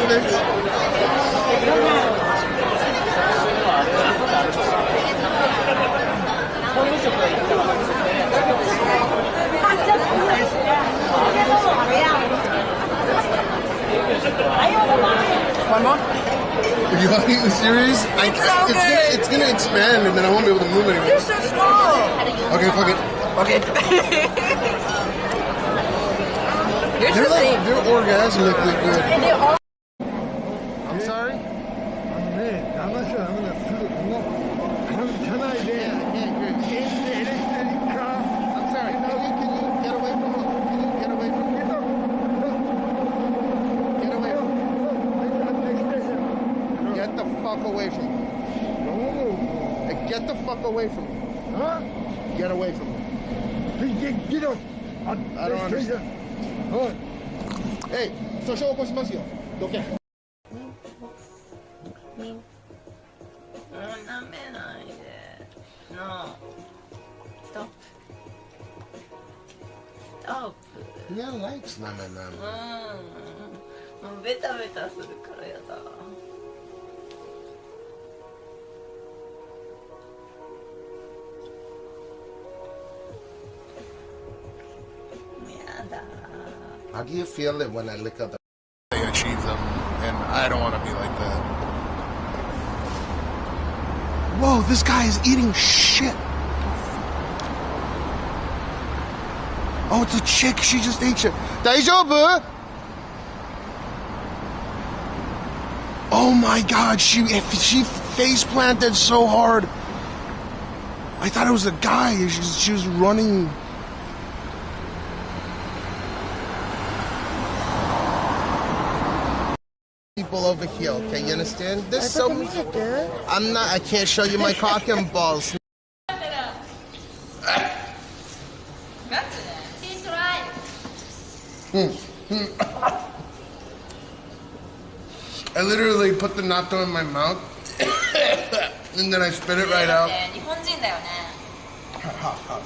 fish? One more? Are you serious? It's gonna expand and then I won't be able to move anymore. You're so small. Okay, fuck it. Okay. Here's the thing. They're orgasmically good. And they all. I'm sorry? I'm sorry. Can you get away from him? Can you get away from him? Get away from him. Get the fuck away from him. Get the fuck away from him. Huh? Get away from him. Get up. I don't understand. Hey, 訴訟起こしますよ。どけ。舐めないで。No. Stop. Stop. Yeah, likes na. もうベタベタするからやだ。How do you feel it when I look at the they achieve them, and I don't want to be like that. Whoa, this guy is eating shit. Oh, it's a chick. She just ate shit. 다이저브? Oh my God, she face planted so hard. I thought it was a guy. She was running. People over here, okay, you understand? There's so I'm not, I can't show you my cock and balls. I literally put the natto in my mouth and then I spit it right out. 日本人だよね。ハーフ。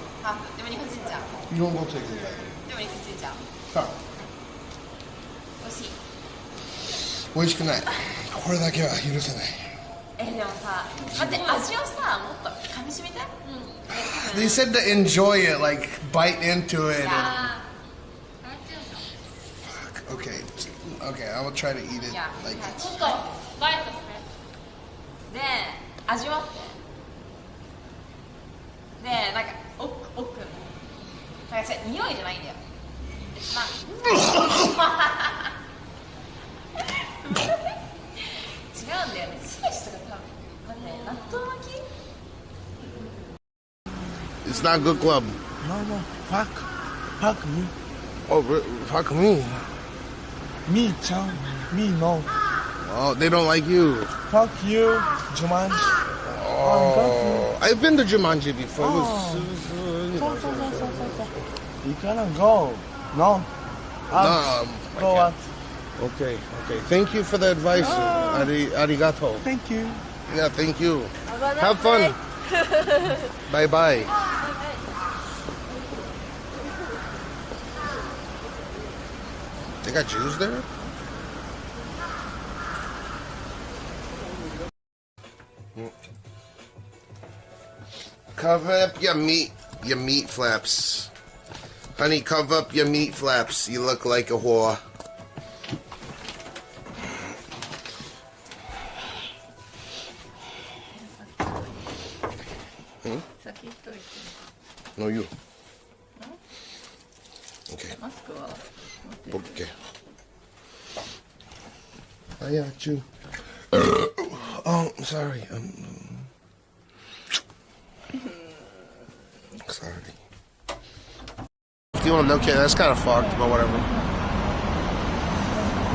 でも日本人じゃん。日本語チェックだよ。でも日本人じゃん。美味しい。美味しくない。これだけは許せない。でもさ、待って、味をさ、もっと噛み締めて。They said to enjoy it, like bite into it. Yeah. Fuck. Okay. Okay, I will try to eat it like it's. ちょっとバイトしてで、味わって。で、なんか奥の。なんか匂いじゃないんだよ。It's not. 違うんだよね。スパイスとか多分ね、納豆巻き It's not good club. No. Fuck me. Oh, fuck me. Me, Chan. Me, no. Oh, they don't like you. Fuck you, Jumanji. Oh, I've been to Jumanji before. So. You cannot go. No. Go what? Okay. Thank you for the advice. Arigato. Thank you. Yeah, thank you. Have fun. Bye. They got Jews there? Cover up your meat flaps. Honey, cover up your meat flaps. You look like a whore. No, you. Okay. Okay. I got you. Oh, sorry. Sorry. Okay, that's kind of fucked, but whatever.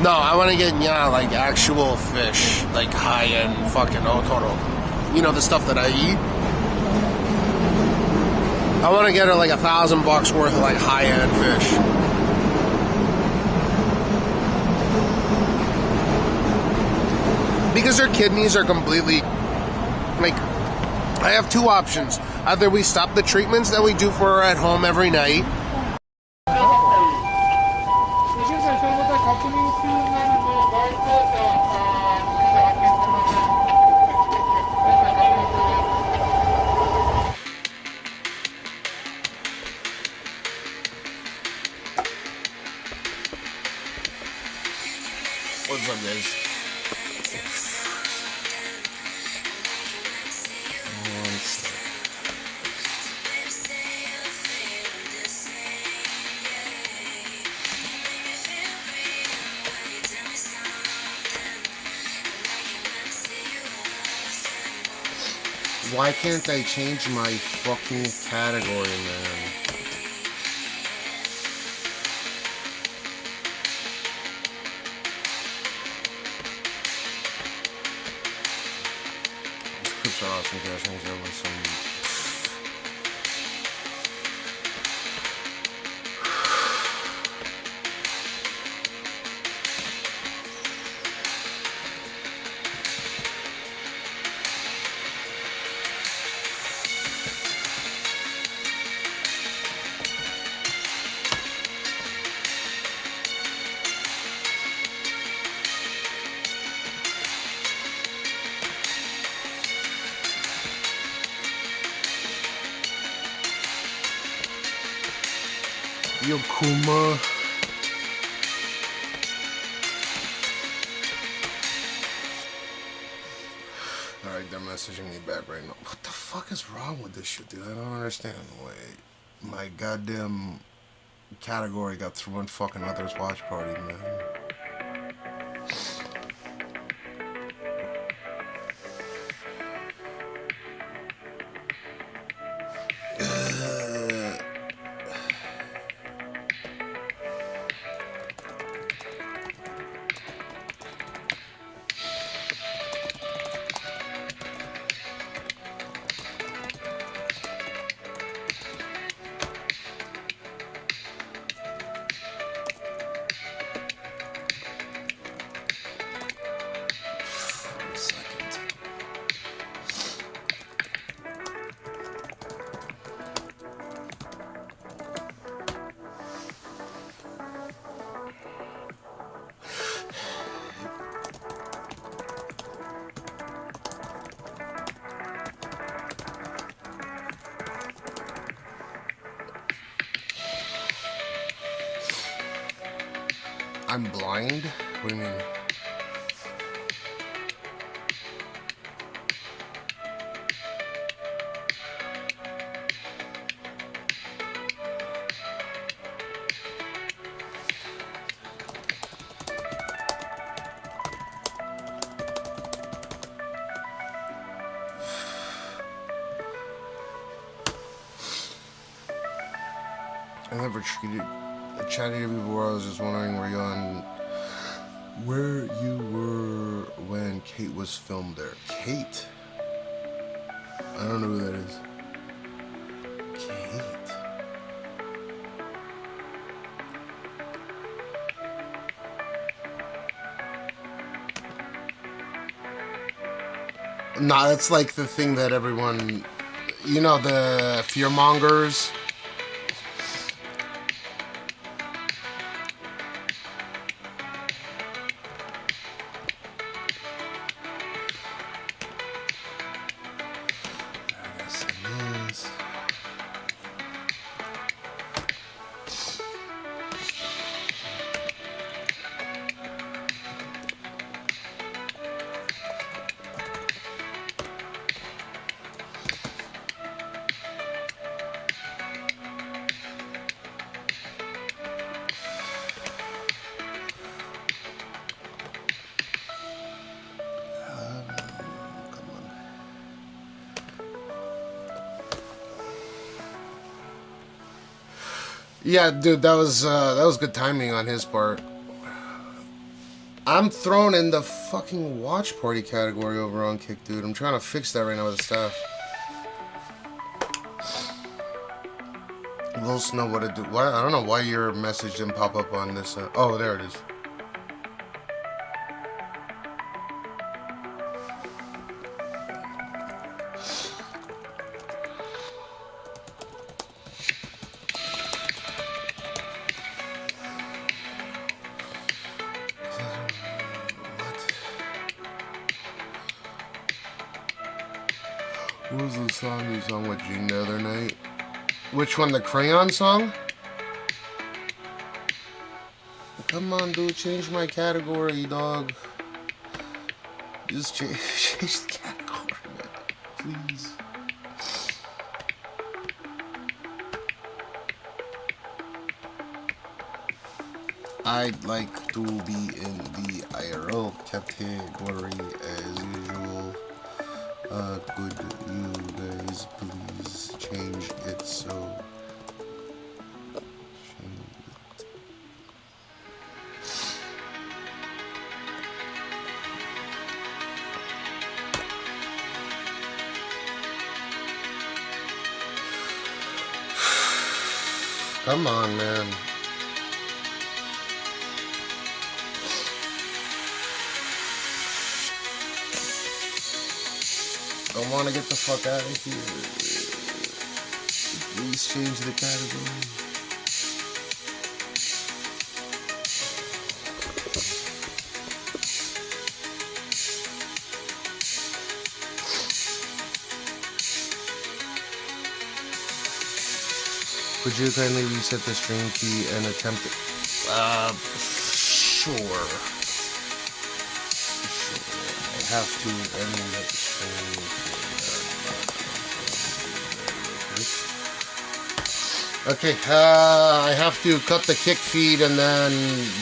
No, I want to get like actual fish, like high-end fucking otoro. You know, the stuff that I eat. I want to get her like $1,000 worth of like high-end fish. Because her kidneys are completely, like, I have two options. Either we stop the treatments that we do for her at home every night. What's up, guys? One sec. Why can't I change my fucking category, man? Clips are awesome, guys. Thanks over some. Yo, Kuma. Alright, they're messaging me back right now. What the fuck is wrong with this shit, dude? I don't understand. Wait, my goddamn category got thrown in fucking others watch party, man. I'm blind? What do you mean? I never chatted you before. I was just wondering where you were when Kate was filmed there. Kate? I don't know who that is. Kate? Nah, that's like the thing that everyone, you know, the fearmongers. Yeah, dude, that was good timing on his part. I'm thrown in the fucking watch party category over on Kick, dude. I'm trying to fix that right now with the staff. Let us know what to do. Why? I don't know why your message didn't pop up on this. Oh, there it is. What was the song you sang with Gene the other night? Which one, the Crayon song? What Come on, dude, change my category, dog. Just change the category, man. Please. I'd like to be in the IRL category as usual. Could you guys please change it so... Come on, man. I want to get the fuck out of here. Please change the category. Would you kindly reset the stream key and attempt it? Sure. I have to end the stream. Okay, I have to cut the kick feed and then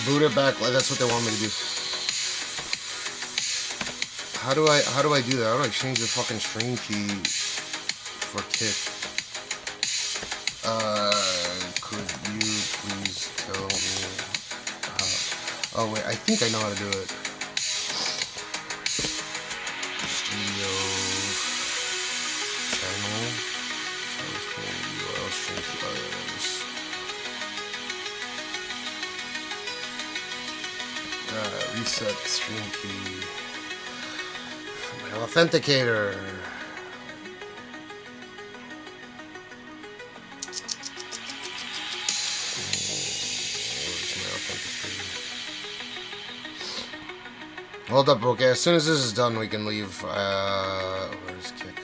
boot it back. That's what they want me to do. How do I do that? How do I change the fucking stream key for kick? Could you please tell me how? Oh wait, I think I know how to do it. Studio channel. URL stream players. Reset stream key. My authenticator. Hold up, okay. As soon as this is done, we can leave. Where's kick?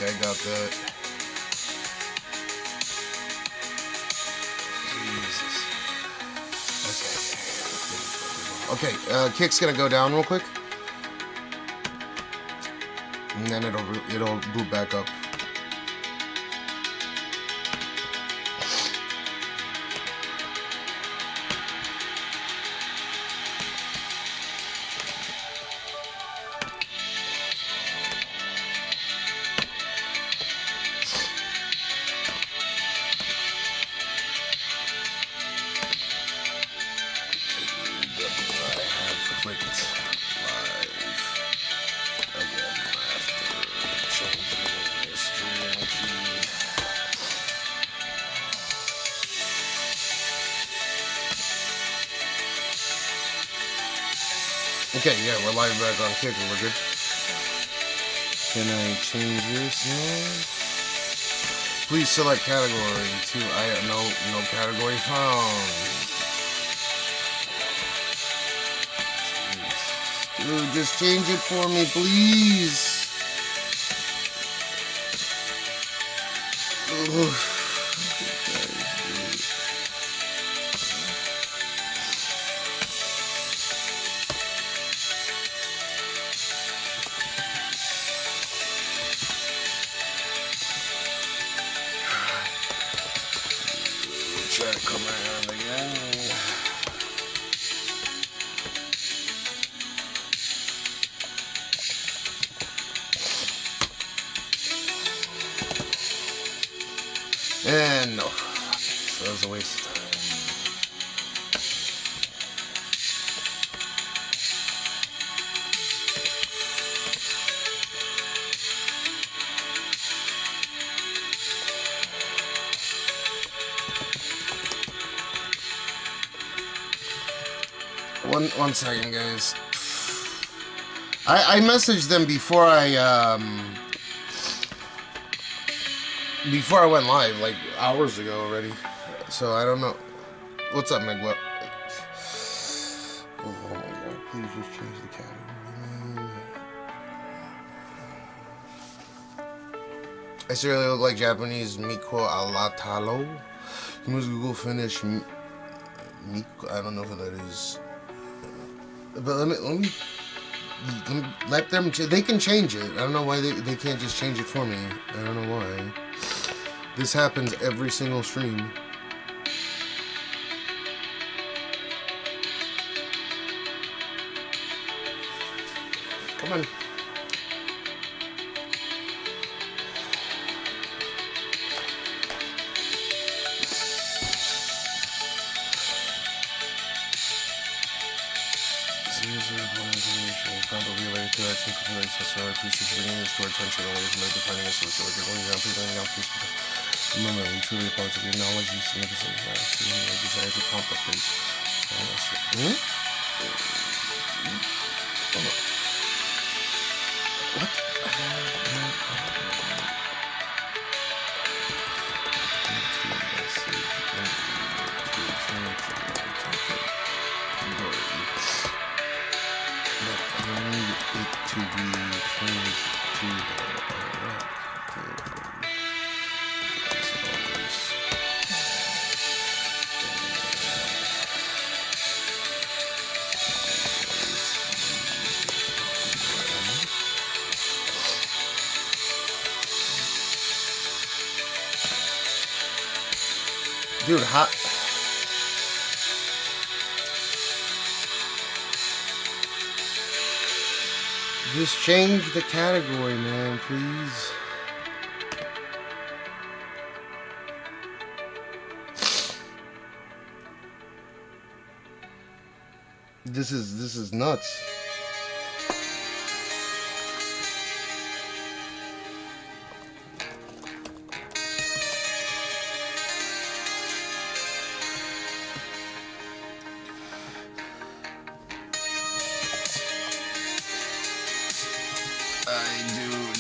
I got that. Jesus. Okay, kick's gonna go down real quick, and then it'll boot back up. Okay, yeah, we're live back on Kick and we're good. Can I change this now? Please select category to no category found. Dude, just change it for me, please. Ugh. Try to come around again. And no, so that was a waste of time. One second, guys. I messaged them before I went live, like hours ago already. So I don't know. What's up, Meg? What? Oh my God! Please just change the category. I seriously look like Japanese Miko Alatalo. You must Google finish Miko. I don't know who that is. But let them. They can change it. I don't know why they can't just change it for me. I don't know why. This happens every single stream. Come on. Related to that, I appreciate you bringing this to our attention. Always make the finding us so we're going down, please don't please. Remember, we truly apologize. We acknowledge the significance of our desire to prompt updates. What? To be pointed to the dude, hot. Just change the category, man, please. This is nuts.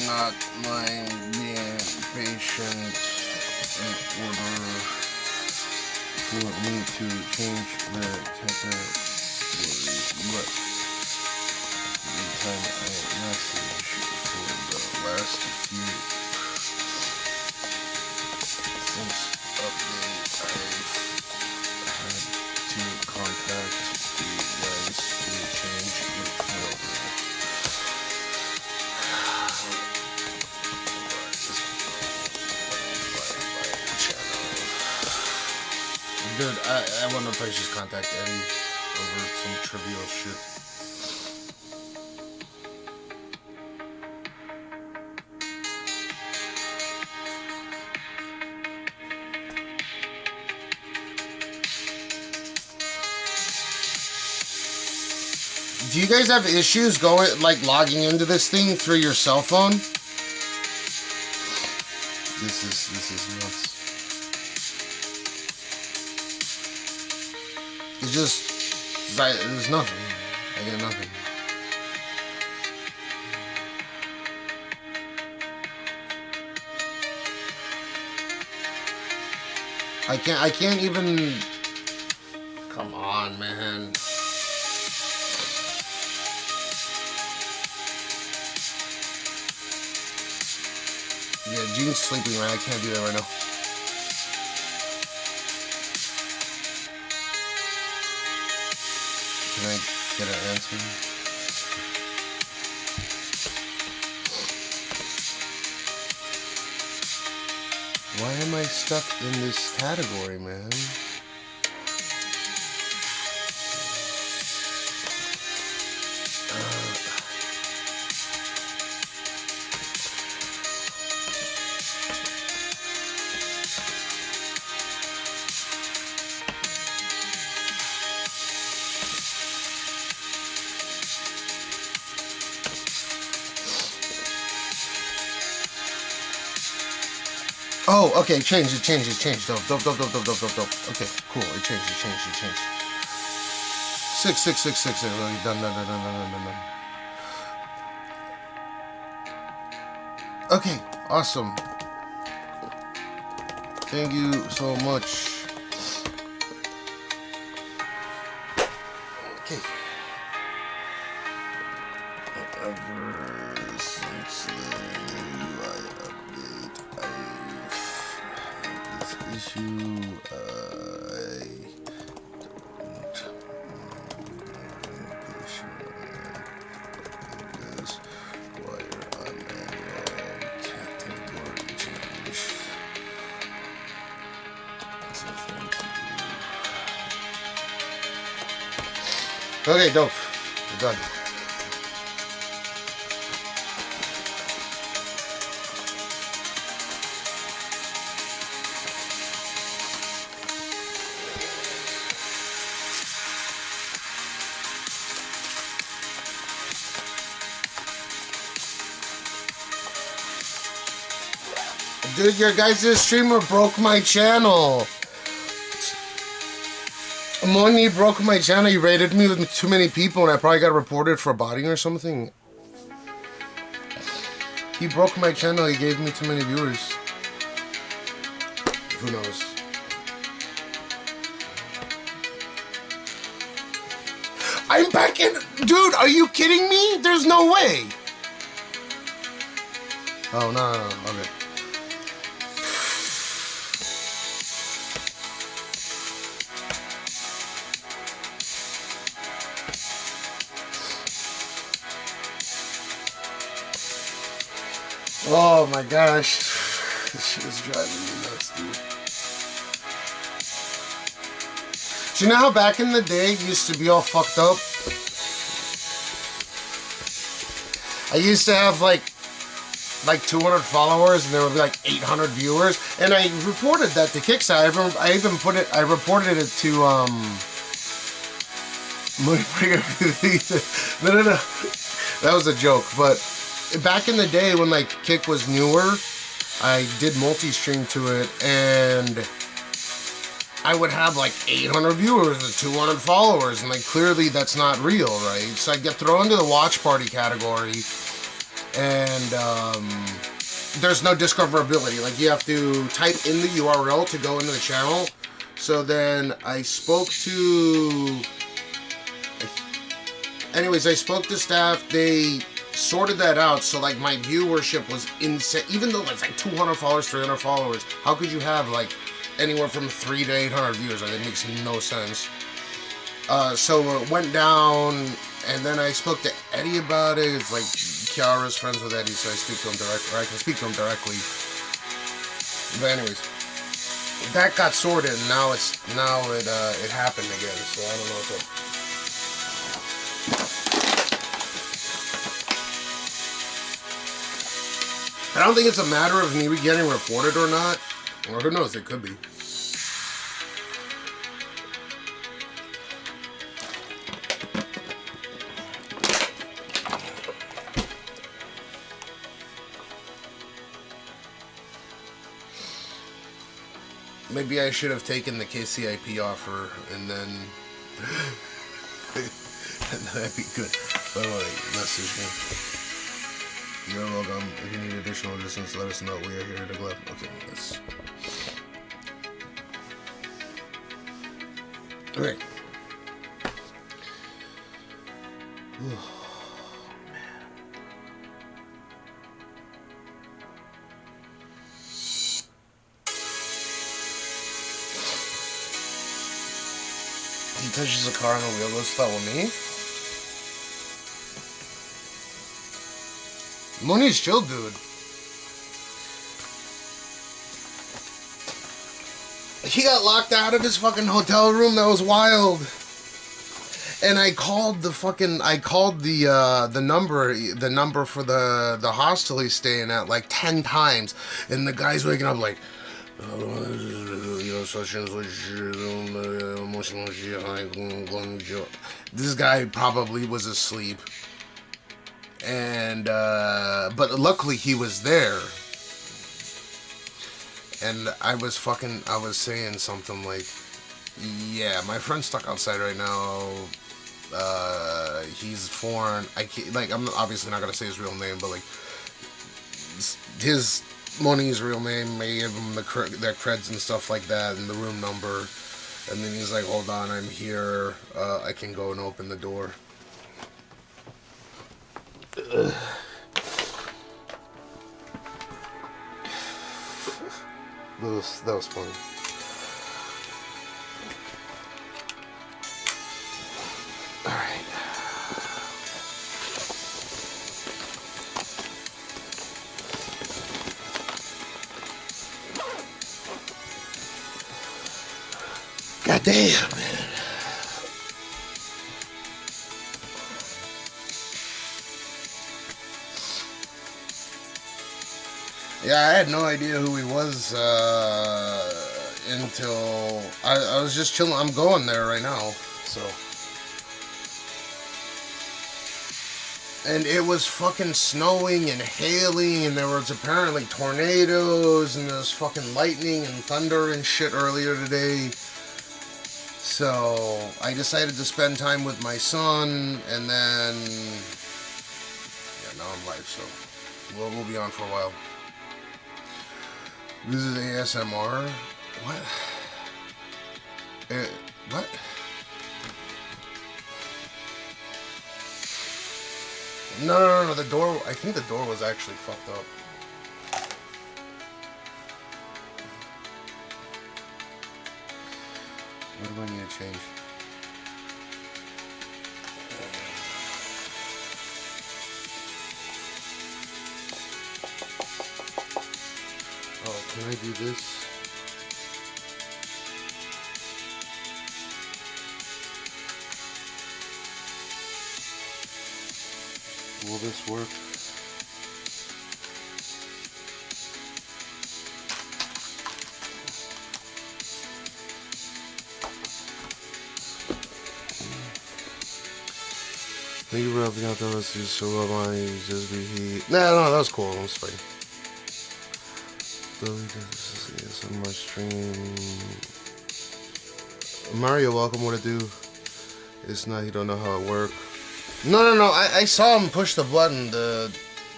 Not mind being patient in order for me to change the category, but the time I message for the last few since update I've had to contact you guys to change it for dude, I wonder if I should just contact Eddie over some trivial shit. Do you guys have issues like logging into this thing through your cell phone? This is nuts. It's just, there's nothing. I get nothing. I can't even, come on, man. Yeah, Gene's sleeping, right? I can't do that right now. Can I get an answer? Why am I stuck in this category, man? Oh, okay, change. Dope. Okay, cool, it changed. 6. Done. Okay, awesome. Thank you so much. Okay. Ever since the UI update, I've had this issue. Okay, dope. We're done. Dude, your guys' streamer broke my channel. Money broke my channel. He raided me with too many people, and I probably got reported for botting or something. He broke my channel. He gave me too many viewers. Who knows? I'm back in. Dude, are you kidding me? There's no way. Oh, no. Okay. Oh my gosh, this shit is driving me nuts, dude. Do you know how back in the day it used to be all fucked up? I used to have like 200 followers and there would be like 800 viewers, and I reported that to Kickstarter. I reported it to No, that was a joke, but. Back in the day when like Kick was newer, I did multi-stream to it, and I would have like 800 viewers and 200 followers, and like clearly that's not real, right? So I get thrown into the watch party category, and there's no discoverability. Like you have to type in the URL to go into the channel. So then I spoke to... Anyways, I spoke to staff. They sorted that out, so like my viewership was insane. Even though it's like 200 followers, 300 followers, how could you have like anywhere from 300 to 800 viewers? Like, it makes no sense. So it went down, and then I spoke to Eddie about it. It's like Kiara's friends with Eddie, so I speak to him directly, or I can speak to him directly. But anyways, that got sorted, and now it happened again. So I don't know what to. I don't think it's a matter of me getting reported or not. Or who knows, it could be. Maybe I should have taken the KCIP offer and then... That'd be good. By the way, message me. You're welcome. If you need additional assistance, let us know. We are here to glove. Okay, let's. Okay. Oh, man. He touches a car on the wheel, goes fell with me. Money's chill, dude. He got locked out of his fucking hotel room. That was wild. And I called the number for the hostel he's staying at like 10 times, and the guy's waking up like, this guy probably was asleep. And but luckily he was there, and I was saying something like, yeah, my friend's stuck outside right now, He's foreign. I can't, like, I'm obviously not gonna say his real name, but like his Moni's real name. May give him their creds and stuff like that, and the room number. And then he's like, "Hold on, I'm here. I can go and open the door." Ugh. That was funny. All right. God damn, man. Yeah, I had no idea who he was until I was just chilling. I'm going there right now, so. And it was fucking snowing and hailing, and there was apparently tornadoes, and there was fucking lightning and thunder and shit earlier today. So I decided to spend time with my son, and then yeah, now I'm live, so we'll be on for a while. This is ASMR. What? What? No. The door. I think the door was actually fucked up. What do I need to change? Oh, can I do this? Will this work? Thank you for helping out those who so love my just be heat. No, that was cool. That was fine. So much stream. Mario, welcome. What to do? It's not. You don't know how it works. No. I saw him push the button.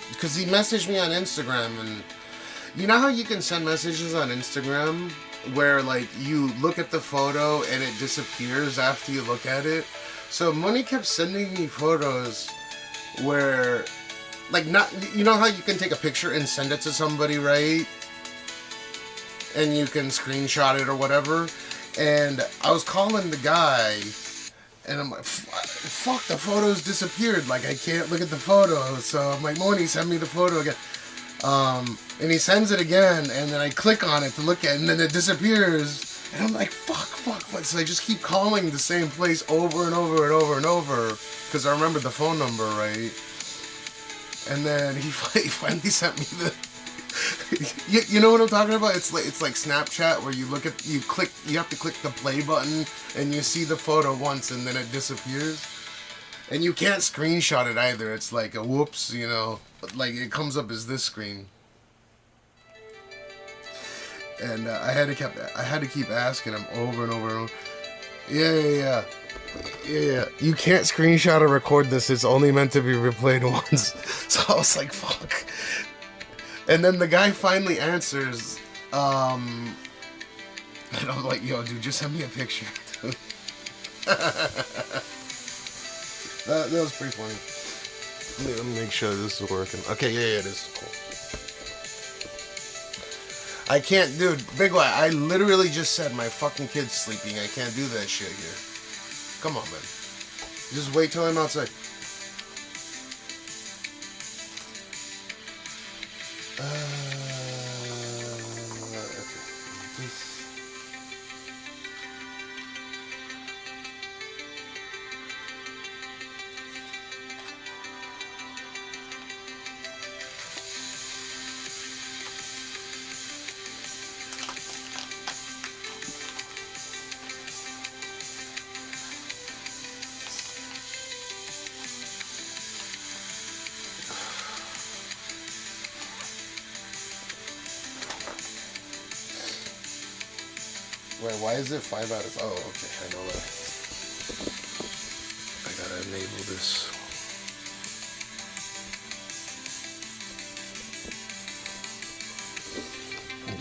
Because he messaged me on Instagram, and you know how you can send messages on Instagram where like you look at the photo and it disappears after you look at it. So Money kept sending me photos where, like, not, you know how you can take a picture and send it to somebody, right? And you can screenshot it or whatever. And I was calling the guy, and I'm like, fuck, the photos disappeared. Like, I can't look at the photo. So I'm like, Money, send me the photo again. And he sends it again, and then I click on it to look at it, and then it disappears. And I'm like, fuck. So I just keep calling the same place over and over, because I remember the phone number, right? And then he finally sent me the... you know what I'm talking about? It's like Snapchat, where you have to click the play button, and you see the photo once, and then it disappears. And you can't screenshot it either. It's like a whoops, you know, like it comes up as this screen. And I had to keep asking him over and over. Yeah. You can't screenshot or record this. It's only meant to be replayed once. So I was like, fuck. And then the guy finally answers. And I'm like, yo, dude, just send me a picture. that was pretty funny. Let me make sure this is working. Okay, yeah, this is cool. I can't, dude, Big Y, I literally just said my fucking kid's sleeping. I can't do that shit here. Come on, man. Just wait till I'm outside. Wait, why is it 5 out of... Oh, okay, I know that. I got enable this.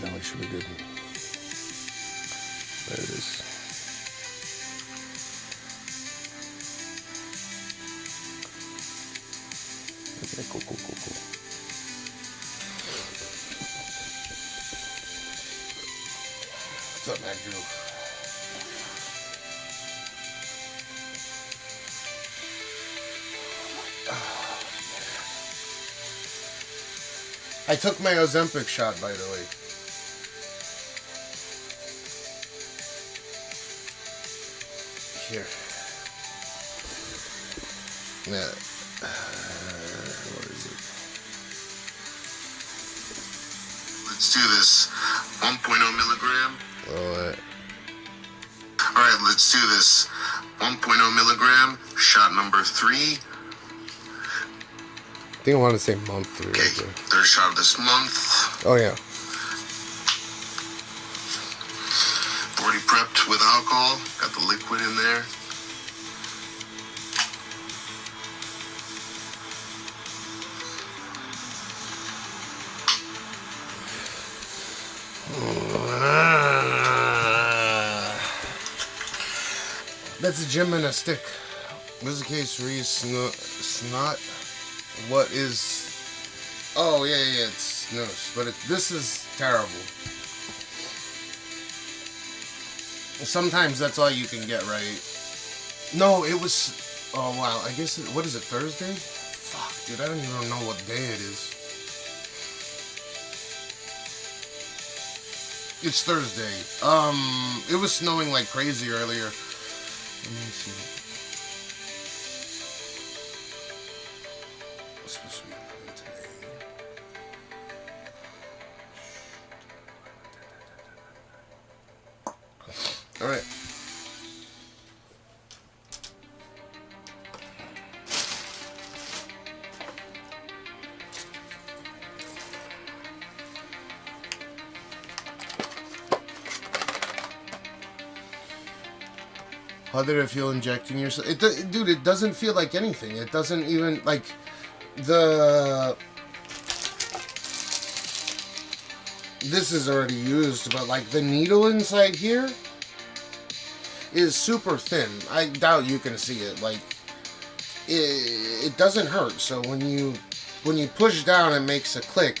Now we should be good. There it is. Okay, cool. What's up, Matt Drew? I took my OZEMPIC shot, by the way. Here. Yeah. What is it? Let's do this. 1.0 milligram. Alright. Alright, let's do this. 1.0 milligram. Shot number 3. I think I want to say month 3. Okay, Right there. third shot of this month. Oh, yeah. Already prepped with alcohol. Got the liquid in there. That's a gem and a stick. This is the case for you, snot. What is... Oh, yeah, it's snooze. But this is terrible. Sometimes that's all you can get, right? No, it was... Oh, wow. I guess... What is it, Thursday? Fuck, dude. I don't even know what day it is. It's Thursday. It was snowing like crazy earlier. Let me see. It's supposed to be 11 today. All right. How did it feel injecting yourself? Dude, it doesn't feel like anything. It doesn't even, like, this is already used, but, like, the needle inside here is super thin. I doubt you can see it. Like, it doesn't hurt. So when you push down, it makes a click.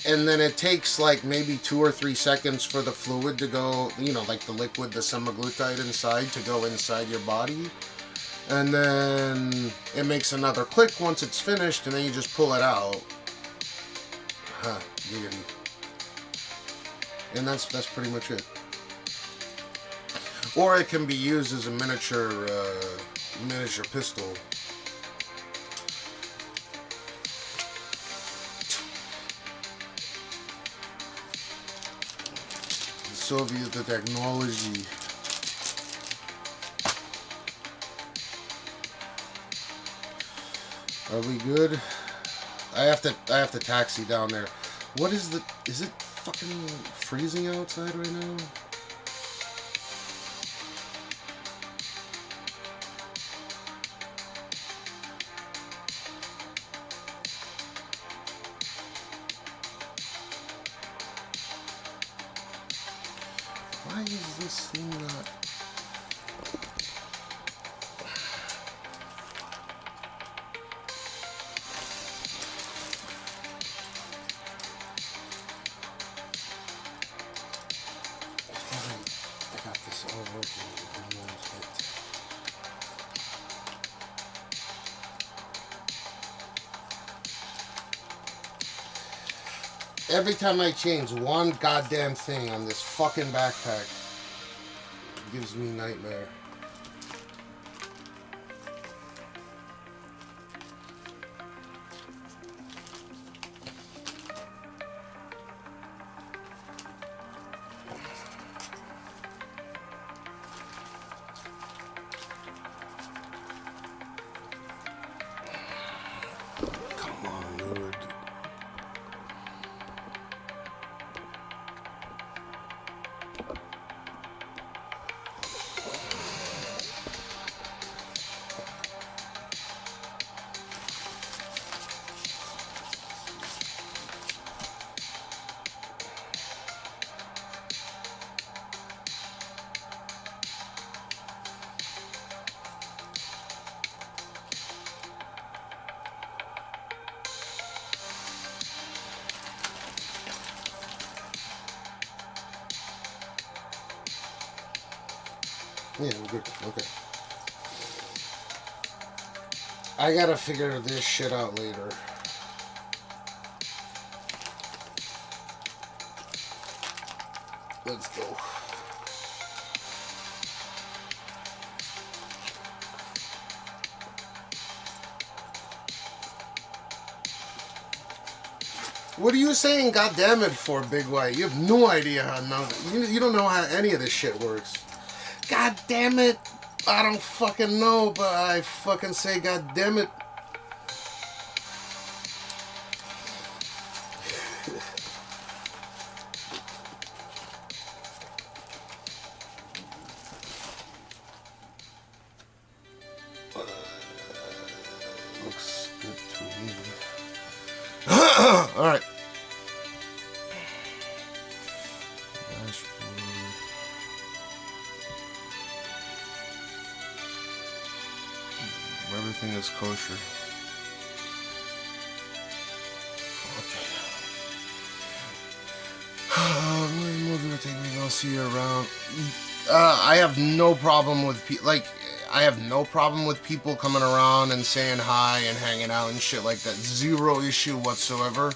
And then it takes like maybe 2 or 3 seconds for the fluid to go, you know, like the liquid, the semaglutide inside, to go inside your body. And then it makes another click once it's finished, and then you just pull it out. Huh, giggity. And that's pretty much it. Or it can be used as a miniature pistol. Soviet the technology. Are we good? I have to taxi down there. What is it fucking freezing outside right now? Why is this thing not... I got this all working. Every time I change one goddamn thing on this fucking backpack, it gives me nightmare. Come on, dude. Yeah, I'm good. Okay. I gotta figure this shit out later. Let's go. What are you saying God damn it for, Big White? You have no idea how you don't know how any of this shit works. God damn it. I don't fucking know, but I fucking say God damn it. Looks good to me. All right. Everything is kosher. Okay. I'll see you around. I have no problem with I have no problem with people coming around and saying hi and hanging out and shit like that. Zero issue whatsoever.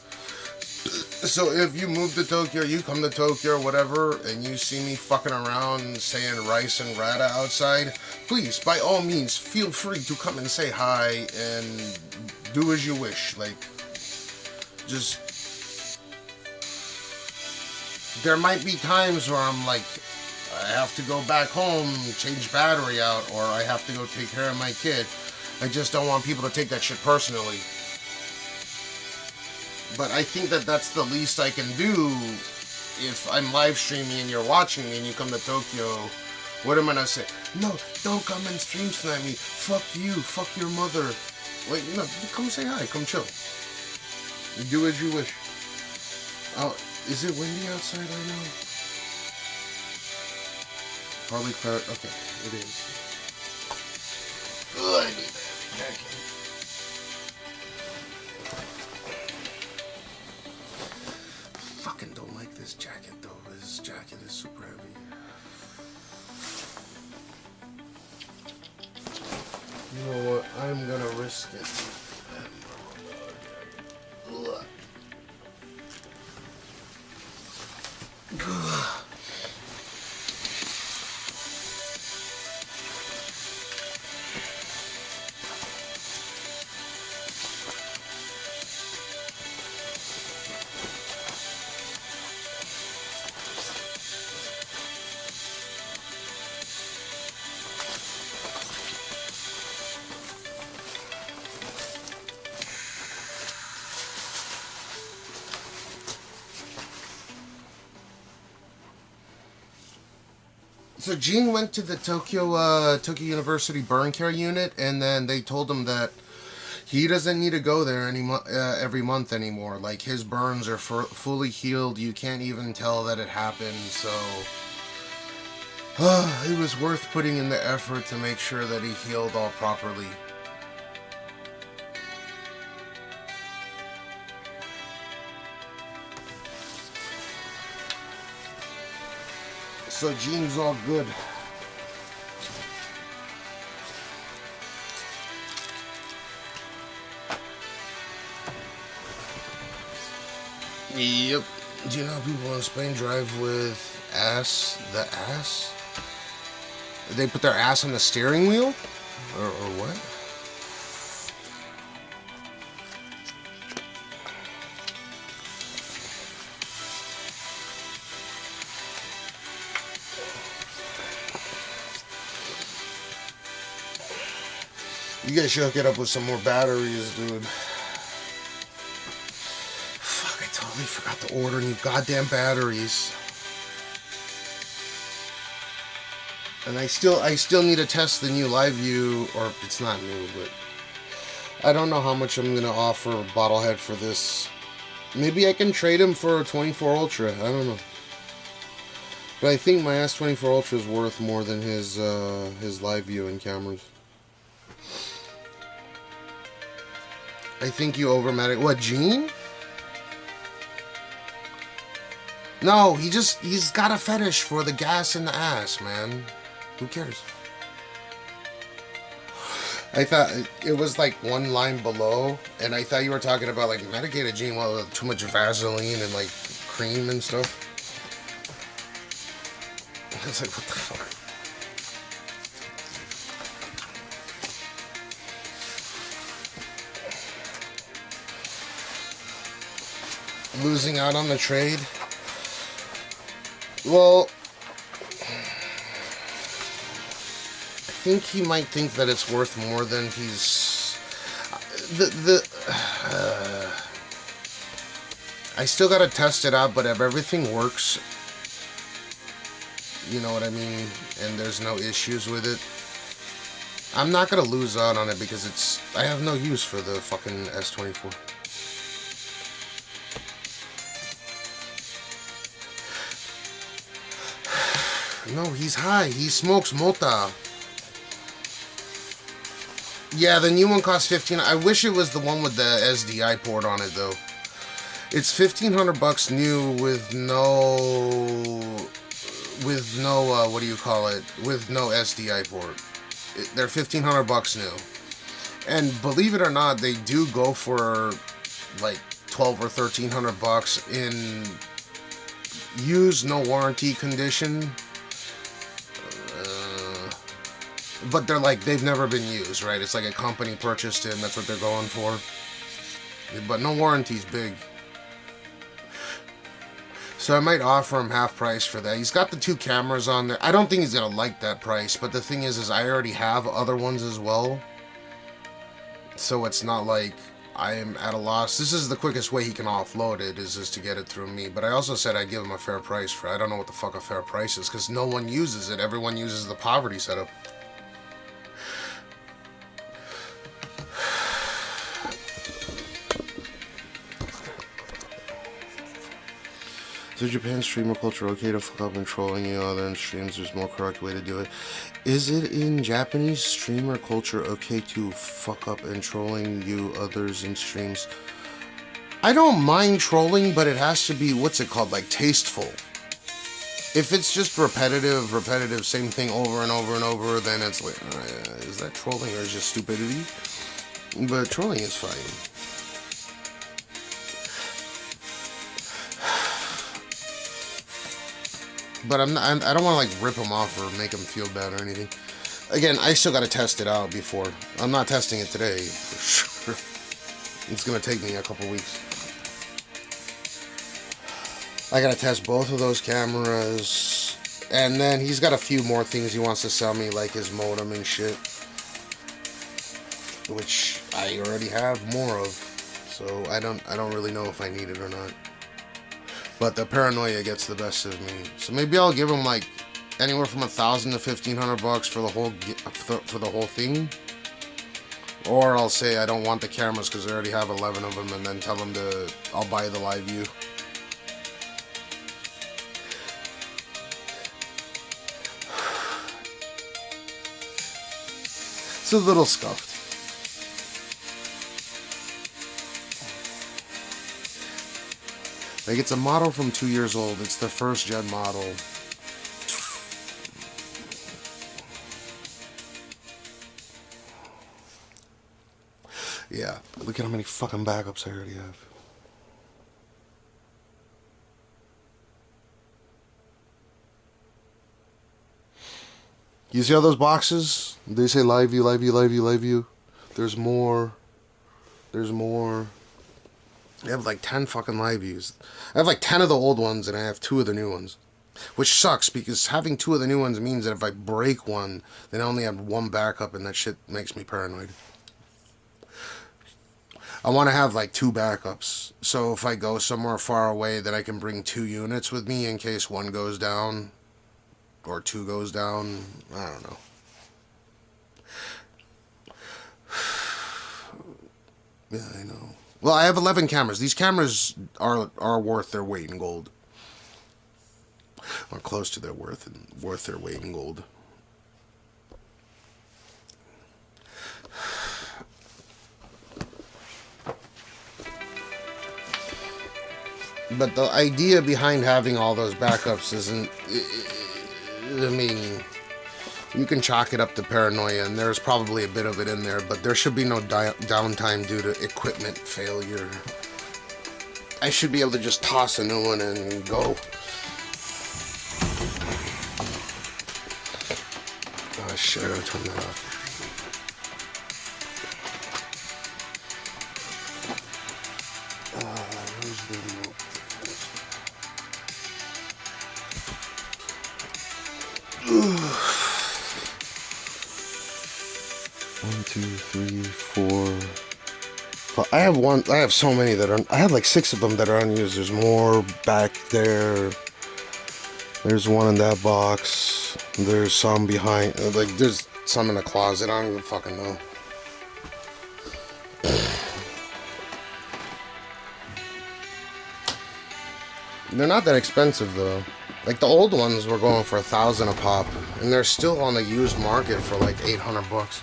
So if you move to Tokyo, you come to Tokyo or whatever, and you see me fucking around saying rice and rata outside, please, by all means, feel free to come and say hi and do as you wish. Like, just... There might be times where I'm like, I have to go back home, change battery out, or I have to go take care of my kid. I just don't want people to take that shit personally. But I think that that's the least I can do if I'm live streaming and you're watching me and you come to Tokyo. What am I gonna say? No, don't come and stream tonight me. Fuck you. Fuck your mother. Wait, no, come say hi. Come chill. Do as you wish. Oh, is it windy outside right now? Probably cloud. Okay, it is. Ugh, I need that jacket. Fucking don't like this jacket though. This jacket is super heavy. You know what? I'm gonna risk it. So Gene went to the Tokyo University burn care unit, and then they told him that he doesn't need to go there every month anymore. Like, his burns are fully healed. You can't even tell that it happened. So it was worth putting in the effort to make sure that he healed all properly. So Gene's all good. Yep. Do you know how people in Spain drive with the ass? They put their ass on the steering wheel? Or what? You guys should hook it up with some more batteries, dude. Fuck, I totally forgot to order new goddamn batteries. And I still need to test the new LiveU, or it's not new, but I don't know how much I'm gonna offer Bottlehead for this. Maybe I can trade him for a 24 Ultra. I don't know. But I think my S24 Ultra is worth more than his LiveU and cameras. I think you overmatic. What, Gene? No, he's got a fetish for the gas in the ass, man. Who cares? I thought it was like one line below, and I thought you were talking about like medicated gene well with too much Vaseline and like cream and stuff. I was like, what the fuck? Losing out on the trade? Well, I think he might think that it's worth more than he's... I still gotta test it out, but if everything works, you know what I mean, and there's no issues with it, I'm not gonna lose out on it because it's... I have no use for the fucking S24. No, he's high. He smokes mota. Yeah, the new one costs $1,500. I wish it was the one with the SDI port on it, though. It's $1,500 new with no, what do you call it? With no SDI port. They're $1,500 new. And believe it or not, they do go for like $1,200 or $1,300 in used, no warranty condition. But they're like, they've never been used, right? It's like a company purchased it and that's what they're going for. But no warranty's big. So I might offer him half price for that. He's got the 2 cameras on there. I don't think he's going to like that price. But the thing is I already have other ones as well. So it's not like I am at a loss. This is the quickest way he can offload it, is just to get it through me. But I also said I'd give him a fair price for it. I don't know what the fuck a fair price is, because no one uses it. Everyone uses the poverty setup. So Japan streamer culture okay to fuck up and trolling you other streams? There's more correct way to do it. Is it in Japanese streamer culture okay to fuck up and trolling you others in streams? I don't mind trolling, but it has to be, what's it called, like tasteful. If it's just repetitive, same thing over and over and over, then it's like, is that trolling or is it just stupidity? But trolling is fine. But I don't want to like rip them off or make them feel bad or anything. Again, I still got to test it out before. I'm not testing it today, for sure. It's going to take me a couple weeks. I got to test both of those cameras. And then he's got a few more things he wants to sell me, like his modem and shit. Which I already have more of. So I don't really know if I need it or not. But the paranoia gets the best of me. So maybe I'll give him like anywhere from $1,000 to $1,500 for the whole thing. Or I'll say I don't want the cameras because I already have 11 of them, and then tell him I'll buy the LiveU. It's a little scuffed. Like, it's a model from 2 years old. It's the first gen model. Yeah, look at how many fucking backups I already have. You see all those boxes? They say LiveU, LiveU, LiveU, LiveU. There's more. There's more. I have like 10 fucking LiveUs. I have like 10 of the old ones and I have 2 of the new ones. Which sucks because having 2 of the new ones means that if I break one, then I only have 1 backup, and that shit makes me paranoid. I want to have like 2 backups. So if I go somewhere far away, then I can bring 2 units with me in case 1 goes down. Or 2 goes down. I don't know. Yeah, I know. Well, I have 11 cameras. These cameras are worth their weight in gold. Or close to their worth their weight in gold. But the idea behind having all those backups isn't... I mean, You can chalk it up to paranoia, and there's probably a bit of it in there, but there should be no downtime due to equipment failure. I should be able to just toss a new one and go. Oh shit, I gotta turn that off. Where's the remote? 1, 2, 3, 4. I have so many that are. I have like 6 of them that are unused. There's more back there. There's one in that box. There's some behind. Like there's some in the closet. I don't even fucking know. They're not that expensive though. Like the old ones were going for $1,000 a pop, and they're still on the used market for like 800 bucks.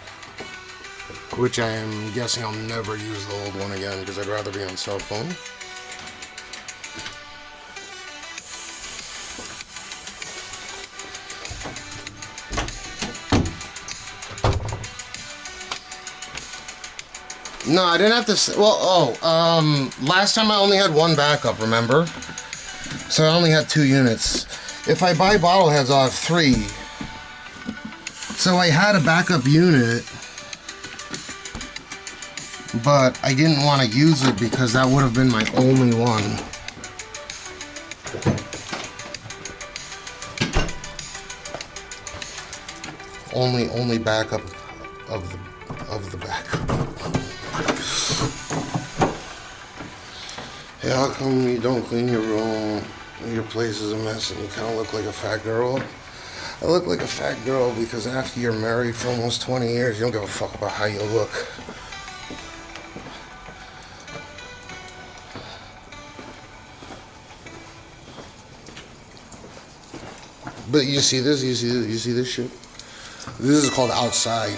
Which I am guessing I'll never use the old one again because I'd rather be on cell phone. No, I didn't have to. Well, last time I only had 1 backup, remember? So I only had 2 units. If I buy bottleheads, I'll have 3. So I had a backup unit, but I didn't want to use it because that would have been my only one. Only backup of the backup. Hey, how come you don't clean your room? Your place is a mess and you kind of look like a fat girl. I look like a fat girl because after you're married for almost 20 years, you don't give a fuck about how you look. But you see this? You see this shit? This is called outside.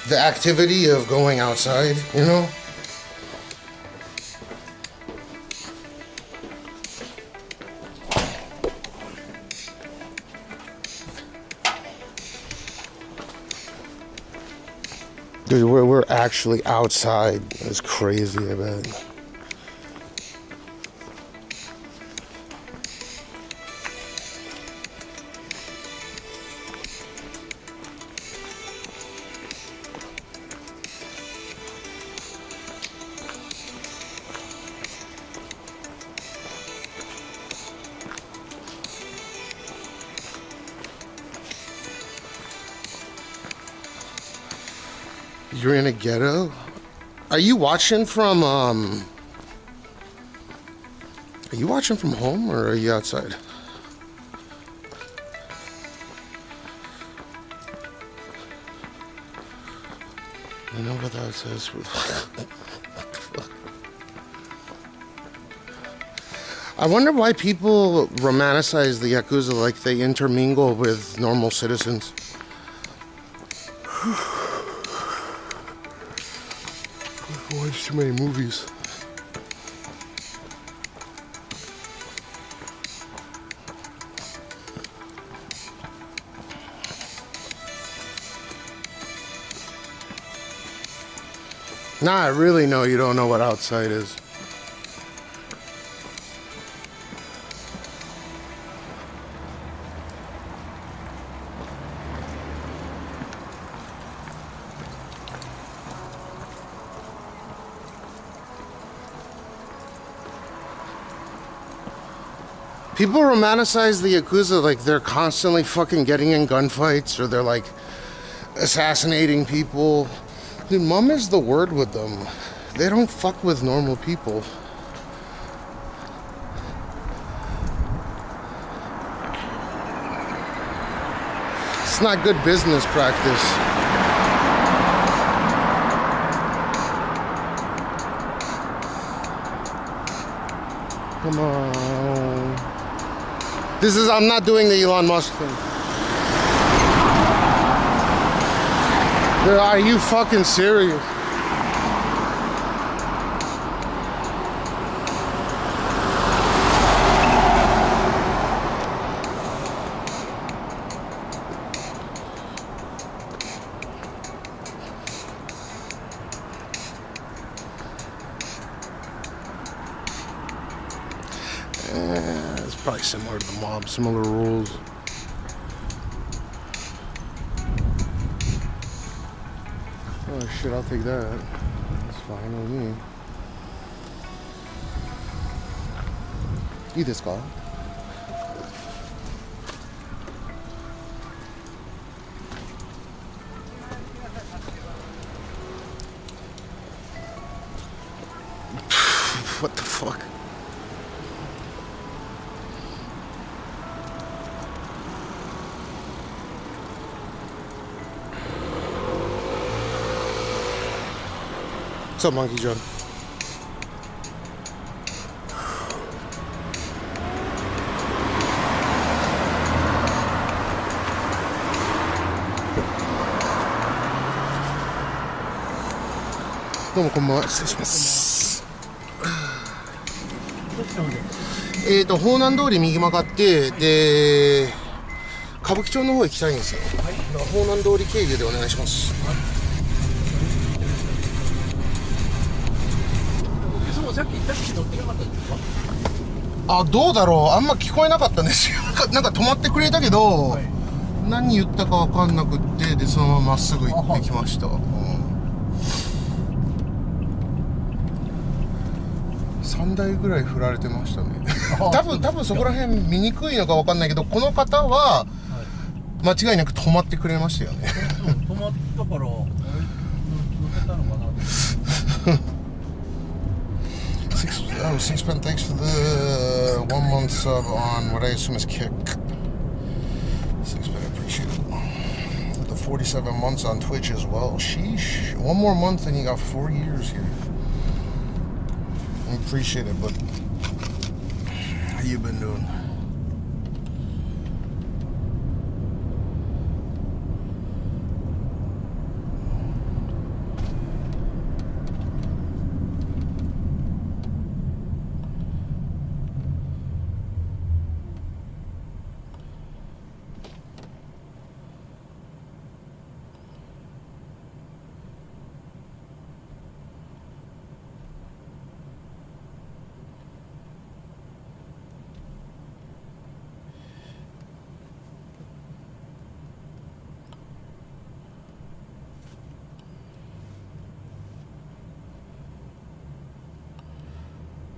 The activity of going outside, you know? Dude, we're actually outside. It's crazy, I bet. You're in a ghetto? Are you watching from home or are you outside? I know what that says. I wonder why people romanticize the Yakuza like they intermingle with normal citizens. I watch too many movies. Nah, I really know you don't know what outside is. People romanticize the Yakuza like they're constantly fucking getting in gunfights or they're like assassinating people. Dude, mum is the word with them. They don't fuck with normal people. It's not good business practice. Come on. I'm not doing the Elon Musk thing. Dude, are you fucking serious? It's probably similar to the mob, similar rules. Oh shit, I'll take that. That's fine with me. Eat this guy. What the fuck? What's up, Monkey John?どうもこんばんは、失礼します。方南通り右曲がって、で、歌舞伎町の方行きたいんですよ。方南通り経由でお願いします。さっき言った時乗ってなかったんですか？あ、どうだろう、あんま聞こえなかったんですよ。なんか止まってくれたけど、はい、何言ったかわかんなくって、でそのまままっすぐ行ってきました。3台ぐらい振られてましたね。多分そこら辺見にくいのかわかんないけど、この方は間違いなく止まってくれましたよね。止まったから乗せたのかな。Sixpence, thanks for the 1 month sub on what I assume is Kick. Sixpence, appreciate it. The 47 months on Twitch as well. Sheesh. 1 more month and you got 4 years here. I appreciate it, but how you been doing?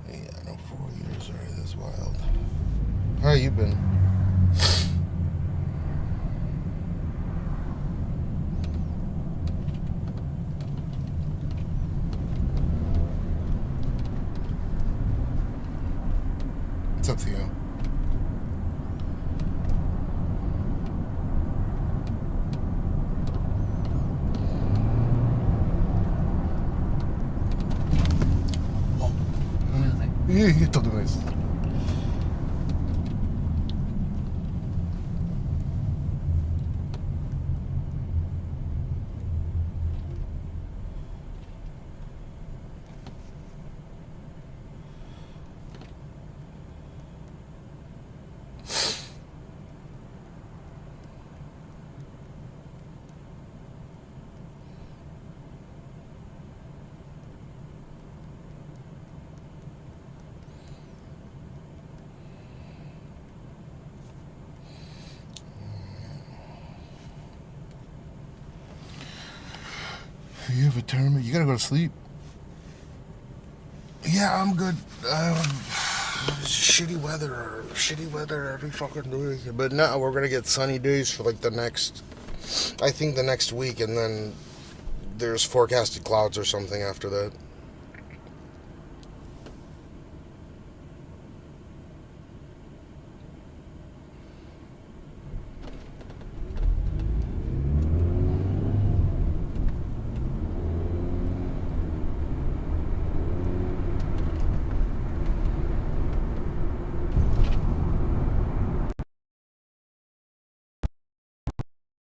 Yeah, no, 4 years already. That's wild. How you been? It's up to you. Yeah, とんでもないです。You have a tournament? You gotta go to sleep? Yeah, I'm good. Shitty weather every fucking day. But now we're gonna get sunny days for like the next week, and then there's forecasted clouds or something after that.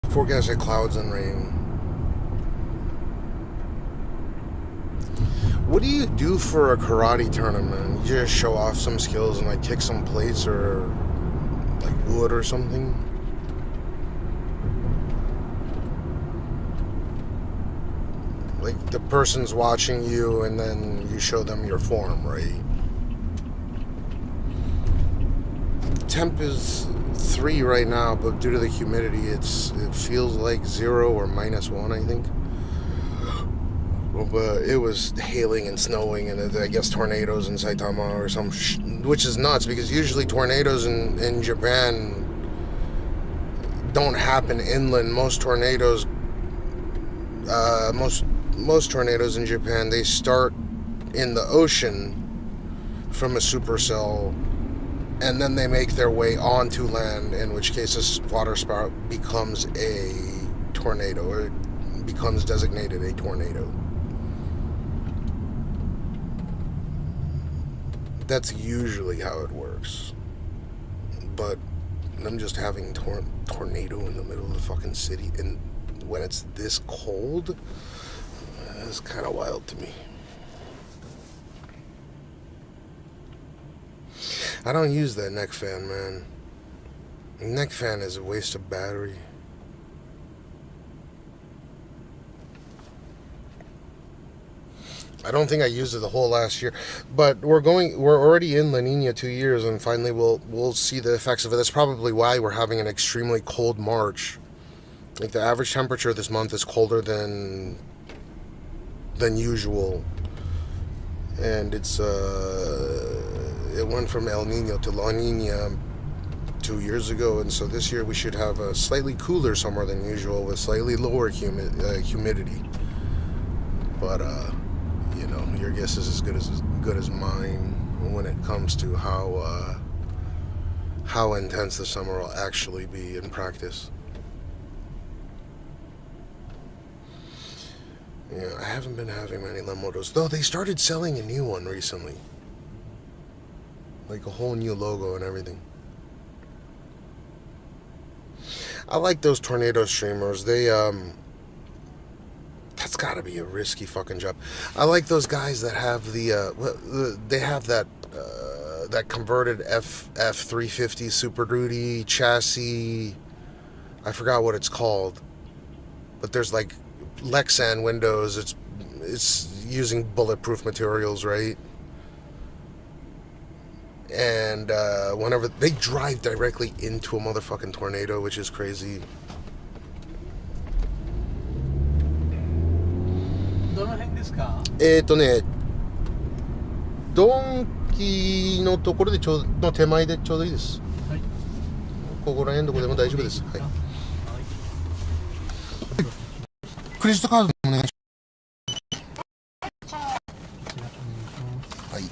Forecasted clouds and rain. What do you do for a karate tournament? You just show off some skills and like kick some plates or like wood or something? Like the person's watching you and then you show them your form, right? temp is 3 right now, but due to the humidity, it feels like 0 or -1, I think. But it was hailing and snowing, and I guess tornadoes in Saitama or some, which is nuts because usually tornadoes in Japan don't happen inland. Most tornadoes, most tornadoes in Japan, they start in the ocean from a supercell, and then they make their way onto land, in which case this water spout becomes a tornado, or it becomes designated a tornado. That's usually how it works. But them just having tornado in the middle of the fucking city, and when it's this cold, it's kind of wild to me. I don't use that neck fan, man. Neck fan is a waste of battery. I don't think I used it the whole last year, but we're already in La Nina 2 years, and finally we'll see the effects of it. That's probably why we're having an extremely cold March. Like, the average temperature this month is colder than usual, and it went from El Nino to La Nina 2 years ago, and so this year we should have a slightly cooler summer than usual with slightly lower humidity. But you know, your guess is as good as mine when it comes to how intense the summer will actually be in practice. Yeah, I haven't been having many Lemotos, though they started selling a new one recently. Like a whole new logo and everything. I like those tornado streamers. They, that's gotta be a risky fucking job. I like those guys that have they have that converted F350 Super Duty chassis. I forgot what it's called. But there's like Lexan windows. It's using bulletproof materials, right? And whenever they drive directly into a motherfucking tornado, which is crazy.ね、ドンキのところでの手前でちょうどいいです。はい。ここら辺どこでも大丈夫です。はい。クレジットカードお願いします。はい。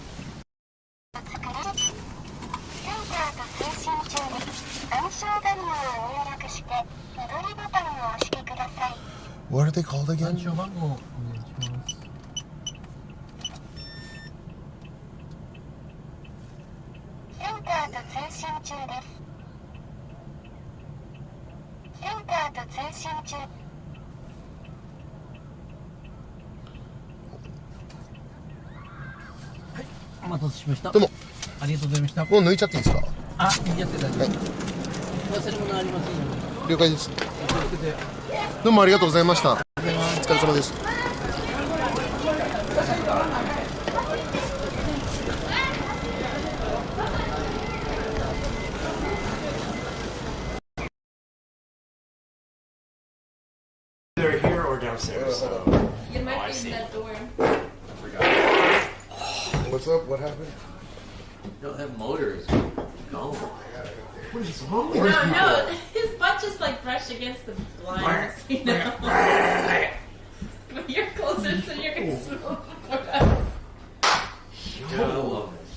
What are they called again? 暗証番号お願いします。センターと通信中です。センターと通信中。はい、お待たせしました。どうも。ありがとうございました。もう抜いちゃっていいですか？あ、抜いちゃって大丈夫。はい。忘れ物ありませんよ。了解です。どうもありがとうございました。お疲れ様です。They're here or downstairs. So. You might be in that door. I forgot. What's up? What happened? They don't have motors. No. What is wrong with you? No, his butt just like brushed against the blinds, you know. But you're closer, so you're gonna smell before us. Dude, I love this.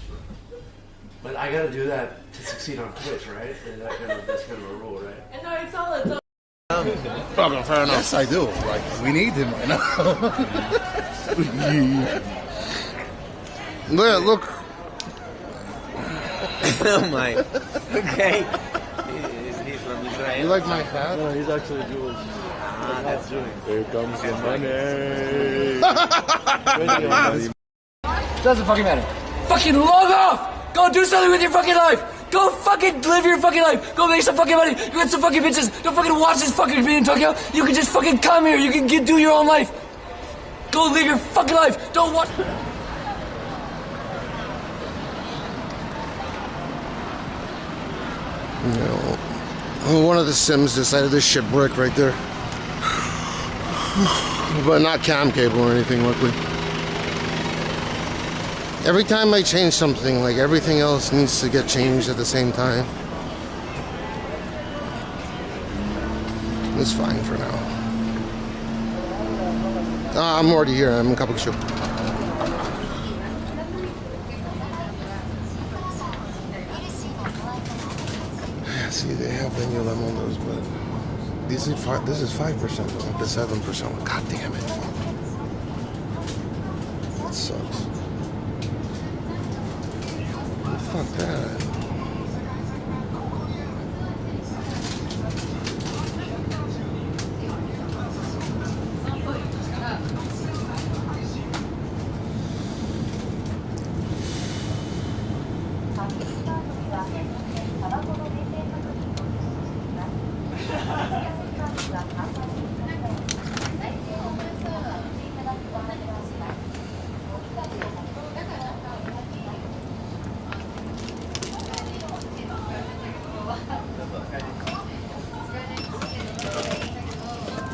But I gotta do that to succeed on Twitch, right? That's kind of a rule, right? And no, it's all. Problem, fair enough. Yes, I do. Like, we need him right now. Look. Oh my. Okay. He's from Israel. You like my hat? No, he's actually Jewish. Ah, that's Jewish. Here comes the money. Doesn't fucking matter. Fucking log off! Go do something with your fucking life! Go fucking live your fucking life! Go make some fucking money! You get some fucking bitches! Don't fucking watch this fucking video in Tokyo! You can just fucking come here! You can do your own life! Go live your fucking life! Don't watch... You know, one of the Sims decided to ship brick right there. But not cam cable or anything, luckily. Every time I change something, like everything else needs to get changed at the same time. It's fine for now. I'm already here. I'm in Kabukicho. See, they have the new Lemondos, but this is 5%, up to 7%. God damn it. That sucks. Fuck that.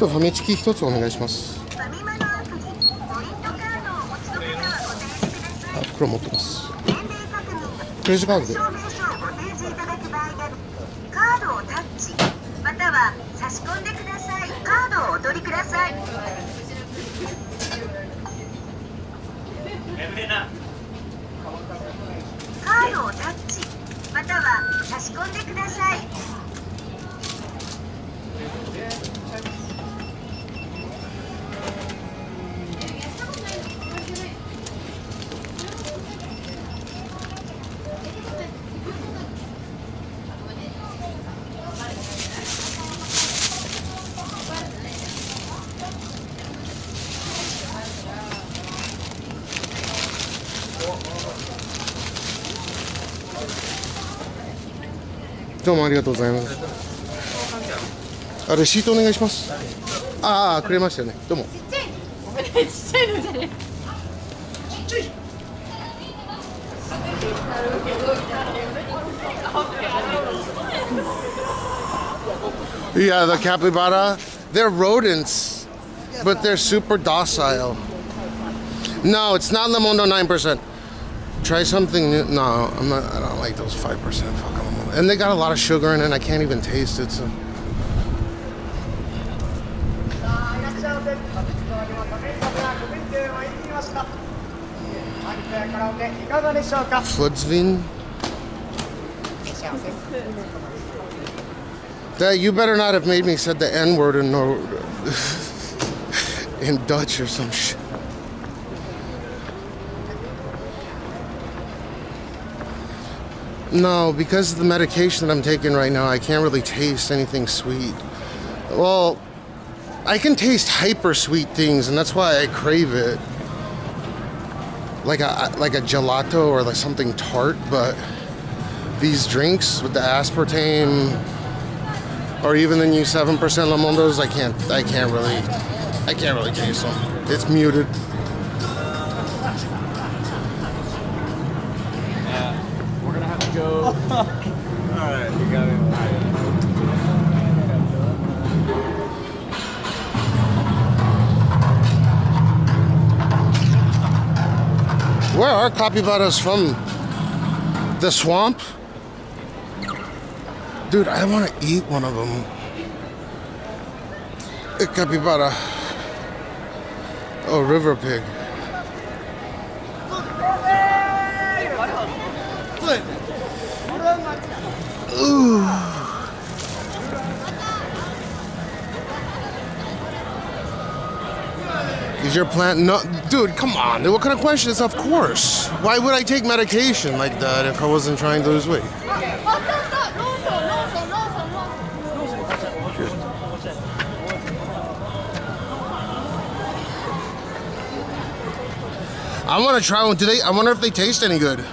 ファミチキ一つお願いします。あ、袋持ってます。クレジットカードで。カードをタッチまたは差し込んでください。カードをお取りください。カードをタッチまたは差し込んでください。どうもありがとうございます。あ、レシートお願いします。ああ、くれましたよね。どうも。ちっちゃい。ごめんね、ちっちゃいのじゃね。ちっちゃい。Yeah, the capybara, they're rodents, but they're super docile. No, it's not Lemondo 9%. Try something new. No, I'm not. I don't like those 5%. Fuck them. And they got a lot of sugar in it, and I can't even taste it. So. Floodsveen? That you better not have made me said the N-word in in Dutch or some shit. No, because of the medication that I'm taking right now, I can't really taste anything sweet. Well, I can taste hyper sweet things, and that's why I crave it. Like a gelato or like something tart, but these drinks with the aspartame or even the new 7% Lemondos, I can't really taste them. It's muted. We're gonna have to go. Alright, you got it. Where are capybaras from? The swamp? Dude, I want to eat one of them. A capybara. Oh, river pig. Ooh. Is your plant no? Dude, come on. What kind of question is? Of course. Why would I take medication like that if I wasn't trying to lose weight? I want to try one. I wonder if they taste any good.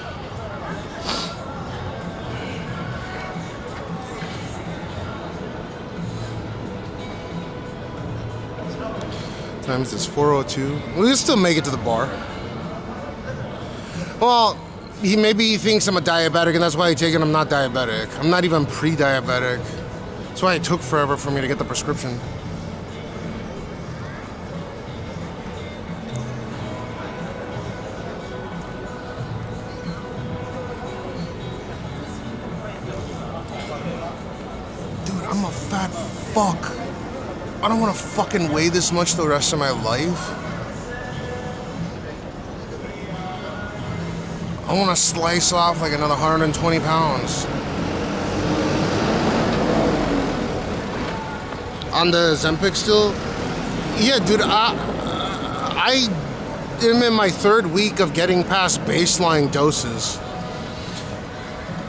Times is 4:02. We can still make it to the bar. Well, maybe he thinks I'm a diabetic, and that's why I take it. I'm not diabetic. I'm not even pre-diabetic. That's why it took forever for me to get the prescription. Dude, I'm a fat fuck. I don't want to fucking weigh this much the rest of my life. I want to slice off like another 120 pounds. On the OZEMPIC still? Yeah, dude, I am in my 3rd week of getting past baseline doses.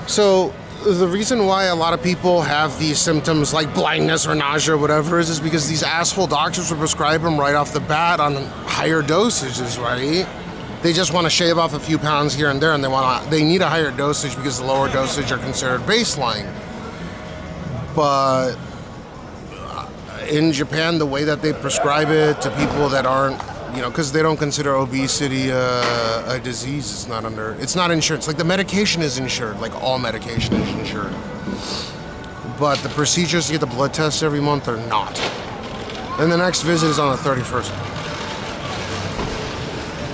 So the reason why a lot of people have these symptoms like blindness or nausea or whatever is because these asshole doctors will prescribe them right off the bat on higher dosages, right? They just want to shave off a few pounds here and there, and they need a higher dosage because the lower dosage are considered baseline. But in Japan, the way that they prescribe it to people that aren't, you know, because they don't consider obesity a disease, it's not insured. It's like the medication is insured, like all medication is insured. But the procedures to get the blood tests every month are not. And the next visit is on the 31st.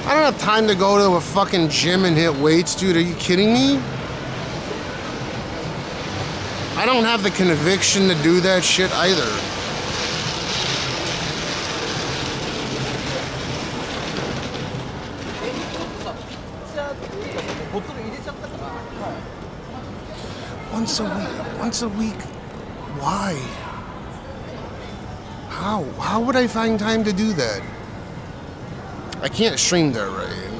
I don't have time to go to a fucking gym and hit weights, dude. Are you kidding me? I don't have the conviction to do that shit either. Once a week. Why? How would I find time to do that? I can't stream there, right?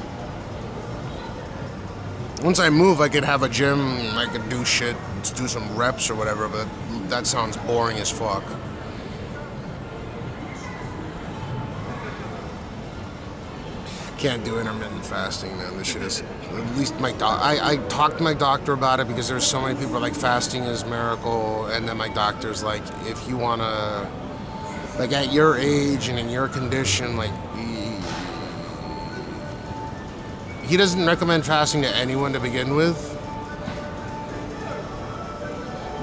Once I move, I could have a gym, I could do shit, do some reps or whatever, but that sounds boring as fuck. Can't do intermittent fasting, man. This shit is, at least I talked to my doctor about it because there's so many people like fasting is miracle, and then my doctor's like, if you wanna, like at your age and in your condition, like, he doesn't recommend fasting to anyone to begin with.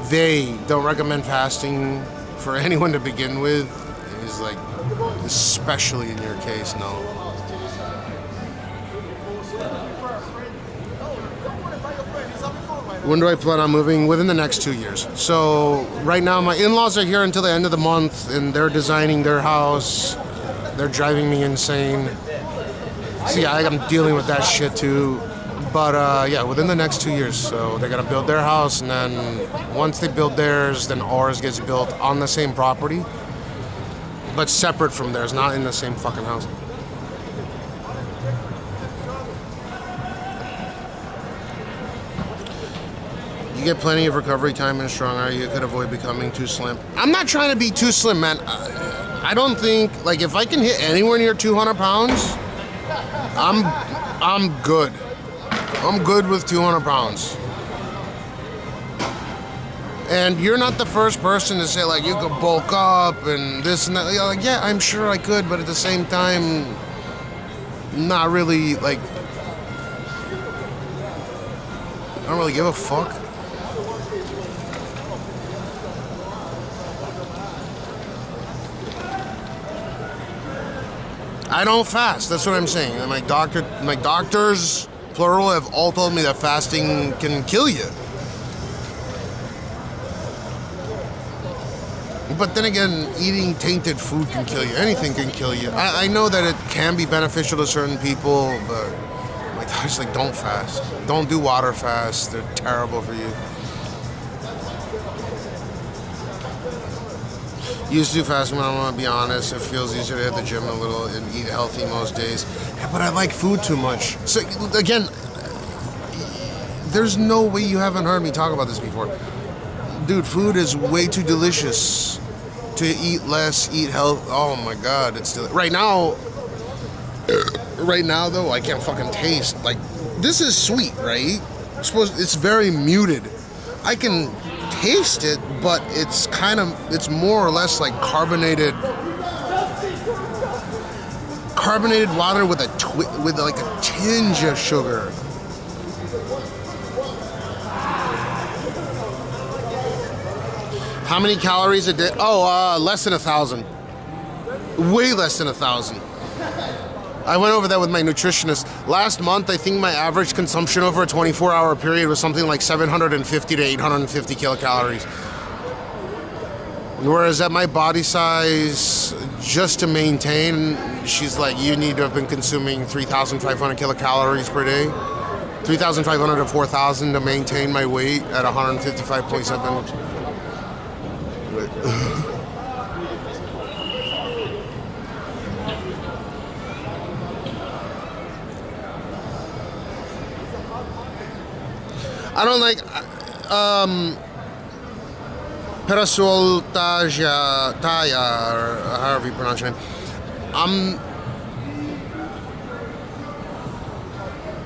They don't recommend fasting for anyone to begin with. He's like, especially in your case, no. When do I plan on moving? Within the next 2 years. So right now my in-laws are here until the end of the month, and they're designing their house. They're driving me insane. See, I'm dealing with that shit too. But yeah, within the next 2 years. So they're gonna build their house, and then once they build theirs, then ours gets built on the same property, but separate from theirs, not in the same fucking house. You get plenty of recovery time and stronger. You could avoid becoming too slim. I'm not trying to be too slim, man. I don't think, like, if I can hit anywhere near 200 pounds, I'm good. I'm good with 200 pounds. And you're not the first person to say, like, you could bulk up and this and that. You're like, yeah, I'm sure I could, but at the same time, not really, like, I don't really give a fuck. I don't fast. That's what I'm saying. And my doctors, plural, have all told me that fasting can kill you. But then again, eating tainted food can kill you. Anything can kill you. I know that it can be beneficial to certain people, but my doctor's like, don't fast. Don't do water fasts. They're terrible for you. Used to do fasting, but I'm gonna be honest, it feels easier to hit the gym a little and eat healthy most days. Yeah, but I like food too much. So again, there's no way you haven't heard me talk about this before. Dude, food is way too delicious to eat less, eat health. Oh my God, it's still right now though, I can't fucking taste. Like, this is sweet, right? It's very muted. I can taste it, but it's more or less like carbonated water with like a tinge of sugar. How many calories a day? Oh, less than 1,000. Way less than 1,000. I went over that with my nutritionist. Last month, I think my average consumption over a 24-hour period was something like 750 to 850 kilocalories. Whereas at my body size, just to maintain, she's like, you need to have been consuming 3,500 kilocalories per day. 3,500 to 4,000 to maintain my weight at 155.7. I don't like Perasol Taya, or however you pronounce your name.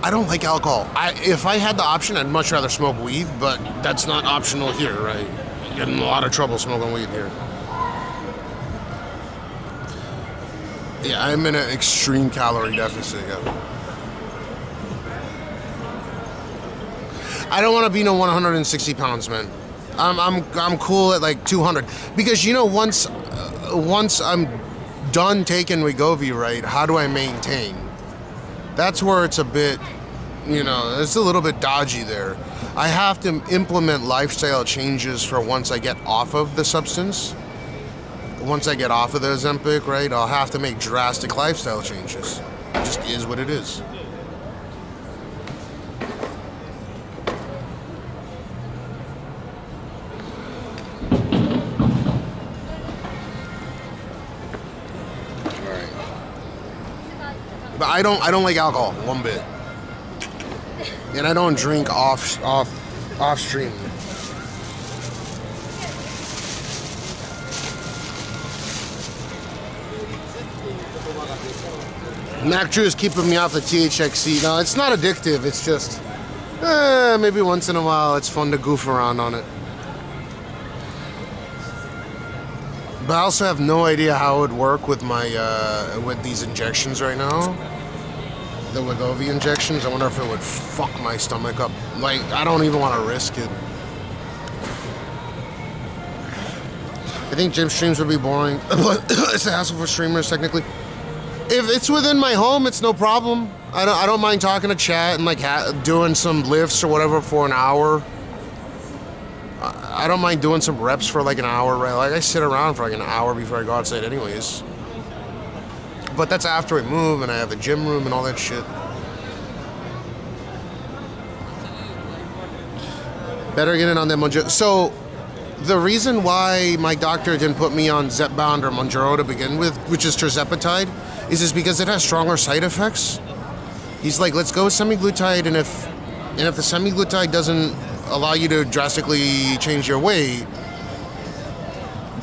I don't like alcohol. If I had the option, I'd much rather smoke weed, but that's not optional here, right? You get in a lot of trouble smoking weed here. Yeah, I'm in an extreme calorie deficit, yeah. I don't want to be no 160 pounds, man. I'm cool at like 200 because you know once I'm done taking Wegovy, right? How do I maintain? That's where it's a bit, you know, it's a little bit dodgy there. I have to implement lifestyle changes for once I get off of the substance. Once I get off of the OZEMPIC, right? I'll have to make drastic lifestyle changes. It just is what it is. But I don't like alcohol one bit, and I don't drink off stream. Mac Drew is keeping me off the THXC. No, it's not addictive. It's just maybe once in a while it's fun to goof around on it. But I also have no idea how it would work with my with these injections right now. The Wegovy injections. I wonder if it would fuck my stomach up. Like, I don't even want to risk it. I think gym streams would be boring, but it's a hassle for streamers technically. If it's within my home, it's no problem. I don't mind talking to chat and like doing some lifts or whatever for an hour. I don't mind doing some reps for like an hour, right? Like I sit around for like an hour before I go outside anyways. But that's after I move and I have a gym room and all that shit. Better get in on that Mounjaro. So the reason why my doctor didn't put me on Zepbound or Mounjaro to begin with, which is tirzepatide, is because it has stronger side effects. He's like, let's go with semaglutide, and if the semaglutide doesn't allow you to drastically change your weight,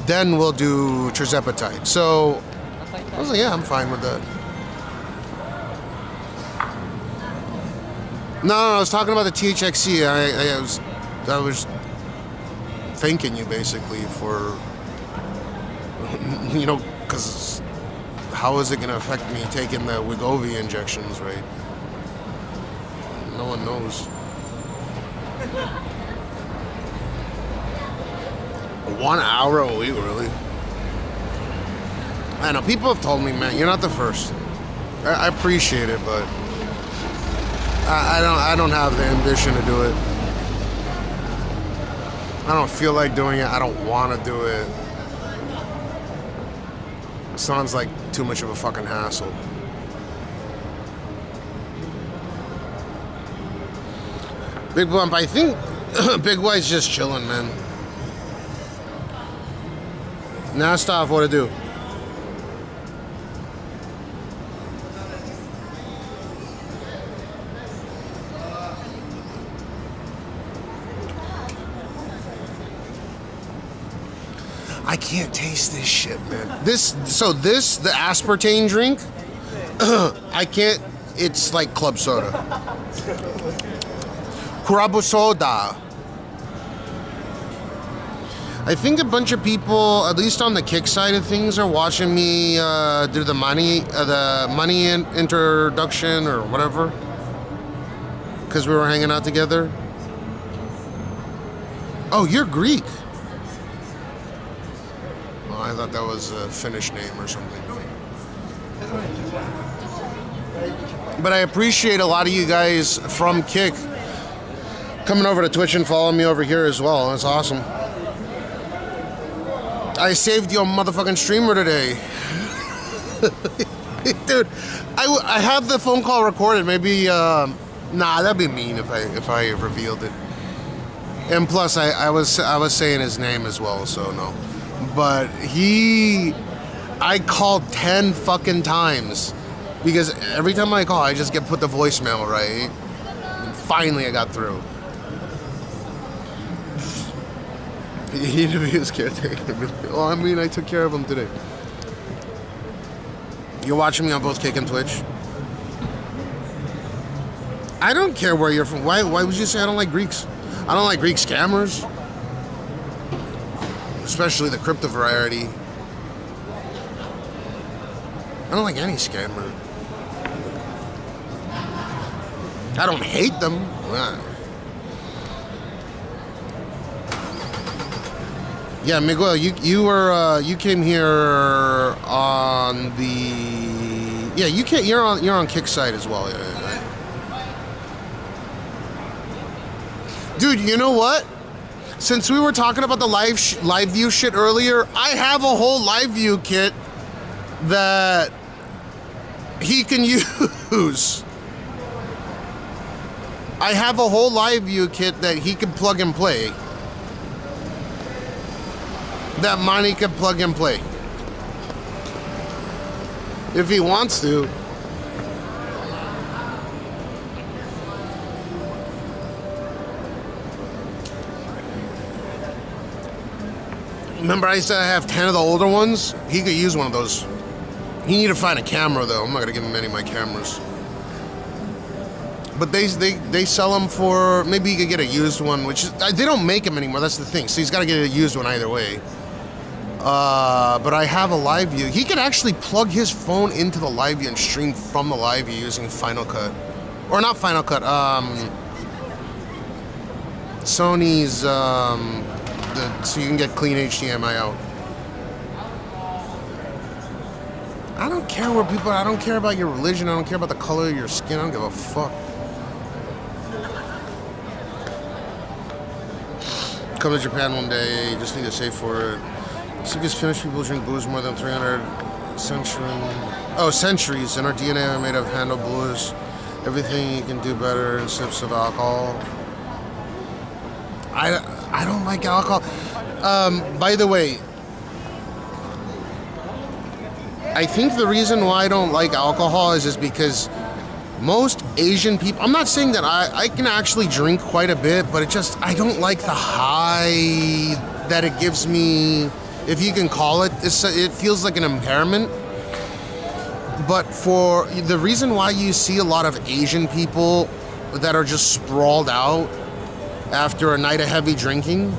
then we'll do tirzepatide. So I was like, yeah, I'm fine with that. No, I was talking about the THXC. I was thanking you basically for, you know, because how is it going to affect me taking the Wegovy injections, right? No one knows. 1 hour a week, really? I know, people have told me, man, you're not the first. I appreciate it, but I don't have the ambition to do it. I don't feel like doing it. I don't want to do it. It sounds like too much of a fucking hassle. Big Bump, I think Big White's just chilling, man. Now stop, what to do? I can't taste this shit, man. The aspartame drink, I can't, it's like club soda. Kurabu soda. I think a bunch of people, at least on the Kick side of things, are watching me do the money introduction or whatever, because we were hanging out together. Oh, you're Greek. I thought that was a Finnish name or something. But I appreciate a lot of you guys from Kick coming over to Twitch and following me over here as well. That's awesome. I saved your motherfucking streamer today. Dude, I have the phone call recorded. Maybe, nah, that'd be mean if I revealed it. And plus, I was saying his name as well, so no. But I called 10 fucking times because every time I call, I just get put the voicemail right. And finally, I got through. He to be his caretaker. Oh, I mean, I took care of him today. You're watching me on both Kick and Twitch. I don't care where you're from. Why would you say I don't like Greeks? I don't like Greek scammers. Especially the crypto variety. I don't like any scammer. I don't hate them. Yeah, Miguel, you came here on the you're on Kick side as well. Yeah. Dude, you know what? Since we were talking about the LiveU shit earlier, I have a whole LiveU kit that he can use. I have a whole LiveU kit that he can plug and play. That Monty can plug and play. If he wants to. Remember I said I have 10 of the older ones? He could use one of those. He need to find a camera though. I'm not gonna give him any of my cameras. But they sell them for, maybe he could get a used one, which is, they don't make them anymore, that's the thing. So he's gotta get a used one either way. But I have a LiveU. He could actually plug his phone into the LiveU and stream from the LiveU using Final Cut. Or not Final Cut, Sony's, so you can get clean HDMI out. I don't care where people are. I don't care about your religion. I don't care about the color of your skin. I don't give a fuck. Come to Japan one day. You just need to save for it. So because Finnish people drink booze more than 300 centuries, and our DNA are made of handle blues. Everything you can do better in sips of alcohol. I don't like alcohol. By the way, I think the reason why I don't like alcohol is because most Asian people, I'm not saying that I can actually drink quite a bit, but I don't like the high that it gives me, if you can call it. It feels like an impairment. But for the reason why you see a lot of Asian people that are just sprawled out after a night of heavy drinking,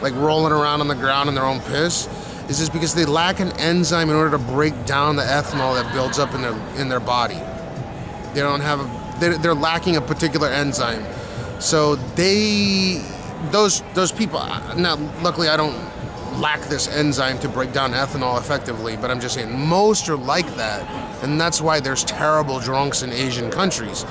like rolling around on the ground in their own piss, is just because they lack an enzyme in order to break down the ethanol that builds up in their body. They don't have they're lacking a particular enzyme. So those people, now luckily I don't lack this enzyme to break down ethanol effectively, but I'm just saying most are like that, and that's why there's terrible drunks in Asian countries.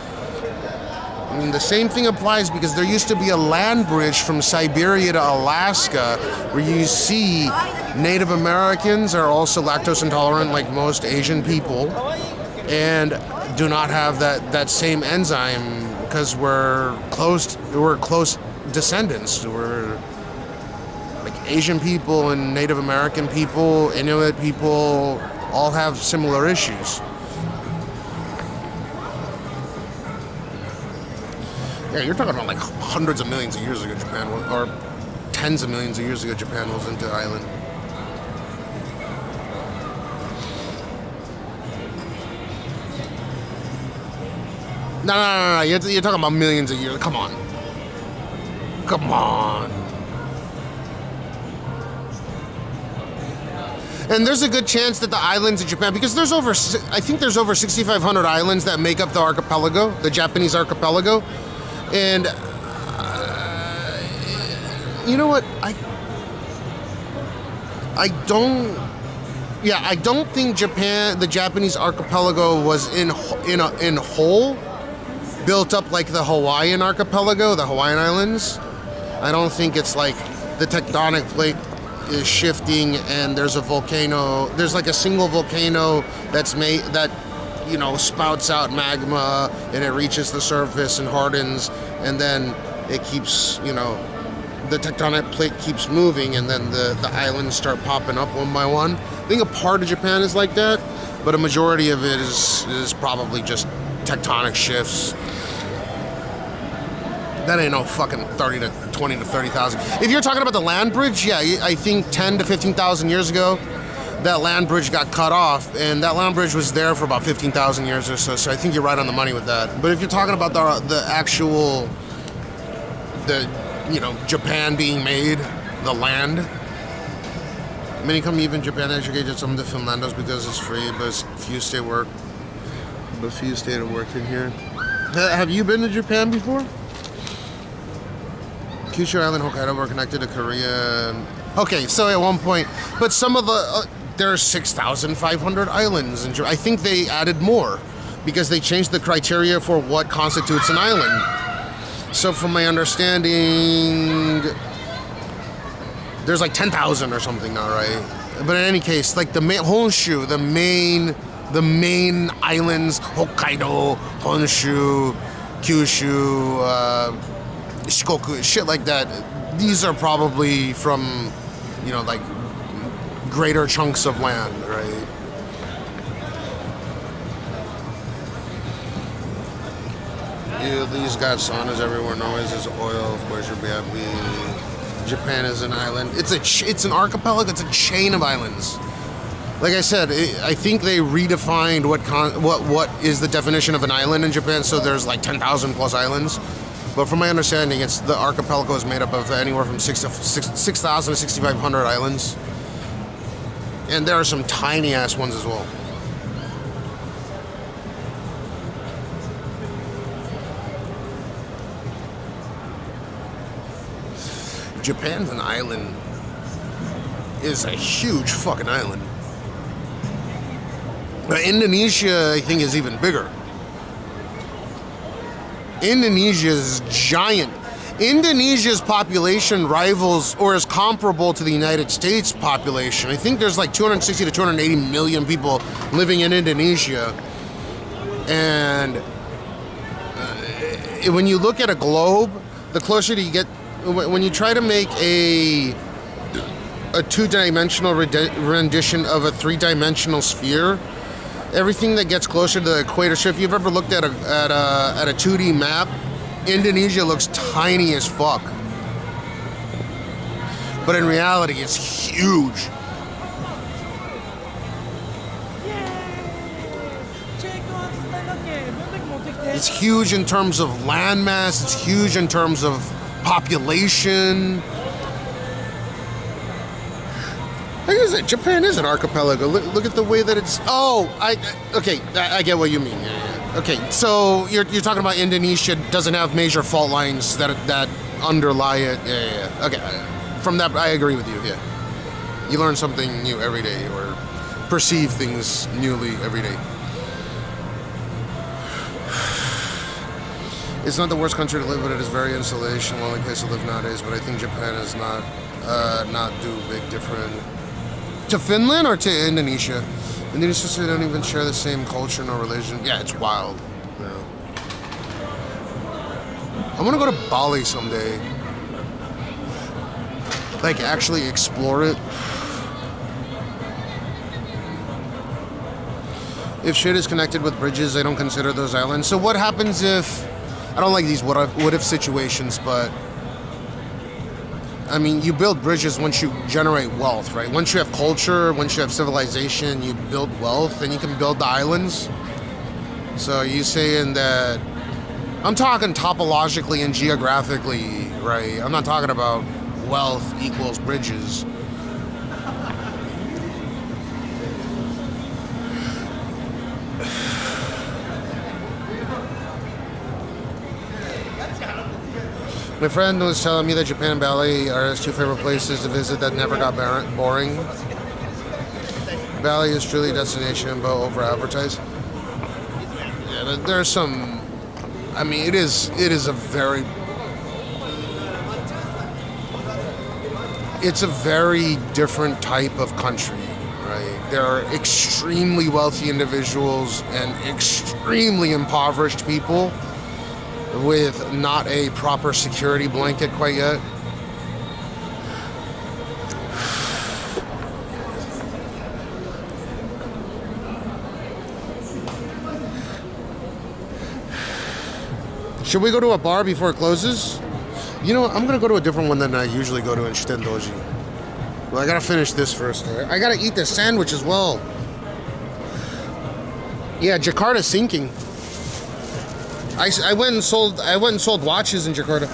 And the same thing applies because there used to be a land bridge from Siberia to Alaska where you see Native Americans are also lactose intolerant like most Asian people and do not have that same enzyme because we're close descendants. We're like Asian people and Native American people, Inuit people all have similar issues. Yeah, you're talking about like hundreds of millions of years ago Japan was, or tens of millions of years ago Japan was into the island. No. You're talking about millions of years. Come on. And there's a good chance that the islands of Japan, because I think there's over 6,500 islands that make up the archipelago, the Japanese archipelago. And you know what? I don't think the Japanese archipelago was in whole, built up like the Hawaiian archipelago, the Hawaiian Islands. I don't think it's like the tectonic plate is shifting and there's a volcano. There's like a single volcano that's made that, you know, spouts out magma and it reaches the surface and hardens, and then it keeps, you know, the tectonic plate keeps moving, and then the islands start popping up one by one. I think a part of Japan is like that, but a majority of it is probably just tectonic shifts. That ain't no fucking 20 to 30,000. If you're talking about the land bridge, yeah, I think 10 to 15,000 years ago, that land bridge got cut off, and that land bridge was there for about 15,000 years or so. So I think you're right on the money with that. But if you're talking about the actual, you know, Japan being made, the land. Many come even Japan educated some of the Finlandos because it's free, but few stay to work in here. Have you been to Japan before? Kyushu Island, Hokkaido were connected to Korea. Okay, so at one point, but some of the there are 6,500 islands in Japan. I think they added more because they changed the criteria for what constitutes an island. So from my understanding, there's like 10,000 or something now, right? But in any case, like the main Honshu, the main islands, Hokkaido, Honshu, Kyushu, Shikoku, shit like that. These are probably from, you know, like greater chunks of land, right? These got saunas everywhere. Noise is oil. Of course, you'll be happy. Japan is an island. It's an archipelago. It's a chain of islands. Like I said, I think they redefined what is the definition of an island in Japan. So there's like 10,000 plus islands. But from my understanding, the archipelago is made up of anywhere from 6,000 to 6,500 islands. And there are some tiny ass ones as well. Japan's an island, is a huge fucking island. But Indonesia, I think, is even bigger. Indonesia is giant. Indonesia's population rivals or is comparable to the United States population. I think there's like 260 to 280 million people living in Indonesia. And when you look at a globe, the closer you get, when you try to make a two-dimensional rendition of a three-dimensional sphere, everything that gets closer to the equator. So if you've ever looked at a 2D map, Indonesia looks tiny as fuck. But in reality, it's huge. It's huge in terms of landmass. It's huge in terms of population. Like I said, Japan is an archipelago. Look at the way that it's. Oh, I get what you mean. Yeah. Okay, so you're talking about Indonesia doesn't have major fault lines that underlie it. Yeah. Okay, from that I agree with you. Yeah, you learn something new every day, or perceive things newly every day. It's not the worst country to live, but it is very insulation. Lonely place to live nowadays. But I think Japan is not do big different. To Finland or to Indonesia? Indonesia, they don't even share the same culture nor religion. Yeah, it's wild. Yeah. I want to go to Bali someday. Like, actually explore it. If shit is connected with bridges, I don't consider those islands. So what happens if... I don't like these what if situations, but... I mean, you build bridges once you generate wealth, right? Once you have culture, once you have civilization, you build wealth, then you can build the islands. So are you saying that... I'm talking topologically and geographically, right? I'm not talking about wealth equals bridges. My friend was telling me that Japan and Bali are his two favorite places to visit that never got boring. Bali is truly a destination, but over advertised. Yeah, there's some. I mean, it is a very. It's a very different type of country, right? There are extremely wealthy individuals and extremely impoverished people with not a proper security blanket quite yet. Should we go to a bar before it closes? You know what? I'm going to go to a different one than I usually go to in Shitendoji. Well, I got to finish this first. I got to eat this sandwich as well. Yeah, Jakarta's sinking. I went and sold watches in Jakarta.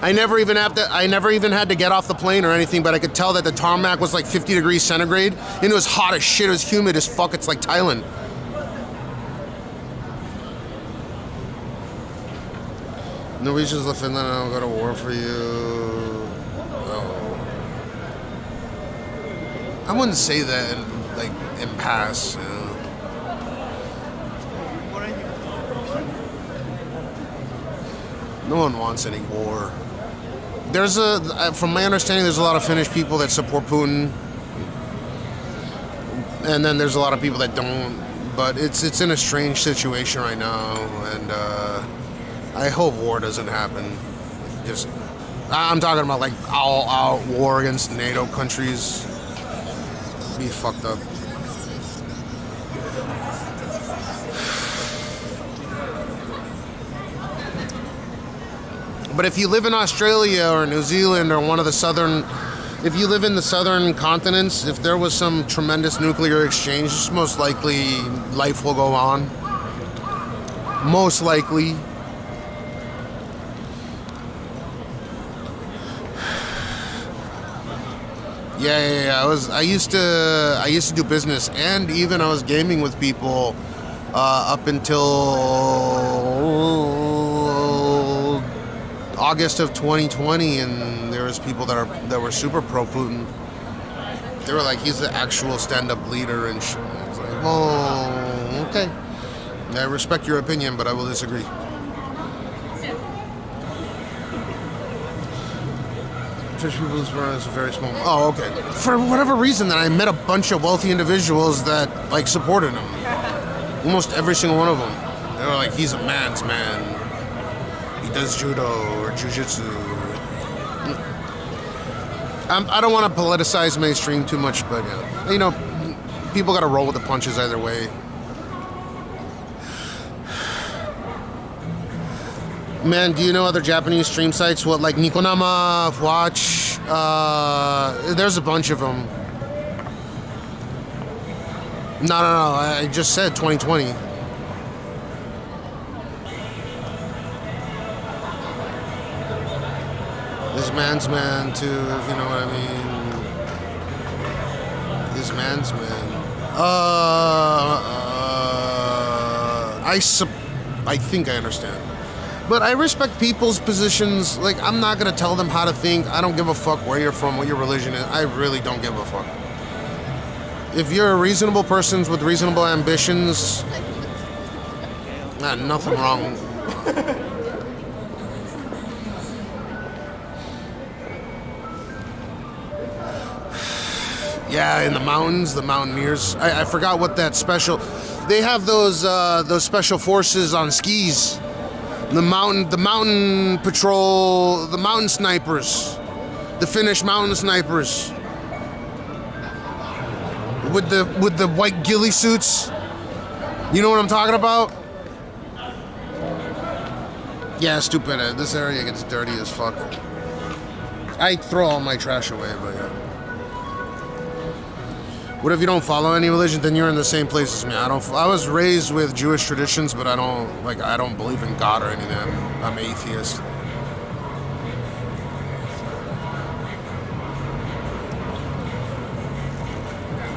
I never even had to get off the plane or anything, but I could tell that the tarmac was like 50 degrees centigrade, and it was hot as shit. It was humid as fuck. It's like Thailand. Norwegians left Finland. I don't go to war for you. Oh. I wouldn't say that in pass. You know. No one wants any war. There's from my understanding, there's a lot of Finnish people that support Putin, and then there's a lot of people that don't. But it's in a strange situation right now, and I hope war doesn't happen. Just, I'm talking about like all-out war against NATO countries. Be fucked up. But if you live in Australia or New Zealand or one of the southern, if you live in the southern continents, if there was some tremendous nuclear exchange, most likely life will go on. Most likely. Yeah. I used to do business, and even I was gaming with people up until August of 2020, and there was people that were super pro Putin. They were like, he's the actual stand-up leader and shit. I was like, oh, okay. I respect your opinion, but I will disagree. Fish people's is very small. Oh, okay. For whatever reason, then I met a bunch of wealthy individuals that like supported him. Almost every single one of them. They were like, he's a man's man. He does judo or jujitsu. I don't want to politicize mainstream too much, but yeah, you know, people got to roll with the punches either way. Man, do you know other Japanese stream sites? What, like Nikonama, Watch? There's a bunch of them. No. I just said 2020. This man's man too, if you know what I mean. This man's man. I think I understand. But I respect people's positions. Like, I'm not going to tell them how to think. I don't give a fuck where you're from, what your religion is. I really don't give a fuck. If you're a reasonable person with reasonable ambitions, nothing wrong. Yeah, in the mountains, the mountaineers. I forgot what that special... They have those special forces on skis. The mountain patrol, the mountain snipers, the Finnish mountain snipers, with the white ghillie suits. You know what I'm talking about? Yeah, stupid. This area gets dirty as fuck. I throw all my trash away, but yeah. What if you don't follow any religion? Then you're in the same place as me. I was raised with Jewish traditions, but I don't believe in God or anything. I'm atheist.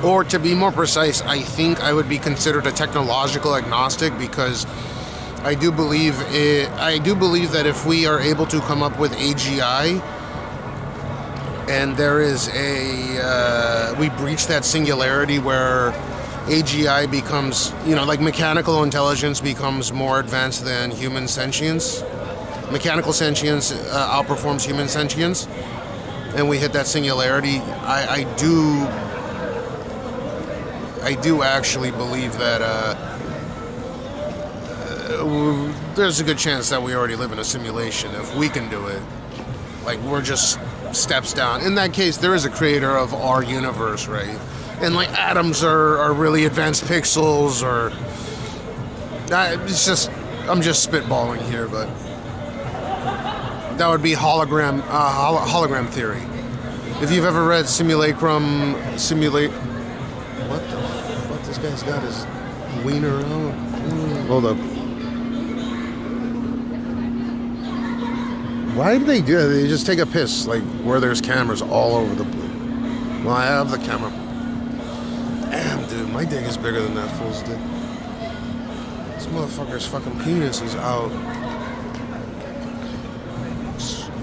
Or to be more precise, I think I would be considered a technological agnostic, because I do believe that if we are able to come up with AGI, and there is we breach that singularity where AGI becomes, like mechanical intelligence becomes more advanced than human sentience. Mechanical sentience outperforms human sentience, and we hit that singularity. I do actually believe that there's a good chance that we already live in a simulation. If we can do it, like, we're just steps down. In that case, there is a creator of our universe, right? And like atoms are really advanced pixels, or it's just, I'm just spitballing here, but that would be hologram theory. If you've ever read what the fuck, this guy's got his wiener out. Hold up. Why do they do that? They just take a piss, like, where there's cameras all over the place. Well, I have the camera. Damn, dude, my dick is bigger than that fool's dick. This motherfucker's fucking penis is out.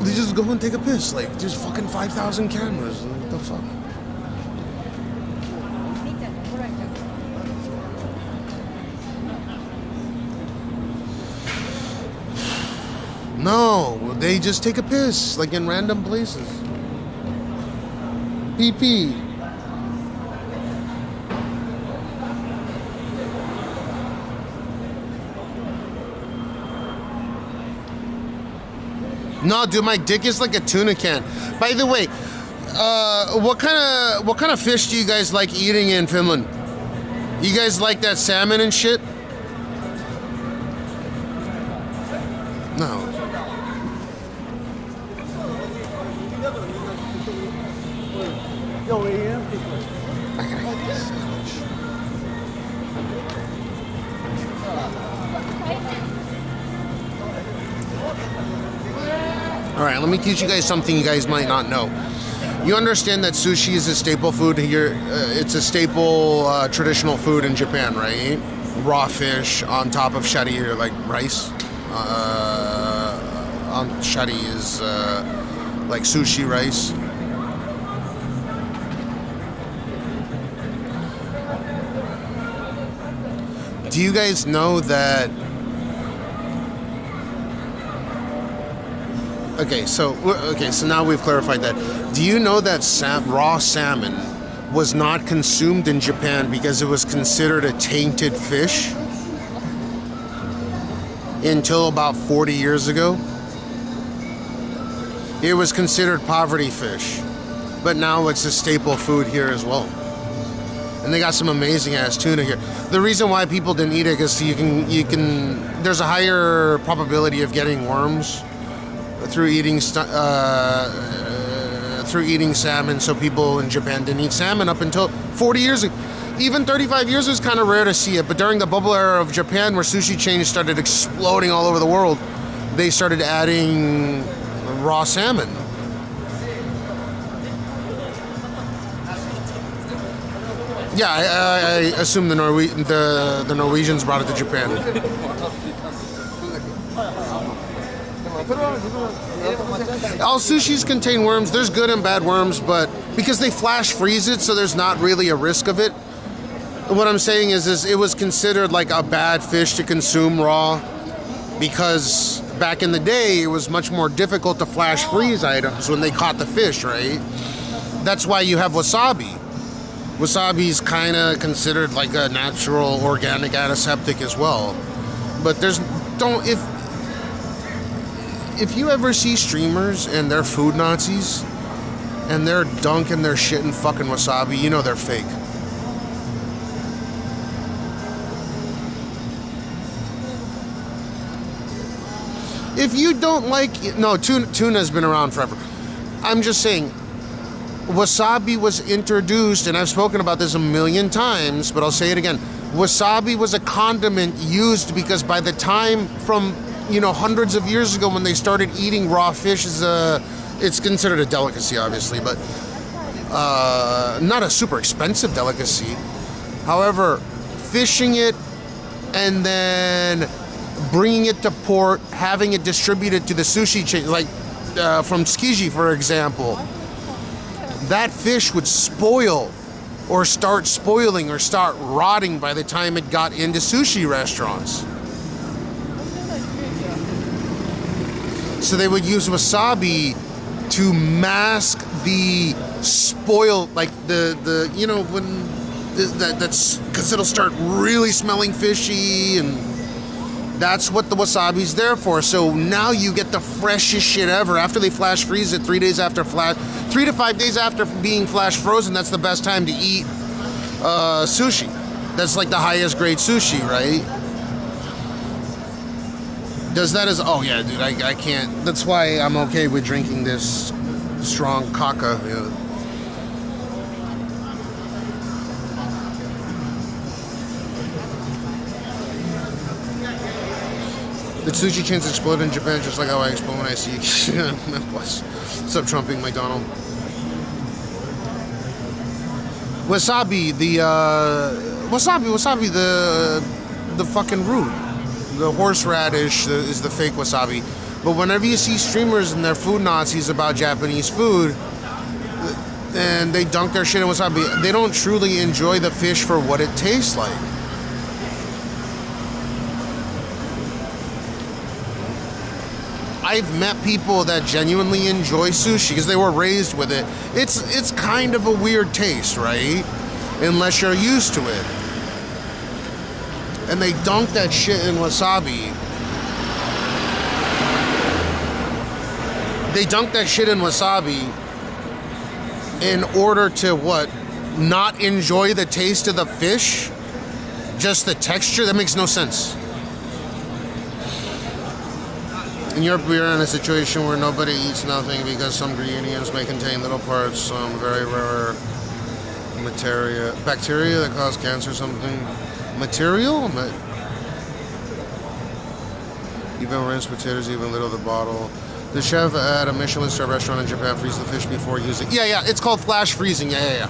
They just go and take a piss, like, there's fucking 5,000 cameras. What the fuck? No, they just take a piss, like in random places. PP. No, dude, my dick is like a tuna can. By the way, what kind of fish do you guys like eating in Finland? You guys like that salmon and shit? No. All right, let me teach you guys something you guys might not know. You understand that sushi is a staple food here. It's a staple traditional food in Japan, right? Raw fish on top of shari, or like rice. On shari is like sushi rice. Do you guys know that? Okay, so now we've clarified that. Do you know that raw salmon was not consumed in Japan because it was considered a tainted fish until about 40 years ago? It was considered poverty fish, but now it's a staple food here as well. And they got some amazing ass tuna here. The reason why people didn't eat it is you can. There's a higher probability of getting worms through eating salmon, so people in Japan didn't eat salmon up until 40 years ago. Even 35 years was kind of rare to see it, but during the bubble era of Japan, where sushi chains started exploding all over the world, they started adding raw salmon. Yeah, I assume the Norwegians brought it to Japan. All sushis contain worms. There's good and bad worms, but because they flash freeze it, so there's not really a risk of it. What I'm saying is it was considered like a bad fish to consume raw, because back in the day it was much more difficult to flash freeze items when they caught the fish, right? That's why you have wasabi. Wasabi's kind of considered like a natural organic antiseptic as well. But if you ever see streamers and they're food Nazis and they're dunking their shit in fucking wasabi, you know they're fake. If you don't like, no, tuna's been around forever. I'm just saying, wasabi was introduced, and I've spoken about this a million times, but I'll say it again. Wasabi was a condiment used because by the time from, hundreds of years ago when they started eating raw fish, it's considered a delicacy, obviously, but not a super expensive delicacy. However, fishing it and then bringing it to port, having it distributed to the sushi chain, like from Tsukiji, for example, that fish would spoil or start spoiling or start rotting by the time it got into sushi restaurants. So they would use wasabi to mask the spoil, like the you know, when that's because it'll start really smelling fishy, and that's what the wasabi's there for. So now you get the freshest shit ever. After they flash freeze it 3 days after 3 to 5 days after being flash frozen, that's the best time to eat sushi. That's like the highest grade sushi, right? Does that as, oh yeah, dude, I can't. That's why I'm okay with drinking this strong kaka. You know. The sushi chains explode in Japan just like how I explode when I see what's up, trumping McDonald. Wasabi, the fucking root. The horseradish is the fake wasabi. But whenever you see streamers and they're food Nazis about Japanese food, and they dunk their shit in wasabi, they don't truly enjoy the fish for what it tastes like. I've met people that genuinely enjoy sushi because they were raised with it. It's kind of a weird taste, right? Unless you're used to it. And they dunk that shit in wasabi. They dunk that shit in wasabi in order to what? Not enjoy the taste of the fish? Just the texture? That makes no sense. In Europe, we are in a situation where nobody eats nothing because some ingredients may contain little parts, some very rare bacteria that cause cancer or something. Material? Even rinsed potatoes, even little of the bottle. The chef at a Michelin star restaurant in Japan freezes the fish before using. Yeah, it's called flash freezing. Yeah.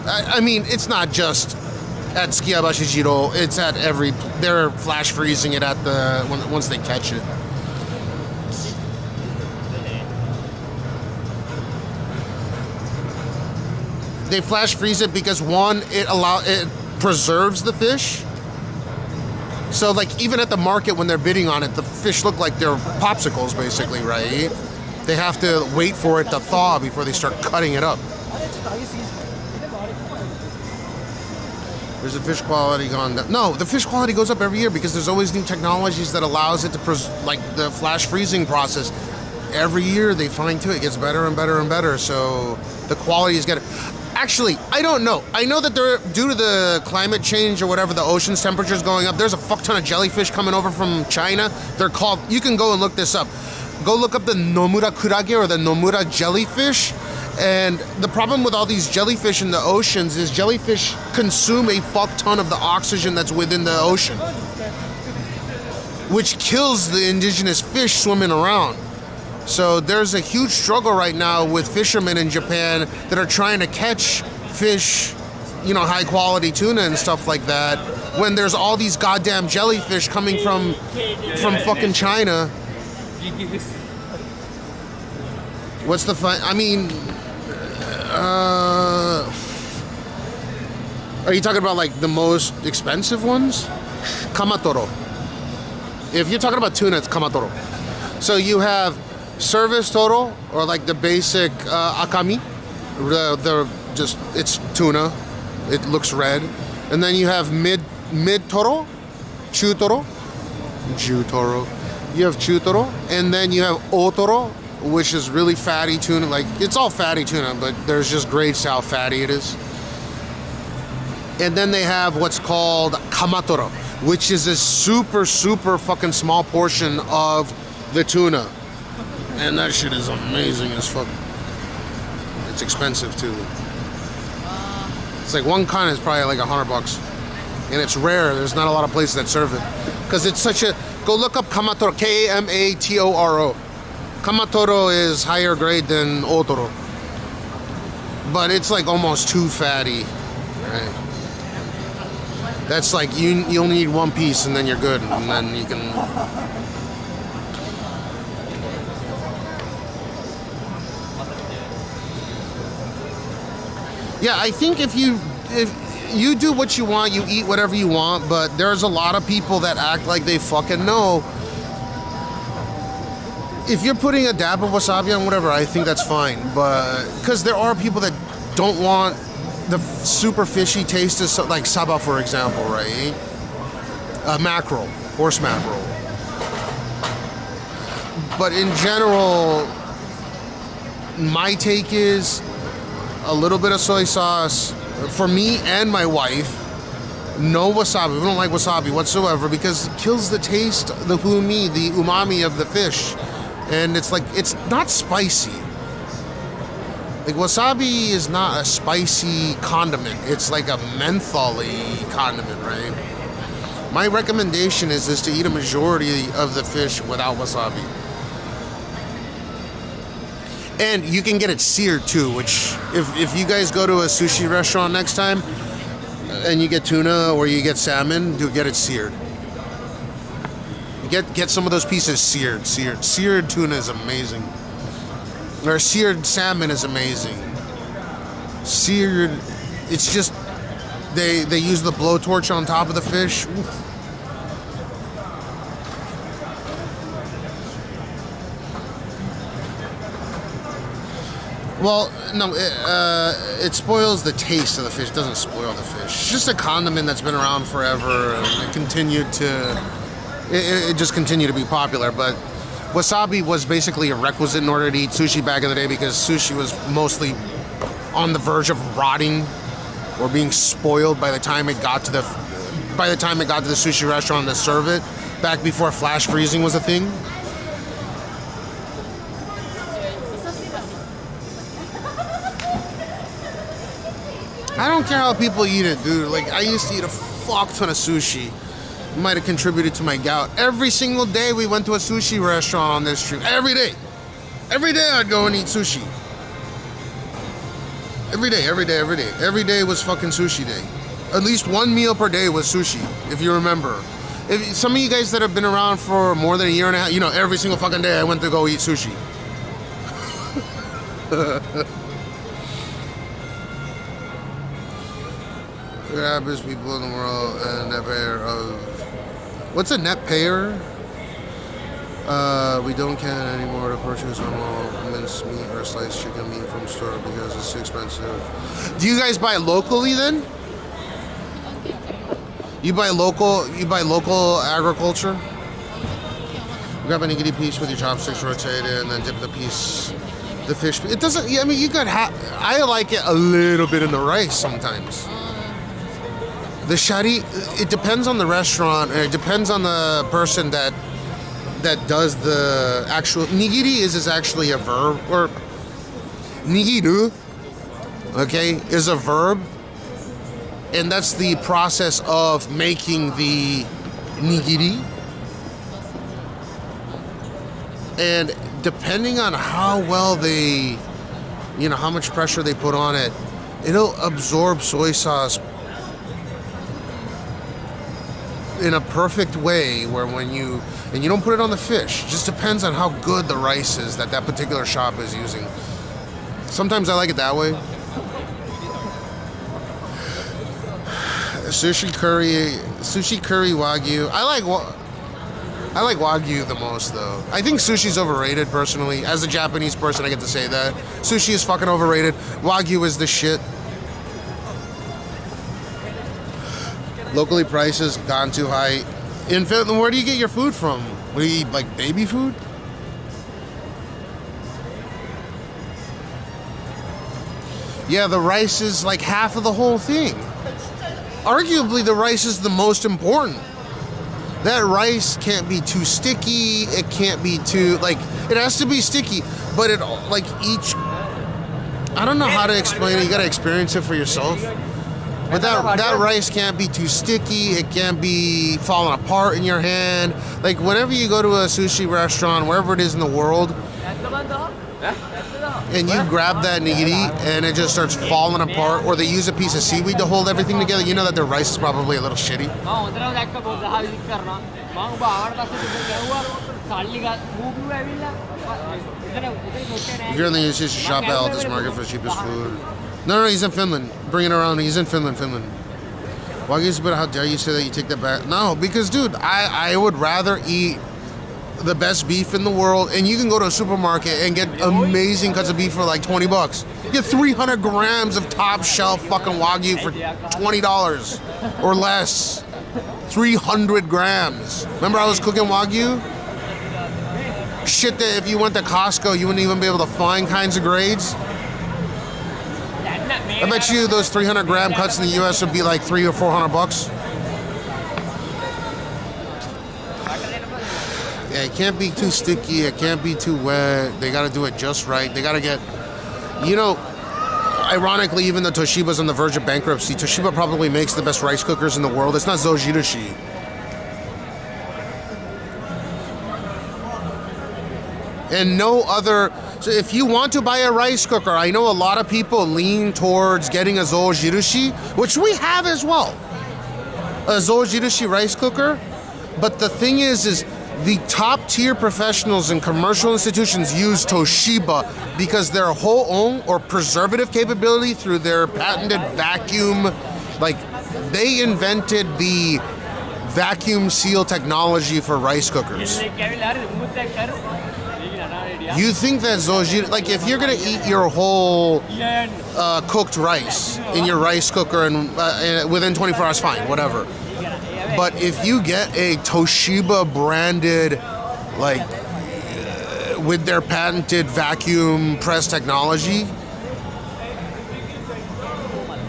I mean, it's not just at Tsukiyabashi Jiro. It's at every. They're flash freezing it at the once they catch it. They flash freeze it because one, it preserves the fish. So like even at the market when they're bidding on it, the fish look like they're popsicles basically, right? They have to wait for it to thaw before they start cutting it up. There's the fish quality gone down. No, the fish quality goes up every year because there's always new technologies that allows it to, like the flash freezing process. Every year they fine tune it. It gets better and better and better. So the quality is getting. Actually, I don't know. I know that due to the climate change or whatever, the ocean's temperature's going up. There's a fuck ton of jellyfish coming over from China. They're called, you can go and look this up. Go look up the Nomura kurage or the Nomura jellyfish. And the problem with all these jellyfish in the oceans is jellyfish consume a fuck ton of the oxygen that's within the ocean, which kills the indigenous fish swimming around. So there's a huge struggle right now with fishermen in Japan that are trying to catch fish, you know, high quality tuna and stuff like that, when there's all these goddamn jellyfish coming from fucking China. What's the fun? I mean, are you talking about like the most expensive ones? Kamatoro. If you're talking about tuna, it's kamatoro. So you have service toro, or like the basic akami. It's tuna. It looks red. And then you have mid toro, chu toro. You have chu toro, and then you have otoro, which is really fatty tuna. Like it's all fatty tuna, but there's just grades to how fatty it is. And then they have what's called kamatoro, which is a super fucking small portion of the tuna. And that shit is amazing as fuck. It's expensive too. It's like one kind is probably like $100, and it's rare. There's not a lot of places that serve it because it's such a. Go look up kamatoro, Kamatoro. Kamatoro is higher grade than otoro. but it's like almost too fatty. Right? That's like you only need one piece and then you're good, and then you can. Yeah, I think if you do what you want, you eat whatever you want, but there's a lot of people that act like they fucking know. If you're putting a dab of wasabi on whatever, I think that's fine, but because there are people that don't want the super fishy taste of, like saba, for example, right? Mackerel, horse mackerel. But in general, my take is a little bit of soy sauce for me and my wife. No wasabi. We don't like wasabi whatsoever because it kills the taste, the umami of the fish. And it's like, it's not spicy. Like wasabi is not a spicy condiment. It's like a menthol-y condiment, right? My recommendation is to eat a majority of the fish without wasabi. And you can get it seared too, which if you guys go to a sushi restaurant next time and you get tuna or you get salmon, do get it seared. Get some of those pieces seared. Seared tuna is amazing. Or seared salmon is amazing. Seared, it's just they use the blowtorch on top of the fish. Oof. Well, no, it spoils the taste of the fish. It doesn't spoil the fish. It's just a condiment that's been around forever, and it just continued to be popular. But wasabi was basically a requisite in order to eat sushi back in the day because sushi was mostly on the verge of rotting or being spoiled by the time it got to the sushi restaurant to serve it. Back before flash freezing was a thing. I don't care how people eat it, dude. Like, I used to eat a fuck ton of sushi. It might have contributed to my gout. Every single day we went to a sushi restaurant on this trip. Every day. Every day I'd go and eat sushi. Every day. Every day was fucking sushi day. At least one meal per day was sushi, if you remember. If some of you guys that have been around for more than a year and a half, you know, every single fucking day I went to go eat sushi. The happiest people in the world and net payer of... What's a net payer? We don't can anymore to purchase normal minced meat or sliced chicken meat from store because it's too expensive. Do you guys buy locally then? You buy local agriculture? Grab a nigiri piece with your chopsticks, rotate it, and then dip the fish. It doesn't, I mean, you could I like it a little bit in the rice sometimes. The shari, it depends on the restaurant, and it depends on the person that does the actual... Nigiri is actually a verb, or nigiru, okay, is a verb, and that's the process of making the nigiri. And depending on how well they, how much pressure they put on it, it'll absorb soy sauce in a perfect way where you don't put it on the fish. It just depends on how good the rice is that particular shop is using. Sometimes I like it that way. Sushi curry wagyu. I like wagyu the most though. I think sushi's overrated personally. As a Japanese person, I get to say that. Sushi is fucking overrated. Wagyu is the shit. Locally prices gone too high. In Finland, where do you get your food from? Do you eat like baby food? Yeah, the rice is like half of the whole thing. Arguably, the rice is the most important. That rice can't be too sticky. It can't be too, it has to be sticky, but I don't know how to explain it. You gotta experience it for yourself. But that rice can't be too sticky. It can't be falling apart in your hand. Like, whenever you go to a sushi restaurant, wherever it is in the world, and you grab that nigiri and it just starts falling apart, or they use a piece of seaweed to hold everything together, you know that their rice is probably a little shitty. If you're in the US, you should shop at this market for cheapest food. No, he's in Finland. Bring it around. He's in Finland. Wagyu, but how dare you say that you take that back? No, because dude, I would rather eat the best beef in the world, and you can go to a supermarket and get amazing cuts of beef for like $20. You get 300 grams of top shelf fucking Wagyu for $20 or less. 300 grams. Remember I was cooking Wagyu? Shit that if you went to Costco, you wouldn't even be able to find kinds of grades. I bet you those 300 gram cuts in the US would be like $300 or $400. Yeah, it can't be too sticky, it can't be too wet. They gotta do it just right. They gotta get, you know, ironically, even though Toshiba's on the verge of bankruptcy, Toshiba probably makes the best rice cookers in the world. It's not Zojirushi. And no other, so if you want to buy a rice cooker, I know a lot of people lean towards getting a Zojirushi, which we have as well. A Zojirushi rice cooker. But the thing is the top tier professionals and commercial institutions use Toshiba because their whole own or preservative capability through their patented vacuum, like they invented the vacuum seal technology for rice cookers. You think that Zoji, like if you're gonna eat your whole cooked rice in your rice cooker and within 24 hours, fine, whatever. But if you get a Toshiba branded, like with their patented vacuum press technology,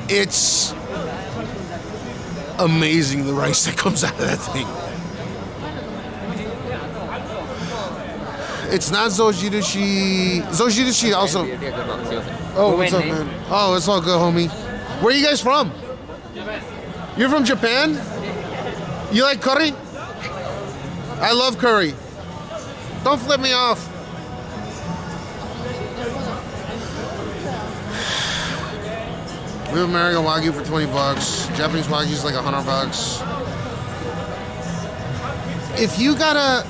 it's amazing the rice that comes out of that thing. It's not Zojirushi. Zojirushi also. Oh, what's up, man? Oh, it's all good, homie. Where are you guys from? You're from Japan? You like curry? I love curry. Don't flip me off. We have American Wagyu for $20. Japanese Wagyu is like $100. If you gotta,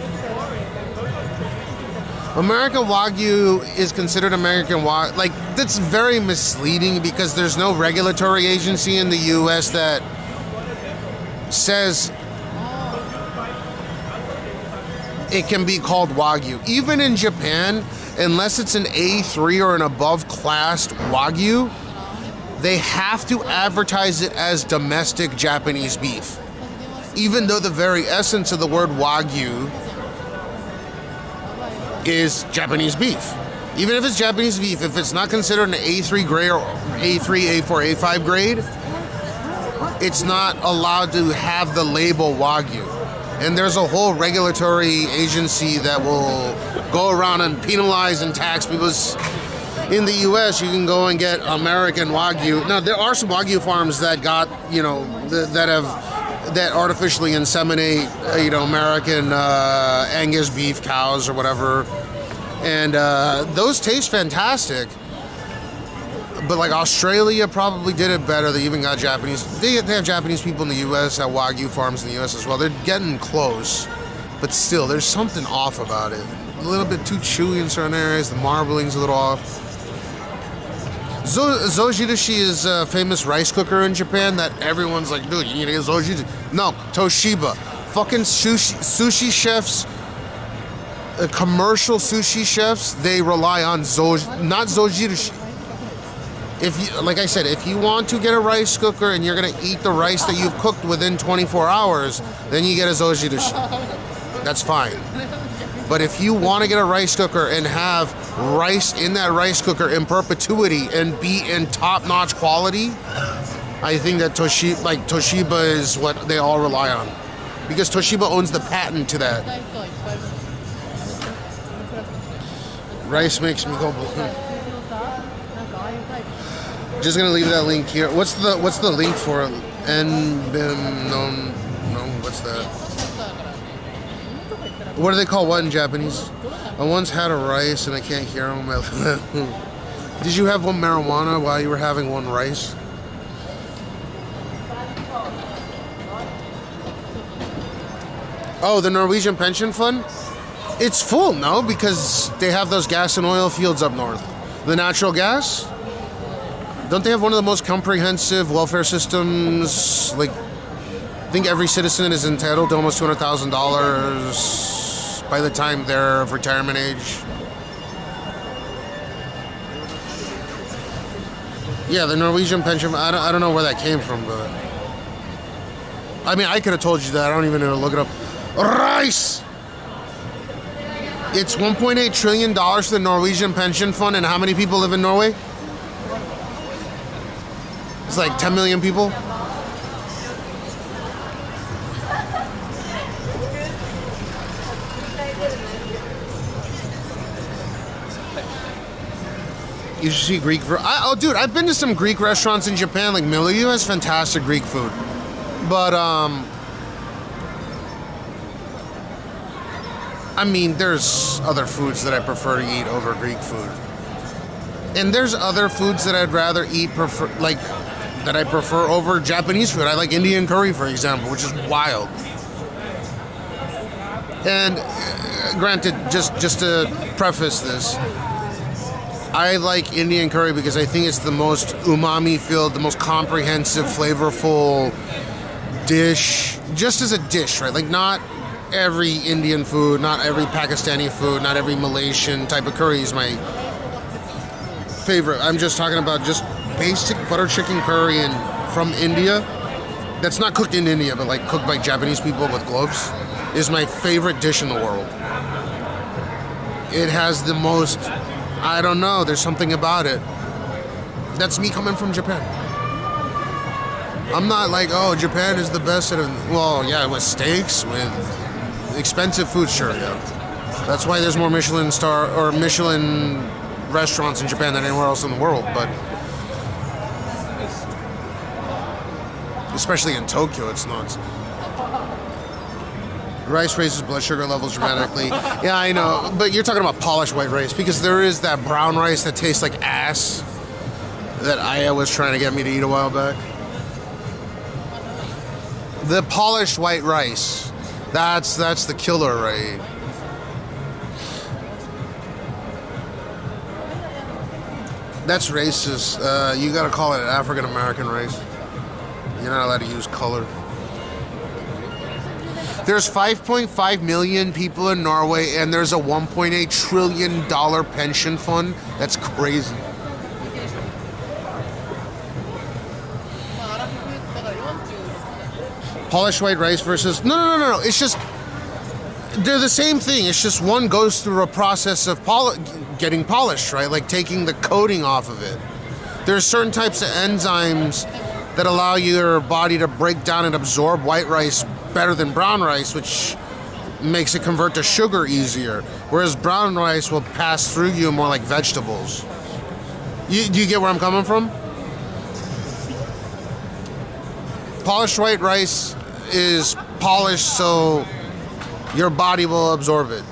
American Wagyu is considered American Wagyu. Like, that's very misleading because there's no regulatory agency in the US that says it can be called Wagyu. Even in Japan, unless it's an A3 or an above classed Wagyu, they have to advertise it as domestic Japanese beef. Even though the very essence of the word Wagyu is Japanese beef. Even if it's Japanese beef, if it's not considered an A3 grade or A3, A4, A5 grade, it's not allowed to have the label Wagyu. And there's a whole regulatory agency that will go around and penalize and tax people. In the US, you can go and get American Wagyu. Now, there are some Wagyu farms that got, you know, that artificially inseminate, you know, American Angus beef cows or whatever. And those taste fantastic. But like Australia probably did it better. They even got Japanese. They have Japanese people in the US at Wagyu farms in the US as well. They're getting close. But still, there's something off about it. A little bit too chewy in certain areas. The marbling's a little off. Zojirushi is a famous rice cooker in Japan that everyone's like, dude, you need to get Zojirushi. No, Toshiba. Fucking sushi chefs, commercial sushi chefs, they rely on not Zojirushi. If you, like I said, if you want to get a rice cooker and you're gonna eat the rice that you've cooked within 24 hours, then you get a Zojirushi. That's fine. But if you want to get a rice cooker and have rice in that rice cooker in perpetuity and be in top-notch quality, I think that Toshiba is what they all rely on. Because Toshiba owns the patent to that. Rice makes me go blue. Just gonna leave that link here. What's the link for it? What's that? What do they call what in Japanese? I once had a rice and I can't hear them. Did you have one marijuana while you were having one rice? Oh, the Norwegian pension fund? It's full, no? Because they have those gas and oil fields up north. The natural gas? Don't they have one of the most comprehensive welfare systems? Like, I think every citizen is entitled to almost $200,000 by the time they're of retirement age. Yeah, the Norwegian pension, I don't know where that came from, but... I mean, I could have told you that. I don't even know to look it up. Rice! It's $1.8 trillion for the Norwegian pension fund, and how many people live in Norway? It's like 10 million people. You should see Greek food. Oh, dude, I've been to some Greek restaurants in Japan. Like, LiveU has fantastic Greek food. But, I mean, there's other foods that I prefer to eat over Greek food. And there's other foods that I'd rather eat, that I prefer over Japanese food. I like Indian curry, for example, which is wild. And granted, just to preface this, I like Indian curry because I think it's the most umami-filled, the most comprehensive, flavorful dish, just as a dish, right? Like, not every Indian food, not every Pakistani food, not every Malaysian type of curry is my favorite. I'm just talking about just basic butter chicken curry from India. That's not cooked in India, but like cooked by Japanese people with gloves, is my favorite dish in the world. It has the most, I don't know, there's something about it. That's me coming from Japan. I'm not like, oh, Japan is the best at it. Well, yeah, with steaks, with expensive food, sure, yeah. That's why there's more Michelin restaurants in Japan than anywhere else in the world, but especially in Tokyo, it's nuts. Rice raises blood sugar levels dramatically. Yeah, I know, but you're talking about polished white rice, because there is that brown rice that tastes like ass that Aya was trying to get me to eat a while back. The polished white rice, that's the killer, right? That's racist. You gotta call it African American rice. You're not allowed to use color. There's 5.5 million people in Norway, and there's a $1.8 trillion pension fund. That's crazy. Polished white rice versus... No. It's just... They're the same thing. It's just one goes through a process of getting polished, right? Like taking the coating off of it. There's certain types of enzymes that allow your body to break down and absorb white rice better than brown rice, which makes it convert to sugar easier. Whereas brown rice will pass through you more like vegetables. Do you get where I'm coming from? Polished white rice is polished so your body will absorb it.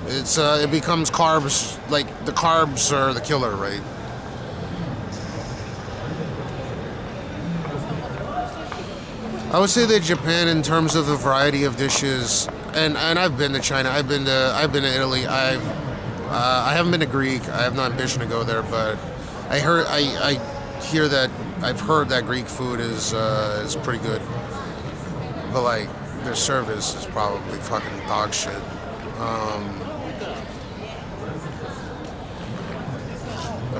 It becomes carbs, like the carbs are the killer, right? I would say that Japan, in terms of the variety of dishes, and I've been to China, I've been to Italy, I haven't been to Greek, I have no ambition to go there, but I've heard that Greek food is pretty good, but like their service is probably fucking dog shit.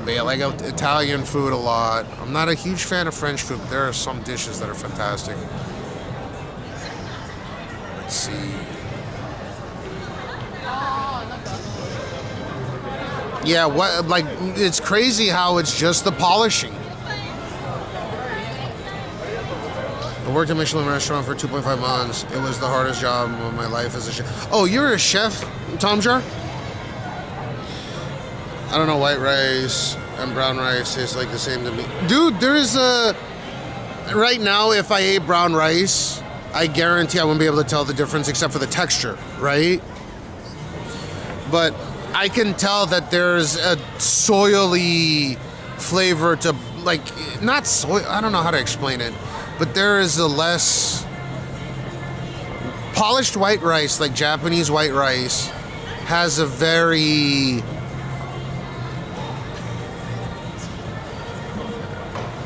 But yeah, I like Italian food a lot. I'm not a huge fan of French food, but there are some dishes that are fantastic. Let's see. Yeah, it's crazy how it's just the polishing. I worked at a Michelin restaurant for 2.5 months. It was the hardest job of my life as a chef. Oh, you're a chef, Tom Jar? I don't know, white rice and brown rice taste like the same to me. Dude, there is right now, if I ate brown rice, I guarantee I wouldn't be able to tell the difference except for the texture, right? But I can tell that there's a soily flavor to, like, not soy, I don't know how to explain it, but there is a less polished white rice, like Japanese white rice, has a very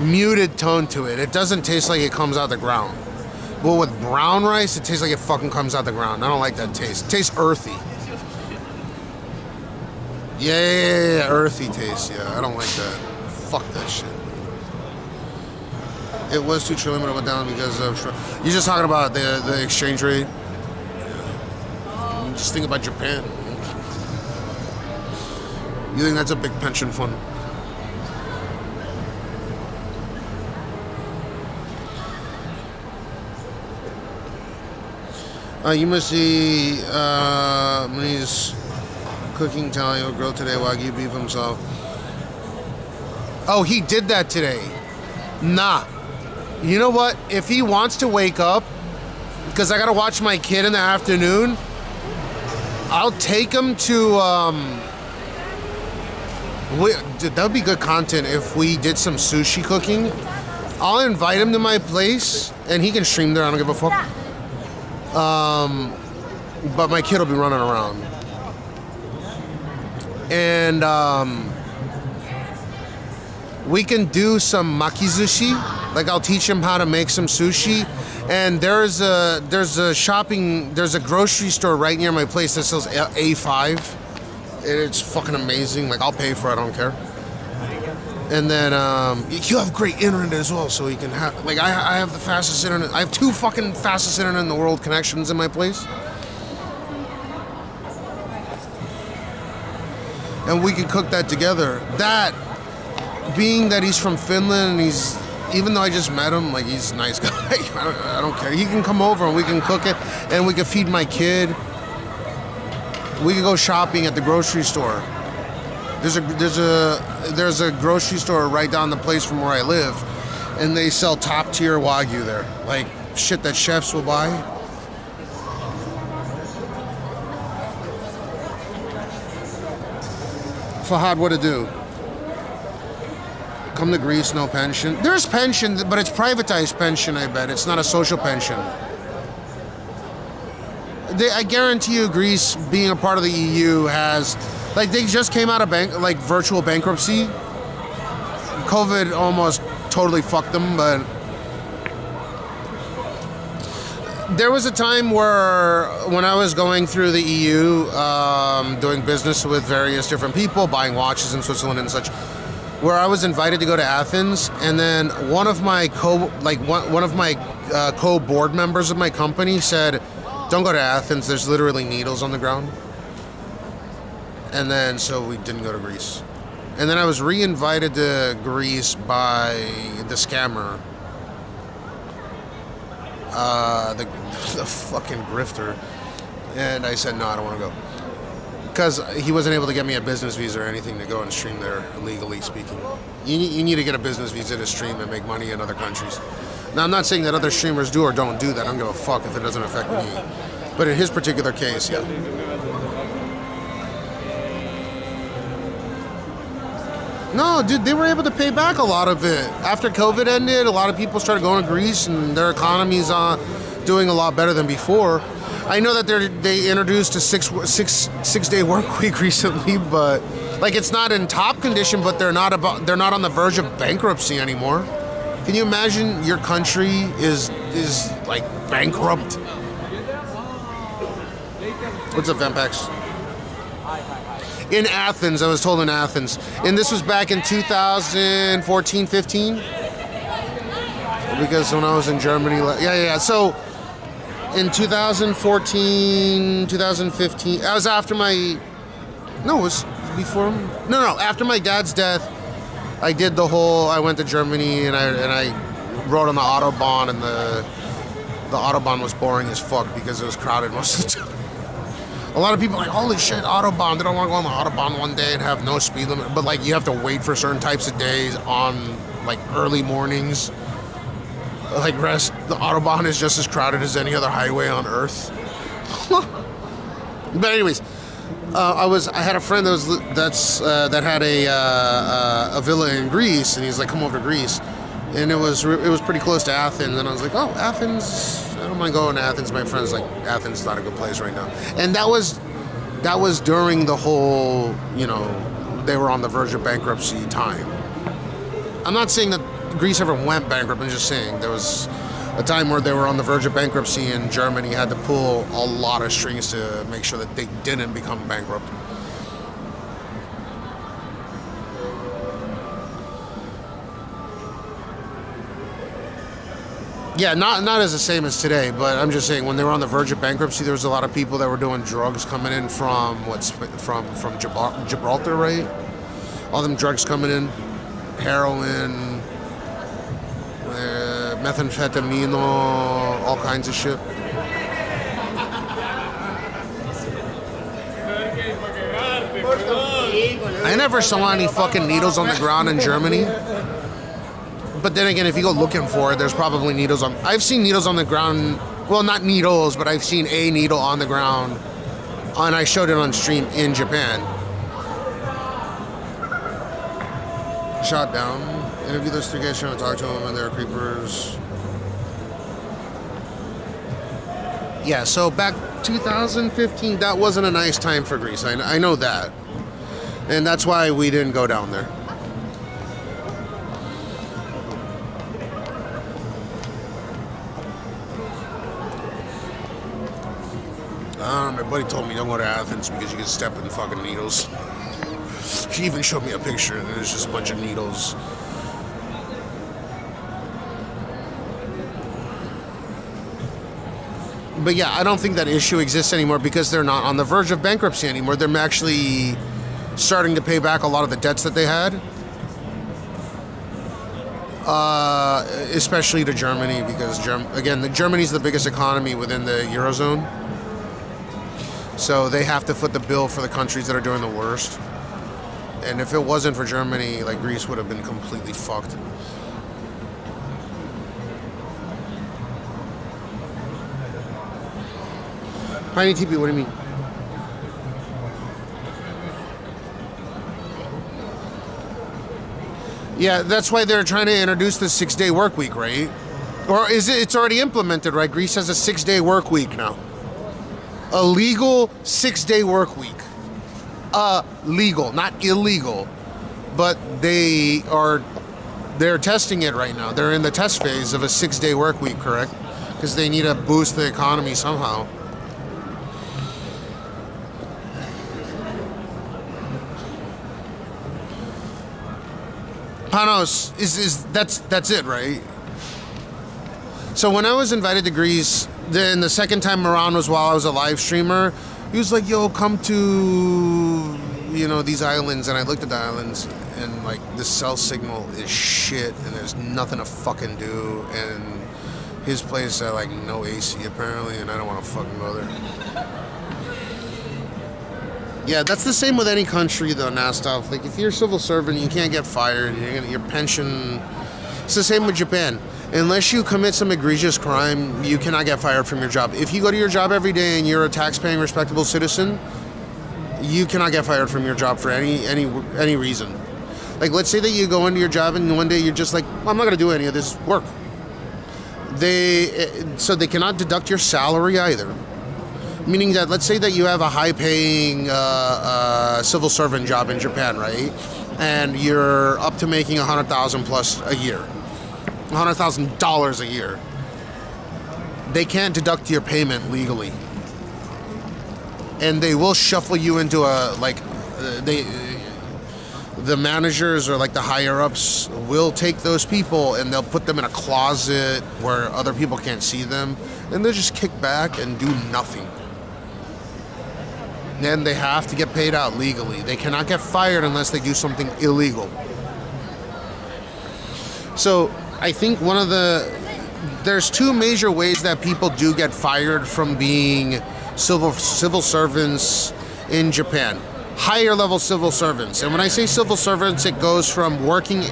muted tone to it. It doesn't taste like it comes out the ground. But with brown rice, it tastes like it fucking comes out the ground. I don't like that taste. It tastes earthy. Yeah, earthy taste. Yeah, I don't like that. Fuck that shit. It was $2 trillion, but it went down because of... You're just talking about the exchange rate? Yeah. Just think about Japan. You think that's a big pension fund? You must see when he's cooking Italian or grilled today, Wagyu beef himself. Oh, he did that today. Nah. You know what? If he wants to wake up, because I gotta watch my kid in the afternoon, I'll take him to dude, that would be good content if we did some sushi cooking. I'll invite him to my place and he can stream there. I don't give a fuck. But my kid will be running around. And we can do some makizushi. Like, I'll teach him how to make some sushi. And there's a grocery store right near my place that sells A5. It's fucking amazing. Like, I'll pay for it, I don't care. And then you have great internet as well, so you can have, like, I have the fastest internet. I have 2 fucking fastest internet in the world connections in my place. And we can cook that together. That, being that he's from Finland and he's, even though I just met him, like, he's a nice guy. I don't care. He can come over and we can cook it and we can feed my kid. We can go shopping at the grocery store. There's a grocery store right down the place from where I live, and they sell top tier Wagyu there, like shit that chefs will buy. Fahad, what to do? Come to Greece, no pension. There's pension, but it's privatized pension. I bet it's not a social pension. I guarantee you, Greece, being a part of the EU, has. Like, they just came out of virtual bankruptcy. COVID almost totally fucked them, but there was a time where, when I was going through the EU, doing business with various different people, buying watches in Switzerland and such, where I was invited to go to Athens, and then one of my co-board members of my company said, "Don't go to Athens. There's literally needles on the ground." And then, so we didn't go to Greece. And then I was re-invited to Greece by the scammer. The fucking grifter. And I said, no, I don't want to go. Because he wasn't able to get me a business visa or anything to go and stream there, legally speaking. You need to get a business visa to stream and make money in other countries. Now, I'm not saying that other streamers do or don't do that. I don't give a fuck if it doesn't affect me. But in his particular case, yeah. No, dude, they were able to pay back a lot of it. After COVID ended, a lot of people started going to Greece, and their economy's doing a lot better than before. I know that they introduced a six-day work week recently, but like, it's not in top condition, but they're not on the verge of bankruptcy anymore. Can you imagine your country is like bankrupt? What's up, Vampex? In Athens, I was told in Athens. And this was back in 2014, 15? Because when I was in Germany, yeah. So in 2014, 2015, I was after my, no, it was before, no, after my dad's death, I did I went to Germany and I rode on the Autobahn, and the Autobahn was boring as fuck because it was crowded most of the time. A lot of people are like, holy shit, Autobahn. They don't want to go on the Autobahn one day and have no speed limit. But, like, you have to wait for certain types of days on, like, early mornings. Like the Autobahn is just as crowded as any other highway on Earth. But anyways, I had a friend that had a villa in Greece, and he's like, come over to Greece, and it was pretty close to Athens, and I was like, oh, Athens, I don't mind going to Athens. My friend's like, Athens is not a good place right now, and that was during the whole, you know, they were on the verge of bankruptcy time. I'm not saying that Greece ever went bankrupt. I'm just saying there was a time where they were on the verge of bankruptcy, and Germany had to pull a lot of strings to make sure that they didn't become bankrupt. Yeah, not as the same as today, but I'm just saying when they were on the verge of bankruptcy, there was a lot of people that were doing drugs coming in from Gibraltar, right? All them drugs coming in, heroin, methamphetamine, all kinds of shit. I never saw any fucking needles on the ground in Germany. But then again, if you go looking for it, there's probably needles on... I've seen needles on the ground. Well, not needles, but I've seen a needle on the ground. And I showed it on stream in Japan. Shot down. Interview those three guys trying to talk to them, and they're creepers. Yeah, so back 2015, that wasn't a nice time for Greece. I know that. And that's why we didn't go down there. My buddy told me don't go to Athens because you can step in fucking needles. He even showed me a picture and there's just a bunch of needles. But yeah, I don't think that issue exists anymore because they're not on the verge of bankruptcy anymore. They're actually starting to pay back a lot of the debts that they had. Especially to Germany because, Germany's the biggest economy within the Eurozone. So they have to foot the bill for the countries that are doing the worst. And if it wasn't for Germany, like Greece would have been completely fucked. Tiny TP, what do you mean? Yeah, that's why they're trying to introduce the 6-day work week, right? Or is it? It's already implemented, right? Greece has a 6-day work week now. A legal 6-day work week. Legal, not illegal, but they're testing it right now. They're in the test phase of a 6-day work week, correct? Because they need to boost the economy somehow. Panos, that's it, right? So when I was invited to Greece, then the second time around was while I was a live streamer. He was like, yo, come to, you know, these islands. And I looked at the islands and like the cell signal is shit and there's nothing to fucking do. And his place had like no AC apparently, and I don't want to fucking go there. Yeah, that's the same with any country though, Nastov. Like if you're a civil servant, you can't get fired. Your pension. It's the same with Japan. Unless you commit some egregious crime, you cannot get fired from your job. If you go to your job every day and you're a tax-paying, respectable citizen, you cannot get fired from your job for any reason. Like, let's say that you go into your job and one day you're just like, well, I'm not going to do any of this work. So they cannot deduct your salary either. Meaning that, let's say that you have a high-paying civil servant job in Japan, right? And you're up to making $100,000 plus a year. $100,000 a year. They can't deduct your payment legally, and they will shuffle you into the managers or like the higher ups will take those people and they'll put them in a closet where other people can't see them, and they'll just kick back and do nothing. Then they have to get paid out legally. They cannot get fired unless they do something illegal. So I think there's two major ways that people do get fired from being civil servants in Japan. higher level civil servants. And when I say civil servants, it goes from working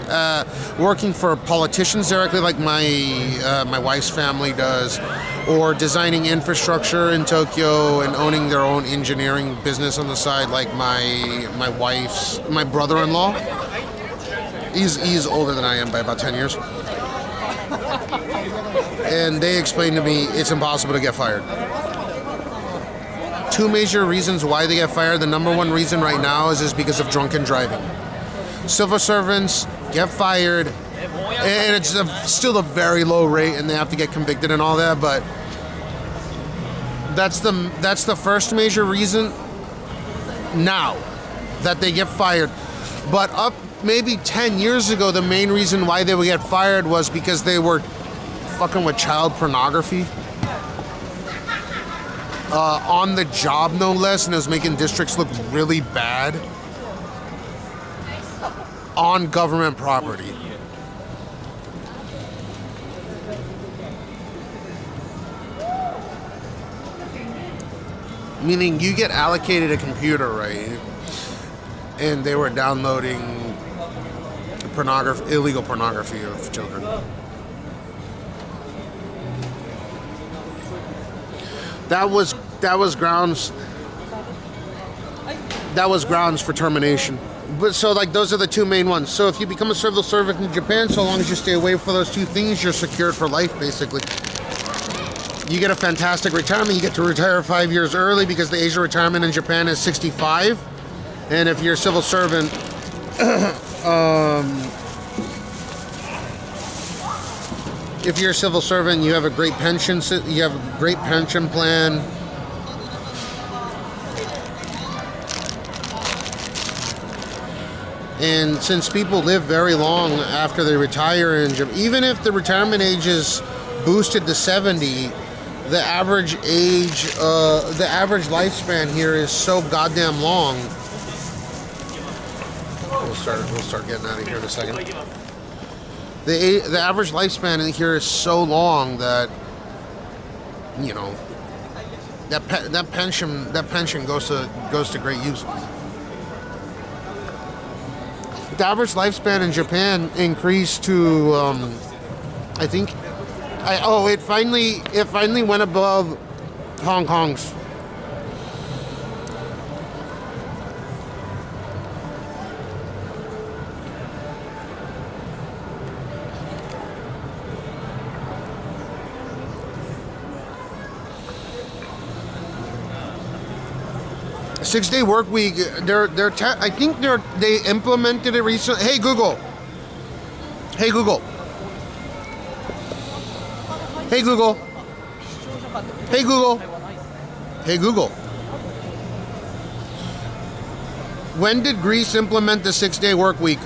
for politicians directly, like my wife's family does, or designing infrastructure in Tokyo and owning their own engineering business on the side, like my brother-in-law. He's older than I am by about 10 years. And they explained to me it's impossible to get fired. Two major reasons why they get fired. The number one reason right now is because of drunken driving. Civil servants get fired, and it's still a very low rate, and they have to get convicted and all that, but that's the first major reason now that they get fired. But up maybe 10 years ago, the main reason why they would get fired was because they were fucking with child pornography. On the job, no less, and it was making districts look really bad on government property. Meaning you get allocated a computer, right? And they were downloading illegal pornography of children. That was grounds for termination. But so like those are the two main ones. So if you become a civil servant in Japan, so long as you stay away from those two things, you're secured for life basically. You get a fantastic retirement. You get to retire 5 years early because the age of retirement in Japan is 65. And if you're a civil servant, if you're a civil servant, you have a great pension. You have a great pension plan. And since people live very long after they retire, even if the retirement age is boosted to 70, the average lifespan here is so goddamn long. We'll start getting out of here in a second. The average lifespan in here is so long that, you know, that pension goes to great use. The average lifespan in Japan increased to I think it finally went above Hong Kong's. Six-day work week. I think they implemented it recently. Hey Google. Hey Google. Hey Google. Hey Google. Hey Google. When did Greece implement the 6-day work week?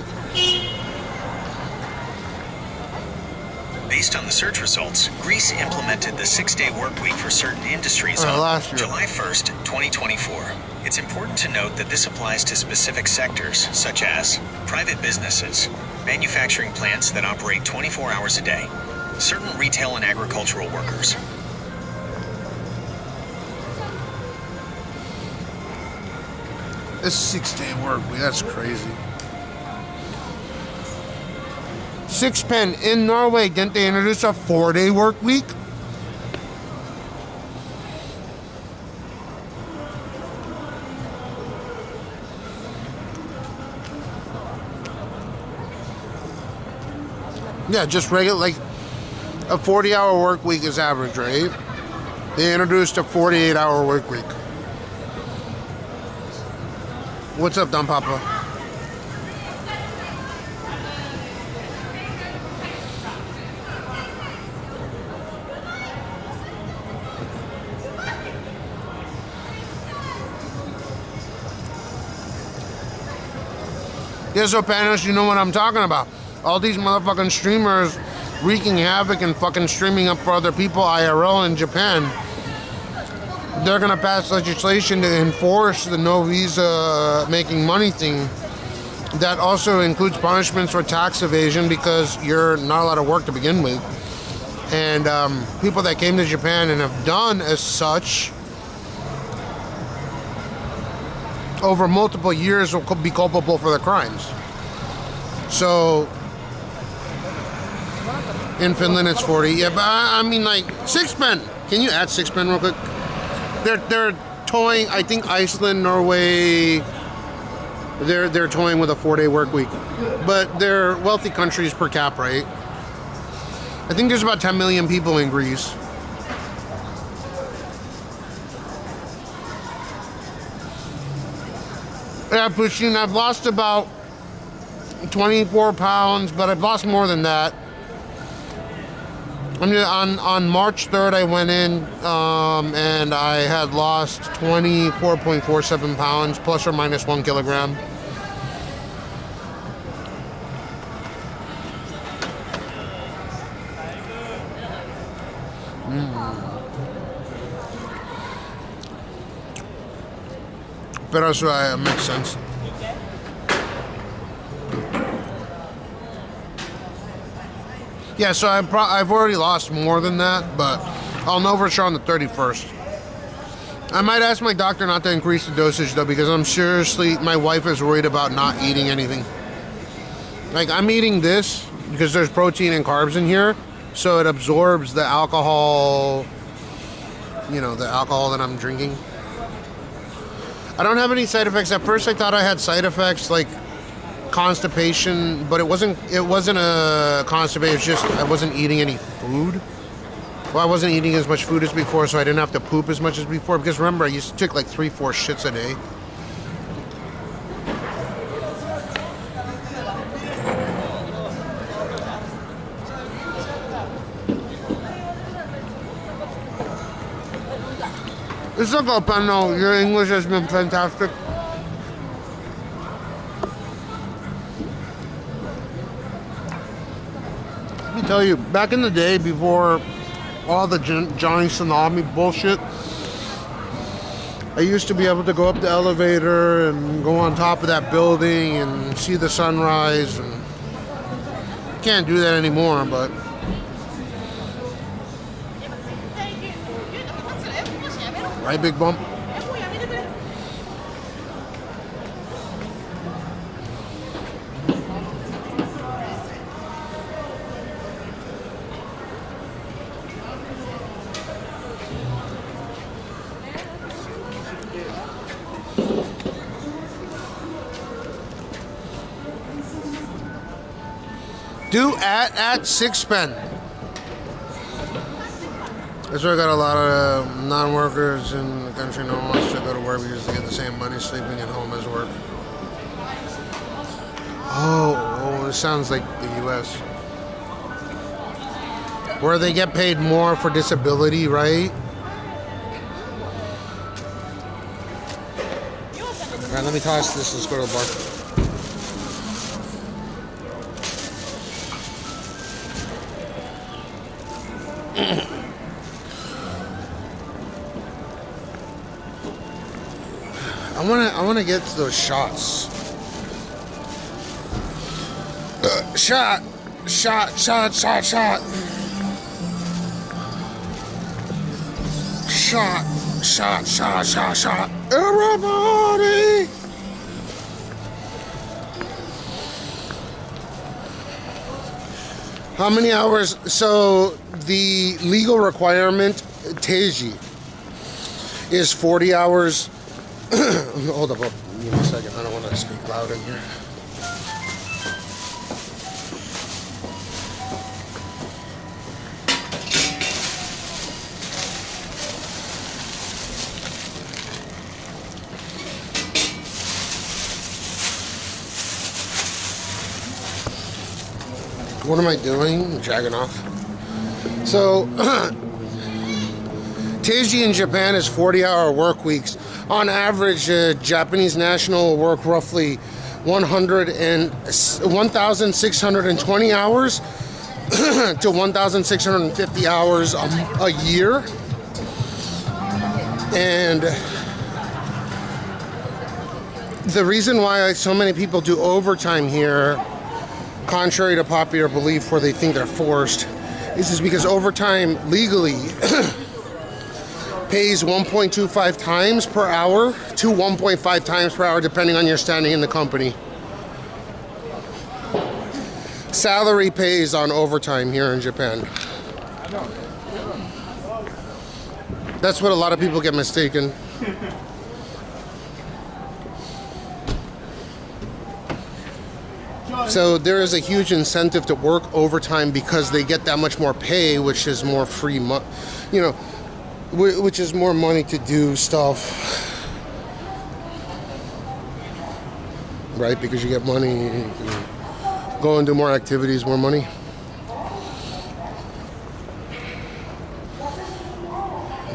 Based on the search results, Greece implemented the 6-day work week for certain industries on July 1st, 2024. It's important to note that this applies to specific sectors, such as private businesses, manufacturing plants that operate 24 hours a day, certain retail and agricultural workers. This 6-day work week, that's crazy. Sixpen in Norway, didn't they introduce a 4-day work week? Yeah, just regular, like a 40-hour work week is average, right? They introduced a 48-hour work week. What's up, Don Papa? Yeah, so Panos, you know what I'm talking about. All these motherfucking streamers wreaking havoc and fucking streaming up for other people IRL in Japan. They're gonna pass legislation to enforce the no visa making money thing. That also includes punishments for tax evasion because you're not allowed to work to begin with. And people that came to Japan and have done as such. over multiple years will be culpable for the crimes. So in Finland it's 40. Yeah, but I mean, like, Sixpen. Can you add Sixpen real quick? They're toying. I think Iceland, Norway. They're toying with a 4-day work week, but they're wealthy countries per cap, right? I think there's about 10 million people in Greece. Yeah, Pushkin, I've lost about 24 pounds, but I've lost more than that. On March 3rd, I went in and I had lost 24.47 pounds, plus or minus 1 kilogram. But also, it makes sense. Yeah, so I've already lost more than that, but I'll know for sure on the 31st. I might ask my doctor not to increase the dosage, though, because I'm seriously, my wife is worried about not eating anything. Like, I'm eating this because there's protein and carbs in here, so it absorbs the alcohol, you know, the alcohol that I'm drinking. I don't have any side effects. At first I thought I had side effects like constipation, but it wasn't a constipation. It's just I wasn't eating any food. Well, I wasn't eating as much food as before, so I didn't have to poop as much as before. Because remember, I used to take like 3-4 shits a day. It's like a panel. Your English has been fantastic. Let me tell you, back in the day, before all the Johnny Tsunami bullshit, I used to be able to go up the elevator and go on top of that building and see the sunrise. And can't do that anymore, but right, Big Bump? Do at Sixpen. That's why I got a lot of non-workers in the country. No one wants to go to work because they get the same money sleeping at home as work. Oh, it sounds like the U.S. where they get paid more for disability, right? All right, let me toss this. Let's go to the bar. I wanna get to those shots. Shot. Shot. Everybody. How many hours? So the legal requirement, TEJI, is 40 hours. Hold up, give me a second. I don't want to speak loud in here. What am I doing? I'm dragging off. So, TEJI in Japan is 40-hour work weeks. On average, Japanese national will work roughly 1,620 hours to 1,650 hours a year. And the reason why so many people do overtime here, contrary to popular belief where they think they're forced, is because overtime legally pays 1.25 times per hour to 1.5 times per hour, depending on your standing in the company. Salary pays on overtime here in Japan. That's what a lot of people get mistaken. So there is a huge incentive to work overtime because they get that much more pay, which is more free money, you know, which is more money to do stuff, right? Because you get money, you can go and do more activities, more money.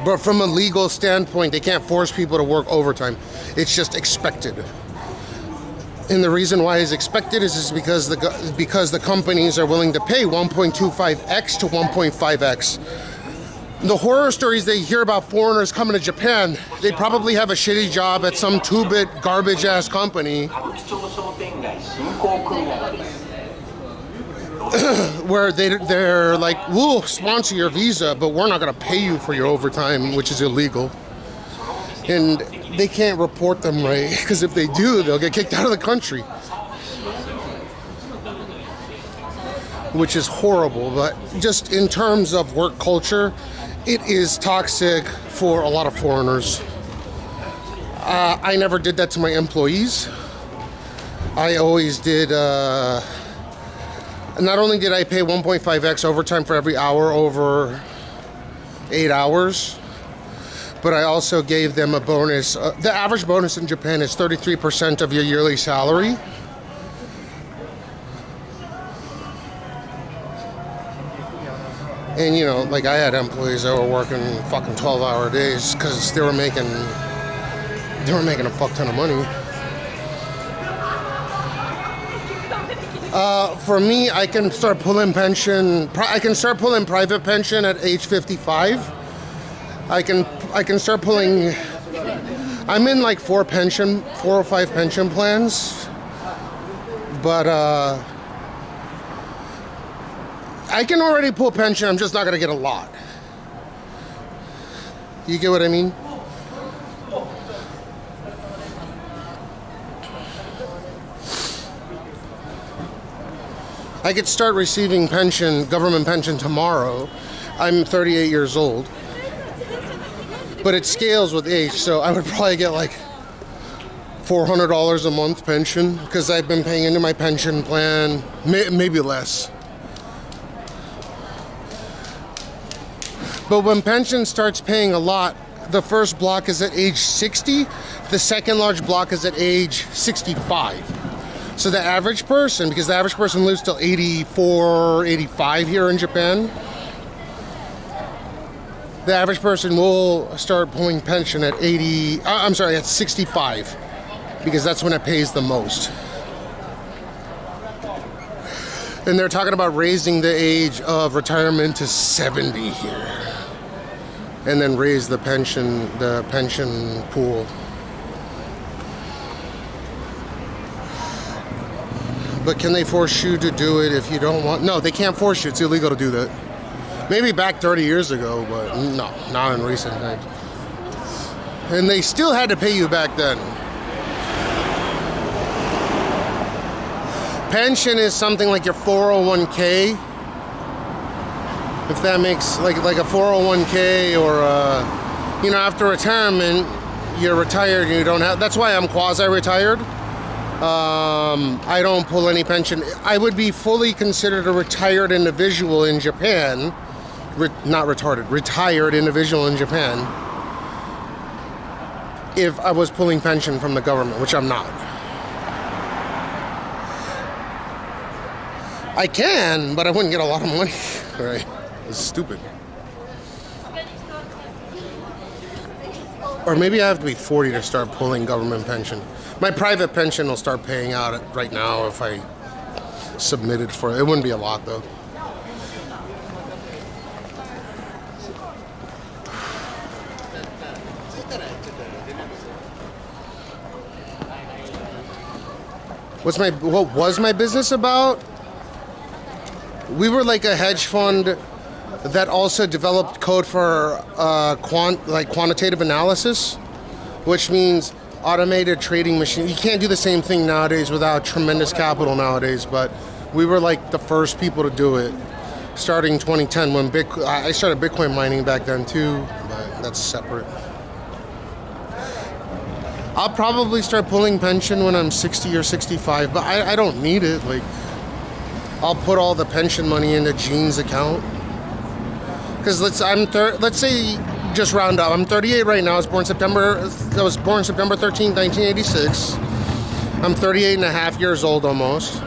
But from a legal standpoint, they can't force people to work overtime. It's just expected. And the reason why it's expected is because the companies are willing to pay 1.25x to 1.5x. The horror stories they hear about foreigners coming to Japan, they probably have a shitty job at some two-bit garbage-ass company where they're like, we'll sponsor your visa, but we're not going to pay you for your overtime, which is illegal. And they can't report them right, because if they do, they'll get kicked out of the country. Which is horrible, but just in terms of work culture, it is toxic for a lot of foreigners. I never did that to my employees. I always did, not only did I pay 1.5x overtime for every hour over 8 hours, but I also gave them a bonus. The average bonus in Japan is 33% of your yearly salary. And you know, like I had employees that were working fucking 12-hour days because they were making a fuck ton of money. For me, I can start pulling pension. I can start pulling private pension at age 55. I can start pulling. I'm in like 4 or 5 pension plans, but I can already pull pension. I'm just not gonna get a lot. You get what I mean? I could start receiving pension, government pension tomorrow. I'm 38 years old. But it scales with age, so I would probably get like $400 a month pension because I've been paying into my pension plan, maybe less. But when pension starts paying a lot, the first block is at age 60, the second large block is at age 65. So the average person, because the average person lives till 84, 85 here in Japan, the average person will start pulling pension at at 65, because that's when it pays the most. And they're talking about raising the age of retirement to 70 here. And then raise the pension pool. But can they force you to do it if you don't want? No, they can't force you. It's illegal to do that. Maybe back 30 years ago, but no, not in recent times. And they still had to pay you back then. Pension is something like your 401k. If that makes, like a 401k or, after retirement, you're retired and you don't have, that's why I'm quasi-retired. I don't pull any pension. I would be fully considered a retired individual in Japan. Retired individual in Japan if I was pulling pension from the government, which I'm not. I can, but I wouldn't get a lot of money. Right? It's stupid. Or maybe I have to be 40 to start pulling government pension. My private pension will start paying out right now if I submitted for it. It wouldn't be a lot though. What was my business about? We were like a hedge fund that also developed code for quantitative analysis, which means automated trading machine. You can't do the same thing nowadays without tremendous capital nowadays, but we were like the first people to do it, starting 2010 when I started Bitcoin mining back then too, but that's separate. I'll probably start pulling pension when I'm 60 or 65, but I don't need it. Like, I'll put all the pension money into Gene's account. Because let's say, just round up, I'm 38 right now. I was born September 13th, 1986. I'm 38 and a half years old almost.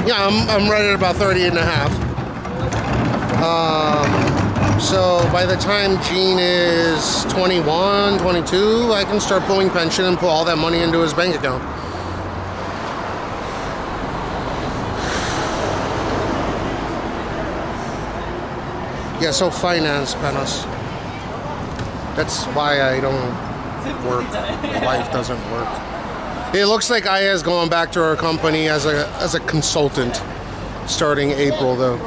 Yeah, I'm right at about 38 and a half. So by the time Gene is 21, 22, I can start pulling pension and put all that money into his bank account. Yeah, so finance, Panos. That's why I don't work. My wife doesn't work. It looks like Aya's going back to her company as a consultant starting April, though.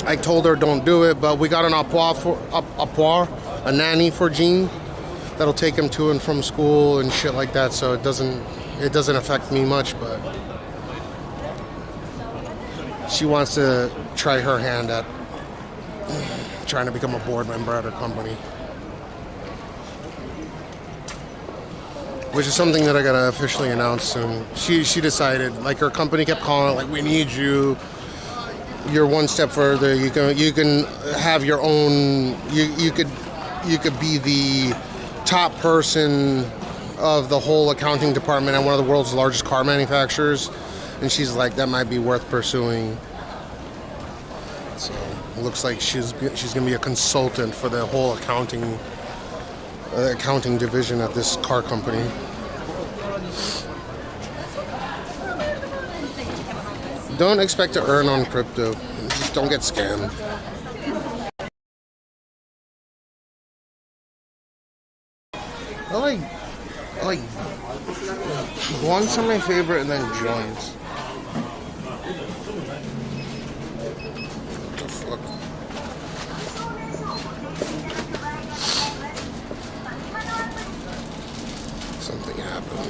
I told her don't do it, but we got an a nanny for Gene that'll take him to and from school and shit like that. So it doesn't affect me much, but she wants to try her hand at trying to become a board member at her company, which is something that I gotta officially announce soon. She decided, like, her company kept calling, like, we need you. You're one step further. You can have your own. You could be the top person of the whole accounting department at one of the world's largest car manufacturers, and she's like, that might be worth pursuing. So it looks like she's gonna be a consultant for the whole accounting division at this car company. Don't expect to earn on crypto. Just don't get scammed. I like ones are my favorite, and then joins. What the fuck? Something happened.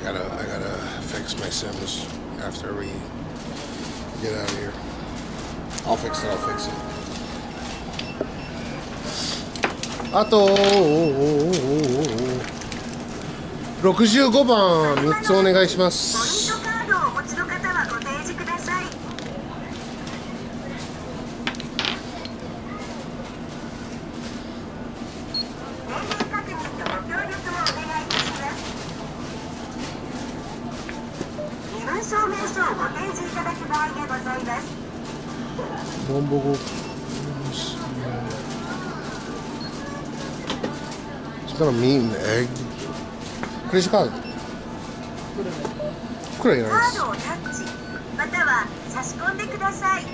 I gotta fix my Sims after we get out of here. I'll fix it. あと65番3つお願いします。ボンボゴIt's got a meat and egg. クレジットカードくらいないです。カードをタッチまたは差し込んでください。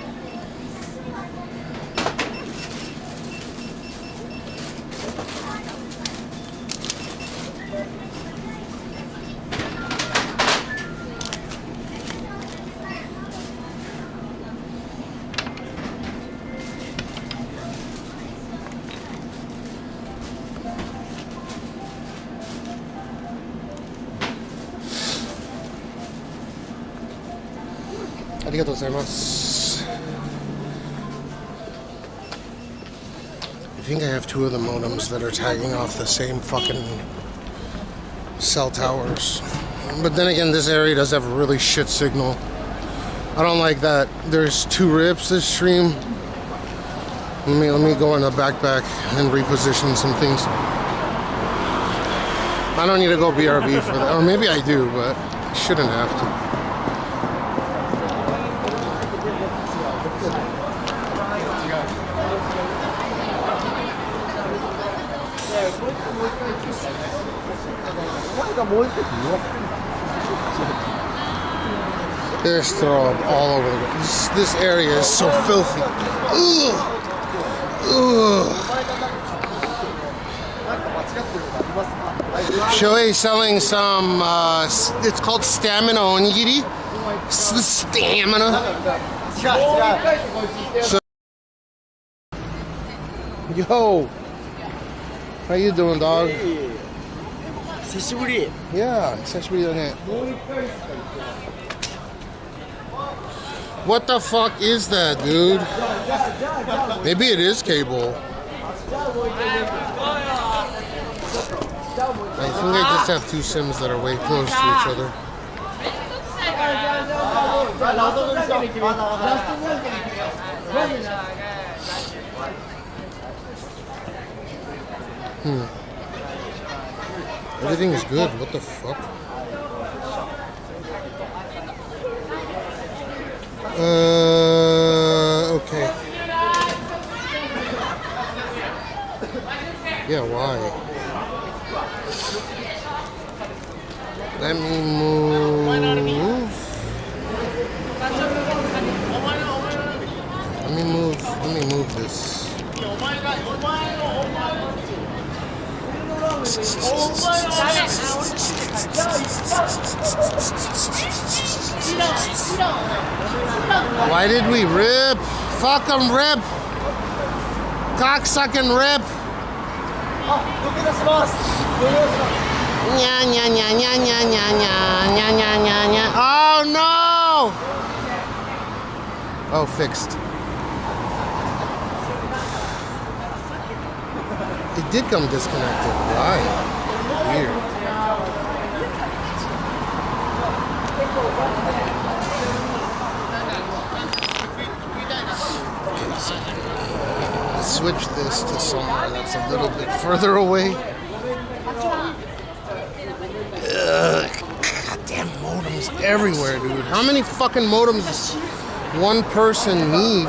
ありがとうございます。I think I have two of the modems that are tagging off the same fucking cell towers. But then again, this area does have a really shit signal. I don't like that. There's two rips this stream. Let me go in the backpack and reposition some things. I don't need to go BRB for that. Or maybe I do, but I shouldn't have to. There's throw up all over the place. This area is so filthy. Ugh. Ugh. Shoei selling some, it's called stamina onigiri. Stamina. So, yo, how you doing, dog? Yeah, 久しぶりだね. What the fuck is that, dude? Maybe it is cable. I think I just have two Sims that are way close to each other. Everything is good. What the fuck? Okay. Yeah, why? Let me move. Let me move this. Why did we rip? Fuck 'em, rip! Cocksucking rip! Nya, nya, nya, nya, nya, nya, nya, nya, nya, nya. Oh no! Oh, fixed. It did come disconnected. Why? Weird. Switch this to somewhere that's a little bit further away. Goddamn modems everywhere, dude. How many fucking modems does one person need?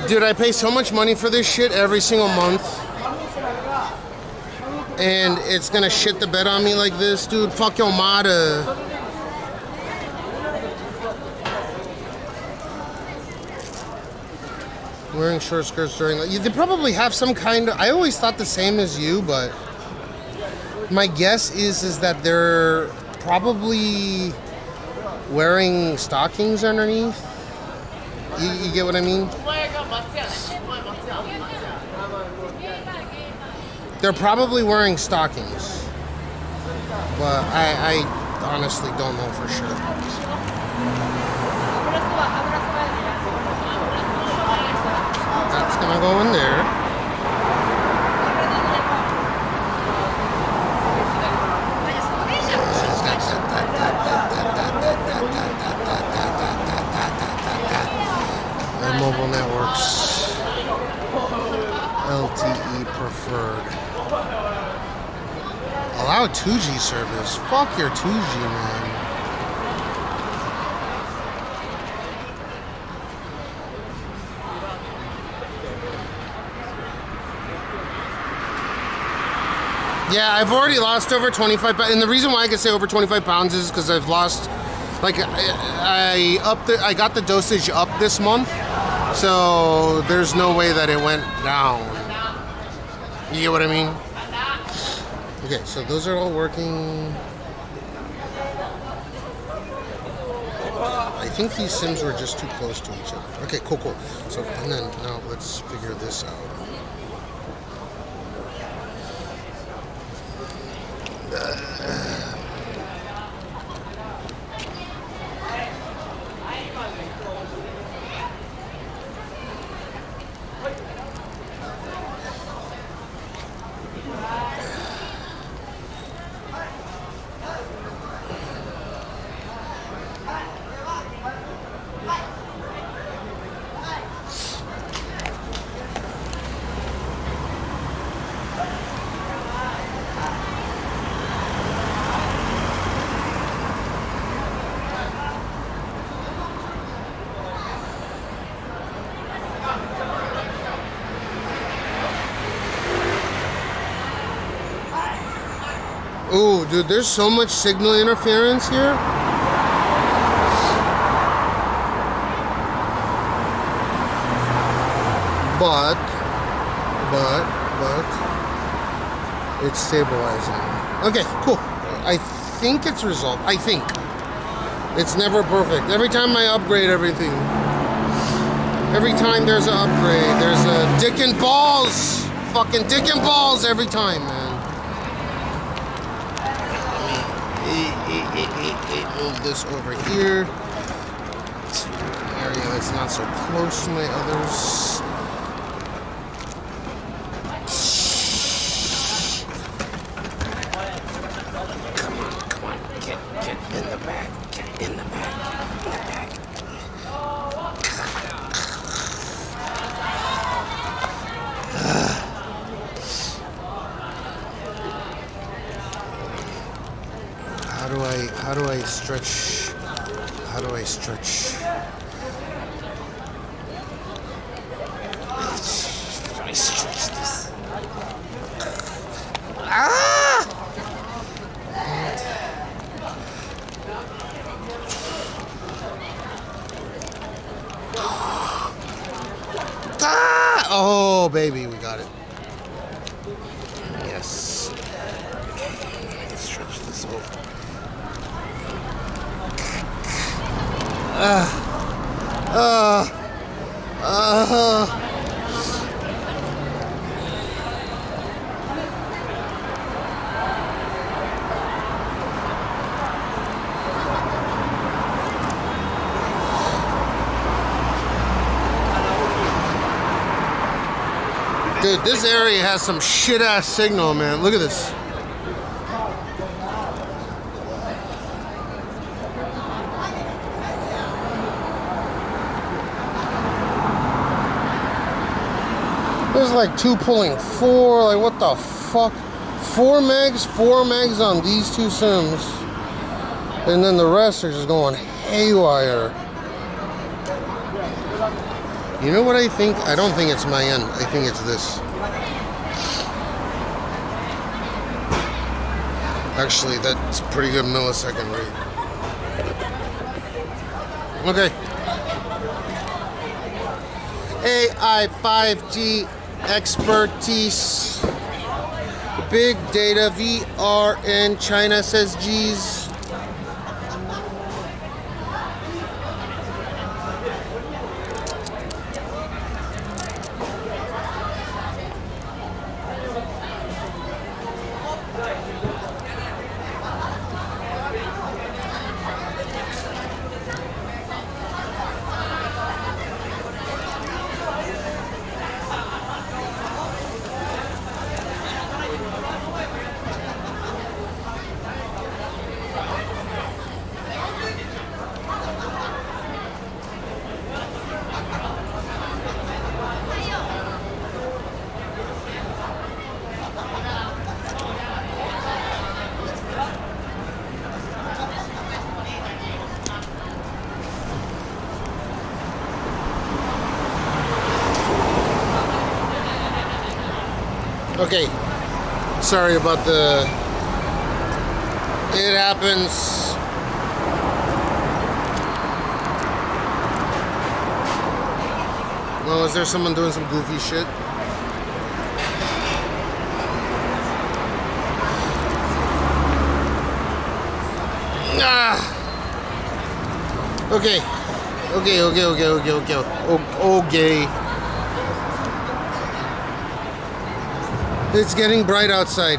Dude, I pay so much money for this shit every single month. And it's gonna shit the bed on me like this, dude. Fuck your mother. Wearing short skirts during... They probably have some kind of... I always thought the same as you, but... My guess is that they're probably wearing stockings underneath. You get what I mean? They're probably wearing stockings, but I honestly don't know for sure. That's gonna go in there. And mobile networks, LTE preferred. Allow 2G service. Fuck your 2G, man. Yeah, I've already lost over 25 pounds. And the reason why I can say over 25 pounds is because I've lost, like, I got the dosage up this month. So there's no way that it went down. You get what I mean? Okay, so those are all working. I think these Sims were just too close to each other. Okay, cool, cool. So, and then now let's figure this out. Ooh, dude, there's so much signal interference here. but it's stabilizing. Okay, cool. I think it's resolved. I think. It's never perfect. Every time I upgrade everything, every time there's an upgrade, there's a dick and balls. Fucking dick and balls every time, man. Move this over here. To an area that's not so close to my others. Come on, get in the bag. Get in the bag. How do I stretch? How do I stretch? How do I stretch this? Ah! Ah! Oh, baby, we got it. Yes. Okay, I can stretch this over. Dude, this area has some shit-ass signal, man. Look at this. There's like 2 pulling 4, like what the fuck? 4 megs on these 2 sims. And then the rest are just going haywire. You know what I think? I don't think it's my end. I think it's this. Actually, that's pretty good millisecond rate. Okay. AI 5G expertise. Big data VR in China says G's. Okay, sorry about the, it happens. Well, is there someone doing some goofy shit? Okay. Okay. It's getting bright outside.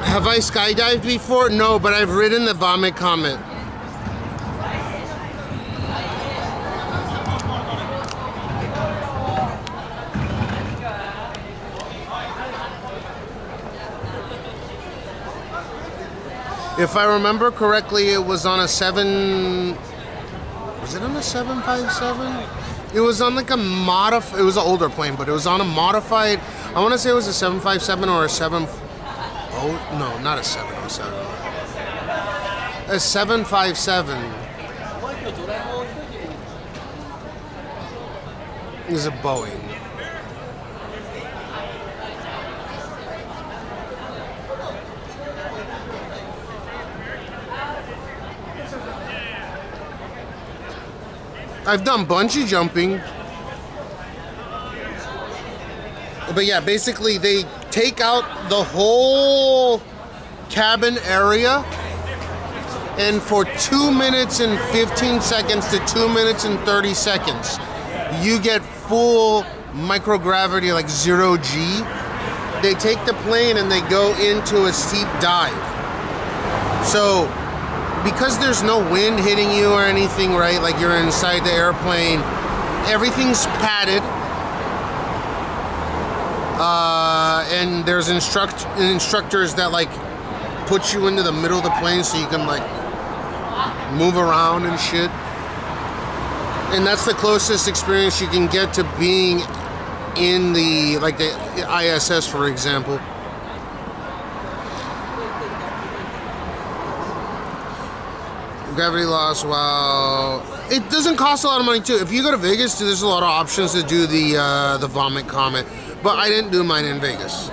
Have I skydived before? No, but I've ridden the Vomit Comet. If I remember correctly, it was on a 7... Was it on a 757? It was on like a modified... It was an older plane, but it was on a modified... I want to say it was a 757 or a 7... Oh, no, not a 707. A 757 is a Boeing. I've done bungee jumping. But yeah, basically they take out the whole cabin area, and for 2 minutes and 15 seconds to 2 minutes and 30 seconds, you get full microgravity, like 0G. They take the plane and they go into a steep dive. So, because there's no wind hitting you or anything, right? Like you're inside the airplane, everything's padded. And there's instructors that like put you into the middle of the plane so you can like move around and shit. And that's the closest experience you can get to being in the, like the ISS, for example. Gravity loss, wow. It doesn't cost a lot of money too. If you go to Vegas, there's a lot of options to do the vomit comet, but I didn't do mine in Vegas.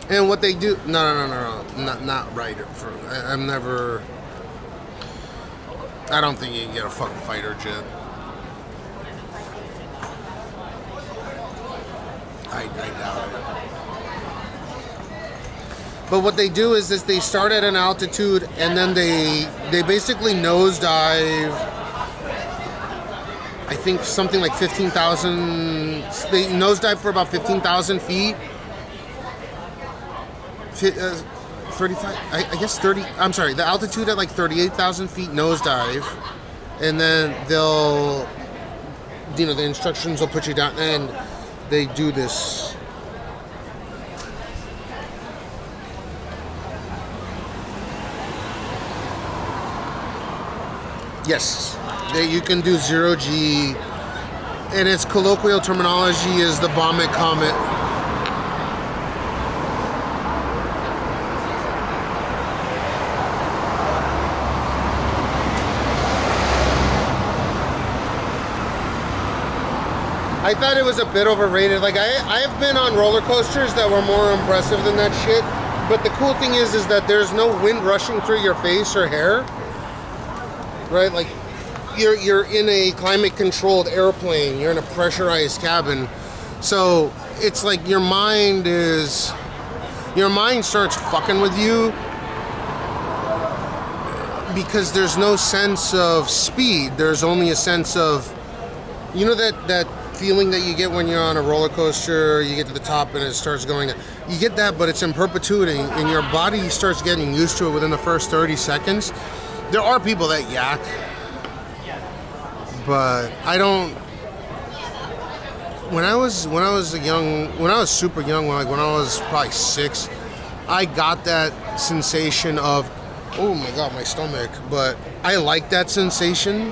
And what they do, no, not right. I don't think you can get a fucking fighter jet. I doubt it. But what they do is they start at an altitude and then they basically nosedive. I think something like 15,000. They nosedive for about 15,000 feet. 35, I guess 30. I'm sorry, the altitude at like 38,000 feet nosedive, and then they'll, you know, the instructions will put you down, and they do this. Yes, you can do 0G, and its colloquial terminology is the vomit comet. I thought it was a bit overrated. Like I've been on roller coasters that were more impressive than that shit. But the cool thing is that there's no wind rushing through your face or hair, right? Like you're in a climate controlled airplane. You're in a pressurized cabin, so it's like your mind starts fucking with you because there's no sense of speed. There's only a sense of, you know, that feeling that you get when you're on a roller coaster, you get to the top and it starts going, you get that, but it's in perpetuity, and your body starts getting used to it within the first 30 seconds. There are people that yak, but I don't. When I was super young, when I was probably 6, I got that sensation of, oh my god, my stomach, but I like that sensation.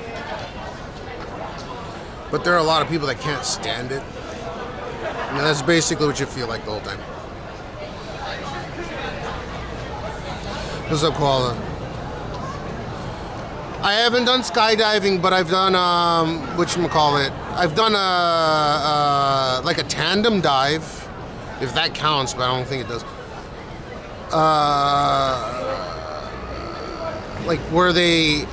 But there are a lot of people that can't stand it. And that's basically what you feel like the whole time. What's up, Koala? I haven't done skydiving, but I've done, whatchamacallit, I've done like a tandem dive, if that counts, but I don't think it does. Like where the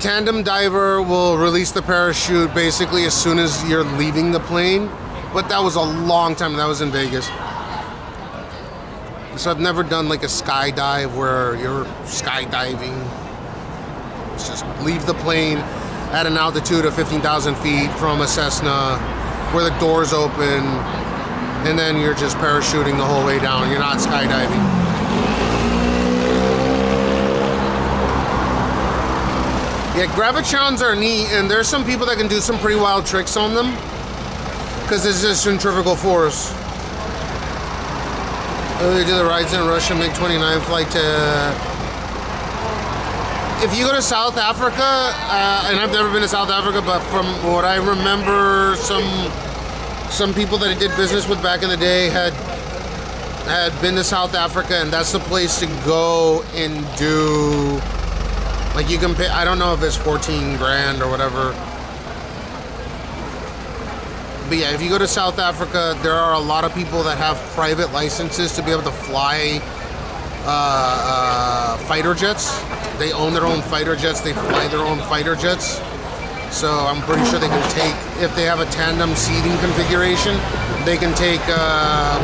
tandem diver will release the parachute basically as soon as you're leaving the plane. But that was a long time. That was in Vegas. So I've never done like a skydive where you're skydiving. It's just leave the plane at an altitude of 15,000 feet from a Cessna where the doors open, and then you're just parachuting the whole way down. You're not skydiving. Yeah, gravitrons are neat, and there's some people that can do some pretty wild tricks on them because it's just centrifugal force. They do the rides in Russia, MiG-29 flight to... If you go to South Africa, and I've never been to South Africa, but from what I remember, some people that I did business with back in the day had been to South Africa, and that's the place to go and do... Like you can pay, I don't know if it's 14 grand or whatever. But yeah, if you go to South Africa, there are a lot of people that have private licenses to be able to fly fighter jets. They own their own fighter jets, they fly their own fighter jets. So I'm pretty sure they can take, if they have a tandem seating configuration, they can take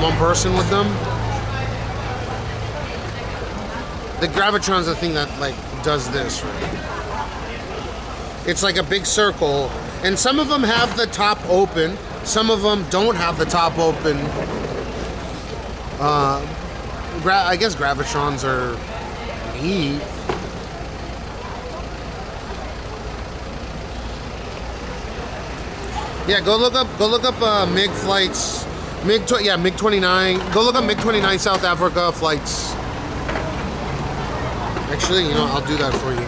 one person with them. The Gravitron's the thing that like does this, right? It's like a big circle, and some of them have the top open, some of them don't have the top open. I guess Gravitrons are neat. Yeah, go look up MiG flights. MiG 29. Go look up MiG 29 South Africa flights. Actually, you know, I'll do that for you.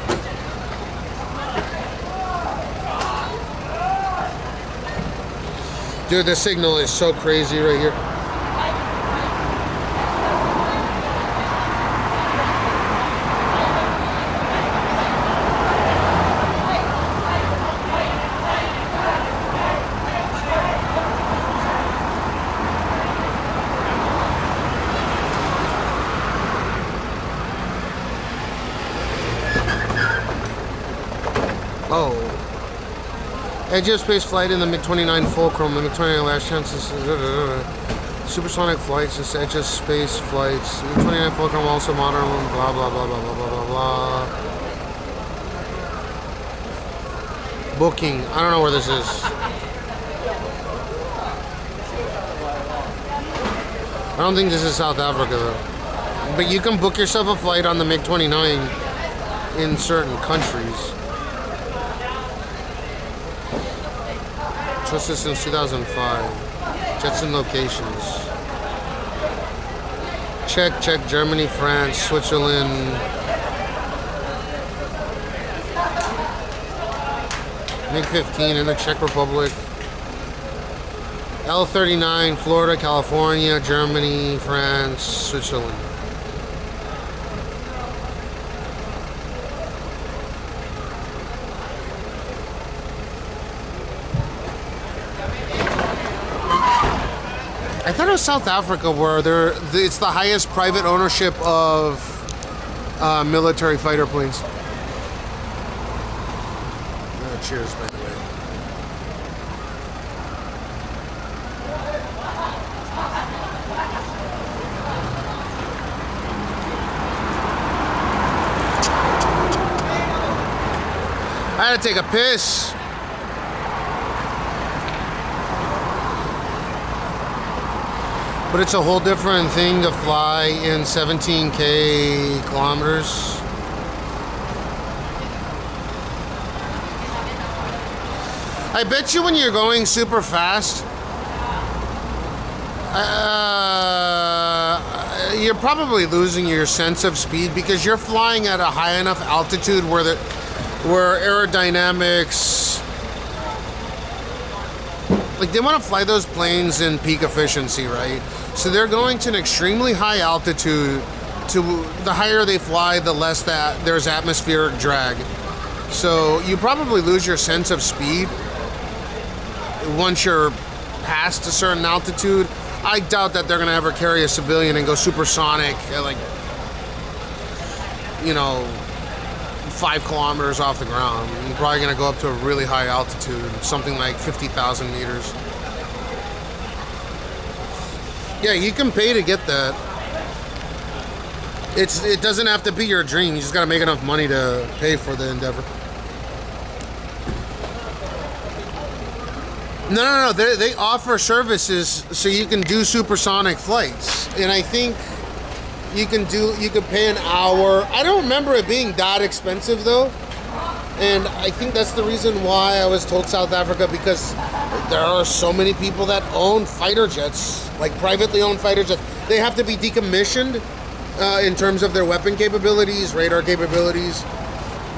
Dude, the signal is so crazy right here. Oh. Edge of space flight in the MiG-29 Fulcrum, the MiG-29 last chances. Supersonic flights, it's edge of space flights. MiG-29 Fulcrum also modern one, blah, blah, blah, blah, blah, blah, blah, blah. Booking. I don't know where this is. I don't think this is South Africa, though. But you can book yourself a flight on the MiG-29 in certain countries. Trusted since 2005. Jets and locations. Czech, Germany, France, Switzerland. MiG-15 in the Czech Republic. L-39, Florida, California, Germany, France, Switzerland. I thought it was South Africa where it's the highest private ownership of military fighter planes. Cheers, by the way. I had to take a piss. But it's a whole different thing to fly in 17K kilometers. I bet you when you're going super fast, you're probably losing your sense of speed because you're flying at a high enough altitude where aerodynamics, like they want to fly those planes in peak efficiency, right? So they're going to an extremely high altitude. The higher they fly, the less that there's atmospheric drag. So you probably lose your sense of speed once you're past a certain altitude. I doubt that they're going to ever carry a civilian and go supersonic at, like, you know, 5 kilometers off the ground. You're probably going to go up to a really high altitude, something like 50,000 meters. Yeah, you can pay to get that. It doesn't have to be your dream. You just got to make enough money to pay for the endeavor. No. They offer services so you can do supersonic flights, and I think you can pay an hour. I don't remember it being that expensive though, and I think that's the reason why I was told South Africa, because there are so many people that own fighter jets, like privately owned fighter jets. They have to be decommissioned in terms of their weapon capabilities, radar capabilities,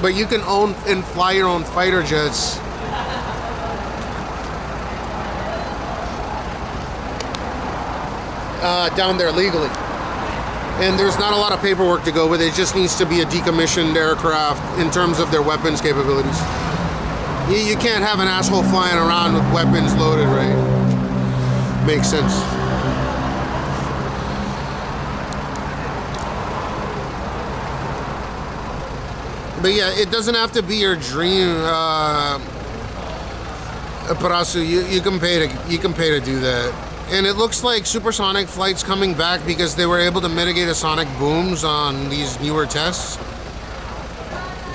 but you can own and fly your own fighter jets. Down there legally, and there's not a lot of paperwork to go with it. It just needs to be a decommissioned aircraft in terms of their weapons capabilities. You can't have an asshole flying around with weapons loaded, right? Makes sense. But yeah, it doesn't have to be your dream. Parasu, you can pay to do that. And it looks like supersonic flight's coming back because they were able to mitigate the sonic booms on these newer tests.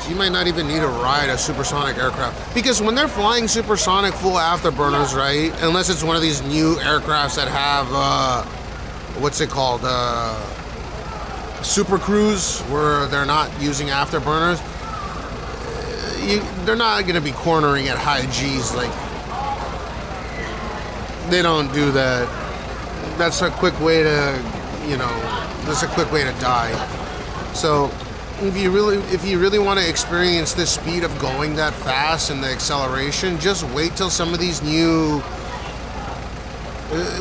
So you might not even need to ride a supersonic aircraft. Because when they're flying supersonic full afterburners, right? Unless it's one of these new aircrafts that have, what's it called? Super Cruise, where they're not using afterburners. They're not going to be cornering at high G's like. They don't do that. That's a quick way to, that's a quick way to die. So if you really want to experience the speed of going that fast and the acceleration, just wait till some of these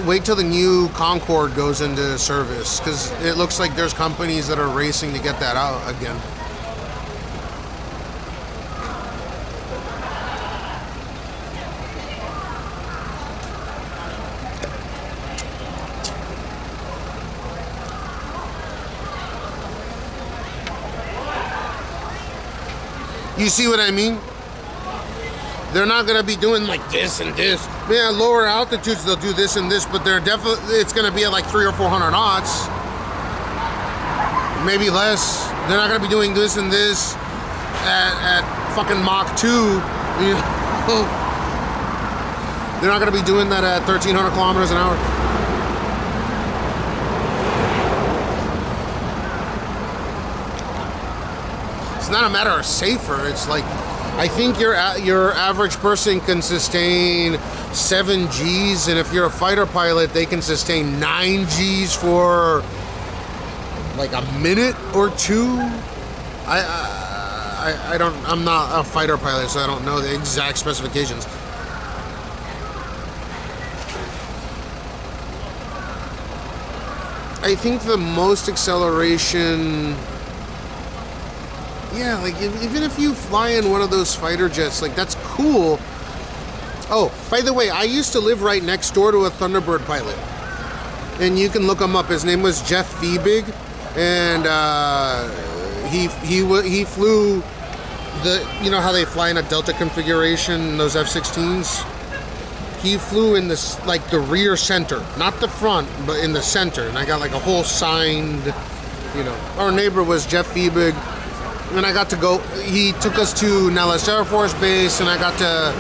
wait till the new Concorde goes into service, because it looks like there's companies that are racing to get that out again. You see what I mean? They're not gonna be doing like this and this. Yeah, lower altitudes they'll do this and this, but they're definitely, it's gonna be at like 300 or 400 knots, maybe less. They're not gonna be doing this and this at fucking Mach 2. They're not gonna be doing that at 1,300 kilometers an hour. It's not a matter of safer. It's like, I think your average person can sustain 7 Gs, and if you're a fighter pilot, they can sustain 9 Gs for like a minute or two. I'm not a fighter pilot, so I don't know the exact specifications. I think the most acceleration. Yeah, like even if you fly in one of those fighter jets, like that's cool. Oh, by the way, I used to live right next door to a Thunderbird pilot, and you can look him up. His name was Jeff Fiebig, and he flew the, you know how they fly in a Delta configuration, those F-16s. He flew in this, like the rear center, not the front, but in the center, and I got like a whole signed, Our neighbor was Jeff Fiebig. And I got to go, he took us to Nellis Air Force Base, and I got to,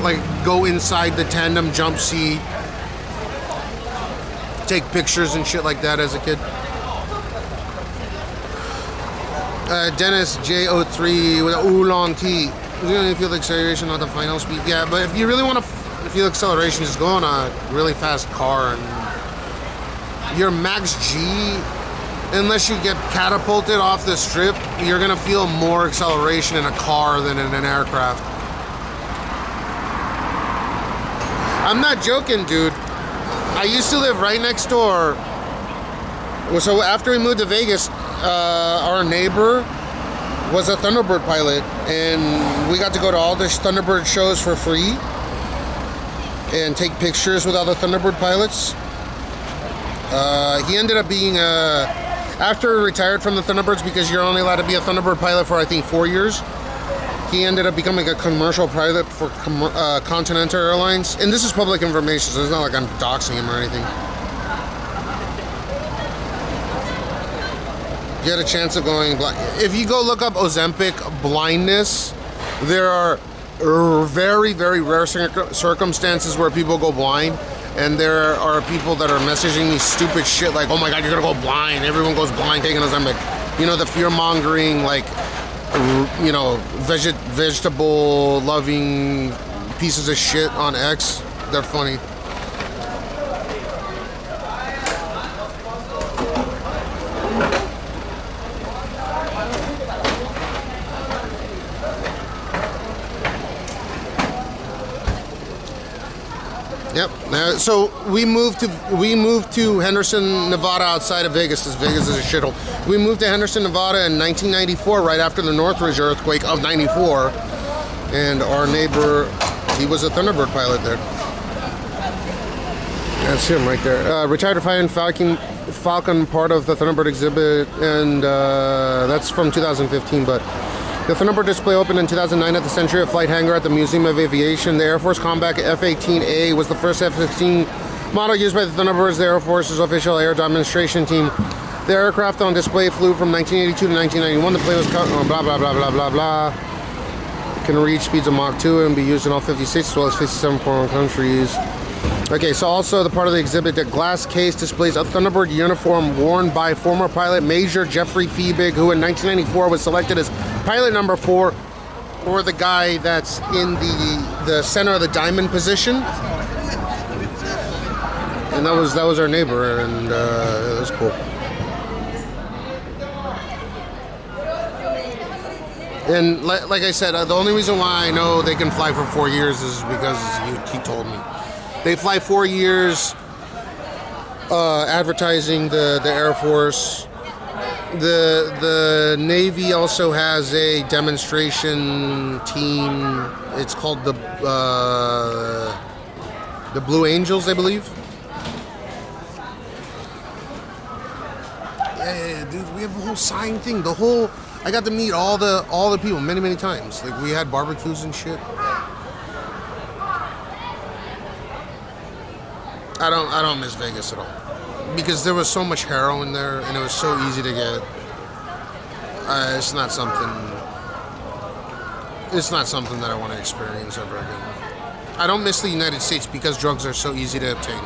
like go inside the tandem jump seat, take pictures and shit like that as a kid. Dennis J03 with an oolong T. You're gonna feel the acceleration, not the final speed. Yeah, but if you really want to feel acceleration, just go on a really fast car, and your max G, unless you get catapulted off the strip, you're gonna feel more acceleration in a car than in an aircraft. I'm not joking, dude. I used to live right next door. So after we moved to Vegas, our neighbor was a Thunderbird pilot, and we got to go to all the Thunderbird shows for free and take pictures with other Thunderbird pilots. He ended up being after he retired from the Thunderbirds, because you're only allowed to be a Thunderbird pilot for I think 4 years, he ended up becoming a commercial pilot for Continental Airlines. And this is public information, so it's not like I'm doxing him or anything. You had a chance of going blind. If you go look up Ozempic blindness, there are very, very rare circumstances where people go blind. And there are people that are messaging me stupid shit like, oh my God, you're gonna go blind. Everyone goes blind taking Ozempic. The fear-mongering, like, vegetable-loving pieces of shit on X. They're funny. Yep. So we moved to Henderson, Nevada, outside of Vegas. Because Vegas is a shithole. We moved to Henderson, Nevada in 1994, right after the Northridge earthquake of '94, and our neighbor, he was a Thunderbird pilot there. That's him right there. Retired flying Falcon, part of the Thunderbird exhibit, and that's from 2015. But The Thunderbird display opened in 2009 at the Century of Flight hangar at the Museum of Aviation. The Air Force Combat F-18A was the first F-16 model used by the Thunderbirds, the Air Force's official air demonstration team. The aircraft on display flew from 1982 to 1991. The plane was cut, blah, blah, blah, blah, blah, blah. Can reach speeds of Mach 2 and be used in all 50 states as well as 57 foreign countries. Okay, so also the part of the exhibit, the glass case displays a Thunderbird uniform worn by former pilot Major Jeffrey Feebig, who in 1994 was selected as pilot number 4, or the guy that's in the center of the diamond position. And that was our neighbor, and that was cool. And like I said, the only reason why I know they can fly for 4 years is because he told me. They fly 4 years advertising the Air Force. The Navy also has a demonstration team. It's called the Blue Angels, I believe. Yeah, dude, we have the whole sign thing. I got to meet all the people many times. Like, we had barbecues and shit. I don't miss Vegas at all, because there was so much heroin there and it was so easy to get. It's not something that I want to experience ever again. I don't miss the United States because drugs are so easy to obtain.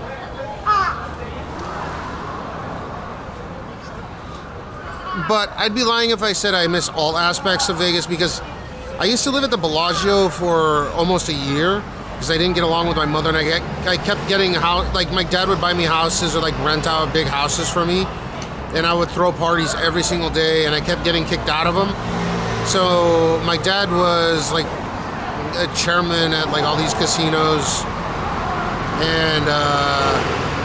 But I'd be lying if I said I miss all aspects of Vegas, because I used to live at the Bellagio for almost a year because I didn't get along with my mother, and I kept getting like my dad would buy me houses or like rent out big houses for me, and I would throw parties every single day, and I kept getting kicked out of them. So my dad was like a chairman at like all these casinos, and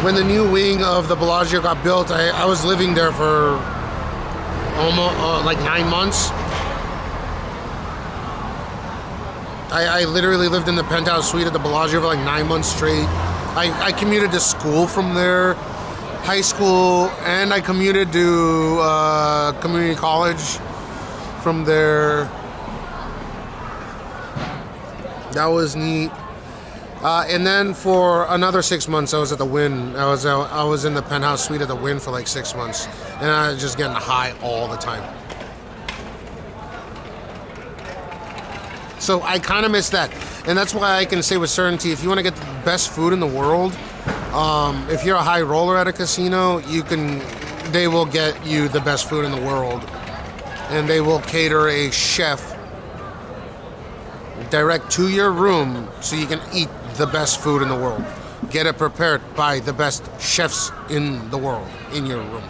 when the new wing of the Bellagio got built, I was living there for almost like 9 months. I literally lived in the penthouse suite at the Bellagio for like 9 months straight. I commuted to school from there, high school, and I commuted to community college from there. That was neat. And then for another 6 months, I was at the Wynn. I was in the penthouse suite at the Wynn for like 6 months, and I was just getting high all the time. So I kind of miss that, and that's why I can say with certainty, if you want to get the best food in the world, if you're a high roller at a casino, they will get you the best food in the world, and they will cater a chef direct to your room so you can eat the best food in the world. Get it prepared by the best chefs in the world in your room.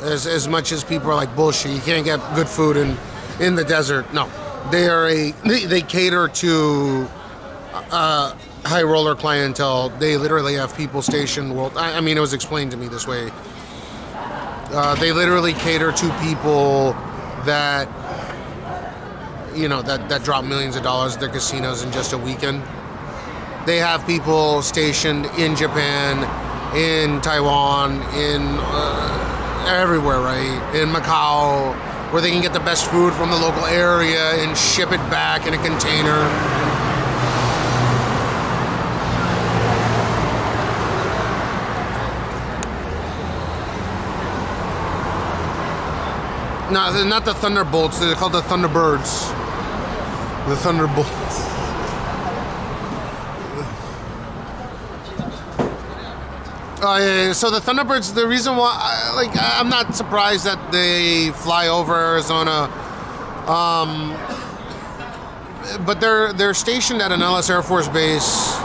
As much as people are like, bullshit, you can't get good food in the desert. No, they cater to high roller clientele. They literally have people stationed. I mean, it was explained to me this way. They literally cater to people that, you know, that drop millions of dollars at their casinos in just a weekend. They have people stationed in Japan, in Taiwan, in everywhere, right? In Macau, where they can get the best food from the local area and ship it back in a container. No, they're not the Thunderbolts. They're called the Thunderbirds. The Thunderbolts. Yeah. So the Thunderbirds, the reason why, I'm not surprised that they fly over Arizona, but they're stationed at an Ellis Air Force base,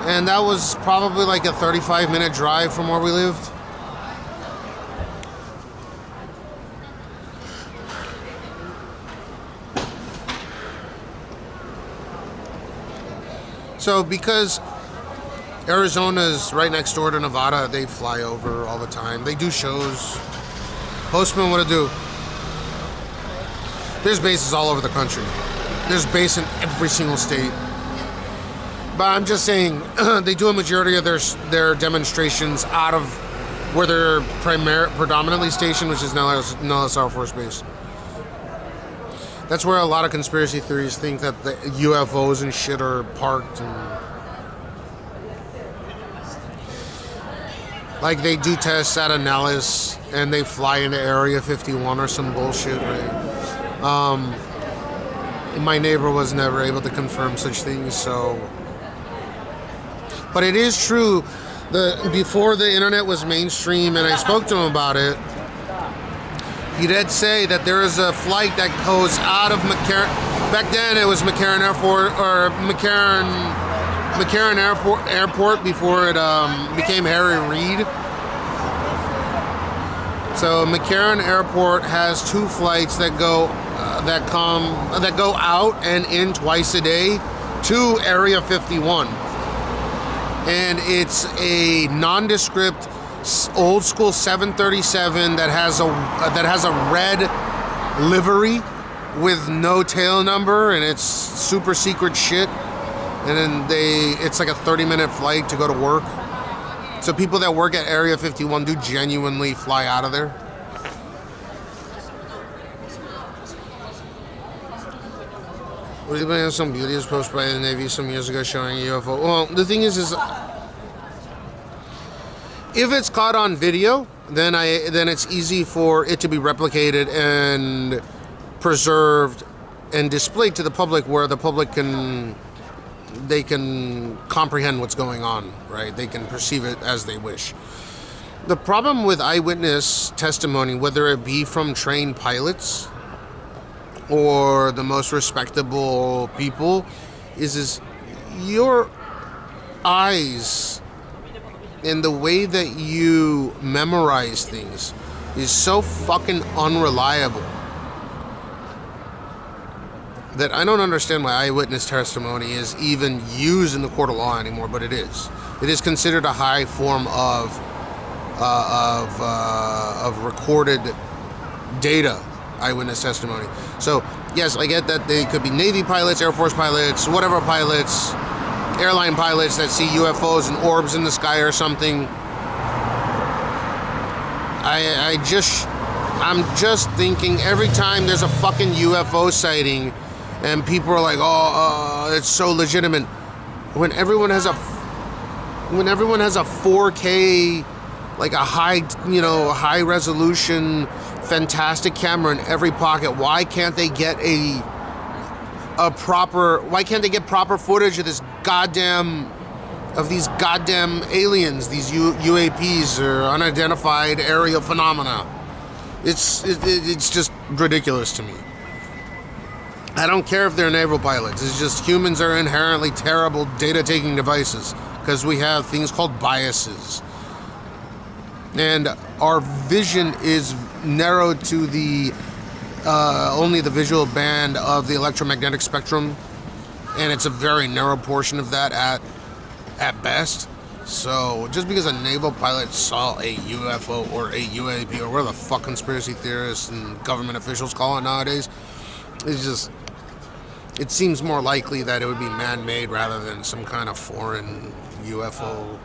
and that was probably like a 35-minute drive from where we lived. So because Arizona's right next door to Nevada, they fly over all the time. They do shows. Postman, what to do? There's bases all over the country. There's base in every single state. But I'm just saying, they do a majority of their demonstrations out of where they're predominantly stationed, which is Nellis Air Force Base. That's where a lot of conspiracy theories think that the UFOs and shit are parked, and like they do tests at a Nellis and they fly into Area 51 or some bullshit, right? My neighbor was never able to confirm such things, so. But it is true. Before the internet was mainstream, and I spoke to him about it, he did say that there is a flight that goes out of McCarran. Back then, it was McCarran Airport or McCarran Airport before it became Harry Reid. So McCarran Airport has 2 flights that go out and in twice a day to Area 51, and it's a nondescript old school 737 that has a red livery with no tail number, and it's super secret shit. And then it's like a 30-minute flight to go to work. So people that work at Area 51 do genuinely fly out of there. We have some beauteous post by the Navy some years ago showing a UFO. Well, the thing is if it's caught on video, then it's easy for it to be replicated and preserved and displayed to the public, where the public can comprehend what's going on, right? They can perceive it as they wish. The problem with eyewitness testimony, whether it be from trained pilots or the most respectable people, is your eyes and the way that you memorize things is so fucking unreliable that I don't understand why eyewitness testimony is even used in the court of law anymore, but it is. It is considered a high form of recorded data, eyewitness testimony. So, yes, I get that they could be Navy pilots, Air Force pilots, whatever pilots, airline pilots that see UFOs and orbs in the sky or something. I'm just thinking every time there's a fucking UFO sighting and people are like, it's so legitimate. When everyone has a 4K, like a high resolution, fantastic camera in every pocket, why can't they get proper footage of these goddamn aliens, these UAPs or unidentified aerial phenomena? It's just ridiculous to me. I don't care if they're naval pilots. It's just humans are inherently terrible data-taking devices because we have things called biases. And our vision is narrowed to only the visual band of the electromagnetic spectrum, and it's a very narrow portion of that at best. So just because a naval pilot saw a UFO or a UAP or whatever the fuck conspiracy theorists and government officials call it nowadays, it seems more likely that it would be man-made rather than some kind of foreign UFO,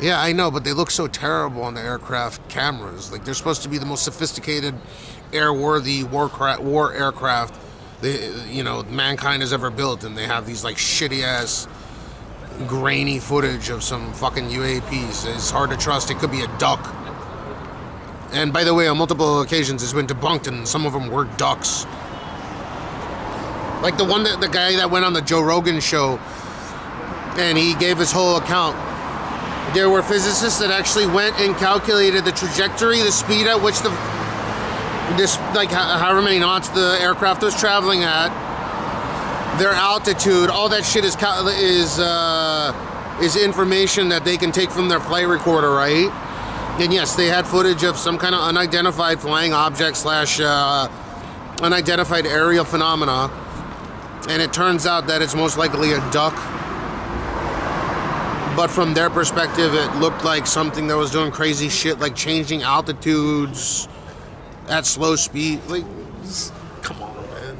Yeah, I know, but they look so terrible on the aircraft cameras. Like, they're supposed to be the most sophisticated, airworthy war aircraft mankind has ever built, and they have these like shitty-ass, grainy footage of some fucking UAPs. It's hard to trust. It could be a duck. And by the way, on multiple occasions, it's been debunked, and some of them were ducks. Like the guy that went on the Joe Rogan show, and he gave his whole account. There were physicists that actually went and calculated the trajectory, the speed at which however many knots the aircraft was traveling at, their altitude. All that shit is information that they can take from their flight recorder, right? And yes, they had footage of some kind of unidentified flying object / unidentified aerial phenomena, and it turns out that it's most likely a duck. But from their perspective, it looked like something that was doing crazy shit, like changing altitudes at slow speed. Like, come on, man.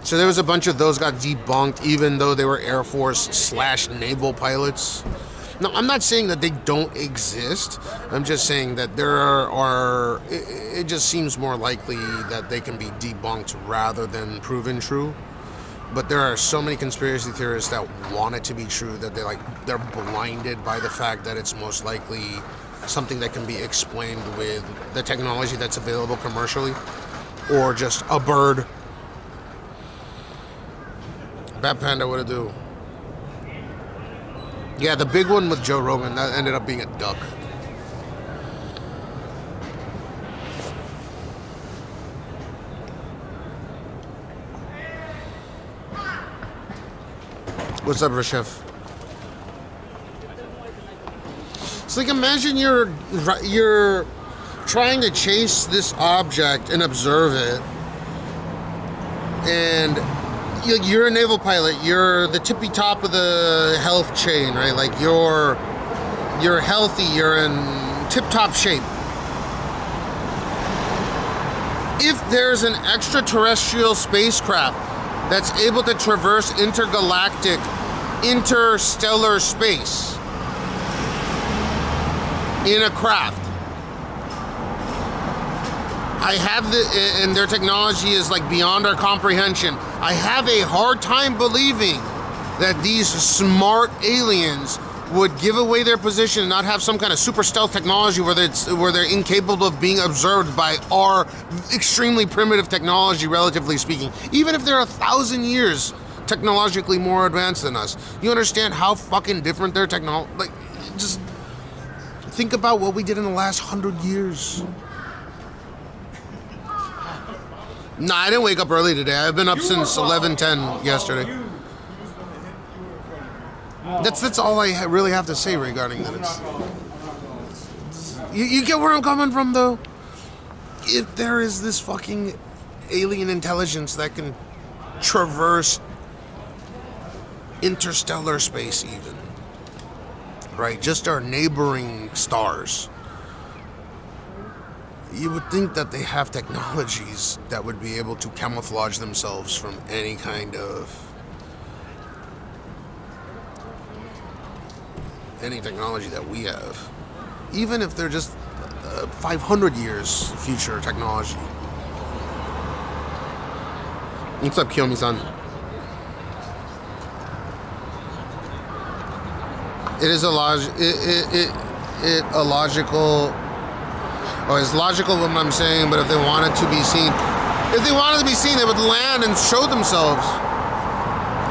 So there was a bunch of those got debunked, even though they were Air Force / naval pilots. No, I'm not saying that they don't exist. I'm just saying that there are. It just seems more likely that they can be debunked rather than proven true. But there are so many conspiracy theorists that want it to be true that they're blinded by the fact that it's most likely something that can be explained with the technology that's available commercially, or just a bird. Bat Panda, what it do? Yeah, the big one with Joe Rogan, that ended up being a duck. What's up, Rashef? It's like, imagine you're trying to chase this object and observe it, and you're a naval pilot. You're the tippy top of the health chain, right? Like you're healthy. You're in tip-top shape. If there's an extraterrestrial spacecraft that's able to traverse interstellar space in a craft, and their technology is like beyond our comprehension. I have a hard time believing that these smart aliens would give away their position and not have some kind of super stealth technology where they're incapable of being observed by our extremely primitive technology, relatively speaking. Even if they're 1,000 years technologically more advanced than us, you understand how fucking different their technology. Like, just think about what we did in the last 100 years. Nah, I didn't wake up early today. I've been up since 11:10 yesterday. That's all I really have to say regarding that. You get where I'm coming from, though? If there is this fucking alien intelligence that can traverse interstellar space even, right? Just our neighboring stars. You would think that they have technologies that would be able to camouflage themselves from any kind of any technology that we have, even if they're just 500 years future technology. What's up, Kiyomi-san? It is it's logical what I'm saying, but if they wanted to be seen, they would land and show themselves.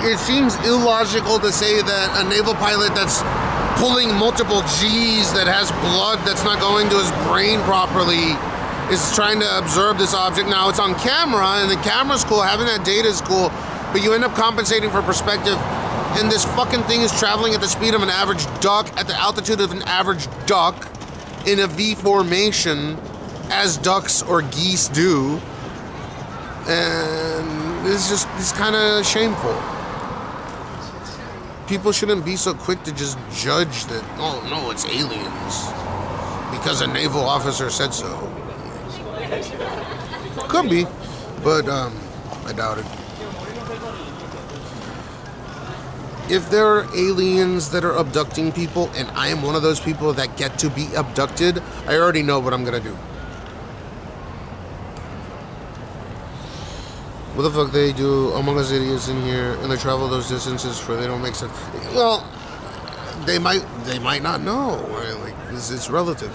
It seems illogical to say that a naval pilot that's pulling multiple G's, that has blood that's not going to his brain properly, is trying to observe this object. Now, it's on camera, and the camera's cool, having that data is cool, but you end up compensating for perspective, and this fucking thing is traveling at the speed of an average duck, at the altitude of an average duck, in a V formation, as ducks or geese do, and it's kind of shameful. People shouldn't be so quick to just judge that, oh no, it's aliens, because a naval officer said so. Could be, but I doubt it. If there are aliens that are abducting people, and I am one of those people that get to be abducted, I already know what I'm gonna do. What the fuck they do Among Us idiots in here, and they travel those distances for they don't make sense. Well, they might not know, right? Like, it's relative.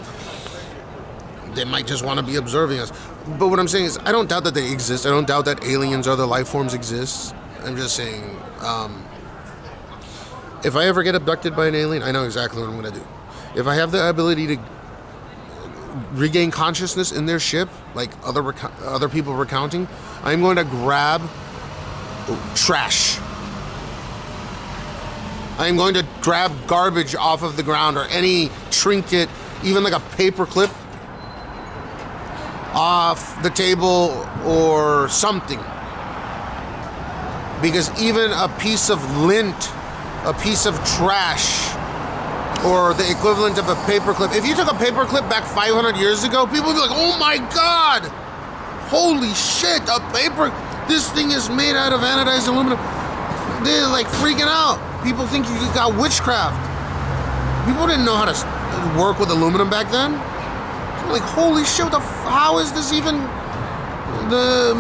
They might just want to be observing us. But what I'm saying is, I don't doubt that they exist. I don't doubt that aliens or other life forms exist. I'm just saying, if I ever get abducted by an alien, I know exactly what I'm going to do. If I have the ability to regain consciousness in their ship, like other people recounting, I'm going to grab trash. I'm going to grab garbage off of the ground, or any trinket, even like a paper clip off the table or something. Because even a piece of lint, a piece of trash, or the equivalent of a paperclip. If you took a paperclip back 500 years ago, people would be like, oh my God, holy shit, this thing is made out of anodized aluminum. They're like freaking out. People think you got witchcraft. People didn't know how to work with aluminum back then. Like, holy shit, how is this even... The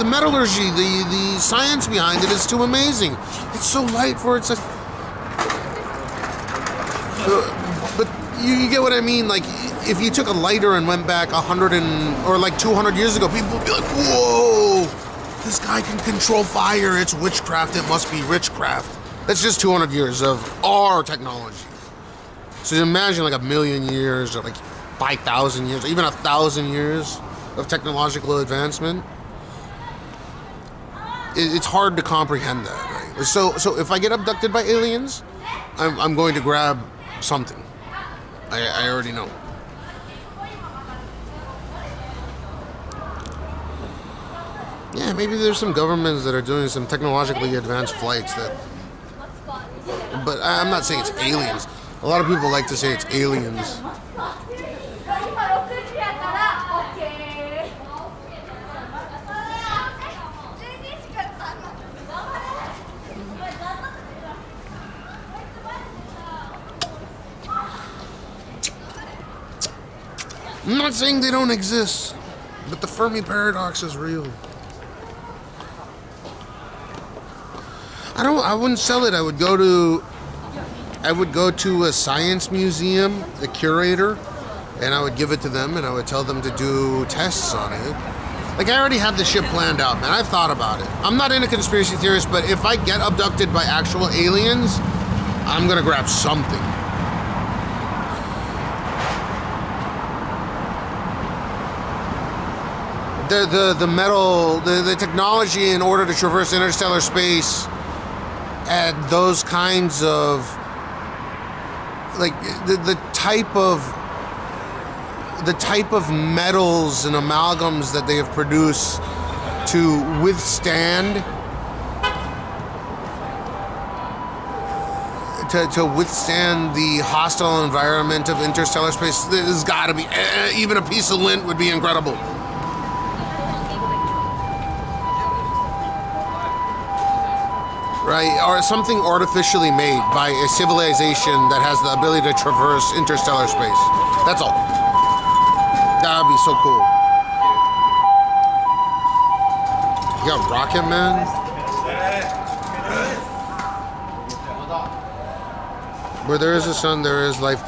metallurgy, the science behind it is too amazing. It's so light for its... But you get what I mean? Like, if you took a lighter and went back 100 or like 200 years ago, people would be like, whoa, this guy can control fire. It's witchcraft. It must be richcraft. That's just 200 years of our technology. So you imagine like 1,000,000 years or like 5,000 years, or even 1,000 years of technological advancement. It's hard to comprehend that, right? So if I get abducted by aliens, I'm going to grab something. I already know. Yeah, maybe there's some governments that are doing some technologically advanced flights that... But I'm not saying it's aliens. A lot of people like to say it's aliens. I'm not saying they don't exist, but the Fermi paradox is real. I wouldn't sell it. I would go to a science museum, the curator, and I would give it to them, and I would tell them to do tests on it. Like, I already have this shit planned out, man. I've thought about it. I'm not into conspiracy theories, but if I get abducted by actual aliens, I'm gonna grab something. The metal, the technology in order to traverse interstellar space at those kinds of, like, the type of metals and amalgams that they have produced to withstand the hostile environment of interstellar space. There's got to be, even a piece of lint would be incredible. Right, or something artificially made by a civilization that has the ability to traverse interstellar space. That's all. That would be so cool. You got Rocket Man? Where there is a sun, there is life.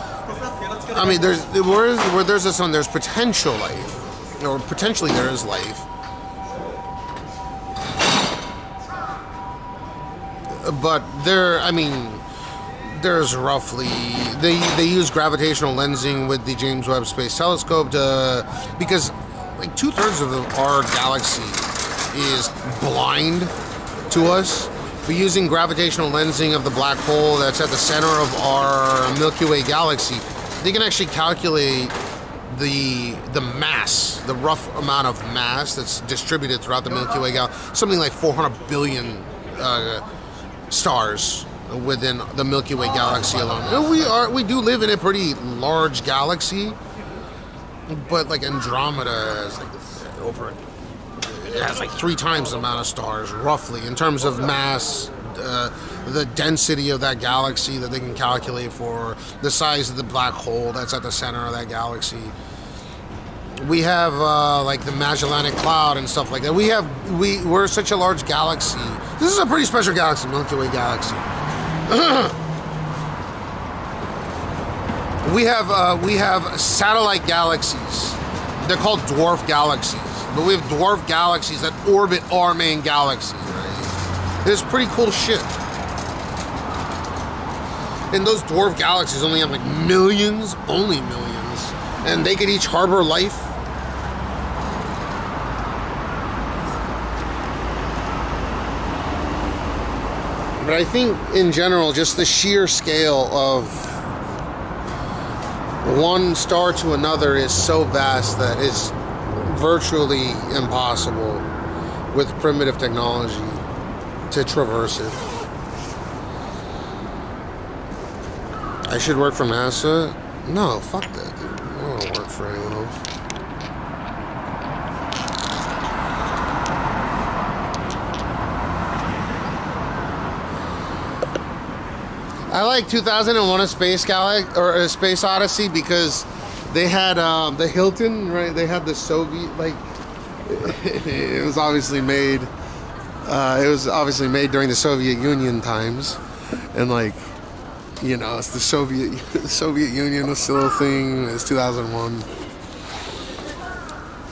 I mean, where there's a sun, there's potential life. Or potentially there is life. But there's roughly, they use gravitational lensing with the James Webb Space Telescope because like 2/3 of our galaxy is blind to us. But using gravitational lensing of the black hole that's at the center of our Milky Way galaxy, they can actually calculate the mass, the rough amount of mass that's distributed throughout the Milky Way galaxy, something like 400 billion stars within the Milky Way galaxy alone. We do live in a pretty large galaxy, but like Andromeda is like it has like 3 times the amount of stars roughly in terms of mass, the density of that galaxy that they can calculate for the size of the black hole that's at the center of that galaxy. We have like the Magellanic Cloud and stuff like that. We're such a large galaxy. This is a pretty special galaxy, Milky Way galaxy. We have satellite galaxies. They're called dwarf galaxies, but we have dwarf galaxies that orbit our main galaxy. Right? It's pretty cool shit. And those dwarf galaxies only have like millions, and they could each harbor life. But I think, in general, just the sheer scale of one star to another is so vast that it's virtually impossible with primitive technology to traverse it. I should work for NASA? No, fuck that, dude. I don't want to work for anyone else. I like 2001: A Space A Space Odyssey because they had the Hilton, right? They had the Soviet, like it was obviously made. It was obviously made during the Soviet Union times, and like, you know, it's the Soviet Union was still a thing. It's 2001.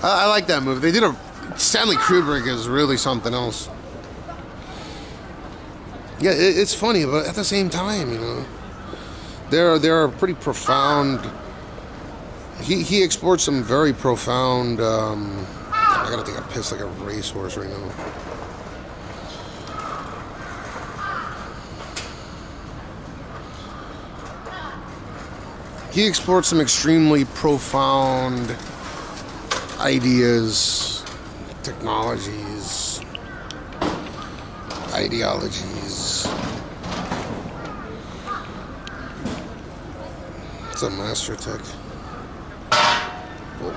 I like that movie. They did a Stanley Kubrick is really something else. Yeah, it's funny, but at the same time, you know, there are pretty profound. He exports some very profound. I gotta take a piss like a racehorse right now. He exports some extremely profound ideas, technologies, ideologies. It's a master tech. Whoa.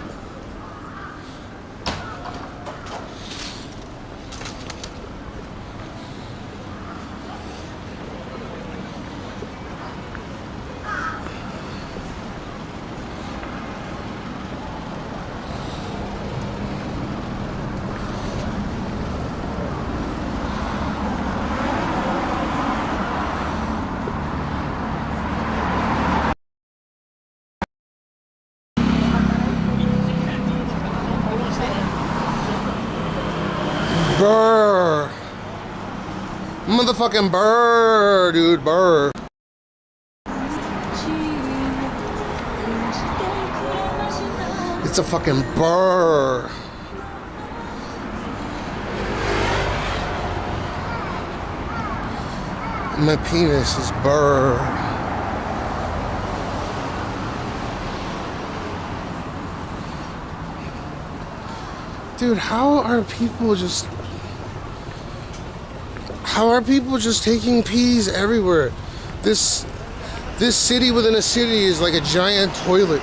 Burr. Motherfucking burr, dude, burr. It's a fucking burr. My penis is burr. Dude, how are people just taking pees everywhere? This city within a city is like a giant toilet.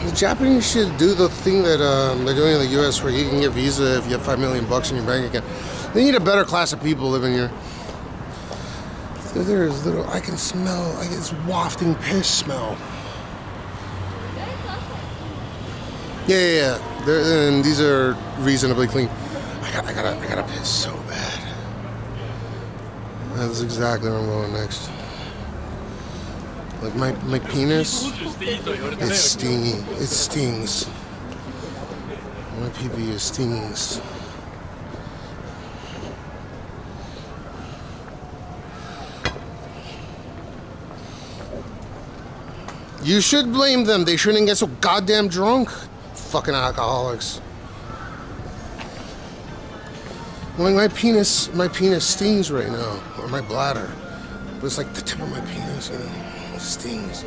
The Japanese should do the thing that they're doing in the US where you can get visa if you have $5 million in your bank account. They need a better class of people living here. There's little, I can smell, I get this wafting piss smell. Yeah. And these are reasonably clean. I gotta piss so bad. That's exactly where I'm going next. Like my penis, it's stingy. It stings. My pee-pee stings. You should blame them. They shouldn't get so goddamn drunk. Fucking alcoholics. Like my penis stings right now, or my bladder. But it's like the tip of my penis, you know, it stings.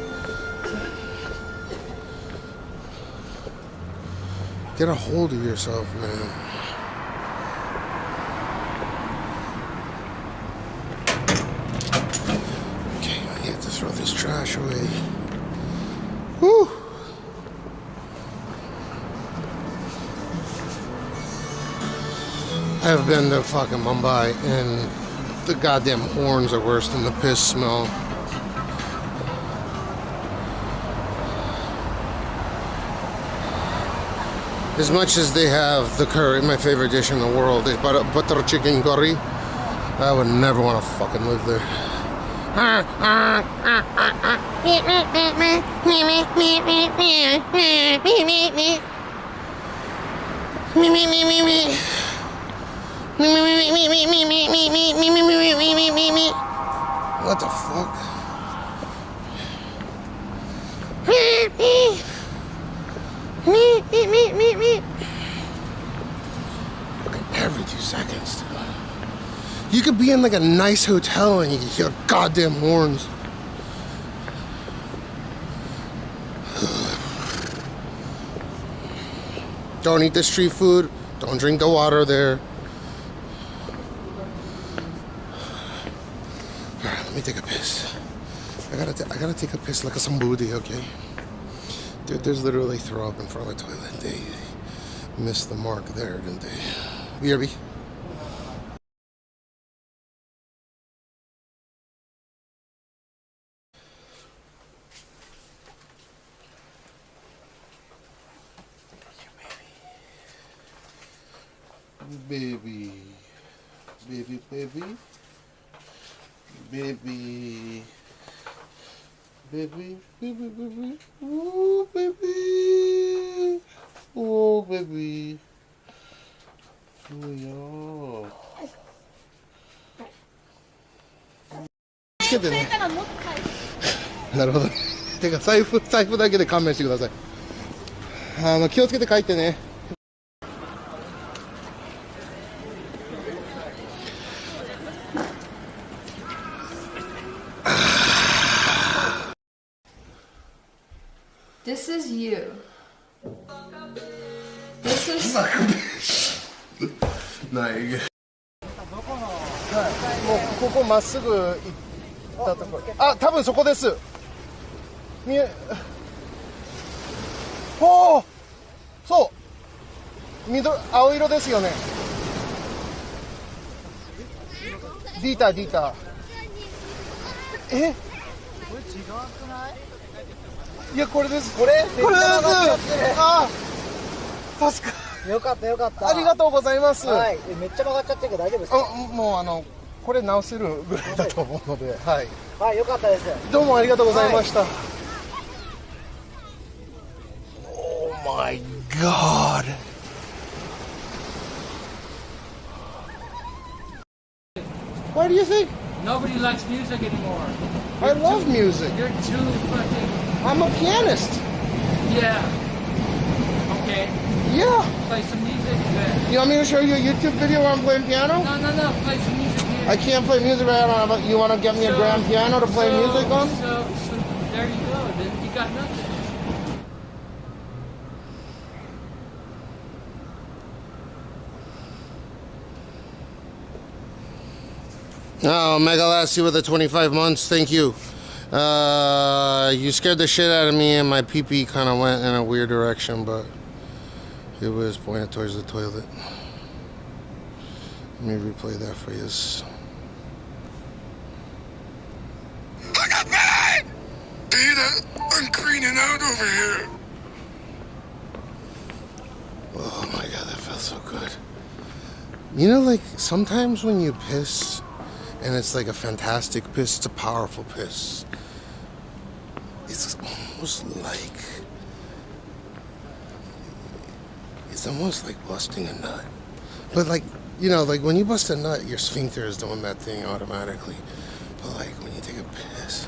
Get a hold of yourself, man. Okay, I have to throw this trash away. Woo! I've been to fucking Mumbai, and the goddamn horns are worse than the piss smell. As much as they have the curry, my favorite dish in the world is butter chicken curry, I would never want to fucking live there. What the fuck? Fucking every 2 seconds. You could be in like a nice hotel and you can hear goddamn horns. Don't eat the street food. Don't drink the water there. Alright, let me take a piss. I gotta take a piss like a somebody, okay? Dude, there's literally throw up in front of the toilet. They missed the mark there, didn't they? BRB. Baby, baby. Baby. Baby, baby, baby. Ooh, baby. Oh, baby. Oh, yeah. つけてね。なるほど。てか財布だけで勘弁してください。気をつけて帰ってね。This is you. This is. ない。もうここまっすぐ行ったところ。あ、多分そこです。おお、そう。青色ですよね。ディーター。え？いや、これです。これです。ああ、助かる。よかった。ありがとうございます。はい。めっちゃ曲がっちゃってるけど大丈夫ですか？もうこれ直せるぐらいだと思うので、はい。はい、よかったです。どうもありがとうございました。Oh my God. Why do you think? Nobody likes music anymore. I love music. You're too fucking... I'm a pianist. Yeah. Okay. Yeah. Play some music then. You want me to show you a YouTube video where I'm playing piano? No. Play some music here. I can't play music right now, but you want to get me a grand piano to play music on? So there you go. Then you got nothing. Oh, Mega Lassie with the 25 months. Thank you. You scared the shit out of me, and my pee-pee kind of went in a weird direction, but it was pointed towards the toilet. Let me replay that for you. Look at me! Peter, I'm cleaning out over here. Oh my God, that felt so good. You know, like, sometimes when you piss, and it's like a fantastic piss, it's a powerful piss. It's almost like busting a nut. But like, you know, like when you bust a nut, your sphincter is doing that thing automatically. But like when you take a piss,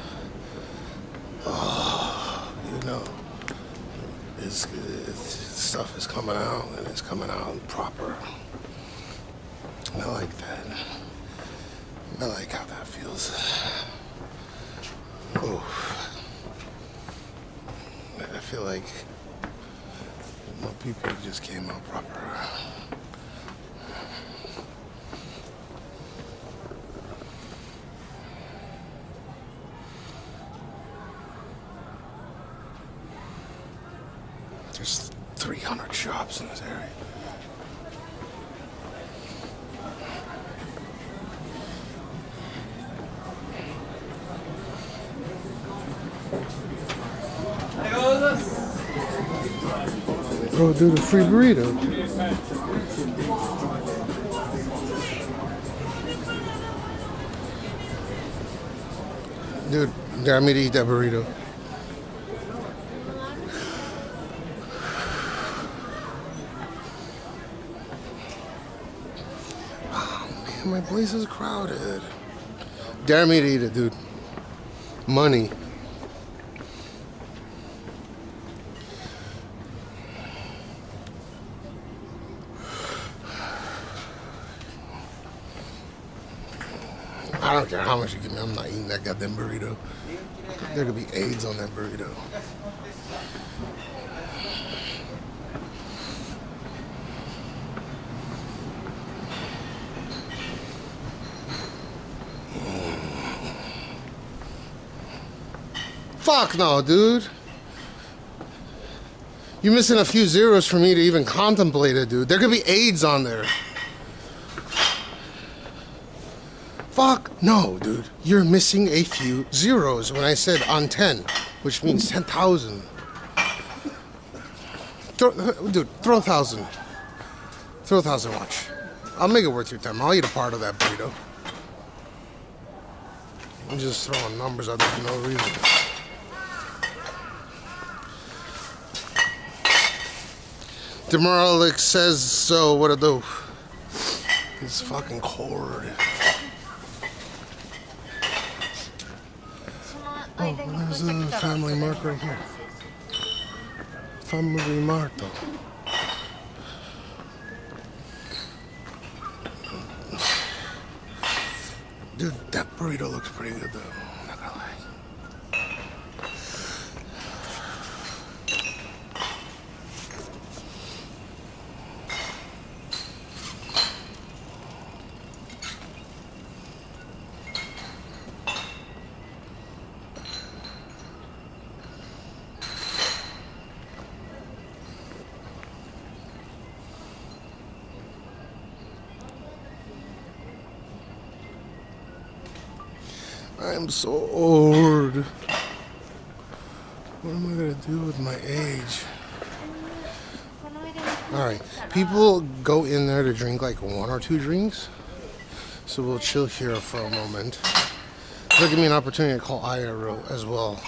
oh, you know, it's stuff is coming out, and it's coming out proper. And I like that. I like how that feels. Oh, I feel like my pee-pee just came out proper. There's 300 shops in this area. Bro, dude, a free burrito. Dude, dare me to eat that burrito. Oh man, my place is crowded. Dare me to eat it, dude. Money. I don't care how much you give me, I'm not eating that goddamn burrito. There could be AIDS on that burrito. Fuck no, dude. You're missing a few zeros for me to even contemplate it, dude. There could be AIDS on there. Fuck no, dude. You're missing a few zeros when I said on 10, which means 10,000. Dude, throw 1,000. Throw 1,000, watch. I'll make it worth your time. I'll eat a part of that burrito. I'm just throwing numbers out there for no reason. Demoralic says so. What to do? It's fucking cold. Oh, there's a Family Mart right here. Family Mart, though. Dude, that burrito looks pretty good, though. I'm not gonna lie. I'm so old. What am I gonna do with my age? Alright, people go in there to drink like 1 or 2 drinks. So we'll chill here for a moment. It'll give me an opportunity to call Ira as well.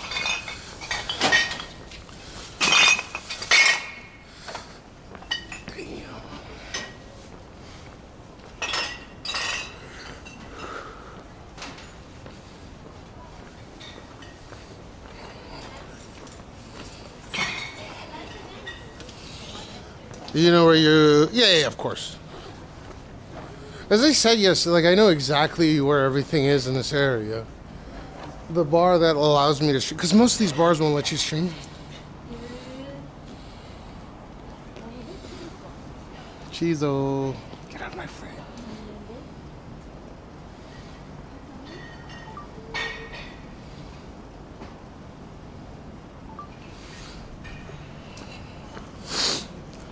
You know where you... Yeah, of course. As I said, yes, like I know exactly where everything is in this area. The bar that allows me to stream... Because most of these bars won't let you stream. Chizo. Get out of my frame.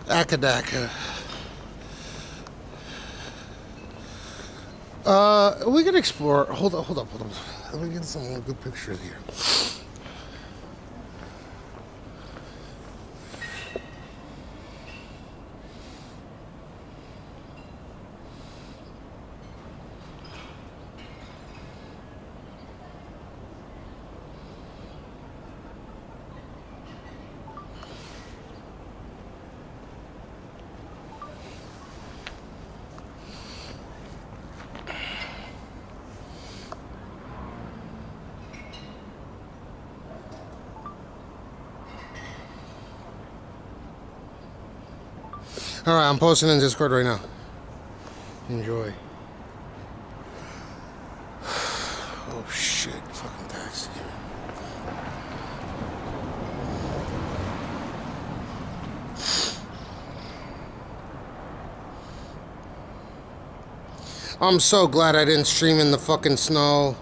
Akadaka. We can explore. Hold up. Let me get some good pictures here. Alright, I'm posting in Discord right now. Enjoy. Oh shit, fucking taxi. I'm so glad I didn't stream in the fucking snow.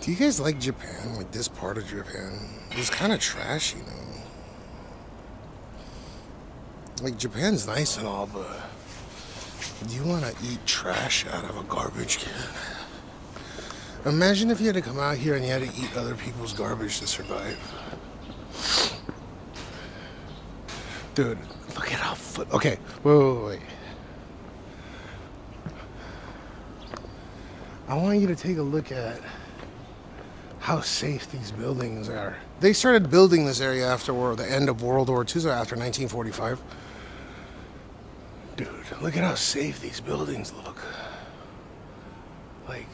Do you guys like Japan? Like this part of Japan? It's kind of trash, you know. Like Japan's nice and all, but do you want to eat trash out of a garbage can? Imagine if you had to come out here and you had to eat other people's garbage to survive. Dude, look at how okay, wait. I want you to take a look at how safe these buildings are. They started building this area after the end of World War II, so after 1945. Dude, look at how safe these buildings look. Like,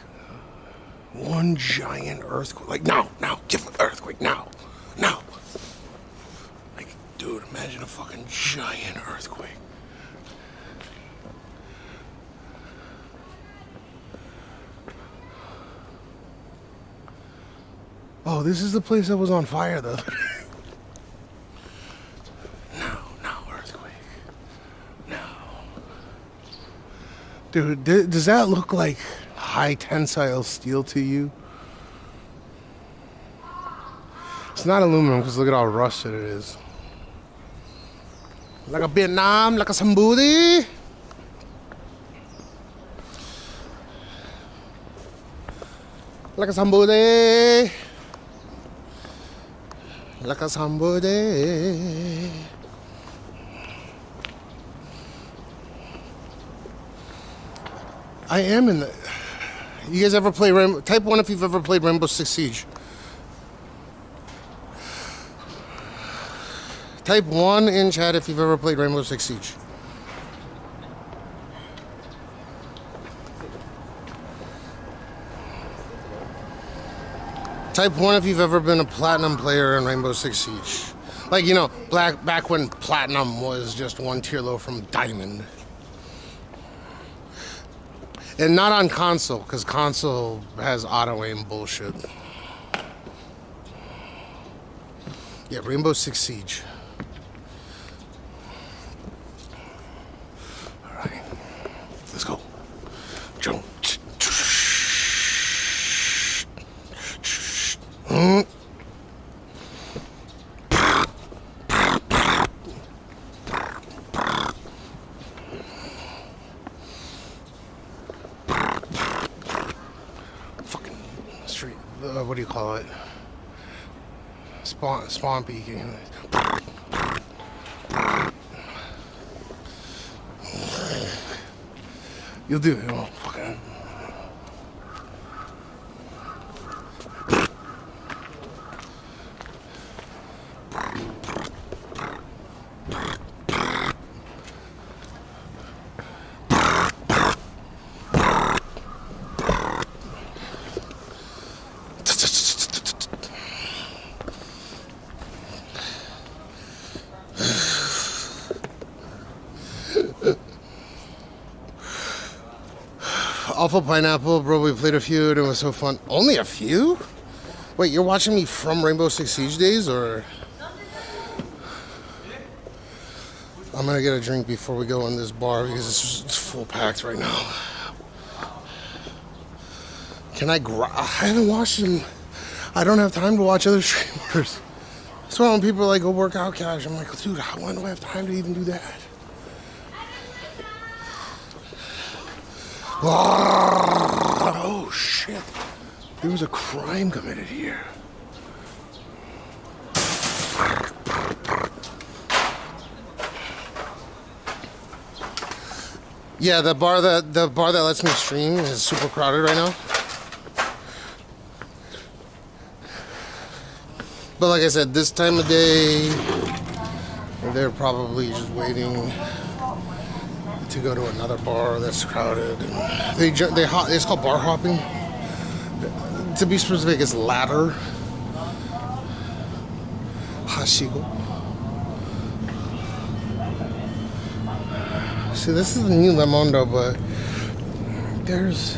one giant earthquake. Like, now, give an earthquake, now. Like, dude, imagine a fucking giant earthquake. Oh, this is the place that was on fire the other day. No, earthquake. No. Dude, does that look like high tensile steel to you? It's not aluminum because look at how rusted it is. Like a Vietnam, like a Sambudi. Like a Sambudi. Like a Sambudi. I am in the... You guys ever play Rainbow... Type 1 if you've ever played Rainbow Six Siege. Type 1 in chat if you've ever played Rainbow Six Siege. Type 1 if you've ever been a platinum player in Rainbow Six Siege. Like, you know, back when platinum was just one tier low from diamond. And not on console, because console has auto-aim bullshit. Yeah, Rainbow Six Siege. Alright. Let's go. Jump. What do you call it? Spawn peeking. You'll do it. Oh, fucking. Awful Pineapple, bro, we played a few and it was so fun. Only a few? Wait, you're watching me from Rainbow Six Siege days, or? I'm gonna get a drink before we go in this bar because it's full packed right now. Can I haven't watched them. I don't have time to watch other streamers. That's why when people are like, go work out, Cash, I'm like, dude, when do I have time to even do that? Oh shit, there was a crime committed here. Yeah, the bar that lets me stream is super crowded right now. But like I said, this time of day they're probably just waiting to go to another bar that's crowded. And it's called bar hopping. To be specific, it's ladder. Hashigo. See, this is the new Lemondo, but there's...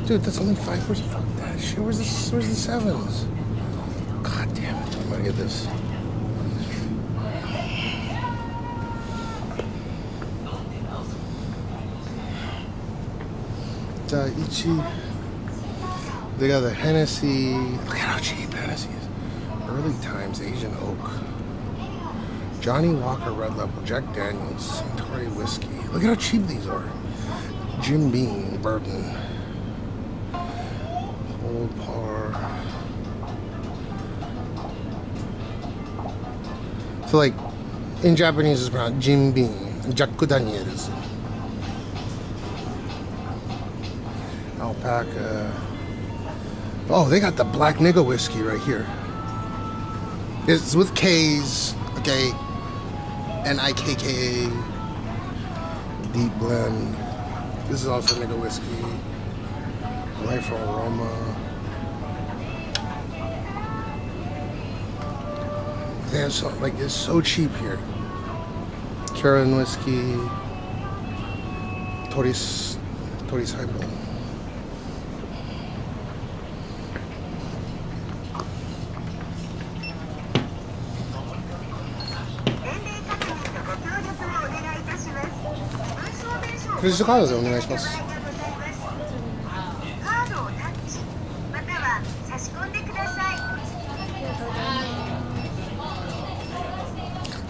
Dude, that's only 5%. Fuck that shit. Where's the 7s? God damn it. I'm gonna get this. Ichi. They got the Hennessy. Look at how cheap Hennessy is. Early Times Asian Oak. Johnny Walker Red Label. Jack Daniels. Centauri Whiskey. Look at how cheap these are. Jim Beam Bourbon. Old Par. So like in Japanese it's pronounced Jim Beam. Jack Daniels. Alpaca. Oh, they got the Black Nigga whiskey right here. It's with K's, okay, N-I-K-K-A, deep blend. This is also nigga whiskey. Life aroma. Damn, so like it's so cheap here. Karen whiskey. Toris Highball. クレジットカードでお願いします。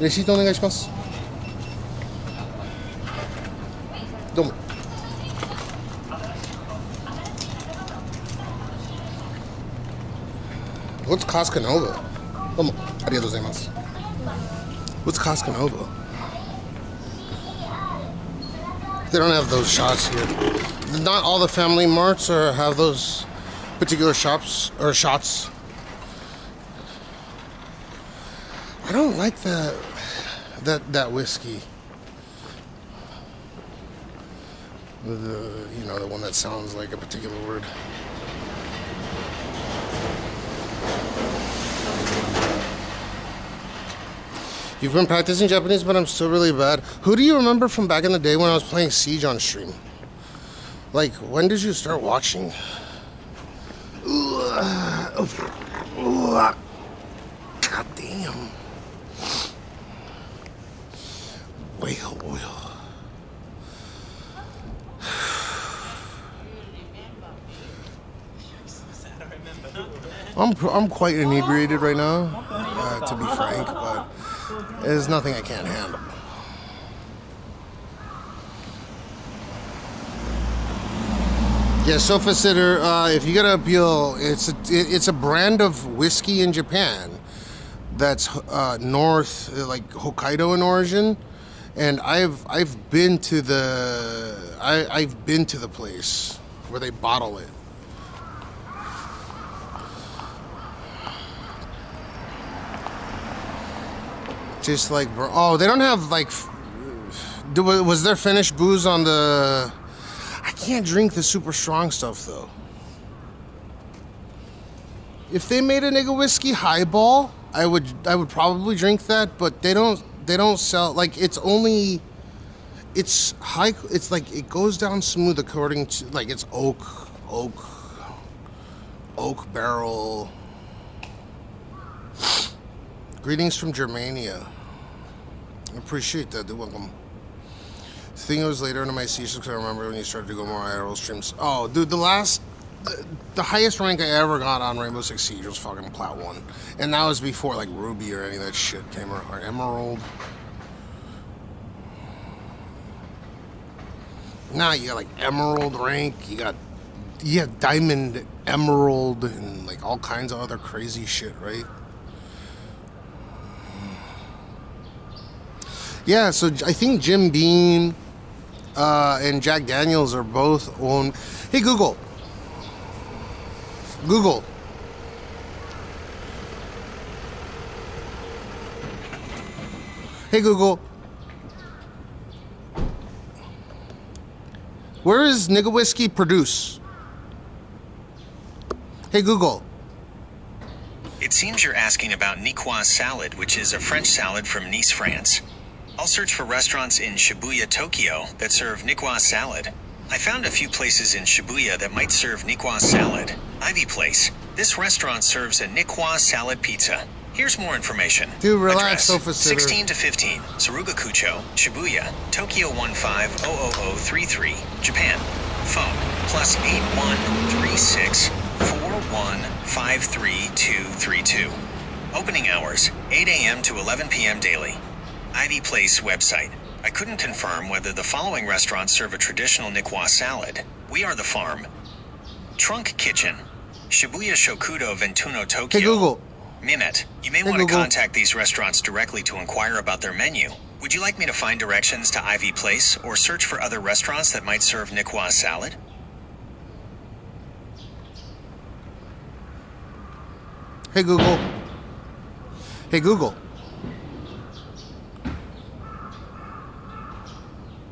レシートお願いします。どうも。What's Casca Nova? どうもありがとうございます。What's Casca Nova? They don't have those shots here. Not all the family marts have those particular shops or shots. I don't like that whiskey. The one that sounds like a particular word. You've been practicing Japanese, but I'm still really bad. Who do you remember from back in the day when I was playing Siege on stream? Like, when did you start watching? God damn. Whale oil. I'm quite inebriated right now, to be frank, but there's nothing I can't handle. Yeah, Sofa Sitter, if you gotta appeal, it's a brand of whiskey in Japan that's north, like Hokkaido in origin, and I've been to the place where they bottle it. Just like, oh, they don't have like, was there Finnish booze on the, I can't drink the super strong stuff though. If they made a nigga whiskey highball, I would probably drink that, but they don't sell, like, it's high, it's like, it goes down smooth according to, like, it's oak barrel. Greetings from Germania. I appreciate that. You're welcome. I think it was later into my season because I remember when you started to go more IRL streams. Oh, dude, the highest rank I ever got on Rainbow Six Siege was fucking Plat 1. And that was before, like, Ruby or any of that shit came around. Or Emerald. Nah, you got, like, Emerald rank. You got Diamond, Emerald, and, like, all kinds of other crazy shit, right? Yeah, so I think Jim Beam and Jack Daniels are both owned. Hey, Google. Hey, Google. Where is Nigga Whiskey produced? Hey, Google. It seems you're asking about Niçoise salad, which is a French salad from Nice, France. I'll search for restaurants in Shibuya, Tokyo that serve Niçoise salad. I found a few places in Shibuya that might serve Niçoise salad. Ivy Place. This restaurant serves a Niçoise salad pizza. Here's more information. Dude, relax, Address, Sofa Sitter. 16 to 15, Sarugakucho, Shibuya, Tokyo 1500033, Japan. Phone, +8136 4153 Opening hours, 8 a.m. to 11 p.m. daily. Ivy Place website. I couldn't confirm whether the following restaurants serve a traditional Niçoise salad. We Are the Farm. Trunk Kitchen. Shibuya Shokudo Ventuno Tokyo. Hey, Google. Mimet. You may want to contact these restaurants directly to inquire about their menu. Would you like me to find directions to Ivy Place or search for other restaurants that might serve Niçoise salad? Hey, Google. Hey, Google.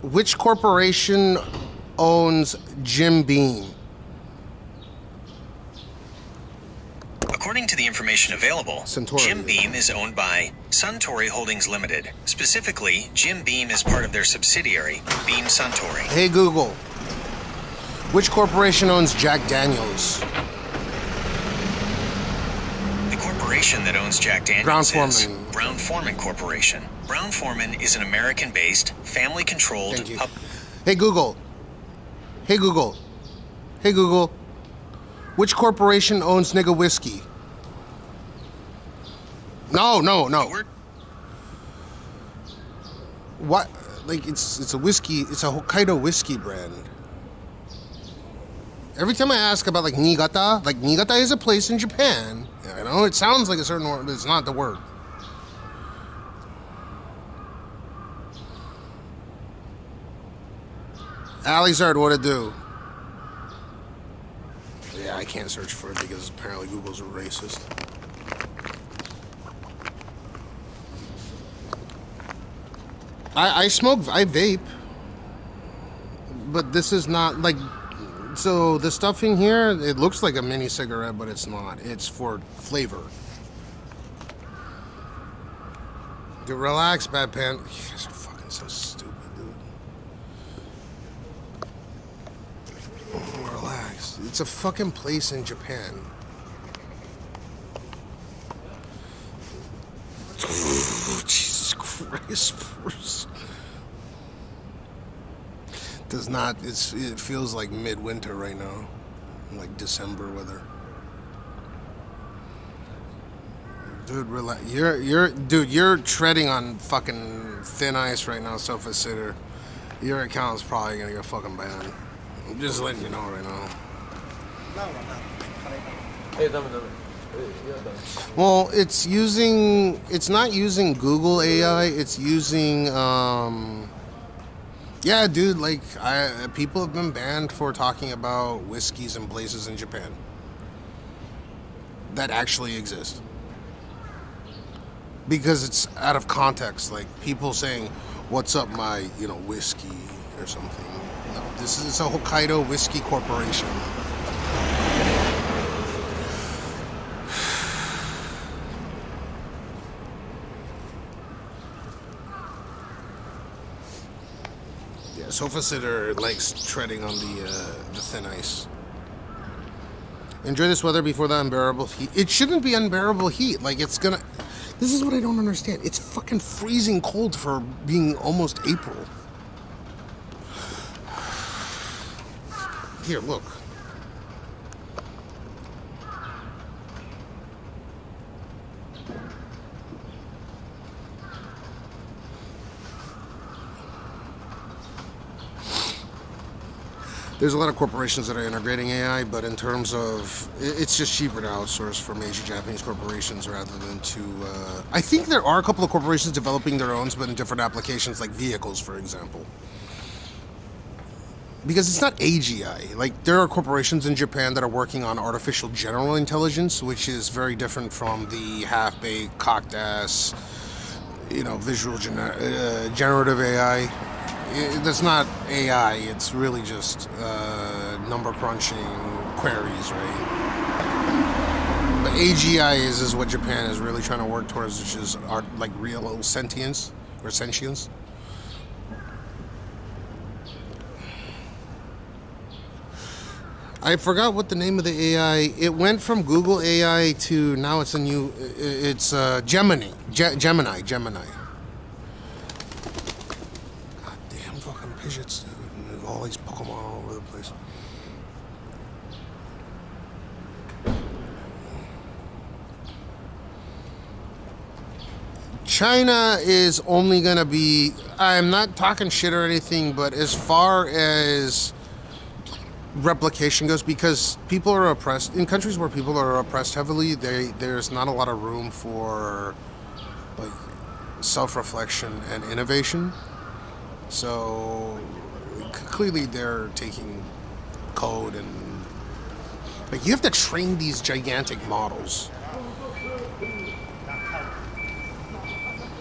Which corporation owns Jim Beam? According to the information available, Suntory. Jim Beam is owned by Suntory Holdings Limited. Specifically, Jim Beam is part of their subsidiary, Beam Suntory. Hey, Google. Which corporation owns Jack Daniels? The corporation that owns Jack Daniels is Brown-Forman Corporation. Brown-Forman is an American-based, family-controlled Hey Google. Hey Google. Hey Google. Which corporation owns nigga whiskey? No. What? Like it's a whiskey. It's a Hokkaido whiskey brand. Every time I ask about like Niigata is a place in Japan. I know it sounds like a certain word, but it's not the word. Alizard, what it do? Yeah, I can't search for it because apparently Google's a racist. I vape, but this is not like. So the stuff in here, it looks like a mini cigarette, but it's not. It's for flavor. Dude, relax, Bad Pan. You guys are fucking so stupid, dude. Relax. It's a fucking place in Japan. Jesus Christ, Bruce. Does not. It feels like midwinter right now, like December weather. Dude, relax. You're treading on fucking thin ice right now, Sofa Sitter. Your account is probably gonna get fucking banned. I'm just letting you know right now. Well, it's not using Google AI. It's using yeah, dude, like, people have been banned for talking about whiskeys and places in Japan that actually exist. Because it's out of context, like, people saying, what's up my, whiskey or something. No, it's a Hokkaido Whiskey Corporation. Sofa Sitter likes treading on the thin ice. Enjoy this weather before the unbearable heat. It shouldn't be unbearable heat. Like, it's gonna... This is what I don't understand. It's fucking freezing cold for being almost April. Here, look. There's a lot of corporations that are integrating AI, but in terms of, it's just cheaper to outsource for major Japanese corporations rather than to, I think there are a couple of corporations developing their own, but in different applications, like vehicles, for example. Because it's not AGI. Like, there are corporations in Japan that are working on artificial general intelligence, which is very different from the half-baked, cocked-ass, visual generative AI. That's not AI, it's really just number crunching queries, right? But AGI is what Japan is really trying to work towards, which is like real sentience or sentience. I forgot what the name of the AI. It went from Google AI to now it's Gemini. Gemini. Pidgeots, dude. All these Pokemon all over the place. China is only gonna be, I'm not talking shit or anything, but as far as replication goes, because people are oppressed, in countries where people are oppressed heavily, there's not a lot of room for like self-reflection and innovation. So clearly they're taking code and like you have to train these gigantic models,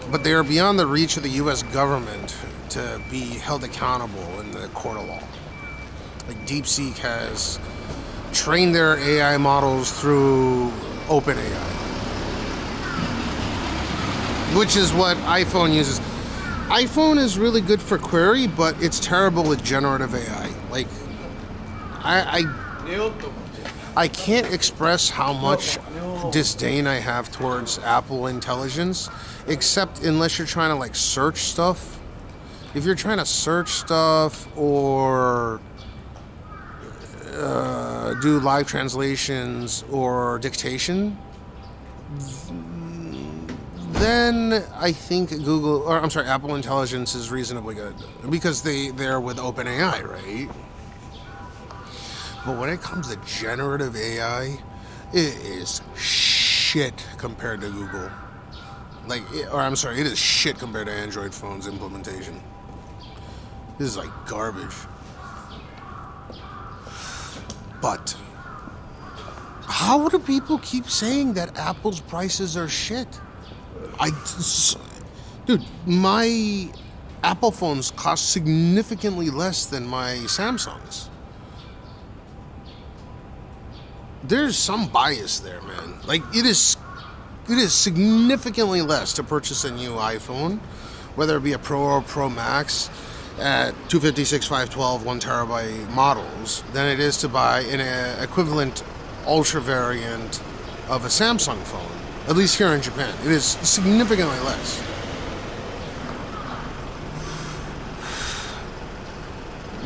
but they are beyond the reach of the U.S. government to be held accountable in the court of law. Like DeepSeek has trained their AI models through OpenAI, which is what iPhone uses. iPhone is really good for query, but it's terrible with generative AI. Like, I can't express how much disdain I have towards Apple Intelligence, except unless you're trying to like search stuff. if you're trying to search stuff or do live translations or dictation, then I think Apple Intelligence is reasonably good because they're with OpenAI, right? But when it comes to generative AI, it is shit compared to Google. It is shit compared to Android phones implementation. This is like garbage. But how do people keep saying that Apple's prices are shit? Dude, my Apple phones cost significantly less than my Samsungs. There's some bias there, man. Like, it is significantly less to purchase a new iPhone, whether it be a Pro or Pro Max, at 256, 512, 1 terabyte models, than it is to buy an equivalent ultra variant of a Samsung phone. At least here in Japan, it is significantly less.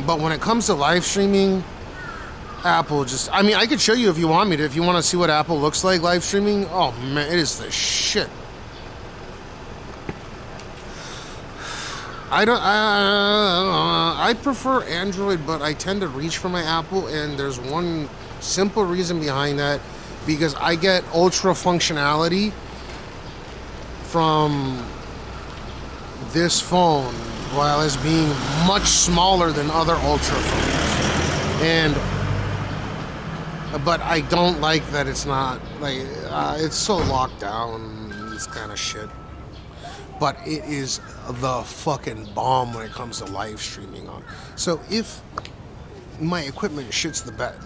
But when it comes to live streaming, Apple I could show you if you want me to. If you want to see what Apple looks like live streaming, oh man, it is the shit. I prefer Android, but I tend to reach for my Apple, and there's one simple reason behind that, because I get ultra functionality from this phone while it's being much smaller than other ultra phones. But I don't like that it's not, it's so locked down, it's kind of shit. But it is the fucking bomb when it comes to live streaming on. So if my equipment shits the bed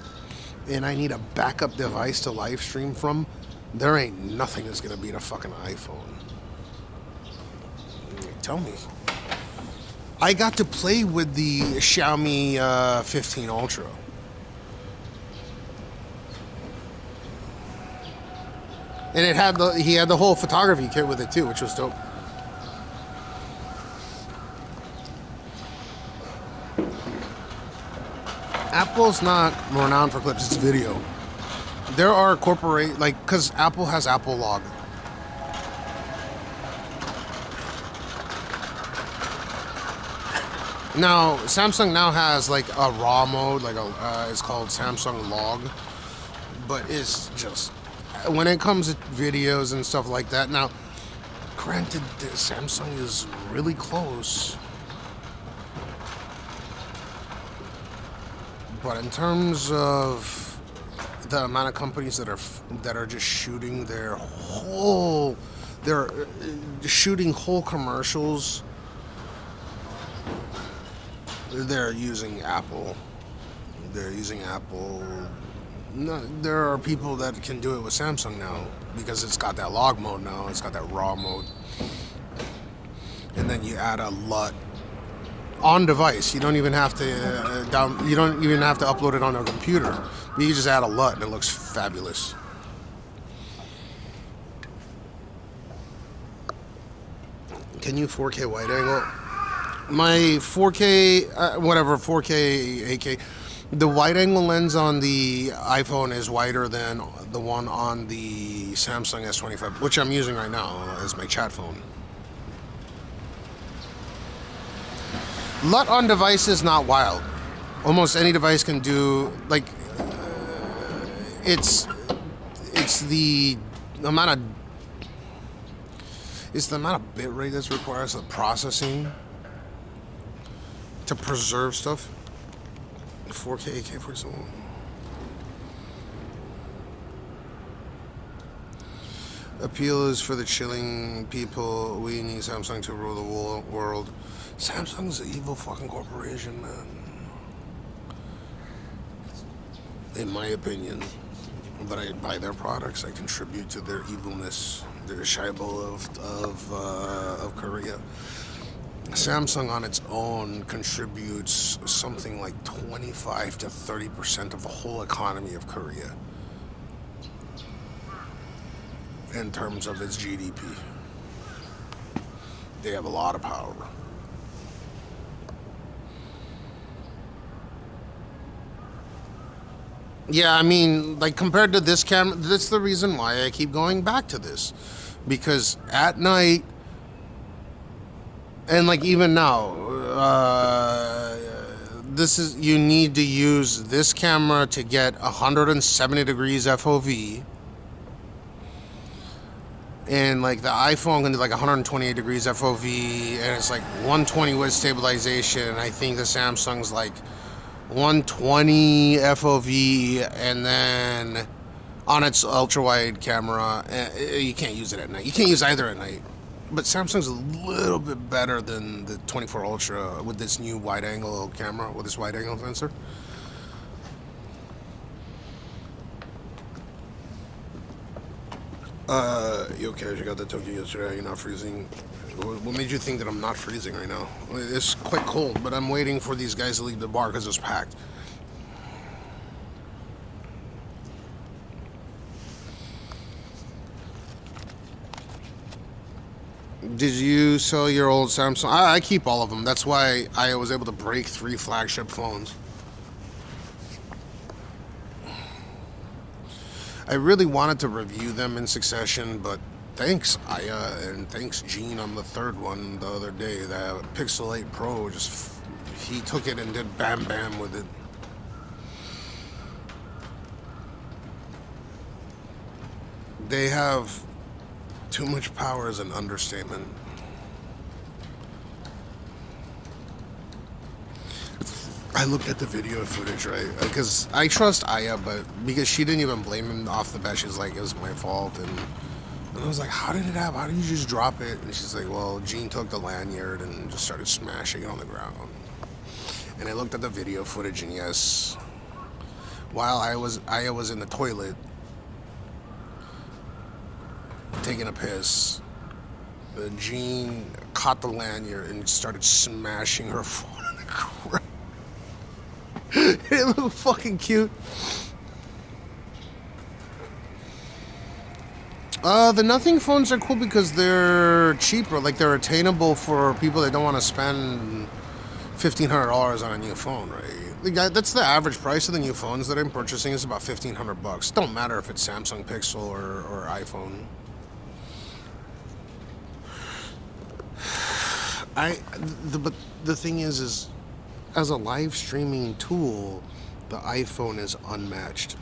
and I need a backup device to live stream from, there ain't nothing that's gonna beat a fucking iPhone. Tell me. I got to play with the Xiaomi 15 Ultra. And he had the whole photography kit with it too, which was dope. Apple's not renowned for clips, it's video. There are because Apple has Apple Log. Now, Samsung now has like a RAW mode, it's called Samsung Log. But it's just, when it comes to videos and stuff like that, now, granted, Samsung is really close. But in terms of the amount of companies that are just shooting shooting whole commercials, they're using Apple. No, there are people that can do it with Samsung now because it's got that log mode now. It's got that RAW mode, and then you add a LUT on device. You don't even have to You don't even have to upload it on a computer. But you just add a LUT and it looks fabulous. Can you 4K wide angle? My 4K, 4K, 8K. The wide angle lens on the iPhone is wider than the one on the Samsung S25, which I'm using right now as my chat phone. LUT on device is not wild. Almost any device can do, it's the amount of bit rate that's required, so the processing to preserve stuff. 4K, 8K, for example. Appeal is for the chilling people. We need Samsung to rule the world. Samsung's an evil fucking corporation, man. In my opinion. But I buy their products. I contribute to their evilness. They're Shaibol of Korea. Samsung on its own contributes something like 25 to 30% of the whole economy of Korea in terms of its GDP. They have a lot of power. Yeah, I mean, like compared to this camera, that's the reason why I keep going back to this. Because at night, and like even now, you need to use this camera to get 170 degrees FOV. And like the iPhone can do like 128 degrees FOV, and it's like 120 with stabilization. I think the Samsung's like 120 FOV, and then on its ultra wide camera, you can't use it at night. You can't use either at night. But Samsung's a little bit better than the 24 Ultra with this new wide angle camera, with this wide angle sensor. Yo, Cash, you got that Tokyo yesterday. You're not freezing. What made you think that I'm not freezing right now? It's quite cold, but I'm waiting for these guys to leave the bar because it's packed. Did you sell your old Samsung? I keep all of them. That's why I was able to break 3 flagship phones. I really wanted to review them in succession, but thanks Aya and thanks Gene on the third one the other day. The Pixel 8 Pro, he took it and did bam bam with it. They have too much power as an understatement. I looked at the video footage, right? Because I trust Aya, but because she didn't even blame him off the bat, she was like, it was my fault. And I was like, how did it happen? How did you just drop it? And she's like, well, Gene took the lanyard and just started smashing it on the ground. And I looked at the video footage, and yes, while Aya was in the toilet taking a piss, Gene caught the lanyard and started smashing her phone on the ground. It looked fucking cute. The Nothing phones are cool because they're cheaper. Like, they're attainable for people that don't want to spend $1,500 on a new phone, right? That's the average price of the new phones that I'm purchasing is about $1,500. Don't matter if it's Samsung Pixel or iPhone. But the thing is as a live streaming tool, the iPhone is unmatched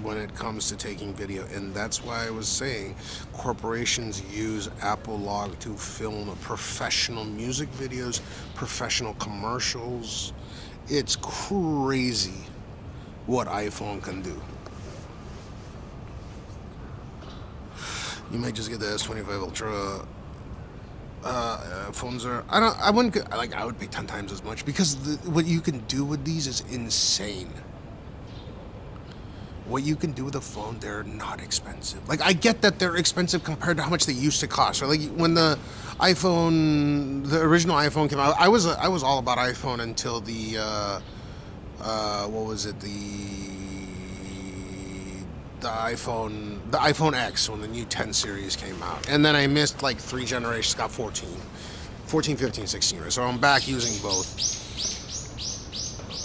when it comes to taking video, and that's why I was saying corporations use Apple Log to film professional music videos, professional commercials. It's crazy what iPhone can do. You might just get the S25 Ultra. Phones are, I would pay 10 times as much because what you can do with these is insane. What you can do with a phone, they're not expensive. Like, I get that they're expensive compared to how much they used to cost. Or like when the original iPhone came out, I was all about iPhone until the iPhone X, when the new 10 series came out. And then I missed like 3 generations, got 14, 15, 16, right? So I'm back using both.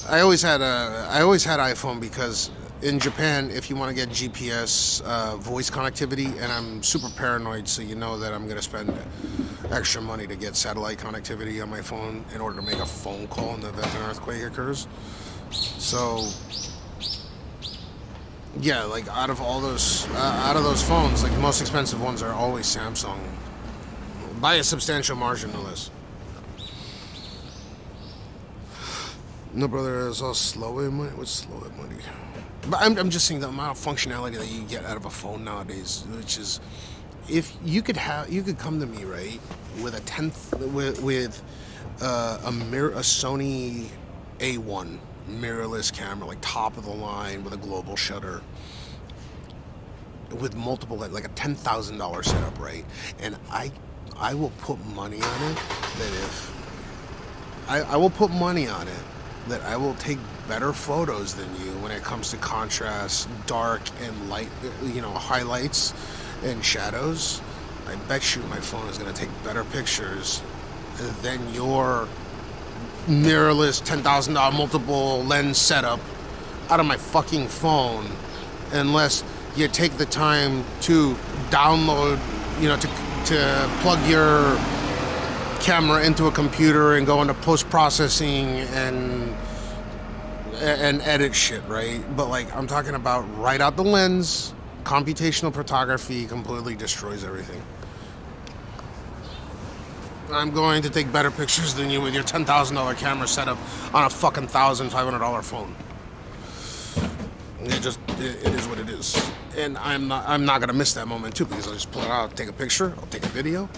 I always had iPhone because in Japan, if you want to get GPS voice connectivity, and I'm super paranoid, so you know that I'm going to spend extra money to get satellite connectivity on my phone in order to make a phone call in the event an earthquake occurs. So yeah, like out of those phones, like the most expensive ones are always Samsung, by a substantial margin, no less. No, brother, it's all slow in money. What's slow in money? But I'm just saying the amount of functionality that you get out of a phone nowadays, which is, if you could come to me, right, with a Sony A1 mirrorless camera, like top of the line with a global shutter, with multiple, like a $10,000 setup, right? And I will put money on it that if I will put money on it that I will take better photos than you when it comes to contrast, dark and light, highlights and shadows. I bet you my phone is going to take better pictures than your mirrorless $10,000 multiple lens setup out of my fucking phone unless you take the time to download, you know, to plug your camera into a computer and go into post-processing and edit shit, right? But like, I'm talking about right out the lens, computational photography completely destroys everything. I'm going to take better pictures than you with your $10,000 camera setup on a fucking $1,500 phone. It is what it is. And I'm not gonna miss that moment too, because I'll just pull it out, take a picture, I'll take a video.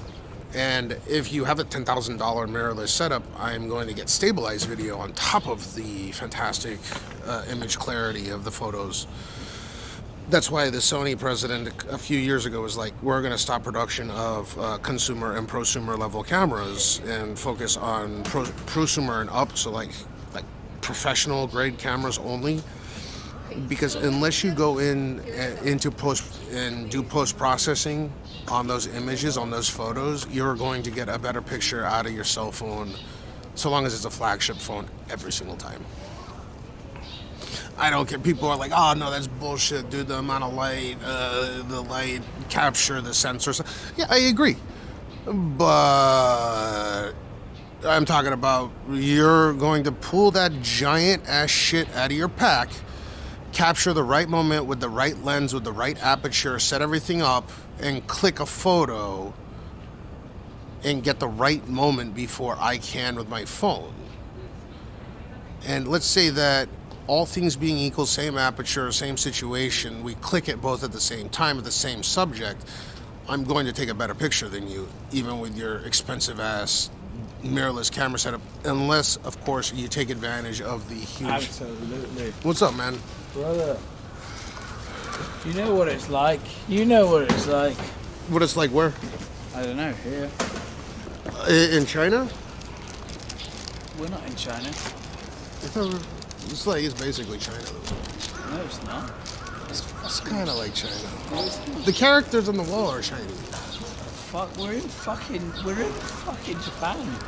And if you have a $10,000 mirrorless setup, I'm going to get stabilized video on top of the fantastic image clarity of the photos. That's why the Sony president a few years ago was like, we're going to stop production of consumer and prosumer level cameras and focus on prosumer and up, so like professional grade cameras only. Because unless you go into post and do post processing on those images, on those photos, you're going to get a better picture out of your cell phone, so long as it's a flagship phone, every single time. I don't care. People are like, oh no, that's bullshit, dude. The amount of light, the light capture, the sensors. Yeah, I agree. But I'm talking about, you're going to pull that giant ass shit out of your pack, capture the right moment with the right lens, with the right aperture, set everything up, and click a photo and get the right moment before I can with my phone. And let's say that all things being equal, same aperture, same situation, we click it both at the same time with the same subject, I'm going to take a better picture than you, even with your expensive ass mirrorless camera setup, unless of course you take advantage of the huge... Absolutely. What's up, man? Brother, you know what it's like. You know what it's like. What it's like where? I don't know, here. In China? We're not in China. It's like, it's basically China though. No, it's not. It's kind of like China. No, it's not. The characters on the wall are Chinese. Fuck, we're in fucking Japan.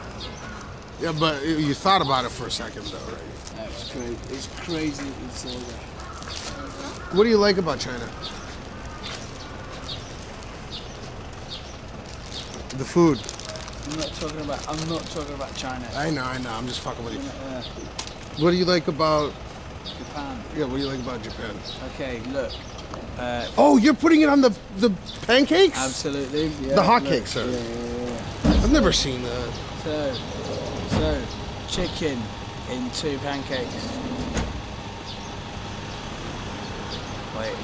Yeah, but you thought about it for a second though, right? No, it's crazy. It's crazy that you say that. What do you like about China? The food. I'm not talking about China. I know. I'm just fucking with you. What do you like about Japan? Yeah, what do you like about Japan? Okay, look. Oh, you're putting it on the pancakes? Absolutely. Yeah, the hotcakes, sir. Yeah. I've never seen that. So, chicken in 2 pancakes. Wait,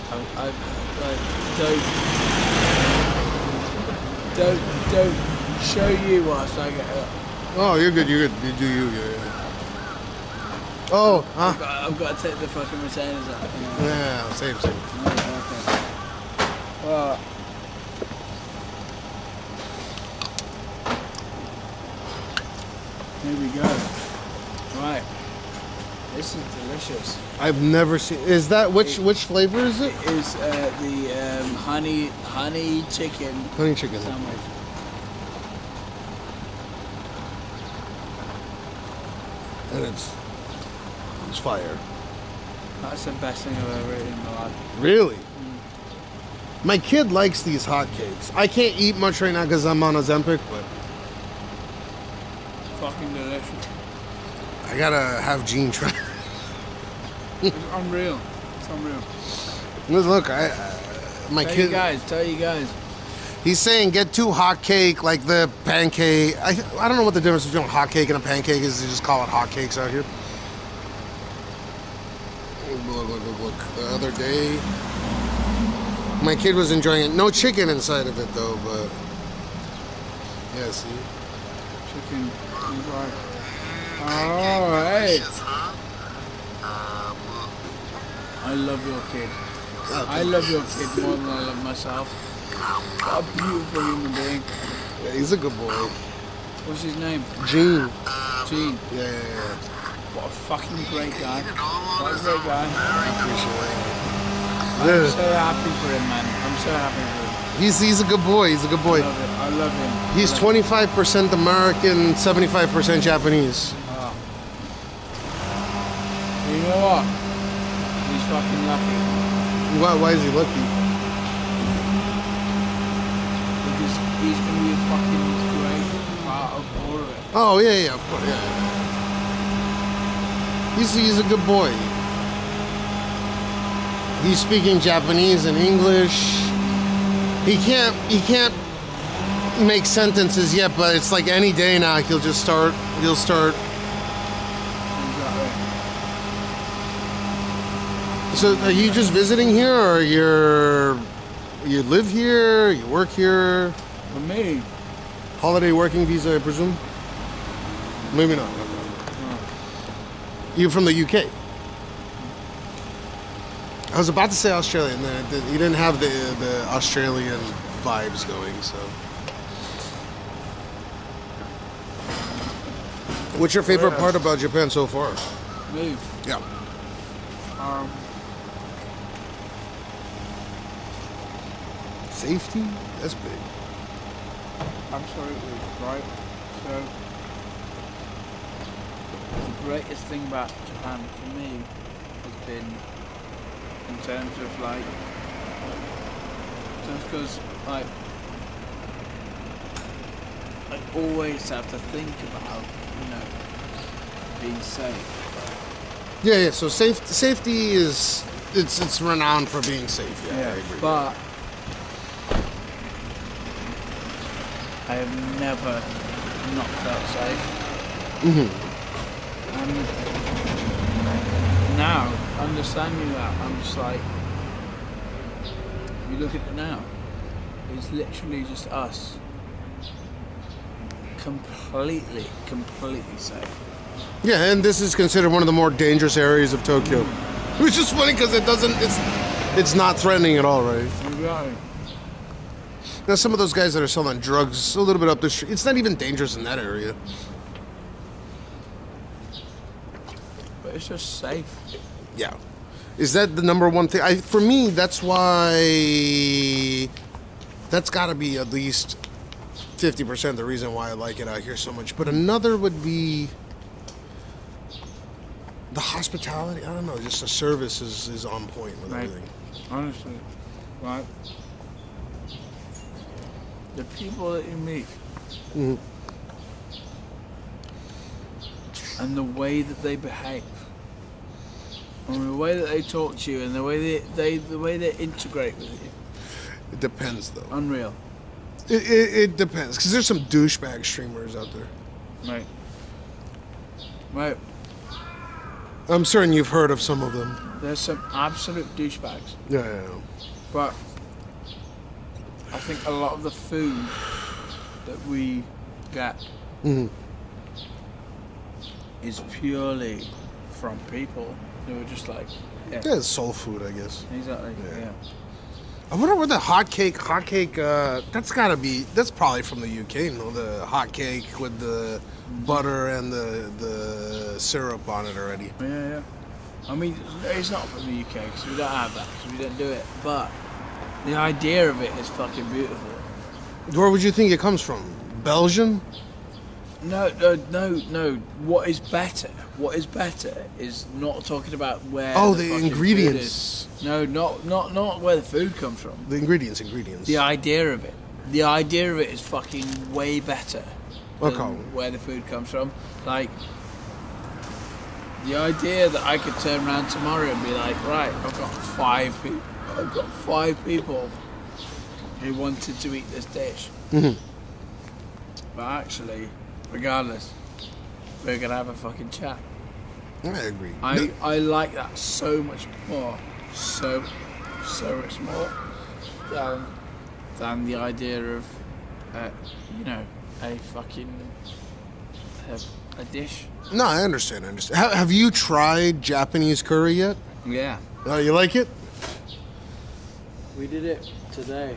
don't show you whilst I get up. Oh, you're good. You do you. Yeah. Oh, huh? I've got to take the fucking retainers out. You know? Yeah, same. Okay. Well, here we go. Right. This is delicious. I've never seen. Is that which flavor is it? It is the honey chicken. Honey chicken sandwich. And it's fire. That's the best thing I've ever eaten in my life. Really? Mm. My kid likes these hotcakes. I can't eat much right now because I'm on OZEMPIC, but fucking delicious. I gotta have Gene try. It's unreal. It's unreal. Look, my kid. Tell you guys. He's saying get 2 hotcake, like the pancake. I don't know what the difference between a hotcake and a pancake is. They just call it hotcakes out here. Look. The other day, my kid was enjoying it. No chicken inside of it though, but yeah, see. Chicken. Right. All right. I love your kid. I love your kid more than I love myself. What a beautiful human being. Yeah, he's a good boy. What's his name? Gene. Gene. Yeah. What a fucking great guy. What a great guy. I appreciate I'm so happy for him, man. I'm so happy for him. He's a good boy. He's a good boy. I love him. He's 25% American, 75% Japanese. Oh. You know what? fucking lucky. Why is he lucky? Because he's going to be a fucking great part of all of it. Oh yeah, of course, yeah. He's a good boy. He's speaking Japanese and English. He can't make sentences yet, but it's like any day now he'll start. Exactly. So are you just visiting here, or you live here, you work here? For me. Holiday working visa, I presume? Maybe not. No. You're from the UK? I was about to say Australia, and then you didn't have the Australian vibes going, so. What's your favorite part about Japan so far? Me? Yeah. Safety? That's big. Absolutely, right? So, the greatest thing about Japan for me has been in terms of like, just because like, I always have to think about, you know, being safe. Yeah. So safety is it's renowned for being safe. Yeah, I agree. But I have never not felt safe. And now, understanding that, I'm just like, if you look at it now, it's literally just us. Completely safe. Yeah, and this is considered one of the more dangerous areas of Tokyo. Which is funny because it's not threatening at all, right? Right. Now some of those guys that are selling drugs a little bit up the street, it's not even dangerous in that area. But it's just safe. Yeah. Is that the number one thing? For me, that's why that's got to be at least 50% the reason why I like it out here so much. But another would be the hospitality. I don't know, just the service is on point with everything. Honestly, right? The people that you meet and the way that they behave, and the way that they talk to you, and the way they integrate with you. It depends, though. Unreal. It depends, because there's some douchebag streamers out there. Right. I'm certain you've heard of some of them. There's some absolute douchebags. Yeah. But I think a lot of the food that we get is purely from people who are just like, yeah, it's soul food, I guess. Exactly. Yeah. I wonder where the hot cake, that's probably from the UK, no? The hot cake with the butter and the syrup on it already. Yeah. I mean, it's not from the UK because we don't have that, because we don't do it. But the idea of it is fucking beautiful. Where would you think it comes from? Belgium? No. What is better? What is better is not talking about where. Oh, the ingredients. No, not where the food comes from. The ingredients. The idea of it. The idea of it is fucking way better than where the food comes from. Like, the idea that I could turn around tomorrow and be like, right, I've got 5 people who wanted to eat this dish. But actually, regardless, we're gonna have a fucking chat. I agree. I like that so much more, so much more than the idea of, a fucking a dish. No, I understand. Have you tried Japanese curry yet? Yeah. You like it? We did it today.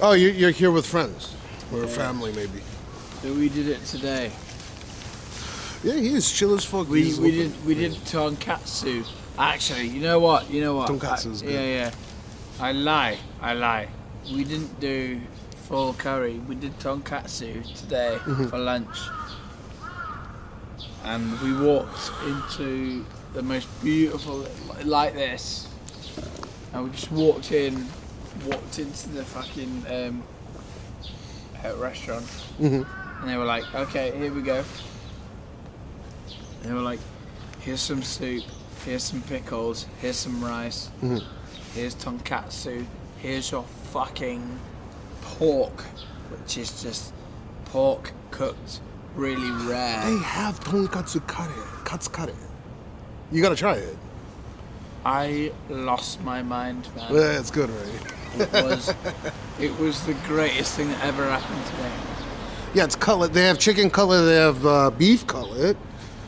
Oh, you're here with friends or family, maybe. So we did it today. Yeah, he is chill as fuck. We did tonkatsu. Actually, you know what? Tonkatsu's good. Yeah. I lie. We didn't do full curry. We did tonkatsu today for lunch. And we walked into the most beautiful, like this. And we just walked into the fucking restaurant. And they were like, okay, here we go. They were like, here's some soup, here's some pickles, here's some rice, here's tonkatsu, here's your fucking pork, which is just pork cooked really rare. They have tonkatsu kare. You gotta try it. I lost my mind, man. Yeah, it's good, right? It was the greatest thing that ever happened to me. Yeah, it's cutlet. They have chicken cutlet. They have beef cutlet.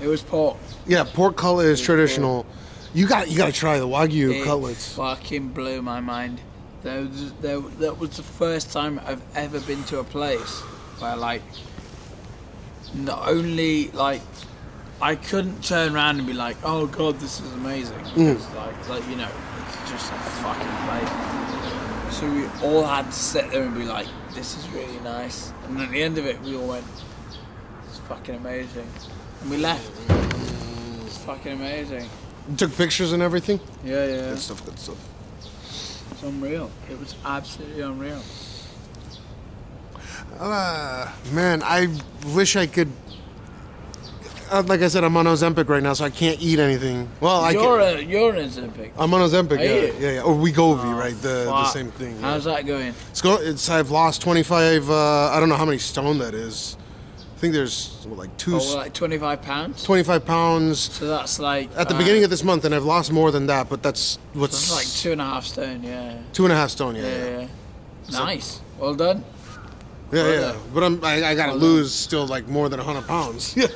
It was pork. Yeah, pork cutlet is traditional. Pork. You gotta try the Wagyu cutlets. Fucking blew my mind. That was the first time I've ever been to a place where, like, not only, like, I couldn't turn around and be like, oh god, this is amazing. It's like, you know, it's just a fucking place. So we all had to sit there and be like, this is really nice. And at the end of it, we all went, it's fucking amazing. And we left. It's fucking amazing. You took pictures and everything? Yeah, yeah. Good stuff, good stuff. It's unreal. It was absolutely unreal. Man, I wish I could. Like I said, I'm on Ozempic right now, so I can't eat anything. Well, you're an Ozempic. I'm on Ozempic, yeah. Or Wegovy, right? The fuck. same thing. How's that going? I've lost 25. I don't know how many stone that is. I think there's like 25 pounds. 25 pounds. So that's like at the beginning of this month, and I've lost more than that. But that's what's. So that's like 2.5 stone, yeah. 2.5 stone, yeah. Nice. Well done. Yeah. But I gotta lose still like more than 100 pounds. Yeah.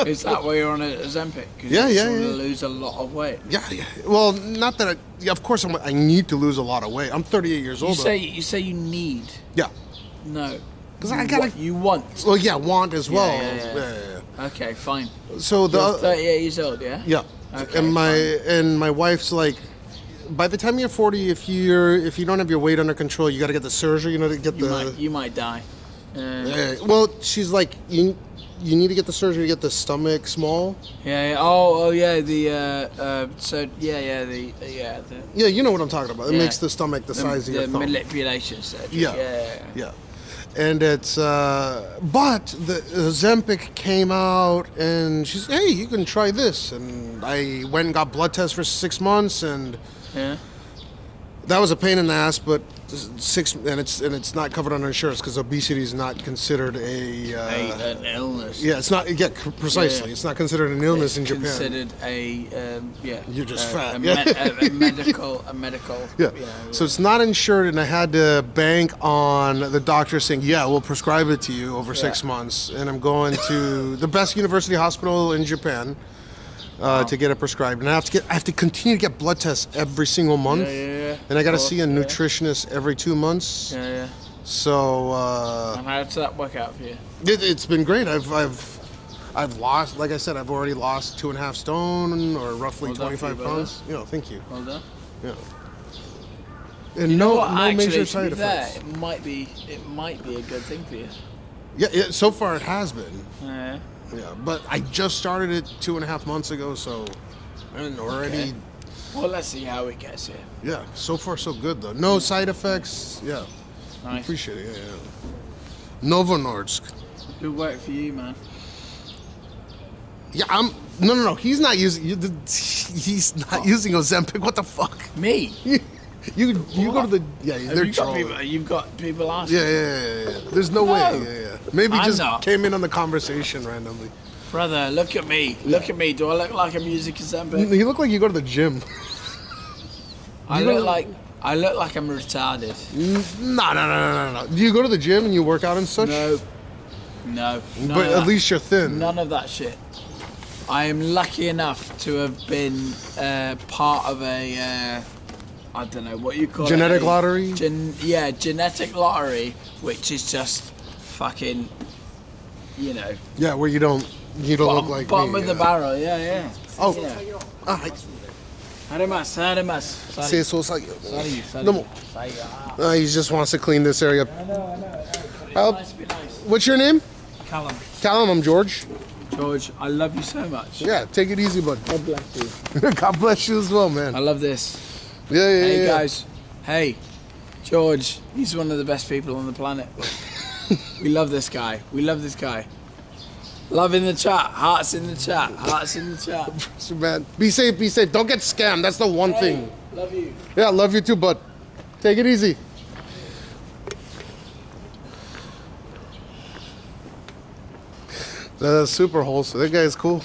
Is that why you're on a Ozempic? Yeah. You want to lose a lot of weight. Yeah. Well, not that of course I need to lose a lot of weight. I'm 38 years old. You say you need. Yeah. No. Because I gotta. You want. Well, yeah, want as well. Yeah. Okay, fine. So you're 38 years old, yeah. Yeah. Okay, and my wife's like, by the time you're 40, if you don't have your weight under control, you got to get the surgery. You know, to get you might die. Well, she's like, you need to get the surgery to get the stomach small. Yeah. Oh, yeah. You know what I'm talking about. It makes the stomach the size of your thumb. The manipulation surgery. Yeah. And it's, but the Ozempic came out, and she's, hey, you can try this. And I went and got blood tests for 6 months, and that was a pain in the ass. But it's not covered under insurance because obesity is not considered an illness. Yeah, it's not. Yeah, precisely. Yeah. It's not considered an illness in Japan. It's considered You're just fat. A medical. Yeah. So it's not insured, and I had to bank on the doctor saying, "Yeah, we'll prescribe it to you over 6 months." And I'm going to the best university hospital in Japan to get it prescribed, and I have to continue to get blood tests every single month. And I got to see a nutritionist every 2 months. So. And how does that work out for you? It's been great. I've lost, like I said, I've already lost 2.5 stone, or roughly 25 pounds. Thank you. Well done. Yeah. And no major side effects. It might be a good thing for you. Yeah. So far it has been. Yeah, but I just started it 2.5 months ago, so and already. Okay. Well, let's see how it gets here. Yeah, so far so good though. No side effects. Yeah. Nice. Appreciate it. Yeah. Novo Nordisk. Good work for you, man. Yeah, No. He's not using. He's not using Ozempic. What the fuck? Me. You go to the they're trolling. You've got people asking. Yeah. There's no way. Yeah. Maybe just came in on the conversation randomly. Brother, look at me. Look at me. Do I look like I'm using Ozempic? You look like you go to the gym. I look like I'm retarded. No. Do you go to the gym and you work out and such? No. But at least you're thin. None of that shit. I am lucky enough to have been part of a, I don't know what you call it. Genetic lottery? Genetic lottery, which is just fucking, Yeah, where you don't look like bottom me. Bottom of the barrel, yeah. Oh. Arimas. He just wants to clean this area up. I know. Nice. What's your name? Callum. I'm George. George, I love you so much. Yeah, take it easy, bud. God bless you. God bless you as well, man. I love this. Yeah. Hey guys, hey, George, he's one of the best people on the planet. We love this guy. We love this guy. Love in the chat. Hearts in the chat. Hearts in the chat. So, man, be safe, be safe. Don't get scammed. That's the one thing. Love you. Yeah, love you too, bud. Take it easy. That's super wholesome. That guy's cool.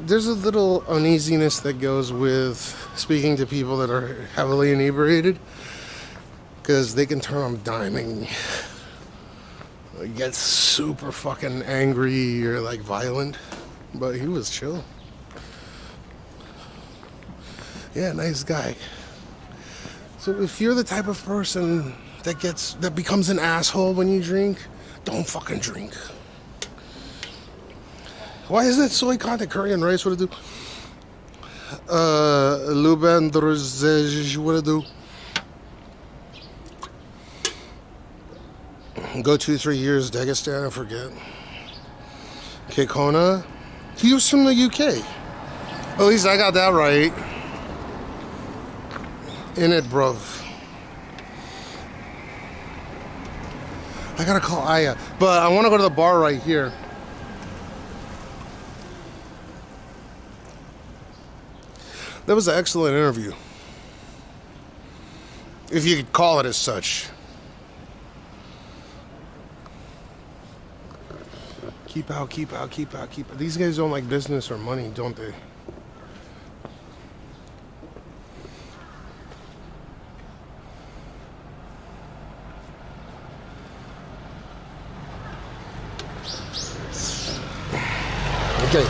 There's a little uneasiness that goes with speaking to people that are heavily inebriated, because they can turn on a dime and get super fucking angry or like violent. But he was chill. Yeah, nice guy. So if you're the type of person that becomes an asshole when you drink, don't fucking drink. Why is it soy content, curry and rice? What it do? Luban Drozej, what it do? Go 2-3 years, Dagestan, I forget. Kekona. He was from the UK. At least I got that right. In it, bruv. I gotta call Aya. But I wanna go to the bar right here. That was an excellent interview. If you could call it as such. Keep out. These guys don't like business or money, don't they? Okay.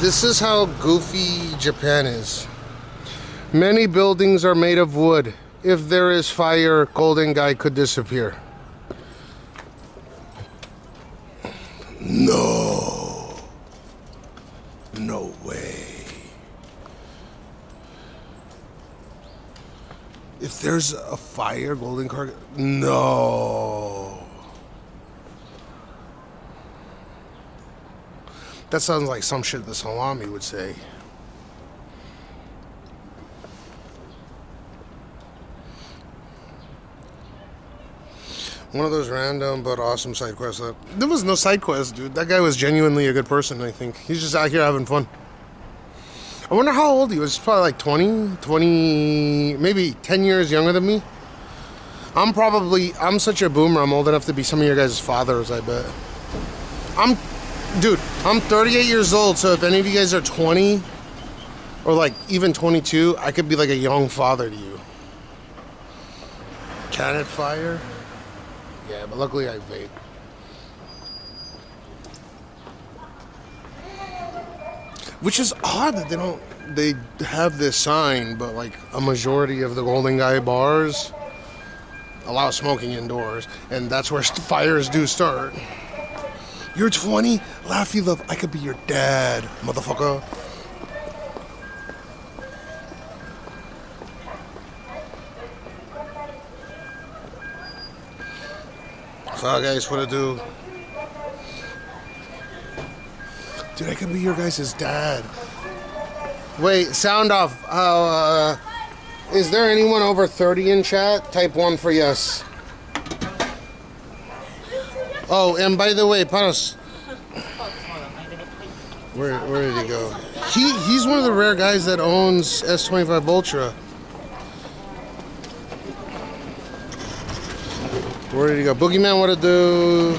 This is how goofy Japan is. Many buildings are made of wood. If there is fire, golden guy could disappear. No. No way. If there's a fire, golden car... No. That sounds like some shit the Salami would say. One of those random but awesome side quests. There was no side quest, dude. That guy was genuinely a good person, I think. He's just out here having fun. I wonder how old he was. Probably like 20, maybe 10 years younger than me. I'm such a boomer, I'm old enough to be some of your guys' fathers, I bet. Dude, I'm 38 years old, so if any of you guys are 20, or like even 22, I could be like a young father to you. Can it fire? Yeah, but luckily I vape. Which is odd that they have this sign, but like a majority of the Golden Guy bars allow smoking indoors, and that's where fires do start. You're 20? Laughy love, I could be your dad, motherfucker. So guys, what to do? Dude, I could be your guys' dad. Wait, sound off. Is there anyone over 30 in chat? Type 1 for yes. Oh, and by the way, Panos. Where did he go? He's one of the rare guys that owns S25 Ultra. Where did he go? Boogeyman, what to do?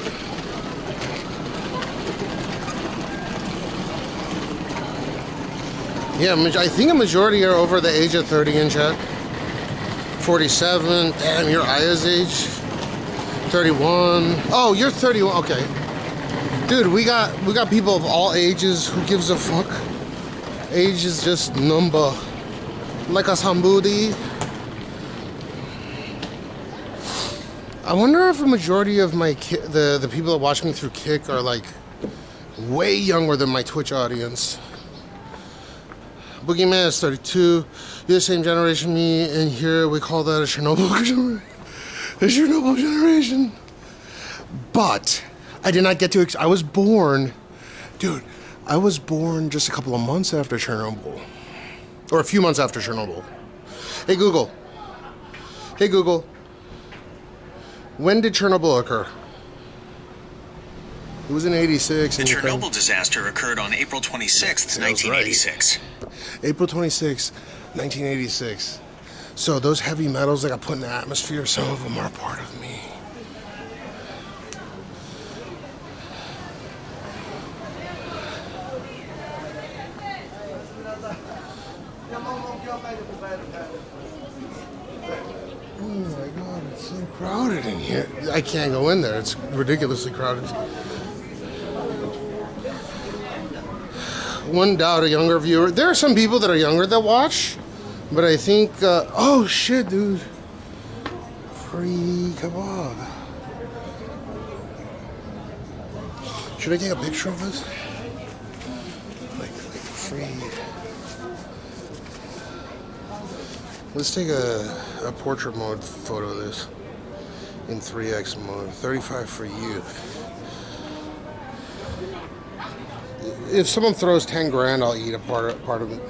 Yeah, I think a majority are over the age of 30 in chat. 47. Damn, you're Aya's age. 31. Oh, you're 31. Okay. Dude, we got people of all ages. Who gives a fuck? Age is just number. Like a sambudi. I wonder if a majority of my the people that watch me through Kick are like way younger than my Twitch audience. Boogeyman is 32. You're the same generation me, and here we call that a Chernobyl generation. A Chernobyl generation. But I did not get to. I was born, dude. I was born just a couple of months after Chernobyl, or a few months after Chernobyl. Hey Google. Hey Google. When did Chernobyl occur? It was in '86. The Chernobyl disaster occurred on April 26, 1986. Right. April 26, 1986. So those heavy metals that got put in the atmosphere, some of them are part of me. Oh my God, it's so crowded in here. I can't go in there. It's ridiculously crowded. One doubt, a younger viewer. There are some people that are younger that watch, but I think, oh shit, dude. Free kebab. Should I take a picture of this? Like free. Let's take a portrait mode photo of this in 3x mode. 35 for you. If someone throws 10 grand, I'll eat a part of it.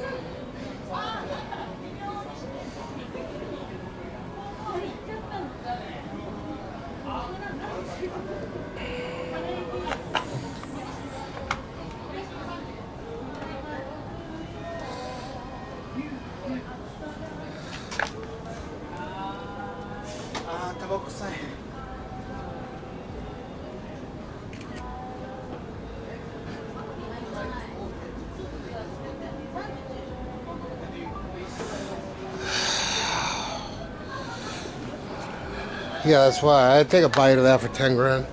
Yeah, that's why I'd take a bite of that for 10 grand.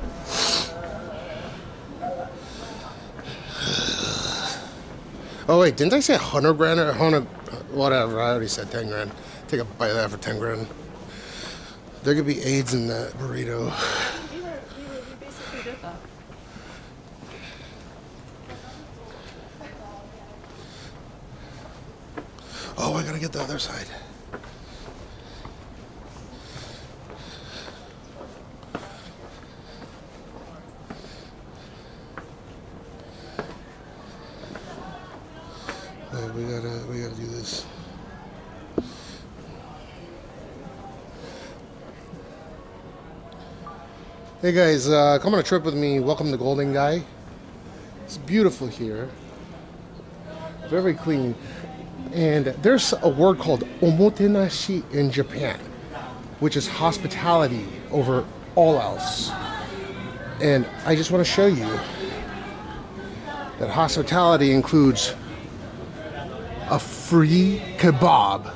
Oh wait, didn't I say 100 grand or 100? Whatever, I already said 10 grand. Take a bite of that for 10 grand. There could be AIDS in that burrito. We basically did that. Oh, I gotta get the other side. We gotta do this. Hey guys, come on a trip with me. Welcome to Golden Guy. It's beautiful here. Very clean. And there's a word called omotenashi in Japan, which is hospitality over all else. And I just want to show you that hospitality includes a free kebab.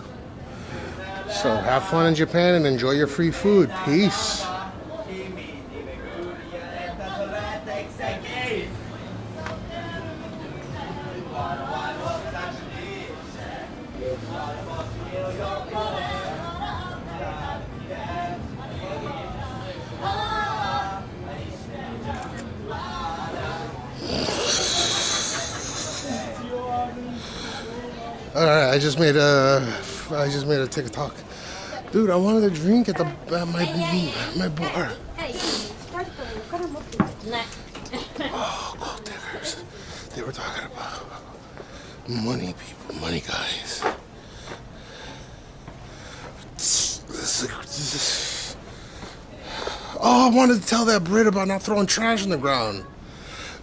So have fun in Japan and enjoy your free food. Peace. All right, I just made a TikTok. Dude, I wanted a drink at my bar. Oh, gold diggers. They were talking about money people, money guys. Oh, I wanted to tell that Brit about not throwing trash on the ground.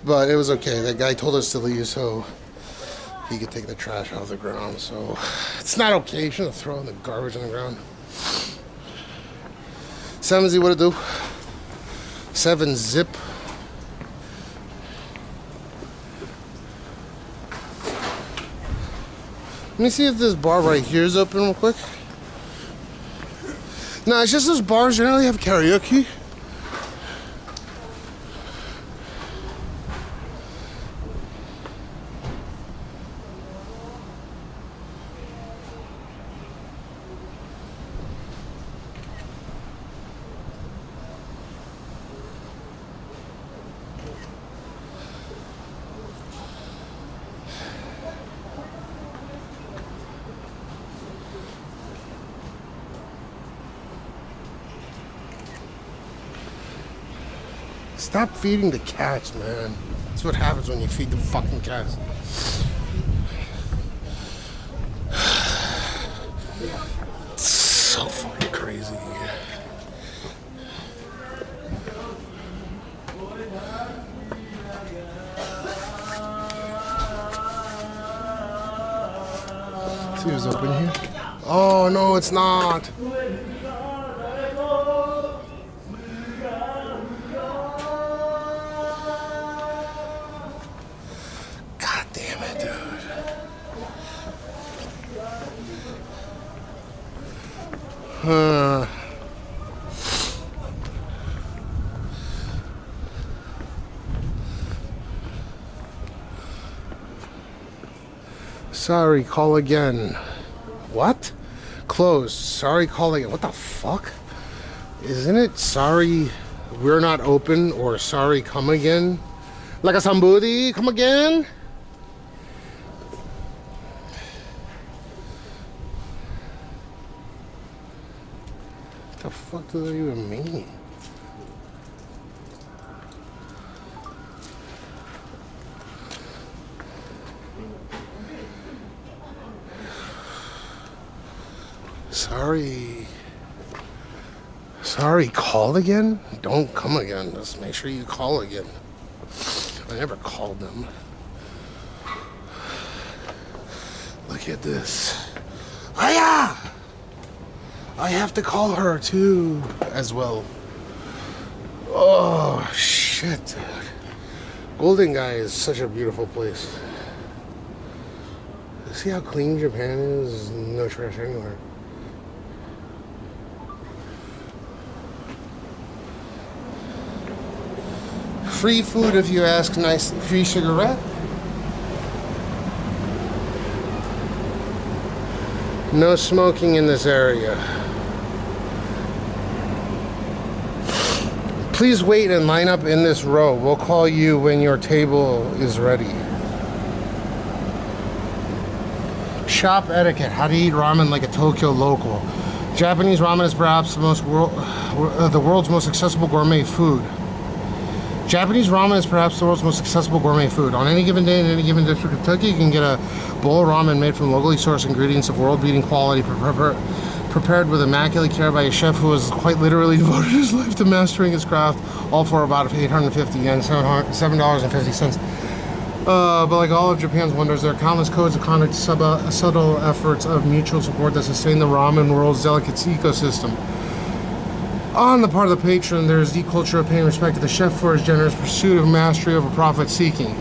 But it was okay. That guy told us to leave, so he could take the trash out of the ground. So it's not okay. You shouldn't throw the garbage on the ground. 7Z, what it do? 7 zip. Let me see if this bar right here is open real quick. No, it's just those bars generally have karaoke. Stop feeding the cats, man. That's what happens when you feed the fucking cats. It's so fucking crazy. See who's open here? Oh no, it's not. God damn it, dude. Sorry, call again. What? Closed. Sorry, call again. What the fuck? Isn't it sorry we're not open or sorry come again? Like a somebody, come again? What the fuck do they even mean? Sorry, call again? Don't come again. Just make sure you call again. I never called them. Look at this. Aya! I have to call her too, as well. Oh, shit, dude. Golden Guy is such a beautiful place. See how clean Japan is? No trash anywhere. Free food if you ask nice. Free cigarette. No smoking in this area. Please wait and line up in this row. We'll call you when your table is ready. Shop etiquette. How to eat ramen like a Tokyo local. Japanese ramen is perhaps the world's most accessible gourmet food. Japanese ramen is perhaps the world's most accessible gourmet food. On any given day in any given district of Kentucky, you can get a bowl of ramen made from locally sourced ingredients of world-beating quality, prepared with immaculate care by a chef who has quite literally devoted his life to mastering his craft, all for about 850 yen, $7.50. But like all of Japan's wonders, there are countless codes of conduct, subtle efforts of mutual support that sustain the ramen world's delicate ecosystem. On the part of the patron, there is the culture of paying respect to the chef for his generous pursuit of mastery over profit seeking.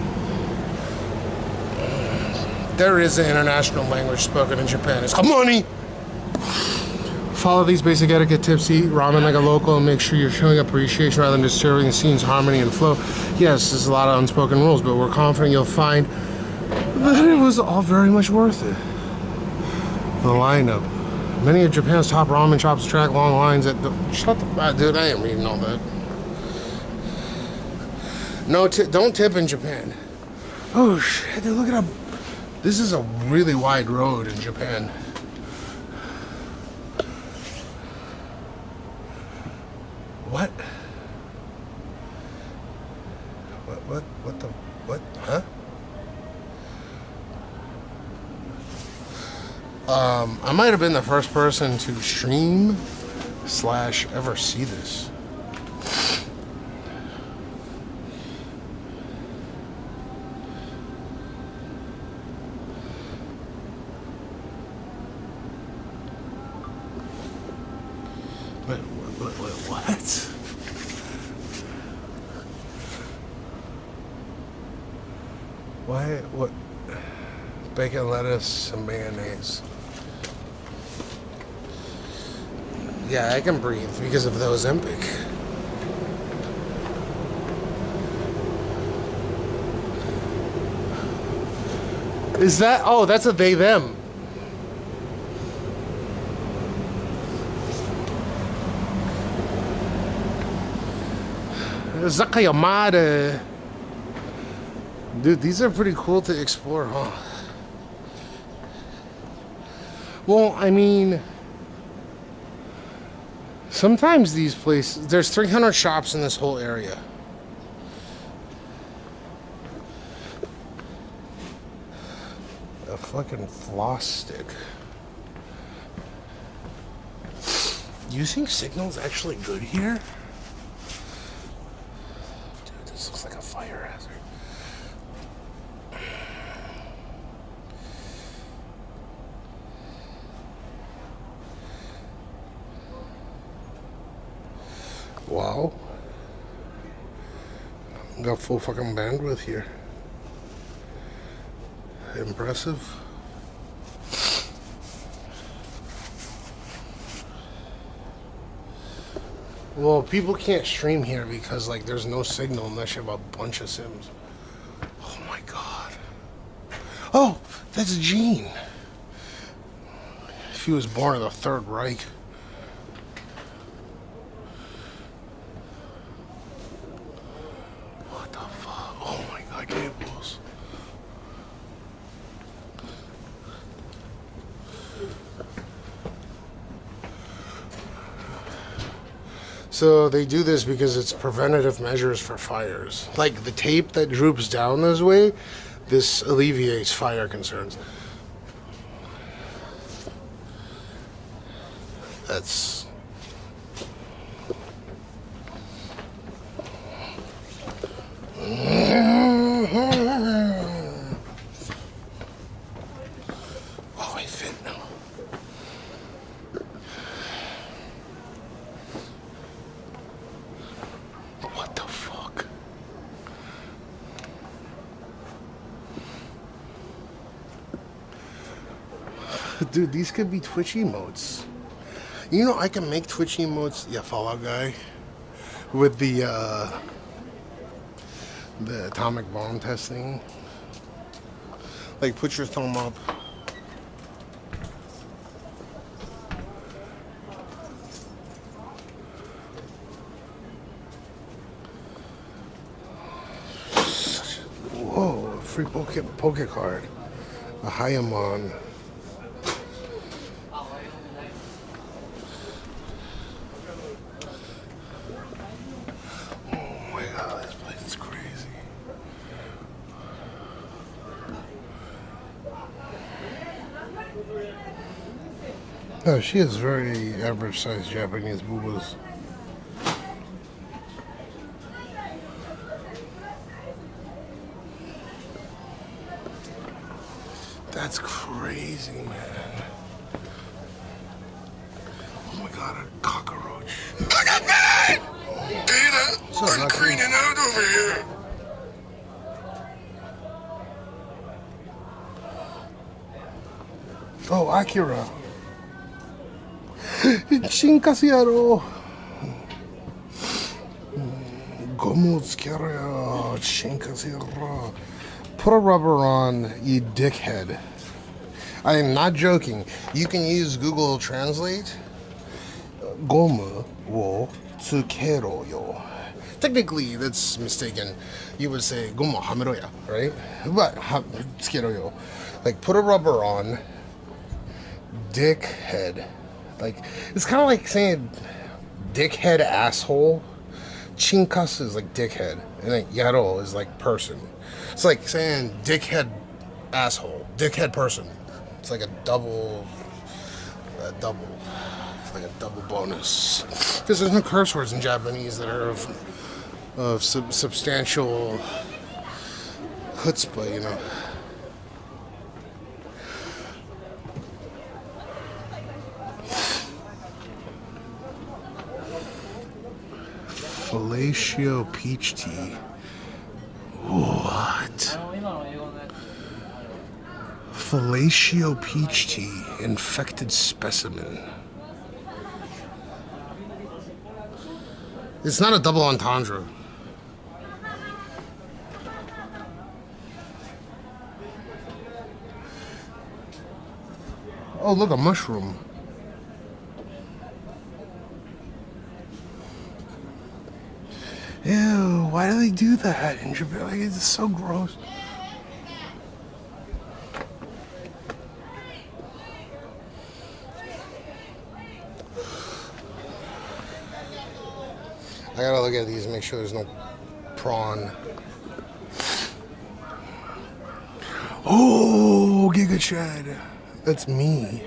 There is an international language spoken in Japan. It's money. Follow these basic etiquette tips. Eat ramen like a local and make sure you're showing appreciation rather than disturbing the scene's harmony and flow. Yes, there's a lot of unspoken rules, but we're confident you'll find that it was all very much worth it. The lineup. Many of Japan's top ramen shops attract long lines at the... Shut the... Dude, I ain't reading all that. No, don't tip in Japan. Oh, shit, dude, look at how... This is a really wide road in Japan. What? What the... What? Huh? I might have been the first person to stream / ever see this. What? Why? What? Bacon, lettuce, and mayonnaise. Yeah, I can breathe because of the OZEMPIC. Is that... Oh, that's a they, them. Zakayamada. Dude, these are pretty cool to explore, huh? Well, I mean... Sometimes these places... There's 300 shops in this whole area. fucking floss stick. Do you think signal's actually good here? Dude, this looks like a fire hazard. Wow. Got full fucking bandwidth here. Impressive. Well, people can't stream here because like there's no signal unless you have a bunch of Sims. Oh my god. Oh, that's Gene. If he was born in the Third Reich. What the fuck? Oh my god, cables. So they do this because it's preventative measures for fires. Like the tape that droops down this way, this alleviates fire concerns. That's... Oh, I fit now. What the fuck? Dude, these could be Twitch emotes. You know, I can make Twitch emotes. Yeah, Fallout guy. With the atomic bomb testing. Like, put your thumb up. Whoa, a free poke card. A Hayamon. Oh my god, this place is crazy. Oh, she has very average sized Japanese boobas. That's crazy, man. Oh my god, a cockroach. Look at me! Peter, I'm cleaning out over here. Oh, Akira. Shinkasu yaro. Gomu tsukere yo. Shinkasu yaro. Put a rubber on, you dickhead. I am not joking. You can use Google Translate. Gomu wo tsukero yo. Technically, that's mistaken. You would say gomu hamero ya, right? But tsukero yo. Like, put a rubber on, dickhead. Like, it's kind of like saying dickhead asshole. Chinkasu is like dickhead. And like yaro is like person. It's like saying dickhead asshole. Dickhead person. It's like a double. It's like a double bonus. Because there's no curse words in Japanese that are of substantial chutzpah, you know. Fellatio peach tea. What? Fellatio peach tea. Infected specimen. It's not a double entendre. Oh, look, a mushroom. Ew, why do they do that in Japan? Like, it's so gross. I gotta look at these and make sure there's no prawn. Oh! Oh, Giga Chad. That's me.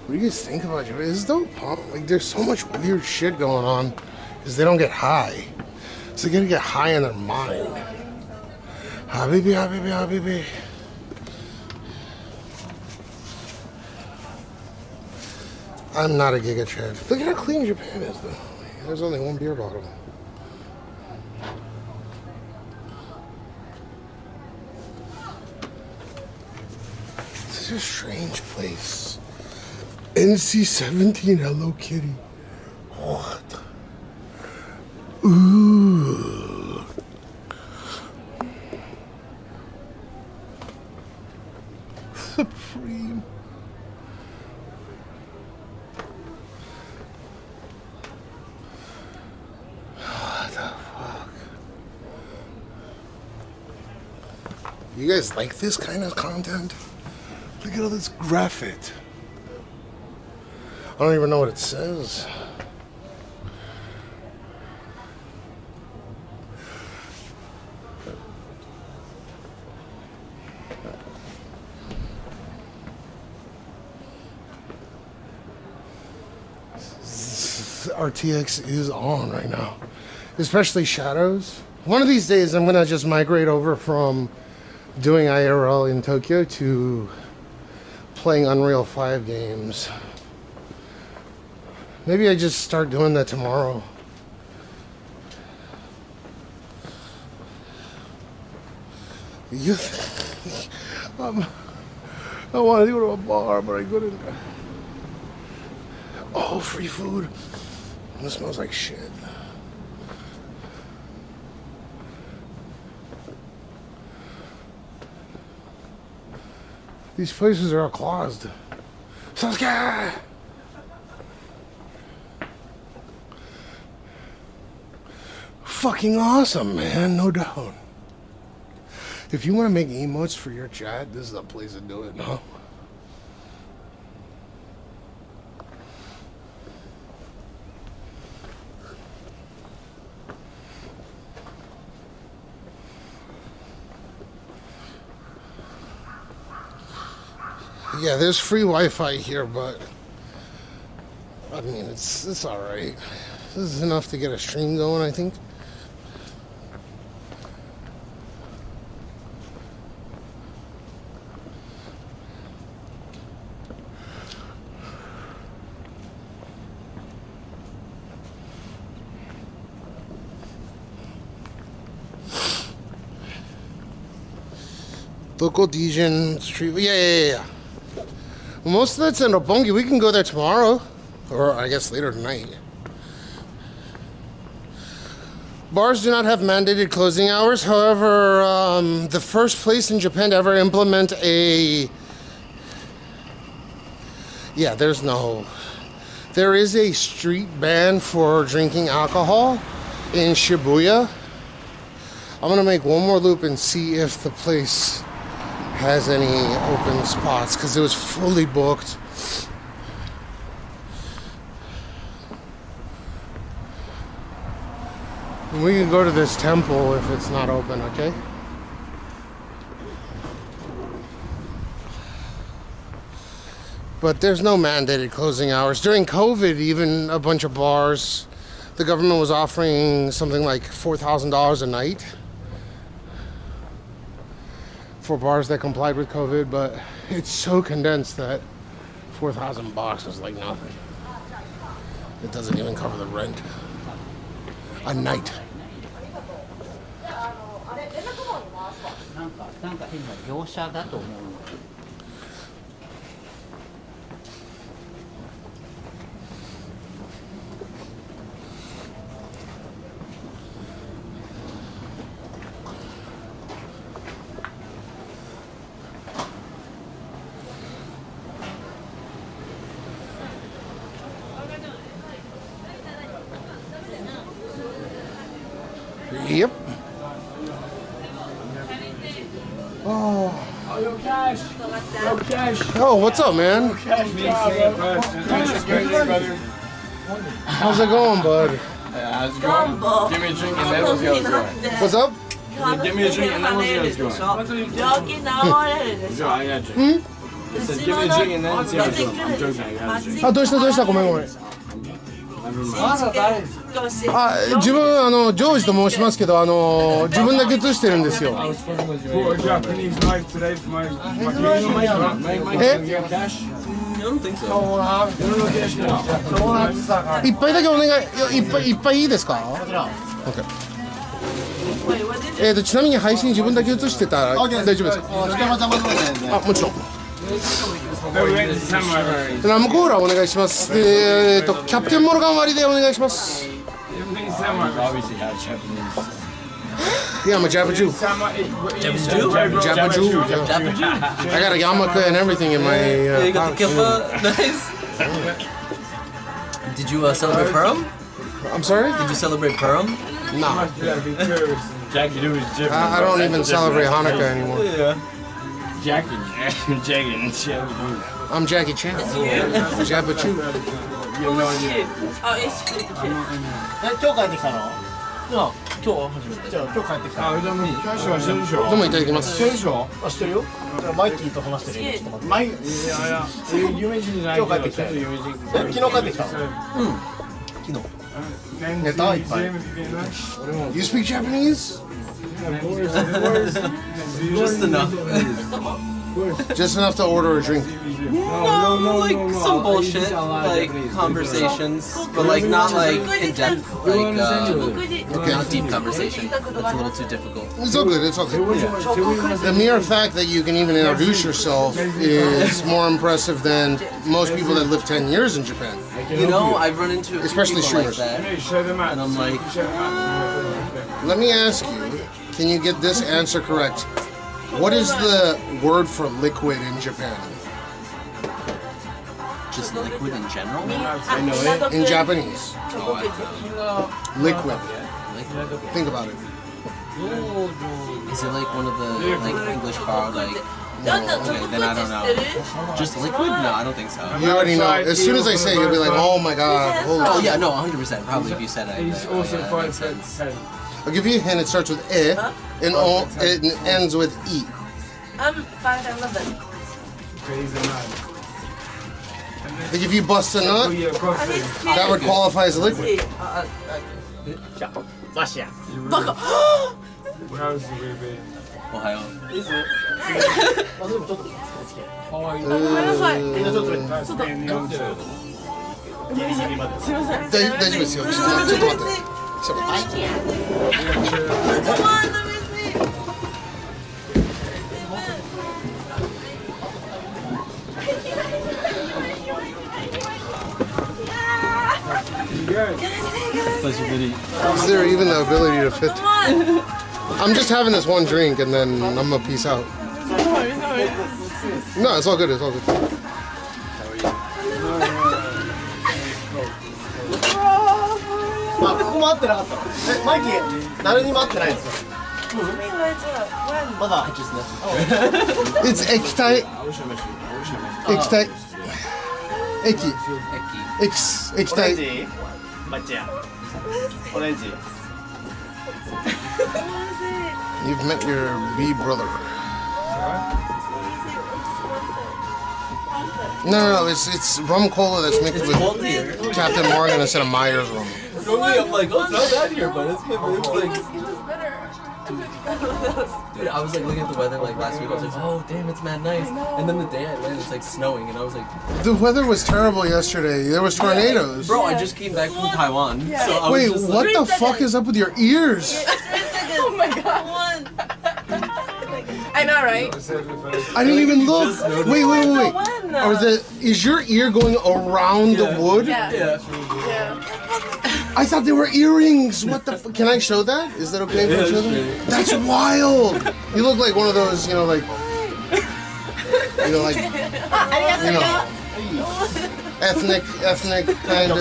What do you guys think about Japan? This is dope, huh? Like, there's so much weird shit going on because they don't get high. So they gotta get high in their mind. Habibi, habibi, habibi. I'm not a Giga Chad. Look at how clean Japan is, though. There's only one beer bottle. This is a strange place. NC-17 Hello Kitty. What? Ooh. Supreme. What the fuck? You guys like this kind of content? Look at all this graphite. I don't even know what it says. RTX is on right now, especially shadows. One of these days I'm gonna just migrate over from doing IRL in Tokyo to playing Unreal 5 games. Maybe I just start doing that tomorrow. I want to go to a bar, but I couldn't. Oh, free food. This smells like shit. These places are all closed. Sasuke! Fucking awesome, man, no doubt. If you want to make emotes for your chat, this is the place to do it, no? Yeah, there's free Wi-Fi here, but I mean, it's all right. This is enough to get a stream going, I think. Local Dijon Street. Yeah. Well, most of that's in Roppongi. We can go there tomorrow, or I guess later tonight. Bars do not have mandated closing hours. However, the first place in Japan to ever implement a... Yeah, there is a street ban for drinking alcohol in Shibuya. I'm gonna make one more loop and see if the place has any open spots, because it was fully booked. And we can go to this temple if it's not open, okay? But there's no mandated closing hours. During COVID, even a bunch of bars, the government was offering something like $4,000 a night for bars that complied with COVID, but it's so condensed that $4,000 is like nothing. It doesn't even cover the rent a night. Yep. Oh. Cash. Yo, Cash. Oh, what's up, man? Cash, How's it going, bud? how's it going? Give me a drink and then we'll see how it's going. What's up? Give me a drink and then we'll see how it's going. I got a drink. I said, give me a drink and then see how it's going. I'm joking. I got a drink. あ、どうしたごめんごめん。 Never mind. 自分ジョージと申しますけど自分だけ映してるんですよ。 Bought a Japanese knife today for my cash. I don't think so. You don't know cash now. 一杯だけお願い。いっぱいいいですか？ OK。ちなみに配信自分だけ映してたら大丈夫ですか？あ、もちろん。ラムコーラお願いします。キャプテンモルガン割りでお願いします。Yeah, I'm a Jabba Jew. Jabba Jew? I got a yarmulke and everything in my You got the kippa? Nice. Did you celebrate Purim? I'm sorry? Did you celebrate Purim? No. Jackie do is different. I don't even celebrate Hanukkah anymore. Yeah. Jackie and I'm Jackie Chan. Jabba Jew. You have no idea. 今日帰ってきたの？今日初めて。今日帰ってきた。あ、でもキャッシュはしてるでしょ。どうもいただきます。してるでしょ。あ、知ってるよ。マイキーと話してるよ。ちょっと待って。いや、有名人じゃないけど。今日帰ってきたよ。有名人。昨日帰ってきたの？ネタいっぱい。You speak Japanese? Just enough. Just enough to order a drink. No, like some bullshit, like conversations, but like not like in depth, like not deep conversation. That's a little too difficult. It's all good. It's okay. The mere fact that you can even introduce yourself is more impressive than most people that live 10 years in Japan. You know, I've run into Especially people like streamers. that, and I'm like, Let me ask you, can you get this answer correct? What is the word for liquid in Japan? just liquid in general. In Japanese. Oh, I don't know. Liquid. Think about it. Is it like one of the like English bar like? No, okay, then I don't know. Just liquid? No, I don't think so. You already know. As soon as I say it, you'll be like, oh my god. Holy Oh yeah, no, 100%. Probably if you said it. He's also That 5 makes sense. I'll give you a hint. It starts with e and it ends with e. I'm 5'11". Like if you bust a nut, that would qualify as a liquid. バシや。バカ。おはよう。まあでもちょっとつけ。ごめんなさい。みんなちょっと待って。ちょっと。ギリギリまで。すみません。大丈夫ですよ。ちょっと待って。ちょっと待って。Come on, let me see. Is there even the ability to fit? Come on. I'm just having this one drink and then I'm gonna peace out. No, it's all good. It's all good. あ、ここも合ってなかったの。マイキー、誰にも合ってないんですよ。まだ。It's 液体。液体。液。液体。マッチや。オレンジ。You've met your B brother. No, it's rum cola that's mixed with Captain Morgan instead of Myers rum. I'm like, oh, it's not bad here, but it's good. It's like, dude, I was like looking at the weather like last week. I was like, oh, damn, it's mad nice. And then the day I landed, it's like snowing, and I was like, The weather was terrible yesterday. There was tornadoes. bro, I just came back from Taiwan. So I was Wait, just what like, the fuck is up with your ears? Oh my god. I know, right? I didn't even look. Wait. Is your ear going around the wood? Yeah. I thought they were earrings. What the? Can I show that? Is that okay if I show them? That's wild. You look like one of those, like ethnic kind of.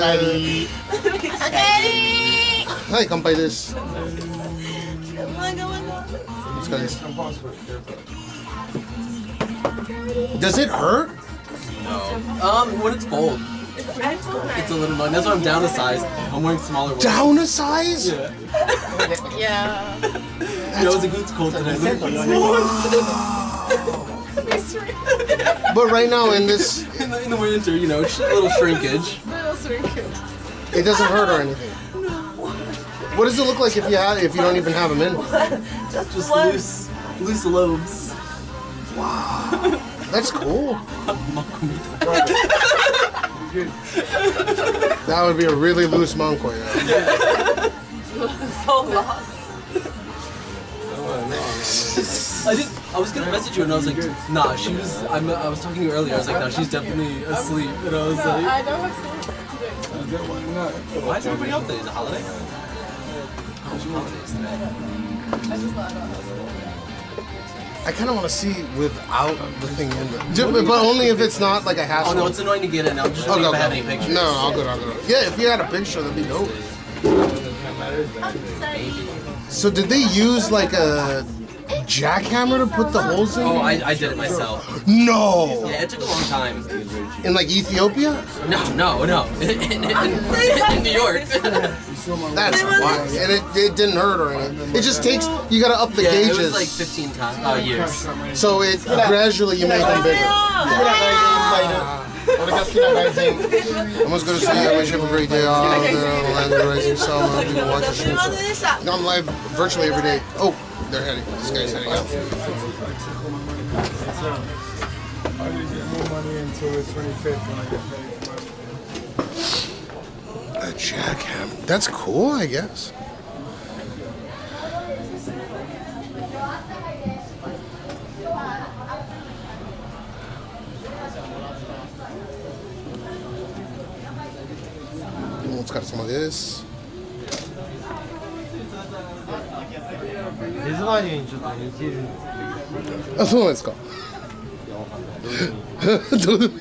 Hi, kanpai desu. Does it hurt? No. When it's cold, it's a little annoying. That's why I'm down a size. I'm wearing smaller ones. Down a size? Yeah. Yeah. It was a good cold today. But right now in this... In the winter, you know, it's a little shrinkage. It doesn't hurt or anything. What does it look like if you don't even have them in? Just loose lobes. Wow. That's cool. That would be a really loose manko, yeah. So lost. I was gonna message you and I was like, nah, she was. I was talking to you earlier. I was like, nah, she's definitely asleep. And I was like, I know what's today. why is everybody out there? Is it a holiday? Holidays today. I just thought about it. I kind of want to see without the thing in there. But only if it's not like a hassle. Oh no, it's annoying to get in. I'll just wait if I have any pictures. No, I'll go. Yeah, if you had a picture, that'd be dope. So did they use like a jackhammer to put the holes in? Oh, I did it myself. No! Yeah, it took a long time. In like Ethiopia? No. In New York. That's wild. And it didn't hurt or anything. It just takes, you gotta up the gauges. It was like 15 years. So it gradually you make them bigger. I'm just gonna say I wish you have a great day off. Land of the rising sun. People watch the stream. I'm live virtually every day. Oh, they're heading. This guy's heading out. I didn't get more money until the 25th when I get paid. A jackhammer. That's cool, I guess. Let's got some of this. デズマニューにちょっと似てる。あ、そうなんですか。どうでもいい。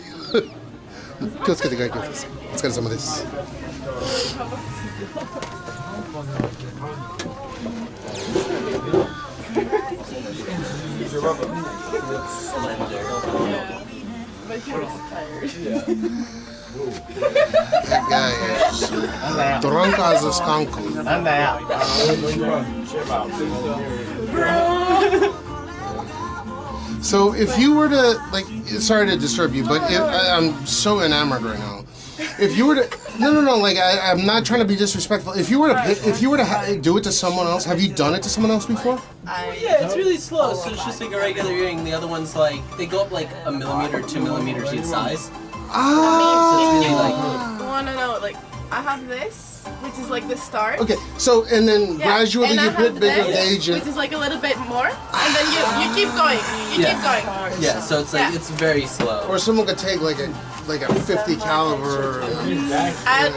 気をつけて帰ってください。お疲れ様です。That guy is drunk as a skunk. So if you were to, like, sorry to disturb you, but I'm so enamored right now. If you were to, no, like I'm not trying to be disrespectful. If you were to do it to someone else, have you done it to someone else before? Yeah, it's really slow. So it's just like a regular earring. The other one's like they go up like 1 millimeter, 2 millimeters each size. Ah. So it's really like. I want to know, like, I have this, which is like the start. Okay, so and then gradually and you put bigger this, gauge, which is like a little bit more, and then you keep going. You keep going. Yeah, so it's like it's very slow. Or someone could take like a 50 caliber. And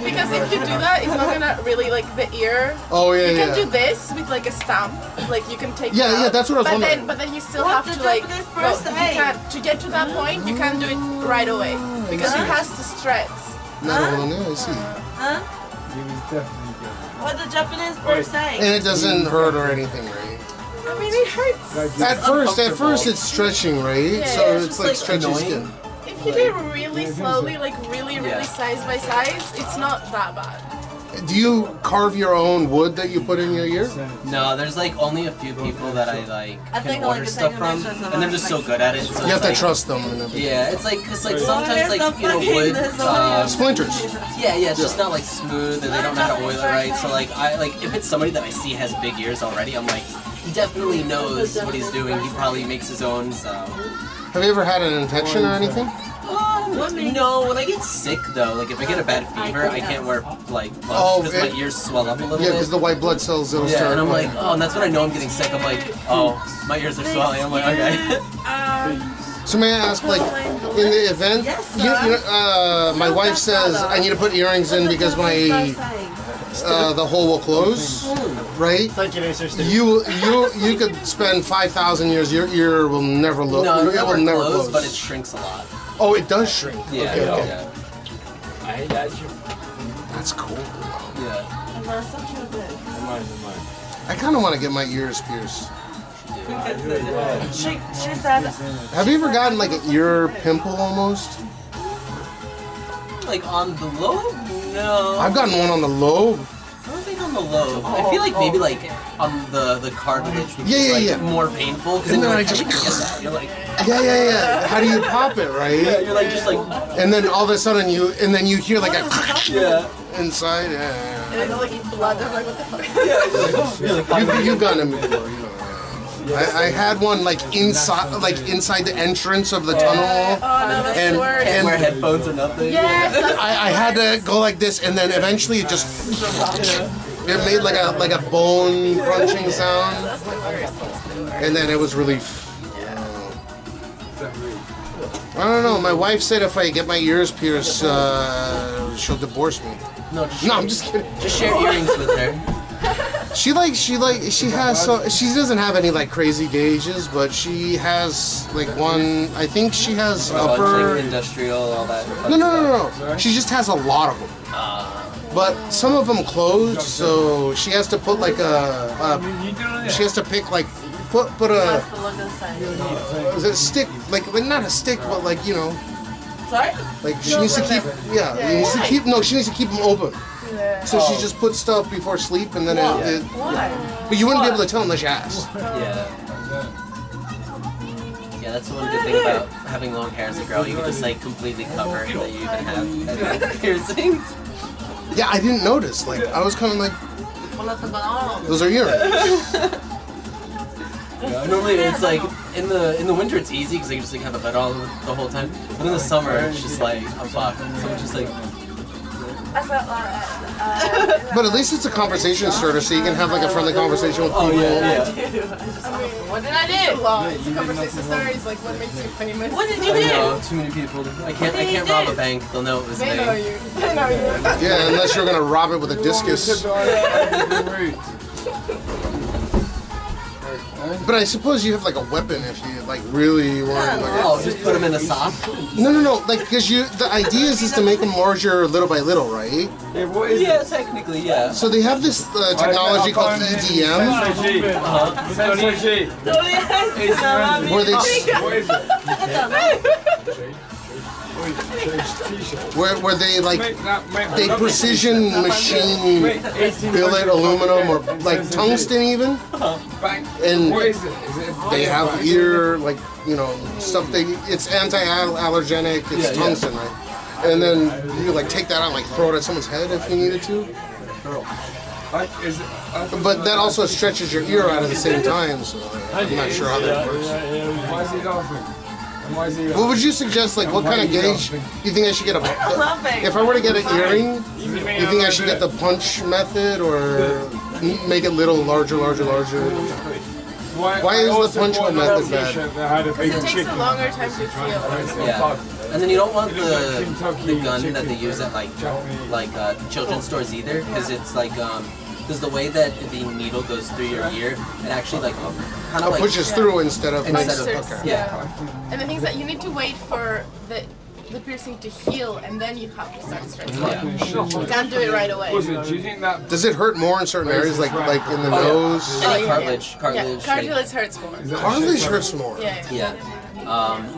because if you do that, it's not gonna really like the ear. Oh yeah, You can yeah. do this with like a stamp, like you can take. Yeah, it out, yeah, that's what I was wondering. But then you still have to like go, you can't, to get to that point. You can't do it right away because it has to stretch. I see. Huh? What the Japanese bird say? And it doesn't hurt or anything, right? I mean, it hurts. At first it's stretching, right? Yeah, so it's it's just like stretching annoying. skin. If you do it really slowly, like really size by size, it's not that bad. Do you carve your own wood that you put in your ear? No, there's like only a few people that I like can think order like stuff from, and they're just so good at it. So You have it's to like, trust them. And everything. Yeah, it's like because like sometimes like wood splinters. Yeah, it's just not like smooth, and they don't know how to oil it right. So like if it's somebody that I see has big ears already, I'm like, he definitely knows what he's doing. He probably makes his own. So. Have you ever had an infection or anything? No, when I get sick though, like if I get a bad fever, I can't wear like gloves because my ears swell up a little bit. Yeah, because the white blood cells will start. And I'm like, oh, and that's when I know I'm getting sick. I'm like, oh, my ears are swelling. I'm like, okay. So may I ask, like, in the event, my wife says I need to put earrings in because my the hole will close, right? You could spend 5,000 years, your ear will never look. No, it will never close, close, but it shrinks a lot. Oh, it does shrink. Yeah, Okay. I got you. That's cool. Yeah. I kind of want to get my ears pierced. Yeah. She said. Have you ever gotten like an ear pimple almost? Like on the lobe? No. I've gotten one on the lobe. I don't think on the lobe. I feel like maybe like on the cartilage. Yeah. More painful. And then I just. You're like. Yeah. How do you pop it, right? Yeah, you're like just like. And then all of a sudden you hear like a. Yeah. Inside. Yeah. It's like blood. I'm like, what the fuck? You've gotten them before, you know. I had one like inside the entrance of the tunnel, and wear headphones or nothing. Yes, I had to go like this, and then eventually it just it made like a bone crunching sound, and then it was relief. I don't know. My wife said if I get my ears pierced, she'll divorce me. No, I'm just kidding. Just share earrings with her. She doesn't have any like crazy gauges, but she has like one. I think she has upper industrial, all that. No. She just has a lot of them. But some of them closed, so she has to put like she has to pick like put a is it a stick like not a stick but like you know. Sorry? Like she needs to keep she needs to keep them open. So she just puts stuff before sleep, and then Why? But you wouldn't be able to tell unless you asked. Yeah, that's the one good thing about having long hair as a girl. You can just like completely cover that you even have piercings. Yeah, I didn't notice. Like I was kind of like, those are earrings. Normally it's like in the winter it's easy because I can just like have a hood on the whole time. But in the summer it's just like I'm fucked. So it's just like. But at least it's a conversation starter, so you can have like a friendly conversation with people. What did I do? It's a conversation starter. It's like what makes you famous. What did you do? No, too many people. I can't rob a bank. They'll know it was me. They know you. Yeah, unless you're gonna rob it with a discus. But I suppose you have like a weapon if you like really want. Like, just put them in a sock. No. Like because the idea is to make them larger little by little, right? Yeah, technically, yeah. So they have this technology called EDM, where they where they like they precision machine billet aluminum or like tungsten even, and they have ear like you know stuff. It's anti-allergenic. It's tungsten, right? And then you like take that out and like throw it at someone's head if you needed to. But that also stretches your ear out at the same time. So I'm not sure how that works. Why is he laughing? What would you suggest? Like, what kind of gauge you think I should get? If I were to get an earring, you think I should get the punch method or make it little larger? Why is the punch hole method bad? Because it takes a longer time to heal. Yeah. And then you don't want the gun that they use at like children's stores either, because it's like because the way that the needle goes through your ear, it actually like kind of like pushes through instead of yeah. And the thing is that you need to wait for the piercing to heal, and then you have to start stretching. Yeah. You can't do it right away. Does it hurt more in certain areas, like in the nose? Any cartilage. Yeah, cartilage hurts more. Cartilage hurts more. Yeah.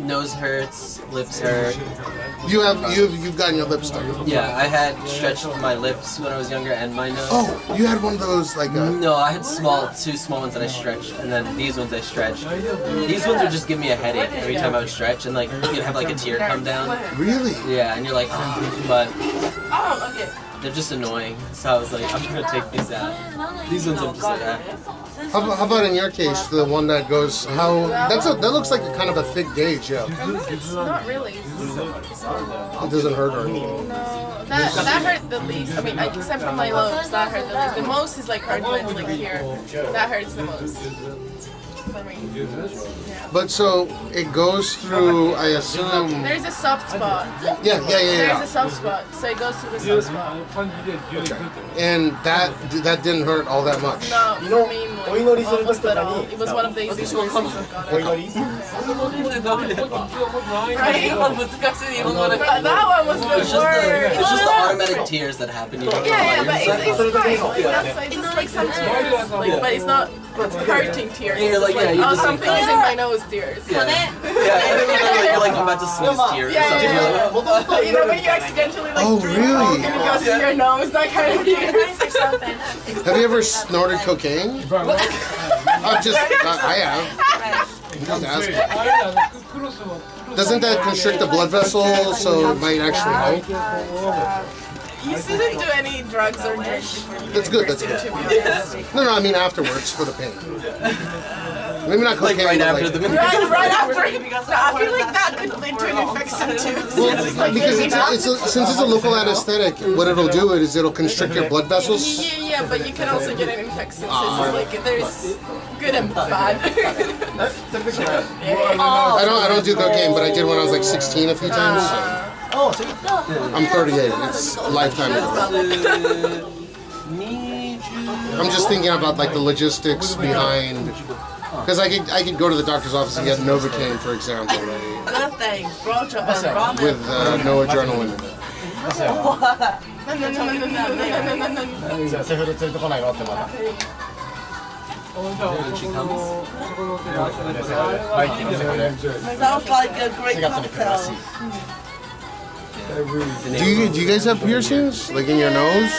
Nose hurts, lips hurt. You've gotten your lips done. Yeah, I had stretched my lips when I was younger and my nose. Oh, you had one of those like. No, I had two small ones that I stretched, and then these ones I stretched. These ones would just give me a headache every time I would stretch, and like you'd have like a tear come down. Really? Yeah, and you're like, but they're just annoying. So I was like, I'm gonna take these out. These ones I'm just like, How about in your case, the one that goes? That looks like a kind of a thick gauge, yeah. Not really. It doesn't hurt or anything. No, that hurt the least. I mean, except for my lobes, that hurt the least. The most is like cartilage, like here. That hurts the most. But so it goes through, I assume. There's a soft spot. Yeah. There's a soft spot, so it goes through the soft spot. And that didn't hurt all that much. No, for me more. hospital. It was one of the easiest ways of God. That one was the worst. It's just the automatic tears that happen. You don't Yeah, but it's fine. It's like some tears, but it's not hurting tears. You're like, it's like, something is in my nose tears. Yeah, you're like, I'm about to sneeze tears or something. You know when you accidentally like really? and it goes to your nose, that kind of tears. Have you ever snorted cocaine? I have. I'm just asking. Doesn't that constrict the blood vessel so it might actually help? You shouldn't do any drugs or drink before you That's good, that's good. No, I mean afterwards for the pain. Maybe not cocaine, like right after the right after. I feel like that could lead to an infection too. Well, because since it's a local anesthetic, what it'll do is it'll constrict your blood vessels. Yeah, but you can also get an infection. So it's like there's good and bad. I don't do cocaine, but I did when I was like 16 a few times. So. I'm 38. It's a lifetime ago. I'm just thinking about like the logistics behind. Because I could go to the doctor's office and get Novocaine, for example, with no adrenaline in it. Sounds like a great cocktail. Do you guys have piercings? Like in your nose?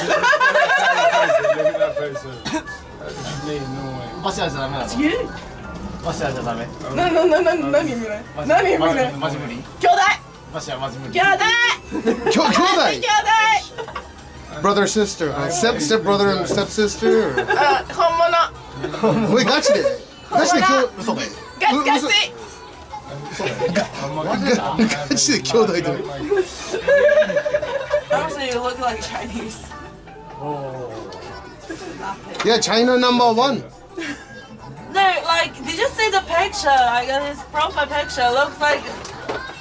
It's you? Brother, sister, step brother and step sister. Wait, gotcha. Gotcha killed I do. Honestly, you look like Chinese. Yeah, China #1. No, like, did you see the picture? I got his profile picture. Looks like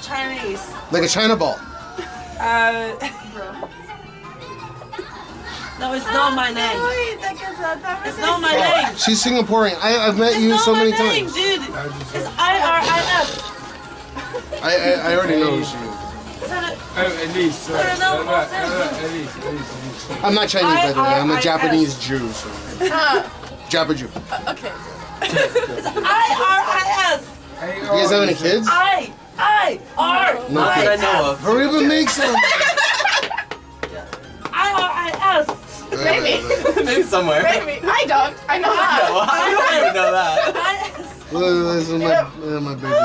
Chinese. Like a China ball. No, it's not my name. It's not my name. She's Singaporean. I've met you so many times. Dude, it's IRIS. I already know who she is. Elise. I'm not Chinese, by the way. I'm a Japanese Jew. So. Japa Jew. Okay. It's IRIS. You guys have any kids? I-R. No kids. I know of. Hurry up and make some. IRIS. Maybe. Maybe somewhere. Maybe. I don't. I know that. No, I don't even know that. This is my baby.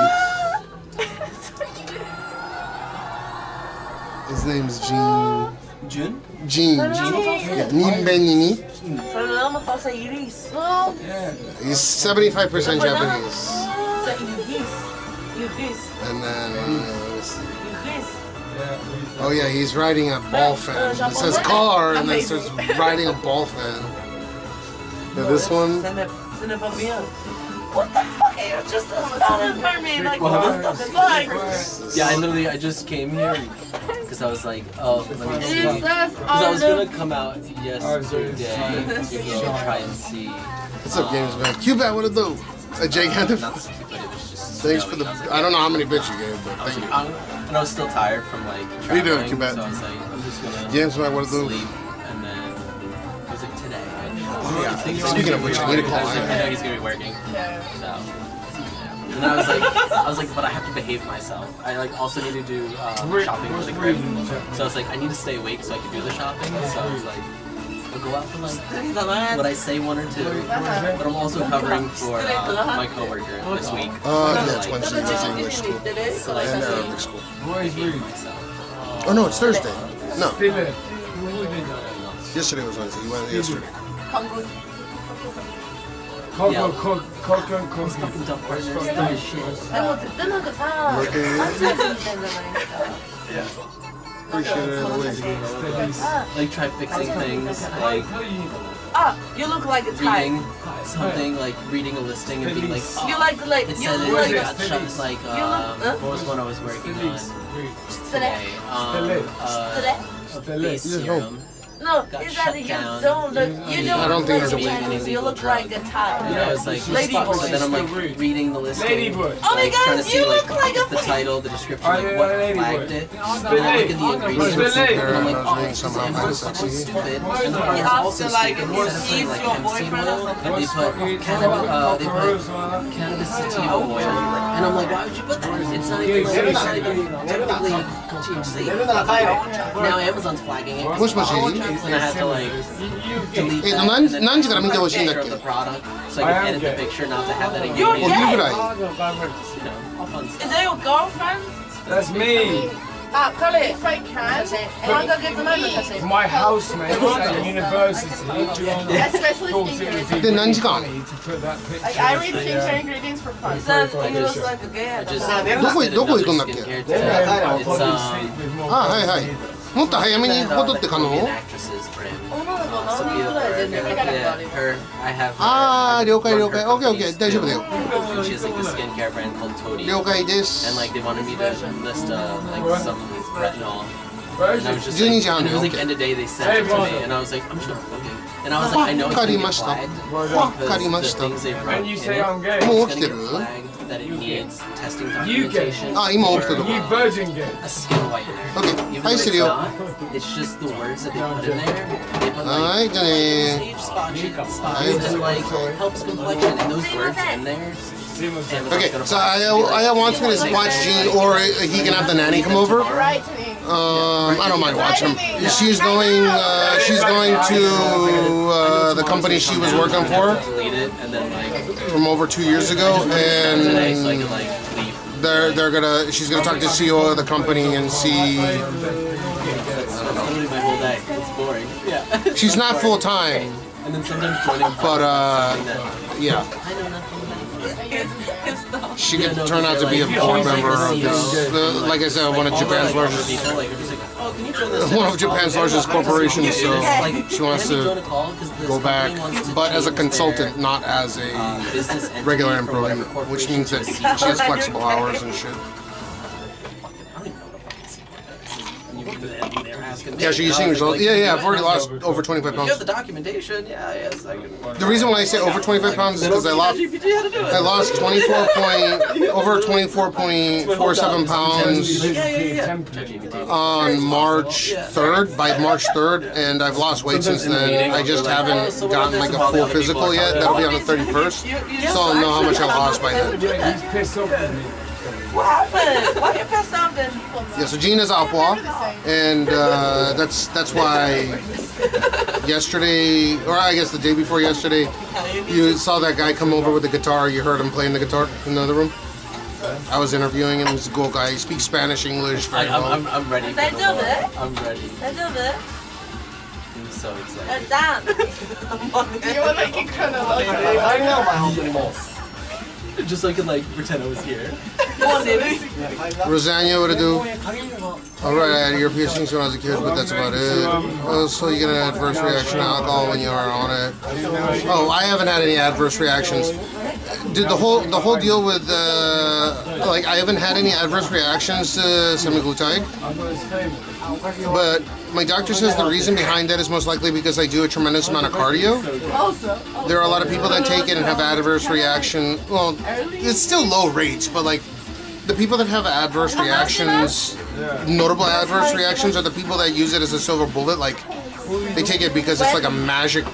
His name's Gene. June? Gene. Yeah, Nimbenini. He's 75% Japanese. And then, oh yeah, he's riding a ball fan. It says car and then starts riding a ball fan. Yeah, this one. What the fuck? You just spelled for me. Like, what the fuck? Yeah, I just came here because I was like, oh, let me see. Because I was gonna come out yesterday to go try and see. What's up, games man? Cubat, what it do? A gigantic. Thanks for the. I don't know how many bits you gave, but thank you. And I was still tired from like traveling. What are you doing, Cubat? So I was like, I'm just gonna James, what it do? sleep, and then was it today? Oh yeah. Speaking of which, I need to call. I know he's gonna be working. So. And I was like, but I have to behave myself. I like also need to do shopping for the crib. So I was like, I need to stay awake so I can do the shopping. So I was like, I'll go out for like, would I say 1 or 2? But I'm also covering for my coworker this week. Yeah, it's Wednesday. It's English school. So like, And Arabic school. behave myself. Oh no, it's Thursday. No. Yesterday was Wednesday. You went yesterday. Fucking dumb person. Dumb as shit. Like try fixing things, like you look like a reading something, like reading a listing and being like, oh, you like it said it got shut. Like what was one I was working on today? Face serum. No, got it's shut that you down. don't look. You don't I don't think look there's a like way. Jesus, you look like a type. And I was like, Ladybug. so then I'm like reading the listing. Ladybug. Oh my like, trying to God, see you like look like a the title, the description, Oh, like yeah, what Ladybug. flagged it. And then I look at the ingredients, and I'm like, oh, it's just fucking stupid. And then He it's asked also you like, stupid. is he Instead of your saying like boyfriend or hemp seed something? oil, they put cannabis sativa oil. And I'm like, why would you put that? It's not even technically THC. Now Amazon's flagging it. もしもし And I have to like delete えっと、 that. 何 and then 何時から見てほしいんだっ picture け of the product, so I can edit the picture not to have that in You're your お昼ぐらい you know, all fun Is stuff. that your girlfriend? That's me. あ、彼、3ヶ月前の写真。 My housemate at university talked to で、何時間 to put that picture. Like I read skincare ingredients for fun. He said he looks like a gay.どこ行くんだっけ It's Probably sleep with あ、 more. はいはい。もっと早めに戻って可能 Colombian actress brand. 女の子何人ぐらいでね。 Yeah, her. I have. あー、了解了解。オッケーオッケー。大丈夫だよ。 She has like a skincare brand called Toady. 了解です And like they wanted me to list like some retinol. And I was just 12 like, 時半 and で it was like OK end of day they sent it to me, and I was like, I'm just not looking. And I was like, I know it's わか gonna り get ました。 flagged わか because りま the した things they wrote And in you it, say I'm gay. もう it's 起きて gonna る get flagged that it needs testing You get- documentation あ、今起きて for る You virgin gay. a skin whitener. OK Even はい though してる it's よ not, it's just the words that they put in there. They put は like いじゃあね sage spots and like helps complexion, and those words in there. Okay, so Aya wants me to watch Gene, or he can have the nanny come over. Right to me. I don't mind watching him. She's going to the company she was working for Delete it and then like from over 2 years ago, today so I and can like leave. she's gonna talk to the CEO of the company and see. That's literally my whole day. It's boring. Yeah. She's not full time, And then sometimes joining. but yeah, I know nothing. she could turn out to be a board member of this. Like I said, one of Japan's largest. People like are just like, oh, can you join this? One of Japan's largest corporations, so she wants Can you join to a call? 'Cause the go back, company wants to but as a change consultant, their, not as a business entity regular from employee, whatever which corporation means to that a she C corp. has flexible hours and shit. I don't even know what a fucking C corp is. And they're asking me, Yeah, so you and I seen was results? like, Yeah, I've already lost over 25 If you have pounds. the documentation, yeah, yes, I can. The reason why I say over 25 pounds is because I lost 24.47 pounds on March 3rd, by March 3rd, and I've lost weight since then. I just haven't gotten like a full physical yet. That'll be on the 31st, so I'll know how much I lost by then. He's pissed off with me. What happened? Why you pissed off then? Yeah, so Gina's Alpois, and that's why yesterday, or I guess the day before yesterday, you saw that guy come over with the guitar. You heard him playing the guitar in the other room. I was interviewing him. He's a cool guy. He speaks Spanish, English very well. I'm ready. They do it. I'm ready. They do it. I'm so excited. They're done. You were like chronological. I know my home. Just so I can like pretend I was here. Rosanna, what to do? Alright, I had ear piercings when I was a kid, but that's about it. Oh, so you get an adverse reaction to alcohol when you are on it. Oh, I haven't had any adverse reactions. Did the whole deal with like I haven't had any adverse reactions to semaglutide, but my doctor says the reason behind that is most likely because I do a tremendous amount of cardio. There are a lot of people that take it and have adverse reaction. Well, it's still low rates, but like the people that have adverse reactions, notable adverse reactions, are the people that use it as a silver bullet. Like they take it because it's like a magic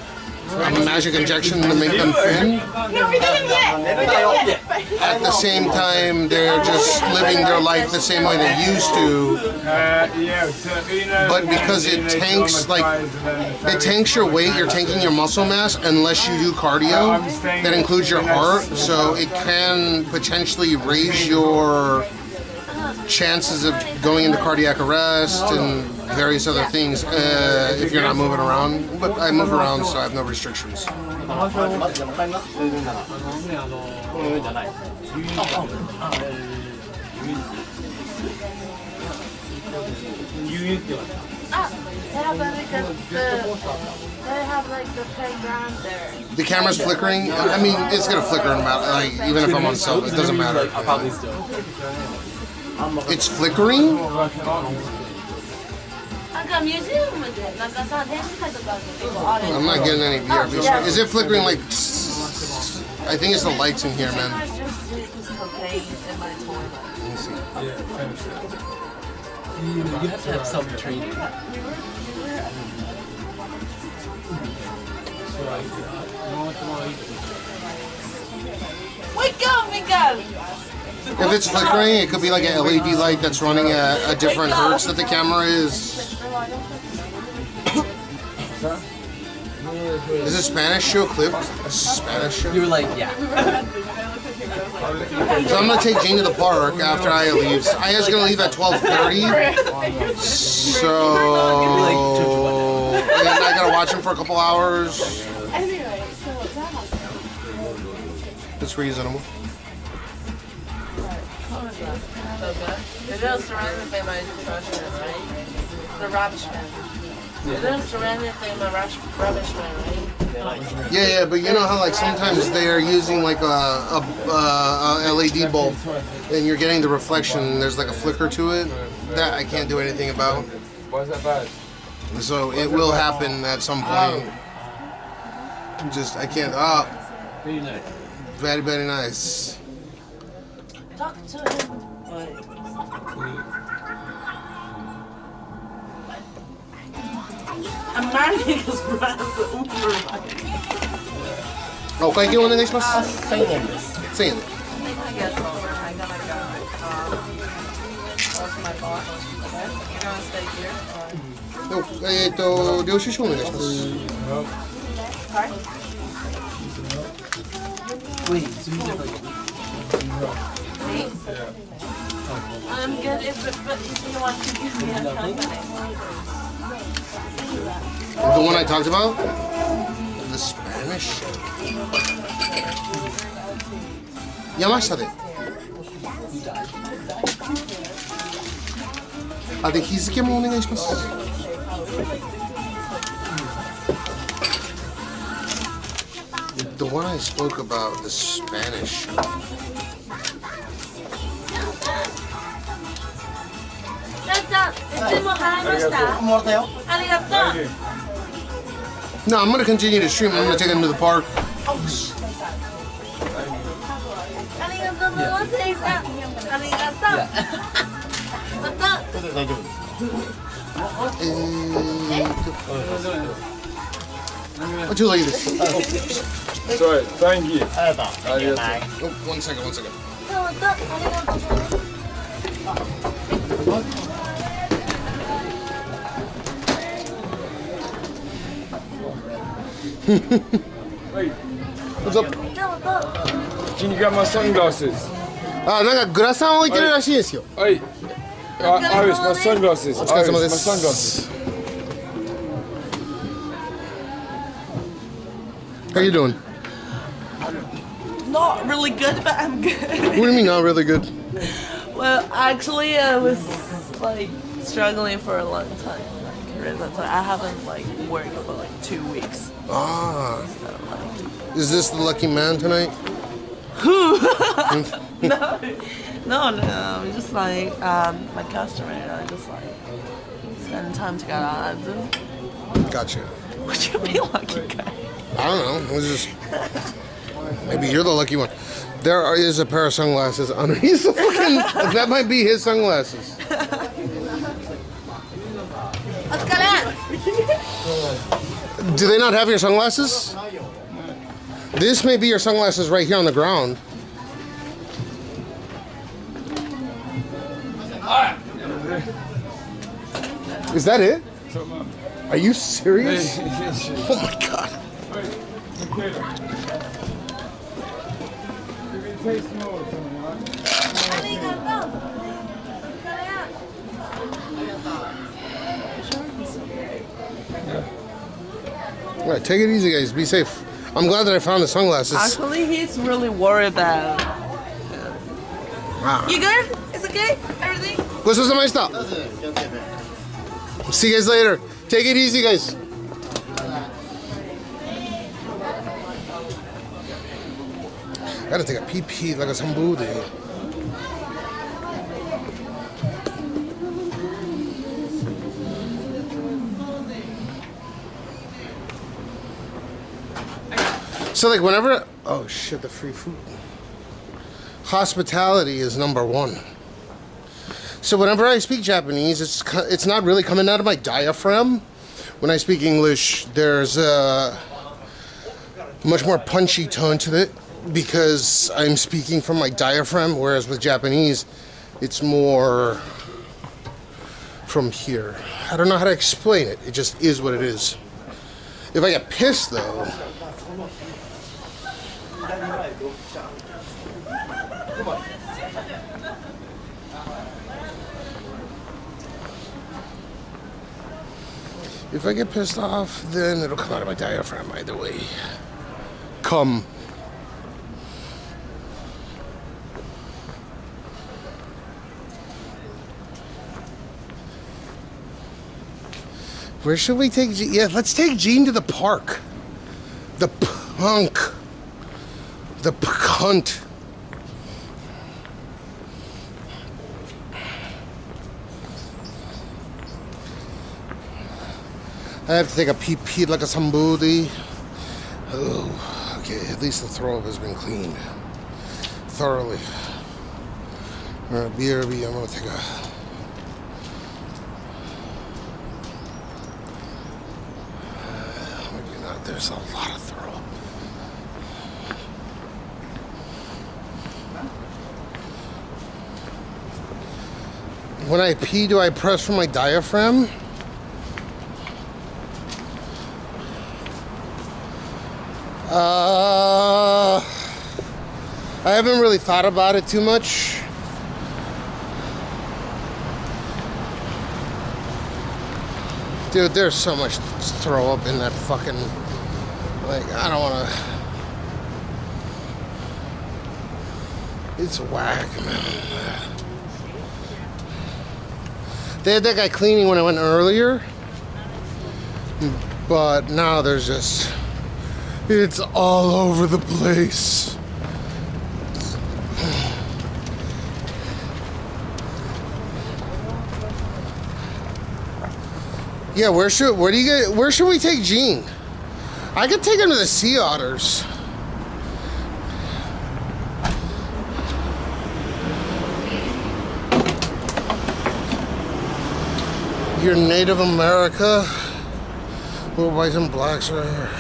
injection to make them thin. No, we didn't yet. At the same time, they're just living their life the same way they used to. But because it tanks your weight, you're tanking your muscle mass unless you do cardio. That includes your heart, so it can potentially raise your chances of going into cardiac arrest and various other things if you're not moving around. But I move around, so I have no restrictions. They have like the playground there. The camera's flickering. I mean, it's gonna flicker in like even if I'm on self, it doesn't matter. I'll probably still. It's flickering? I'm not getting any BRB. Is it flickering like... I think it's the lights in here, man. Let me see. You have to have some training. Wake up, Miguel! If it's flickering, it could be like an LED light that's running a different hertz that the camera is. Is it Spanish show clipped? A Spanish show? You were like, yeah. So I'm gonna take Jane to the park after Aya leaves. Aya's gonna leave at 12:30. So and I gotta watch him for a couple hours. It's reasonable. They're surrounded by my trashiness, right? The rubbish man. They're surrounded by my rubbish man, right? Yeah, but you know how like sometimes they're using like a LED bulb and you're getting the reflection and there's like a flicker to it? That I can't do anything about. Why is that bad? So it will happen at some point. Just, I can't, very, very nice. Talk to him. I'm marrying his brother. お会計お願いします。1000円です。1000円。I guess over. I gotta go. That's my boss. Okay. You're gonna stay here. 領収書お願いします。Sorry? Wait, so you never... Me? I'm good if you want to give me a company. The one I talked about? The Spanish? 山下で。あ、で、日付もお願いします。The one I spoke about, the Spanish. No, I'm gonna continue to stream. I'm gonna take him to the park. What you like this? Sorry, thank you. Oh, one second. Wait. What's up? Can you get my sunglasses? あ、なんかグラサン置いてるらしいですよ。はい。Iris, my sunglasses. お疲れ様で Iris, す。 my sunglasses. How you doing? Not really good, but I'm good. What do you mean not really good? Well, actually, I was like struggling for a long time. I haven't like worked for like 2 weeks. Ah. So, like... Is this the lucky man tonight? Who? No. I'm just like my customer. I just like spend time together. Gotcha. What do you mean lucky guy? I don't know. It was just maybe you're the lucky one. There is a pair of sunglasses underneath the fucking. That might be his sunglasses. Do they not have your sunglasses? This may be your sunglasses right here on the ground. Is that it? Are you serious? Oh my god. All right, take it easy, guys. Be safe. I'm glad that I found the sunglasses. Actually, he's really worried about. You good? It's okay? Everything? See you guys later. Take it easy, guys. I gotta take a pee like a sambude. So like whenever, oh shit, the free food. Hospitality is number one. So whenever I speak Japanese, it's not really coming out of my diaphragm. When I speak English, there's a much more punchy tone to it because I'm speaking from my diaphragm, whereas with Japanese, it's more from here. I don't know how to explain it. It just is what it is. If I get pissed though, if I get pissed off, then it'll come out of my diaphragm either way. Come. Where should we take Gene? Yeah, let's take Gene to the park. The punk. The cunt. I have to take a pee like a somebody. Oh, okay. At least the throw up has been cleaned thoroughly. Alright, BRB, I'm gonna take a. Maybe not. There's a lot of throw up. When I pee, do I press from my diaphragm? I haven't really thought about it too much. Dude, there's so much throw up in that fucking, like, I don't wanna, it's whack, man. They had that guy cleaning when I went earlier, but now there's just, it's all over the place. Yeah, where should we take Gene? I could take him to the sea otters. You're Native America. Little whites and blacks right here.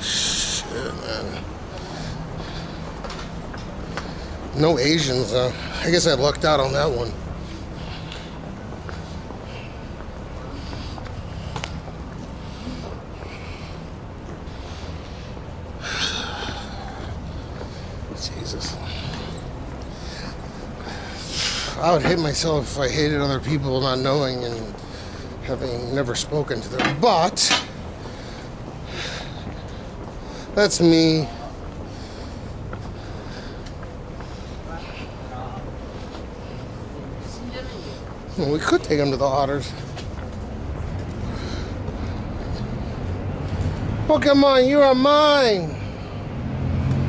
Shit, man. No Asians, though. I guess I lucked out on that one. Jesus. I would hate myself if I hated other people not knowing and having never spoken to them. But that's me. Well, we could take them to the otters. Pokemon, you are mine.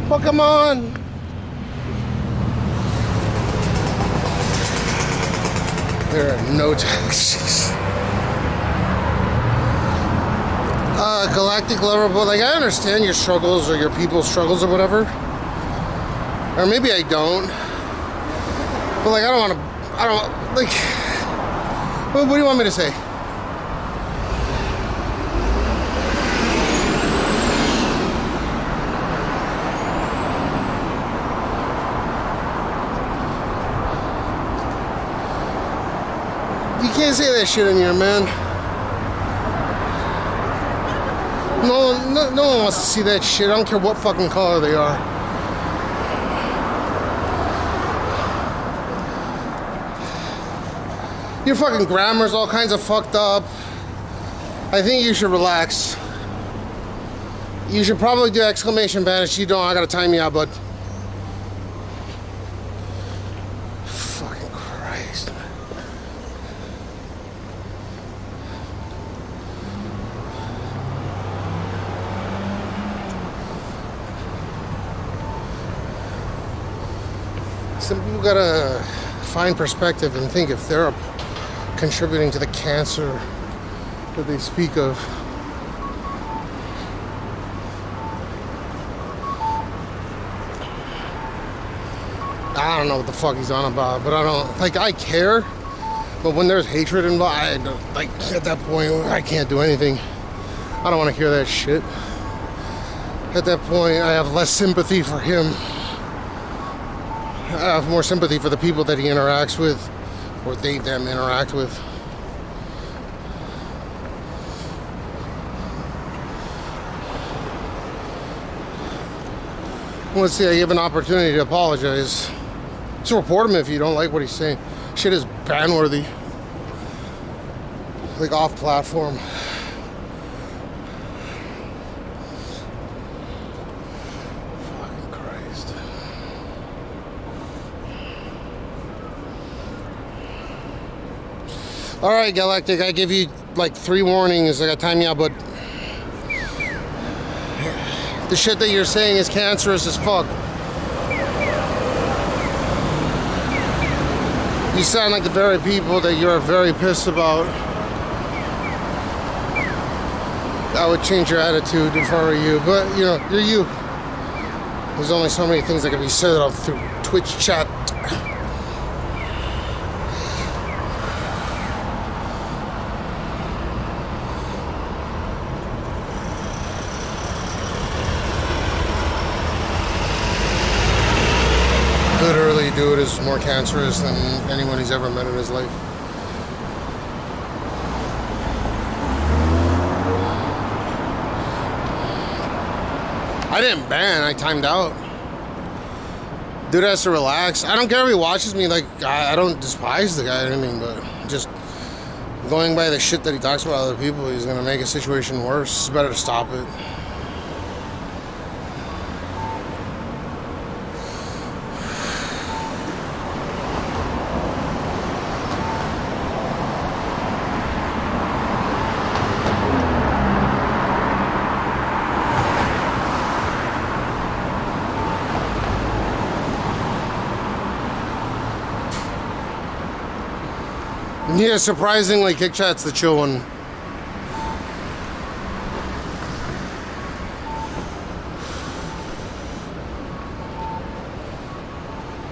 Pokemon. There are no taxis. Galactic Lover, but like I understand your struggles or your people's struggles or whatever. Or maybe I don't. But like I don't like, what do you want me to say? You can't say that shit in here, man. No one wants to see that shit. I don't care what fucking color they are. Your fucking grammar's all kinds of fucked up. I think you should relax. You should probably do exclamation banish. You don't. I gotta time you out, bud. Fucking Christ, man. Some people gotta find perspective and think if they're contributing to the cancer that they speak of. I don't know what the fuck he's on about, but I don't, like, I care, but when there's hatred involved, I don't, like, at that point, I can't do anything. I don't want to hear that shit. At that point, I have less sympathy for him. I have more sympathy for the people that he interacts with, or them interact with. Let's see, I give an opportunity to apologize. Just report him if you don't like what he's saying. Shit is ban-worthy. Like, off-platform. Fucking Christ. Alright, Galactic, I give you, like, 3 warnings. I gotta time you out, but the shit that you're saying is cancerous as fuck. You sound like the very people that you're very pissed about. I would change your attitude if I were you, but you know, you're you. There's only so many things that can be said on through Twitch chat. Literally, dude is more cancerous than anyone he's ever met in his life. I didn't ban, I timed out. Dude has to relax. I don't care if he watches me, like, I don't despise the guy or anything, but just going by the shit that he talks about other people, he's gonna make a situation worse. It's better to stop it. Yeah, surprisingly, Kick Chat's the chill one.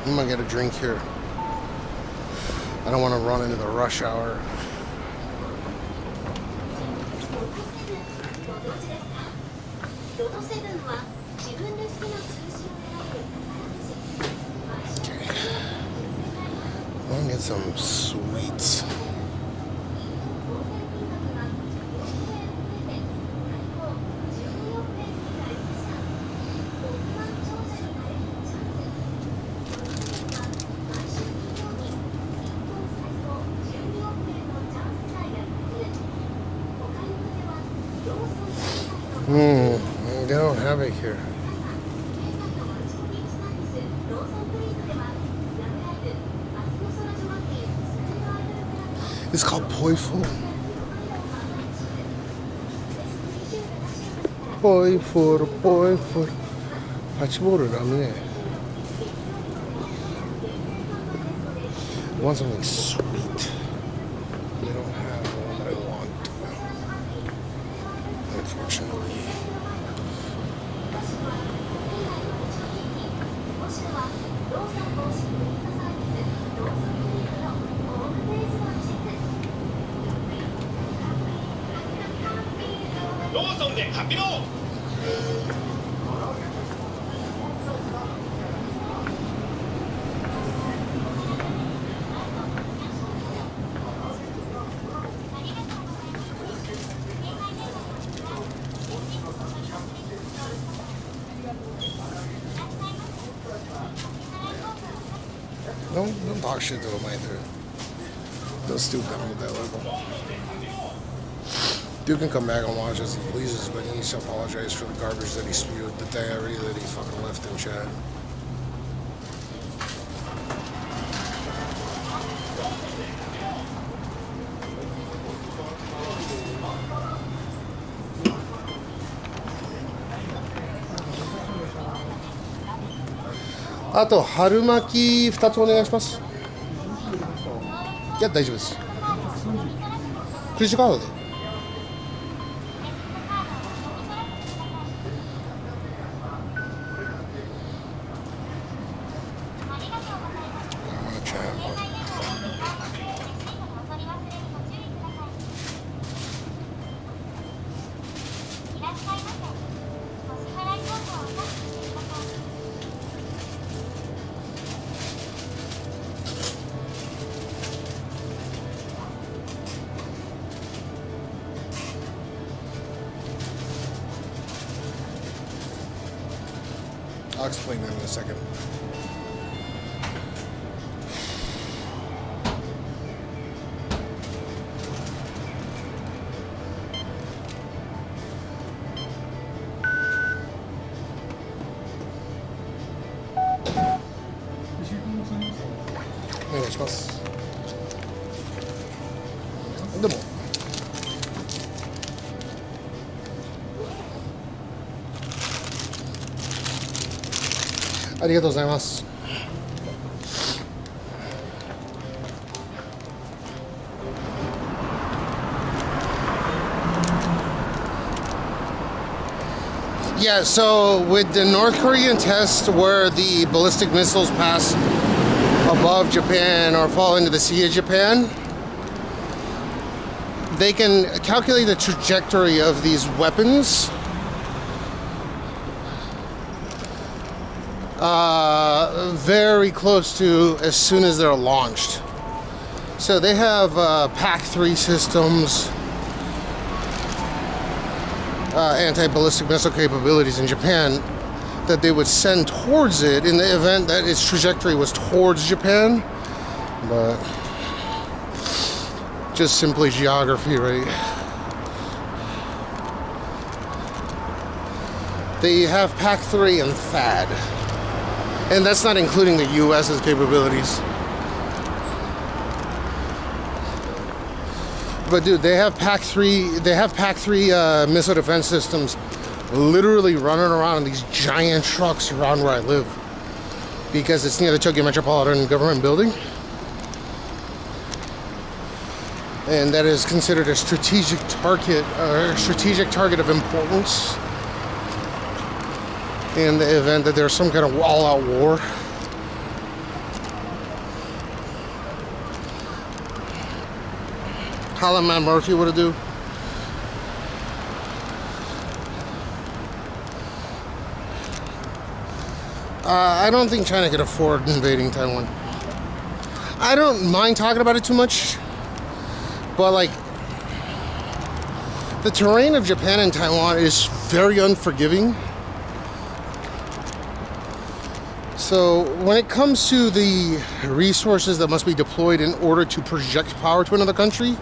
I'm gonna get a drink here. I don't want to run into the rush hour. Okay. I want to get some sweets. They don't have it here. It's called Poiful. Poiful. Pachiboro ramen. I want something sweet. They don't have the one that I want. Unfortunately. Don't talk shit to him either. Don't stoop down with that level. Dude can come back and watch as he pleases, but he needs to apologize for the garbage that he spewed, the diarrhea that he fucking left in chat. Aと春巻き2つお願いします。いや大丈夫です。クレジットカードで。I'll explain that in a second. Yeah, so with the North Korean test where the ballistic missiles pass above Japan or fall into the Sea of Japan, they can calculate the trajectory of these weapons very close to as soon as they're launched. So they have PAC-3 systems, anti-ballistic missile capabilities in Japan that they would send towards it in the event that its trajectory was towards Japan. But just simply geography, right? They have PAC-3 and THAAD. And that's not including the US's capabilities. But dude, they have PAC-3 missile defense systems literally running around in these giant trucks around where I live. Because it's near the Tokyo Metropolitan Government Building. And that is considered a strategic target of importance in the event that there's some kind of all-out war. Holla Matt Murphy, what to do? I don't think China could afford invading Taiwan. I don't mind talking about it too much, but like, the terrain of Japan and Taiwan is very unforgiving. So when it comes to the resources that must be deployed in order to project power to another country,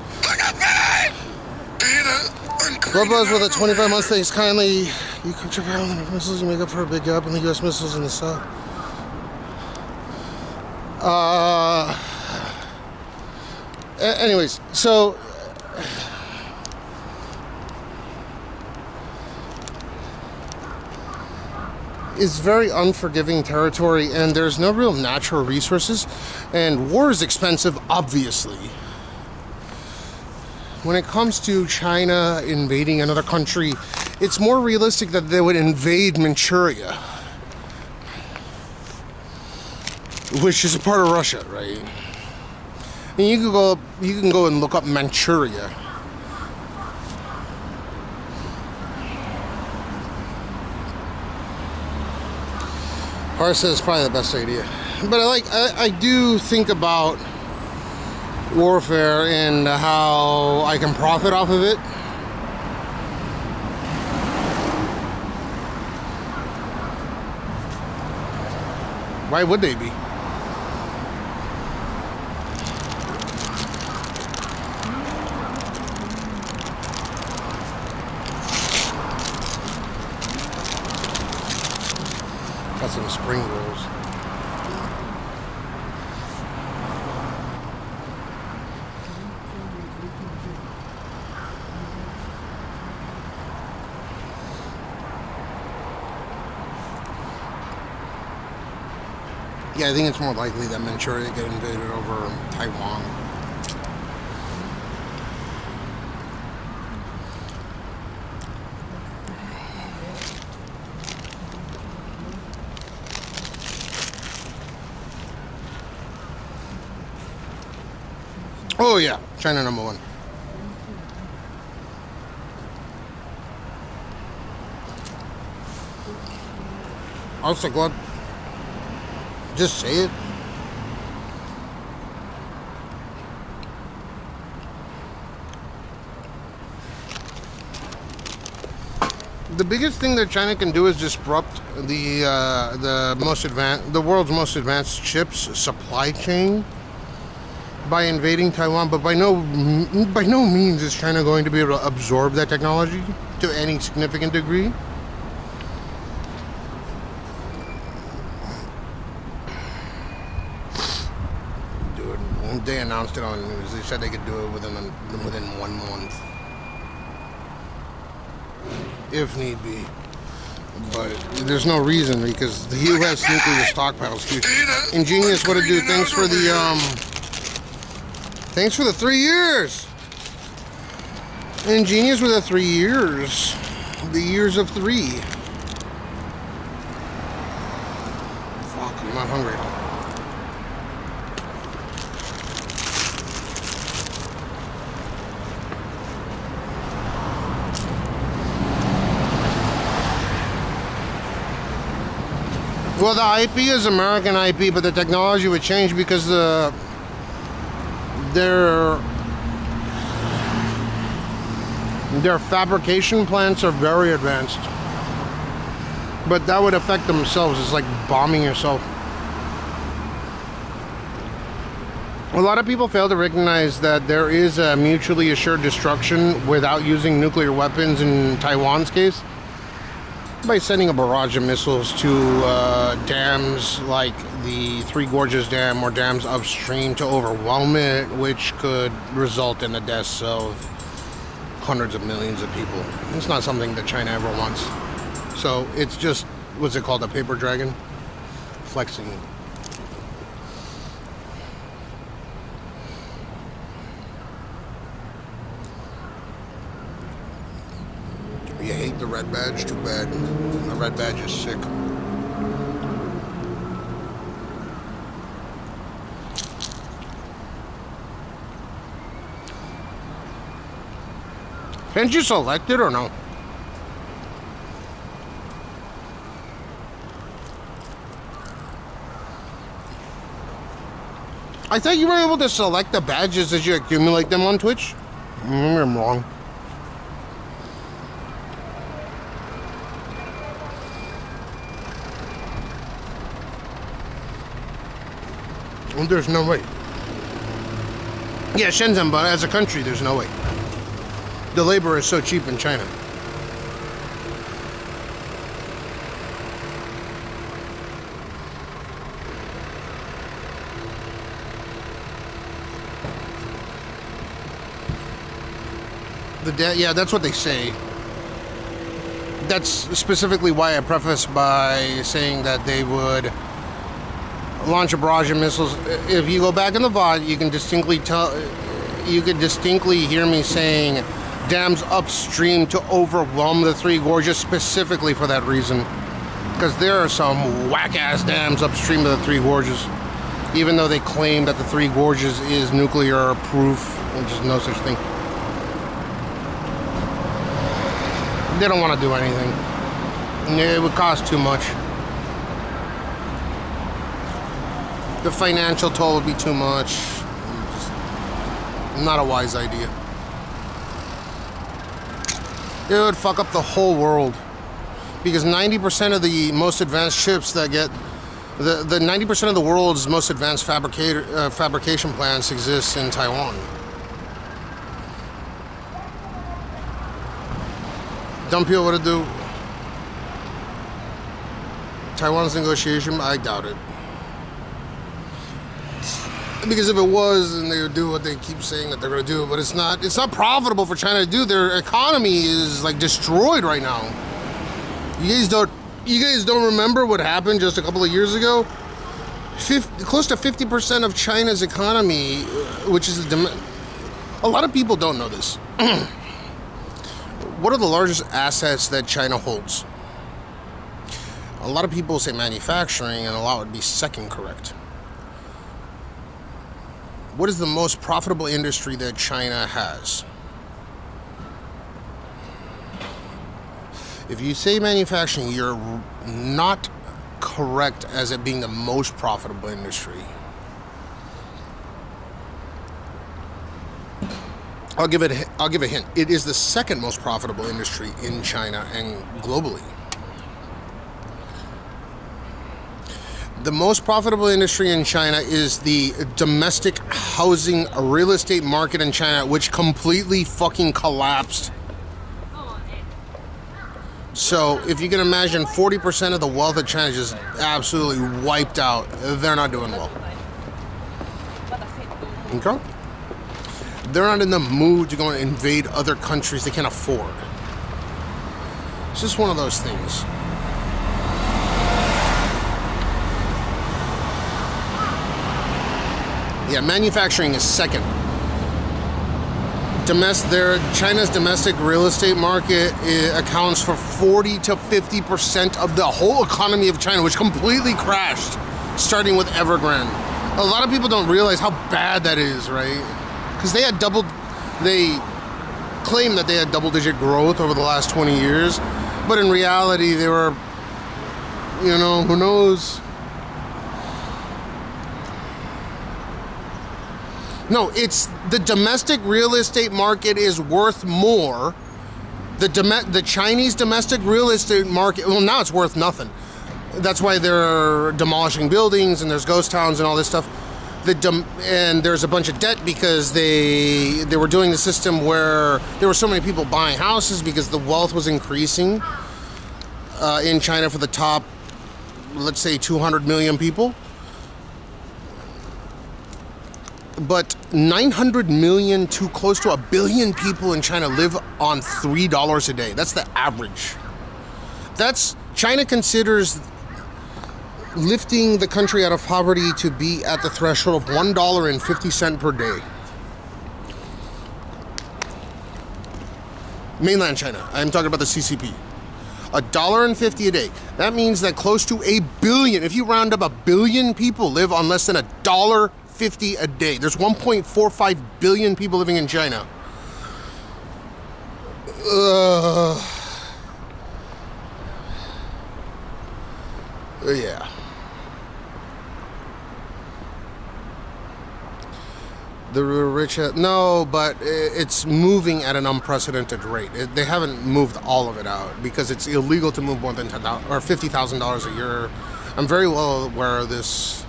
Globos with a 25 Mustangs kindly, you cook your power on the missiles, you make up for a big gap in the US missiles in the south. Anyways, so it's very unforgiving territory, and there's no real natural resources, and war is expensive, obviously. When it comes to China invading another country, it's more realistic that they would invade Manchuria, which is a part of Russia, right? And you can go and look up Manchuria. Harsa is probably the best idea, but I do think about warfare and how I can profit off of it. Why would they be? Got some spring rolls. Yeah, I think it's more likely that Manchuria get invaded over Taiwan. Oh yeah, China number one. Also, glad. Just say it. The biggest thing that China can do is disrupt the world's most advanced chips supply chain by invading Taiwan. But by no means is China going to be able to absorb that technology to any significant degree. Dude, they announced it on the news. They said they could do it within 1 month. If need be, but there's no reason because the U.S. nuclear stockpiles. Ingenious, what to do? Thanks for the 3 years. Ingenious with the 3 years, the years of 3. Fuck, I'm not hungry. Well, the IP is American IP, but the technology would change because their fabrication plants are very advanced. But that would affect themselves. It's like bombing yourself. A lot of people fail to recognize that there is a mutually assured destruction without using nuclear weapons in Taiwan's case. By sending a barrage of missiles to dams like the Three Gorges Dam or dams upstream to overwhelm it, which could result in the deaths of hundreds of millions of people. It's not something that China ever wants. So it's just, what's it called, a paper dragon? Flexing. You hate the red badge? Too bad. The red badge is sick. Can't you select it or no? I thought you were able to select the badges as you accumulate them on Twitch. Maybe I'm wrong. There's no way. Yeah, Shenzhen, but as a country, there's no way. The labor is so cheap in China. Yeah, that's what they say. That's specifically why I preface by saying that they would launch a barrage of missiles. If you go back in the VOD, you can distinctly hear me saying dams upstream to overwhelm the Three Gorges specifically for that reason. Because there are some whack-ass dams upstream of the Three Gorges. Even though they claim that the Three Gorges is nuclear proof, which is no such thing. They don't want to do anything. It would cost too much. The financial toll would be too much. Just not a wise idea. It would fuck up the whole world. Because 90% of the most advanced chips that get... The 90% of the world's most advanced fabrication plants exist in Taiwan. Dumb people would do Taiwan's negotiation. I doubt it. Because if it was, then they would do what they keep saying that they're going to do. But it's not profitable for China to do. Their economy is like destroyed right now. You guys don't remember what happened just a couple of years ago? Close to 50% of China's economy, which is a lot of people don't know this. What are the largest assets that China holds? A lot of people say manufacturing, and a lot would be second correct. What is the most profitable industry that China has? If you say manufacturing, you're not correct as it being the most profitable industry. I'll give a hint. It is the second most profitable industry in China and globally. The most profitable industry in China is the domestic housing real estate market in China, which completely fucking collapsed. So if you can imagine 40% of the wealth of China just absolutely wiped out, they're not doing well. Okay? They're not in the mood to go and invade other countries they can't afford. It's just one of those things. Yeah, manufacturing is second. China's domestic real estate market accounts for 40 to 50% of the whole economy of China, which completely crashed, starting with Evergrande. A lot of people don't realize how bad that is, right? Because they claim that they had double-digit growth over the last 20 years, but in reality, they were, you know, who knows? No, it's the domestic real estate market is worth more. The Chinese domestic real estate market, well, now it's worth nothing. That's why they're demolishing buildings and there's ghost towns and all this stuff. And there's a bunch of debt because they were doing the system where there were so many people buying houses because the wealth was increasing in China for the top, let's say, 200 million people. But 900 million to close to 1 billion people in China live on $3 a day. That's the average. China considers lifting the country out of poverty to be at the threshold of $1.50 per day. Mainland China. I'm talking about the CCP. $1.50 a day. That means that close to 1 billion, if you round up 1 billion people, live on less than $1.50 a day. There's 1.45 billion people living in China. Yeah. The rich, no, but it's moving at an unprecedented rate. They haven't moved all of it out because it's illegal to move more than $10,000 or $50,000 a year. I'm very well aware of this.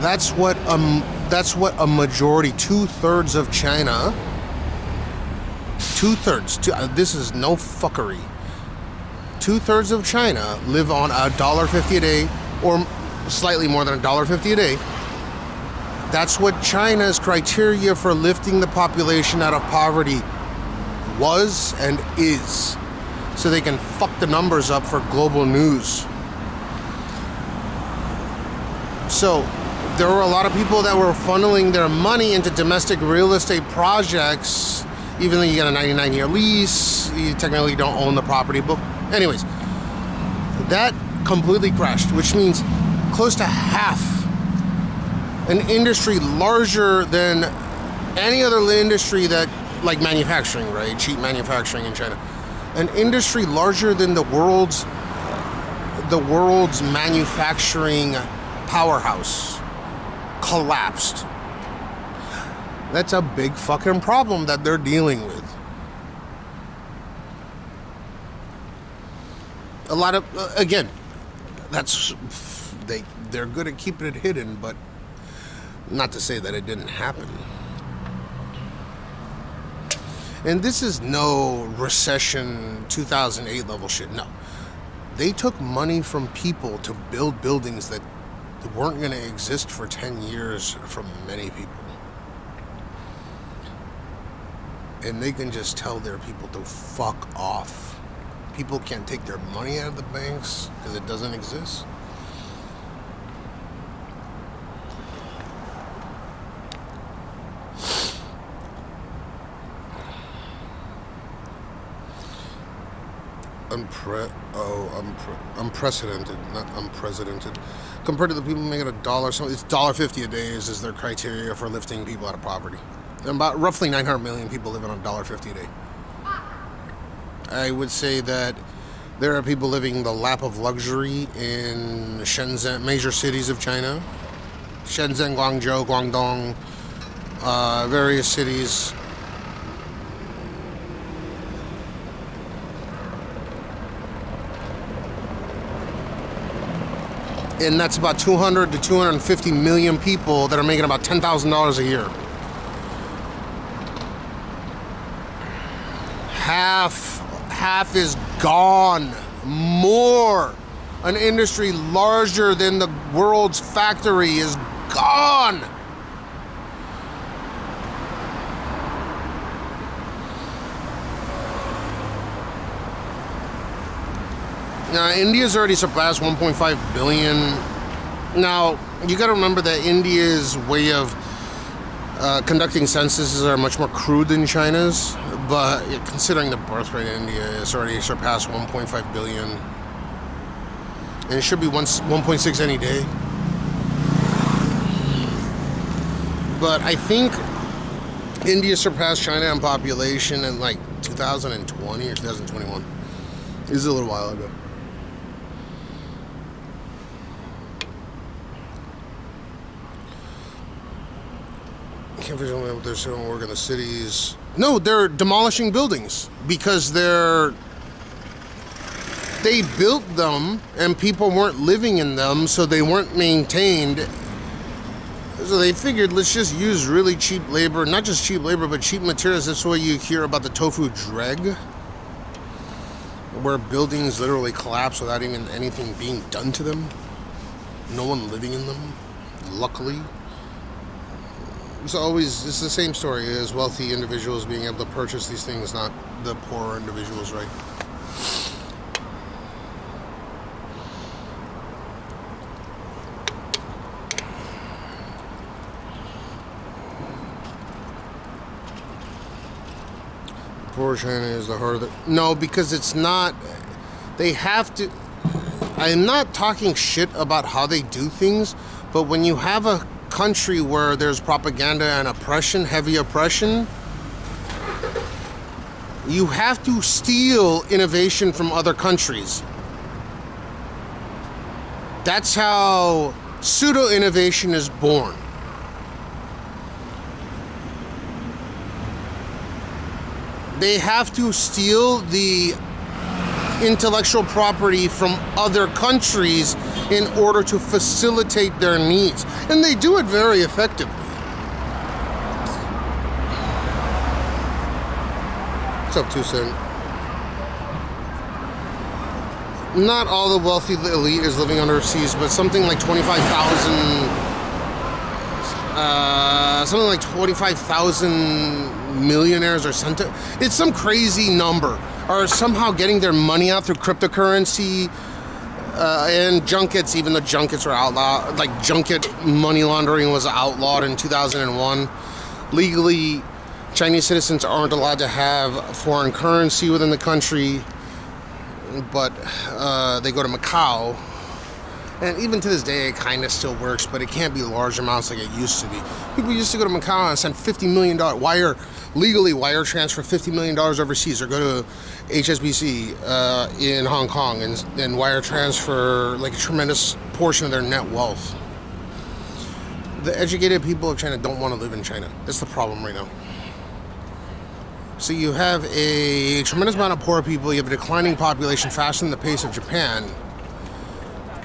That's what a majority, 2/3 of China, 2/3, this is no fuckery. 2/3 of China live on $1.50 a day, or slightly more than $1.50 a day. That's what China's criteria for lifting the population out of poverty was and is, so they can fuck the numbers up for global news. So there were a lot of people that were funneling their money into domestic real estate projects, even though you get a 99-year lease, you technically don't own the property. But anyways, that completely crashed, which means close to half, an industry larger than any other industry that, like manufacturing, right? Cheap manufacturing in China. An industry larger than the world's manufacturing powerhouse collapsed. That's a big fucking problem that they're dealing with. A lot of, again, they're good at keeping it hidden, but not to say that it didn't happen. And this is no recession 2008 level shit, no. They took money from people to build buildings that weren't going to exist for 10 years from many people. And they can just tell their people to fuck off. People can't take their money out of the banks because it doesn't exist. Unprecedented, not unprecedented. Compared to the people making $1, so it's $1.50 a day is their criteria for lifting people out of poverty. And about roughly 900 million people living on $1.50 a day. I would say that there are people living the lap of luxury in Shenzhen, major cities of China. Shenzhen, Guangzhou, Guangdong, various cities. And that's about 200 to 250 million people that are making about $10,000 a year. Half is gone. More. An industry larger than the world's factory is gone. Now, India's already surpassed 1.5 billion. Now, you got to remember that India's way of conducting censuses are much more crude than China's, but considering the birth rate in India, it's already surpassed 1.5 billion. And it should be 1.6 any day. But I think India surpassed China in population in like 2020 or 2021. This is a little while ago. Can't figure out what they're doing work in the cities. No, they're demolishing buildings because they built them and people weren't living in them, so they weren't maintained. So they figured, let's just use really cheap labor, not just cheap labor, but cheap materials. That's why you hear about the tofu dreg, where buildings literally collapse without even anything being done to them. No one living in them, luckily. It's the same story as wealthy individuals being able to purchase these things, not the poorer individuals, right? Poor China is the heart of the... No, because it's not... They have to... I'm not talking shit about how they do things, but when you have a country where there's propaganda and oppression, heavy oppression, you have to steal innovation from other countries. That's how pseudo-innovation is born. They have to steal the intellectual property from other countries in order to facilitate their needs. And they do it very effectively. What's up, Tucson? Not all the wealthy elite is living underseas, but something like 25,000 millionaires or something. It's some crazy number. Are somehow getting their money out through cryptocurrency and junkets, even though junkets are outlawed. Like junket money laundering was outlawed in 2001. Legally, Chinese citizens aren't allowed to have foreign currency within the country, but they go to Macau. And even to this day, it kind of still works, but it can't be large amounts like it used to be. People used to go to Macau and send $50 million, legally wire transfer $50 million overseas, or go to HSBC in Hong Kong and wire transfer like a tremendous portion of their net wealth. The educated people of China don't want to live in China. That's the problem right now. So you have a tremendous amount of poor people, you have a declining population faster than the pace of Japan,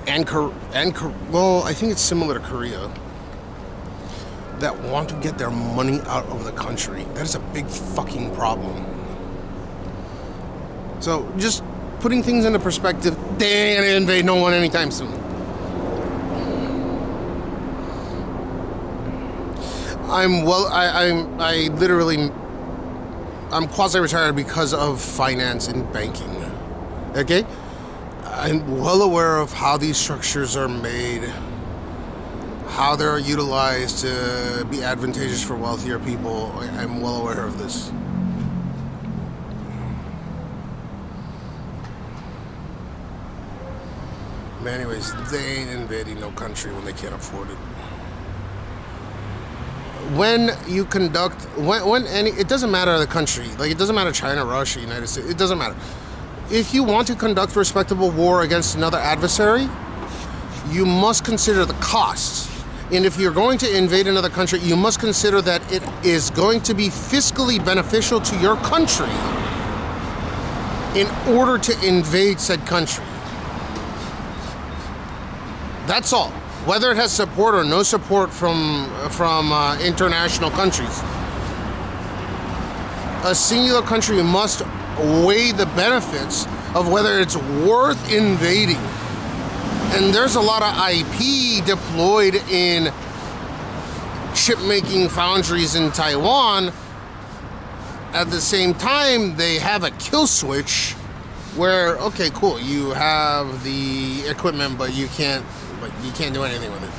and well, I think it's similar to Korea, that want to get their money out of the country. That is a big fucking problem. So just putting things into perspective, they ain't gonna invade no one anytime soon. I'm quasi-retired because of finance and banking. Okay? I'm well aware of how these structures are made, how they're utilized to be advantageous for wealthier people. I'm well aware of this. But anyways, they ain't invading no country when they can't afford it. When you conduct, it doesn't matter the country, like it doesn't matter China, Russia, United States, it doesn't matter. If you want to conduct respectable war against another adversary, you must consider the costs. And if you're going to invade another country, you must consider that it is going to be fiscally beneficial to your country in order to invade said country. That's all. Whether it has support or no support from international countries. A singular country must weigh the benefits of whether it's worth invading. And there's a lot of IP deployed in chip-making foundries in Taiwan. At the same time, they have a kill switch where, okay, cool, you have the equipment, but you can't do anything with it.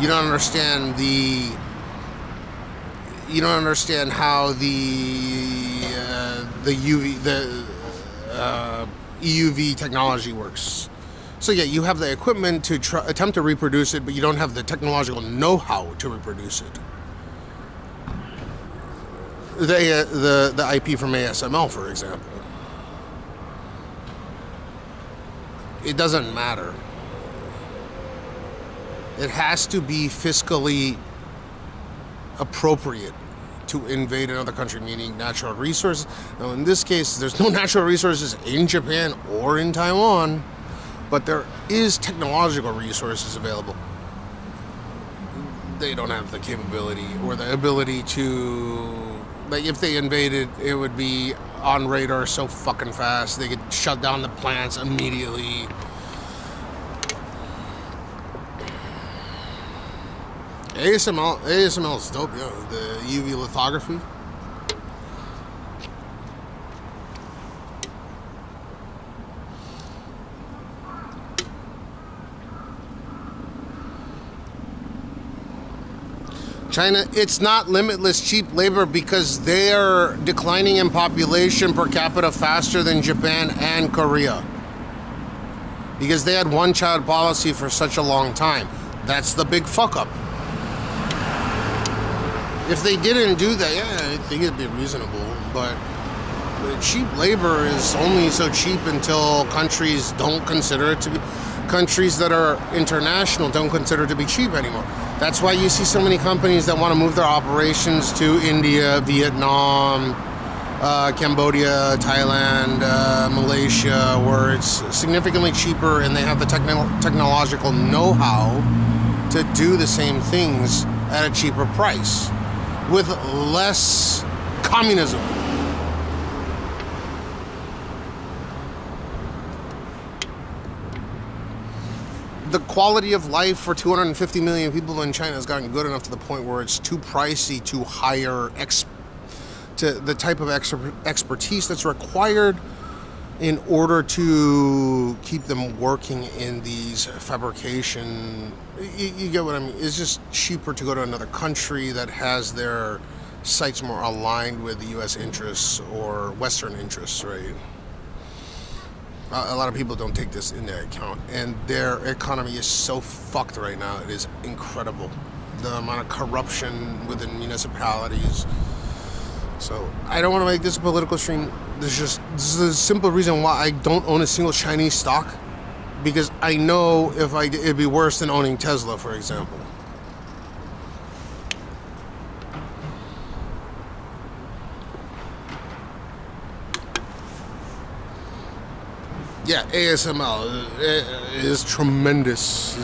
You don't understand how the EUV technology works. So yeah, you have the equipment to attempt to reproduce it, but you don't have the technological know-how to reproduce it. The IP from ASML, for example. It doesn't matter. It has to be fiscally appropriate to invade another country, meaning natural resources. Now, in this case, there's no natural resources in Japan or in Taiwan, but there is technological resources available. They don't have the capability or the ability to, like, if they invaded, it would be on radar so fucking fast, they could shut down the plants immediately. ASML is dope, yo. The UV lithography. China, it's not limitless cheap labor because they're declining in population per capita faster than Japan and Korea. Because they had one-child policy for such a long time. That's the big fuck-up. If they didn't do that, yeah, I think it'd be reasonable. But cheap labor is only so cheap until countries don't consider it to be... Countries that are international don't consider it to be cheap anymore. That's why you see so many companies that want to move their operations to India, Vietnam, Cambodia, Thailand, Malaysia, where it's significantly cheaper and they have the technological know-how to do the same things at a cheaper price with less communism. The quality of life for 250 million people in China has gotten good enough to the point where it's too pricey to hire the type of expertise that's required in order to keep them working in these fabrication. You get what I mean? It's just cheaper to go to another country that has their sites more aligned with the U.S. interests or Western interests, right? A lot of people don't take this into account, and their economy is so fucked right now. It is incredible. The amount of corruption within municipalities. So I don't want to make this a political stream. This is a simple reason why I don't own a single Chinese stock, because I know if it'd be worse than owning Tesla, for example. Yeah, ASML is tremendous.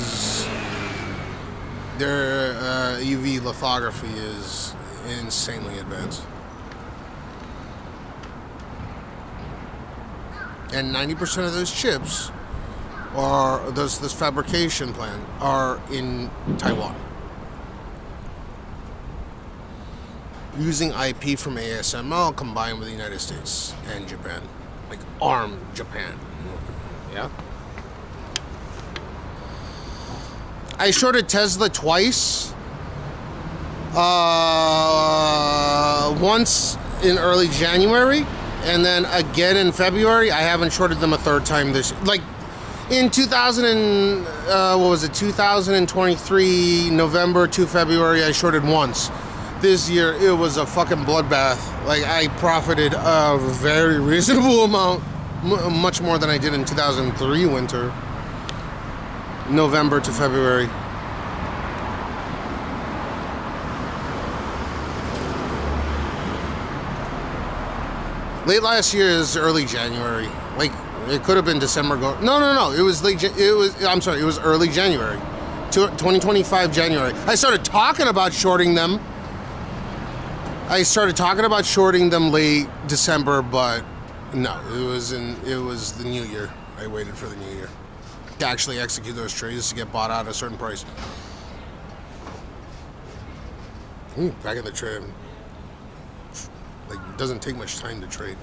Their UV lithography is insanely advanced. And 90% of those chips this fabrication plant are in Taiwan. Using IP from ASML combined with the United States and Japan. Like ARM Japan. Yeah. I shorted Tesla twice. Once in early January, and then again in February. I haven't shorted them a third time this, like in 2023 November to February, I shorted once. This year it was a fucking bloodbath. Like, I profited a very reasonable amount, much more than I did in 2003 winter, November to February. Late last year is early January. Like, it could have been December. No. It was late. I'm sorry. It was early January, 2025 January. I started talking about shorting them. Late December, but no, it was the New Year. I waited for the New Year to actually execute those trades to get bought out at a certain price. Back in the trade. Like, it doesn't take much time to trade.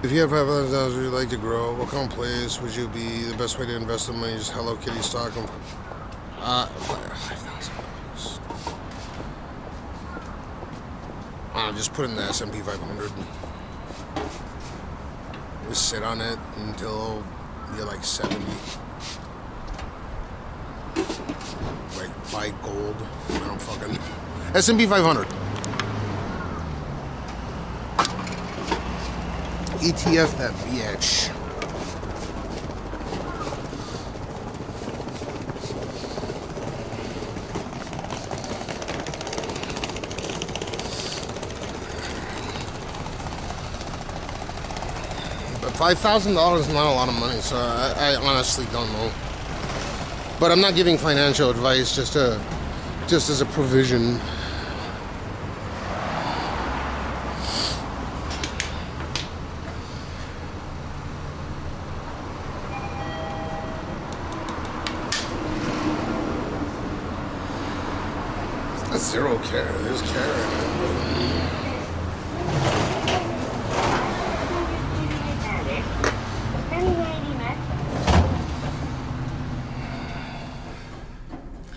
If you have $5,000 you'd like to grow, what kind of place would you be the best way to invest the money? Just Hello Kitty stock and $5,000. Just put in the S&P 500. Just sit on it until you're like 70. Like buy gold. I don't fucking S&P 500. ETF that bitch. But $5,000 is not a lot of money, so I honestly don't know. But I'm not giving financial advice, just as a provision. Zero care. There's care in it.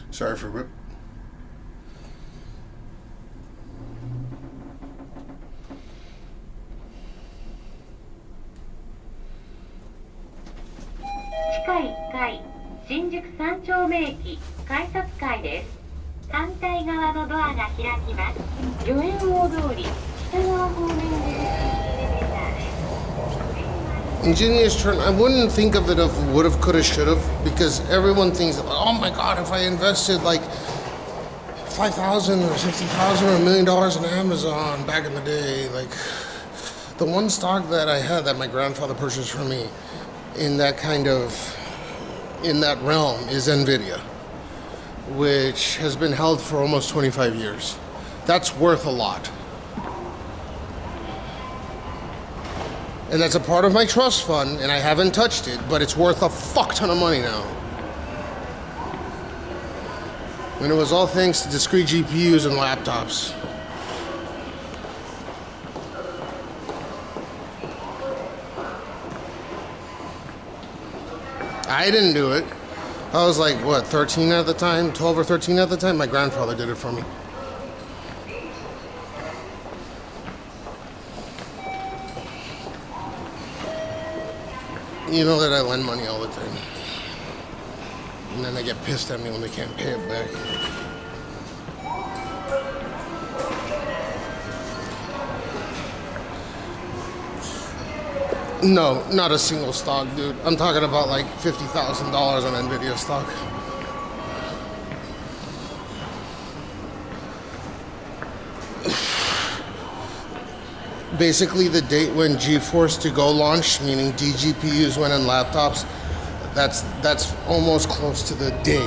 Sorry for rip. Ingenious turn. I wouldn't think of it of would've, could've, should've, because everyone thinks, oh my god, if I invested like $5,000 or $50,000 or $1 million in Amazon back in the day, like the one stock that I had that my grandfather purchased for me in that realm is Nvidia, which has been held for almost 25 years. That's worth a lot. And that's a part of my trust fund, and I haven't touched it, but it's worth a fuck ton of money now. And it was all thanks to discrete GPUs and laptops. I didn't do it. I was like, what, 13 at the time? 12 or 13 at the time? My grandfather did it for me. You know that I lend money all the time. And then they get pissed at me when they can't pay it back. No, not a single stock, dude. I'm talking about like $50,000 on Nvidia stock. Basically, the date when GeForce to Go launched, meaning DGPUs went on laptops, that's almost close to the day.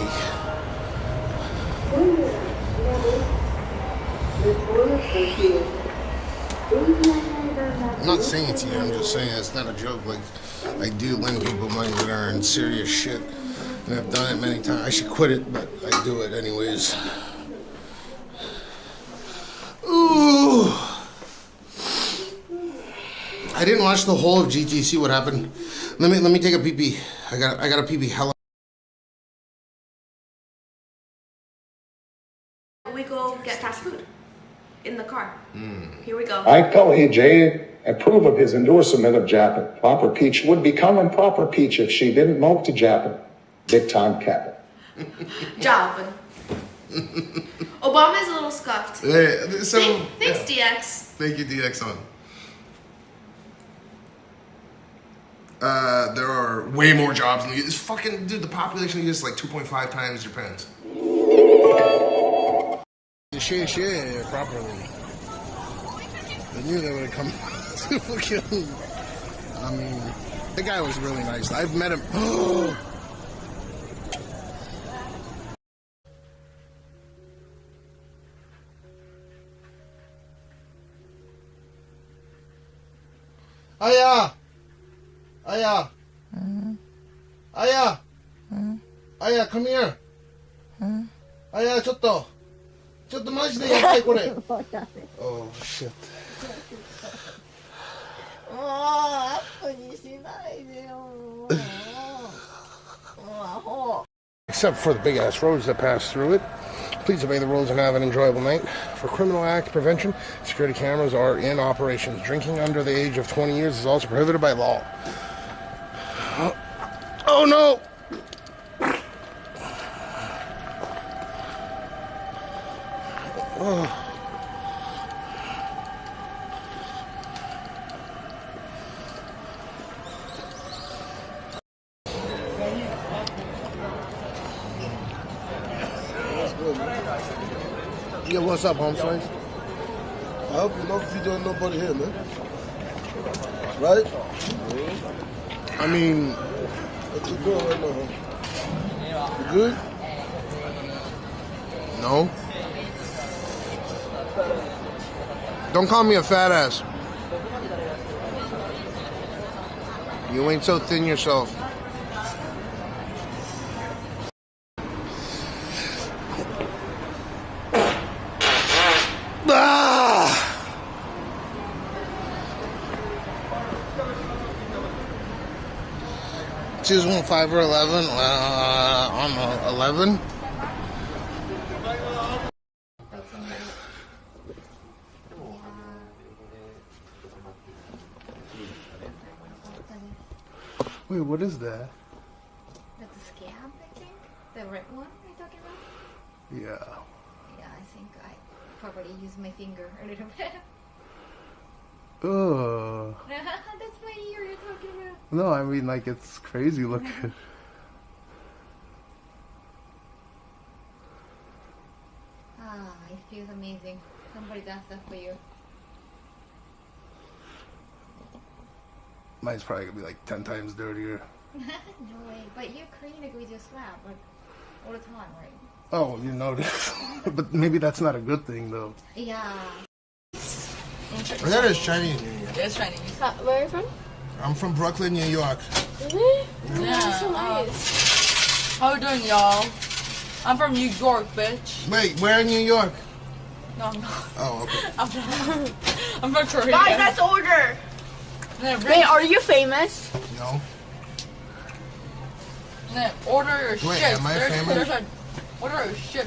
I'm not saying it to you, I'm just saying it's not a joke. Like, I do lend people money that are in serious shit, and I've done it many times. I should quit it, but I do it anyways. Ooh. I didn't watch the whole of GTC. What happened? Let me take a pee-pee. I got a pee-pee. Hella. We go get fast food in the car. Here we go. I tell AJ approve of his endorsement of Japan. Proper Peach would become improper Peach if she didn't move to Japan. Big time Captain. Japan. Obama is a little scuffed. Hey, so, Thanks, DX. Thank you, DX on. There are way more jobs in the US. Fucking, dude, the population is like 2.5 times Japan's. Share properly. I knew they would have come to fucking. I mean, the guy was really nice. I've met him. Aya! Aya! Aya! Aya, come here! Aya, ちょっとマジでやばいこれ Oh shit. もうアップにしないでよ。もうアホ。 Except for the big ass roads that pass through it. Please obey the rules and have an enjoyable night. For criminal act prevention, security cameras are in operations. Drinking under the age of 20 years is also prohibited by law. Oh no! Oh. Yeah, what's up, home slice? I hope you know if you don't nobody here, man. Right? I mean, what you doing right now, huh? You good? No. Don't call me a fat ass. You ain't so thin yourself. Choose one, 5 or 11. I'm 11. Wait, what is that? That's a scab, I think. The red one you're talking about? Yeah. Yeah, I think I probably used my finger a little bit. Ugh. That's my ear you're talking about. No, I mean, like, it's crazy looking. Ah, it feels amazing. Somebody does that for you. Mine's probably gonna be like 10 times dirtier. No way. But you clean it with your slab, like, all the time, right? Oh, you notice. But maybe that's not a good thing, though. Yeah. That is Chinese New Year. It's Chinese. Where are you from? I'm from Brooklyn, New York. Really? Yeah. So nice. How you doing, y'all? I'm from New York, bitch. Wait, where in New York? No, I'm not. Oh, okay. I'm from Korea. Guys, let's order. Wait, are you famous? No. Order your shit. Wait, am I famous? Order your shit.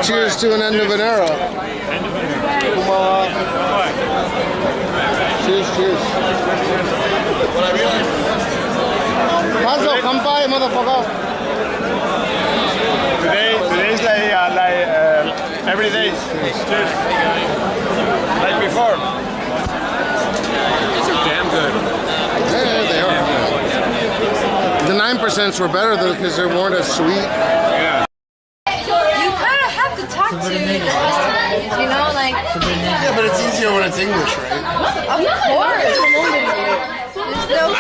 Cheers to an end of an era. Cheers, cheers. Hazel, kanpai, motherfucker. Today's like every day. Cheers. Like before. These are damn good. Yeah, they are. The 9% were better though because they weren't as sweet. Yeah. You kind of have to talk to the customers, you know, like. Yeah, but it's easier when it's English, right? Of course. There's no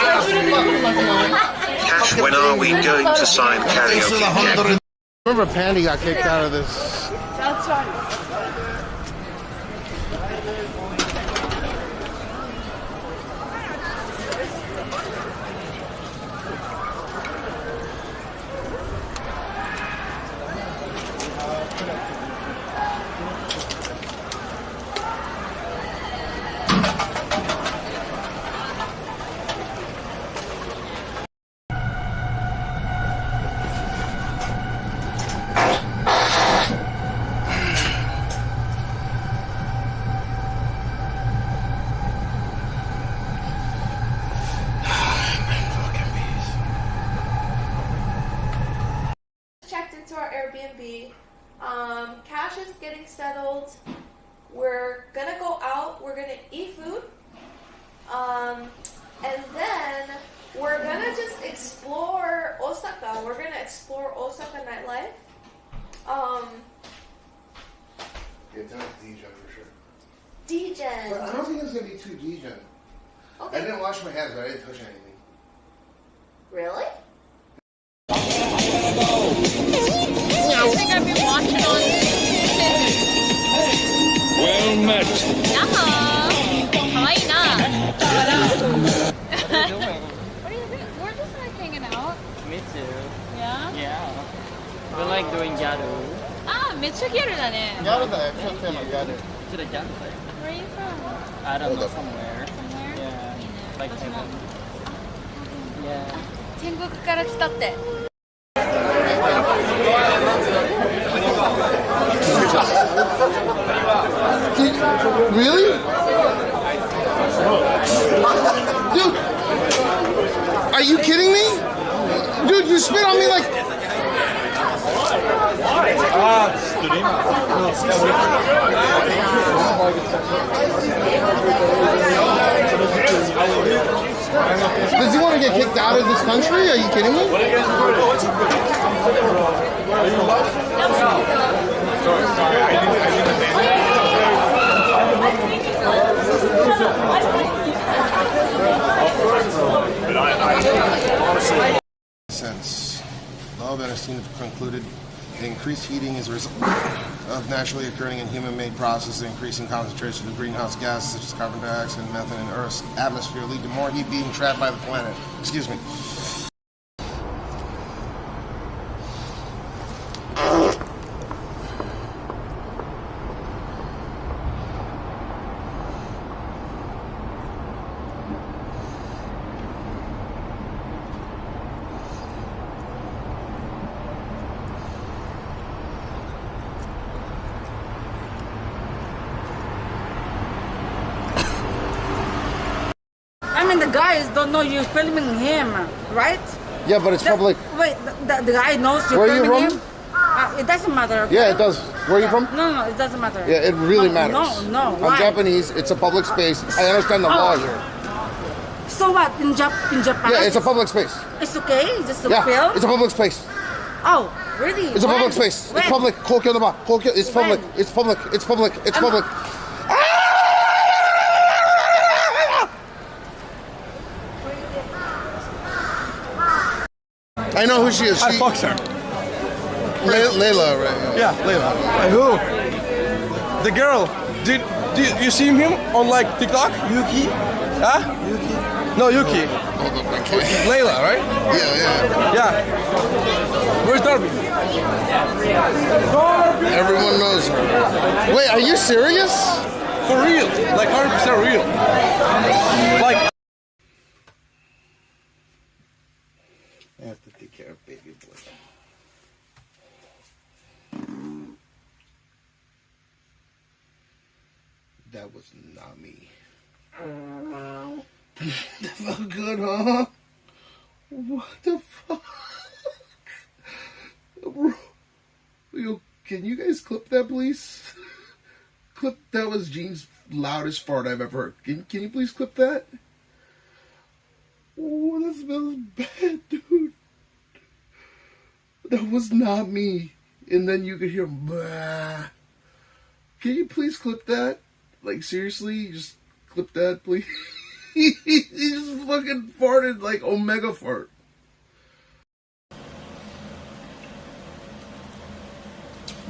Cash, when are we going to sign karaoke? Remember Pandy got kicked out of this. That's right. Cash is getting settled. We're gonna go out. We're gonna eat food. And then we're gonna just explore Osaka. We're gonna explore Osaka nightlife. Yeah, tonight's D-Gen for sure. D-Gen. But I don't think it's gonna be too D-Gen. Okay. I didn't wash my hands, but I didn't touch anything. Really? I think I've been watching on. Well met. Yeah. Kawaii na. What are you doing? We're just like hanging out. Me too. Yeah? Yeah. We like doing gyaru. Ah, めっちゃギャルだね。ギャルだよ、ちょっと今ギャル。 To the gyaru thing. Where are you from? I don't know, somewhere. Somewhere? Yeah. Like heaven. Yeah. 天国から来たって。Really? Dude, are you kidding me? Dude, you spit on me like... Does he want to get kicked out of this country? Are you kidding me? Since Love and Esteem have concluded the increased heating is a result of naturally occurring in human-made processes, increasing concentration of greenhouse gases such as carbon dioxide and methane in Earth's atmosphere lead to more heat being trapped by the planet. Excuse me. I mean, the guys don't know you're filming him, right? Yeah, but it's public. Wait, the guy knows you're Where are you filming from? him? It doesn't matter. Okay? Yeah, it does. Where are you from? No, it doesn't matter. Yeah, it really matters. No, I'm why? Japanese. It's a public space. I understand the law here. So what, in Japan? Yeah, it's a public space. It's okay, just a Yeah, film? it's a public space. Oh, really? It's a public space. It's public. It's public. It's public. It's public. It's public. I know who she is. I fucked her. Layla, right? Yeah, Layla. Who? The girl. Did you see him on like TikTok? Yuki? Huh? Yuki? No, Yuki. Layla, right? Yeah. Where's Darby? Everyone knows her. Wait, are you serious? For real. Like 100% real. Like. I have to take care of baby boy. That was not me. That felt good, huh? What the fuck? Bro. Yo, can you guys clip that, please? Clip, that was Gene's loudest fart I've ever heard. Can you please clip that? Oh, that smells bad, dude. That was not me. And then you could hear, bah. Can you please clip that? Like, seriously? Just clip that, please? He just fucking farted like Omega fart.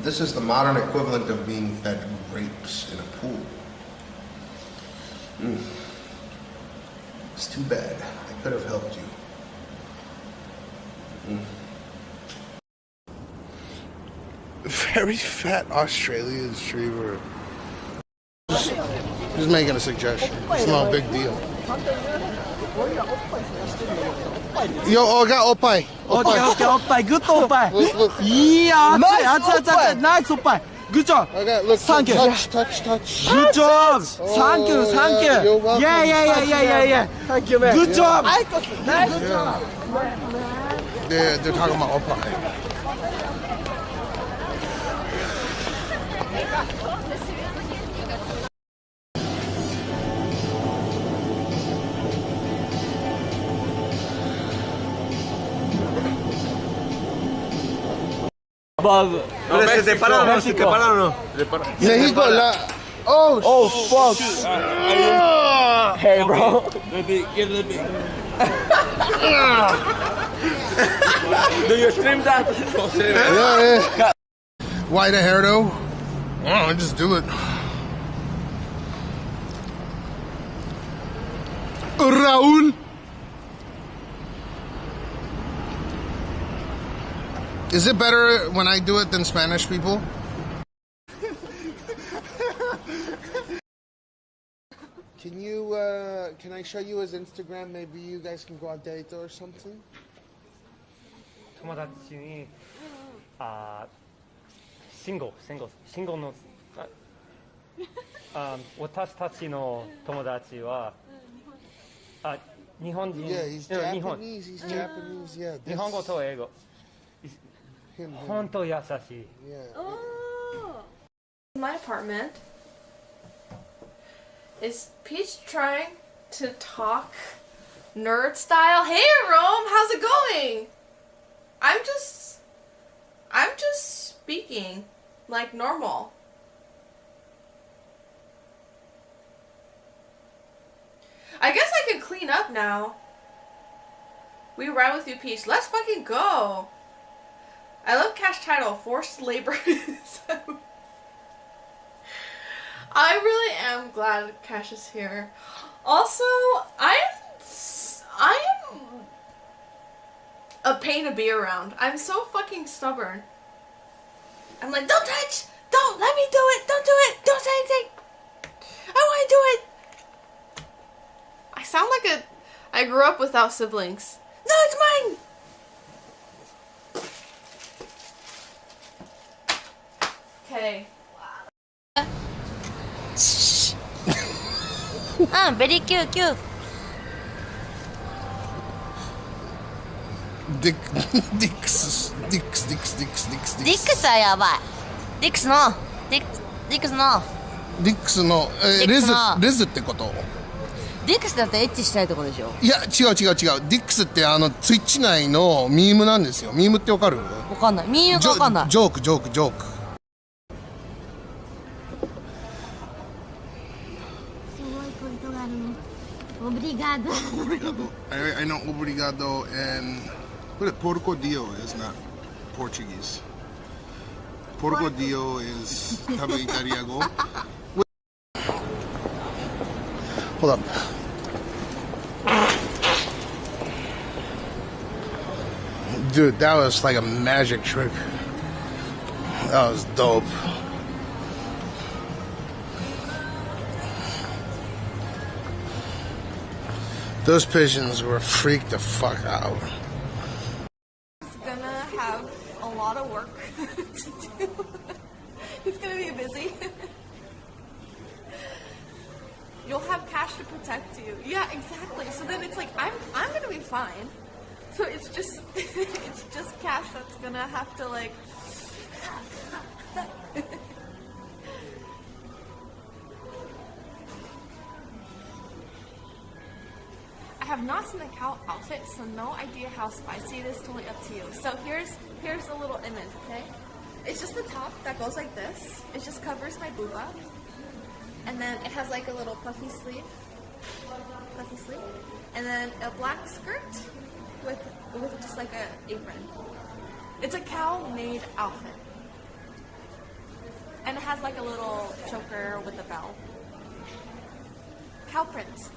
This is the modern equivalent of being fed grapes in a pool. It's too bad. I could have helped you. Very fat Australian streamer. Just making a suggestion. It's not a big deal. Yo, I got oppai. Okay, oppai. Good oppai. Yeah, nice oppai. Good job. Okay, look, thank you. Touch. Good job. Thank you. You're welcome. Yeah. Thank you, man. Good job. Nice job. They're talking about oppai. Pero se separaron, se separaron. México, oh fuck. Hey, bro. Do you stream that? Yeah. Why the hair though? I don't know, just do it. Raúl. Is it better when I do it than Spanish people? Can you, can I show you his Instagram? Maybe you guys can go on date or something? 友達に、慎吾の、私たちの友達は、日本人、 Yeah, he's Japanese, he's Japanese, yeah. 日本語と英語。本当優しい。Oh. My apartment. Is Peach trying to talk nerd style? Hey Rome, how's it going? I'm just speaking like normal. I guess I can clean up now. We ride with you, Peach. Let's fucking go. I love Cash title, forced labor. I really am glad Cash is here. Also, I am a pain to be around. I'm so fucking stubborn. I'm like, don't touch! Don't! Let me do it! Don't do it! Don't say anything! I want to do it! I sound like I grew up without siblings. No, it's mine! Okay. Very cute. Dix はやばい。ディックスのレズってこと？ディックスだってエッチしたいとこでしょ？いや、違う。ディックスってツイッチ内のミームなんですよ。ミームってわかる？わかんない。ミームがわかんない。ジョーク。Obrigado. I know obrigado and porco dio is not Portuguese. Porco dio is 多分イタリア語. Hold up. Dude, that was like a magic trick. That was dope. Those pigeons were freaked the fuck out. He's gonna have a lot of work to do. He's gonna be busy. You'll have Cash to protect you. Yeah, exactly. So then it's like I'm gonna be fine. So it's just Cash that's gonna have to like. I have not seen the cow outfit, so no idea how spicy it is. Totally up to you. So here's a little image, okay? It's just the top that goes like this. It just covers my booba, and then it has like a little puffy sleeve, and then a black skirt with just like a apron. It's a cow-made outfit, and it has like a little choker with a bell. Cow print.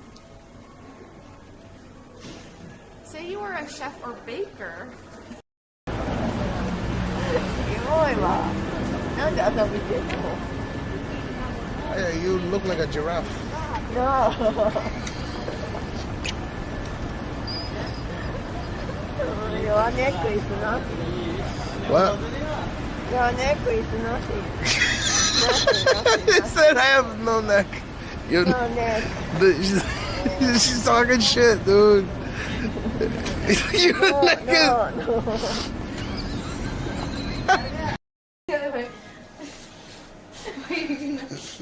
Say you were a chef or baker. Yeah, you look like a giraffe. No. Your neck is nothing. What? Your neck is nothing. It said I have no neck. No neck. She's talking shit, dude. Your neck is... The other way.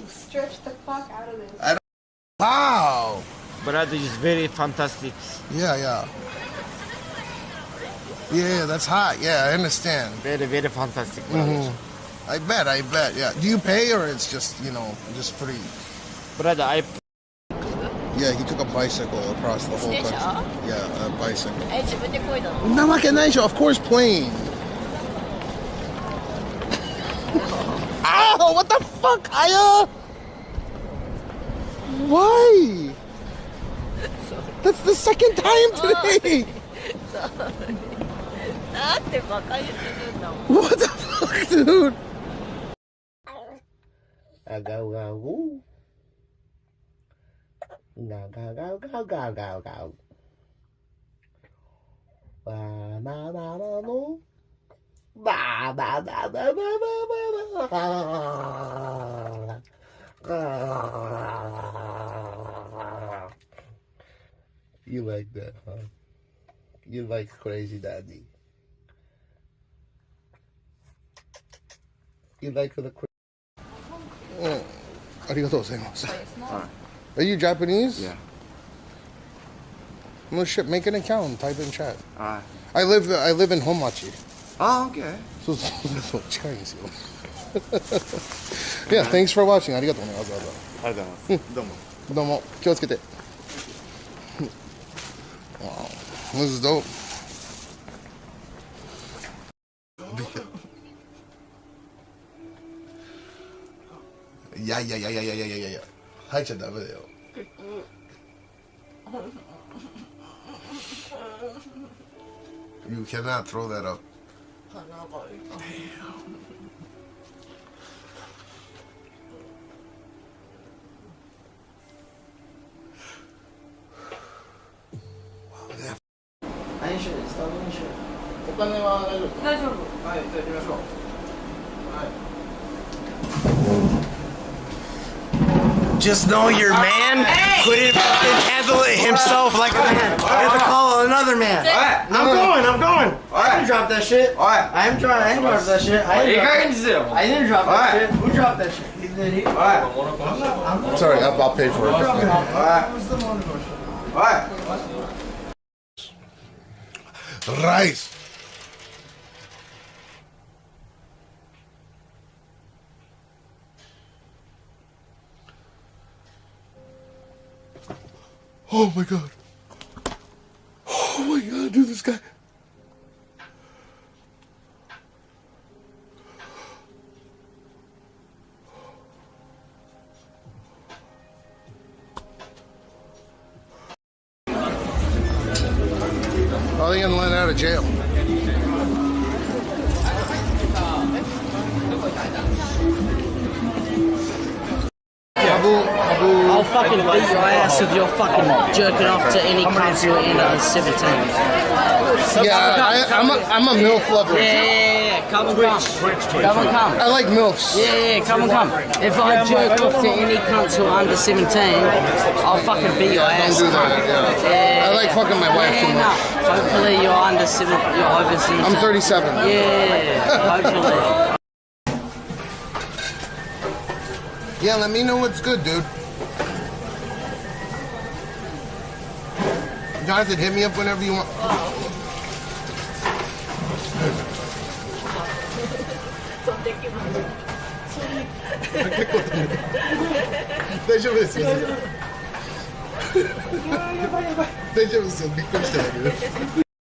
Stretch the fuck out of this. Wow. Brother is very fantastic. Yeah. Yeah, that's hot. Yeah, I understand. Very, very fantastic. I bet. Yeah. Do you pay or it's just, you know, just free? Brother, I. Yeah, he took a bicycle across the whole country. Yeah, a bicycle. 自分で漕いだの? そんなわけないでしょ. Of course, plane. Ow! What the fuck, Aya? Why? That's the second time today. What the fuck, dude? Go, go, go. Go, go, go, go, go, go, go. Ba, ba, ba, ba, ba. Ba, ba, ba, ba, ba, ba, ba. You like that, huh? You like crazy daddy. You like the crazy. Oh, arigatou gozaimasu. Are you Japanese? Yeah. No shit, make an account and type in chat. Alright. I live in Honmachi. Oh, okay. So, yeah, thanks for watching. Arigatou ne. Domo. Kiyotsukete. Wow. This is dope. Yeah. 入っちゃダメだよ。You cannot throw that up. Just know your man couldn't fucking handle it himself like a man. I have to call another man. I'm going. I didn't drop that shit. I didn't drop that shit. I didn't drop that shit. Who dropped that shit? Sorry, I'll pay for it. Rice. Oh my god. Oh my god, dude, this guy. How are they gonna let out of jail? I'll fucking beat your ass if you're fucking jerking off to any council in 17. Yeah, I'm a MILF lover. Yeah, come and come. Come and come. I like MILFs. Yeah, come and come. If I jerk off to any council under 17, I'll fucking beat your ass. Don't do that, yeah. I like fucking my wife too much. Hopefully you're under 7, you're over 17. I'm 37. Yeah, hopefully. Yeah, let me know what's good, dude. Jonathan, hit me up whenever you want.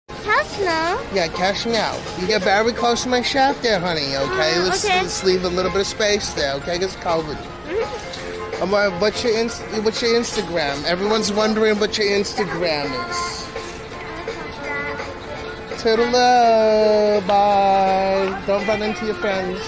CashMeow? Yeah, CashMeow. You get very close to my shaft there, honey, okay? Let's leave a little bit of space there, okay? Because it's covered. What's your Instagram? Everyone's wondering what your Instagram is. Toodaloo, bye. Don't run into your friends.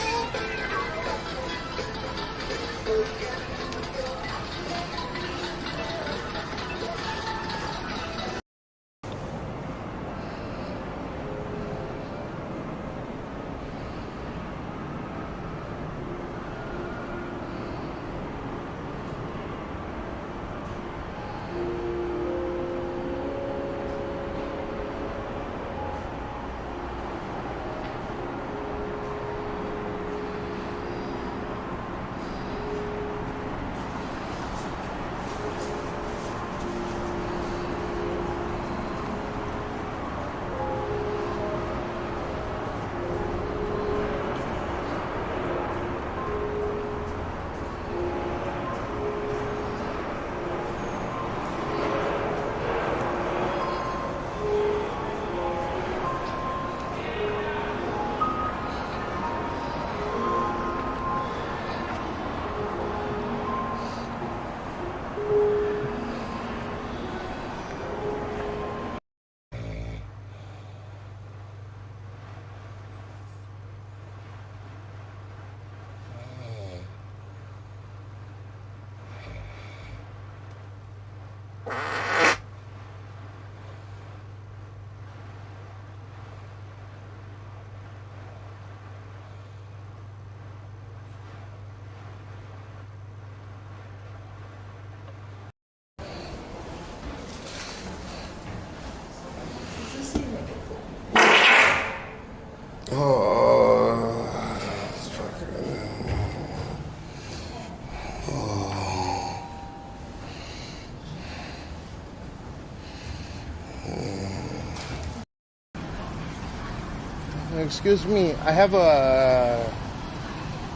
Excuse me, I have a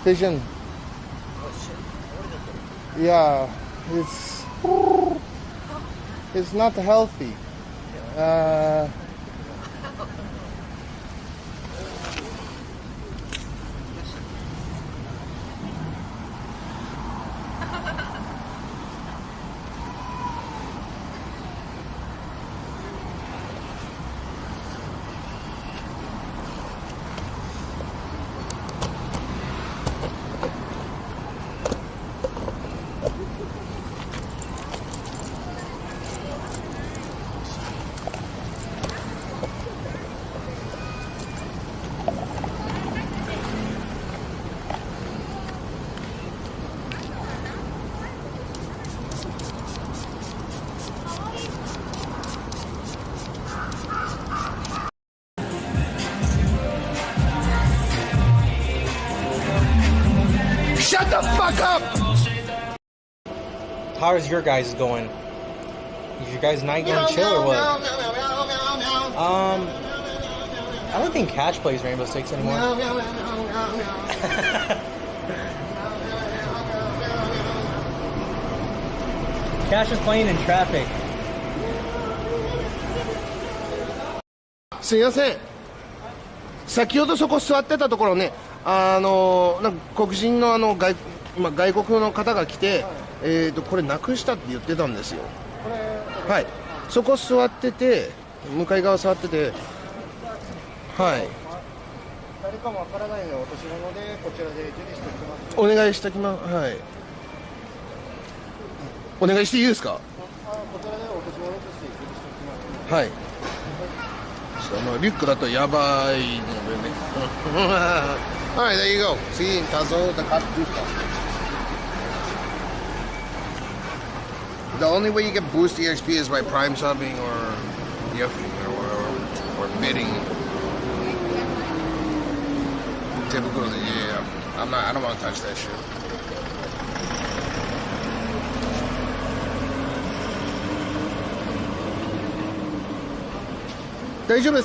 patient. Yeah, it's not healthy. Shut the fuck up! How is your guys going? Is your guys night going chill or what? I don't think Cash plays Rainbow Six anymore. Cash is playing in traffic. すいません。先ほどそこ座ってたところね、なんか黒人の外国の方が来て、これなくしたって言ってたんですよ。はい。そこ座ってて、向かい側座ってて、はい。誰かもわからないので落とし物でこちらで受理しておきます。お願いしておきます。はい。お願いしていいですか？こちらで落とし物として受理しておきます。はい。リュックだとやばいのでね。Alright, there you go. See, Tazo, the cut. The only way you get boost EXP is by prime subbing or gifting or bidding. Typical, yeah. I don't want to touch that shit. Daijoubu.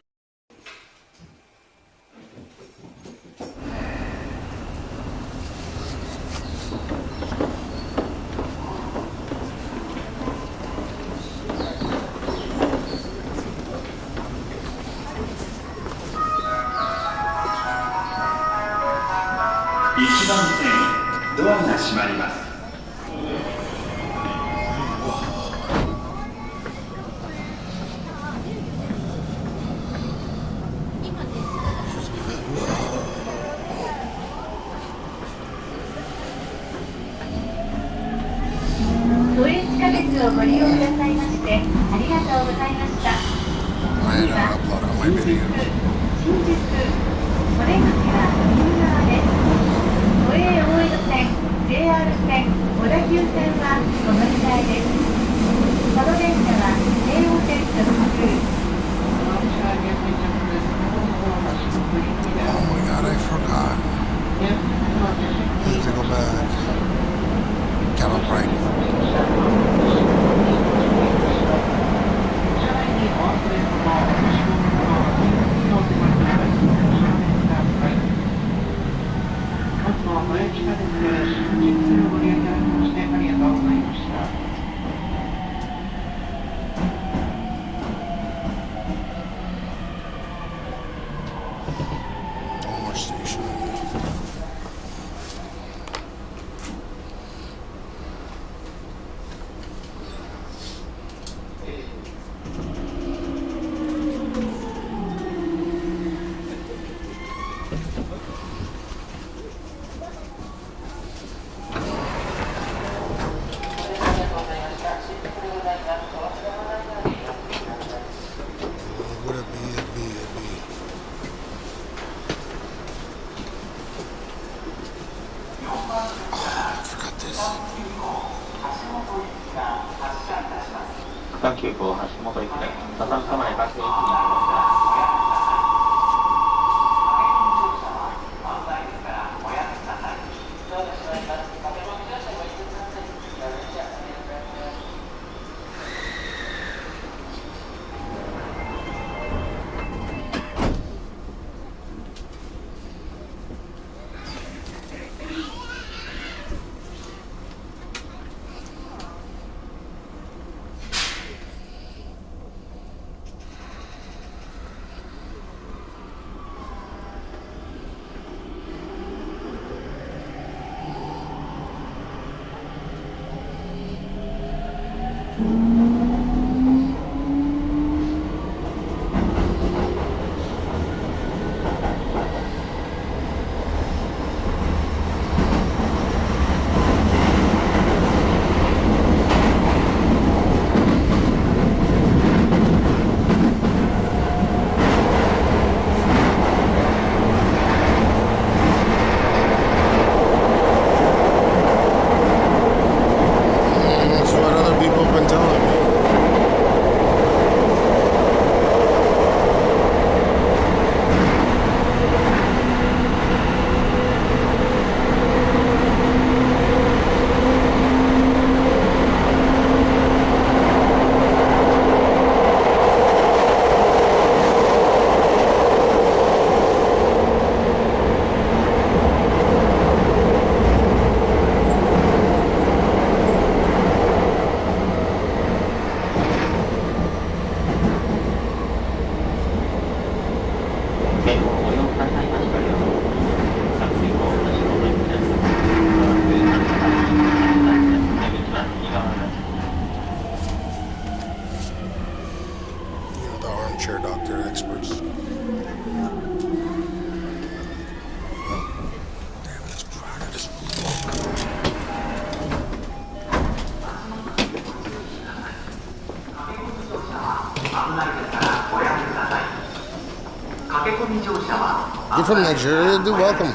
You're from Nigeria, dude. Welcome.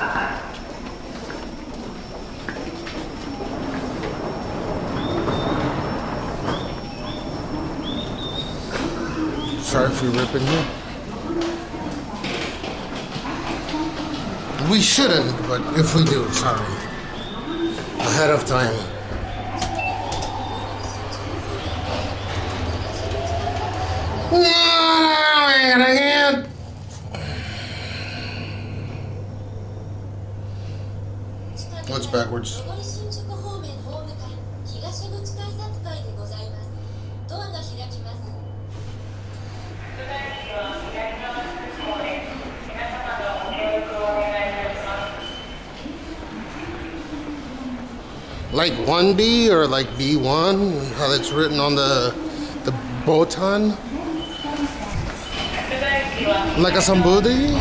Sorry if we're ripping you. We shouldn't, but if we do, sorry. Ahead of time. What's backwards? Like 1B or like B1, how it's written on the botan. Like a sambudi.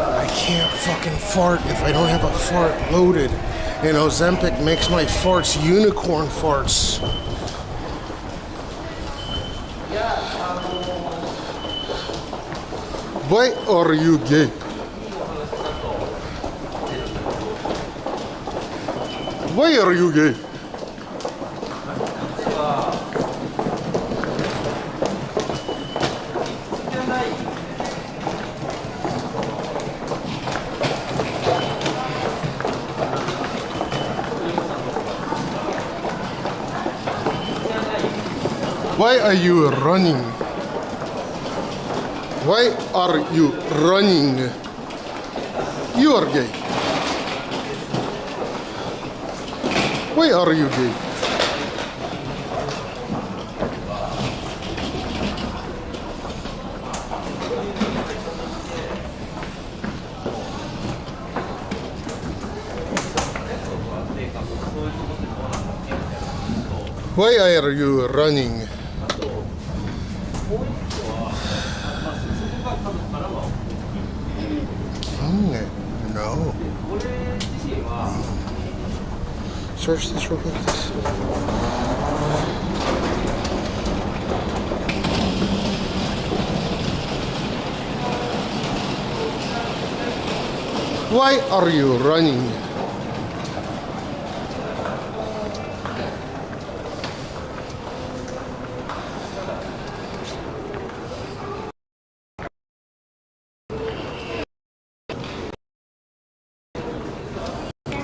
I can't fucking fart if I don't have a fart loaded. And OZEMPIC makes my farts unicorn farts. Why are you gay? Why are you gay? Why are you running? Why are you running? You are gay. Why are you gay? Why are you running? No. Search this real quick. Why are you running?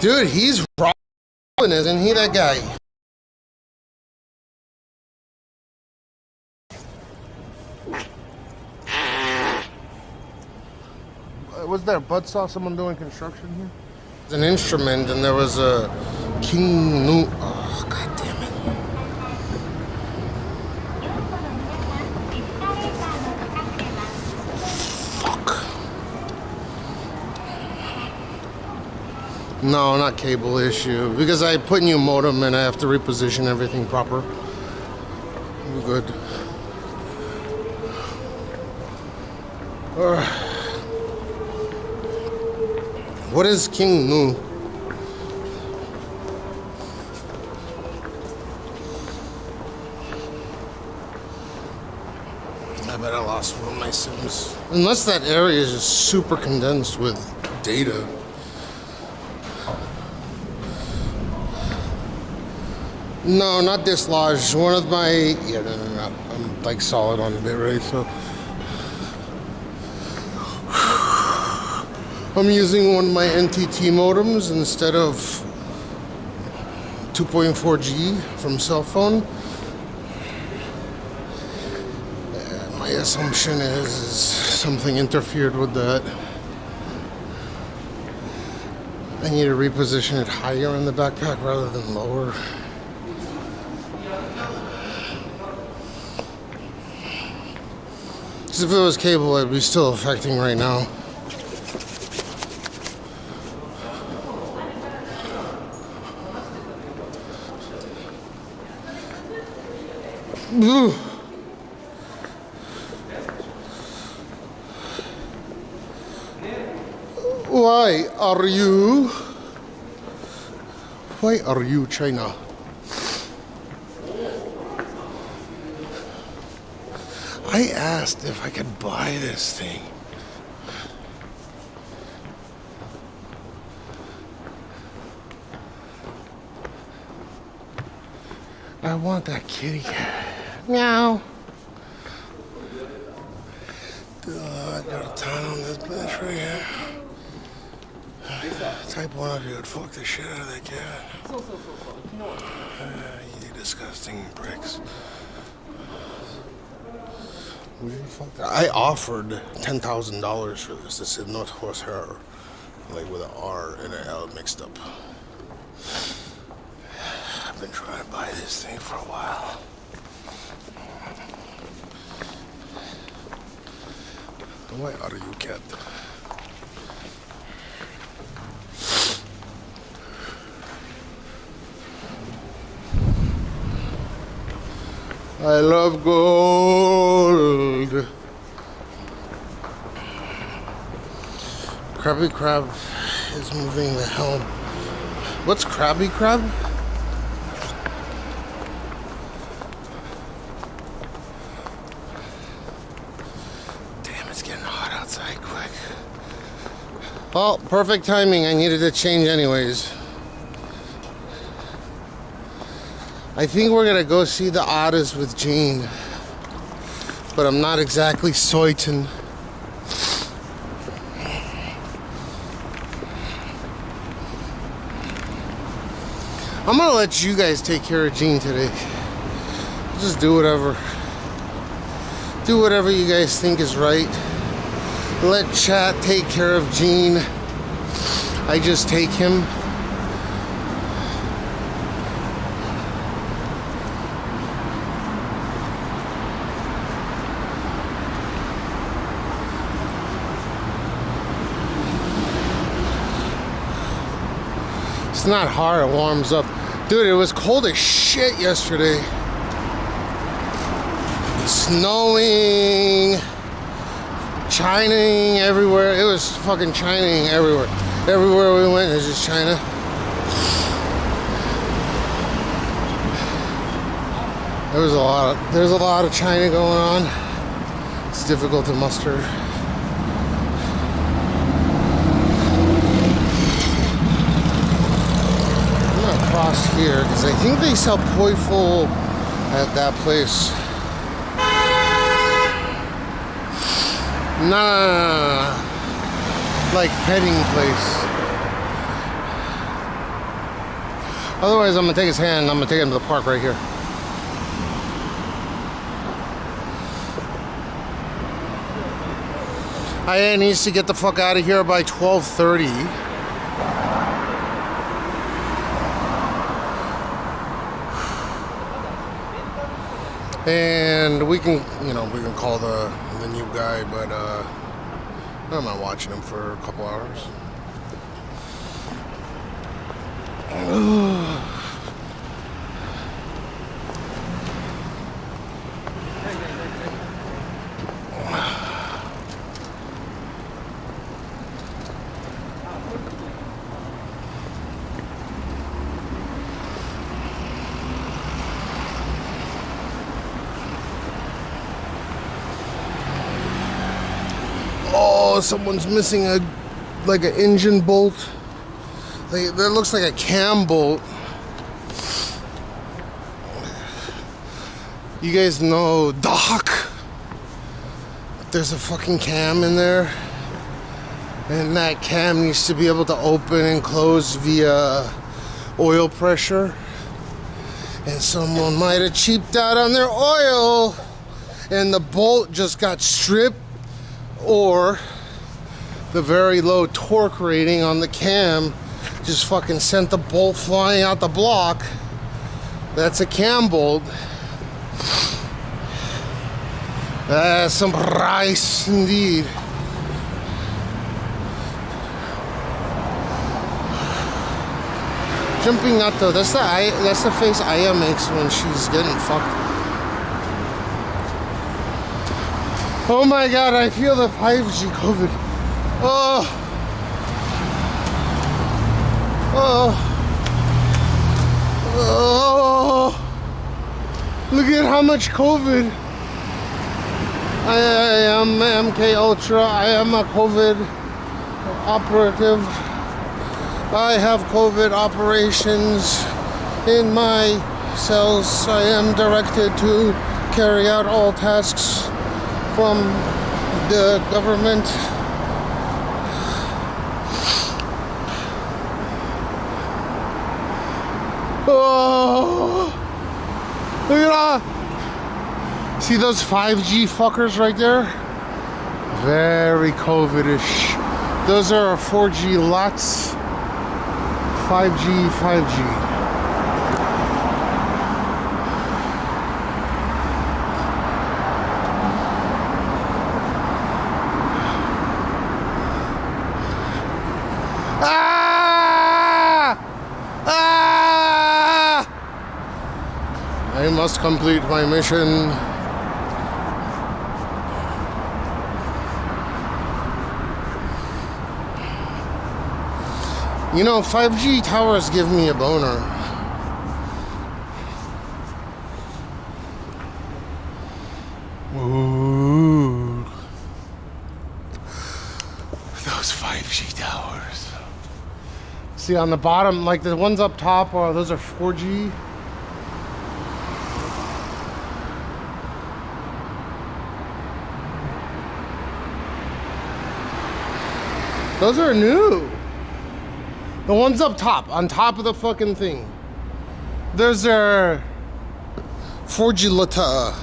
Dude, he's Robin, isn't he, that guy? Was there a buzzsaw? Someone doing construction here? There's an instrument, and there was a King Nu. Oh, god damn it. No, not cable issue. Because I put new modem and I have to reposition everything proper. We're good. What is King Nu? I bet I lost one of my sims. Unless that area is just super condensed with data. No, not dislodged. One of my... Yeah, no. I'm like solid on the bitrate, so... I'm using one of my NTT modems instead of 2.4G from cell phone. My assumption is something interfered with that. I need to reposition it higher in the backpack rather than lower. Because if it was cable, it'd be still affecting right now. Why are you China? I asked if I could buy this thing. I want that kitty cat. Meow. I got a ton on this bench right here. Type 1 of you would fuck the shit out of that cat. You disgusting pricks. I offered $10,000 for this. This is not horsehair. Like with an R and an L mixed up. I've been trying to buy this thing for a while. Why are you cat? I love gold. Krabby Crab is moving the helm. What's Krabby Crab? Damn, it's getting hot outside quick. Well, perfect timing. I needed to change anyways. I think we're gonna go see the otters with Jean, but I'm not exactly certain. I'm gonna let you guys take care of Jean today. Just do whatever. Do whatever you guys think is right. Let chat take care of Jean. I just take him. It's not hard, it warms up. Dude, it was cold as shit yesterday. Snowing, chining everywhere. It was fucking chining everywhere. Everywhere we went, it was just China. There's a lot of China going on. It's difficult to muster. Across here because I think they sell poiful at that place. Nah, like petting place. Otherwise, I'm gonna take his hand. I'm gonna take him to the park right here. ISN needs to get the fuck out of here by 12:30. And we can, we can call the new guy, but I'm not watching him for a couple hours. Oh, someone's missing an engine bolt. That looks like a cam bolt. You guys know Doc? There's a fucking cam in there. And that cam needs to be able to open and close via oil pressure. And someone might have cheaped out on their oil. And the bolt just got stripped. Or the very low torque rating on the cam just fucking sent the bolt flying out the block. That's a cam bolt. That's some rice indeed. Jumping Natto, that's the face Aya makes when she's getting fucked. Oh my god, I feel the 5G COVID. Oh. Oh. Oh. Look at how much COVID. I am MK Ultra. I am a COVID operative. I have COVID operations in my cells. I am directed to carry out all tasks from the government. Oh, look at that. See those 5G fuckers right there? Very COVID-ish. Those are 4G lots. 5G. I must complete my mission. You know, 5G towers give me a boner. Ooh. Those 5G towers. See on the bottom, like the ones up top, those are 4G. Those are new. The ones up top, on top of the fucking thing. Those are 4G Lata.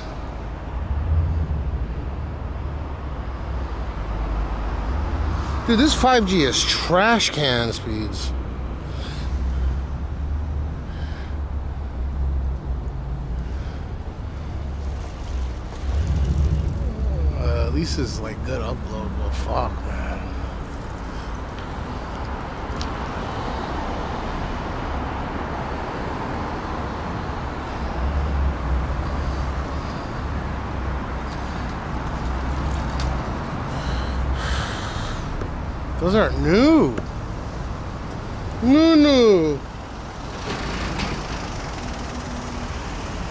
Dude, this 5G is trash can speeds. At least it's like good upload, but fuck, man. Those aren't new. New.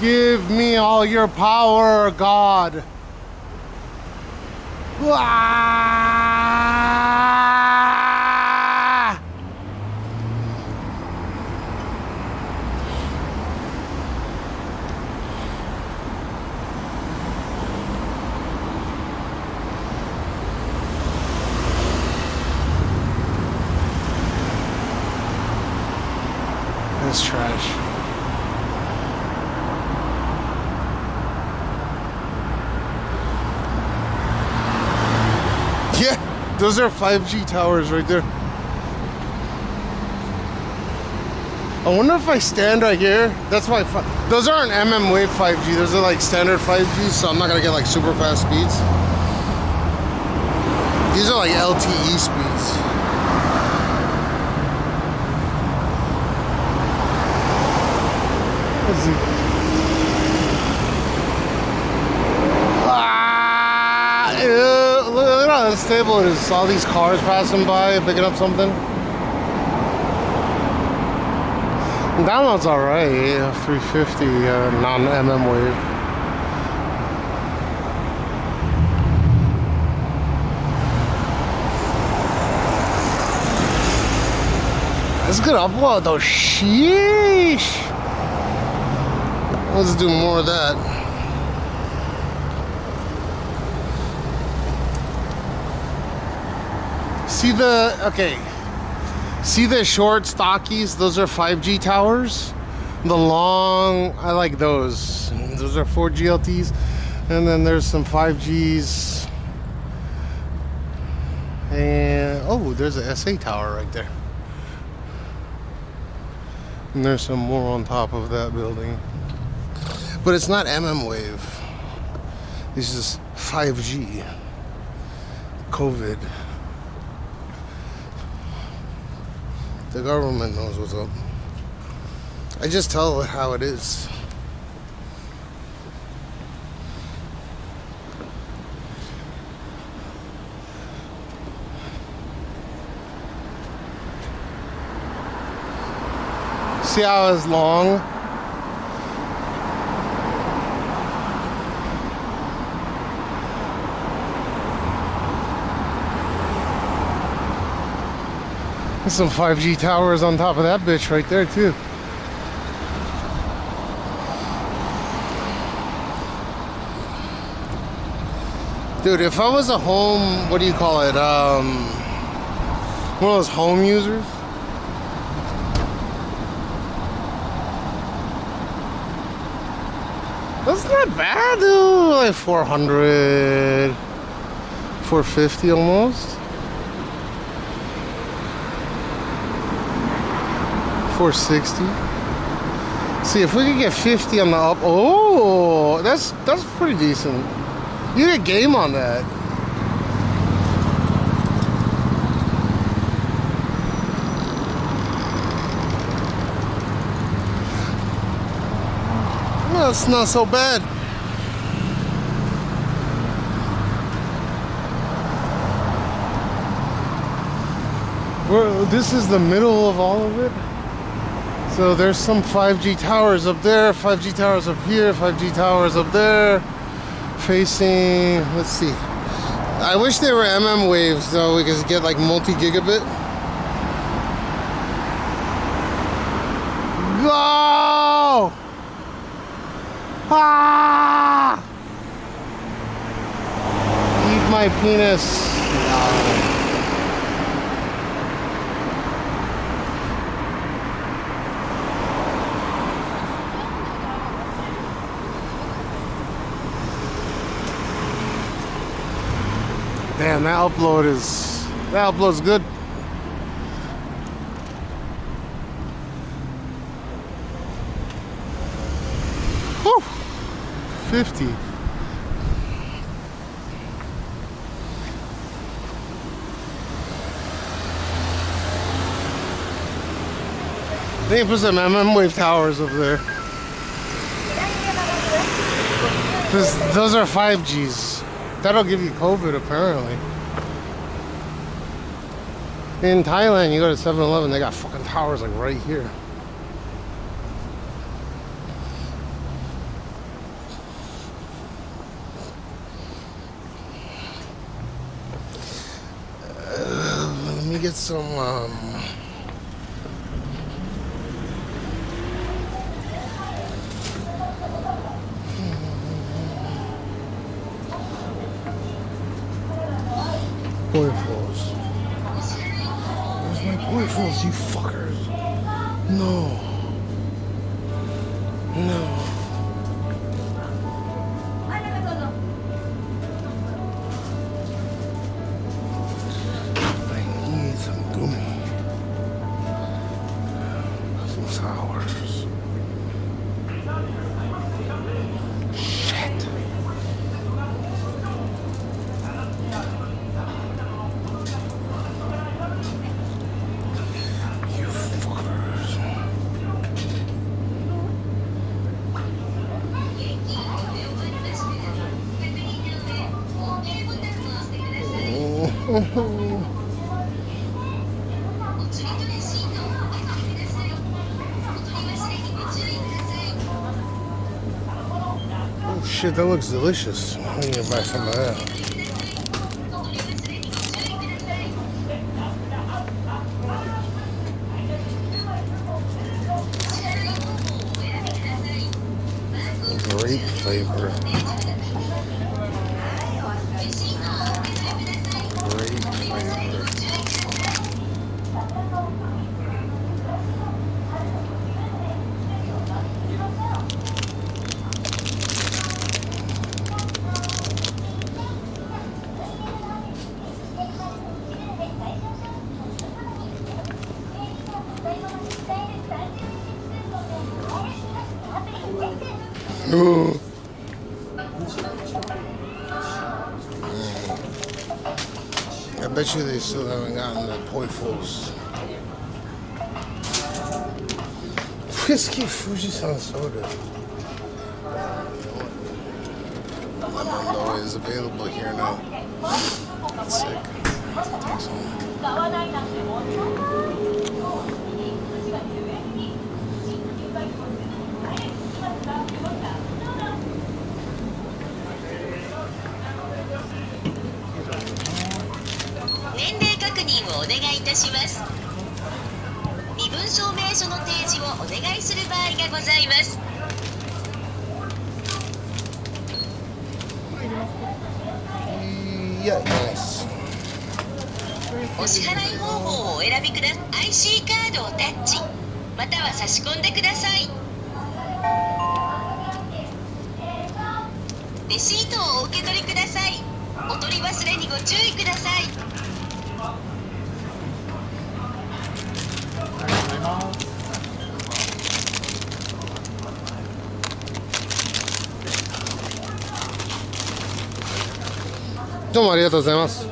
Give me all your power, God. Ah! That's trash. Yeah, those are 5G towers right there. I wonder if I stand right here. That's why those aren't Wave 5G. Those are like standard 5G, so I'm not gonna get like super fast speeds. These are like LTE speeds. Let's see. Look how unstable it is. All these cars passing by, picking up something. Download's alright. 350 non-MM wave. That's a good upload though. Sheesh. Let's do more of that. See the short stockies? Those are 5G towers. The long, I like those. Those are 4G LTEs. And then there's some 5Gs. And oh, there's a SA tower right there. And there's some more on top of that building. But it's not MM wave. This is 5G. COVID. The government knows what's up. I just tell it how it is. See how it's long? There's some 5G towers on top of that bitch right there too. Dude, if I was a home, what do you call it? One of those home users. That's not bad, dude. Like 400, 450 almost. 460. See if we could get 50 on the up. Oh, that's pretty decent. You get game on that. No, it's not so bad. This is the middle of all of it. So there's some 5G towers up there, 5G towers up here, 5G towers up there. Facing, let's see. I wish they were MM waves so we could get like multi-gigabit. Go! Ah! Eat my penis. Damn, that upload's good. Woo! 50. They can put some MM wave towers over there. Those are 5Gs. That'll give you COVID, apparently. In Thailand, you go to 7-Eleven, they got fucking towers like right here. Let me get some, Pointfuls. Where's my pointfuls, you fuckers? No. No. I need some gummy. Some sours. Shit. Oh shit, that looks delicious. I'm gonna buy some of that. Grape flavor. Grape flavor. Ooh. I bet you they still haven't gotten the poifuls. Whiskey Fujisan soda. Lemon is available here now. That's sick. Take some. Yeah, nice. お支払い方法をお選びください。IC カードをタッチ、または差し込んでください。レシートをお受け取りください。お取り忘れにご注意ください。どうもありがとうございます。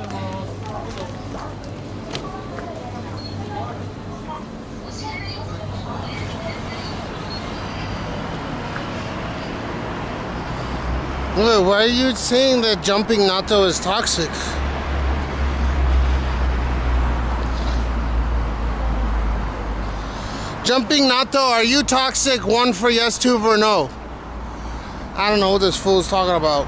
Look, why are you saying that jumping natto is toxic? Jumping natto, are you toxic? 1 for yes, 2 for no. I don't know what this fool is talking about.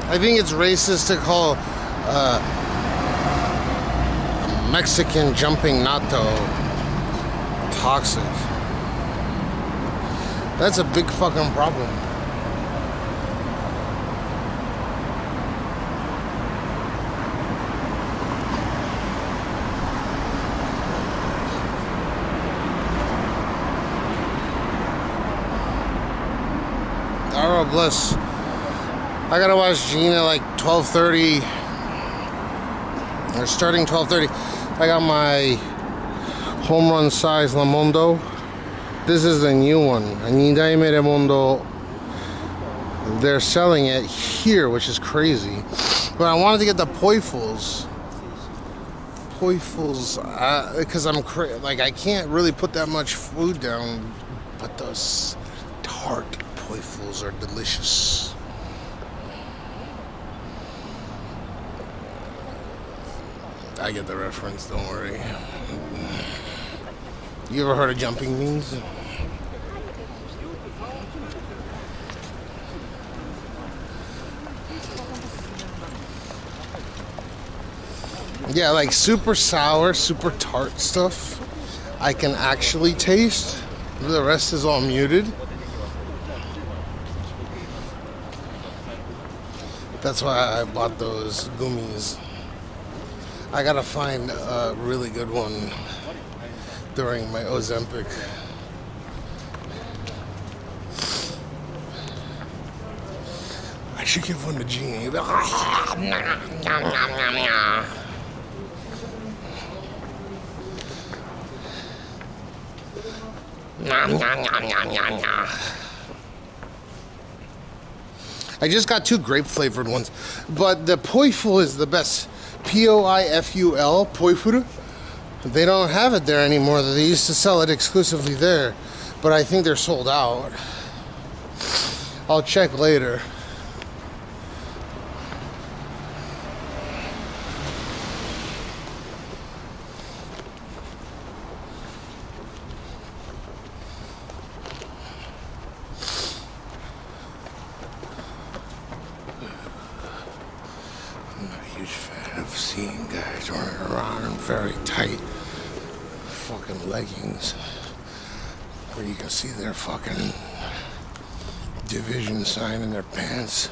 I think it's racist to call Mexican jumping natto toxic. That's a big fucking problem. Oh, bless. I gotta watch Gene at like 12:30. Or starting 12:30. I got my home run size Lamondo. This is the new one. Nidaime Remondo. They're selling it here, which is crazy. But I wanted to get the poifuls. Poifuls, because I'm like I can't really put that much food down. But those tart poifuls are delicious. I get the reference, don't worry. You ever heard of jumping beans? Yeah, like super sour, super tart stuff I can actually taste. The rest is all muted. That's why I bought those gummies. I gotta find a really good one during my OZEMPIC. I should give one to Jeannie. I just got 2 grape flavored ones, but the poiful is the best. Poiful, poiful. They don't have it there anymore. They used to sell it exclusively there, but I think they're sold out. I'll check later. turning around in very tight fucking leggings where you can see their fucking division sign in their pants.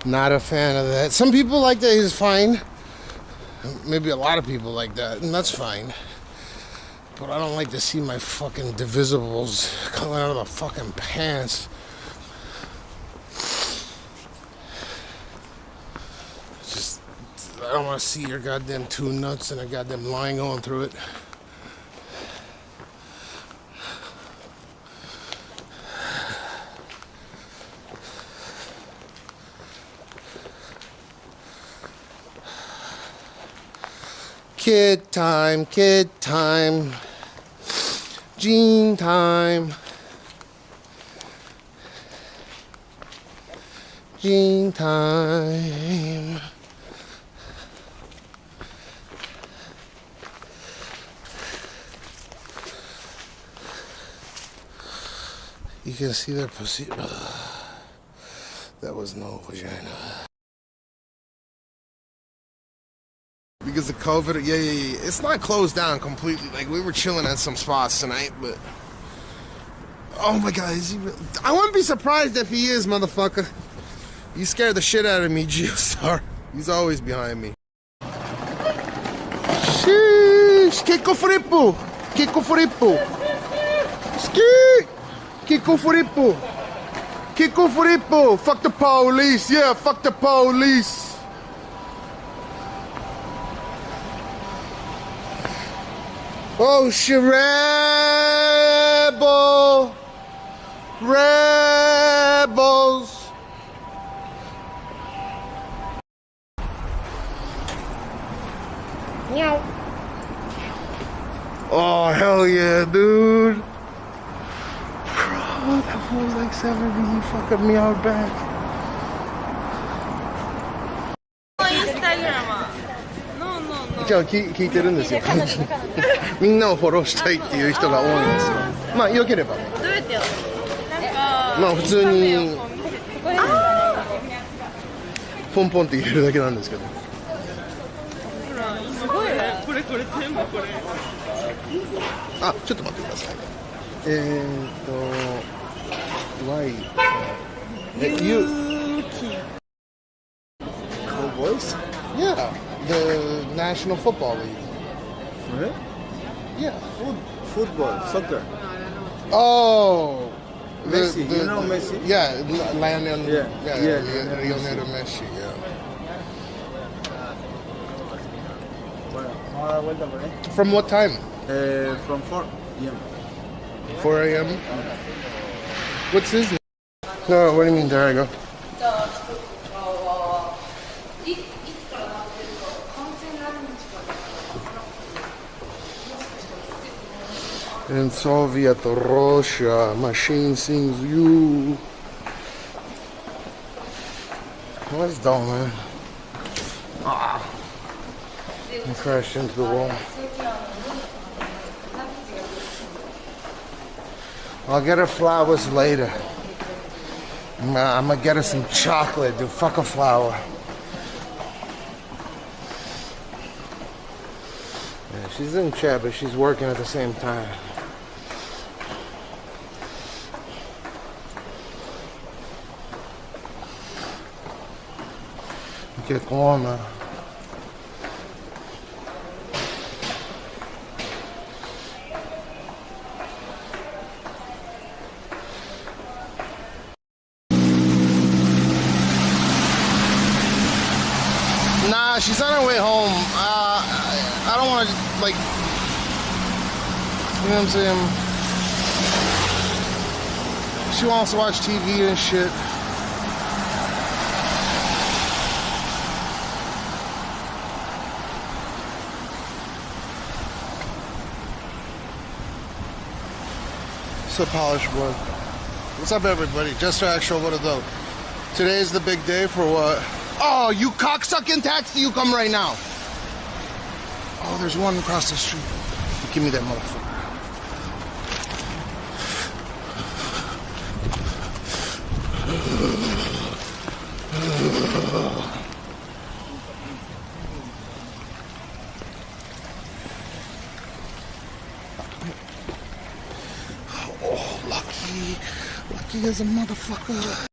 Not a fan of that. Some people like that, is fine. Maybe a lot of people like that, and that's fine. But I don't like to see my fucking divisibles coming out of the fucking pants. Just, I don't want to see your goddamn two nuts and a goddamn line going through it. Kid time, jean time, jean time. You can see their pussy. That was no vagina. Because of COVID, yeah. It's not closed down completely. Like, we were chilling at some spots tonight, but... Oh my God, is he really... I wouldn't be surprised if he is, motherfucker. You scared the shit out of me, Geostar. He's always behind me. Sheesh, Kiko Fripo. Kiko Fripo. Ski. Kiko Fripo. Kiko Fripo. Fuck the police. Yeah, fuck the police. Oh shit, rebels. Meow. Oh hell yeah, dude. Bro, that fool's like 70. He fucking meowed back. Instagram. じゃあ聞いてるんですよ。みんなをフォローしたいっていう人が多いんですよ。まあ良ければ。どうやってやるの？まあ普通にポンポンって入れるだけなんですけど。すごいね。これ全部これ。あ、ちょっと待ってください。Cowboys? Yeah, the National Football League. Really? Yeah. Football, soccer. Oh. Messi, you know Messi? Yeah, Lionel. Yeah. Lionel Messi. Yeah. From what time? From 4 p.m. 4 a.m. What's his name? No, what do you mean? There I go. In Soviet Russia, machine sings you. What's dumb, man? Ah. I crashed into the wall. I'll get her flowers later. I'm gonna get her some chocolate, dude. Fuck a flower. Yeah, she's in chat, but she's working at the same time. Get going, man. Nah, she's on her way home. I don't want to, like, you know what I'm saying? She wants to watch TV and shit. It's a polished wood. What's up, everybody? Just for actual, what a dope. Today is the big day for what? Oh, you cocksucking taxi, you come right now. Oh, there's one across the street. Give me that motherfucker. Lucky as a motherfucker.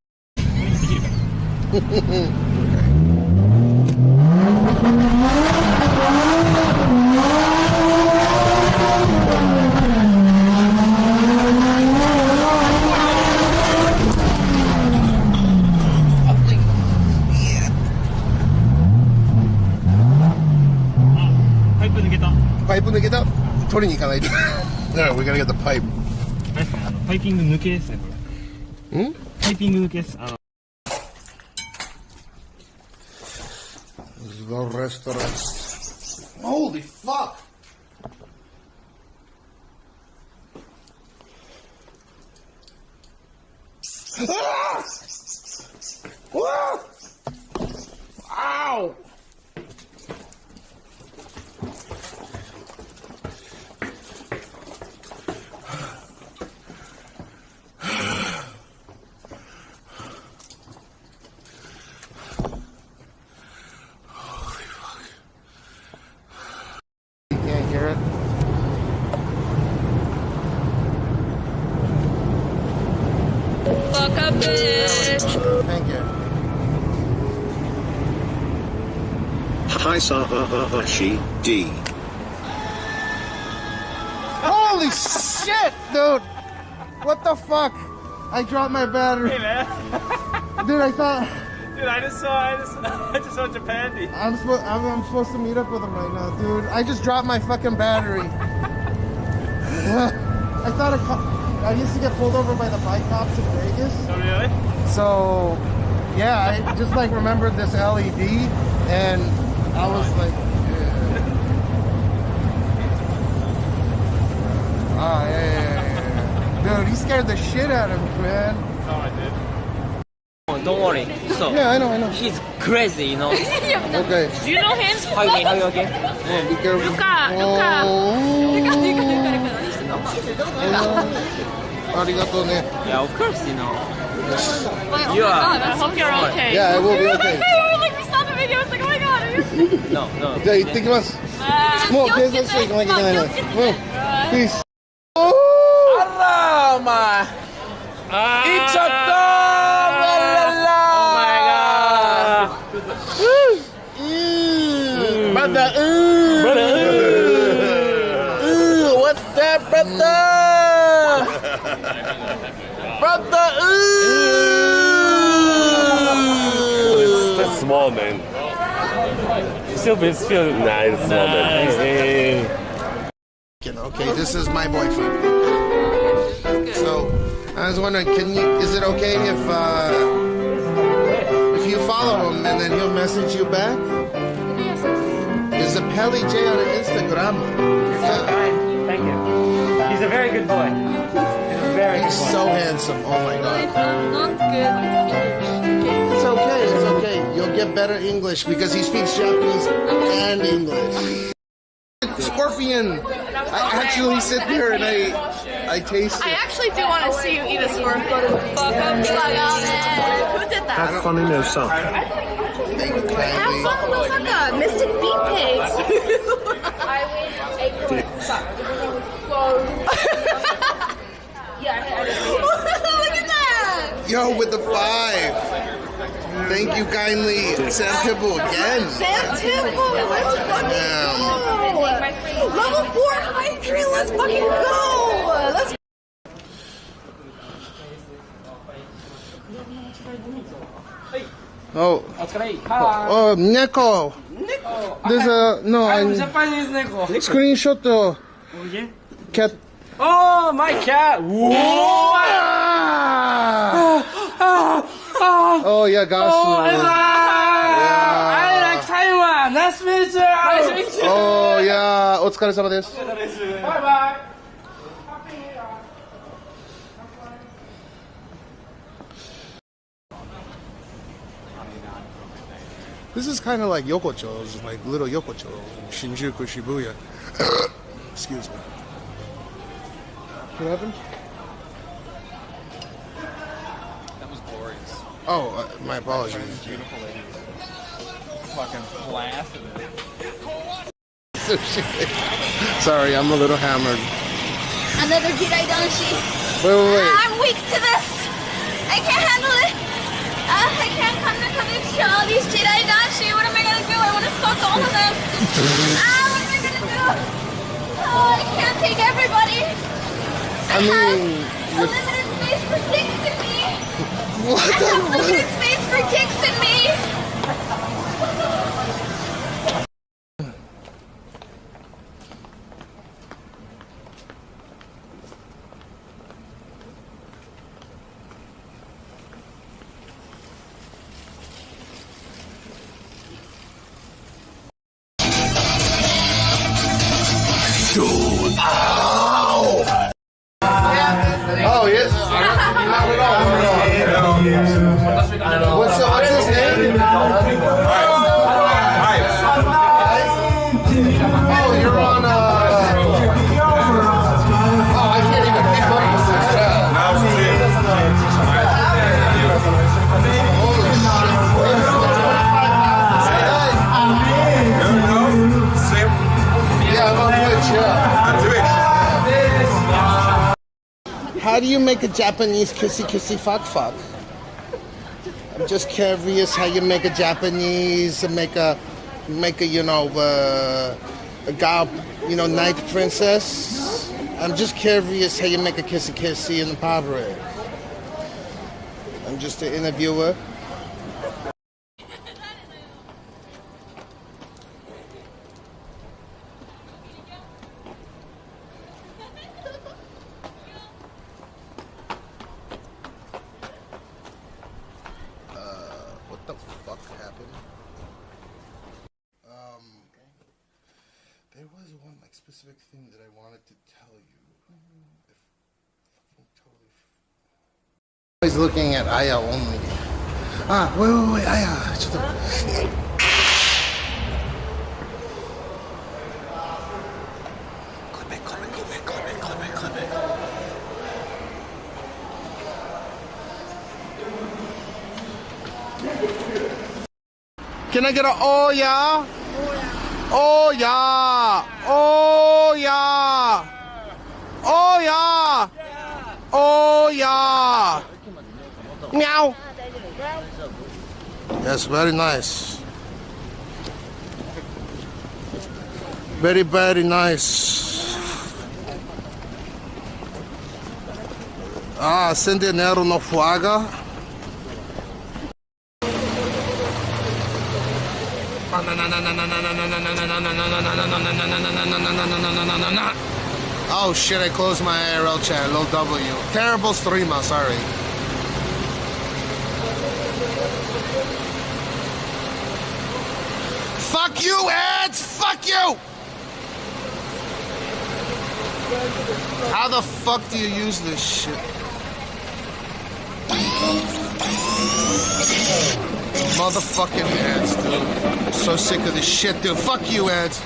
Pipe 抜けた。取りに行かないと。No, we gotta get the pipe. パイピング抜けですね、これ。パイピング抜けです。The restaurant. Holy fuck! Ah! Ow! Fuck up, bitch. Thank you. Hi, Sahashi D. Holy shit, dude! What the fuck? I dropped my battery. Hey, man. Dude, I thought. Dude, I just saw Japan. I'm supposed to meet up with him right now, dude. I just dropped my fucking battery. I thought I used to get pulled over by the bike cops in Vegas. Oh, really? So, yeah, I just like remembered this LED, and I was like, yeah. Dude, he scared the shit out of me, man. Oh, I did. Don't worry. So yeah, I know. He's crazy, you know. Okay. Do you know him? Hug me, okay? Be careful. Arigato ne. Yeah, of course, you know. Wait, oh You my are. god, I hope you're okay. Yeah, I will be okay. Like, we saw the video, it's like, oh my god, are you okay? No. じゃあ行ってきます。もう警察署行かなきゃいけないの。Peace. あら、お前。行っちゃったー。Brother, what's that, brother? Brother, It's just small, man. Still nice, small, man. Okay, this is my boyfriend. So, I was wondering, is it okay if you follow him and then he'll message you back? Is it Pelly J on Instagram? Thank you. He's a very good boy. He's so handsome. Oh my god. Not good. It's okay. It's okay. You'll get better English because he speaks Japanese and English. Scorpion. I actually sit there and I taste it. I actually do want to see you eat a scorpion. Fuck up, who did that? Have fun in your son. Thank you kindly. Have fun with like a Mystic Beat Pigs. Look at that! Yo, with the 5. Thank you kindly, Sam Tipple again. Sam Tipple, let's fucking go! Level 4 Hydra, let's fucking go! Let's. Oh, Neko. There's a Japanese neko. screenshot. Cat. Oh, my cat. Oh yeah, gosh. I like Taiwan. Nice to meet you. Nice to meet you. Oh yeah, お疲れ様です。Bye bye. This is kind of like Yokocho's, like little Yokocho, Shinjuku, Shibuya. Excuse me. What happened? That was glorious. Oh, my apologies. Beautiful lady. Fucking blasted it. Sorry, I'm a little hammered. Another Jirai Danshi. Wait. I'm weak to this. I can't handle it. I can't come to all these Jedi Dashi. What am I gonna do? I want to fuck all of them. What am I gonna do? Oh, I can't take everybody. I have unlimited space for kicks in me. What? I have limited space for kicks in me. Oh, yes. What's his name? Oh, you're on, oh, I can't even keep up with this chat. Yeah, I'm on Twitch, yeah. How do you make a Japanese kissy kissy fuck fuck? I'm just curious how you make a Japanese, make a you know a gal, you know, knight princess. I'm just curious how you make a kissy kissy in the public. I'm just an interviewer. What the fuck happened? There was one like specific thing that I wanted to tell you. Always looking at Aya only. Wait, Aya. Can I get a oh yeah? Oh yeah! Oh yeah! Oh yeah! Oh yeah! Meow! Yes, very nice. Very, very nice. Acende nero no fuaga. Oh shit, I closed my IRL chat, low W. Terrible streamer, sorry. Fuck you, ads! Fuck you! How the fuck do you use this shit? Motherfucking ads, dude. I'm so sick of this shit, dude. Fuck you, ads.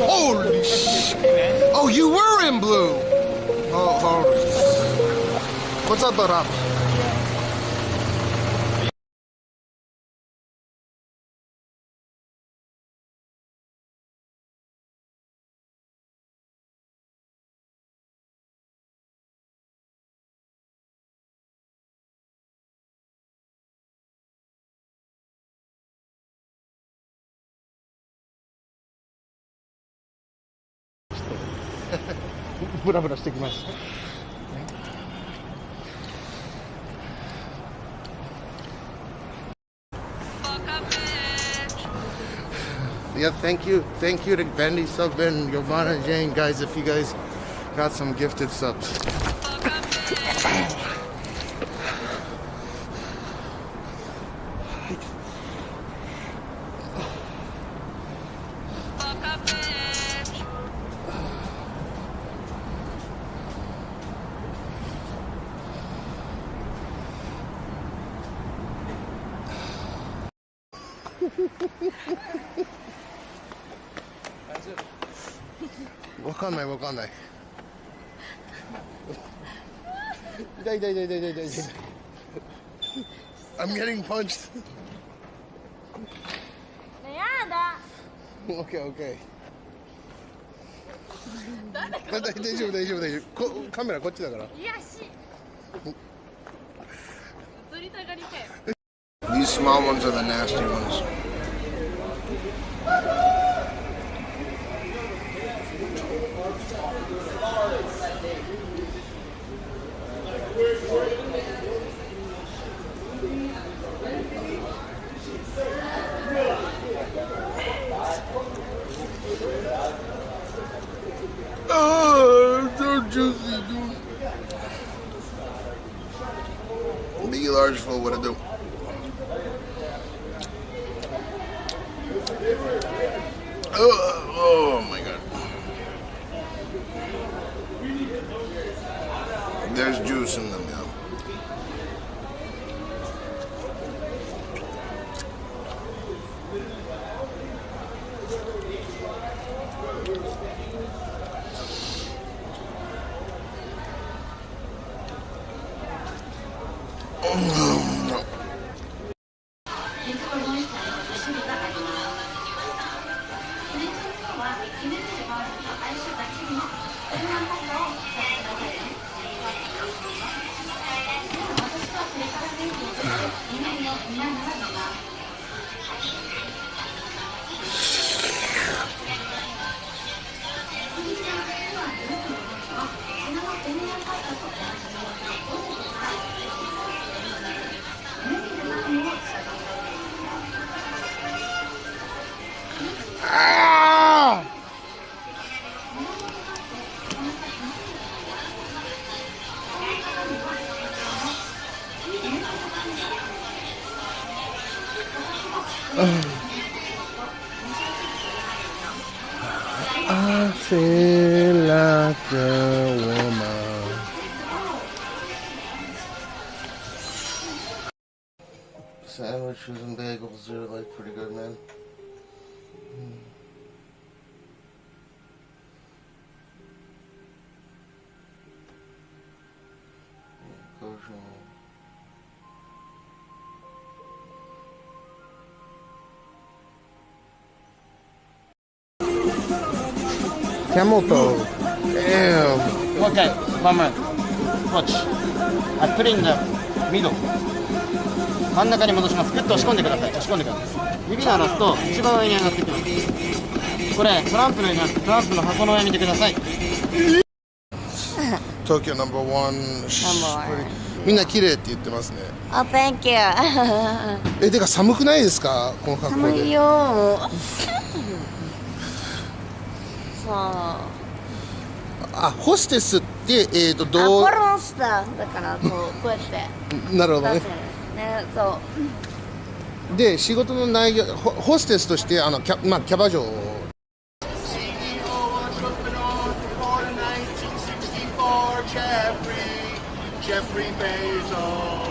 Holy shit. Oh, you were in blue. Oh, hold on. What's up, Barab? Pura stick mas. Yeah, thank you to Bendy Sub and Giovanna Jane, guys, if you guys got some gifted subs. Wakanda. I'm getting punched. Okay. 大丈夫大丈夫大丈夫。カメラこっちだから。いやし。映りたがりかよ。 These small ones are the nasty ones. Oh, so juicy, dude. Biggie large full, what it do? Oh my god. There's juice in them, yeah. I feel like a woman. Sandwiches and bagels are like pretty good, man. Camel toe. Damn. Okay, 1 minute. Watch. I put in the middle. 真ん中に戻します。グッと押し込んでください。押し込んでください。指の離すと一番上に上がってきます。これトランプの上じゃなくてトランプの箱の上見てください。Tokyo number one. みんな綺麗って言ってますね。Oh, thank you. てか寒くないですかこの格好で。寒いよ。そう。あ、ホステスってどう？ポロンスターだからこうやって。なるほどね。ね、そう。で仕事の内容ホステスとしてキャバ嬢。Jeffrey Bezos.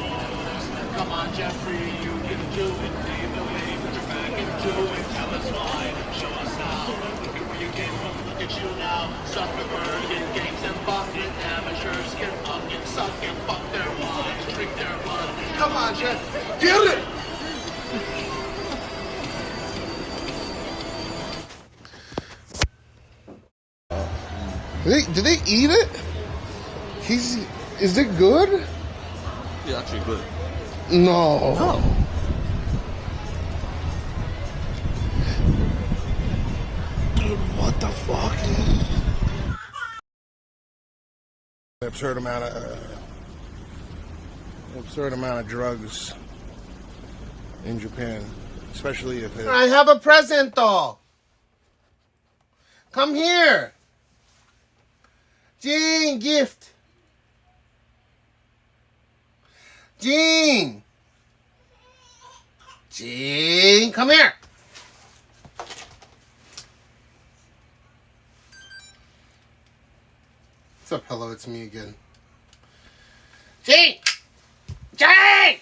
Come on, Jeffrey, you can do it. Lead the way, put your back into it. Tell us why, show us how. Look at where you came from, look at you now. Zuckerberg and gangs and bucket amateurs can fuck and suck and fuck their wives, drink their blood. Come on, Jeff, get it! Did they eat it? Is it good? Yeah, actually good. No. No. Dude, what the fuck? Absurd amount of drugs in Japan, especially if it. I have a present, though. Come here. Jean, gift. Jean! Jean, come here! What's up, hello, it's me again. Jean! Jean!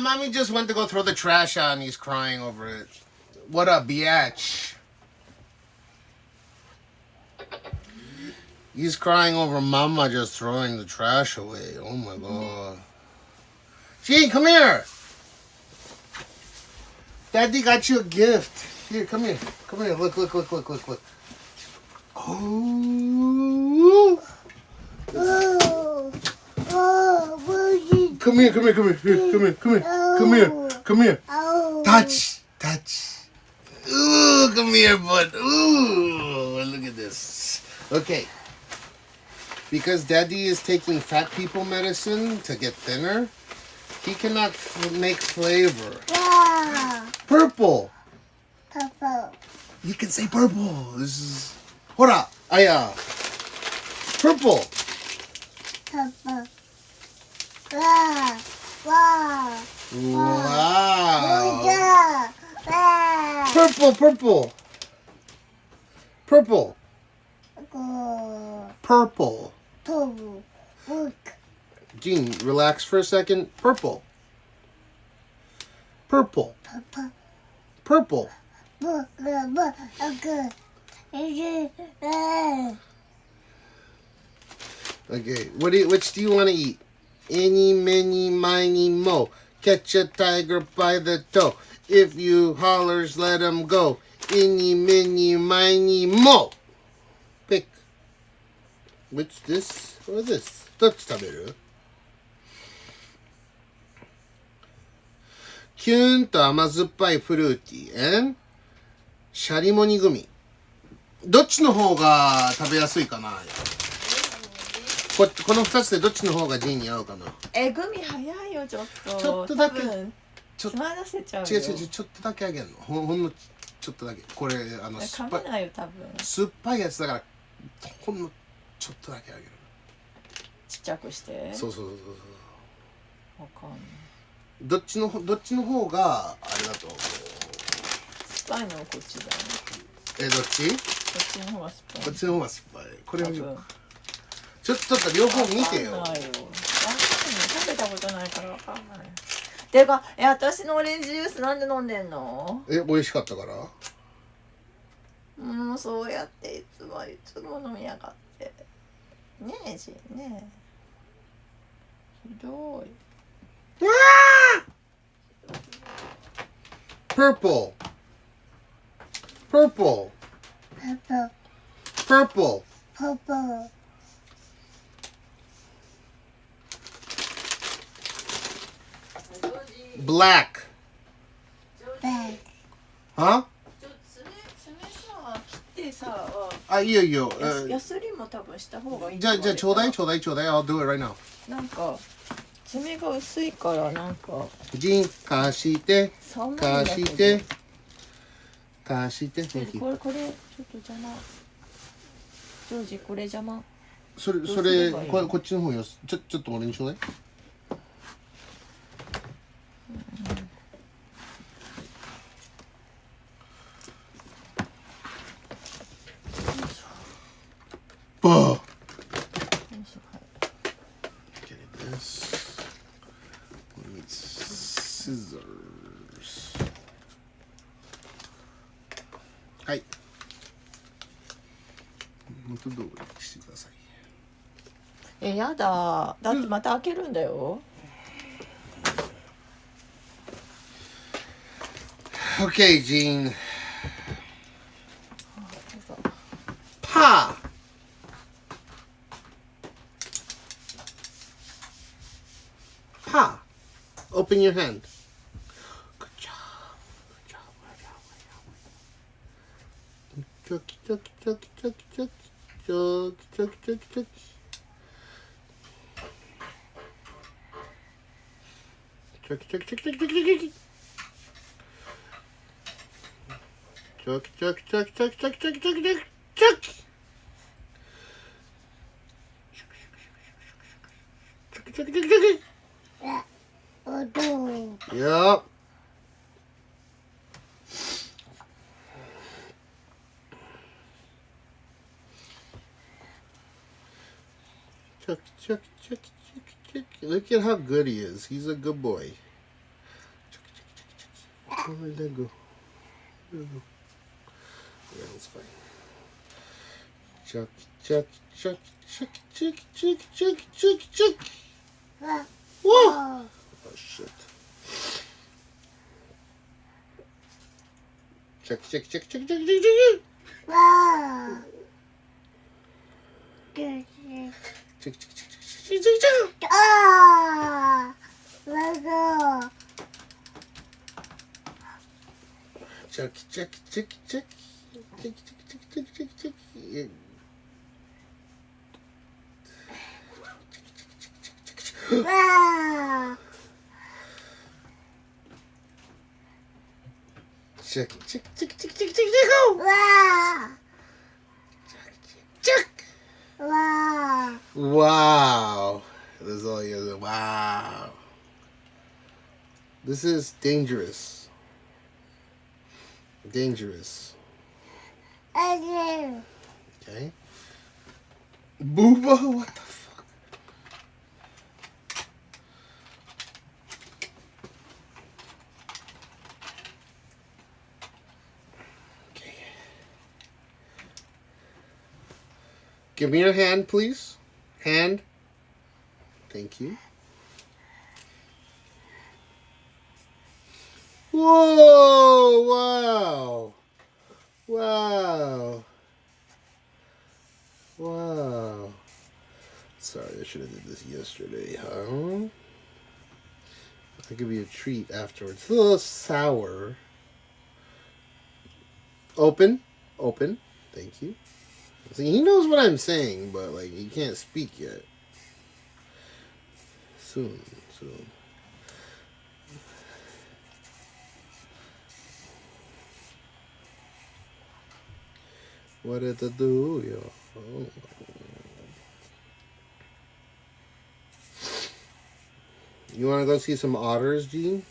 Mommy just went to go throw the trash out and he's crying over it. What up, biatch? He's crying over Mama just throwing the trash away. Oh my god. Gene, come here. Daddy got you a gift. Here, come here. Come here. Look. Oh. Come here. Come here. Touch. Ooh, come here, bud. Ooh, look at this. Okay. Because Daddy is taking fat people medicine to get thinner, he cannot make flavor. Purple. You can say purple. This is... Hora. Aya. Purple. Wow. Purple. Gene, relax for a second. Purple. Okay, which do you want to eat? Any, many, miny, mo. Catch a tiger by the toe. If you hollers, let him go. Any, many, miny, mo. Pick. Which, this or this? どっち食べる？キューンと甘酸っぱいフルーティー、シャリモニグミ。どっちの方が食べやすいかな？この2つでどっちの方がジーンに合うかな？グミ早いよ、ちょっと。ちょっとだけ。つまらせちゃうよ。違う、ちょっとだけあげるの。ほんのちょっとだけ。これ酸っぱい。噛めないよ、多分。酸っぱいやつだから、ほんのちょっとだけあげる。ちっちゃくして。そう。わかんない。どっちの方があれだと思う？酸っぱいのはこっちだね。どっち？こっちの方が酸っぱい。こっちの方が酸っぱい。これちょっと両方見てよ。食べたことないからわかんない。てか、私のオレンジジュースなんで飲んでんの？美味しかったから？そうやっていつも飲みやがって。ねえ、ジンねえ。ひどい。Purple. Black. Huh? いいよ。ヤスリも多分した方がいい。じゃあちょうだい。I'll do it right now. なんか爪が薄いからなんか。ジン貸して。これちょっと邪魔。ジョージこれ邪魔。それこっちの方よ。ちょっと俺にちょうだい。Buh. Okay, this. We need scissors. はい。元通りにしてください。やだ。だってまた開けるんだよ。Okay, Gene. Pa. Open your hand. Good job. Chucky. Yep. Chuck. Look at how good he is. He's a good boy. Where'd that go? Yeah, that's fine. Chuck. Whoa! Oh shit. Check. Wow. Ah, let's go. Check. Wow. Check. Wow. Check. Wow. Wow. That's all you have. Wow. This is dangerous. Dangerous. Okay. Okay. Booba, what the fuck? Okay. Give me your hand, please. Hand. Thank you. Whoa! Wow! Wow! Wow! Sorry, I should have did this yesterday, huh? I'll give you a treat afterwards. It's a little sour. Open. Thank you. See, he knows what I'm saying, but like he can't speak yet. Soon. What did it do, yo? Oh. You want to go see some otters, Gene?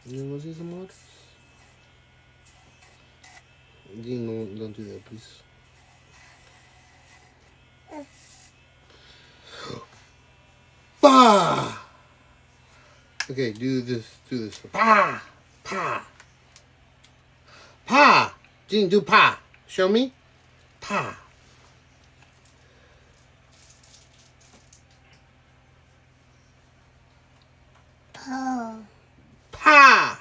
You want to go see some otters? Gene, don't do that, please. Bah! Okay, do this. Pa! Gene, do pa. Show me. Pa. Pa.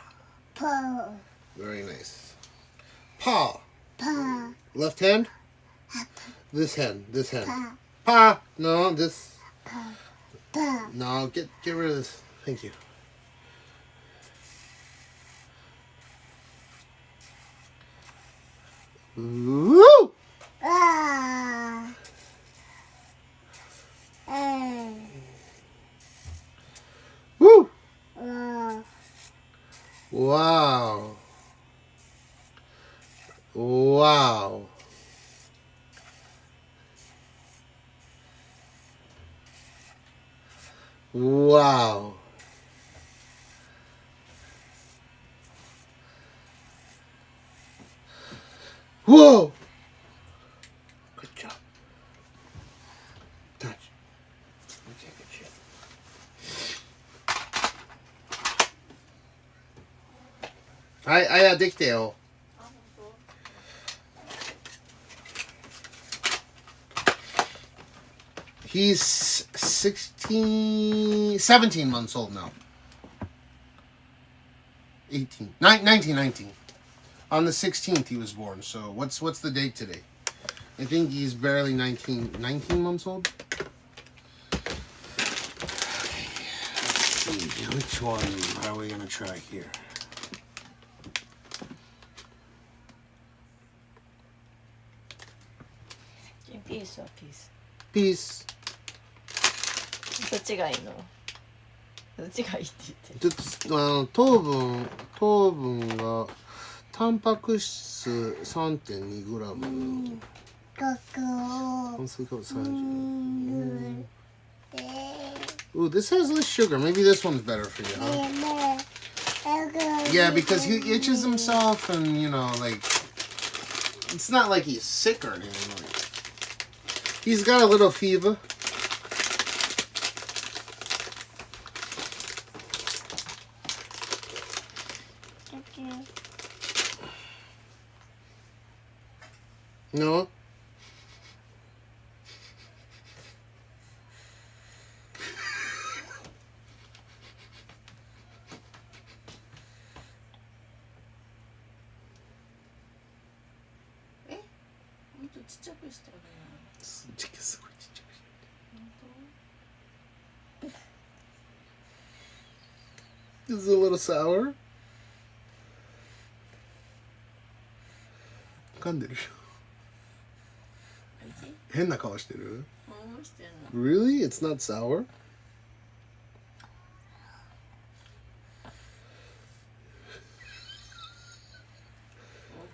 Very nice. Pa. Left hand. This hand. Pa. No, this. No, get rid of this. Thank you. Woo! Woo! Wow. Wow. Wow. Whoa! Good job. Touch. Okay, good shit.はい、できたよ。He's 17 months old now. 19. On the 16th he was born. So what's the date today? I think he's barely 19 months old. Okay, let's see, which one are we gonna try here? Peace or peace? Peace. どっちがいいの？どっちがいいって言ってちょっと糖分がタンパク質 3.2g 炭水化物30 Ooh, this has less sugar. Maybe this one's better for you, huh? Yeah, because he itches himself and, you know, like, it's not like he's sick or anything. Like, he's got a little fever. No? ちっちゃくしてるすごいちっちゃくしてる。Is it a little sour? 噛んでるよ。変な顔してる。Really? It's not sour?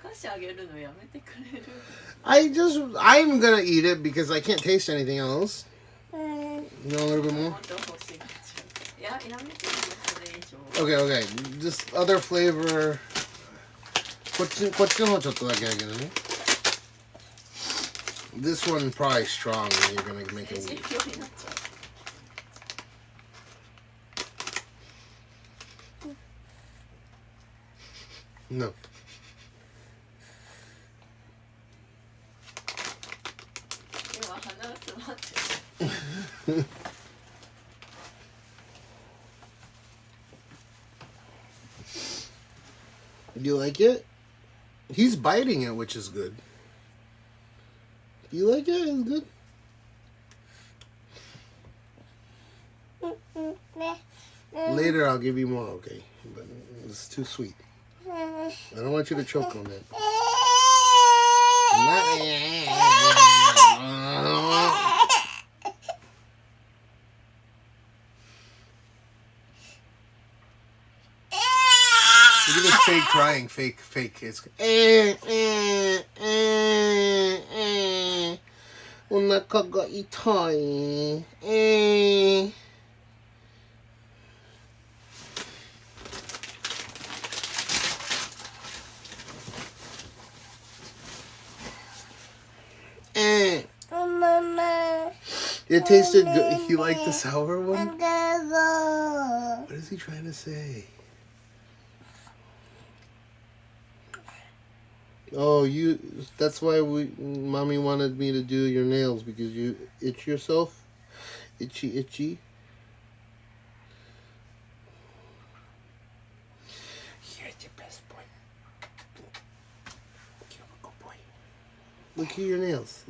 お菓子あげるのやめてくれる。I'm gonna eat it because I can't taste anything else. You know, a little bit more? Okay, okay. Just other flavor. こっちの方ちょっとだけあげるね。This one probably strong. You're gonna make it weak. No. You like it? He's biting it, which is good. You like it? It's good. Later, I'll give you more, okay? But it's too sweet. I don't want you to choke on it. Look at this fake crying, fake. It's お腹が痛い。It tasted good. He liked the sour one? What is he trying to say? Oh, that's why mommy wanted me to do your nails, because you itch yourself. Itchy. You're the best boy. You're a good boy. Look at your nails.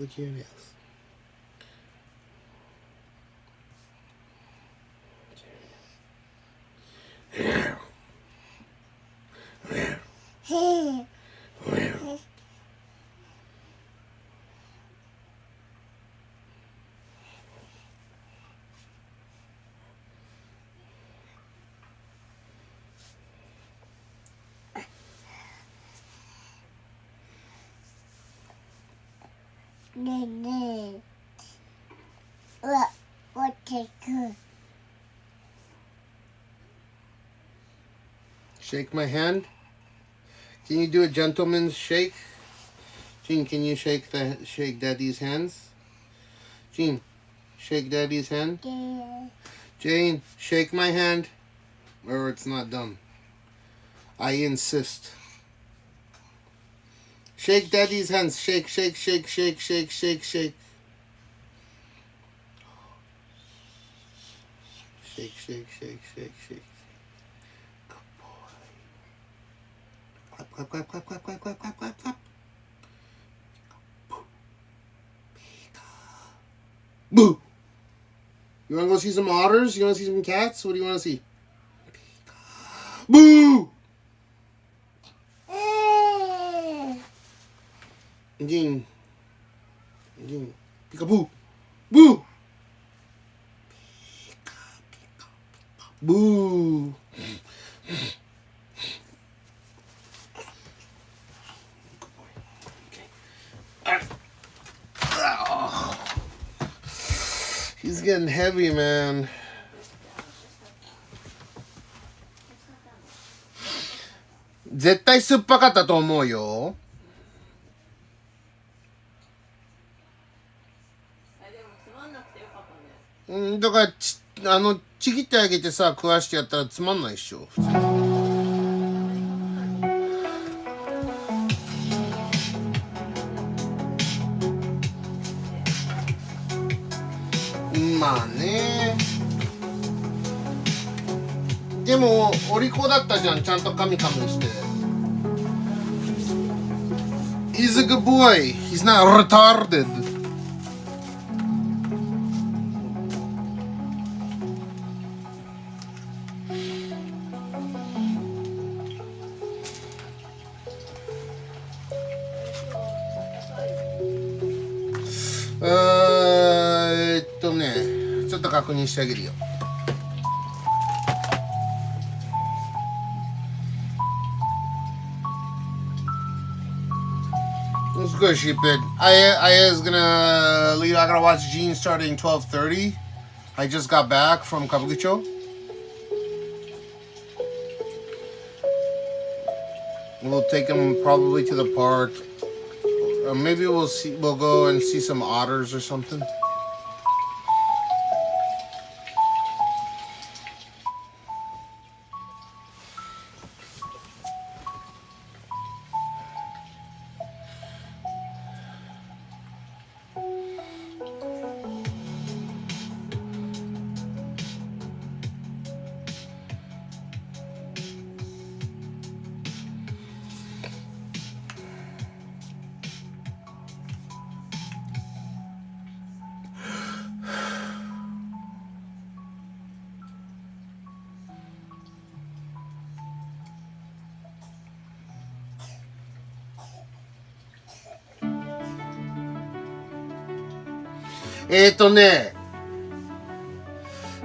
Shake my hand. Can you do a gentleman's shake? Gene, can you shake Daddy's hands? Gene, shake Daddy's hand. Yeah. Jane, shake my hand, or it's not done. I insist. Shake Daddy's hands. Shake. Shake. Shake. Good boy. Clap. Boo. You want to go see some otters? You want to see some cats? What do you want to see? Boo. Gene. Peekaboo. Boo. Boo. He's getting heavy, man. Zettai 酸っぱかったと思うよ。だからちぎってあげてさ食わしてやったらつまんないっしょ。まあね。でもお利口だったじゃん、ちゃんとカミカミして。He's a good boy. He's not retarded.ね、ちょっと確認してあげるよ。What's good, sheephead? I is gonna leave. I gotta watch Gene starting 12:30. I just got back from Kabukicho. We'll take him probably to the park. Maybe we'll go and see some otters or something.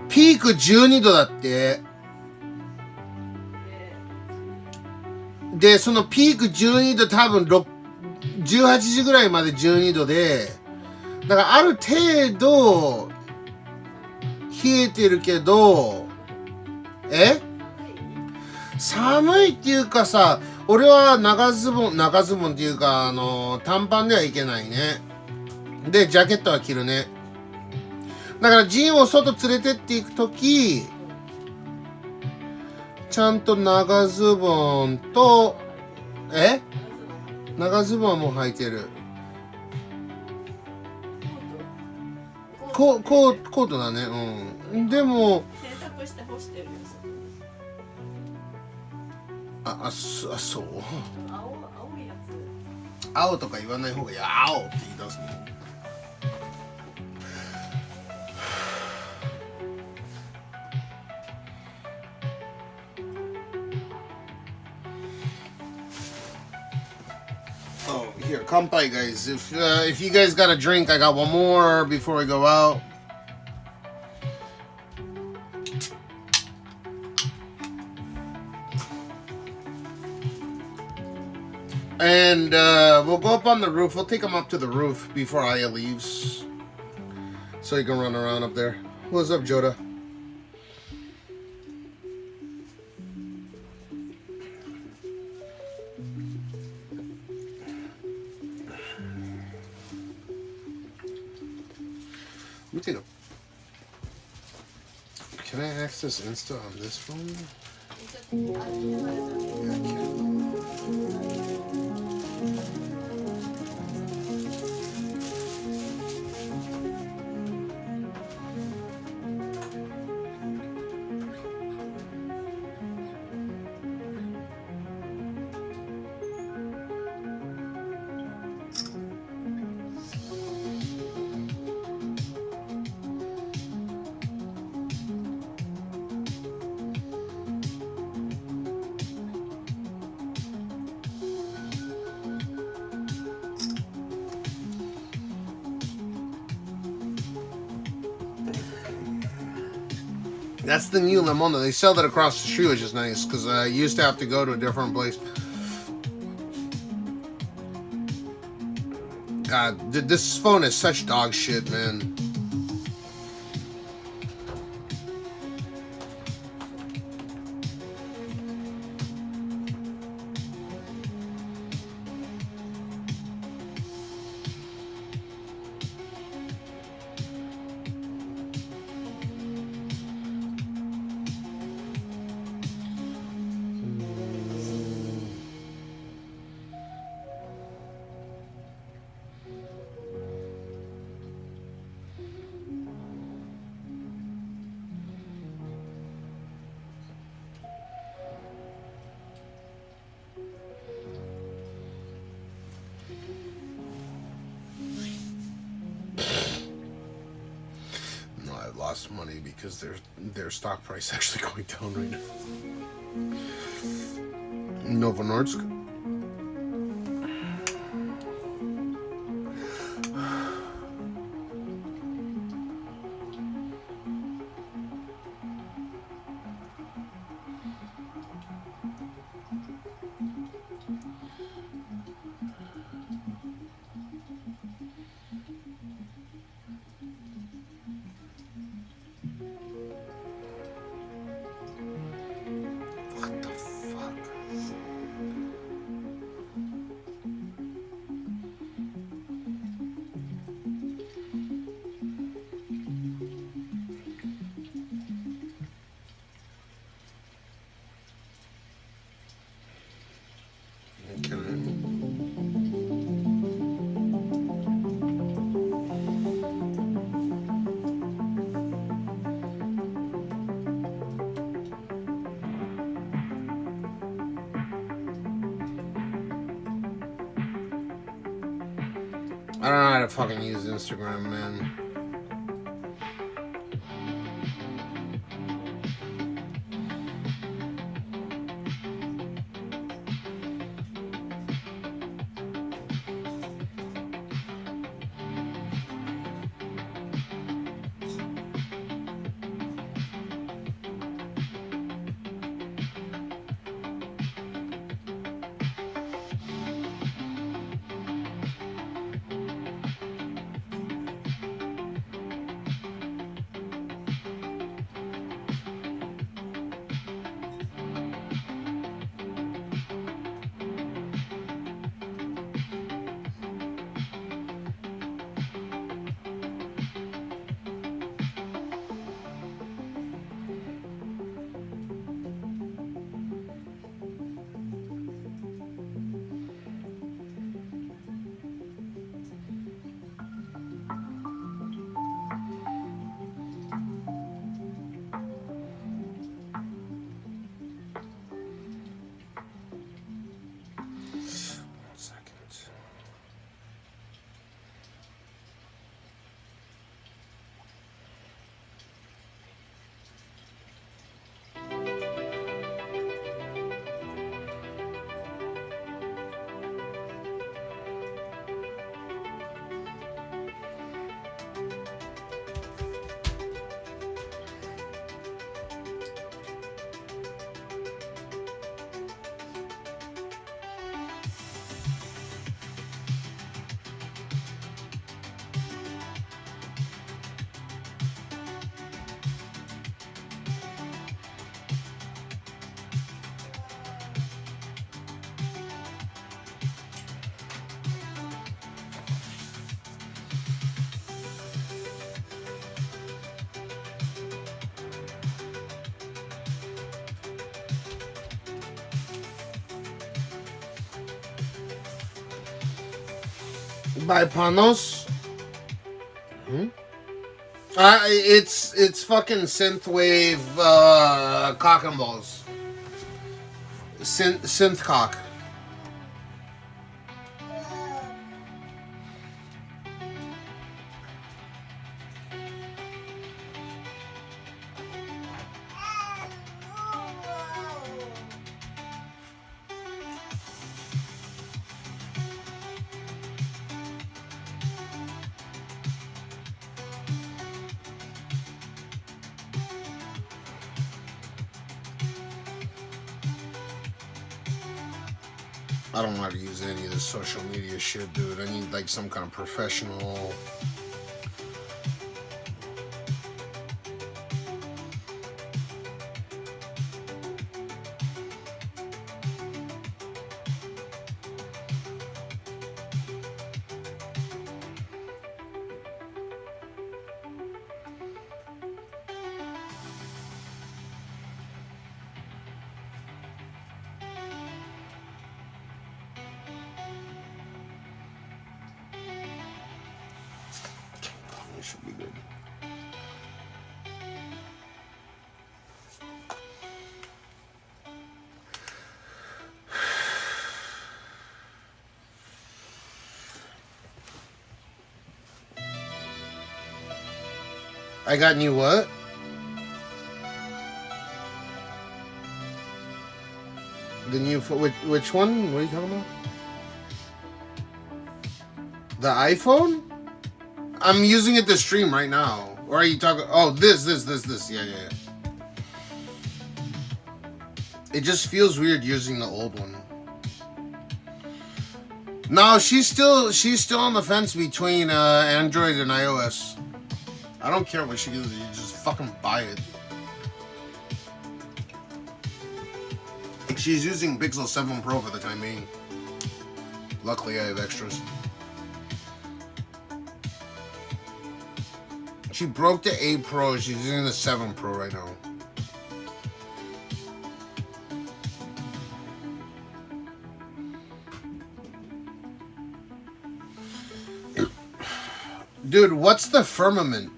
ピーク12度だって。で、そのピーク12度多分18時ぐらいまで12度で、だからある程度冷えてるけど、寒いっていうかさ、俺は長ズボンっていうか、短パンではいけないね。で、ジャケットは着るね。だからジンを外連れてっていくとき、ちゃんと長ズボンと、長ズボンはもう履いてる。コートだね。うん。でも、洗濯して干してるよ。そう。青いやつ。青とか言わない方がいい。青って言い出すもん。Here, kanpai, guys. If you guys got a drink, I got one more before we go out. And we'll go up on the roof. We'll take him up to the roof before Aya leaves, so he can run around up there. What's up, Joda? Can I access Insta on this phone? Yeah, I can. That's the new Limona. They sell that across the street, which is nice, because I used to have to go to a different place. God, this phone is such dog shit, man. lost money because their stock price is actually going down right now. Novo Nordisk. I don't know how to fucking use Instagram, man. By Panos. It's fucking synthwave cock and balls. Synth cock. I don't know how to use any of this social media shit, dude. I need like some kind of professional. Should be good. I got new what? The new which one? What are you talking about? The iPhone? I'm using it to stream right now. Or are you talking? Oh, this. Yeah. It just feels weird using the old one. No, she's still on the fence between Android and iOS. I don't care what she does. You just fucking buy it. She's using Pixel 7 Pro for the time being. Luckily, I have extras. She broke the 8 Pro. She's using the 7 Pro right now. Dude, what's the firmament?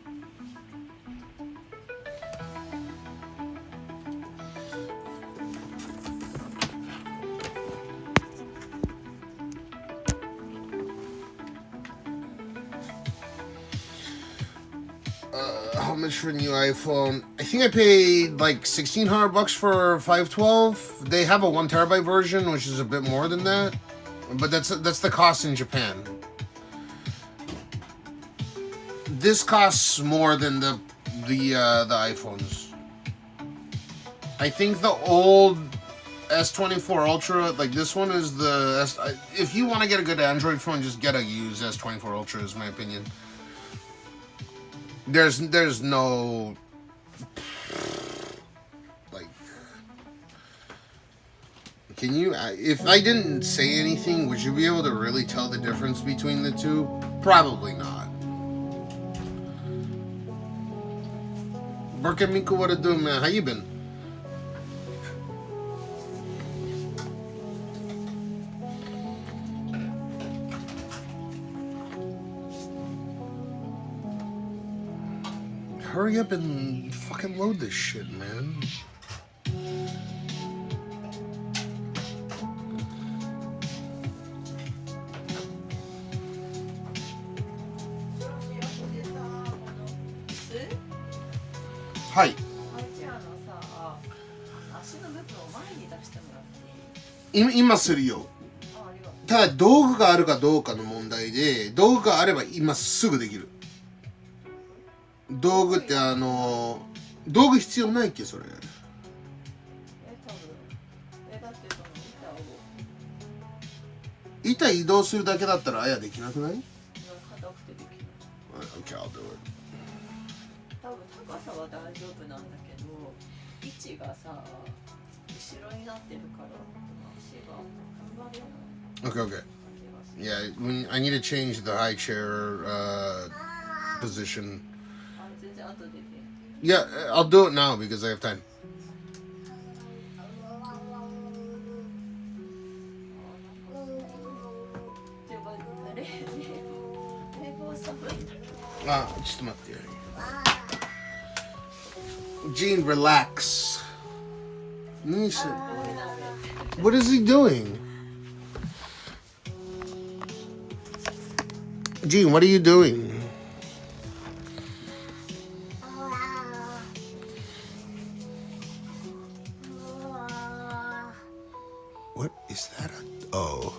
How much for a new iPhone? I think I paid like $1,600 for 512. They have a 1 terabyte version, which is a bit more than that, but that's the cost in Japan. This costs more than the iPhones. I think the old S24 Ultra, like this one, is the if you want to get a good Android phone, just get a used S24 Ultra, is my opinion. There's no like. Can you? If I didn't say anything, would you be able to really tell the difference between the two? Probably not. Burke Miku, what it do, man? How you been? Hurry up and fucking load this shit, man. Hi. 今するよ。ただ道具があるかどうかの問題で、道具があれば今すぐできる。道具って道具必要ないっけそれ。板移動するだけだったらあやできなくない？ Okay, I'll do it. 多分高さは大丈夫なんだけど、位置がさ、後ろになってるから足が踏ん張れない。 Okay, okay. Yeah, I need to change the high chair position. Yeah, I'll do it now because I have time. Just a minute. Gene, relax. What is he doing? Gene, what are you doing? What is that? Oh.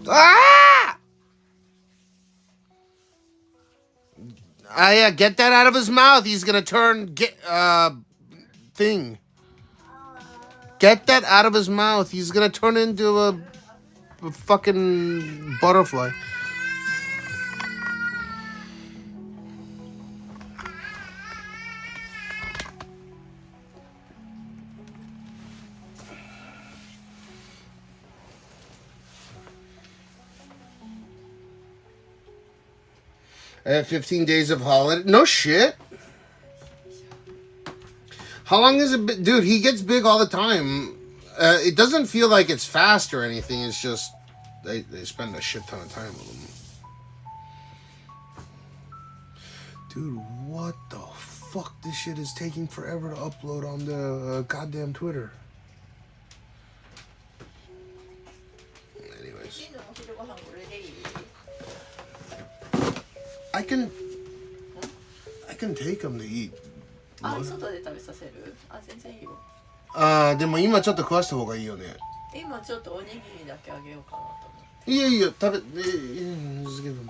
Ah! Yeah, get that out of his mouth. He's gonna turn thing. Get that out of his mouth. He's gonna turn into a fucking butterfly. I have 15 days of holiday. No shit. How long is it? Dude, he gets big all the time. It doesn't feel like it's fast or anything. It's just they spend a shit ton of time with him. Dude, what the fuck? This shit is taking forever to upload on the goddamn Twitter. can take them to eat. あ、外で食べさせる？あ、全然いいよ。でも今ちょっと食わした方がいいよね。今ちょっとおにぎりだけあげようかなと思って。いやいや、食べ、just give them.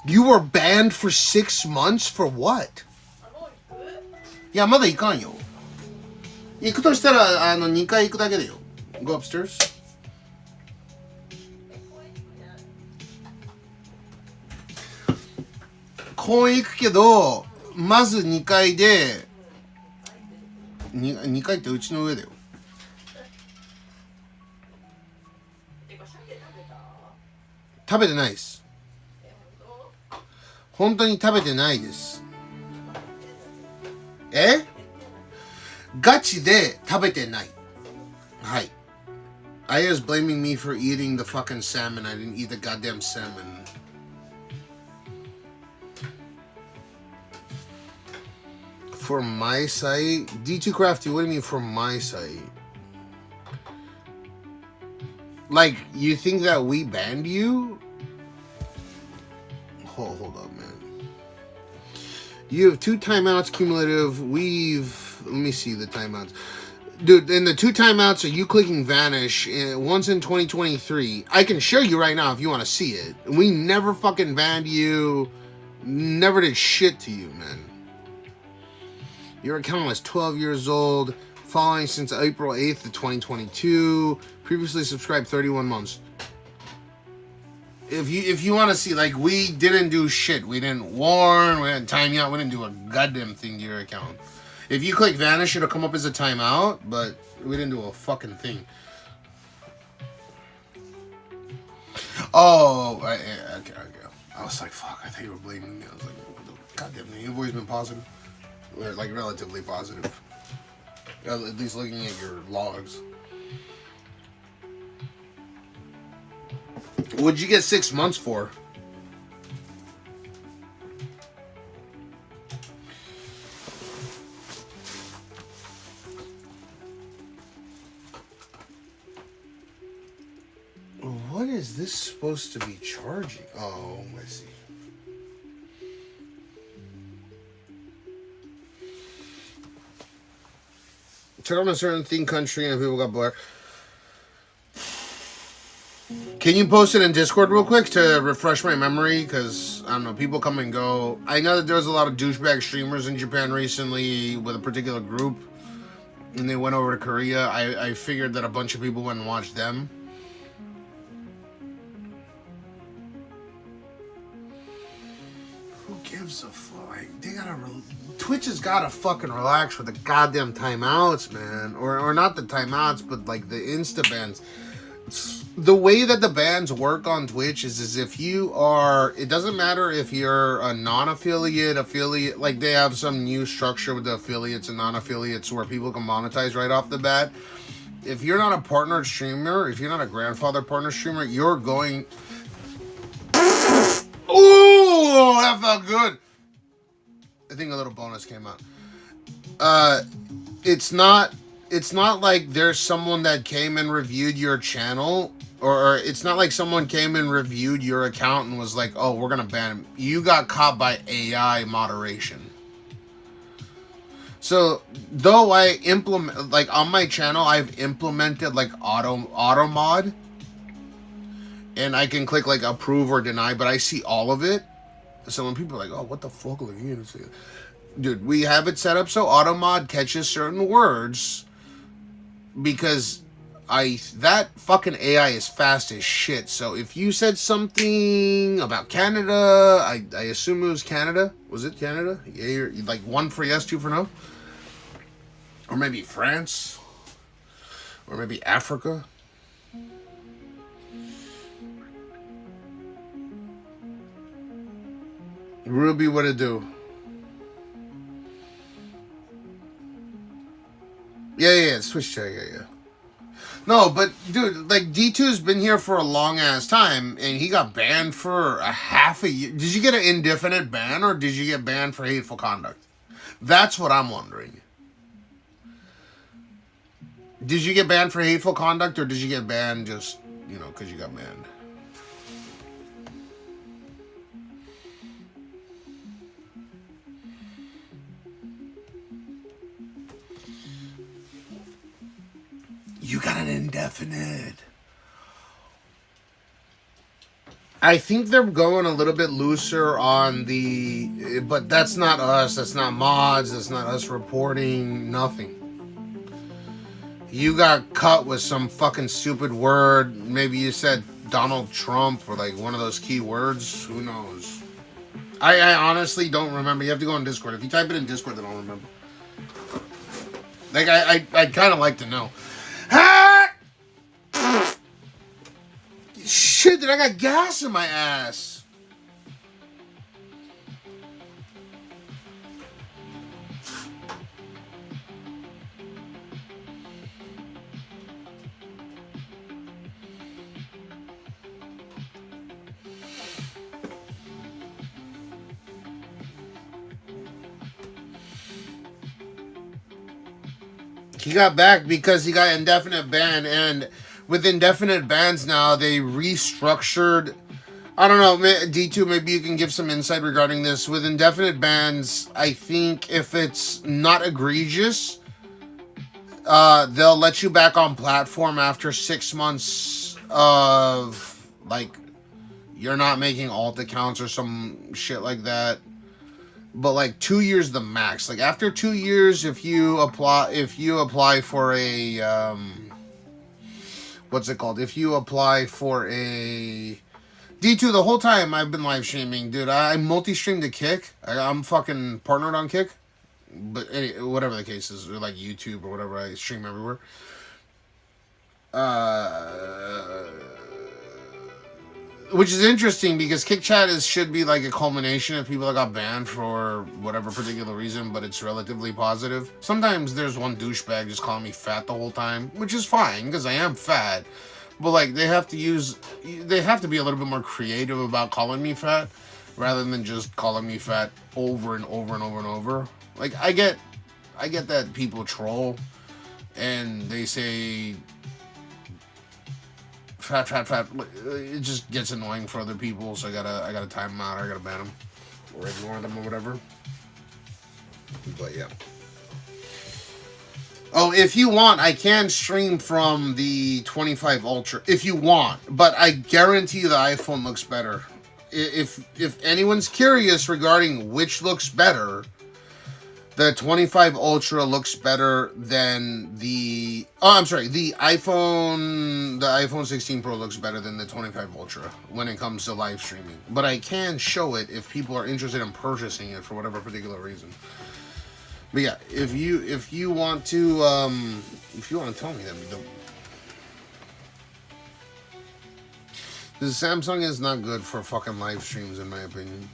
You were banned for 6 months for what? いや、まだ行かんよ。行くとしたら、2回行くだけだよ。Go upstairs. 公園行くけど、まず2階で、2階ってうちの上だよ。食べてないです。本当に食べてないです。ガチで食べてない。はい。Aya's blaming me for eating the fucking salmon. I didn't eat the goddamn salmon. For my site? D2 Crafty, what do you mean for my site? Like, you think that we banned you? Hold up, man. You have 2 timeouts cumulative. Let me see the timeouts. Dude, and the 2 timeouts are you clicking vanish. Once in 2023. I can show you right now if you want to see it. We never fucking banned you. Never did shit to you, man. Your account was 12 years old. Following since April 8th of 2022. Previously subscribed 31 months. If you want to see, like, we didn't do shit. We didn't warn. We didn't time you out. We didn't do a goddamn thing to your account. If you click vanish, it'll come up as a timeout. But we didn't do a fucking thing. Oh, okay. I was like, fuck. I thought you were blaming me. I was like, goddamn, you've always been positive. Like, relatively positive. At least looking at your logs. What'd you get 6 months for? What is this supposed to be charging? Oh, I see. Check on a certain thing country and people got black. Can you post it in Discord real quick to refresh my memory? Because, I don't know, people come and go. I know that there was a lot of douchebag streamers in Japan recently with a particular group. And they went over to Korea. I figured that a bunch of people went and watched them. Who gives a fuck? Like, they gotta... Twitch has gotta fucking relax with the goddamn timeouts, man. Or not the timeouts, but like the insta bans. The way that the bans work on Twitch is if you are, it doesn't matter if you're a non-affiliate, affiliate, like they have some new structure with the affiliates and non-affiliates where people can monetize right off the bat. If you're not a partnered streamer, if you're not a grandfather partner streamer, you're going... Ooh, that felt good. I think a little bonus came out. It's not like there's someone that came and reviewed your channel, or it's not like someone came and reviewed your account and was like, oh, we're gonna ban him. You got caught by AI moderation. So though I implement, like on my channel, I've implemented like auto mod, and I can click like approve or deny, but I see all of it. So when people are like, oh, what the fuck are you gonna say? Dude, we have it set up so auto mod catches certain words, because that fucking AI is fast as shit. So if you said something about Canada, I assume it was Canada. Was it Canada? Yeah, you're like 1 for yes, 2 for no. Or maybe France. Or maybe Africa. Ruby, what it do? Yeah, Switch chat, yeah. No, but dude, like D2's been here for a long ass time, and he got banned for a half a year. Did you get an indefinite ban, or did you get banned for hateful conduct? That's what I'm wondering. Did you get banned for hateful conduct, or did you get banned just, you know, because you got banned? You got an indefinite. I think they're going a little bit looser on the, but that's not us. That's not mods. That's not us reporting. Nothing. You got cut with some fucking stupid word. Maybe you said Donald Trump or like one of those key words. Who knows? I honestly don't remember. You have to go on Discord. If you type it in Discord, then I'll remember. Like I'd kind of like to know. Ah! Shit, dude, I got gas in my ass. He got back because he got indefinite ban, and with indefinite bans now, they restructured. I don't know, D2, maybe you can give some insight regarding this. With indefinite bans, I think if it's not egregious, they'll let you back on platform after 6 months of, like, you're not making alt accounts or some shit like that. But like 2 years the max. Like after 2 years, if you apply for a what's it called? If you apply for a D2, the whole time I've been live streaming, dude, I multi-streamed to Kick. I'm fucking partnered on Kick. But whatever the case is, or like YouTube or whatever, I stream everywhere. Which is interesting because Kick Chat should be like a culmination of people that got banned for whatever particular reason, but it's relatively positive. Sometimes there's one douchebag just calling me fat the whole time, which is fine because I am fat. But like they have to be a little bit more creative about calling me fat rather than just calling me fat over and over and over and over. Like I get that people troll and they say fat. It just gets annoying for other people, so I gotta time them out. I gotta ban them or ignore them or whatever. But yeah. Oh, if you want, I can stream from the 25 Ultra if you want, but I guarantee the iPhone looks better. If anyone's curious regarding which looks better, the 25 Ultra looks better than the iPhone 16 Pro looks better than the 25 Ultra when it comes to live streaming. But I can show it if people are interested in purchasing it for whatever particular reason. But yeah, if you want to tell me, that'd be dope. The Samsung is not good for fucking live streams, in my opinion.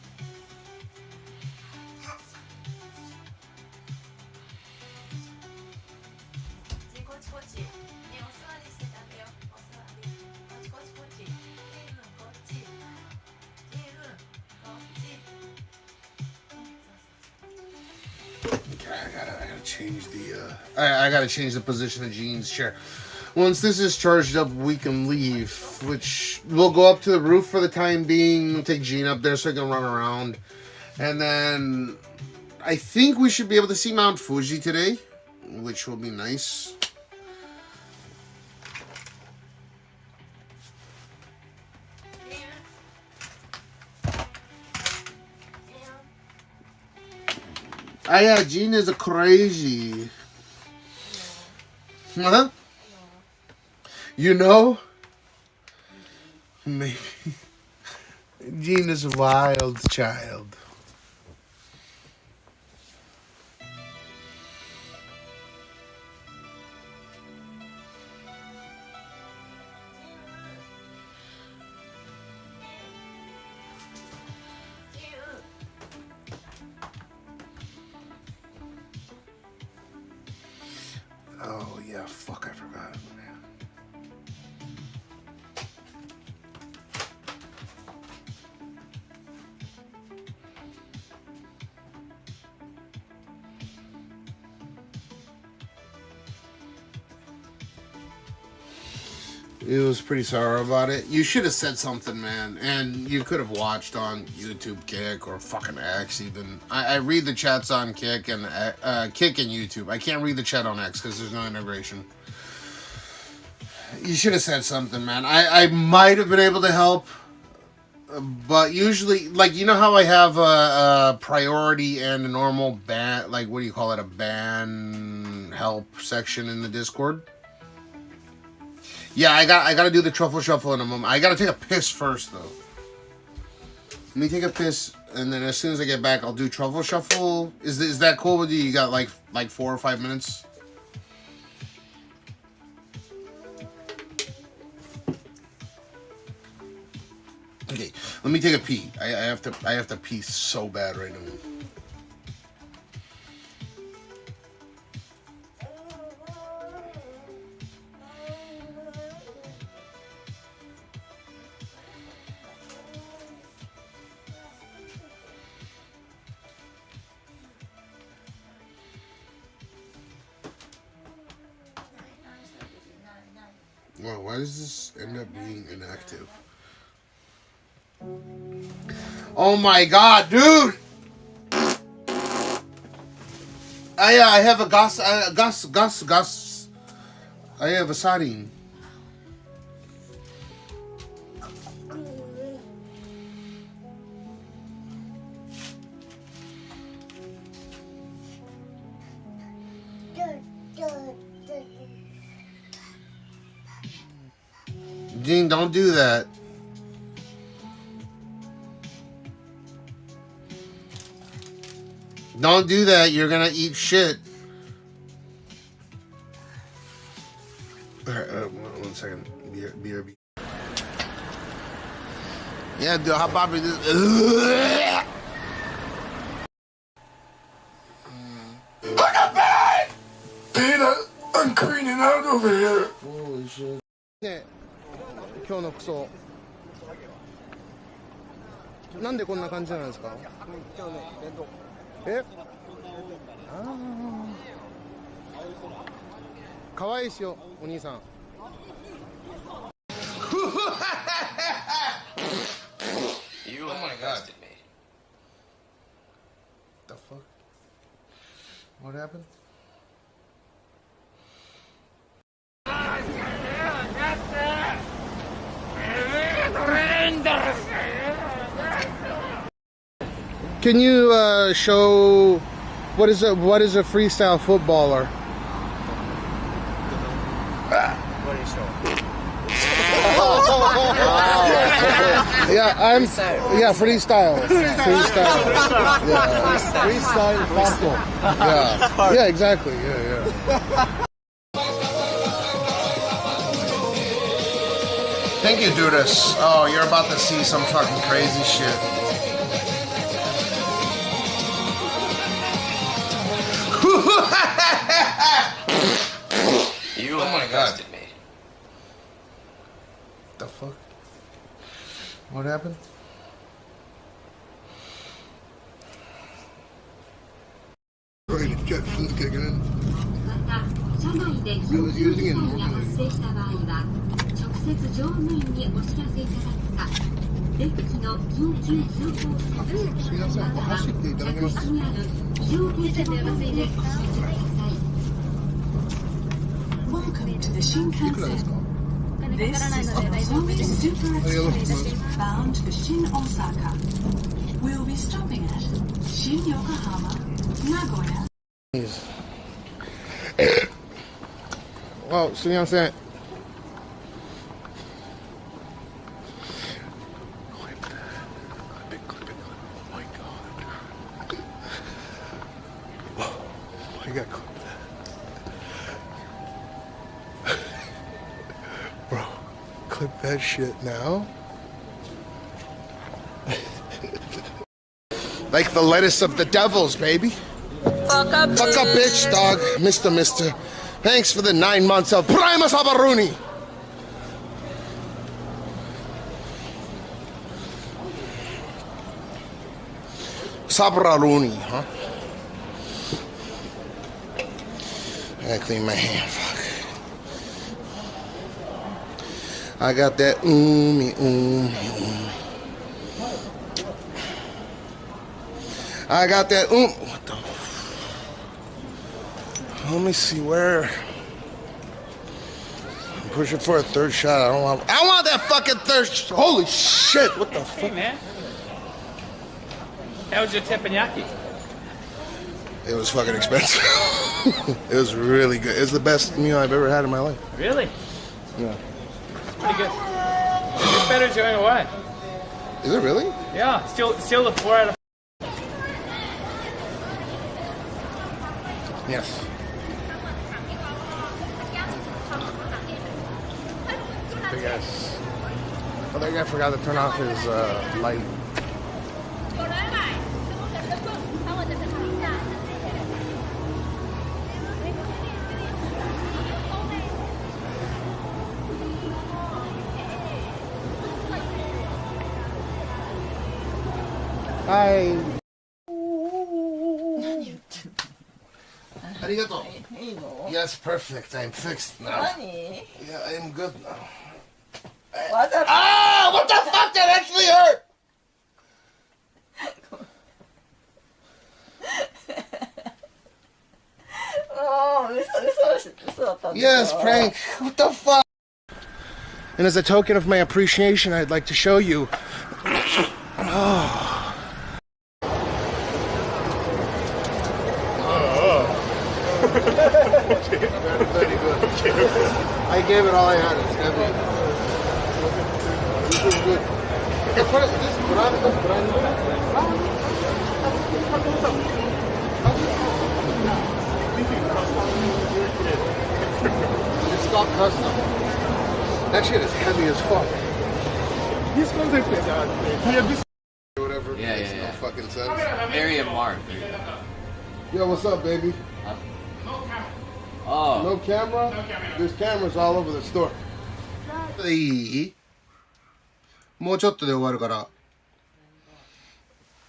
I gotta change the position of Gene's chair. Once this is charged up, we can leave, which we'll go up to the roof for the time being. We'll take Gene up there so he can run around. And then I think we should be able to see Mount Fuji today, which will be nice. Yeah, Gene is a crazy. Huh? You know? Maybe. Gene is a wild child. Oh, yeah, fuck, I forgot. It was pretty sorry about it. You should have said something, man. And you could have watched on YouTube Kick or fucking X even. I read the chats on Kick and YouTube. I can't read the chat on X because there's no integration. You should have said something, man. I might have been able to help, but usually, like, you know how I have a priority and a normal ban, like, what do you call it, a ban help section in the Discord? Yeah, I got to do the truffle shuffle in a moment. I got to take a piss first, though. Let me take a piss, and then as soon as I get back, I'll do truffle shuffle. Is that cool with you? You got like 4 or 5 minutes? Okay, let me take a pee. I have to pee so bad right now. Wow, why does this end up being inactive? Oh my god, dude! I have a gas. I have a sardine. Gene, don't do that. Don't do that. You're gonna eat shit. All right, 1 second. BRB. Yeah, dude. How about this? Look at me! Peter, I'm cleaning out over here. Holy shit. ね、今日の服装なんでこんな感じなんですか？今日ね、弁当。え？ああ。可愛いですよ、お兄さん。You arrested me. The fuck? What happened? Can you show what is a freestyle footballer? What are you showing? Yeah, freestyle. Freestyle football. Yeah, exactly. Yeah. Thank you, Dudas. Oh, you're about to see some fucking crazy shit. You arrested me. The fuck? What happened? Really kept kicking in. I was using it normally. 直接乗務員にお知らせいただくか、デッキの緊急通報すみません、走っていただけます。着にある非常ゲートの方でお知らせください。Welcome to the Shinkansen. This is Ozomi Super Express bound to Shin Osaka. We'll be stopping at Shin Yokohama, Nagoya. Well, すみません。I got clip that. Bro, clip that shit now. Like the lettuce of the devils, baby. Fuck up, bitch, dog. Mister. Thanks for the 9 months of Prima Sabaruni. Sabraruni, huh? I gotta clean my hand, fuck. I got that oomy. I got that what the? Let me see where. Push it for a third shot. I want that fucking third. Holy shit! What the fuck? Hey man, how was your teppanyaki? It was fucking expensive. It was really good. It's the best meal I've ever had in my life. Really? Yeah. It's pretty good. This better's going away. Is it really? Yeah, still the 4 out of. Yes. Big ass. I think I forgot to turn off his light. Hi. Arigato. Yes, perfect. I'm fixed now. Yeah, I'm good now. What the what the fuck? That actually hurt! Yes, prank. What the fuck? And as a token of my appreciation, I'd like to show you. Oh. Very good. I gave it all I had. It's heavy. This is good. This it's not custom. That shit is heavy as fuck. This concept is whatever. Yeah. No fucking sense. Area mark. Yo, what's up, baby? Oh. No camera? There's cameras all over the store. いい？もうちょっとで終わるから。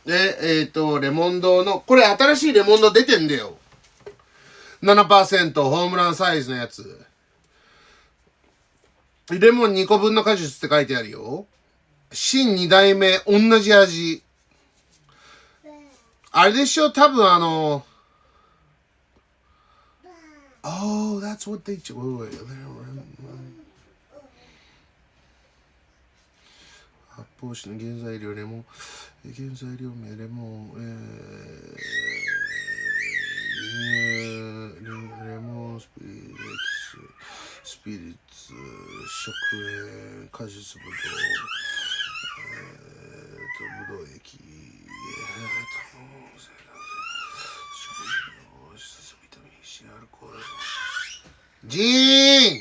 で、レモンドの、これ新しいレモンド出てんだよ。7% ホームランサイズのやつ。レモン2個分の果実って書いてあるよ。新2代目、同じ味。あれでしょ、多分Oh, that's what they... Wait. 発泡酒の原材料レモン、原材料名レモン、レモンスピリッツ、食塩、果実ぶどう、ぶどう液、ビタミン C アルコール、ジーン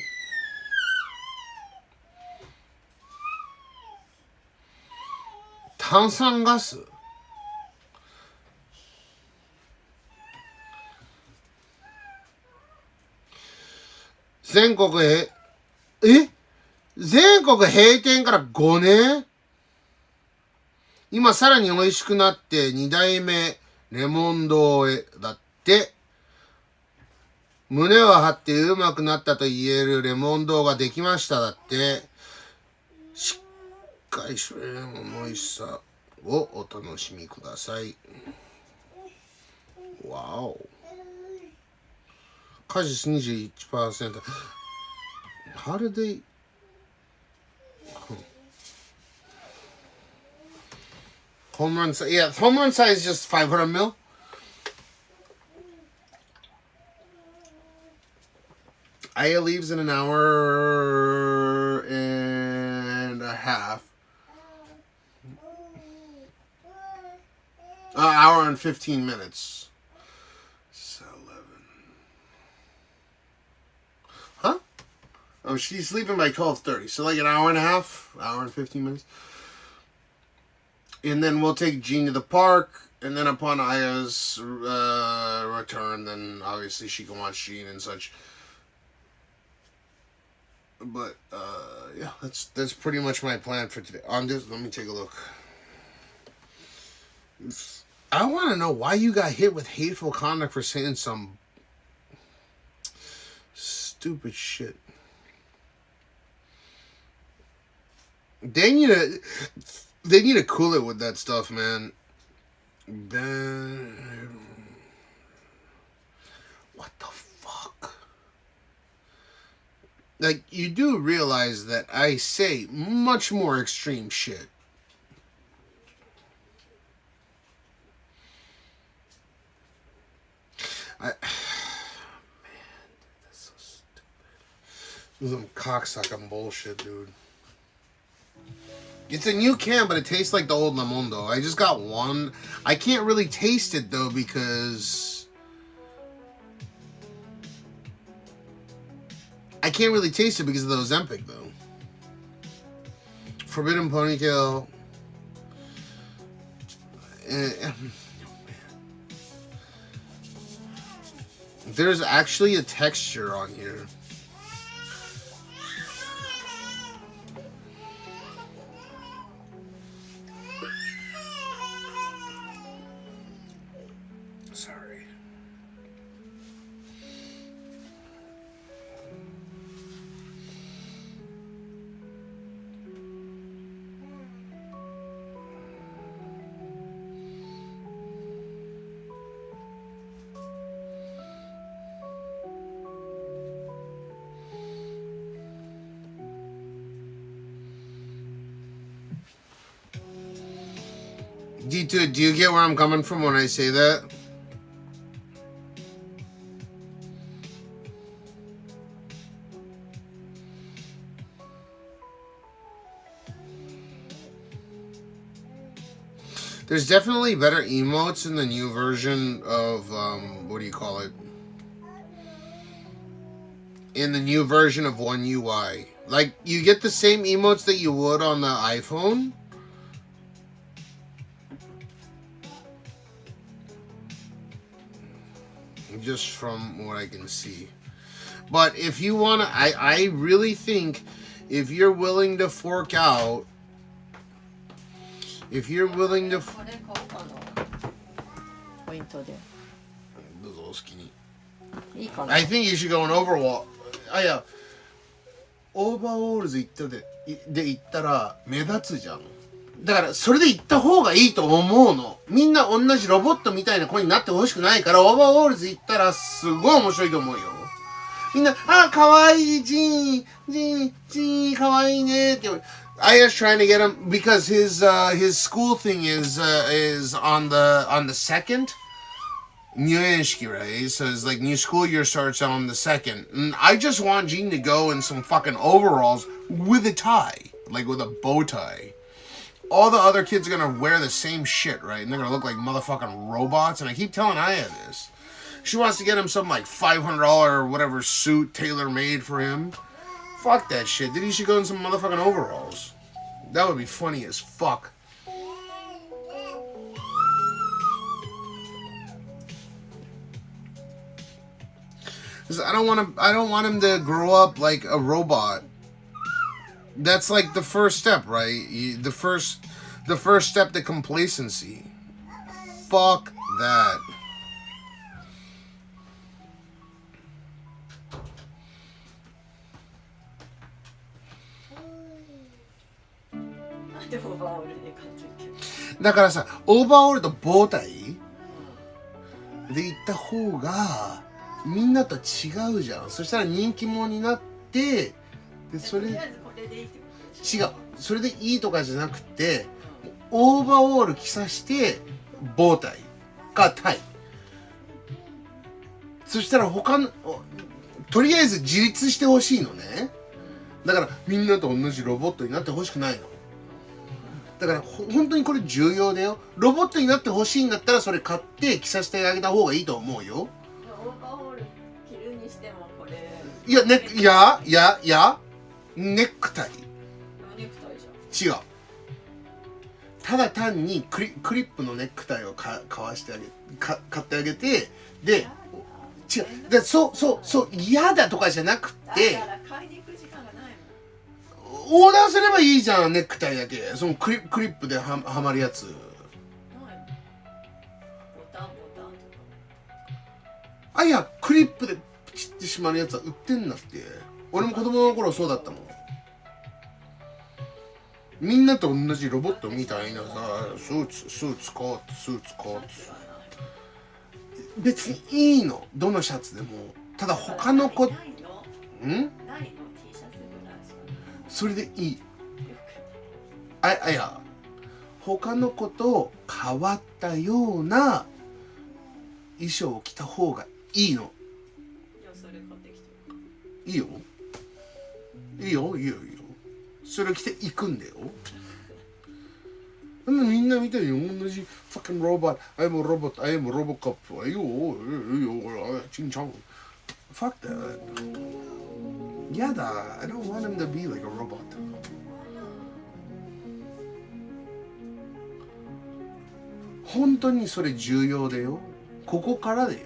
炭酸ガス全国閉店から5年今さらに美味しくなって2代目レモン堂へだって胸を張ってうまくなったと言えるレモン堂ができましただってしっかりしたレモンの美味しさをお楽しみください。わお。果実 21%。How did they... Home run size. Yeah, home run size is just 500 mil. Aya leaves in an hour and a half. Hour and 15 minutes. So 11. Huh? Oh, she's leaving by 12:30. So like an hour and a half, hour and 15 minutes. And then we'll take Jean to the park. And then upon Aya's return, then obviously she can watch Jean and such. But yeah, that's pretty much my plan for today. On this, let me take a look. I want to know why you got hit with hateful conduct for saying some stupid shit. They need to cool it with that stuff, man. What the fuck? like, you do realize that I say much more extreme shit. Man, that's so stupid. This is some cocksucking bullshit, dude. It's a new can, but it tastes like the old lemon, though. I just got one. I can't really taste it, though, because... I can't really taste it because of the OZEMPIC, though. Forbidden Ponytail. There's actually a texture on here. Sorry. D2, do you get where I'm coming from when I say that? There's definitely better emotes in the new version of, what do you call it? In the new version of One UI. Like, you get the same emotes that you would on the iPhone. Just from what I can see. But if you want to, I really think if you're willing to fork out, if you're willing to... I think you should go an overall. あ、いや、オーバーオールズ行ったら目立つじゃん。だからそれで行った方がいいと思うの。みんな同じロボットみたいな子になってほしくないから、オーバーオールズ行ったらすごい面白いと思うよ。みんな、あ、かわいい、ジーン、かわいいねって。I was trying to get him because his school thing is on the second. New Enshiki, right? So it's like new school year starts on the 2nd. And I just want Jean to go in some fucking overalls with a tie. Like with a bow tie. All the other kids are gonna wear the same shit, right? And they're gonna look like motherfucking robots. And I keep telling Aya this. She wants to get him some like $500 or whatever suit tailor-made for him. Fuck that shit. Dude, he should go in some motherfucking overalls. That would be funny as fuck. I don't want him to grow up like a robot. That's like the first step, right? The first step to complacency. Fuck that. Daからさ、オーバーオールとボータイで行った方がみんなと違うじゃん。そしたら人気者になって、でそれ違う、それでいいとかじゃなくて、オーバーオール着さしてボータイかタイ。そしたら他のとりあえず自立してほしいのね。だからみんなと同じロボットになってほしくないの。だから本当にこれ重要だよ。ロボットになってほしいんだったらそれ買って着させてあげた方がいいと思うよ。いや、ネクタイ。違う。ただ単にクリップのネクタイを買ってあげて、で、違う。で、そう、嫌だとかじゃなくて、オーダーすればいいじゃん、ネクタイだけ。そのクリップではまるやつ。あ、いや、クリップでプチってしまるやつは売ってんだって。俺も子供の頃そうだったもん。みんなと同じロボットみたいなさ、スーツコート。別にいいの。どのシャツでも。ただ他の子、それでいい。いや、他の子と変わったような衣装を着た方がいいの。いいよ。いいよ。それを着ていくんだよ。みんなみたいに同じ fucking robot I am a robot I am a robocop いいよチンチャン fuck that やだ I don't want him to be like a robot 本当にそれ重要だよ。ここからだよ。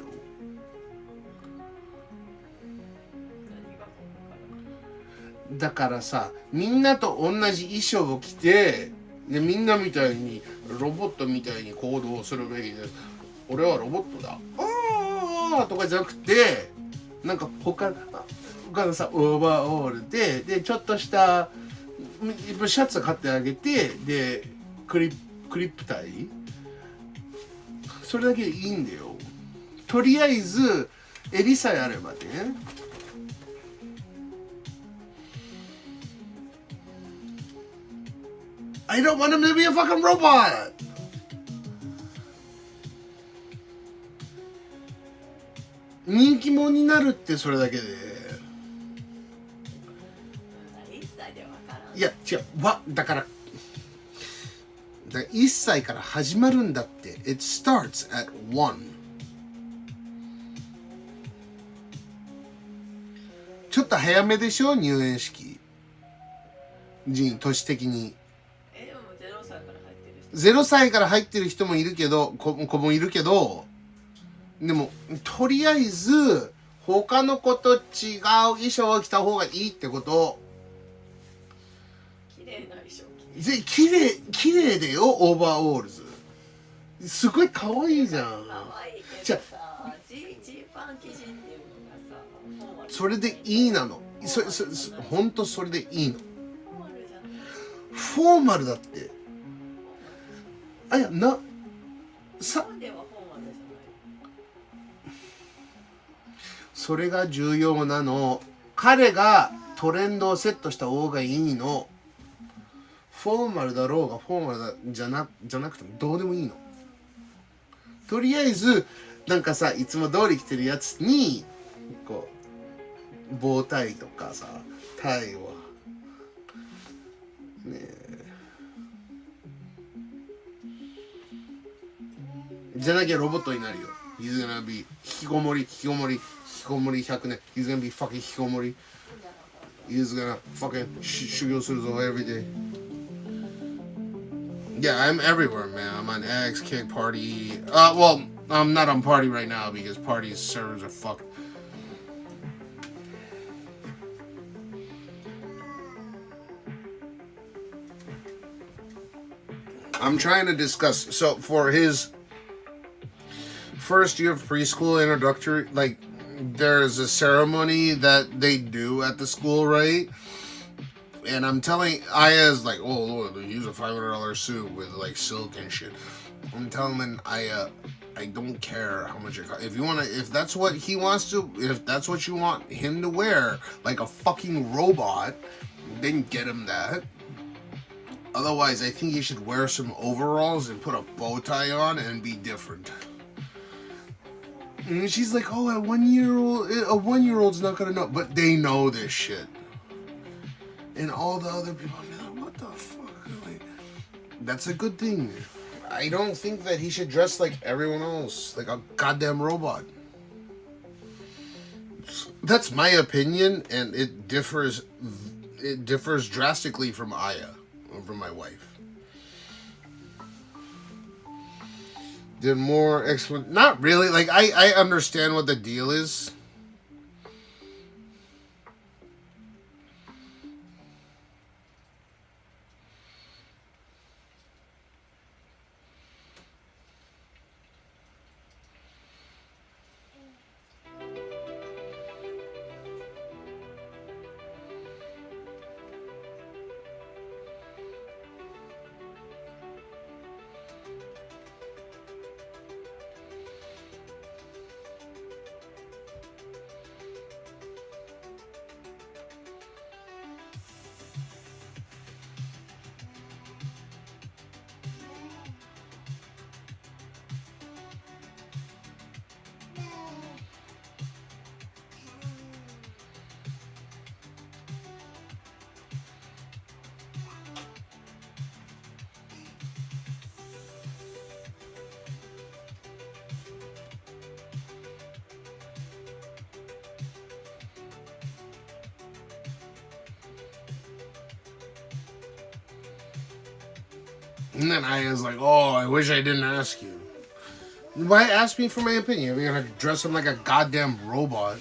だからさ、みんなと同じ衣装を着てでみんなみたいにロボットみたいに行動するべきで、俺はロボットだあーとかじゃなくて、なんか他のさオーバーオールでちょっとしたシャツ買ってあげて、でクリップタイ、それだけでいいんだよ。とりあえず襟さえあればね。I don't want him to be a fucking robot! 人気者になるってそれだけで。いや違う、だから1歳から始まるんだって。It starts at 1. ちょっと早めでしょ入園式。年的に。0歳から入ってる人もいるけど、子もいるけど、でもとりあえず他の子と違う衣装を着た方がいいってこと。綺麗な衣装綺麗だよ。オーバーオールズすごい可愛いじゃん。じゃあそれでいいなの。本当それでいいの。フォーマルだって。それが重要なの。彼がトレンドをセットした方がいいの。フォーマルだろうがフォーマルだじゃなくてもどうでもいいの。とりあえずなんかさ、いつも通り着てるやつにこう棒タイとかさ、タイをねえじゃなきゃロボットになるよ。He's gonna be 引きこもり100年。He's gonna be fucking 引きこもり。He's gonna fucking 修行するぞ every day. Yeah, I'm everywhere, man. I'm on X, Kick, Party. Well, I'm not on Party right now because Party's servers are fucked. I'm trying to discuss. So for his first year of preschool introductory, like there's a ceremony that they do at the school, right? And I'm telling Aya's like, oh Lord, use a $500 suit with like silk and shit. I'm telling him, I don't care how much it costs. If that's what he wants to, if that's what you want him to wear, like a fucking robot, then get him that. Otherwise, I think he should wear some overalls and put a bow tie on and be different. And she's like, oh, a 1-year-old's not gonna know. But they know this shit. And all the other people, I'm like, what the fuck? Like, that's a good thing. I don't think that he should dress like everyone else, like a goddamn robot. That's my opinion, and it differs drastically from Aya, from my wife. Did more not really. Like I understand what the deal is. And then I was like, oh, I wish I didn't ask you. Why ask me for my opinion? You're gonna dress him like a goddamn robot.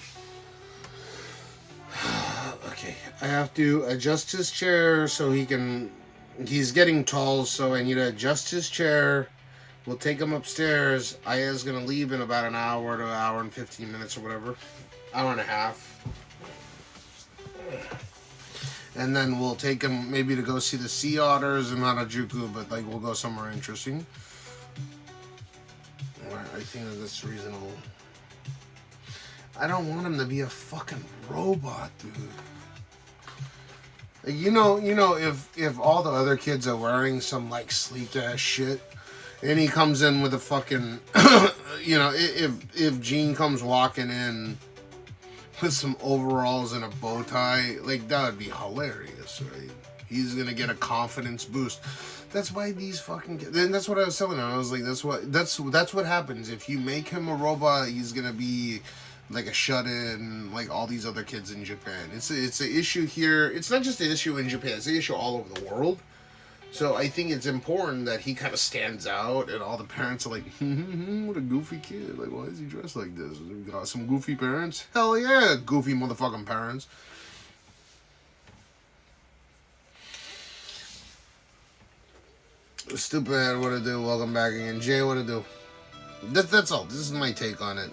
Okay, I have to adjust his chair so he can... He's getting tall, so I need to adjust his chair. We'll take him upstairs. Aya's gonna leave in about an hour to an hour and 15 minutes or whatever. Hour and a half. And then we'll take him maybe to go see the sea otters in Harajuku, but like we'll go somewhere interesting. I think that's reasonable. I don't want him to be a fucking robot, dude. Like, you know, if all the other kids are wearing some like sleek ass shit, and he comes in with a fucking, you know, if Gene comes walking in with some overalls and a bow tie, like that would be hilarious, right? He's gonna get a confidence boost. That's why these fucking kids, and that's what I was telling him. I was like, that's what happens if you make him a robot. He's gonna be like a shut-in, like all these other kids in Japan. It's an issue here. It's not just an issue in Japan. It's an issue all over the world. So I think it's important that he kind of stands out, and all the parents are like, what a goofy kid. Like, why is he dressed like this? We got some goofy parents? Hell yeah, goofy motherfucking parents. Stupid, what to do? Welcome back again. Jay, what to do? That's all. This is my take on it.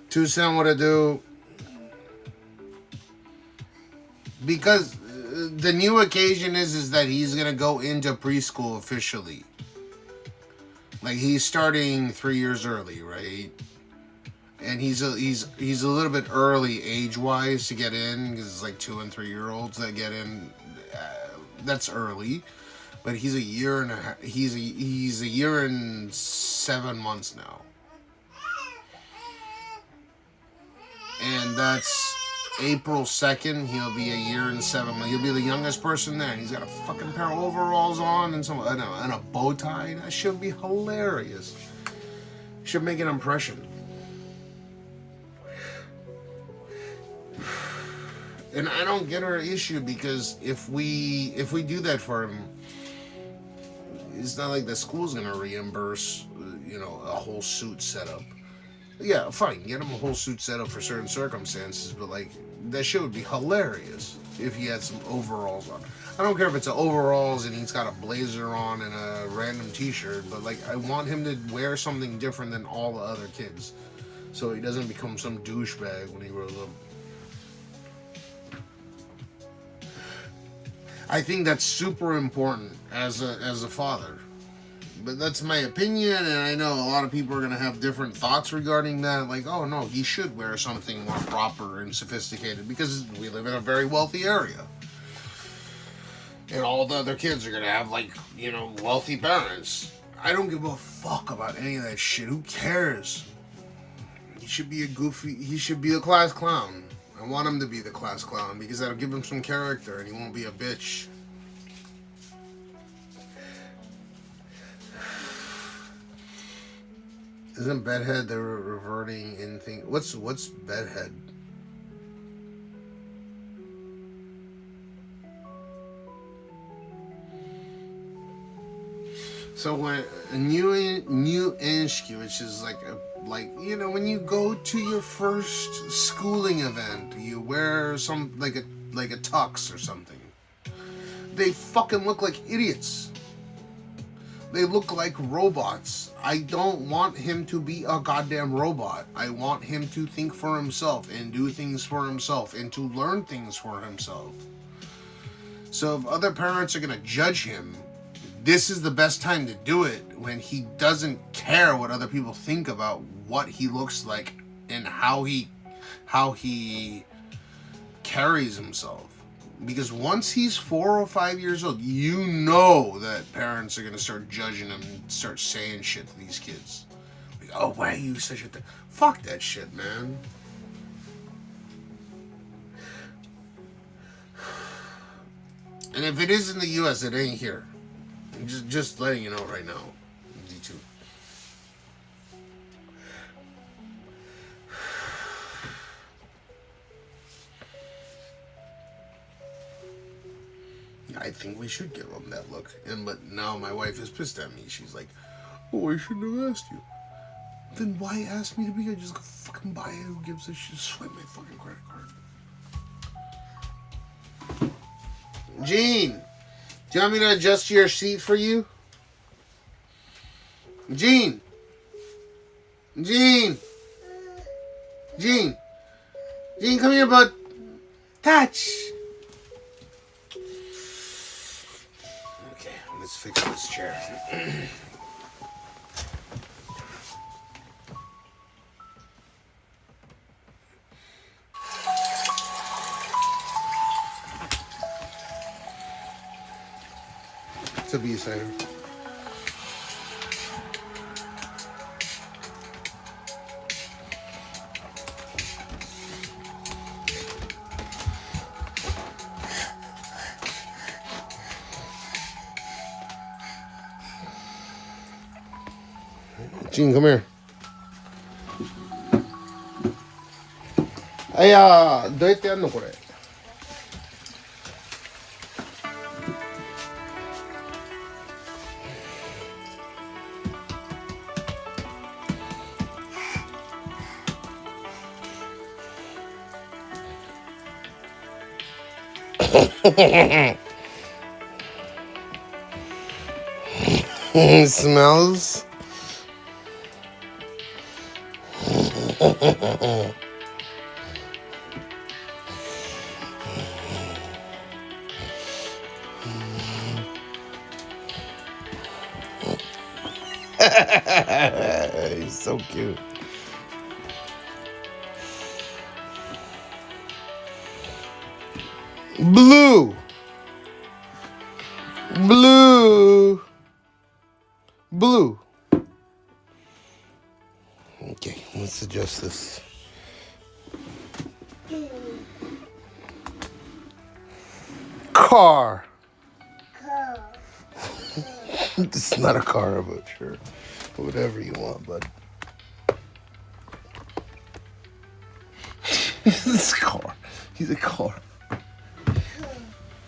Tucson, what to do? Because the new occasion is that he's gonna go into preschool officially. Like he's starting 3 years early, right? And he's a little bit early age-wise to get in because it's like 2 and 3 year olds that get in. That's early, but he's a year and a half. He's a year and 7 months now. And that's April 2nd. He'll be a year and 7 months. He'll be the youngest person there. And he's got a fucking pair of overalls on and and a bow tie. That should be hilarious. Should make an impression. And I don't get our issue because if we do that for him, it's not like the school's gonna reimburse, you know, a whole suit setup. Yeah, fine, get him a whole suit setup for certain circumstances, but like that shit would be hilarious if he had some overalls on. I don't care if it's overalls and he's got a blazer on and a random t-shirt, but like I want him to wear something different than all the other kids, so he doesn't become some douchebag when he grows up. I think that's super important as a father. But that's my opinion, and I know a lot of people are going to have different thoughts regarding that. Like, oh no, he should wear something more proper and sophisticated because we live in a very wealthy area. And all the other kids are going to have, like, you know, wealthy parents. I don't give a fuck about any of that shit. Who cares? He should be a class clown. I want him to be the class clown because that'll give him some character and he won't be a bitch. Isn't bedhead the reverting in thing? What's bedhead? So when a new inshki, which is like you know, when you go to your first schooling event, you wear some like a tux or something. They fucking look like idiots. They look like robots. I don't want him to be a goddamn robot. I want him to think for himself and do things for himself and to learn things for himself. So if other parents are gonna judge him, this is the best time to do it, when he doesn't care what other people think about what he looks like and how he carries himself. Because once he's 4 or 5 years old, you know that parents are gonna start judging him and start saying shit to these kids. Like, oh, why are you such a fuck that shit, man. And if it is in the US, it ain't here. Just letting you know right now. D2. I think we should give him that look. But now my wife is pissed at me. She's like, oh, I shouldn't have asked you. Then why ask me to be here? Just go fucking buy it. Who gives a shit? Swipe my fucking credit card. Gene, do you want me to adjust your seat for you? Gene. Gene, come here, bud. Touch. Let's fix this chair. It's a B-sider. Gene, come here. あ、いや、どうやってやんのこれ。It smells. He's so cute. Blue. Okay, let's adjust this. Car. It's not a car, but sure. Whatever you want, bud. This car. He's a car.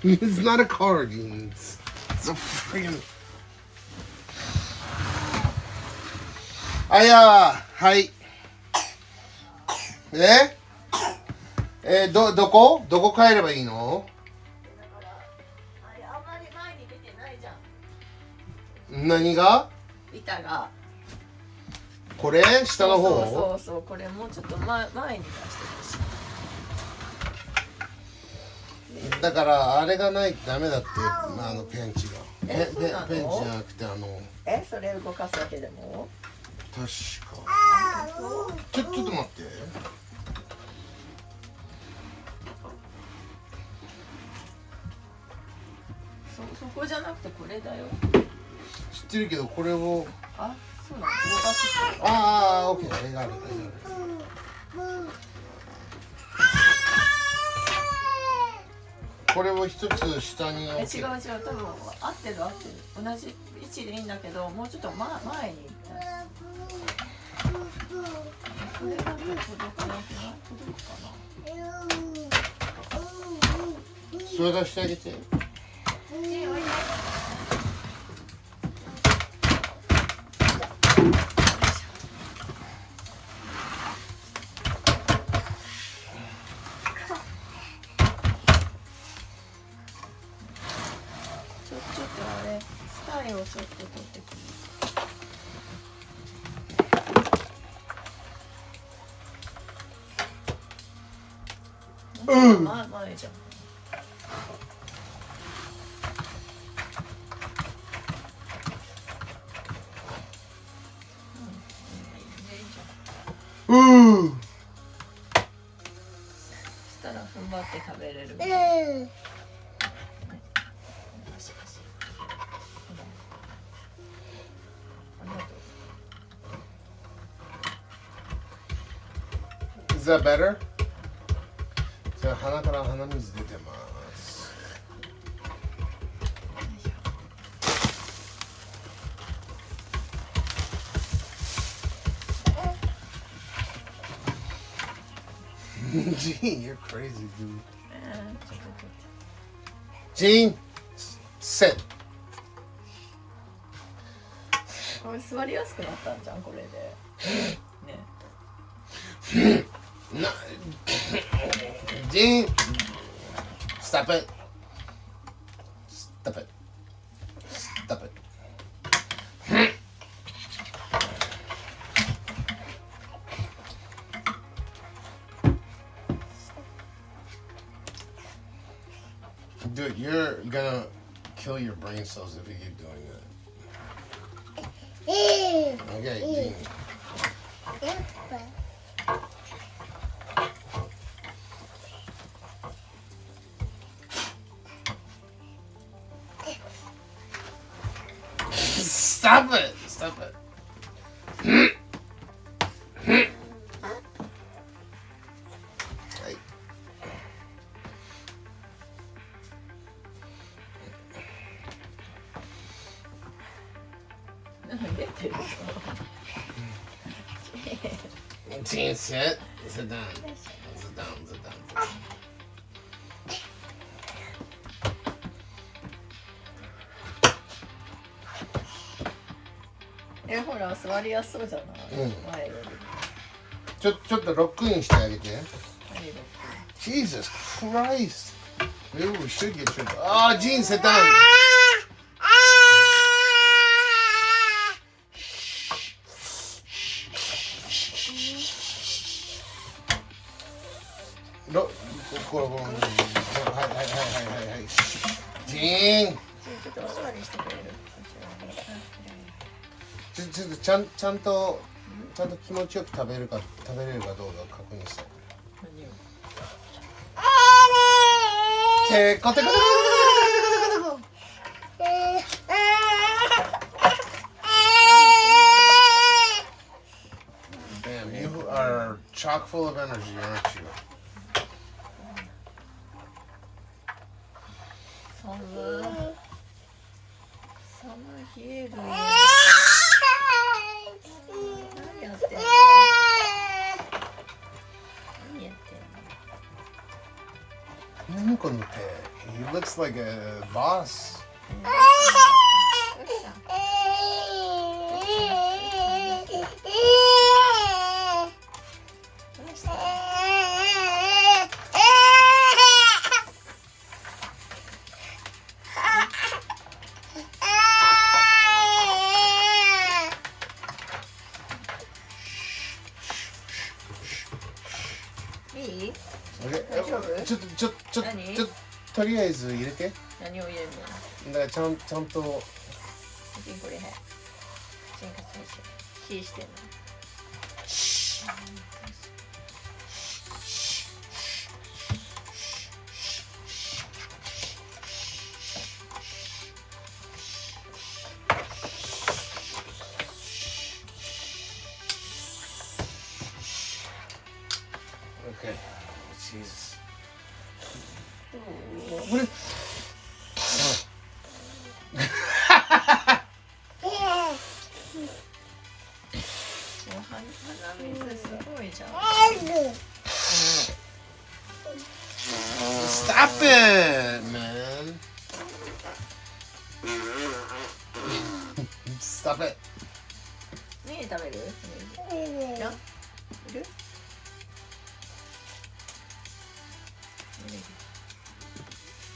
It's not a car, Gene. It's a freaking... はい。どこ帰ればいいの？あんまり前に出てないじゃん。何が？板が。これ下の方？そう、これもうちょっと前に出してほしい。だからあれがないとダメだって、ペンチが。ペンチじゃなくてそれ動かすだけでも？確か。ちょっと待って。そこじゃなくてこれだよ。知ってるけどこれを。あ、そうなの。動かす。オッケー。あれがある。これを一つ下に。違う。多分合ってる。同じ位置でいいんだけど、もうちょっと前に。それが届くかな。それ出してあげて。まあいいじゃん。したら踏ん張って食べれる。Is that better? じゃあ鼻から鼻水出てます。Gene, you're crazy, dude. Gene, sit. これ座りやすくなったんじゃんこれで。ね。No. Gene, stop it. Stop it. Stop it. Dude, you're gonna kill your brain cells if you keep doing that. Okay, Gene. Stop it! Stop it. Gene, sit. Sit down. Sit down. Sit down. Eh, ほら座りやすそうじゃない。前より。ちょっとロックインしてあげて。Jesus Christ. Maybe we should get your. Oh, Gene, sit down. No, go. Hi. Gene. ちょっとお座りしてくれる。ちょっとちゃんと気持ちよく食べれるかどうか確認したい。テコテコテコテコテコテコテコ。Damn, you are chock full of energy, aren't you? 寒い冷える。何やってんの？何やってんの？何この手？ He looks like a boss. Okay. ちょとりあえず入れて。何を入れるの？だからちゃんと。これへ。火してんの。Okay. Jesus. What is... Stop it, man. Stop it. 何食べる？いや？いる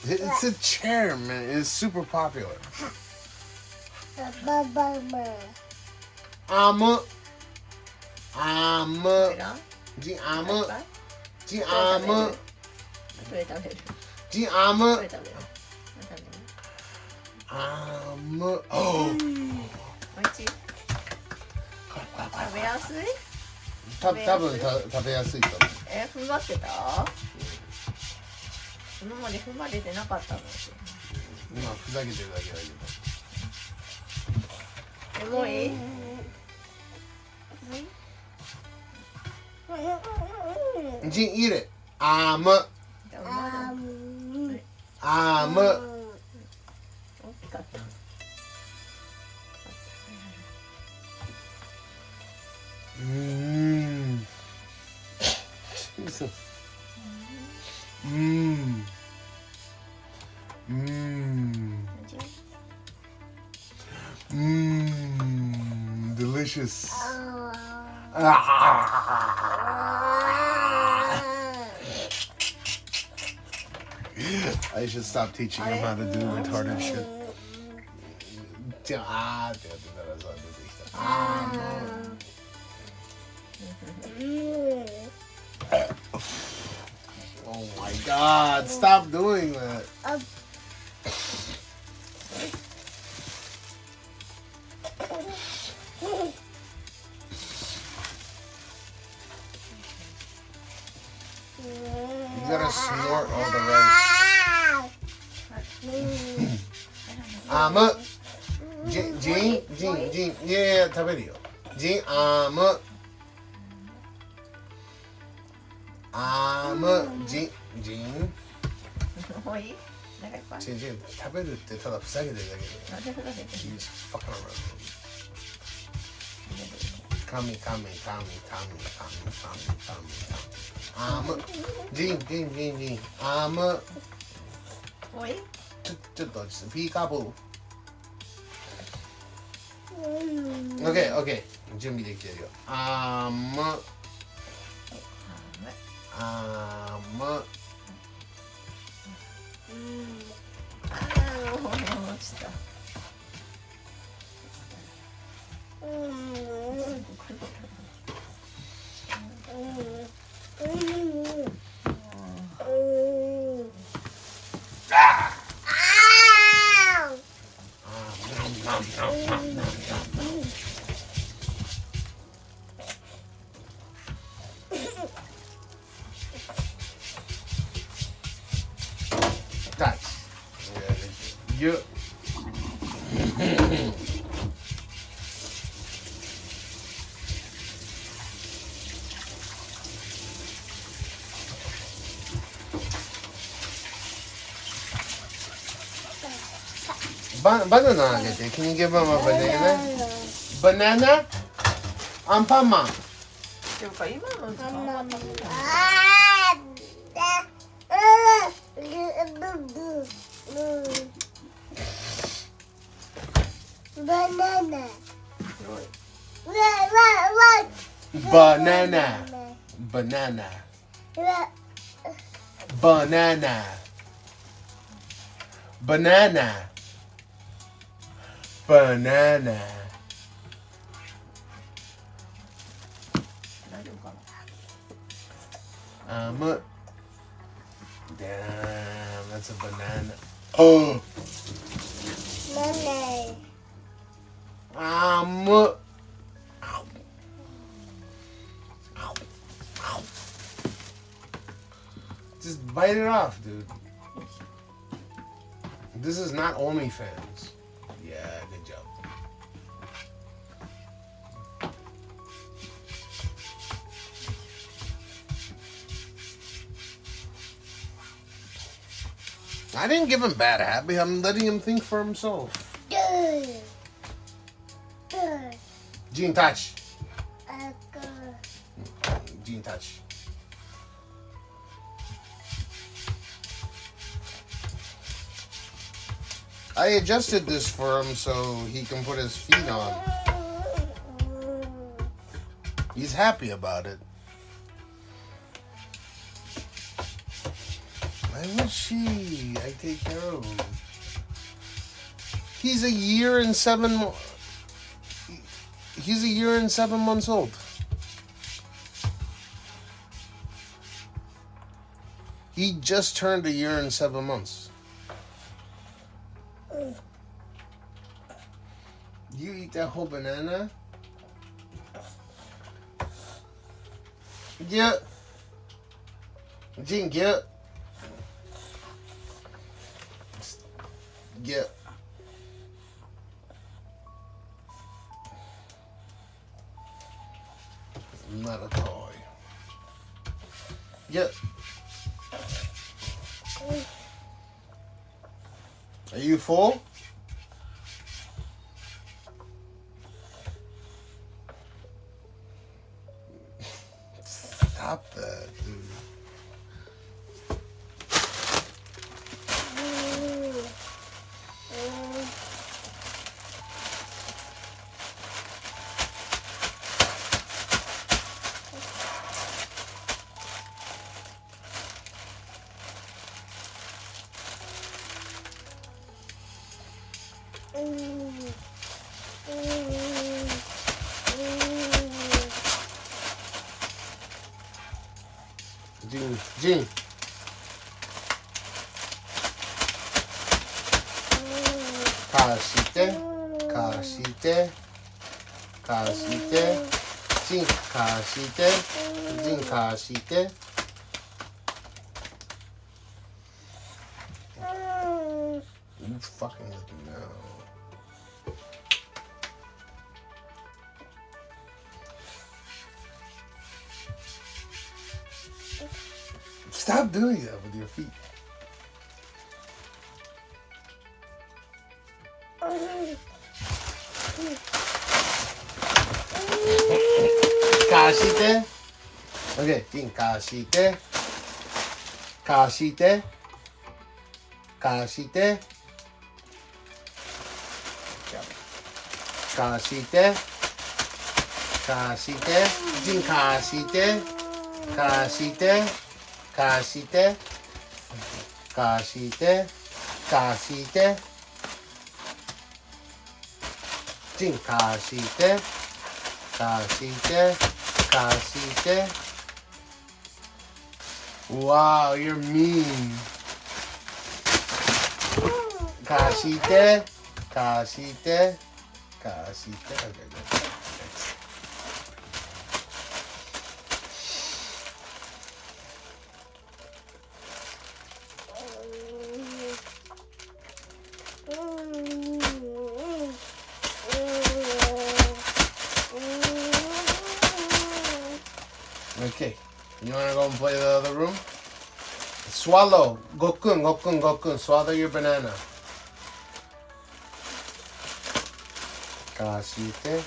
？It's a chair, man. It's super popular. どれ食べる G armor. どれ食べる Armor. Oh. おいしい食べやすい多分食べやすいと思う。踏ん張ってた今まで踏ん張れてなかったの今ふざけてるだけだけど。もういいジン入れ。アーム。アーム。大きかった嘘。Delicious. I should stop teaching him how to do retarded shit. Oh my god, stop doing that. You gotta snort all the rice. Jean. Yeah, 食べるよ。Jean, Jean. もういい長いパン食べるってただふざけてるだけで。You just fucking around. Come. Jean. もういいちょっと落ち着いて。ピーカーブー。OK。準備できてるよ。落ちたバナナあげて。Can you give him a banana? Banana? アンパンマン。ていうか今の時間は食べないBanana. Damn, that's a banana. Oh. Just bite it off, dude. This is not OnlyFans. Yeah, good job. I didn't give him bad habit. I'm letting him think for himself. Gene, touch. Gene, touch. I adjusted this for him so he can put his feet on. He's happy about it. I wish I take care of him. He's a year and 7 months old. He just turned 1 year and 7 months. You eat that whole banana? Yeah. Jing, yeah. Yeah. Not a toy. Yeah. Are you full? Stop that, dude. Jing. Kashite. Jing, kashite. Jing, kashite. You fucking with me now. Stop doing that with your feet. Kashite. Okay, Jing, kashite. Kashite. Kashite. Kashite. Kashite. Jing, kashite. Kashite. Kashite. Kashite. Kashite. Jing, kashite. Kashite. Kashite. Wow, you're mean. Kashite. Kashite. Kashite. Okay, good. Okay, you wanna go and play the other room? Swallow. Gokun. Swallow your banana. Kashite.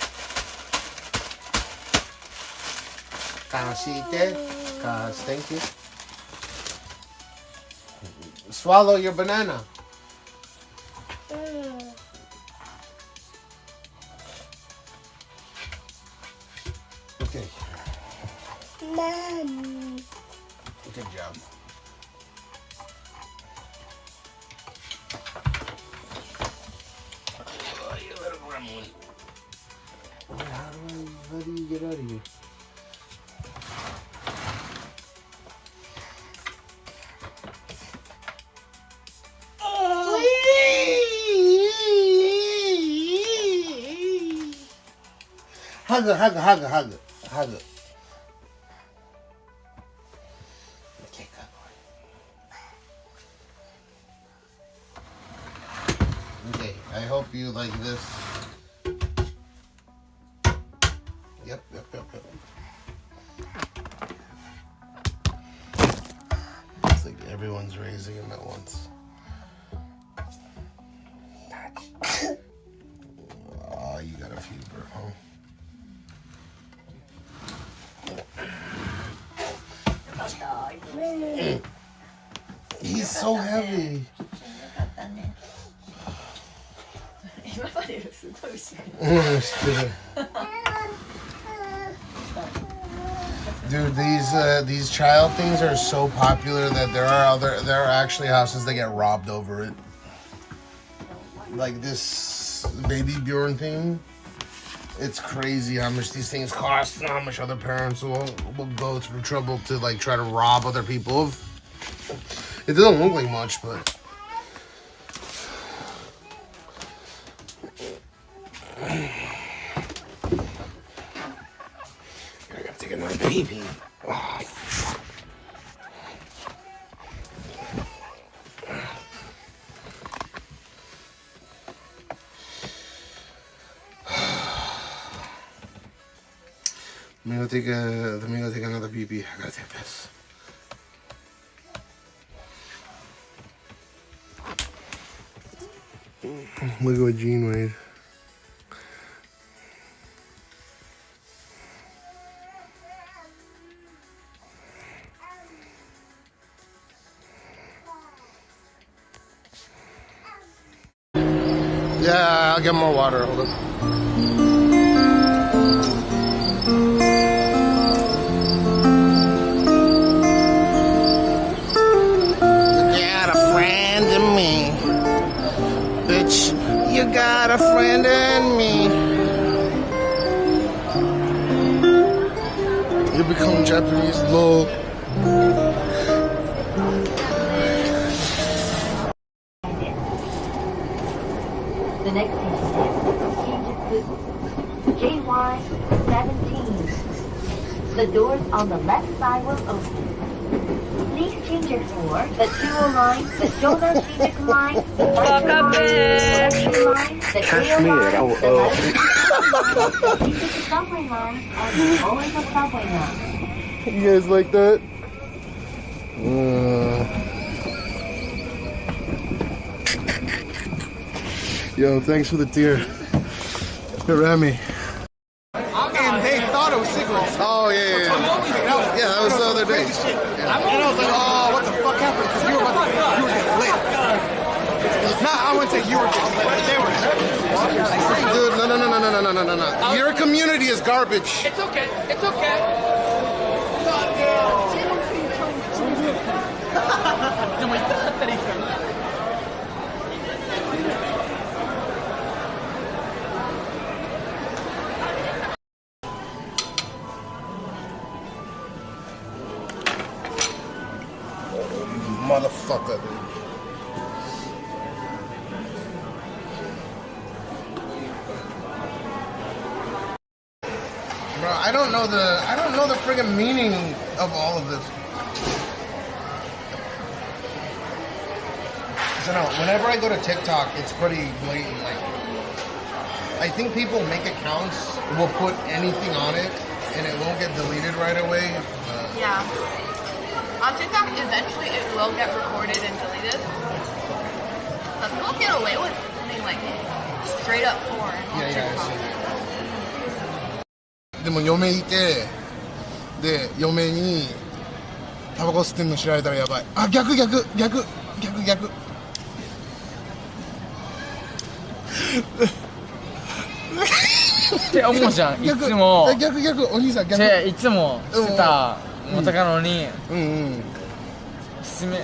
Thank you. Swallow your banana. Okay. Mom. Good job. Oh, you little gremlin. How do you get out of here? Hug it. Okay, good boy. Okay, I hope you like this. Yep. It's like everyone's raising him at once. Oh, you got a fever, huh? He's so heavy. Dude, these child things are so popular that there are actually houses that get robbed over it. Like this baby Bjorn thing. It's crazy how much these things cost and how much other parents will go through trouble to like try to rob other people of. It doesn't look like much, but I gotta take another pee-pee. Oh. Let me go take another pee-pee. I gotta take this. Look at what Gene made. Yeah, I'll get more water. Hold on. You got a friend in me. You become Japanese, lol. The next JY17. The doors on the left side will open. Please change your floor. The 209, the Shonan Shinjuku line, the 909, the 309, the 11, the subway line, and the Oingo subway line. You guys like that? Yo, thanks for the tear. It ran me. And they thought it was cigarettes. Oh, yeah. Yeah, that was the other day. And I was like, oh, what the fuck happened? Because you were getting lit. Nah, I wouldn't say you were getting lit. They were. Dude, no. Your community is garbage. It's okay. It's okay. Motherfucker, dude. Bro, I don't know the friggin' meaning of all of this. So no, whenever I go to TikTok, it's pretty blatant. Like, I think people make accounts, will put anything on it, and it won't get deleted right away. Yeah. On TikTok, eventually it will get recorded and deleted. But people get away with something like straight up porn on TikTok. でも嫁いて、で嫁にタバコ吸ってんの知られたらやばい。あ、逆。って思うじゃん。いつも逆お兄さん逆。いつも吸ってた元カノに勧め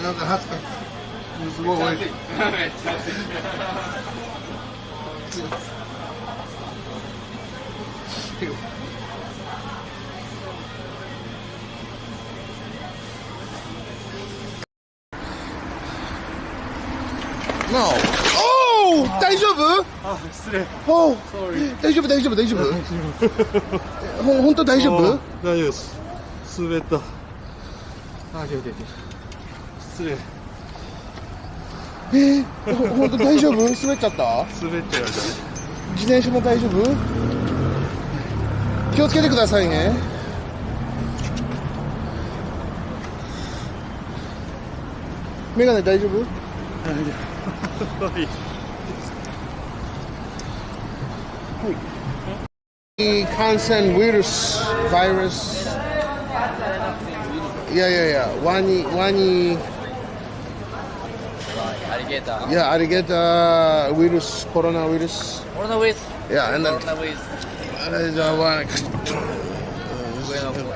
なんか恥ずかしい。すごい美味しい。No. Oh! 大丈夫？あ、失礼。Oh! 大丈夫。本当大丈夫？大丈夫です。滑った。あ、失礼。本当大丈夫？滑っちゃった？滑っちゃいましたね。自転車も大丈夫？気をつけてくださいね。メガネ大丈夫？感染ウイルス、いや、ワニ、アリゲーター。Yeah, alligator virus, coronavirus. Coronavirus. Yeah, and then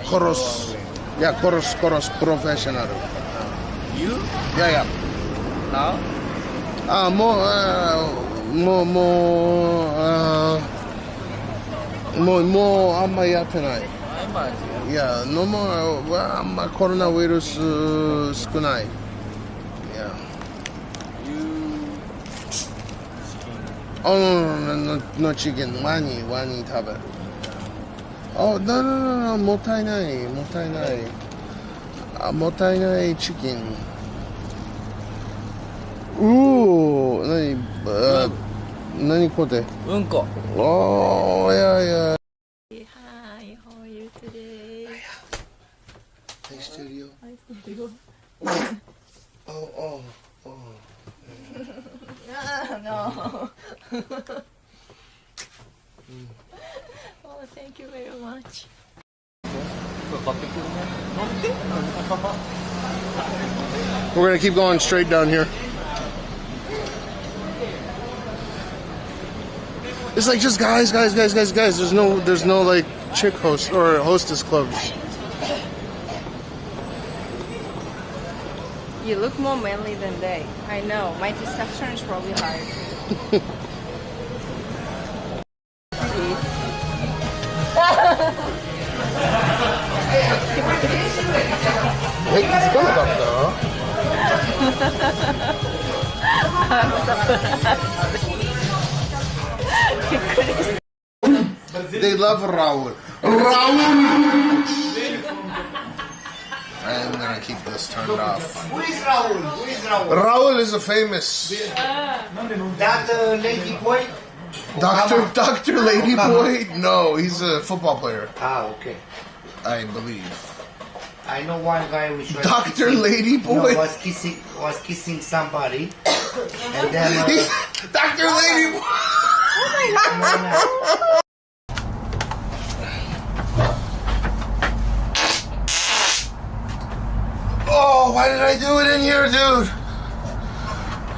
Chorus. Yeah, chorus professional. You? Yeah. Now? もうあんまやってない。いや、のもあんまコロナウイルス少ない。いや。のチキン、ワニ食べる。もったいない。もったいないチキン。何これ？うんこ。yeah. Hi, how are you today? 愛してるよ。愛してるよ。Oh. No. Oh, thank you very much. We're gonna keep going straight down here. It's like just guys. There's no like chick host or hostess clubs. You look more manly than they. I know. My testosterone is probably higher. They love Raul. I'm gonna keep this turned off. Who is Raul? Raul is a famous That lady boy? Dr. Ladyboy. No, he's a football player. Okay. I believe. I know one guy which was Dr. Ladyboy was kissing somebody, and then Dr. Ladyboy. Oh my God. Oh, why did I do it in here, dude?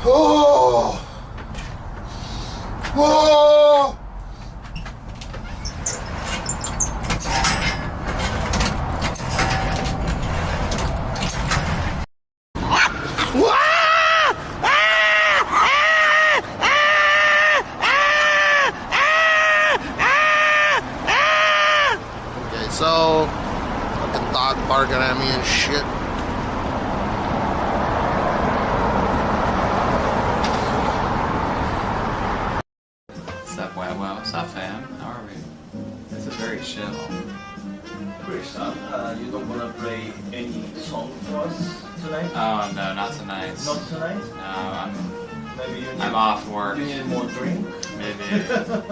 Oh. Okay, so fucking dog barking at me and shit. What's up, fam? How are we? This is very chill. Chris, you don't want to play any song for us tonight? Oh no, not tonight. Not tonight? No, Maybe I'm off work. You need more drink? Maybe. I don't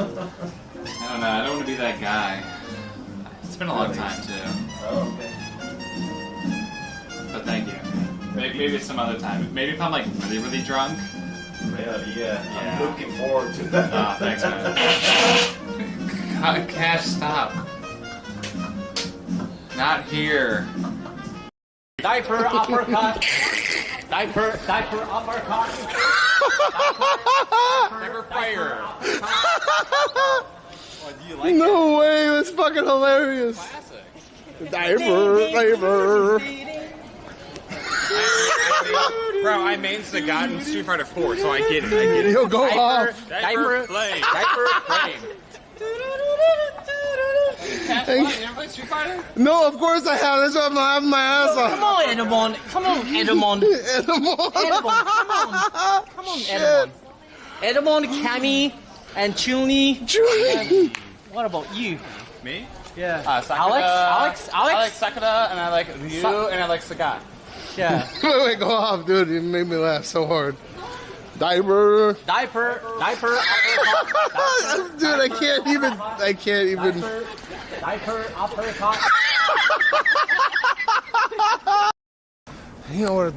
know. I don't want to be that guy. It's been a long time too. Oh, okay. But thank you. Maybe some other time. Maybe if I'm like really drunk. Yeah. I'm looking forward to that. Oh, thanks, man. God, Cash, stop. Not here. Diaper uppercut. Diaper uppercut. Diaper fire. No way, it was fucking hilarious. Classic. Diaper. Bro, I main Sagat in Street Fighter 4, so I get it. He'll go off. Diaper flame. Diaper flame. Cash, you ever play Street Fighter? No, of course I have. That's why I'm having my ass off. Come on, Edamon. Come on, Edamon. Come on, Edamon. Edamon, Cammy, and Chuni. What about you? Me? Yeah. Sakura, Alex? I like Sakura, and I like Ryu, and I like Sagat. Yeah. Wait, go off, dude. You made me laugh so hard. Diaper. Dude, I can't even. Diaper uppercut. You know what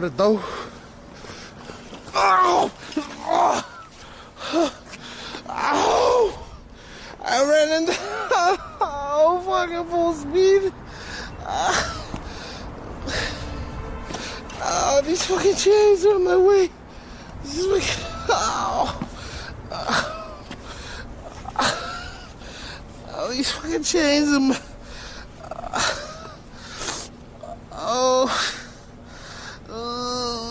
it do? Ow! I ran into fucking full speed. These fucking chains are in my way. These fucking chains are my...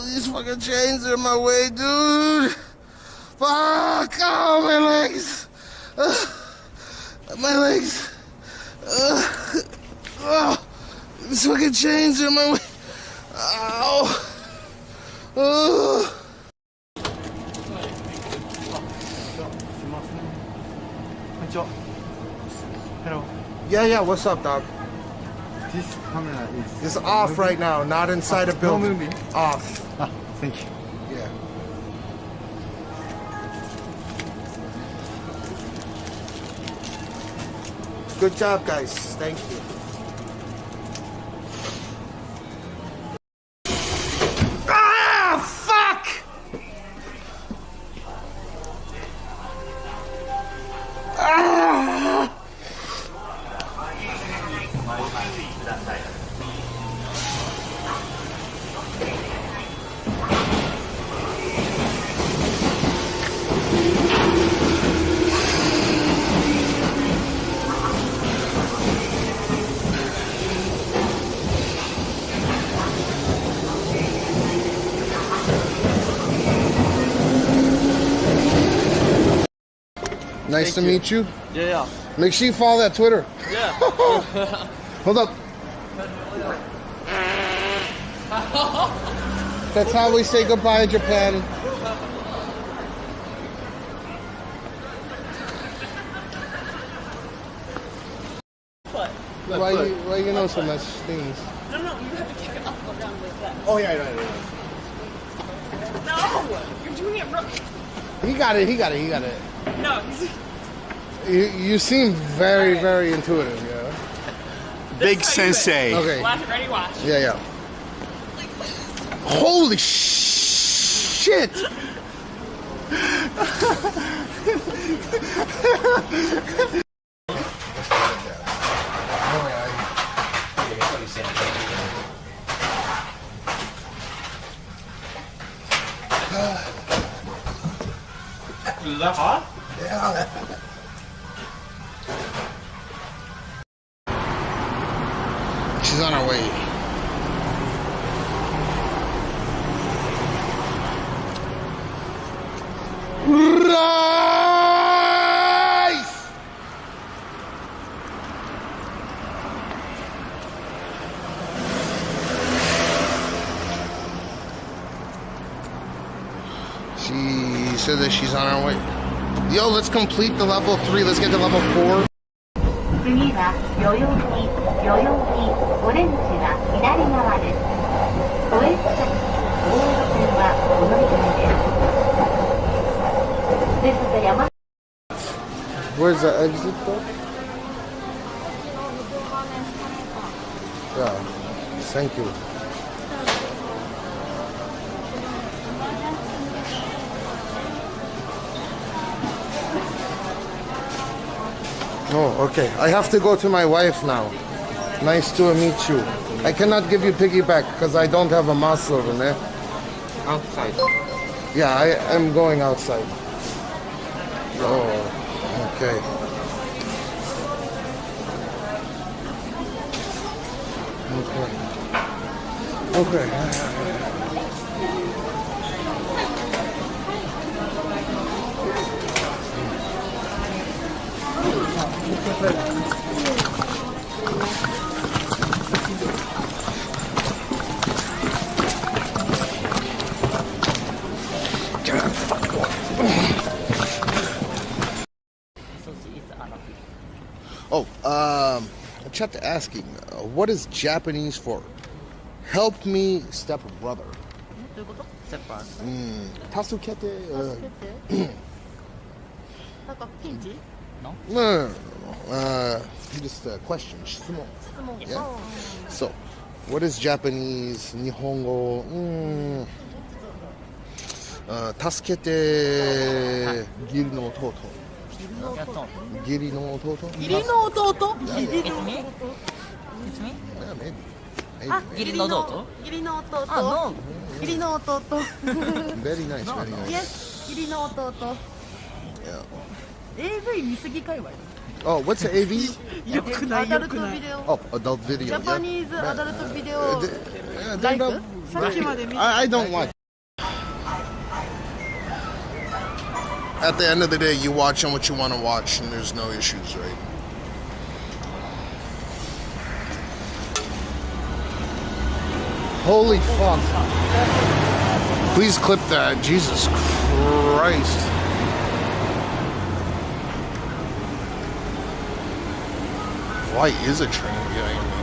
these fucking chains are in my way, dude. Fuck! Oh, my legs! My legs! Oh, these fucking chains are in my way. Ow! Oh. Hello. Yeah, what's up, dog? This camera is... It's off right now, not inside a building. moving. Off. Ah, thank you. Yeah. Good job, guys. Thank you. Ah, fuck! Ah! Nice to meet you. Yeah. Make sure you follow that Twitter. Yeah. Hold up. That's how we say goodbye in Japan. What? Why you know so much things? No, you have to kick it up or down like that. Oh yeah, right. No! You're doing it wrong. He got it. No, You seem very intuitive, yeah. Big sensei. Okay. Ready, watch. Yeah. Holy shit! Is that hot? Yeah. She's on her way. Rice! She said that she's on her way. Yo, let's complete the level 3. Let's get to level 4. 次は代々木オレンジは左側です。都営地下鉄大江戸線はお乗り換えです。ですが山 Where's the exit though? Yeah, thank you. Oh, okay. I have to go to my wife now. Nice to meet you. I cannot give you piggyback because I don't have a muscle in there. Outside. Yeah, I am going outside. Oh, okay. Okay. Chat asking, what is Japanese for help me step brother? Step brother. Tasukete. No. No. Just a question. Yeah. So, what is Japanese? Nihongo. Tasukete. Giri no toto. Giri no toto? Giri no toto? Yeah, It's me? Yeah, maybe. Ah, Giri no toto? Giri no toto. Ah, no. Giri no toto. Very nice, very nice. Yes, Giri no toto. Yeah. AV 見すぎ界隈。 Oh, what's the AV? よくない。 Adult video. Oh, adult video. Japanese Yeah. adult video. They're Like? not- Saっきまで見た。 I don't watch. at the end of the day, you watching what you want to watch, and there's no issues, right? Holy fuck. Please clip that. Jesus Christ. Why is a train behind me?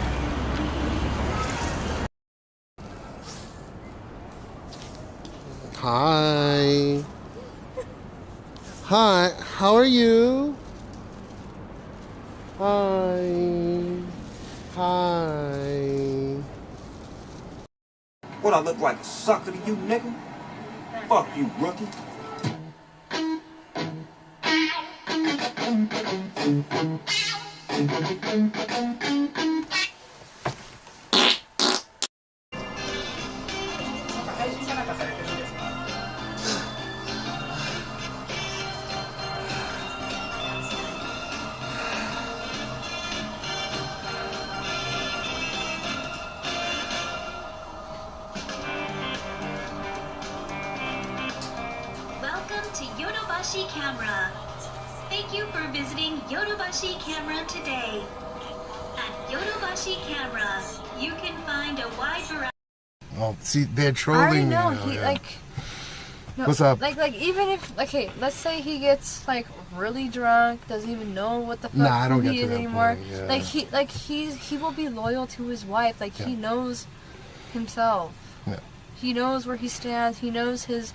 Hi. Hi, how are you? Hi. Hi. What, I look like a sucker to you, nigga? Fuck you, rookie. Welcome to Yodobashi Camera. Thank you for visiting Yodobashi Camera today. At Yodobashi Camera, you can find a wide variety. Oh, see, they're I already trolling know me now, he yeah. like. No, What's up? Like even if okay, let's say he gets like really drunk, doesn't even know what the fuck Nah, I don't who get he to is that anymore. point, yeah. He will be loyal to his wife. Like he knows himself. Yeah. He knows where he stands. He knows his.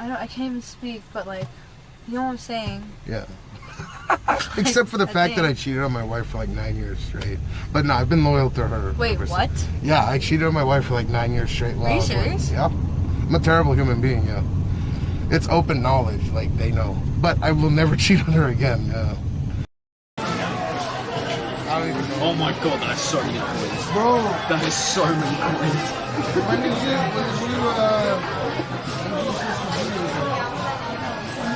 I can't even speak, but like, you know what I'm saying. Yeah. Except for the fact that I cheated on my wife for like 9 years straight. But no, I've been loyal to her. Wait, ever what? since. Yeah, I cheated on my wife for like 9 years straight. Are you serious? Yeah. I'm a terrible human being, yeah. It's open knowledge, like they know. But I will never cheat on her again, yeah. I don't even know. Oh my god, that's so many coins. Bro. That is so many coins. When did you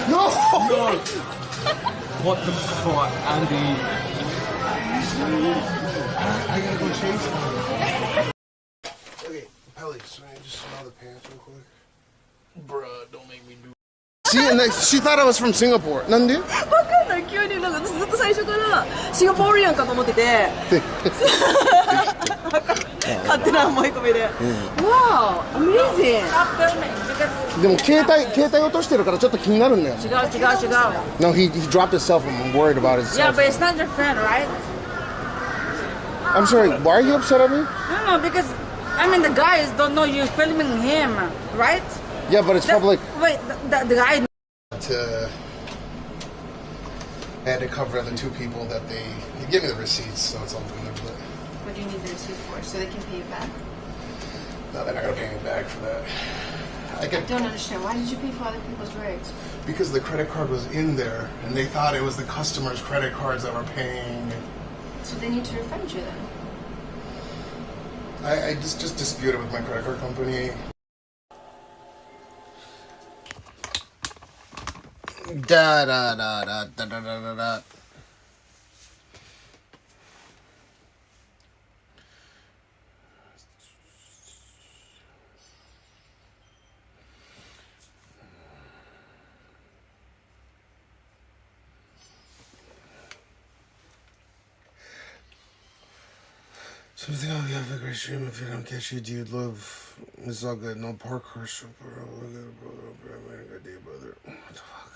No! No! What the fuck, Andy? I gotta go chase them. Okay, Ellie, so I just smell the pants real quick. Bruh, don't make me do. See, and she thought I was from Singapore. なんで? わかんない。急になんかずっと最初からシンガポールやんかと思ってて。勝手な思い込みで。Wow, amazing. Stop filming. でも携帯落としてるからちょっと気になるんだよ。違う。 No, he dropped his cell phone. I'm worried about his Yeah, cell but phone. it's not your friend, right? I'm sorry, why are you upset at me? No, because I mean the guys don't know you're filming him, right? Yeah, but it's public. Wait, the guy. I had to cover the two people that they gave me the receipts, so it's all good. But What do you need the receipt for? So they can pay you back? no, they're not gonna pay me back for that. I don't understand. Why did you pay for other people's rigs? Because the credit card was in there, and they thought it was the customer's credit cards that were paying. So they need to refund you then. I just disputed with my credit card company. Da da da da da da da da. Something I'll have a great stream if you don't catch you, dude. Love. It's all good. No parkour, super. Look at it, brother. I'm having a good day, brother. What the fuck?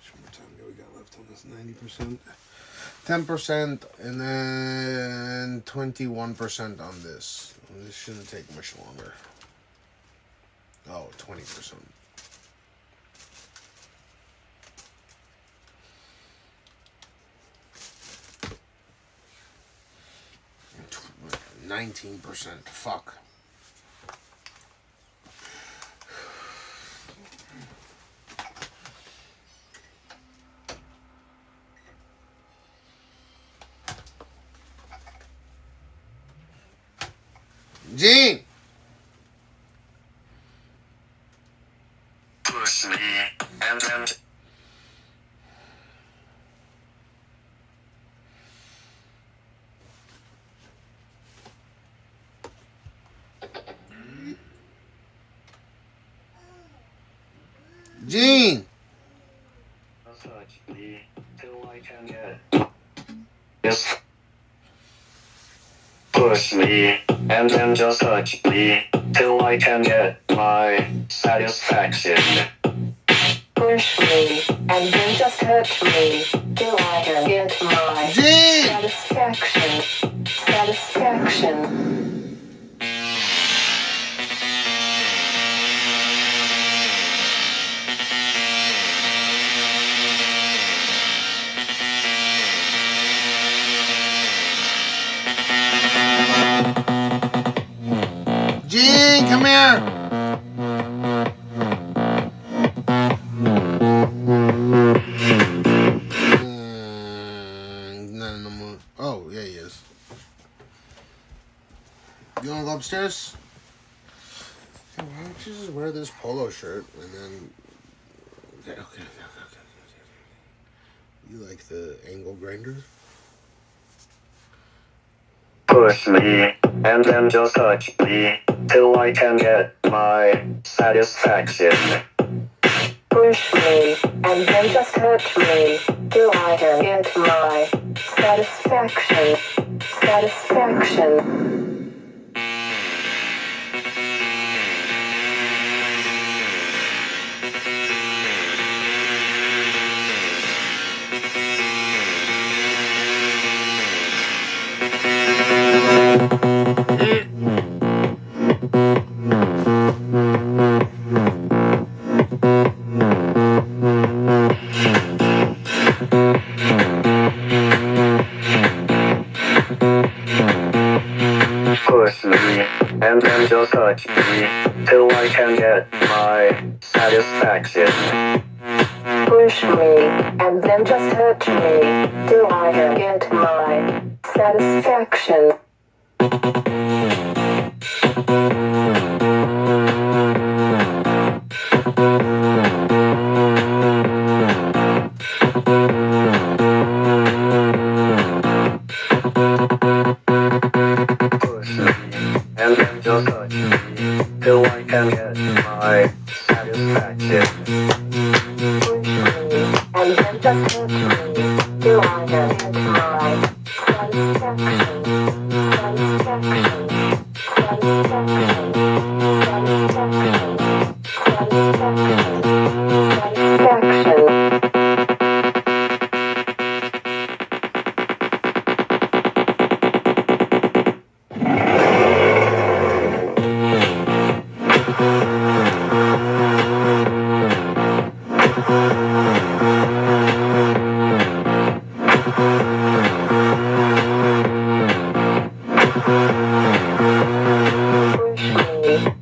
How much time do we got left on this? 90%. 10%, and then 21% on this. This shouldn't take much longer. Oh, 20%. %. Fuck. Gene! Push me and Gene! Yes. Push me, and then just touch me, till I can get my satisfaction. Push me, and then just touch me, till I can get my satisfaction. Satisfaction. Gene, come here! Not in the mood. Oh, yeah, he is. You wanna go upstairs? Why don't you just wear this polo shirt and then... Okay. You like the angle grinder? Push me, and then just touch me, till I can get my satisfaction. Push me, and then just touch me, till I can get my satisfaction. Satisfaction. Push me, and then just touch me, till I can get my satisfaction. Push me, and then just touch me, till I can get my satisfaction. And then just touch me, till I can get my satisfaction. Push me, and then just touch me, till I can get my satisfaction. Satisfaction. Satisfaction. Satisfaction. Satisfaction. Satisfaction.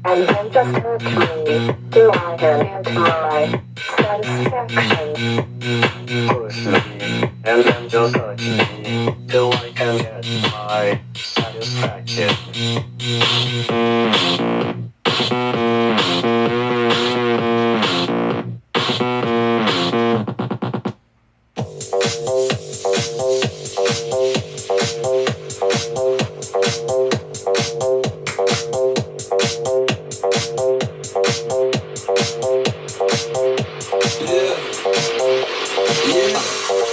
And then just touch me, till I can get my satisfaction. Push me, and then just touch me, till I can get my satisfaction.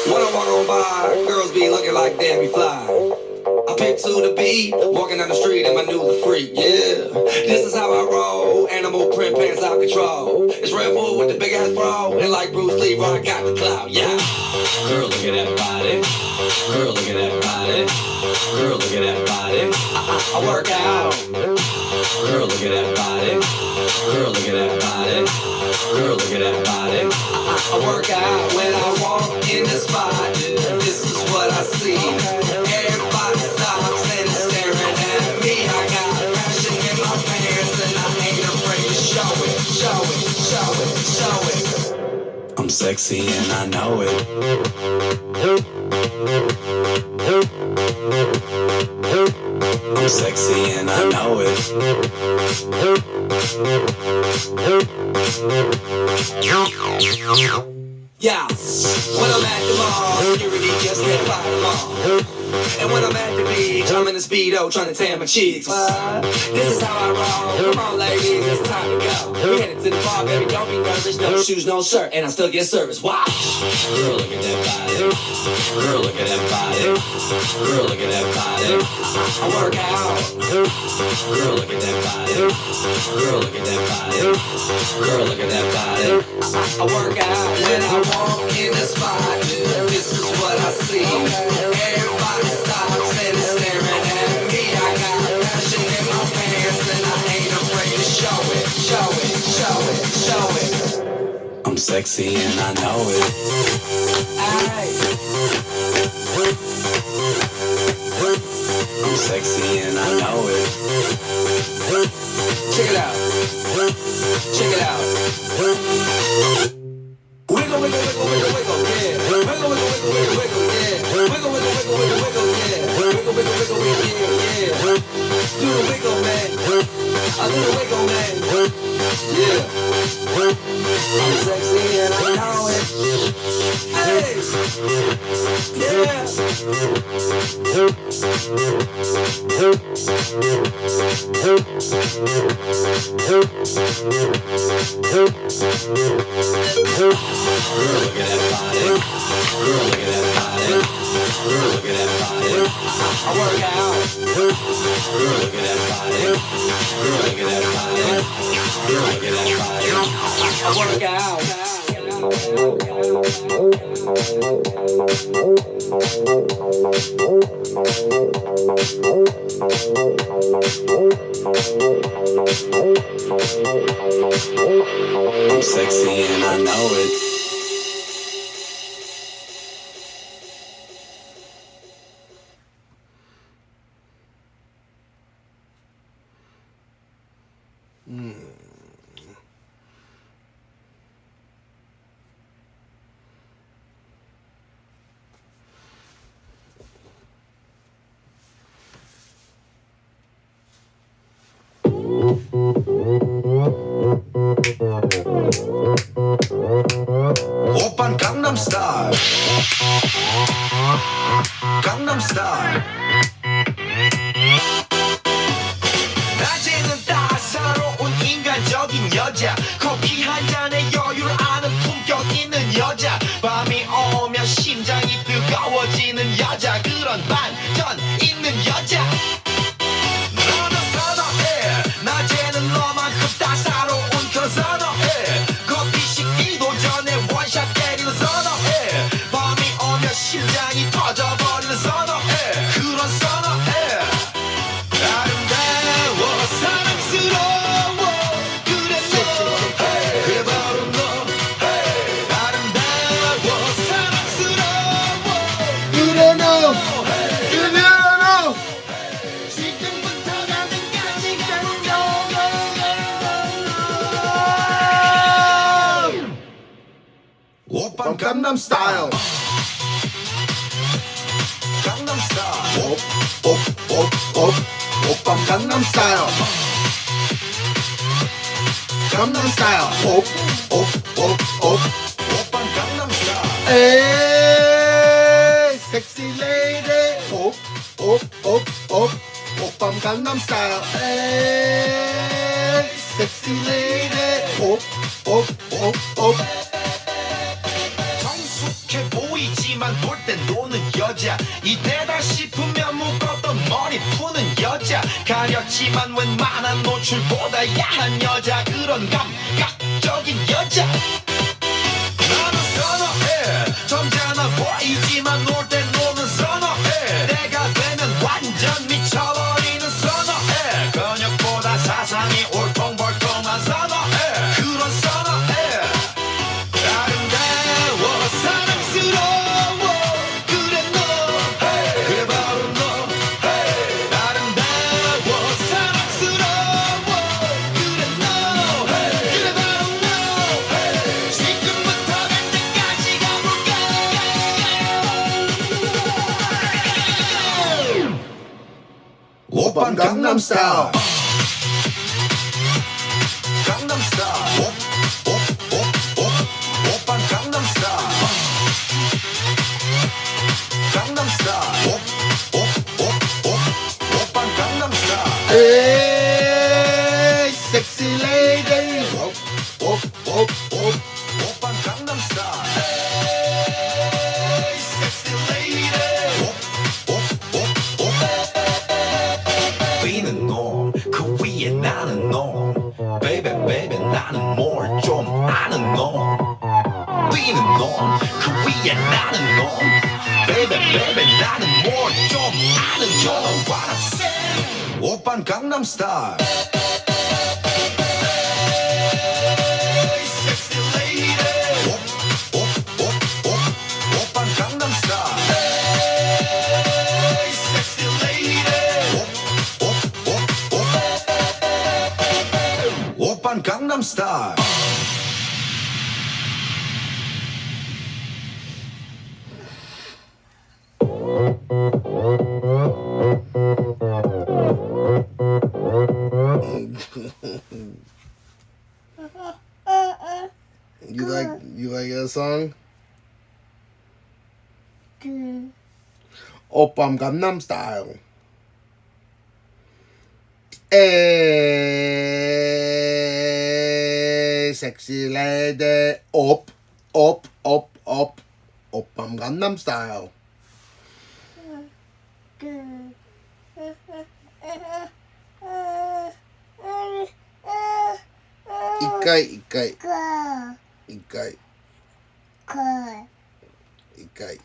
When I walk on by, girls be looking like Debbie Fly. I pick to the beat, walking down the street and my new the freak, yeah. This is how I roll, animal print pants out control. It's Red Bull with the big ass bro, and like Bruce Lee, I got the clout, yeah. Girl, look at that body. Girl, look at that body. Girl, look at that body. I work out. Girl, look at that body. Girl, look at that body. Girl, look at that body. I work out when I walk in the spot. This is what I see. Everybody stops and is staring at me. I got passion in my pants and I ain't afraid to show it, show it, show it, show it. I'm sexy and I know it. I'm sexy and I know it. Yeah, when I'm at the mall, security just can't find them all. And when I'm at the beach, I'm in the Speedo trying to tan my cheeks. This is how I roll. Come on, ladies, it's time to go. We headed to the bar, baby, don't be nervous. No shoes, no shirt, and I still get service. Wow. Girl, look at that body. Girl, look at that body. Girl, look at that body. I work out. Girl, look at that body. Girl, look at that body. Girl, look at that body. I work out when I walk in the spot. This is what I see. Everybody stops and is staring at me. I got passion in my pants and I ain't afraid to show it, show it, show it, show it. I'm sexy and I know it. I'm sexy and I know it. Check it out. Check it out. Wiggle, wiggle, wiggle, wiggle, wiggle, yeah. Wiggle, wiggle, wiggle, wiggle, wiggle, yeah. Wiggle, wiggle, wiggle, wiggle, wiggle, yeah. Wiggle, wiggle, wiggle, wiggle, yeah. Do the wiggle, man. I do the wiggle, man. Yeah. I'm sexy and I know it. Hey. Yeah. Girl, look at that body. Girl, look at that body. Girl, look at that body. I work out. Girl, look at that body. Girl, look at that body. Girl, look at that body. I work out. I'm sexy and I know it. 오빤 강남 스타일 강남 스타일 낮에는 따사로운 인간적인 여자 커피 한 잔에 여유를 아는 품격 있는 여자 밤이 오면 심장이 뜨거워지는 여자 그런 반전 있는 여자 너는 선호해 낮에는 너만큼 따사로운 그 선호해 커피 식기도 전에 원샷 때리는 선호해 밤이 오면 심장이 터져버리는 선호해 그런 선호해 아름다워 사랑스러워 그래 너 그래 바로 너 아름다워 사랑스러워 그래 너 그래 너 지금부터 가능까지 오빤 강남 스타일 강남 스타일 오빤 강남 스타일 강남 스타일 오빤 강남 스타일 에이 섹시 레이디 오빤 강남 스타일 에이 섹시 레이디 성숙해 보이지만 놀 땐 노는 여자 이때다 싶으면 묶었던 머리 푸는 여자 가렸지만 웬만한 노출보다 야한 여자 그런 감각적인 여자 나는 선호해 점잖아 보이지만 놀 땐 노는 선호해 내가 되면 완전 미쳐버리는 선호해 근육보다 사상이 울퉁불퉁한 선호해 그런 선호해 아름다워 사랑스러워 그래 너 그래 바로 너 아름다워 사랑스러워 그래 너 그래 바로 너 지금부터 갈 때까지 가볼까 오빤 강남 스타일 강남 스타일 오빤 강남 스타일 강남 스타일 위에 나는 너 Baby baby 나는 뭘 좀 아는 너 뛰는 넌그 위에 나는 너 Baby baby 나는 뭘 좀 아는 너 You know what I'm saying 오빤 강남스타일 Sexy lady 오빤 강남스타일 Sexy lady 오빤 강남스타일 You like that song? Oppam Gangnam Style. Hey, sexy lady, up, Oppam Gangnam Style. Ikai.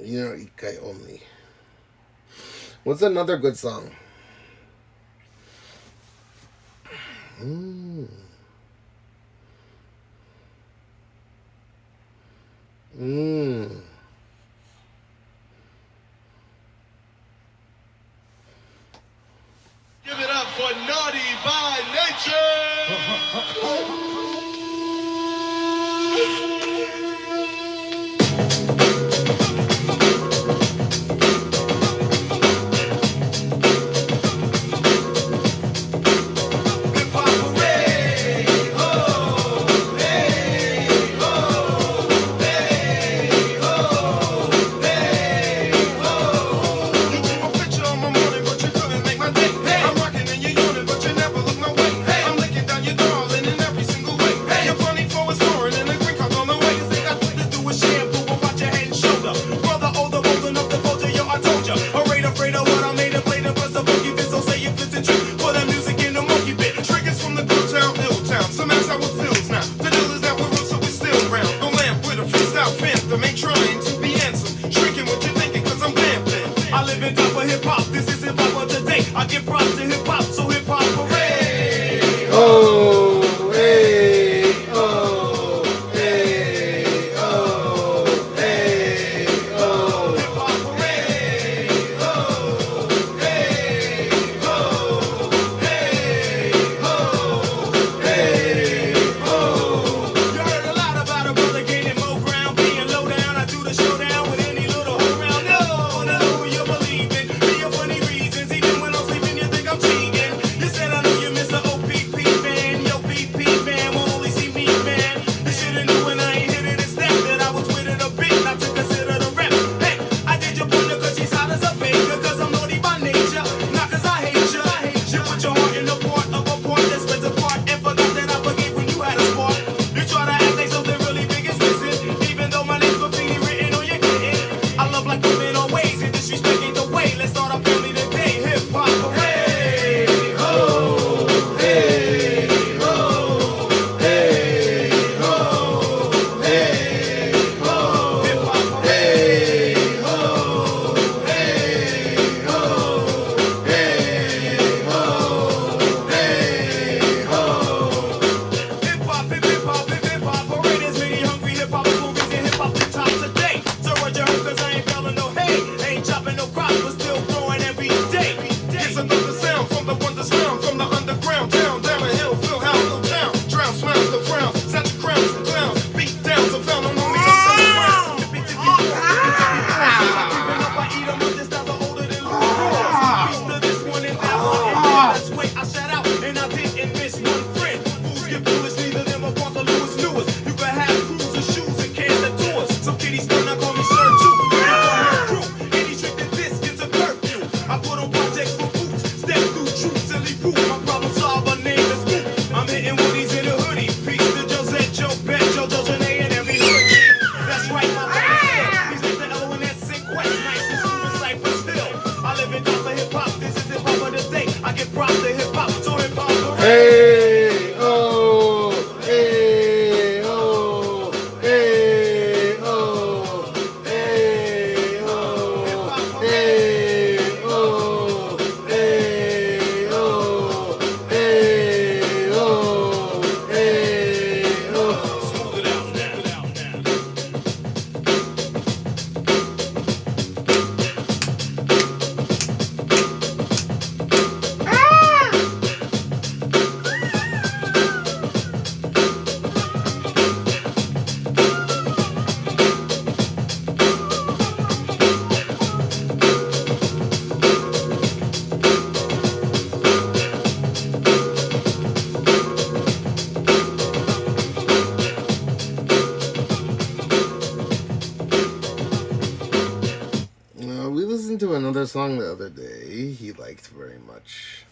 You know, Ikai only. What's another good song? Give it up for Naughty by Nature! I'm rocking and you're yawning, but you never look my way. I'm licking down your darling in every single Hey, oh, hey, oh, hey, oh, hey, oh, hey, oh, hey, oh, hey, oh, hey, oh. Smooth it out We listened to another song the other day he liked very much.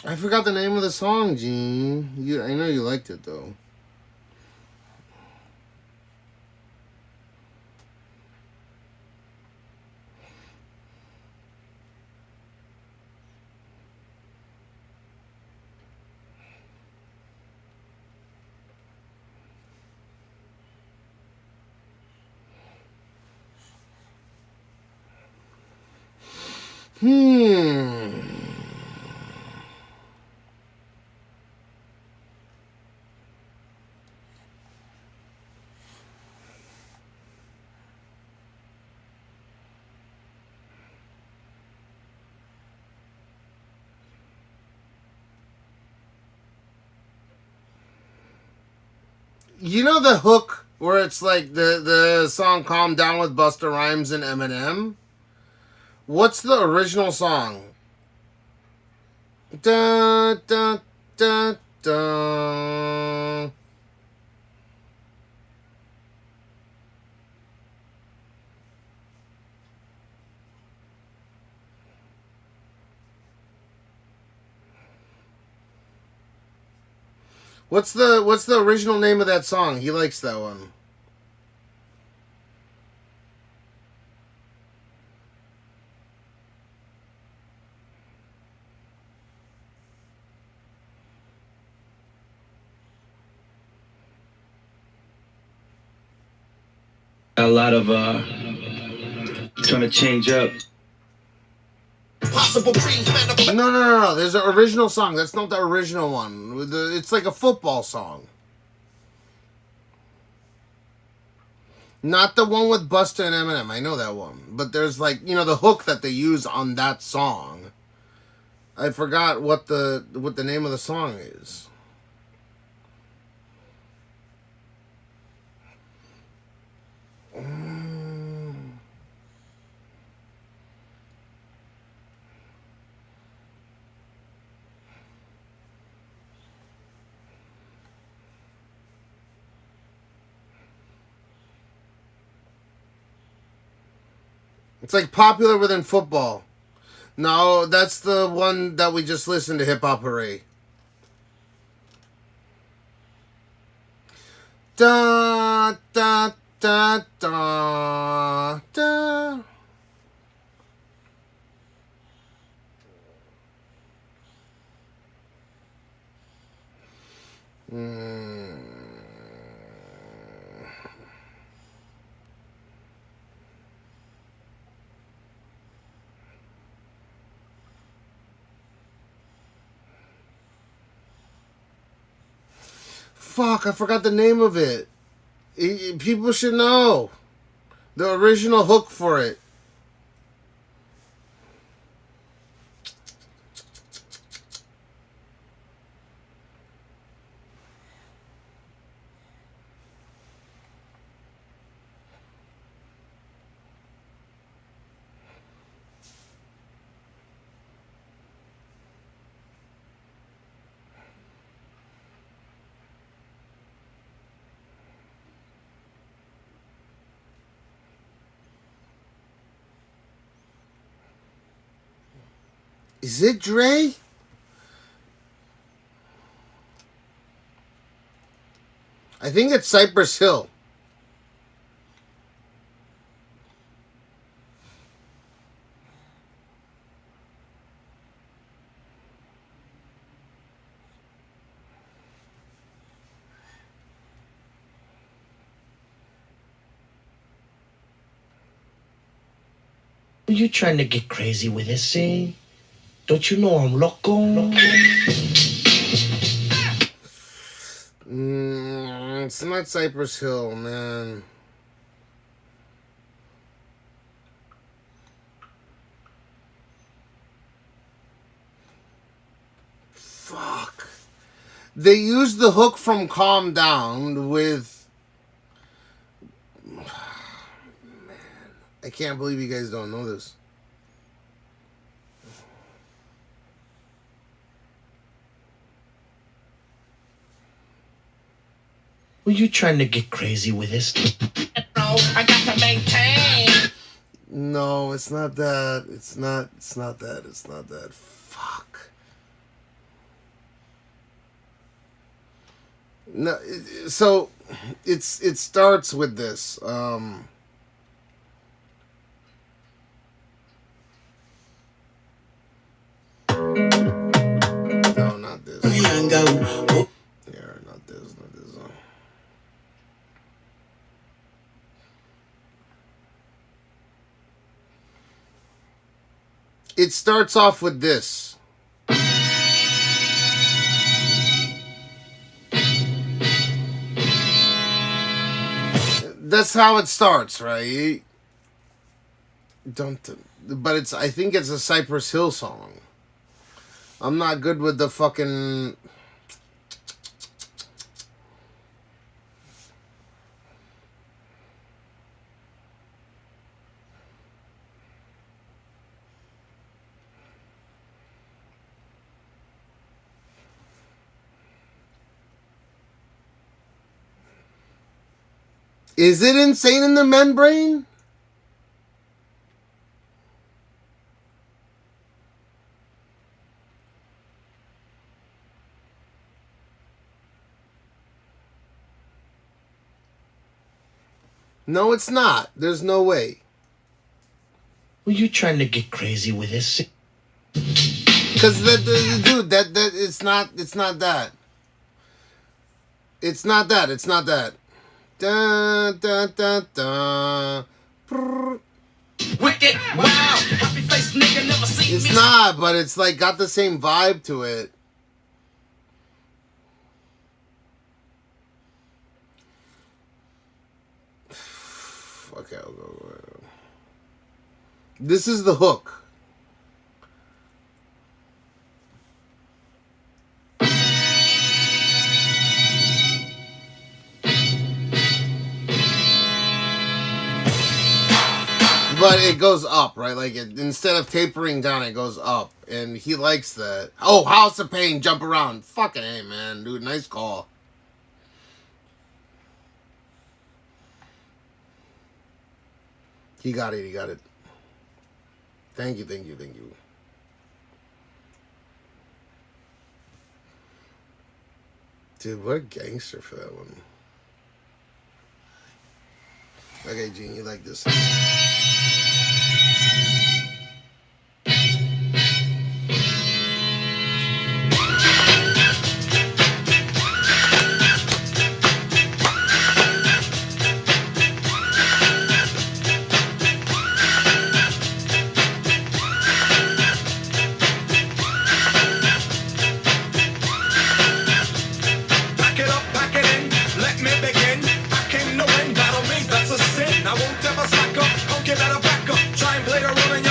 I forgot the name of the song, Gene. I know you liked it though. You know the hook where it's like the song "Calm Down" with Busta Rhymes and Eminem? What's the original song? Da da da da. What's the original name of that song? He likes that one. A lot of trying to change up. No. There's an original song. That's not the original one. It's like a football song. Not the one with Busta and Eminem. I know that one. But there's like, the hook that they use on that song. I forgot what the name of the song is. It's like popular within football. No, that's the one that we just listened to, Hip Hop Hooray. Da da da da da. Fuck, I forgot the name of it. People should know the original hook for it. Is it Dre? I think it's Cypress Hill. Are you trying to get crazy with this, eh? Don't you know I'm loco? It's not Cypress Hill, man. Fuck. They used the hook from Calm Down with... Man, I can't believe you guys don't know this. Were you trying to get crazy with this? I got to maintain. No, it's not that. It's not that. It's not that. Fuck. No, so it starts with this. No, not this. Yeah, not this. It starts off with this. That's how it starts, right? But I think it's a Cypress Hill song. I'm not good with the fucking... Is it Insane in the Membrane? No, it's not. There's no way. Were you trying to get crazy with this? Because dude, that it's not that. It's not that. Da, da, da, da. Wicked, wow, happy face nigga never seen It's not, but it's like got the same vibe to it. Okay, I'll go. This is the hook. But it goes up, right? Like, instead of tapering down, it goes up. And he likes that. Oh, House of Pain, jump around. Fucking A, man. Dude, nice call. He got it. Thank you. Dude, what a gangster for that one. Okay, Gene, you like this. Try and play the role in your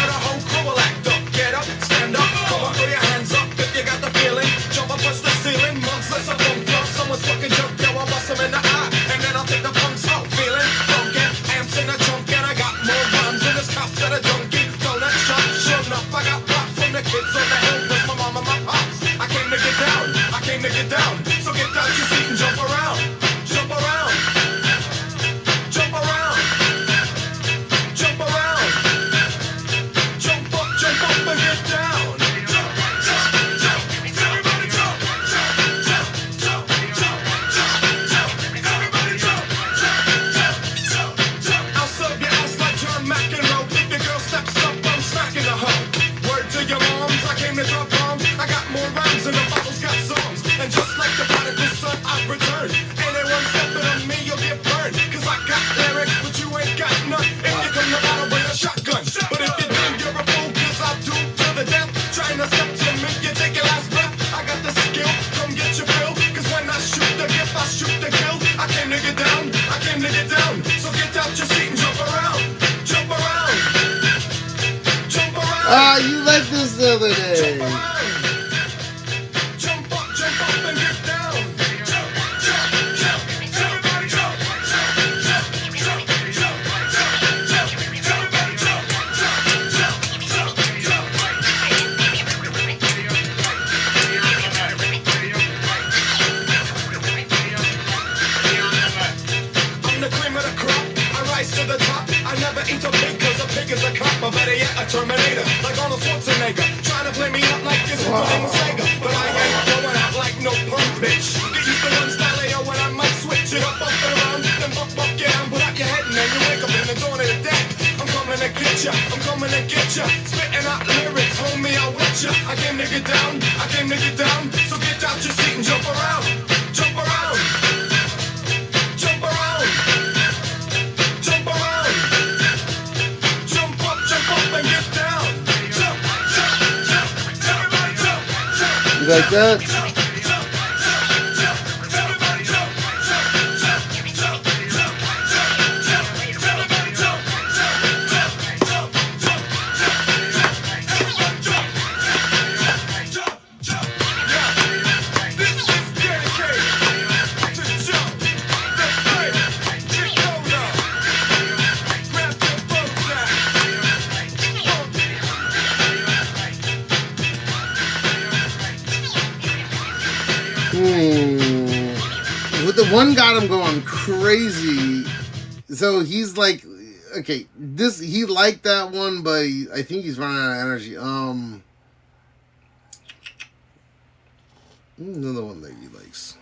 Ah, you like this the other day. Better yet, a Terminator, like Arnold Schwarzenegger. Trying to play me up like this is playing Sega. But I ain't going out like no punk bitch. Get used to one style, yo, when I might switch it up and around. Then buck get down, put out your head and then you wake up in the dawn of the day. I'm coming to get ya, I'm coming to get ya. Spitting out lyrics, homie, I'll wet ya. I came to get down, I came to get down. So get out your seat and jump around, jump around, jump around, jump around. You like that? With the one got him going crazy. So he's like, okay, this he liked that one, but I think he's running out of energy. Another one that he likes.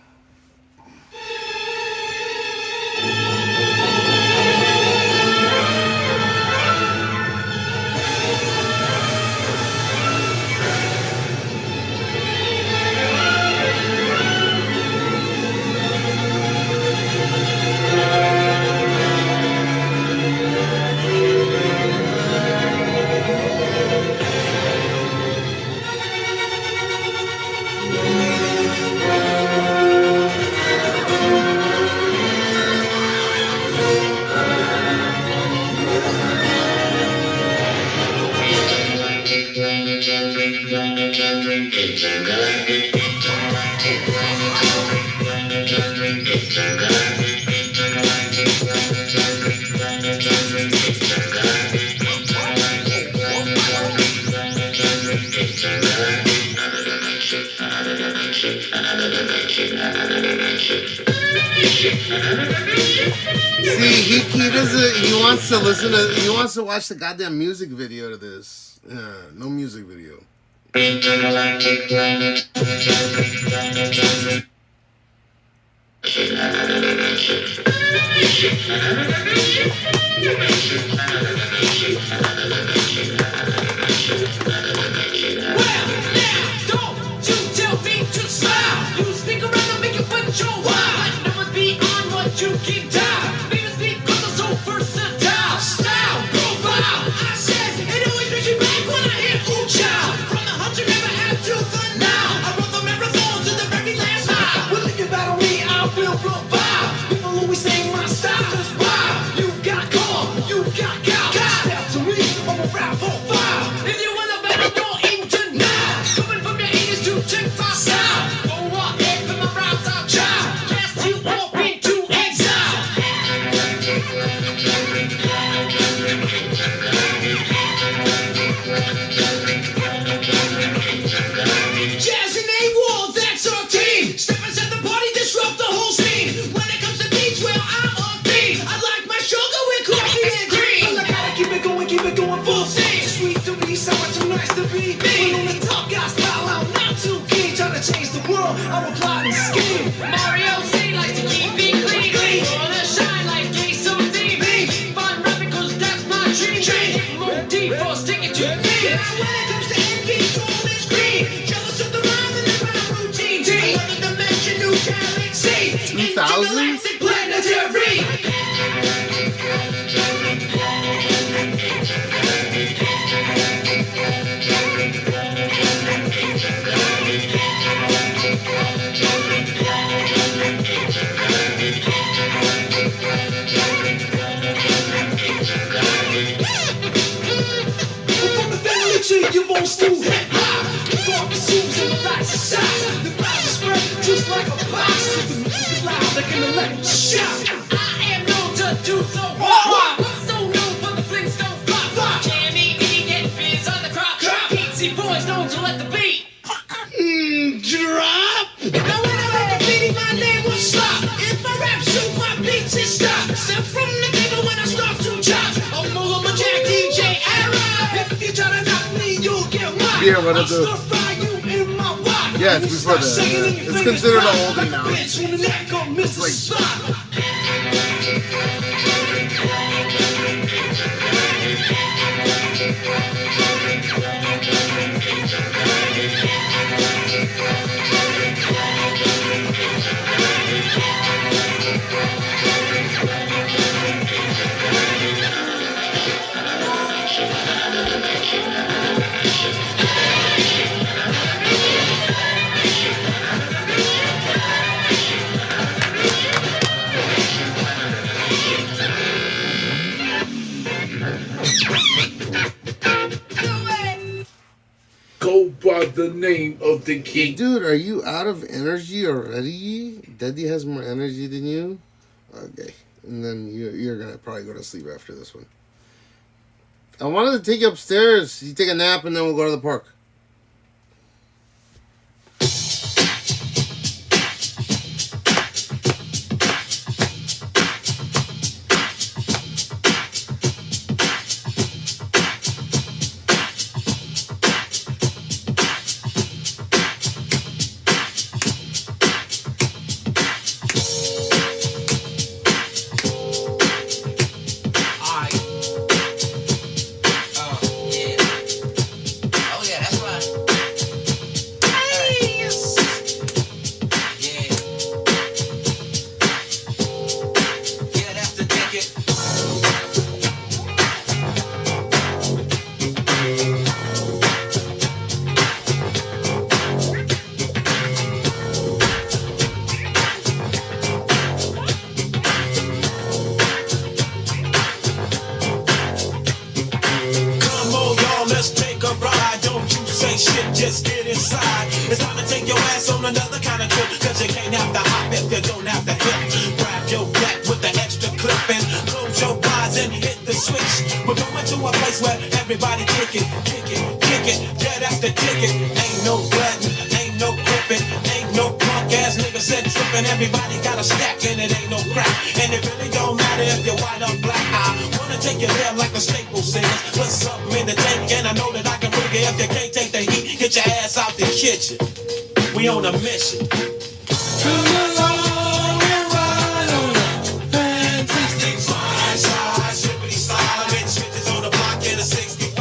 See, he doesn't. He wants to listen to. He wants to watch the goddamn music video to this. No music video. You keep down, leave speak cause I'm so versatile. Style, profile, I said it always brings you back when I hear ooh child. From the hunter never had to the now. I run the marathon to the very last mile. When thinking about me, I feel profile. People always say my style is wild. You got calm, you got step to me. old school hip hop. Thought the shoes and the facts are shot. The facts are spread just like a box. The music is loud, they can let it shout. I am known to do so hard. So known for the flings don't flop. Jammy, get biz on the crop. Beatsy boys known to let the beat drop. Now when I make a beat, my name was Slop. If I rap, shoot my beats and stop. Step from the table when I start to chop. I'm Mullah Jack, DJ Era. If you try to knock me, you'll get mocked. Yeah, what is it? I'll fry you in my wok. Yeah, it's before that. It's considered an oldie now. It's like Go by the name of the king. Dude, are you out of energy already? Daddy has more energy than you? Okay. And then you're going to probably go to sleep after this one. I wanted to take you upstairs. You take a nap and then we'll go to the park. We on a mission. Come along and ride on a fantastic side, shippity style. I made switches on the block in a 65.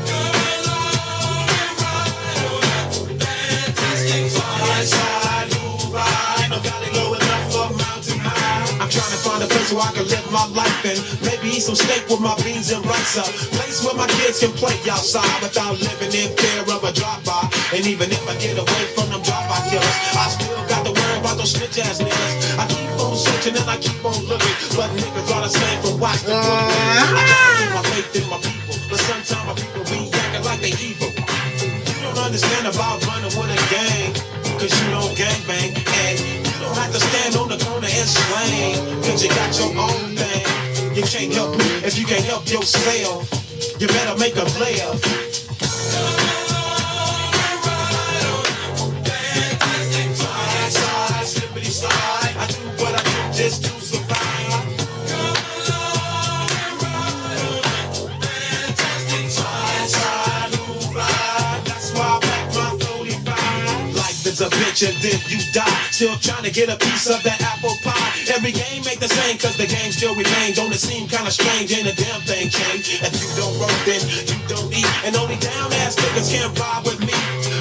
Come along and ride on a fantastic side, new ride. No valley low enough for mountain high. I'm trying to find a place where I can live my life in. Maybe eat some steak with my beans and rice up. Place where my kids can play outside without living in fear of a drop-by. And even if I get away from them drop-by killers, I still got to worry about those snitch-ass niggas. I keep on searching and I keep on looking, but niggas are the same from Washington. I gotta keep my faith in my people, but sometimes my people be acting like they evil. You don't understand about running with a gang, cause you don't gangbang. And you don't have to stand on the corner and slang, cause you got your own thing. You can't help me if you can't help yourself. You better make a player. I do what I do just to survive. Come along and ride on a fantastic side, new ride. That's why I pack my 45. Life is a bitch and then you die. Still trying to get a piece of that apple pie. Every game ain't the same cause the game still remain. Don't it seem kinda strange and a damn thing change? If you don't work then you don't eat. And only down ass niggas can't ride with me.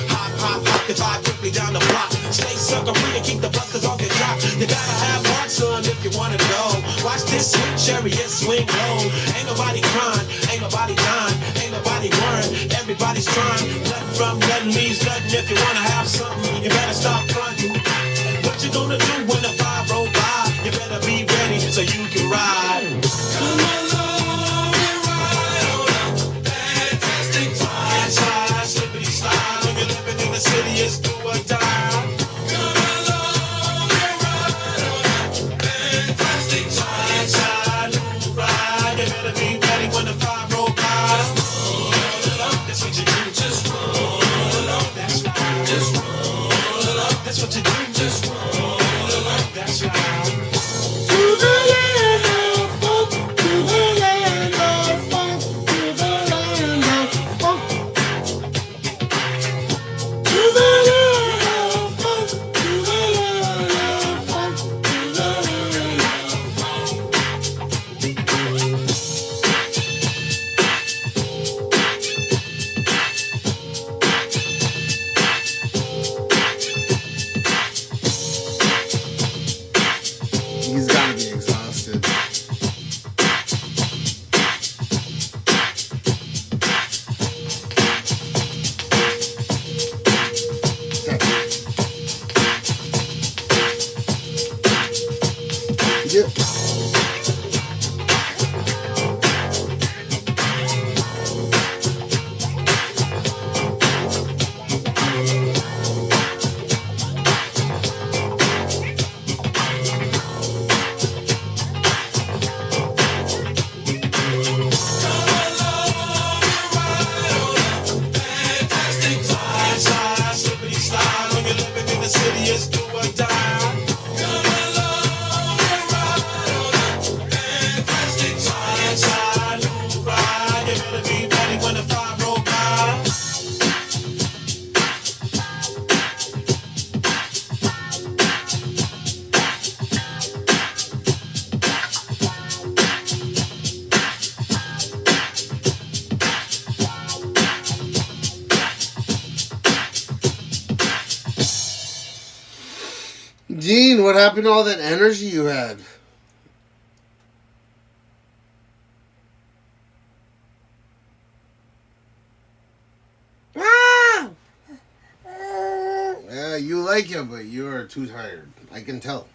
Hop, hop, hop, if I quickly down the block. Stay sucker free and keep the busters off your drop. You gotta have heart, son, if you wanna go. Watch this sweet chariot swing low. Ain't nobody crying, ain't nobody dying, ain't nobody worrying. Everybody's trying. Nothing from nothing leaves nothing. If you wanna have something, you better stop fronting. What you gonna do when the 5 roll by? You better be ready so you can ride. Come along and ride on a fantastic side. You better be ready when the 5 roll by. That's what you do, just roll along. That's right, just roll along. That's what you do, just roll along. That's right. To the land of funk, to the land of funk, to the land of funk. To the land of funk, to the land of funk, to the land He's gotta be exhausted. Yep. fantastic time. Slide, slippity slide. When you're living in the city, it's do or die. Come along and ride on a fantastic time. Slide, you ride. You better be ready when the 5 roll by. Gene, what happened to all that energy you had? Yeah, you like it, but you are too tired. I can tell.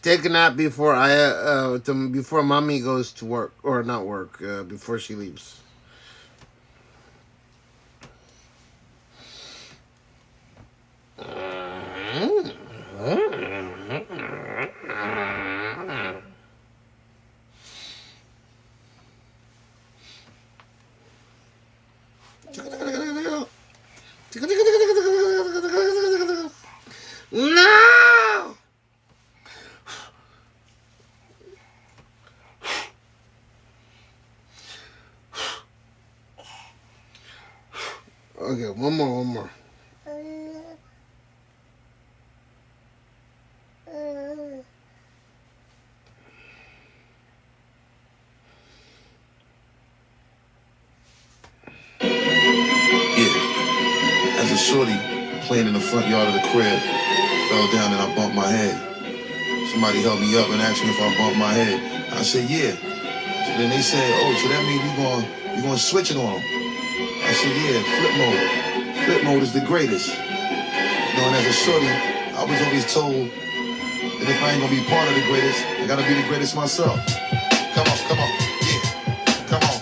Take a nap before before mommy goes to work, or not work, before she leaves. No! Okay, one more. As a shorty playing in the front yard of the crib, fell down and I bumped my head. Somebody helped me up and asked me if I bumped my head. I said, yeah. So then they said, oh, so that means you gonna switch it on them. I said, yeah, flip mode. Flip mode is the greatest. You know, and as a shorty, I was always told that if I ain't gonna be part of the greatest, I gotta be the greatest myself. Come on, yeah, come on.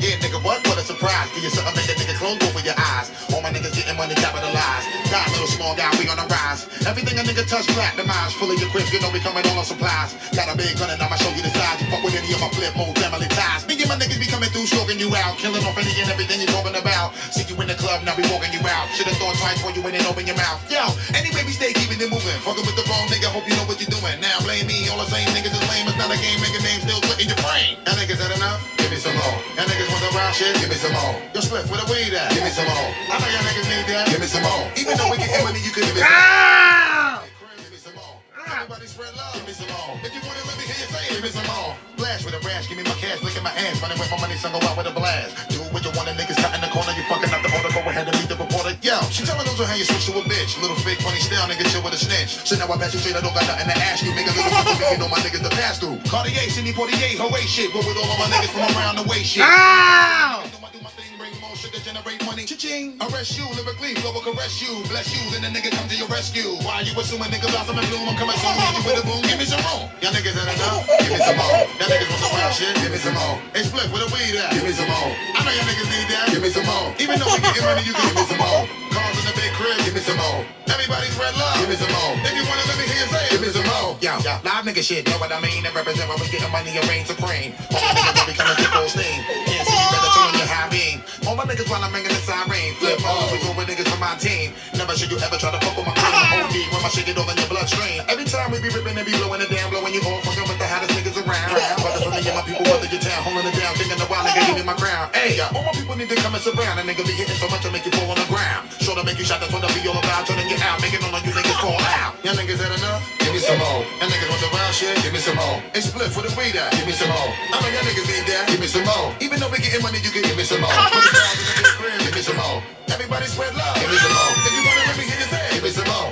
Yeah, nigga, what a surprise. Give you something, make a nigga close both of your eyes. All my niggas getting money capitalized. God, little small guy, we on the rise. Everything a nigga touch, platinumized. Full of your quips, you know we coming all on supplies. Got a big gun and I'ma show you the size. You fuck with any of my flip mode family ties. Me and my niggas be coming through, stroking you out. Killing off any and everything you talking about. See you in the club, now we walking you out. Should've thought twice before you went and open your mouth. Yo, anyway, we stay keeping it moving. Fucking with the wrong nigga, hope you know what you're doing. Now blame me, all the same niggas is lame. It's not a game, make a name still put in your brain. That niggas had enough? Give me some more. That niggas want the wild shit? Give me some more. Yo, split with a weed at? Give me some more. I know y'all niggas need that. Give me some more. Even though we getting money, you could give me some more. Give me some more. Everybody spread love. Give me some more. If you want it, let me hear you say it. Give me some more. Flash with a rash, give me my cash, look at my ass. Running with my money, son, go out with a blast. Do what you want, a niggas cut in the corner. You fucking up the order, go ahead and meet the reporter. Yo, she telling those how you switch to a bitch. Little fake funny style, nigga, chill with a snitch. So now I bet you straight, I don't got nothing to ask you. Make a little bit of me, you know my niggas to pass through. Cartier, Cindy Portier, her way shit. But with all of my niggas from around the way shit. You know I do my thing, bring more shit to generate money. money. Cha-ching. Arrest you, lyrically, flow will caress you. Bless you, then the nigga come to your rescue. Why you assuming nigga blossom and bloom? I'm coming soon. Hit you with a boom, give me some room. Y'all niggas had enough? Give me some more. Y'all niggas want some wild shit? Give me some more. Hey, split with a weed at? Give me some more. I know y'all niggas need that. Give me some more. Even though we getting money, you can give me some more. Cars in the big crib, give me some more. Everybody spread love, give me some more. If you wanna let me hear you say it, give me some more. Yo, live nigga shit, know what I mean? And represent when we getting money and reign supreme. All my niggas will be coming to full steam. Can't see you better turn on your high beam. All my niggas while I'm ringing the siren. Flip mode, we go with niggas from my team. Never should you ever try to fuck with my crew. I'm OD when my shit get all in your bloodstream. Every time we be ripping and be blowing it down, blowing you all fucking with the hottest niggas around. Brothers from me and my people, whether your town, holding it down, thinking a while, nigga, give me my crown. Hey, all my people need to come and surround. A nigga be hitting so much to make you fall on the ground. Sure to make you shot, that's what I be all about. Turning you out, making all of you niggas fall out. Y'all niggas had enough? Give me some more. Y'all niggas want the wild shit? Give me some more. Hey, split for the weed out. Give me some more. I know y'all niggas need that. Give me some more. Even though we getting money, you can give me some more. Give me some more. Everybody spread love. Give me some more. If you wanna let me hear you say, give me some more.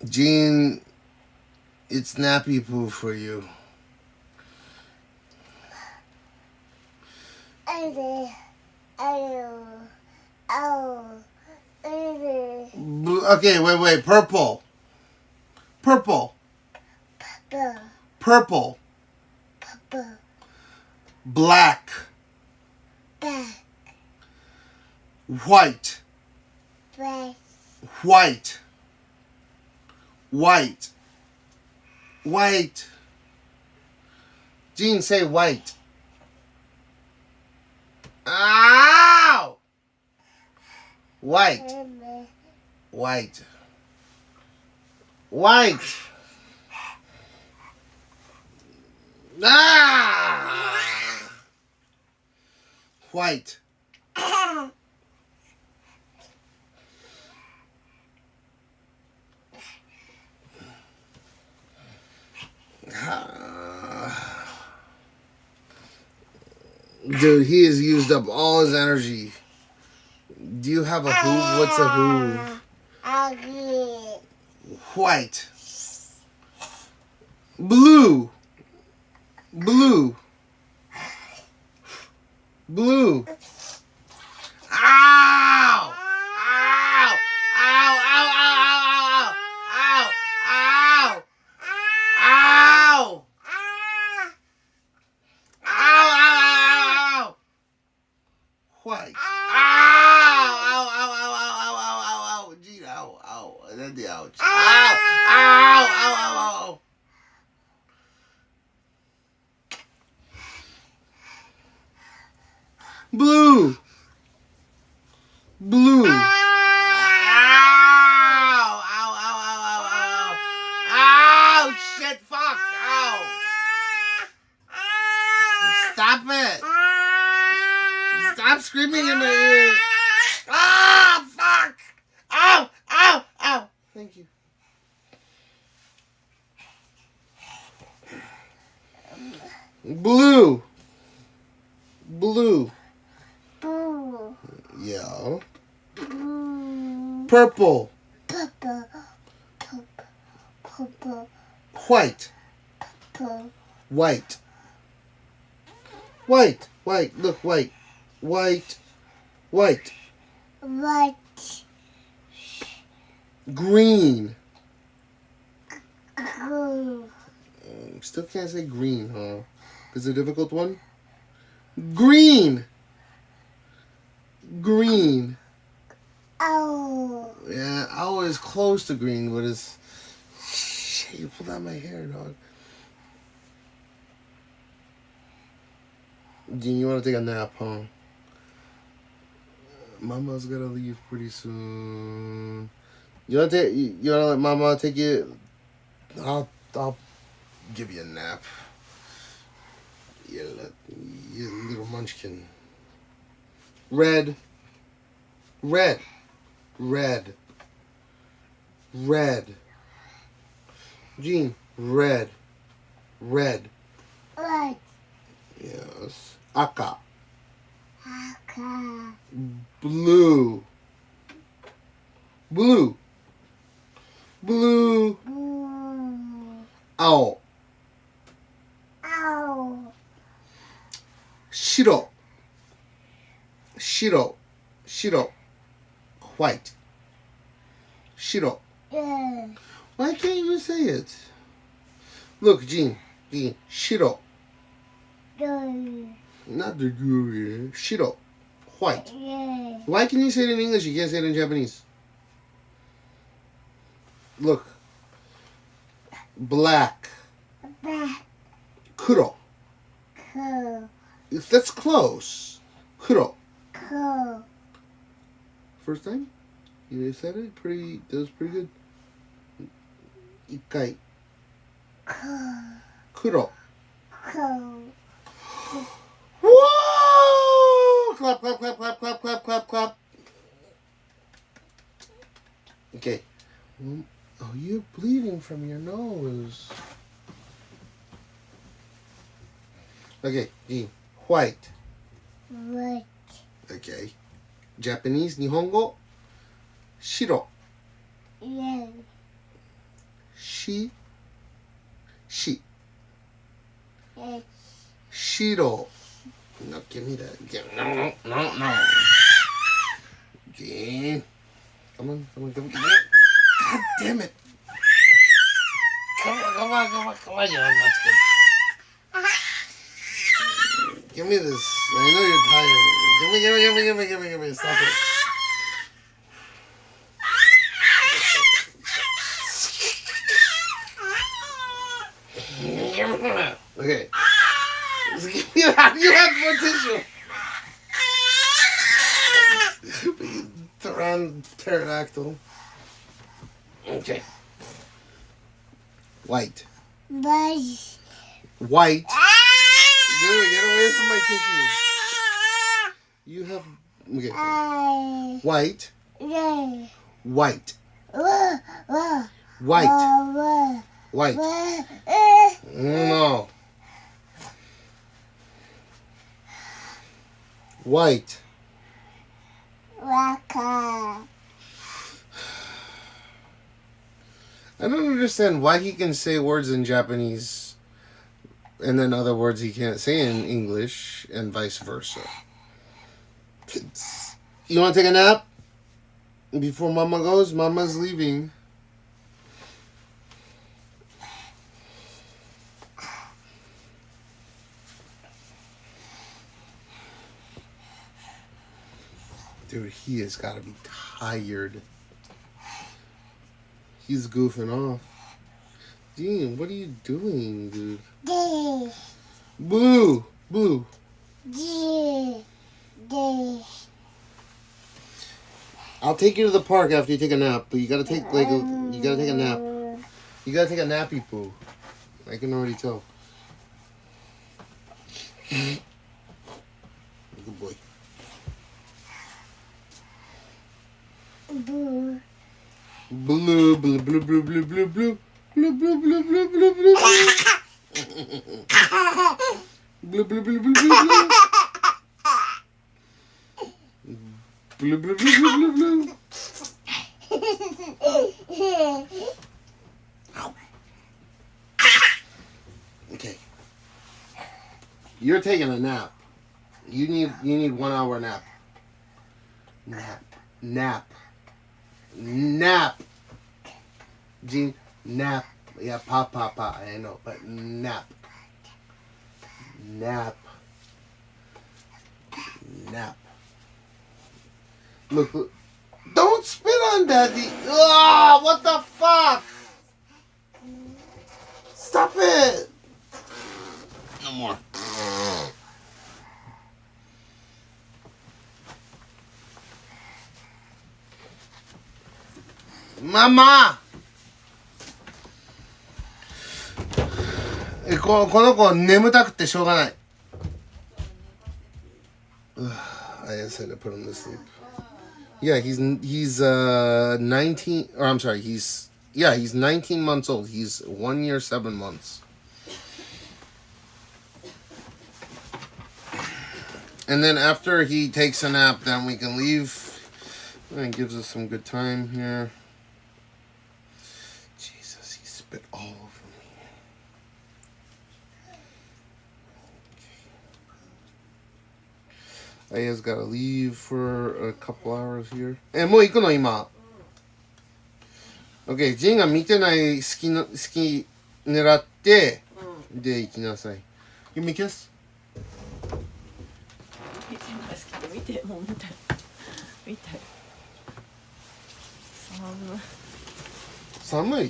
Gene, it's nappy poo for you. Okay, wait. Purple. Black. White. Gene, say white. Ow! White. Ah! White. Dude, he has used up all his energy. Do you have a hoof? What's a hoof? White. Blue. Ow! White. Ow! Gee, ow. That's the ouch. Ow! Blue. Ow! Shit, fuck! Ow! Stop it! Stop screaming in my ear! Ah! Fuck! Ow! Thank you. Blue. Yeah. Purple. White. Look, white. Green. Still can't say green, huh? Is it a difficult one? Green. Ow. Yeah, ow is close to green, but it's... Shit, you pulled out my hair, dog. Gene, you want to take a nap, huh? Mama's gonna leave pretty soon. You wanna let Mama take you? I'll give you a nap. You little munchkin. Red. Red. Red. Gene, red. Red. Red. Yes. Aka. Aka. Blue. Blue. Blue. Blue. Ao. Ow. Shiro. Shiro. Shiro. White. Shiro. Yeah. Why can't you say it? Look, Gene. Gene. Shiro. Good. Not the guru. Shiro. White. Yeah. Why can you say it in English? You can't say it in Japanese. Look. Black. Black. Kuro. Cool. That's close. Kuro. Cool. First time? You said it pretty. That was pretty good. Ikai. Cool. Kuro. Cool. Whoa! Clap, clap, clap, clap, clap, clap, clap, clap. Okay. Oh, you're bleeding from your nose. Okay, Gene. White. White. Okay. Japanese, Nihongo. Shiro. Yeah. Shi. Shi. Yes. Shiro. No, give me that. No, no, no. Gene. Come on, come on, come on. God damn it. Come on, come on, come on, come on. You're not good. Give me this. I know you're tired. Give me. Stop it. Okay. Give me that. You have more tissue. Pterodactyl. Okay. White. Buzz. White. Dude, get away from my tissue. You have... Okay. White. Yeah. White. White. White. No. White. Waka. I don't understand why he can say words in Japanese and then other words he can't say in English and vice versa. You want to take a nap? Before Mama goes? Mama's leaving. Dude, he has got to be tired. He's goofing off. Dean, what are you doing, dude? Blue. Blue. I'll take you to the park after you take a nap, but you gotta take you gotta take a nap. You gotta take a nappy poo. I can already tell. Good boy. Blue. Blue, blue, blue, blue, blue, blue, blue. Blue, blue, blue, blue, blue, blue, blue. Blue, blue, blue, blue, blue, blue. Blue, blue, blue, blue, blue, blue. Okay. You're taking a nap. You need 1 hour nap. Nap. Gene, nap. Yeah, pa. I know, but nap. Look. Don't spit on Daddy. Ah, what the fuck? Stop it. No more. Mama! この子眠たくてしょうがない。I said to put him to sleep. Yeah, he's 19. Or I'm sorry, he's 19 months old. He's 1 year 7 months. And then after he takes a nap, then we can leave. And it gives us some good time here. Jesus, he spit all over me. Aya's gotta leave for a couple hours here. もう行くの今。OK、ジンが見てない好き狙って、で行きなさい。You make us? 見て、もう見たい。見たい。寒い。寒い？寒い。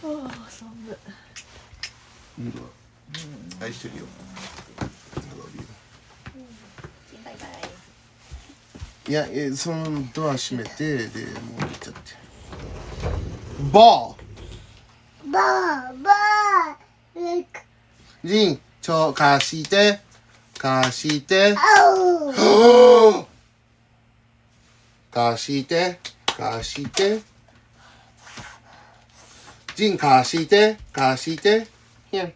ああ、寒い。愛してるよ。バイバイ。いや、そのドア閉めて、で、もう行っちゃって。ボー！ジン、貸して。貸して。貸して。貸して。ジン、貸して。貸して。Here。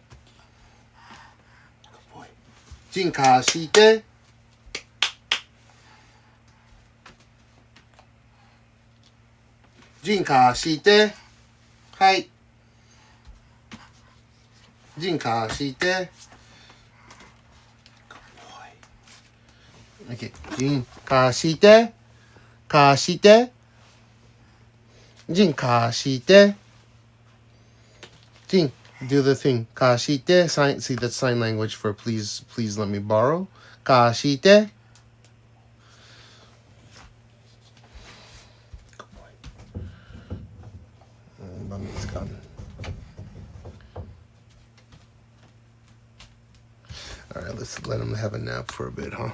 ジン、貸して。ジン、貸して。はい。ジン、貸して。OK。ジン、貸して。貸して。ジン、貸して。ジン、do the thing. 貸して。See, that's sign language for please let me borrow. 貸して。Mummy's gone. All right, let's let him have a nap for a bit, huh?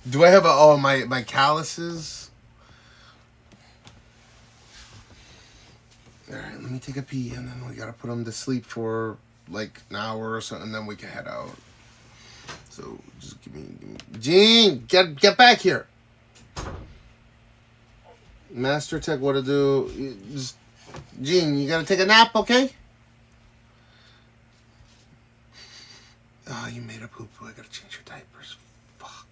Do I have my calluses? All right, let me take a pee, and then we gotta put him to sleep for like an hour or something, and then we can head out. So just give me Gene, get back here. Master Tech, what to do? Gene, you gotta take a nap, okay? Oh, you made a poo-poo. I gotta change your diapers. Fuck.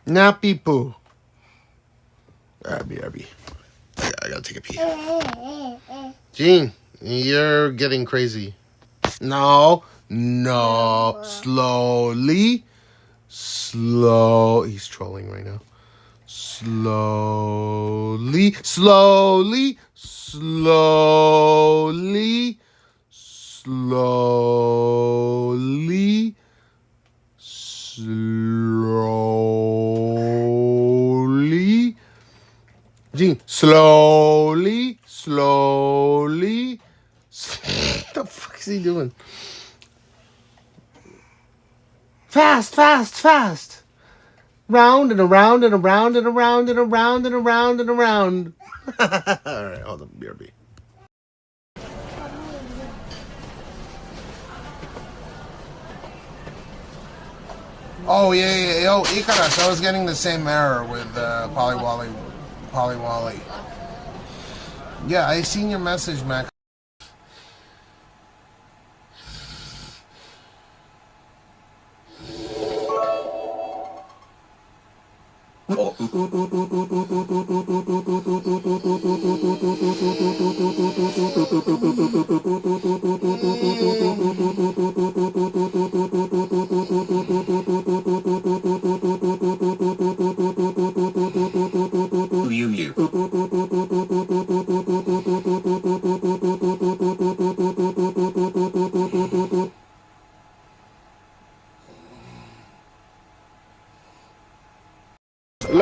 Nappy poo. RB. I gotta take a pee. Gene, you're getting crazy. No. Slowly. He's trolling right now. Slowly. Gene, slowly. What the fuck is he doing? Fast. Round and around and around and around and around and around and around. All right, hold on, BRB. Oh, yeah. Yo, Ikaras, I was getting the same error with Polywally. Yeah, I seen your message, Mac.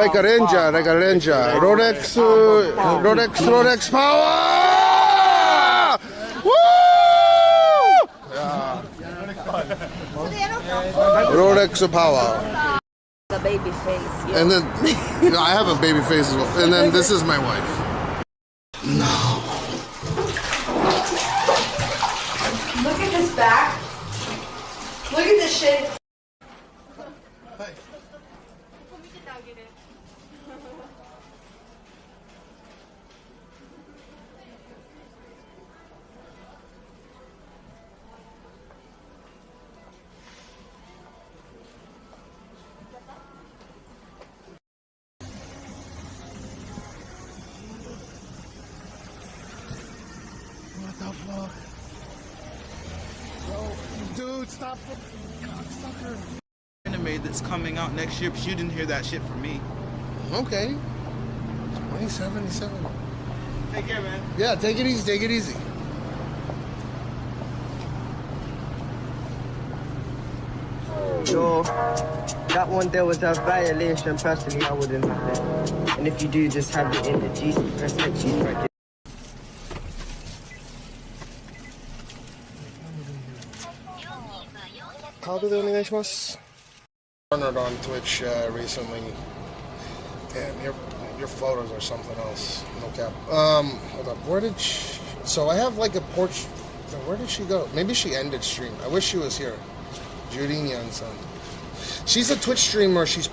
like a ninja, like a ninja. Rolex, Rolex power! Woo! Yeah. Rolex power. The baby face. Yeah. And then, I have a baby face as well. And then this is my wife. No. Look at this back. Look at this shit. What the fuck? Yo, dude, stop the cocksucker. Anime that's coming out next year, but you didn't hear that shit from me. Okay. 2077. Take care, man. Yeah, take it easy, take it easy. So, that one there was a violation. Personally, I wouldn't have it. And if you do, just have it in the GC perspective bracket. Partnered on Twitch recently, and your photos are something else. No cap. Hold up. Where did she? So I have like a porch. Where did she go? Maybe she ended stream. I wish she was here. Judinia and son. She's a Twitch streamer. She's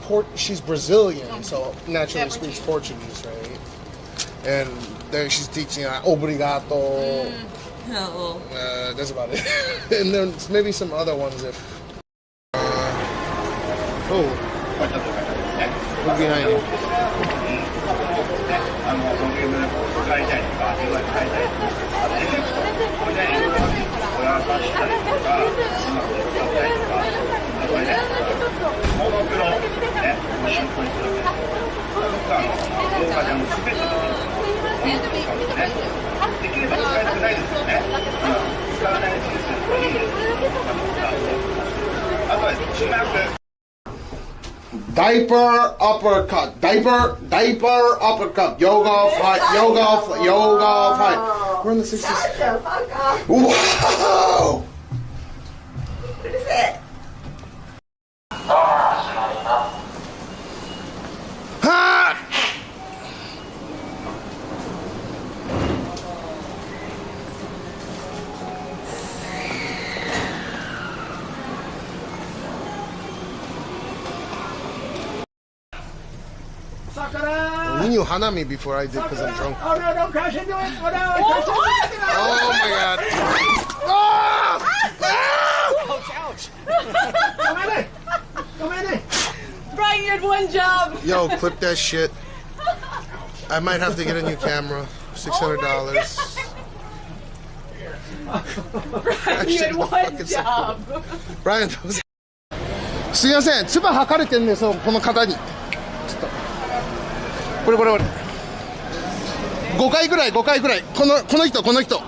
Brazilian, so naturally speaks Portuguese, right? And there she's teaching obrigado. That's about it. And then maybe some other ones if. Oh, look behind you. Diaper uppercut. Diaper uppercut. Yoga fight. Yoga fight. We're in the 60s. Shut the fuck up. Wow! What is it? Ha! We knew Hanami before I did because I'm drunk. Oh no, don't crash into it! Oh no, crash into it! Oh my god. Ouch, ouch! Come in! Come in! Brian, you had one job. Yo, clip that shit. I might have to get a new camera. $600. Brian, you had one job. Brian, すいません、唾吐かれてんねん、この方に。ちょっと。これ。5回ぐらい。この人。この人。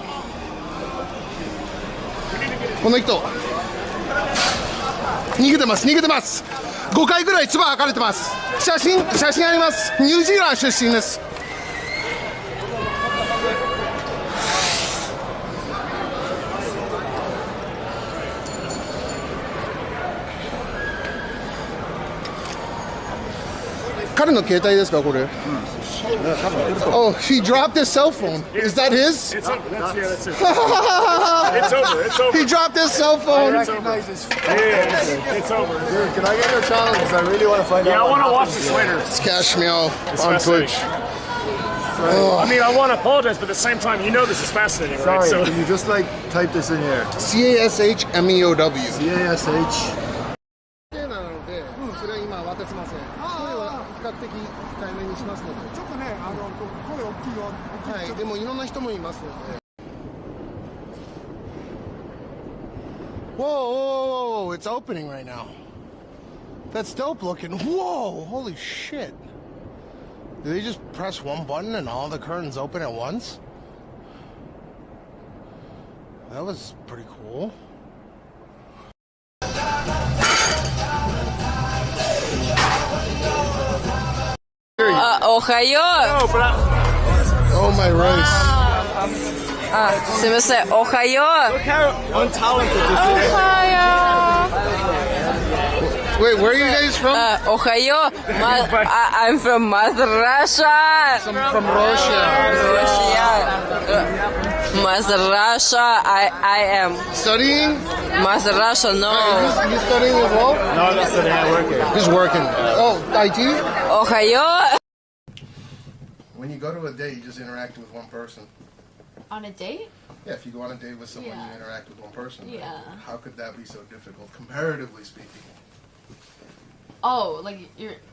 逃げてます。5回ぐらい唾吐かれてます。写真あります。ニュージーランド出身です。彼の携帯ですかこれ？Oh, he dropped his cell phone. Is that his? It's over. That's it. It's over. He dropped his cell phone. I recognize his phone. Yeah, it's over. Dude, can I get your channel? Because I really want to find out. Yeah, I want to watch this later. It's CashMeow on Twitch. I mean, I want to apologize, but at the same time, you know this is fascinating, right? Sorry, So can you just like type this in here? CashMeow. CASH. それは今渡せません。声は比較的控えめにしますので。ちょっとね、声大きいよ。はい、でもいろんな人もいますので。Whoa, it's opening right now. That's dope looking. Whoa, holy shit. Did they just press one button and all the curtains open at once? That was pretty cool. Ohio. Oh my rice. Se me say Ohio. Look how untalented this is. Ohio. Wait, where are you guys from? Ohio. I'm from Russia. From Russia. Russia. I am studying. Russia. No. You studying as well? No, I'm not studying. I'm working. He's working. Oh, IT. Ohio. When you go to a date, you just interact with one person. On a date? Yeah, if you go on a date with someone, Yeah. you interact with one person. Yeah. How could that be so difficult, comparatively speaking? Oh, like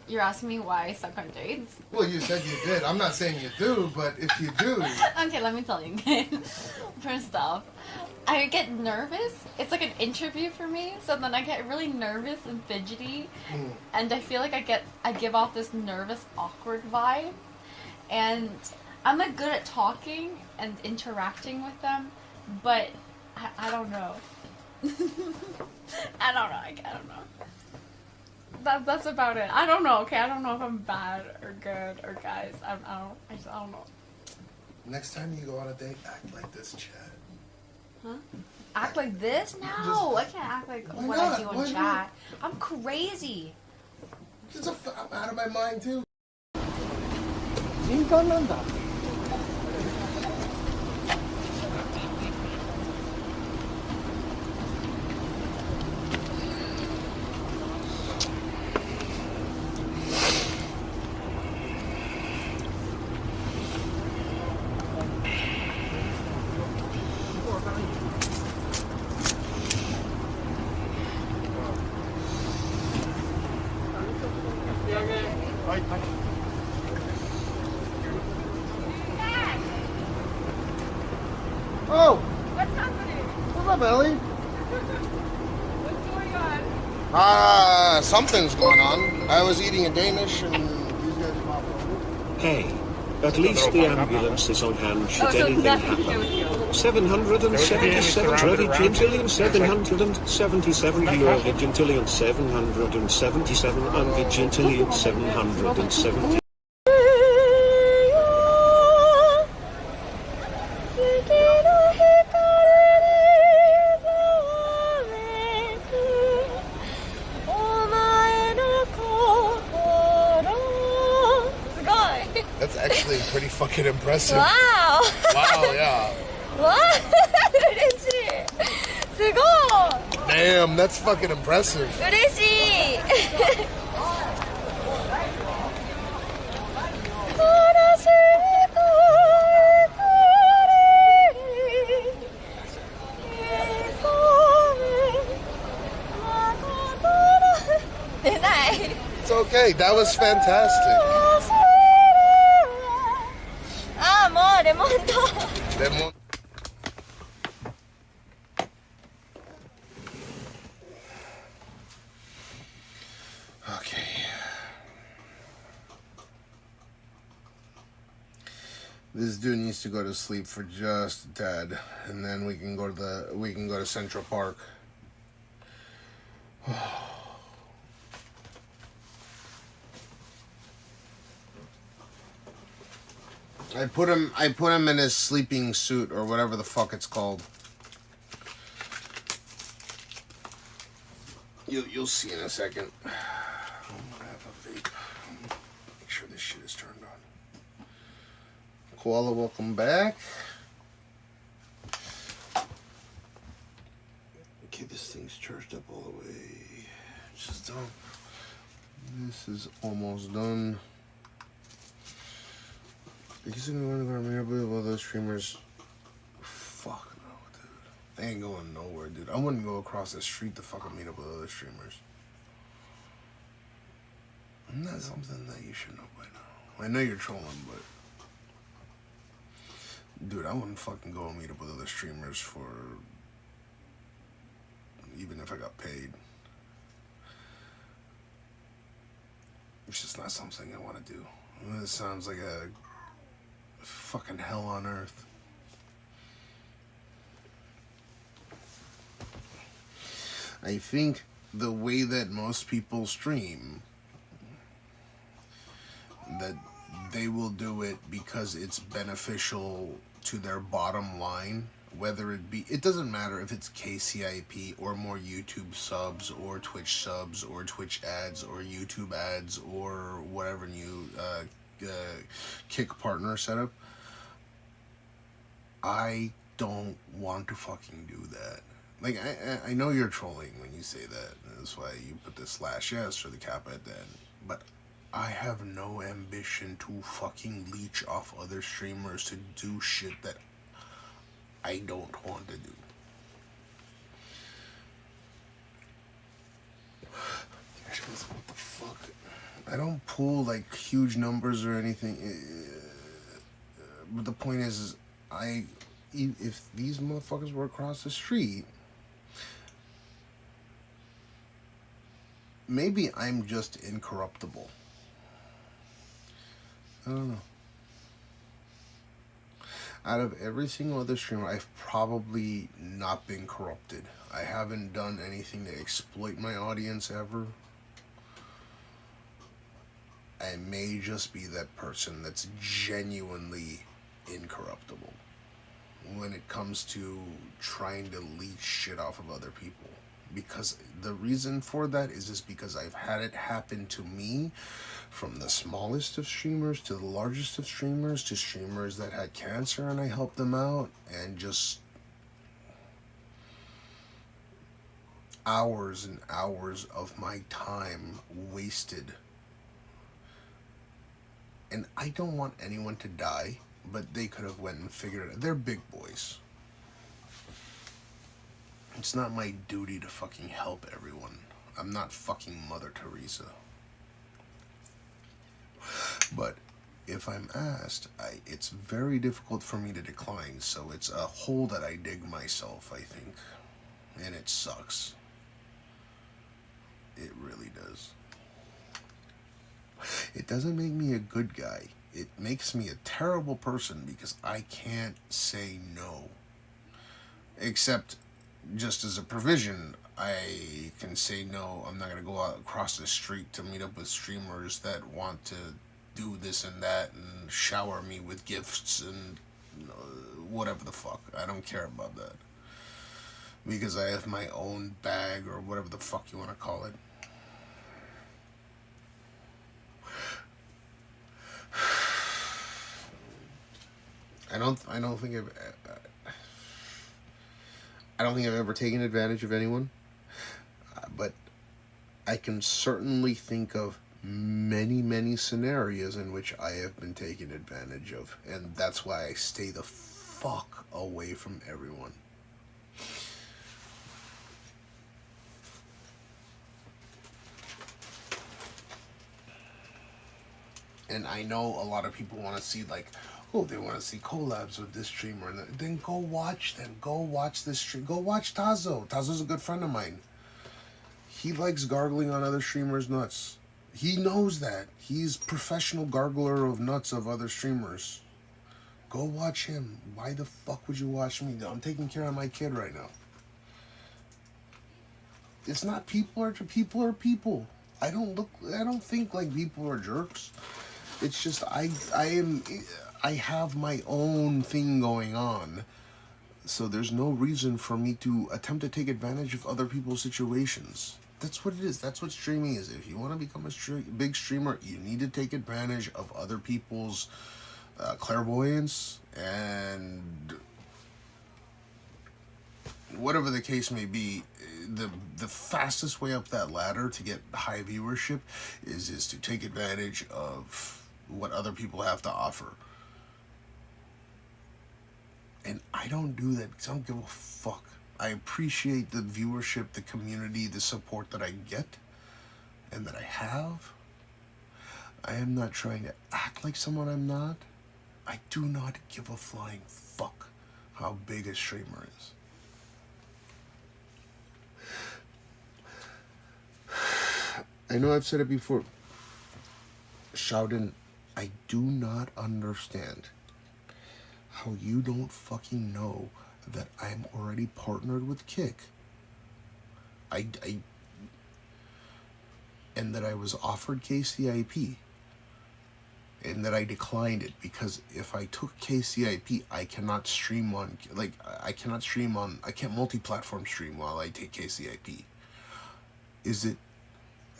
you're asking me why I suck on dates? Well, you said you did. I'm not saying you do, but if you do... Okay, let me tell you. First off, I get nervous. It's like an interview for me, so then I get really nervous and fidgety, and I feel like I give off this nervous, awkward vibe, and I'm like good at talking and interacting with them, but I don't know. I don't know. That's about it. I don't know. Okay, I don't know if I'm bad or good or guys. I don't know. Next time you go on a date, act like this, Chad. Huh? Act like this? No, I can't act like what I do on chat. I'm crazy. I'm out of my mind too. Oh! What's happening? What's up, Ellie? What's going on? Something's going on. I was eating a Danish and these guys popped over. Hey, at least the ambulance is on hand should anything happen. 777 Virgintillion 777 Virgintillion 777 Virgintillion 770. That's actually pretty fucking impressive. Wow! Wow, yeah. What? Damn, that's fucking impressive. It's okay, that was fantastic. Lemon. Okay. This dude needs to go to sleep for just a tad, and then we can go to Central Park. I put him in his sleeping suit or whatever the fuck it's called. You'll see in a second. I'm gonna have a vape. Make sure this shit is turned on. Koala, welcome back. Okay, this thing's charged up all the way. Just done. This is almost done. Because we want to go to Mirabelle with other streamers. Fuck no, dude. They ain't going nowhere, dude. I wouldn't go across the street to fucking meet up with other streamers. Isn't that something that you should know by now? I know you're trolling, but... Dude, I wouldn't fucking go and meet up with other streamers for... Even if I got paid. It's just not something I want to do. It sounds like a... fucking hell on earth. I think the way that most people stream, that they will do it because it's beneficial to their bottom line. Whether it doesn't matter if it's KCIP or more YouTube subs or Twitch subs or Twitch ads or YouTube ads or whatever new Kick partner setup. I don't want to fucking do that. Like, I know you're trolling when you say that. That's why you put the /s or the kappa at the end. But I have no ambition to fucking leech off other streamers to do shit that I don't want to do. What the fuck? I don't pull like huge numbers or anything. But the point is if these motherfuckers were across the street, maybe I'm just incorruptible. I don't know. Out of every single other streamer, I've probably not been corrupted. I haven't done anything to exploit my audience ever. I may just be that person that's genuinely incorruptible when it comes to trying to leech shit off of other people. Because the reason for that is just because I've had it happen to me, from the smallest of streamers to the largest of streamers to streamers that had cancer and I helped them out, and just hours and hours of my time wasted. And I don't want anyone to die, but they could have went and figured it out. They're big boys. It's not my duty to fucking help everyone. I'm not fucking Mother Teresa. But if I'm asked, it's very difficult for me to decline. So it's a hole that I dig myself, I think. And it sucks. It really does. It doesn't make me a good guy. It makes me a terrible person because I can't say no. Except just as a provision, I can say no. I'm not going to go out across the street to meet up with streamers that want to do this and that and shower me with gifts and whatever the fuck. I don't care about that. Because I have my own bag or whatever the fuck you want to call it. I don't think I've ever taken advantage of anyone, but I can certainly think of many scenarios in which I have been taken advantage of, and that's why I stay the fuck away from everyone. And I know a lot of people want to see, like, oh, they want to see collabs with this streamer. And then go watch them. Go watch this stream. Go watch Tazo. Tazo's a good friend of mine. He likes gargling on other streamers' nuts. He knows that. He's professional gargler of nuts of other streamers. Go watch him. Why the fuck would you watch me? I'm taking care of my kid right now. It's not people are people. I don't think like people are jerks. It's just I have my own thing going on, so there's no reason for me to attempt to take advantage of other people's situations. That's what it is. That's what streaming is. If you want to become a big streamer, you need to take advantage of other people's clairvoyance and whatever the case may be. The fastest way up that ladder to get high viewership is to take advantage of what other people have to offer. And I don't do that because I don't give a fuck. I appreciate the viewership, the community, the support that I get and that I have. I am not trying to act like someone I'm not. I do not give a flying fuck how big a streamer is. I know I've said it before. Shouden, I do not understand how you don't fucking know that I'm already partnered with Kick. And that I was offered KCIP. and that I declined it because if I took KCIP, I cannot stream on, like, I can't multi-platform stream while I take KCIP. Is it,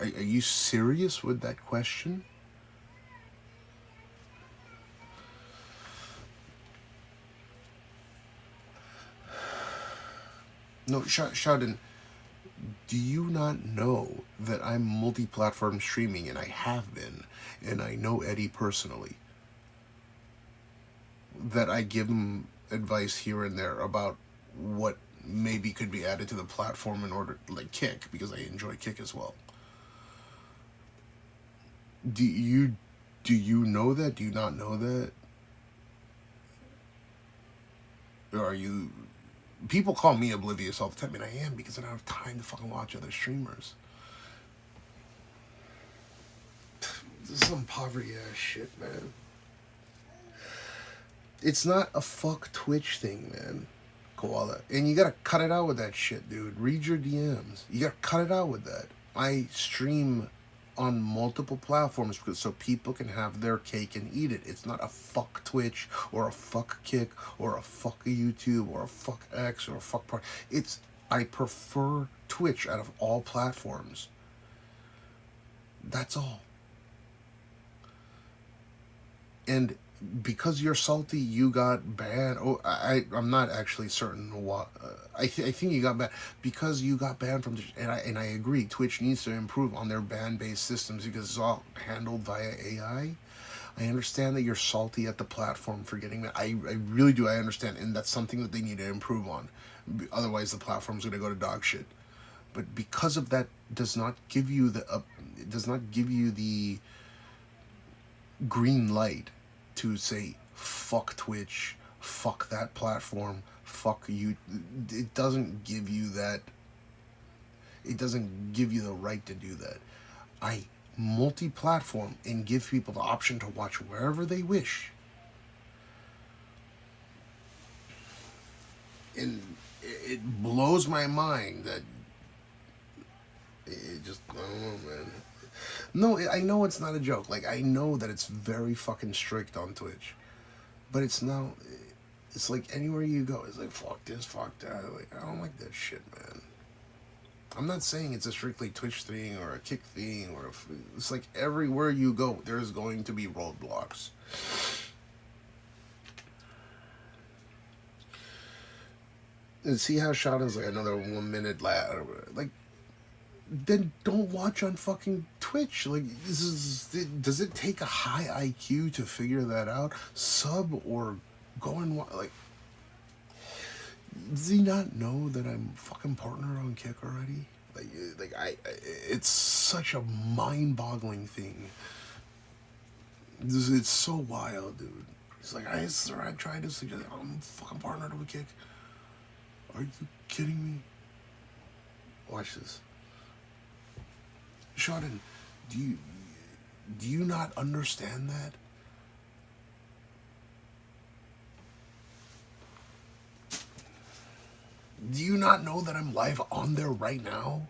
are you serious with that question? No, Sheldon, do you not know that I'm multi-platform streaming, and I have been, and I know Eddie personally, that I give him advice here and there about what maybe could be added to the platform in order, like Kick, because I enjoy Kick as well. Do you know that? Do you not know that? Or are you... People call me oblivious all the time, and I am, because I don't have time to fucking watch other streamers. This is some poverty-ass shit, man. It's not a fuck Twitch thing, man, Koala. And you gotta cut it out with that shit, dude. Read your DMs. You gotta cut it out with that. I stream on multiple platforms so people can have their cake and eat it. It's not a fuck Twitch or a fuck Kick or a fuck YouTube or a fuck X or a fuck part. It's, I prefer Twitch out of all platforms. That's all. And because you're salty, you got banned. Oh, I'm not actually certain what. I think you got banned because you got banned from. And I agree. Twitch needs to improve on their ban-based systems because it's all handled via AI. I understand that you're salty at the platform for getting that. I really do. I understand, and that's something that they need to improve on. Otherwise, the platform's going to go to dog shit. But because of that, does not give you the it does not give you the green light to say fuck Twitch, fuck that platform, fuck you. It doesn't give you that. It doesn't give you the right to do that. I multi-platform and give people the option to watch wherever they wish. And it blows my mind that it just, I don't know, man. No, I know it's not a joke. Like, I know that it's very fucking strict on Twitch. But it's now, it's like anywhere you go, it's like, fuck this, fuck that. Like, I don't like that shit, man. I'm not saying it's a strictly Twitch thing or a Kick thing, or it's like everywhere you go, there's going to be roadblocks. And see how Shada's like another 1 minute like, then don't watch on fucking Twitch. Like, does it take a high IQ to figure that out? Sub or go and watch, like, does he not know that I'm fucking partnered on Kick already? Like it's such a mind-boggling thing. It's so wild, dude. He's like, sir, I tried to suggest I'm fucking partnered with Kick. Are you kidding me? Watch this. Sheldon, do you not understand that? Do you not know that I'm live on there right now?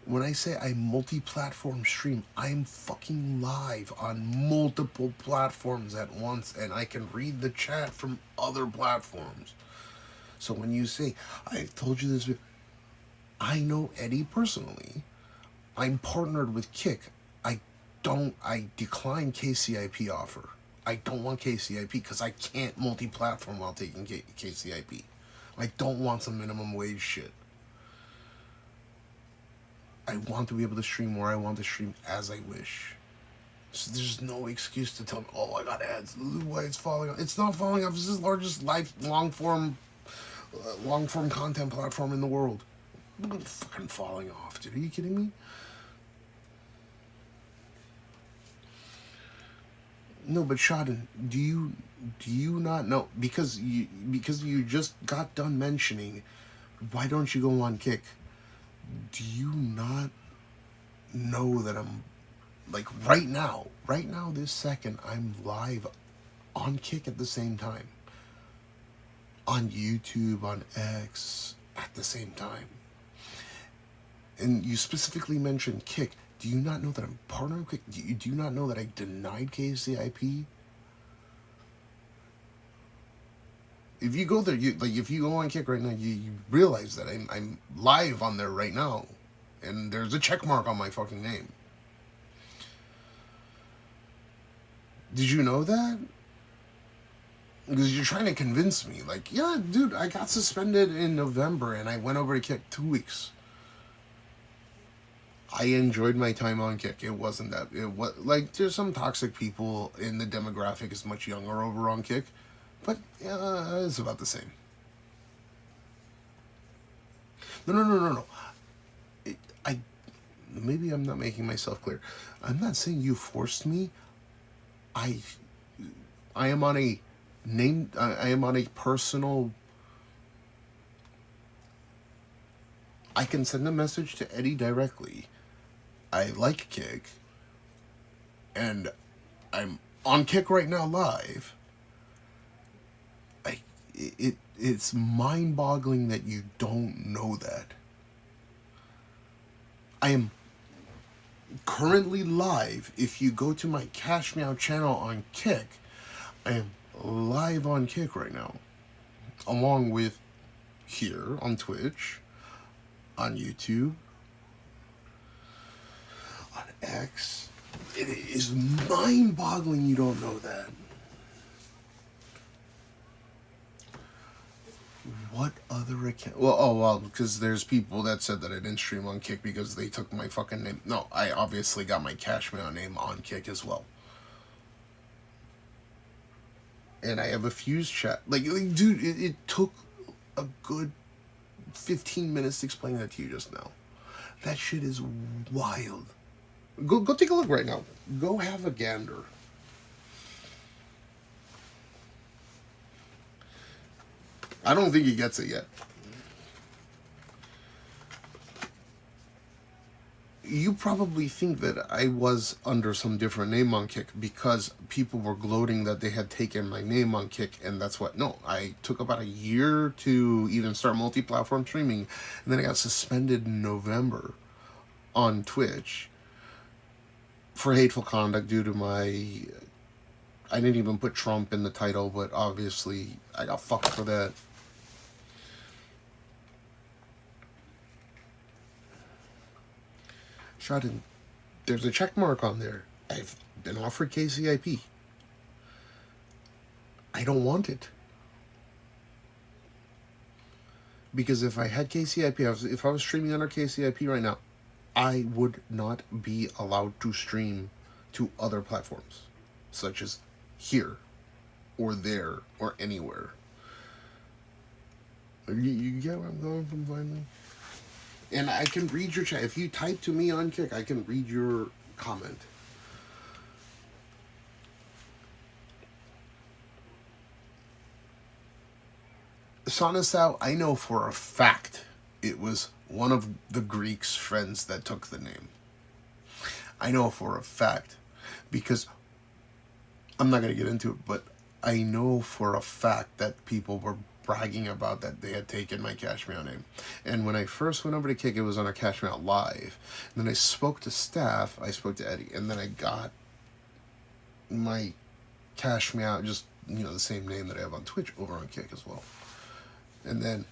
When I say I multi-platform stream, I'm fucking live on multiple platforms at once, and I can read the chat from other platforms. So when you say, I've told you this, I know Eddie personally. I'm partnered with Kick. I decline KCIP offer. I don't want KCIP because I can't multi-platform while taking KCIP. I don't want some minimum wage shit. I want to be able to stream where I want to stream as I wish. So there's no excuse to tell me, oh, I got ads. Look why it's falling off. It's not falling off. This is the largest long-form content platform in the world. It's fucking falling off, dude. Are you kidding me? No, but Sheldon, do you not know? Because you just got done mentioning, why don't you go on Kick? Do you not know that I'm, like, right now, this second, I'm live on Kick at the same time. On YouTube, on X, at the same time. And you specifically mentioned Kick. Do you not know that I'm partner of Kick? Do you not know that I denied KCIP? If you go there, if you go on Kick right now, you realize that I'm live on there right now, and there's a check mark on my fucking name. Did you know that? Because you're trying to convince me, like, yeah, dude, I got suspended in November and I went over to Kick 2 weeks. I enjoyed my time on Kick. It wasn't that, it was like, there's some toxic people in the demographic is much younger over on Kick, but it's about the same. No. Maybe I'm not making myself clear. I'm not saying you forced me. I am on a name. I am on a personal. I can send a message to Eddie directly. I like Kick, and I'm on Kick right now live. It's mind-boggling that you don't know that. I am currently live. If you go to my CashMeow channel on Kick, I am live on Kick right now, along with here on Twitch, on YouTube, on X. It is mind-boggling you don't know that. What other account? Well, because there's people that said that I didn't stream on Kick because they took my fucking name. No, I obviously got my CashMeow name on Kick as well. And I have a Fuse chat. Like dude, it took a good 15 minutes to explain that to you just now. That shit is wild. Go take a look right now. Go have a gander. I don't think he gets it yet. You probably think that I was under some different name on Kick because people were gloating that they had taken my name on Kick, and that's what. No, I took about a year to even start multi-platform streaming, and then I got suspended in November on Twitch for hateful conduct due to my. I didn't even put Trump in the title, but obviously I got fucked for that. Shot-in. There's a check mark on there. I've been offered KCIP. I don't want it. Because if I had KCIP, if I was streaming under KCIP right now, I would not be allowed to stream to other platforms, such as here, or there, or anywhere. You get where I'm going from finally? And I can read your chat. If you type to me on Kick, I can read your comment. Sonasau, I know for a fact it was one of the Greeks' friends that took the name. I know for a fact. Because, I'm not going to get into it, but I know for a fact that people were bragging about that they had taken my CashMeow name. And when I first went over to Kick, it was on a CashMeow Live. And then I spoke to staff, I spoke to Eddie, and then I got my CashMeow, just, the same name that I have on Twitch, over on Kick as well. And then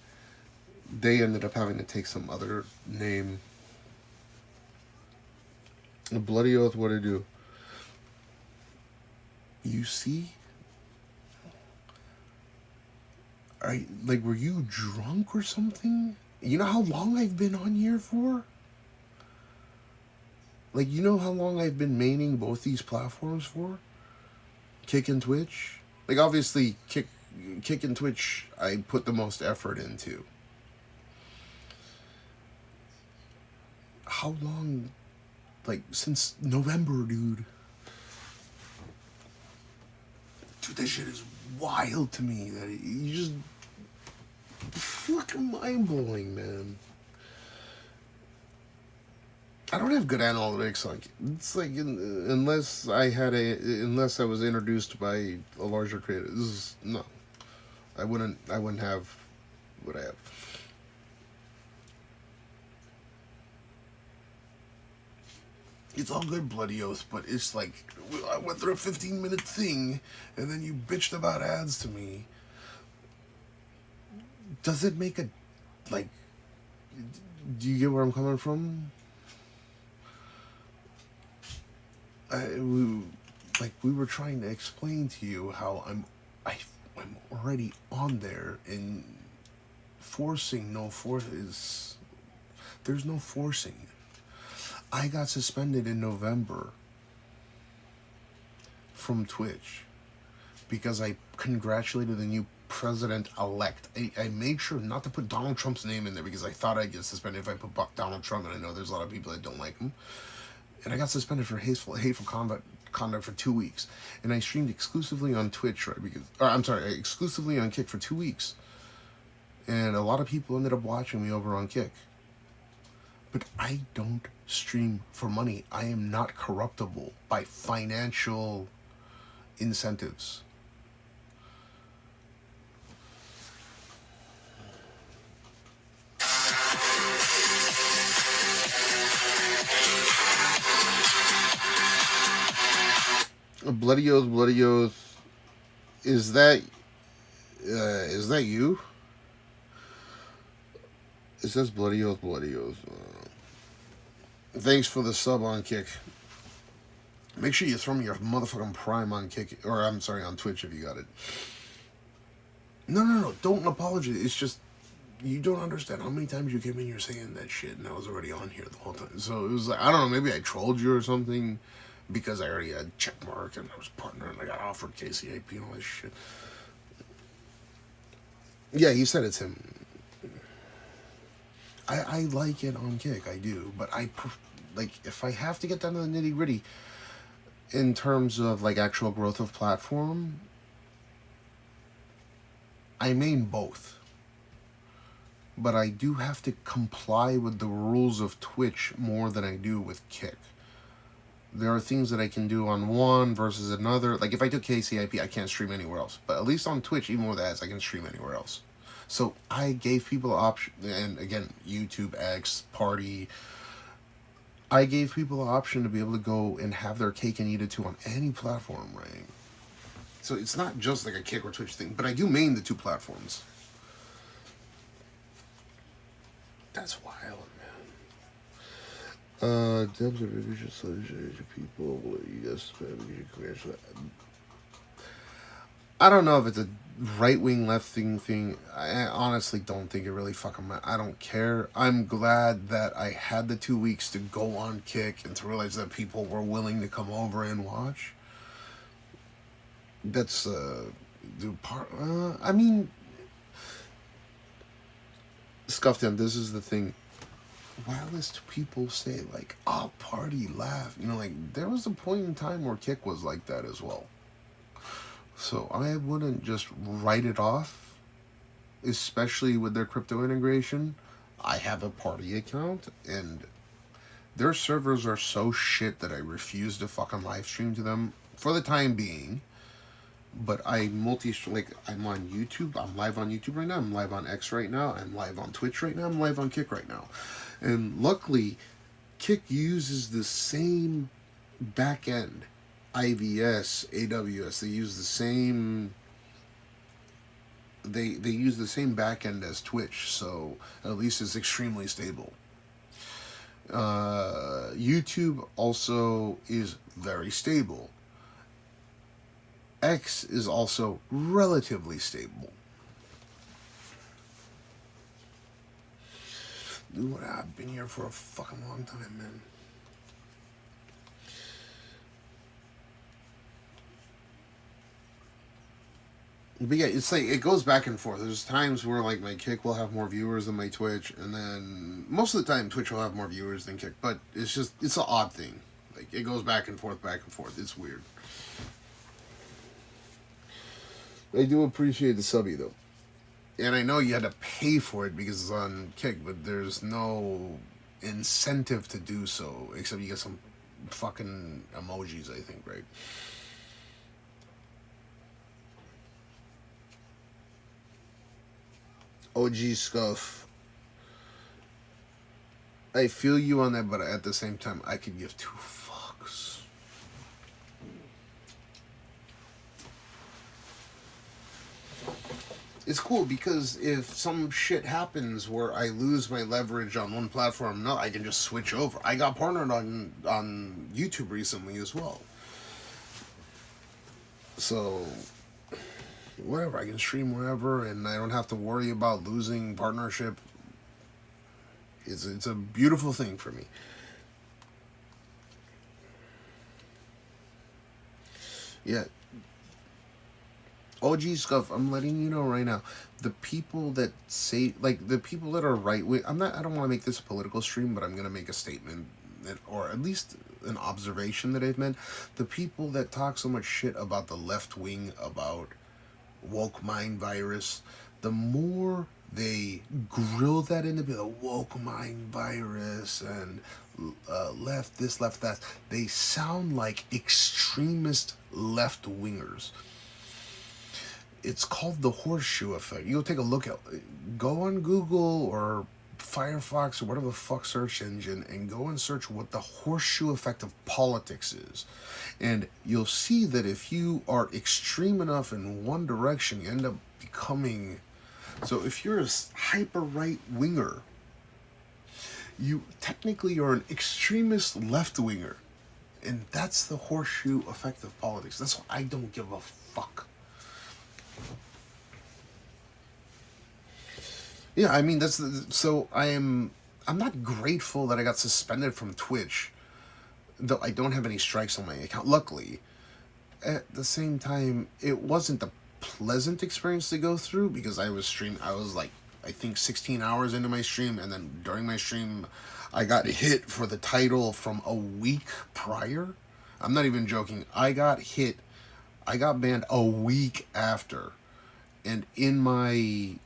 they ended up having to take some other name. A bloody oath, what'd I do? You see? Were you drunk or something? You know how long I've been on here for? You know how long I've been maining both these platforms for? Kick and Twitch? Obviously, Kick and Twitch, I put the most effort into. How long? Since November, dude. Dude, that shit is wild to me. That you just fucking mind-blowing, man. I don't have good analytics on. It's unless I was introduced by a larger creator. No, I wouldn't have what I have. It's all good, Bloody Oath, but it's like, I went through a 15-minute thing, and then you bitched about ads to me. Does it make a, like, do you get where I'm coming from? We were trying to explain to you how I'm already on there, and forcing there's no forcing. I got suspended in November from Twitch because I congratulated the new president-elect. I made sure not to put Donald Trump's name in there because I thought I'd get suspended if I put Donald Trump, and I know there's a lot of people that don't like him. And I got suspended for hateful conduct for 2 weeks. And I streamed exclusively on Twitch, right? Exclusively on Kick for 2 weeks. And a lot of people ended up watching me over on Kick. But I don't stream for money. I am not corruptible by financial incentives. Bloody Oath, is that you? It says Bloody Oath. Thanks for the sub on Kick. Make sure you throw me your motherfucking Prime on Kick, or I'm sorry, on Twitch if you got it. No, don't apologize. It's just, you don't understand how many times you came in here saying that shit, and I was already on here the whole time. So it was like, I don't know, maybe I trolled you or something, because I already had checkmark, and I was partner, and I got offered KCAP and all this shit. Yeah, he said it's him. I like it on Kick, I do, but if I have to get down to the nitty gritty in terms of like actual growth of platform, I main both, but I do have to comply with the rules of Twitch more than I do with Kick. There are things that I can do on one versus another. Like if I took KCIP, I can't stream anywhere else, but at least on Twitch, even with ads, I can stream anywhere else. So I gave people the option, and again, YouTube, X, Party, I gave people the option to be able to go and have their cake and eat it too on any platform, right? So it's not just like a Kick or Twitch thing, but I do main the two platforms. That's wild, man. Debs are maybe just people, you guys spam, I don't know if it's a right-wing, left-wing thing. I honestly don't think it really fucking matters. I don't care. I'm glad that I had the 2 weeks to go on Kick and to realize that people were willing to come over and watch. That's, I mean, Scuffed In, this is the thing. Wildest people say, like, oh, Party, laugh. You know, like, there was a point in time where Kick was like that as well. So I wouldn't just write it off, especially with their crypto integration. I have a Party account, and their servers are so shit that I refuse to fucking live stream to them for the time being. But I'm on YouTube. I'm live on YouTube right now. I'm live on X right now. I'm live on Twitch right now. I'm live on Kick right now. And luckily, Kick uses the same back end. IVS, AWS, they use the same back end as Twitch, so at least it's extremely stable. YouTube also is very stable. X is also relatively stable. Dude, I've been here for a fucking long time, man. But yeah, it's like, it goes back and forth. There's times where like my Kick will have more viewers than my Twitch, and then most of the time Twitch will have more viewers than Kick, but it's an odd thing. Like, it goes back and forth. It's weird. I do appreciate the subby though. And I know you had to pay for it because it's on Kick, but there's no incentive to do so, except you get some fucking emojis, I think, right? OG Scuff. I feel you on that, but at the same time, I could give two fucks it's cool because if some shit happens where I lose my leverage on one platform, no, I can just switch over. I got partnered on YouTube recently as well. So, whatever, I can stream wherever, and I don't have to worry about losing partnership. It's a beautiful thing for me. Yeah. OG Scuff, I'm letting you know right now, the people that say, like, the people that are right-wing, I don't want to make this a political stream, but I'm going to make a statement, or at least an observation that I've made. The people that talk so much shit about the left wing, about woke mind virus, the more they grill that into the woke mind virus and left this, left that, they sound like extremist left-wingers. It's called the horseshoe effect. You'll take a look at, go on Google or Firefox or whatever the fuck search engine and go and search what the horseshoe effect of politics is. And you'll see that if you are extreme enough in one direction, you end up becoming... So if you're a hyper right-winger, you technically are an extremist left-winger. And that's the horseshoe effect of politics. That's why I don't give a fuck. Yeah, I mean, so I'm not grateful that I got suspended from Twitch, though I don't have any strikes on my account, luckily. At the same time, it wasn't a pleasant experience to go through, because I was like, I think 16 hours into my stream, and then during my stream, I got hit for the title from a week prior. I'm not even joking. I got banned a week after. And and I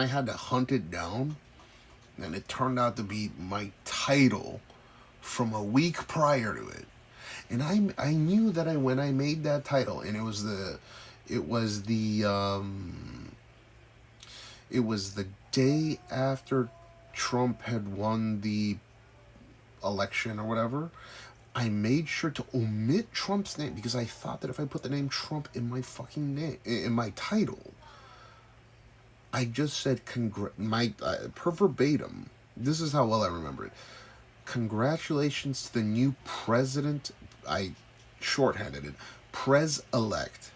had to hunt it down, and it turned out to be my title from a week prior to it. And I knew that when I made that title, and it was the day after Trump had won the election or whatever, I made sure to omit Trump's name, because I thought that if I put the name Trump in my fucking name, in my title, I just said, per verbatim, this is how well I remember it. Congratulations to the new president, I shorthanded it, Pres-elect.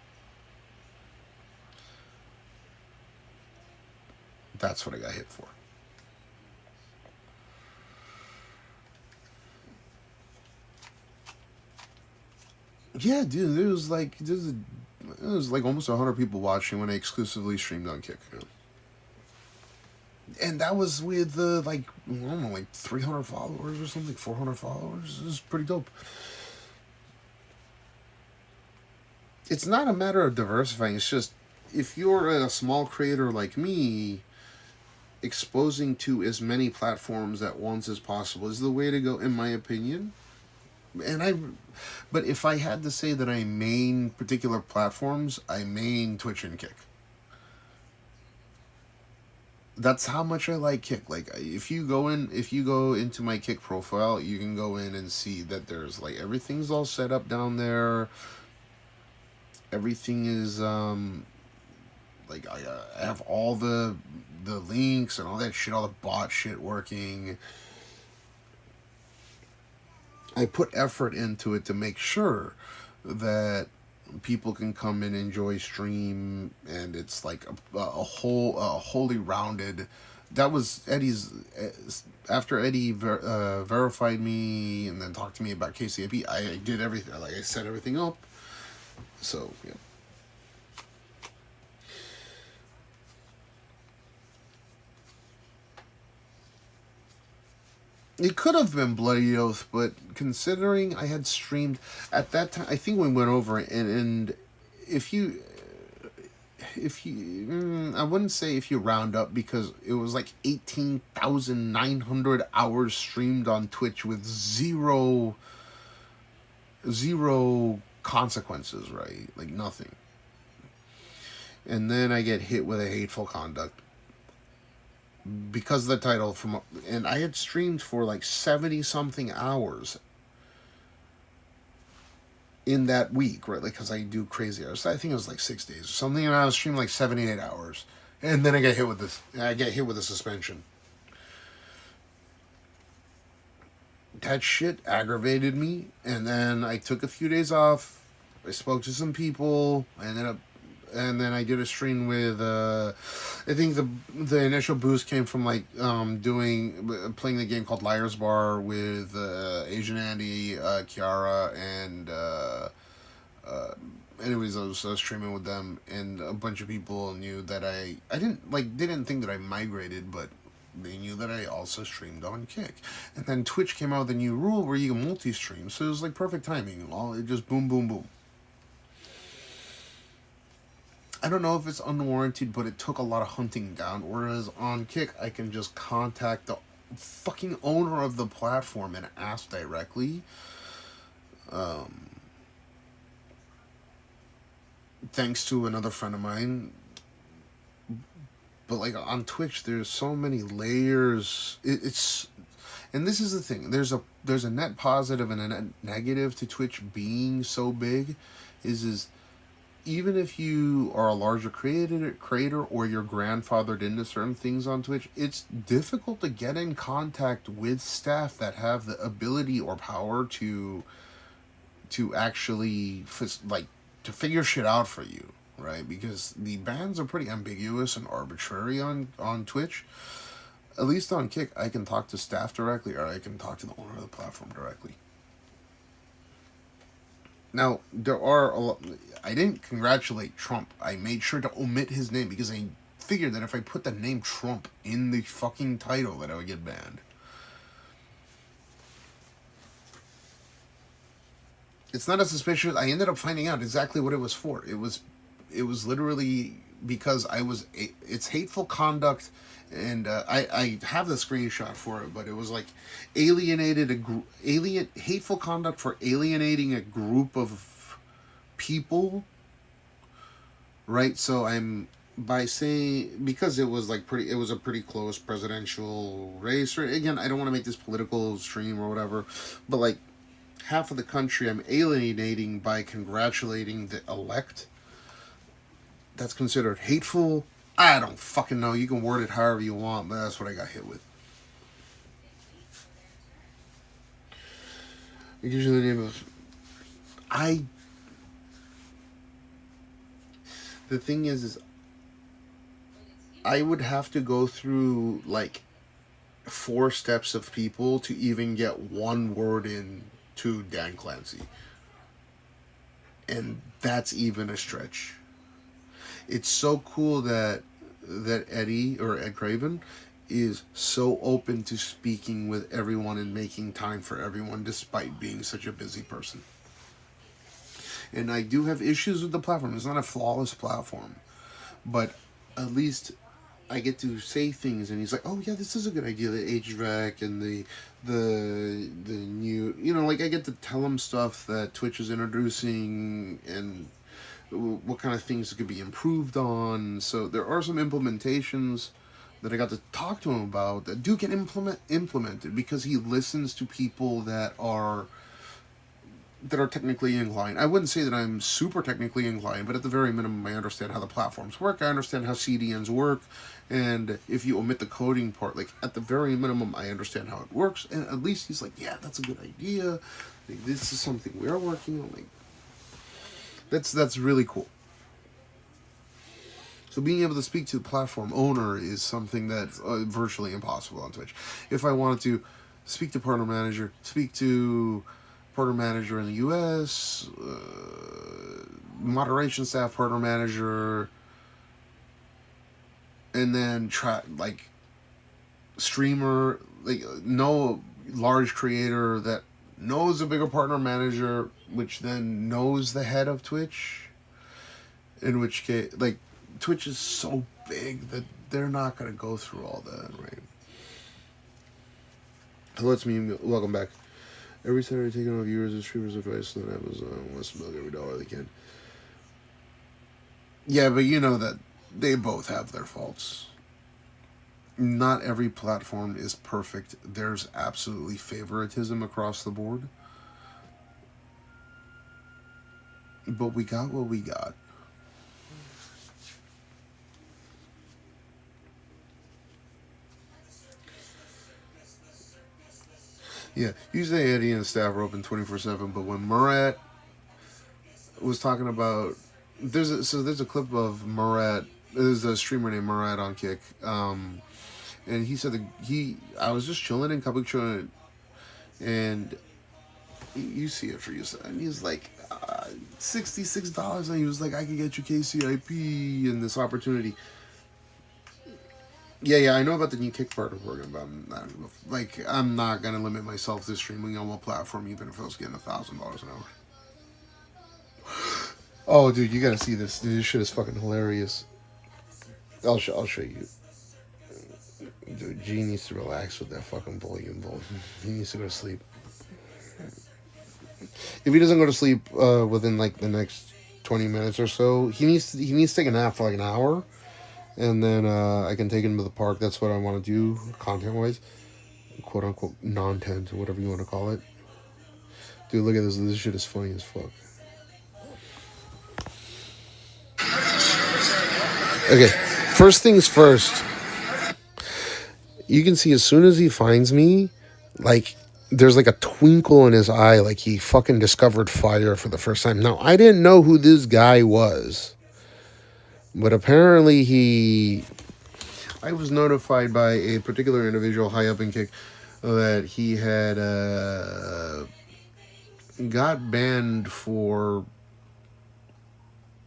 That's what I got hit for. Yeah, dude, it was like almost 100 people watching when I exclusively streamed on Kick. You know? And that was with I don't know, like 300 followers or something, 400 followers. It was pretty dope. It's not a matter of diversifying. It's just, if you're a small creator like me, exposing to as many platforms at once as possible is the way to go, in my opinion. But if I had to say that I main particular platforms, I main Twitch and Kick. That's how much I like Kick. Like, if you go into my Kick profile, you can go in and see that there's like, everything's all set up down there. Everything is like, I have all the links and all that shit, all the bot shit working. I put effort into it to make sure that people can come and enjoy stream, and it's like a wholly rounded. That was Eddie's. After Eddie verified me and then talked to me about KCAP, I did everything. Like, I set everything up. So yeah. It could have been Bloody Oath, but considering I had streamed at that time, I think we went over it, and if you, I wouldn't say if you round up, because it was like 18,900 hours streamed on Twitch with zero consequences, right? Like, nothing. And then I get hit with a hateful conduct because of the title and I had streamed for like 70 something hours in that week, right? Like, because I do crazy hours. I think it was like 6 days or something, and I was streaming like 78 hours. And then I get hit with this. I get hit with a suspension. That shit aggravated me, and then I took a few days off. I spoke to some people. And then I did a stream with. I think the initial boost came from like playing the game called Liar's Bar with Asian Andy, Kiara, and anyways, I was streaming with them, and a bunch of people knew that I didn't think that I migrated, but they knew that I also streamed on Kick. And then Twitch came out with a new rule where you can multi-stream, so it was like perfect timing. It just boom, boom, boom. I don't know if it's unwarranted, but it took a lot of hunting down, whereas on Kick, I can just contact the fucking owner of the platform and ask directly. Thanks to another friend of mine. But like on Twitch, there's so many layers. And this is the thing. There's a net positive and a net negative to Twitch being so big. Is even if you are a larger creator or you're grandfathered into certain things on Twitch, it's difficult to get in contact with staff that have the ability or power to actually to figure shit out for you. Right, because the bans are pretty ambiguous and arbitrary on Twitch. At least on Kick, I can talk to staff directly, or I can talk to the owner of the platform directly. Now, there are a lot. I didn't congratulate Trump. I made sure to omit his name because I figured that if I put the name Trump in the fucking title, that I would get banned. It's not a suspicious. I ended up finding out exactly what it was for. It was literally because it's hateful conduct, and I have the screenshot for it, but it was like hateful conduct for alienating a group of people, right? So by saying, because it was it was a pretty close presidential race, right? Again, I don't want to make this political stream or whatever, but like half of the country I'm alienating by congratulating the elect. That's considered hateful. I don't fucking know. You can word it however you want, but that's what I got hit with. It gives you the name of... The thing is I would have to go through, 4 steps of people to even get one word in to Dan Clancy. And that's even a stretch. It's so cool that Eddie, or Ed Craven, is so open to speaking with everyone and making time for everyone despite being such a busy person. And I do have issues with the platform. It's not a flawless platform. But at least I get to say things and he's like, oh yeah, this is a good idea, the HVAC and the new, I get to tell him stuff that Twitch is introducing and what kind of things could be improved on. So there are some implementations that I got to talk to him about that do get implemented because he listens to people that are technically inclined. I wouldn't say that I'm super technically inclined, but at the very minimum, I understand how the platforms work. I understand how CDNs work, and if you omit the coding part, at the very minimum, I understand how it works. And at least he's like, yeah, that's a good idea. This is something we're working on. That's really cool. So being able to speak to the platform owner is something that's virtually impossible on Twitch. If I wanted to speak to partner manager, speak to partner manager in the US, moderation staff, partner manager, and then try streamer, no large creator that knows a bigger partner manager, which then knows the head of Twitch, in which case, Twitch is so big that they're not going to go through all that, right? So let's welcome back. Every Saturday, taking on viewers and streamers' advice on Amazon. Wants to milk every dollar they can. Yeah, but you know that they both have their faults. Not every platform is perfect. There's absolutely favoritism across the board. But we got what we got. Yeah, usually Eddie and the staff are open 24/7, but when Murat was talking about, there's a clip of Murat. There's a streamer named Murat on Kick, and he said I was just chilling in Kabukicho, and you see it for yourself. And he was like, $66, and he was like, I could get you KCIP and this opportunity. Yeah, I know about the new Kickstarter program, but I'm not gonna limit myself to streaming on one platform, even if I was getting $1,000 an hour. Oh, dude, you gotta see this. Dude, this shit is fucking hilarious. I'll show you. Dude, G needs to relax with that fucking volume. He needs to go to sleep. If he doesn't go to sleep within like the next 20 minutes or so, he needs to take a nap for like an hour. And then I can take him to the park. That's what I want to do, content-wise. Quote-unquote non-tent, or whatever you want to call it. Dude, look at this. This shit is funny as fuck. Okay, first things first. You can see as soon as he finds me, like, there's like a twinkle in his eye, like he fucking discovered fire for the first time. Now, I didn't know who this guy was. But apparently I was notified by a particular individual high up in Kick that he had got banned for,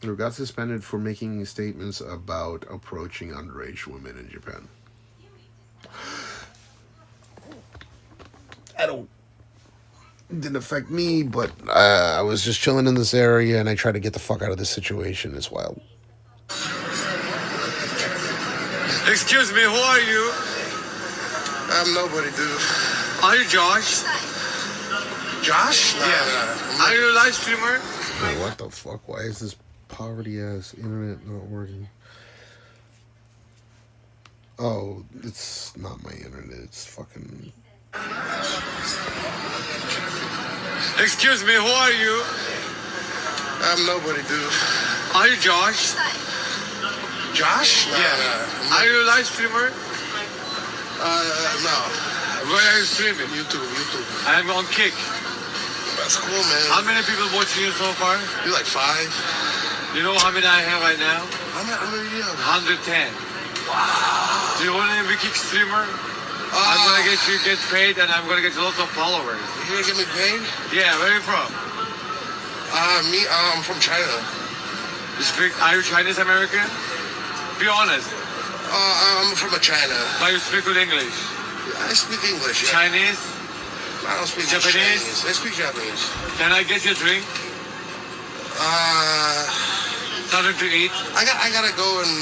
or got suspended for making statements about approaching underage women in Japan. Didn't affect me, but I was just chilling in this area and I tried to get the fuck out of this situation. It's wild. Excuse me, who are you? I'm nobody, dude. Are you Josh? Josh? Yeah. Are you a live streamer? Wait, what the fuck? Why is this poverty ass internet not working? Oh, it's not my internet. It's fucking... Excuse me, who are you? I'm nobody, dude. Are you Josh? Josh? Yeah. Are you a live streamer? No. Where are you streaming? YouTube. I'm on Kick. That's cool, man. How many people watching you so far? You like 5? You know how many I have right now? How many do you have? 110. Wow. Do you want to be Kick streamer? I'm gonna get paid, and I'm gonna get lots of followers. You gonna get me paid? Yeah. Where are you from? I'm from China. Are you Chinese American? Be honest. I'm from China. But you speak good English? I speak English. Yeah. Chinese? I don't speak Japanese? Chinese. I speak Japanese. Can I get you a drink? Something to eat? I gotta go and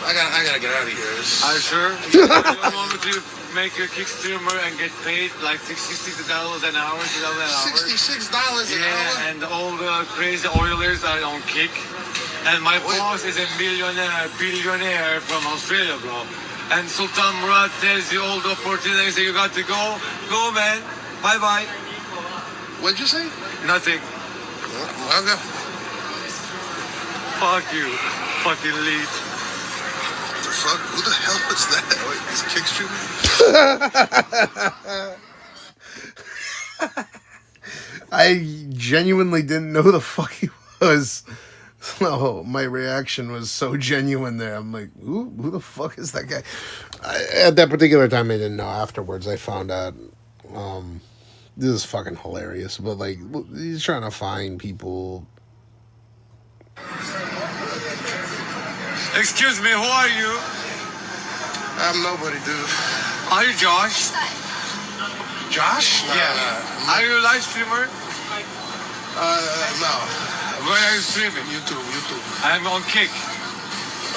I gotta get out of here. Are you sure? You don't want me to make a Kick streamer and get paid like $60 an hour, $60 an hour? $66 an hour? Yeah, and all the crazy oilers are on Kick. And my boss is a billionaire from Australia, bro. And Sultan Murad tells you all the opportunities that you got to go. Go, man. Bye-bye. What'd you say? Nothing. Okay. Fuck you. Fucking lead. What the fuck? Who the hell was that? Wait, is Kick streaming? I genuinely didn't know who the fuck he was. So my reaction was so genuine there. I'm like, who the fuck is that guy? At that particular time, I didn't know. Afterwards, I found out. This is fucking hilarious. But, like, he's trying to find people. Excuse me, who are you? I'm nobody, dude. Are you Josh? Josh? Yeah. Are you a live streamer? No. Where are you streaming? YouTube. I'm on Kick.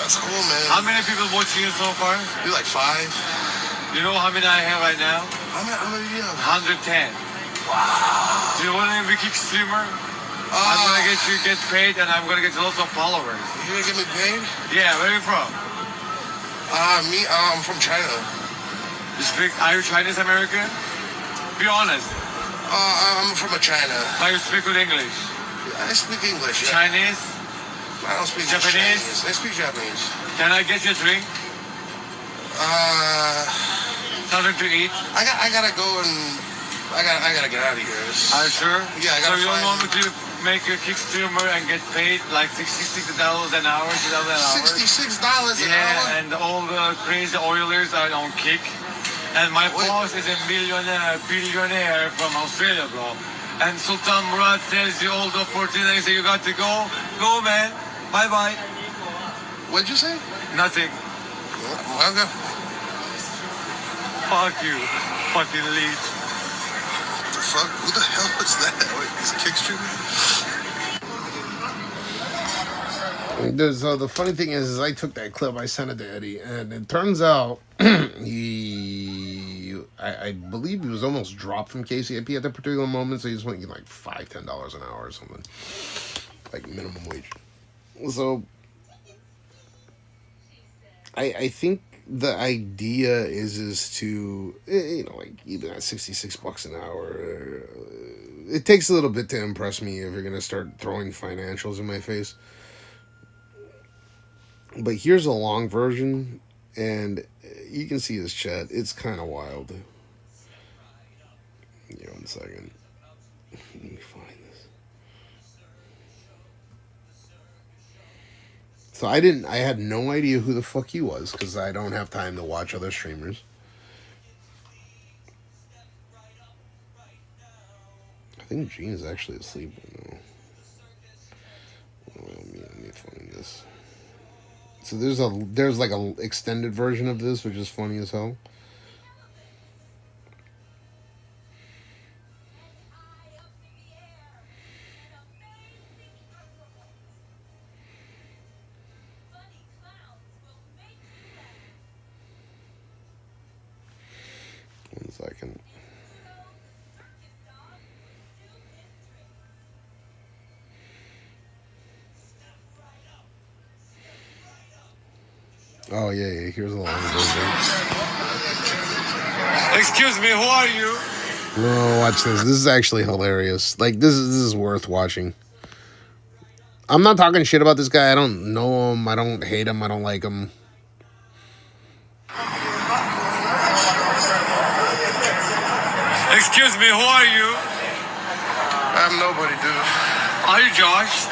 That's cool, man. How many people watching you so far? You like 5? You know how many I have right now? How many do you have? 110. Wow. Do you want to be Kick streamer? I'm gonna get paid, and I'm gonna get lots of followers. You gonna get me paid? Yeah. Where are you from? I'm from China. Are you Chinese American? Be honest. I'm from China. But you speak good English? I speak English. Yeah. Chinese? I don't speak Japanese? Chinese. I speak Japanese. Can I get you a drink? Something to eat? I gotta go and I gotta get out of here. Are you sure? Yeah, I So gotta you don't find... want me to make a kick streamer and get paid like $60 an hour, $2 an hour? $66 an hour? Yeah, and all the crazy oilers are on kick. And my boss is a billionaire from Australia, bro. And Sultan Murad tells you all the opportunities that you got to go. Go, man. Bye-bye. What'd you say? Nothing. Okay. Fuck you. Fucking leech. Fuck? Who the hell was that? Wait, is kick streamer? So the funny thing is I took that clip, I sent it to Eddie, and it turns out I believe he was almost dropped from KCIP at that particular moment, so he just went like $5-10 an hour or something, like minimum wage. So I think the idea is to, you know, like even at $66 an hour, it takes a little bit to impress me if you're gonna start throwing financials in my face. But here's a long version, and you can see his chat. It's kind of wild. Yeah, 1 second. Let me find this. So I had no idea who the fuck he was, because I don't have time to watch other streamers. I think Gene's actually asleep right now. Let me find this. So there's like a extended version of this, which is funny as hell. One second. Oh, yeah, here's a long version. Excuse me, who are you? No, watch this. This is actually hilarious. Like, this is worth watching. I'm not talking shit about this guy. I don't know him. I don't hate him. I don't like him. Excuse me, who are you? I'm nobody, dude. Are you Josh?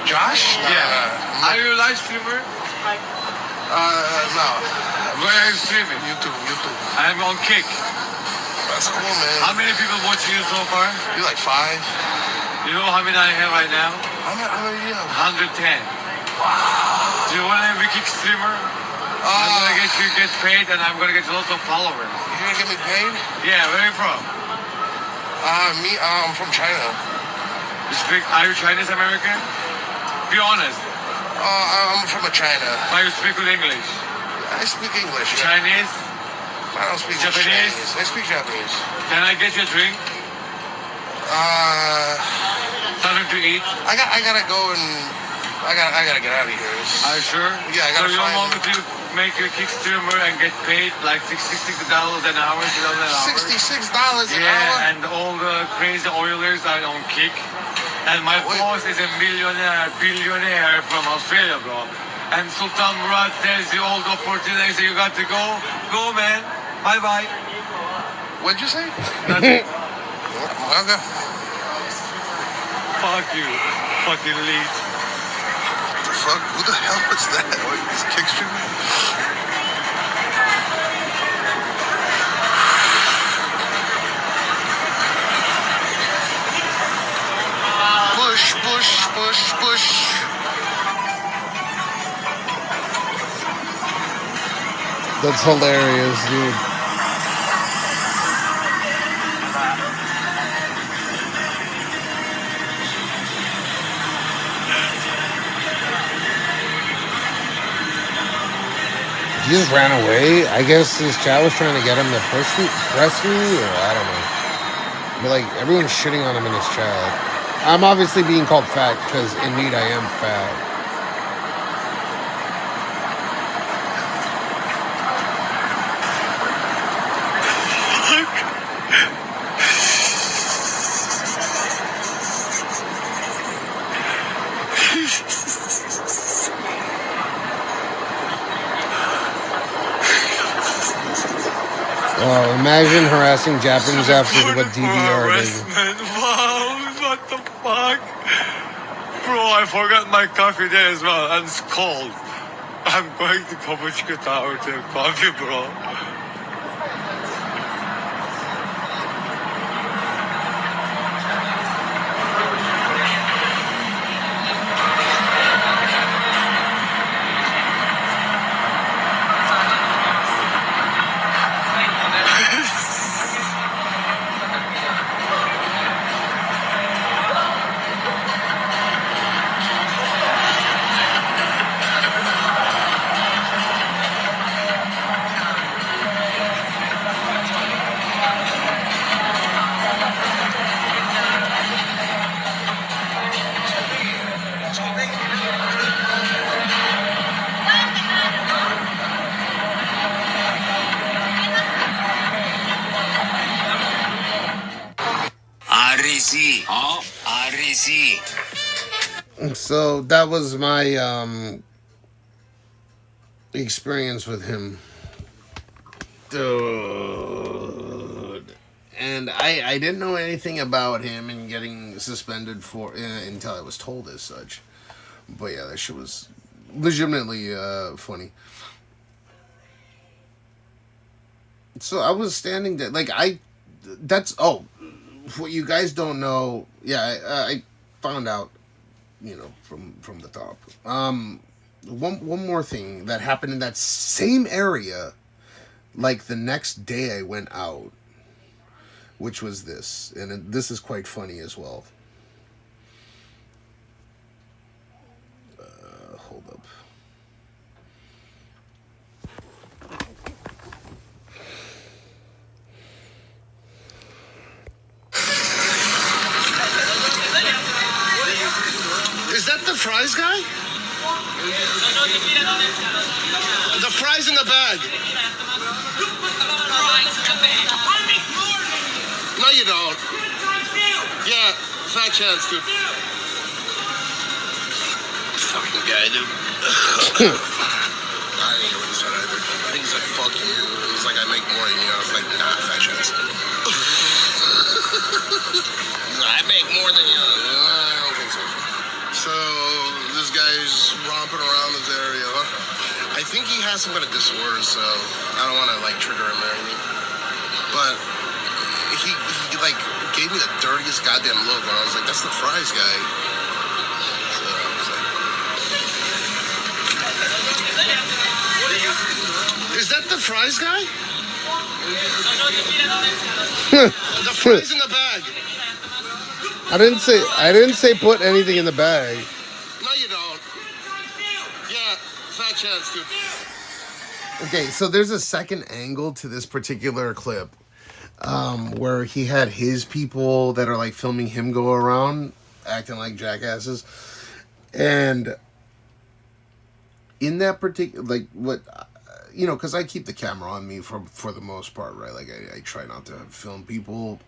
Josh? Yeah. Are you a live streamer? No. Where are you streaming? YouTube. I'm on Kick. That's cool, man. How many people watching you so far? You like 5? You know how many I have right now? How many do you have? 110. Wow. Do you want to be Kick streamer? I'm gonna get paid, and I'm gonna get lots of followers. You're gonna get me paid? Yeah, where are you from? I'm from China. Are you Chinese American? Be honest. I'm from China. But you speak good English? I speak English. Chinese? I don't speak Japanese? I speak Japanese. Can I get you a drink? Something to eat? I gotta go and I gotta get out of here. Are you sure? Yeah, I gotta So you don't want me to make a kick streamer and get paid like $66 an hour, $2 an hour? $66 an hour? Yeah, and all the crazy oilers are on kick. And my boss is a billionaire from Australia, bro. And Sultan Murad tells you all the opportunities that you got to go. Go, man. Bye-bye. What'd you say? Nothing. Okay. Fuck you. Fucking leech. Fuck? Who the hell was that? Is kick streamer? Push. That's hilarious, dude. He just ran away. I guess his chat was trying to get him to press me, or I don't know. But like, everyone's shitting on him in his chat. I'm obviously being called fat because indeed I am fat. Imagine harassing Japanese after what DDR did. Wow, what the fuck? Bro, I forgot my coffee there as well, and it's cold. I'm going to Kabuchika Tower to have coffee, bro. So that was my experience with him, dude. And I didn't know anything about him and getting suspended for until I was told as such. But yeah, that shit was legitimately funny. So I was standing there, like what you guys don't know. Yeah, I found out, from the top. One more thing that happened in that same area, like the next day I went out, which was this, and this is quite funny as well. Hold up. Is that the fries guy? The fries in the bag. No, you don't. Yeah, fat chance, dude. Fucking guy, dude. I didn't hear what he said either. I think he's like, fuck you. And he's like, I make more than you. I was like, nah, fat chance. I make more than you. I don't think so. So, this guy's romping around this area, huh? I think he has some kind of disorder, so I don't want to, trigger him or anything. But he like, gave me the dirtiest goddamn look, and I was like, that's the fries guy. So, I was like... Is that the fries guy? The fries in the bag. I didn't say put anything in the bag. No, you don't. Yeah, fat chance, dude. Okay, so there's a second angle to this particular clip, where he had his people that are like filming him go around acting like jackasses, and in that particular, because I keep the camera on me for the most part, right? Like I try not to film people.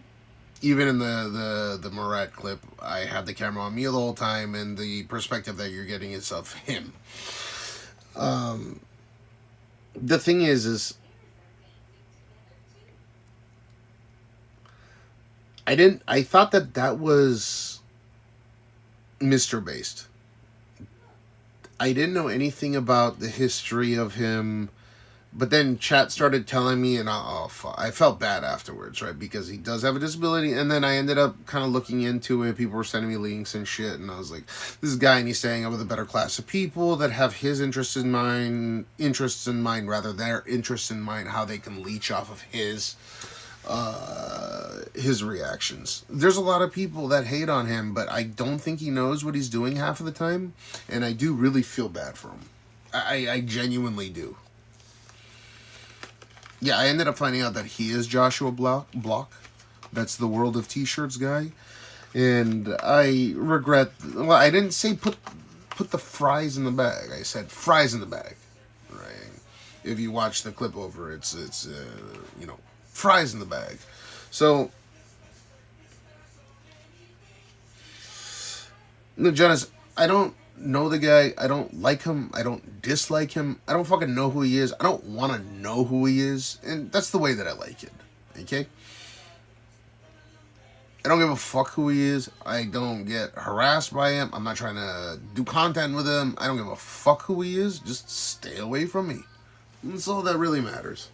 Even in the Murat clip, I have the camera on me the whole time, and the perspective that you're getting is of him. The thing is I thought that was Mr. Based. I didn't know anything about the history of him. But then chat started telling me, and I felt bad afterwards, right? Because he does have a disability. And then I ended up kind of looking into it. People were sending me links and shit. And I was like, this guy needs to hang out with a better class of people that have his interests in mind, their interests in mind, how they can leech off of his reactions. There's a lot of people that hate on him, but I don't think he knows what he's doing half of the time. And I do really feel bad for him. I genuinely do. Yeah, I ended up finding out that he is Joshua Block. That's the World of T-Shirts guy. And I regret... Well, I didn't say put the fries in the bag. I said fries in the bag. Right? If you watch the clip over, it's fries in the bag. So... No, Jonas, I don't know the guy. I don't like him. I don't dislike him. I don't fucking know who he is. I don't want to know who he is. And that's the way that I like it. Okay? I don't give a fuck who he is. I don't get harassed by him. I'm not trying to do content with him. I don't give a fuck who he is. Just stay away from me. That's all that really matters.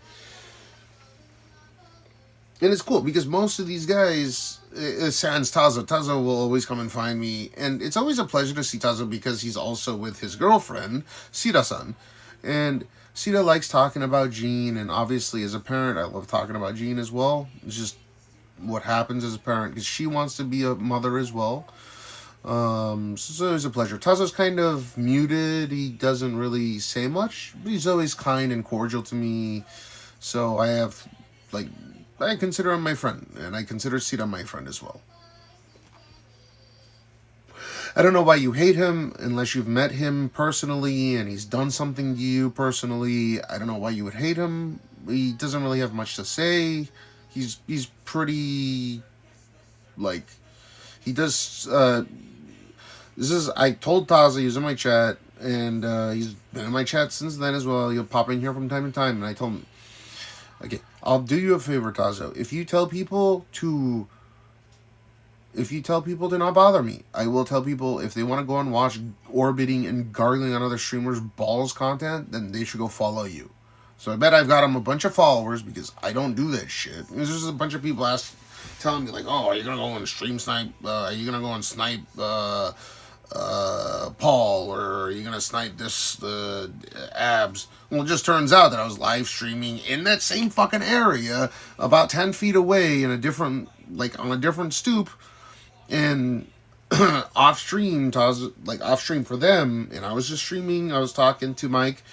And it's cool because most of these guys, sans Tazo. Tazo will always come and find me. And it's always a pleasure to see Tazo because he's also with his girlfriend, Sita-san. And Sita likes talking about Jean. And obviously, as a parent, I love talking about Jean as well. It's just what happens as a parent because she wants to be a mother as well. So it's always a pleasure. Tazo's kind of muted. He doesn't really say much, but he's always kind and cordial to me. So I have, like, I consider him my friend, and I consider Sita my friend as well. I don't know why you hate him unless you've met him personally and he's done something to you personally. I don't know why you would hate him. He doesn't really have much to say. He's pretty, like, he does, I told Tazo, he was in my chat, and he's been in my chat since then as well. He'll pop in here from time to time, and I told him, okay, I'll do you a favor, Tazo. If you tell people to not bother me, I will tell people if they want to go and watch orbiting and gargling on other streamers' balls content, then they should go follow you. So I bet I've got him a bunch of followers because I don't do that shit. There's just a bunch of people telling me like, oh, are you going to go and stream snipe? Are you going to go and snipe Paul? Or are you going to snipe this, Abs? Well, it just turns out that I was live streaming in that same fucking area about 10 feet away in a different, like on a different stoop. And off stream for them. And I was just streaming. I was talking to Mike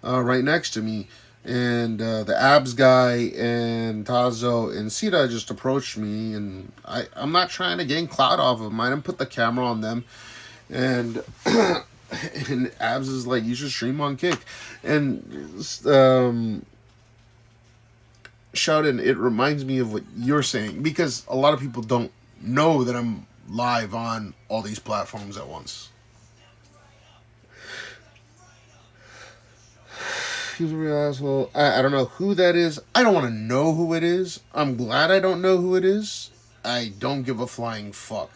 right next to me, and the Abs guy and Tazo and Sita just approached me, and I'm not trying to gain clout off of them. I didn't put the camera on them, and and Abs is like, you should stream on Kick, and Sheldon, it reminds me of what you're saying, because a lot of people don't know that I'm live on all these platforms at once. He's a real asshole. I don't know who that is. I don't want to know who it is. I'm glad I don't know who it is. I don't give a flying fuck.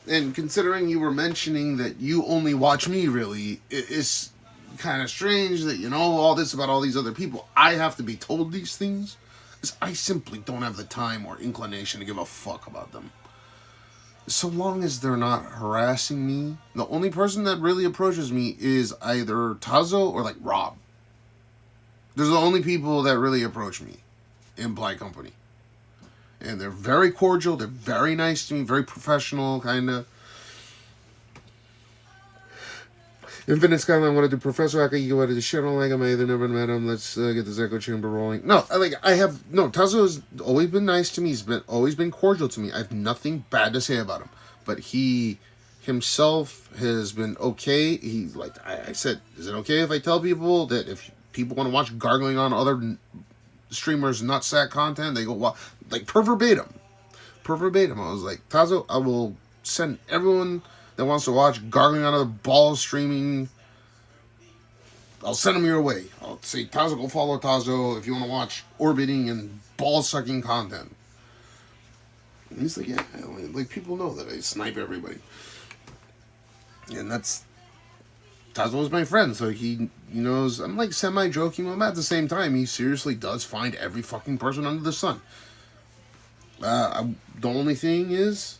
And considering you were mentioning that you only watch me, really, it's kind of strange that you know all this about all these other people. I have to be told these things because I simply don't have the time or inclination to give a fuck about them. So long as they're not harassing me, the only person that really approaches me is either Tazo or like Rob. Those are the only people that really approach me in Blind Company. And they're very cordial, they're very nice to me, very professional, kind of. Infinite Skyline wanted to Professor Akagi wanted to shit on like him. I either never met him. Let's get this echo chamber rolling. No, Tazo has always been nice to me. He's always been cordial to me. I have nothing bad to say about him. But he himself has been okay. He, like I said, is it okay if I tell people that if people want to watch gargling on other streamers' nutsack content, they go watch, like per verbatim. I was like, Tazo, I will send everyone that wants to watch gargling on other balls streaming, I'll send them your way. I'll say, Tazo, go follow Tazo if you want to watch orbiting and ball-sucking content. And he's like, yeah, like people know that I snipe everybody. And that's, Tazo is my friend, so he knows, I'm like semi-joking with him. At the same time, he seriously does find every fucking person under the sun. The only thing is,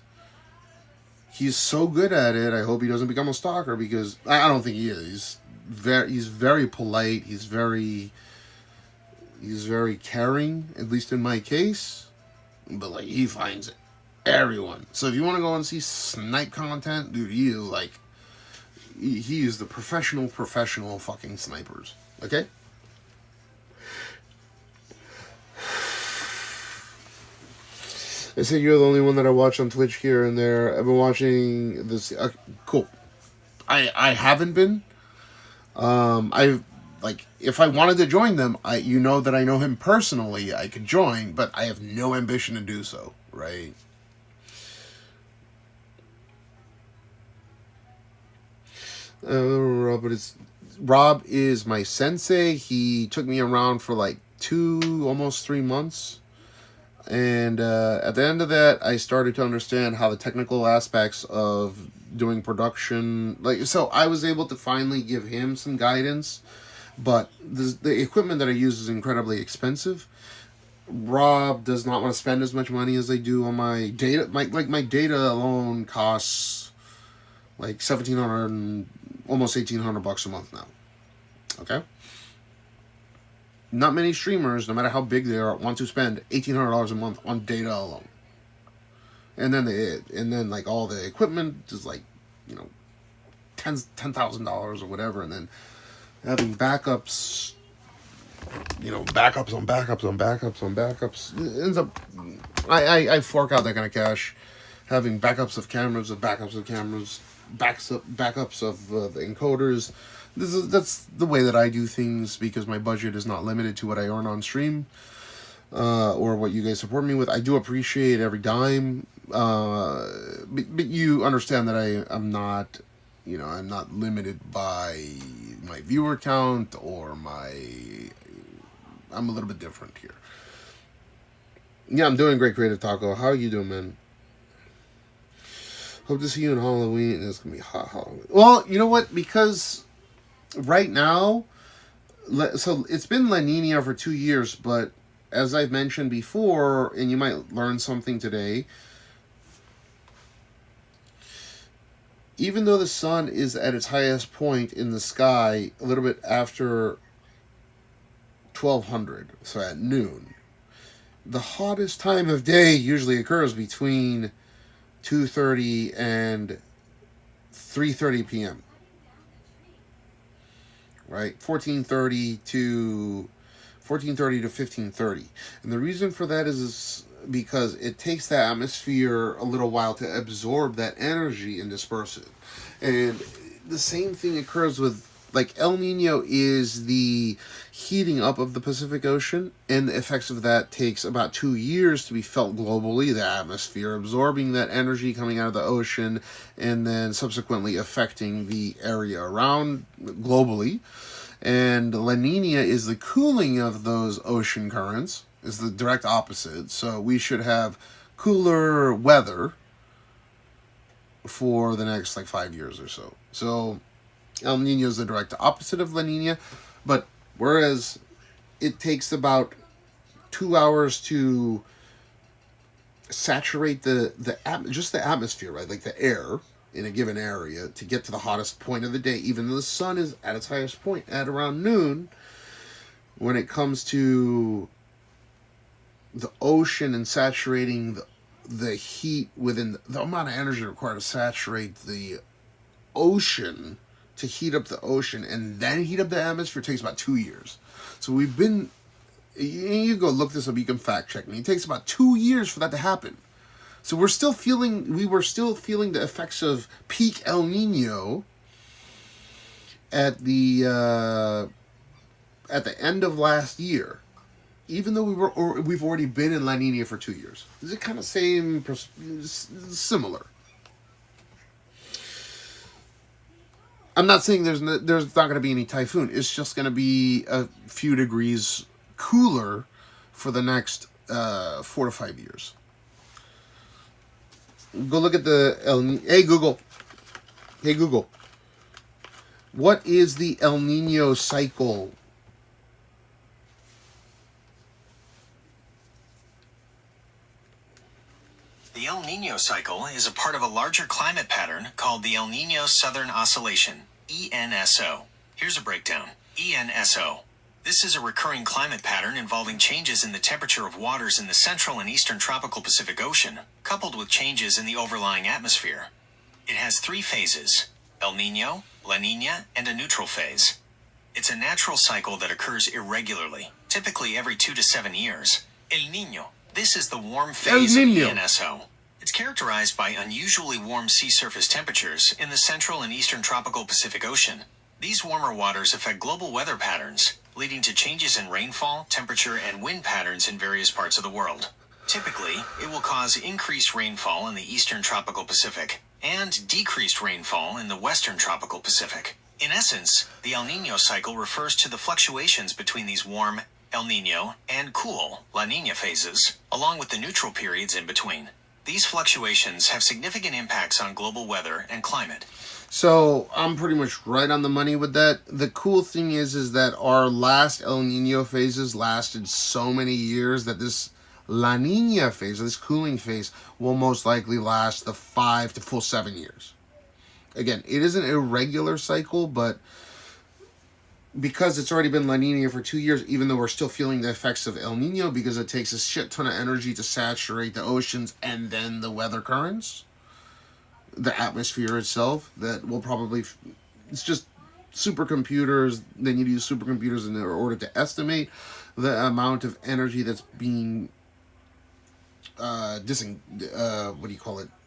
he's so good at it, I hope he doesn't become a stalker, because I don't think he is. He's very polite, he's very caring, at least in my case. But like, he finds everyone. So if you want to go and see snipe content, dude, he is like, he is the professional fucking snipers. Okay? I said you're the only one that I watch on Twitch here and there. I've been watching this. Cool. I haven't been. I've, like, if I wanted to join them, you know that I know him personally, I could join, but I have no ambition to do so, right? But Rob is my sensei. He took me around for like 2, almost 3 months. And at the end of that, I started to understand how the technical aspects of doing production, so I was able to finally give him some guidance. But the equipment that I use is incredibly expensive. Rob does not want to spend as much money as I do on my data. My data alone costs like $1,700 and almost $1,800 a month now. Okay. Not many streamers, no matter how big they are, want to spend $1,800 a month on data alone. And then like all the equipment is like, $10,000 or whatever, and then having backups, backups on backups on backups on backups, it ends up, I fork out that kind of cash, having backups of cameras, backups of the encoders. That's the way that I do things, because my budget is not limited to what I earn on stream, or what you guys support me with. I do appreciate every dime, but you understand that I'm not, I'm not limited by my viewer count or I'm a little bit different here. Yeah, I'm doing great, Creative Taco. How are you doing, man? Hope to see you in Halloween. It's gonna be hot Halloween. Well, you know what? Because right now, so it's been La Nina for 2 years, but as I've mentioned before, and you might learn something today, even though the sun is at its highest point in the sky a little bit after 1200, so at noon, the hottest time of day usually occurs between 2:30 and 3:30 p.m. Right? 14:30 to 15:30. And the reason for that is because it takes the atmosphere a little while to absorb that energy and disperse it. And the same thing occurs with, like, El Nino is the heating up of the Pacific Ocean, and the effects of that takes about 2 years to be felt globally, the atmosphere absorbing that energy coming out of the ocean, and then subsequently affecting the area around globally. And La Nina is the cooling of those ocean currents, is the direct opposite. So we should have cooler weather for the next, 5 years or so. So El Nino is the direct opposite of La Nina, but whereas it takes about 2 hours to saturate just the atmosphere, right, like the air in a given area, to get to the hottest point of the day, even though the sun is at its highest point at around noon, when it comes to the ocean and saturating the heat within the amount of energy required to saturate the ocean, to heat up the ocean and then heat up the atmosphere, takes about 2 years. So we've been, you go look this up, you can fact check me, it takes about 2 years for that to happen. So we were still feeling the effects of peak El Nino at the end of last year, even though we've already been in La Nina for 2 years. Is it kind of similar? I'm not saying there's not going to be any typhoon. It's just going to be a few degrees cooler for the next 4 to 5 years. Go look at the El Nino. Hey Google. What is the El Nino cycle? The El Nino cycle is a part of a larger climate pattern called the El Nino Southern Oscillation, ENSO. Here's a breakdown. ENSO. This is a recurring climate pattern involving changes in the temperature of waters in the central and eastern tropical Pacific Ocean, coupled with changes in the overlying atmosphere. It has 3 phases: El Nino, La Nina, and a neutral phase. It's a natural cycle that occurs irregularly, typically every 2 to 7 years. El Nino. This is the warm phase of ENSO. It's characterized by unusually warm sea surface temperatures in the central and eastern tropical Pacific Ocean. These warmer waters affect global weather patterns, leading to changes in rainfall, temperature, and wind patterns in various parts of the world. Typically, it will cause increased rainfall in the eastern tropical Pacific, and decreased rainfall in the western tropical Pacific. In essence, the El Niño cycle refers to the fluctuations between these warm El Niño and cool La Niña phases, along with the neutral periods in between. These fluctuations have significant impacts on global weather and climate. So I'm pretty much right on the money with that. The cool thing is that our last El Nino phases lasted so many years that this La Nina phase, or this cooling phase, will most likely last the 5 to full 7 years. Again, it is an irregular cycle, but because it's already been La Nina for 2 years, even though we're still feeling the effects of El Nino because it takes a shit ton of energy to saturate the oceans and then the weather currents, the atmosphere itself, that will probably, it's just supercomputers. They need to use supercomputers in order to estimate the amount of energy that's being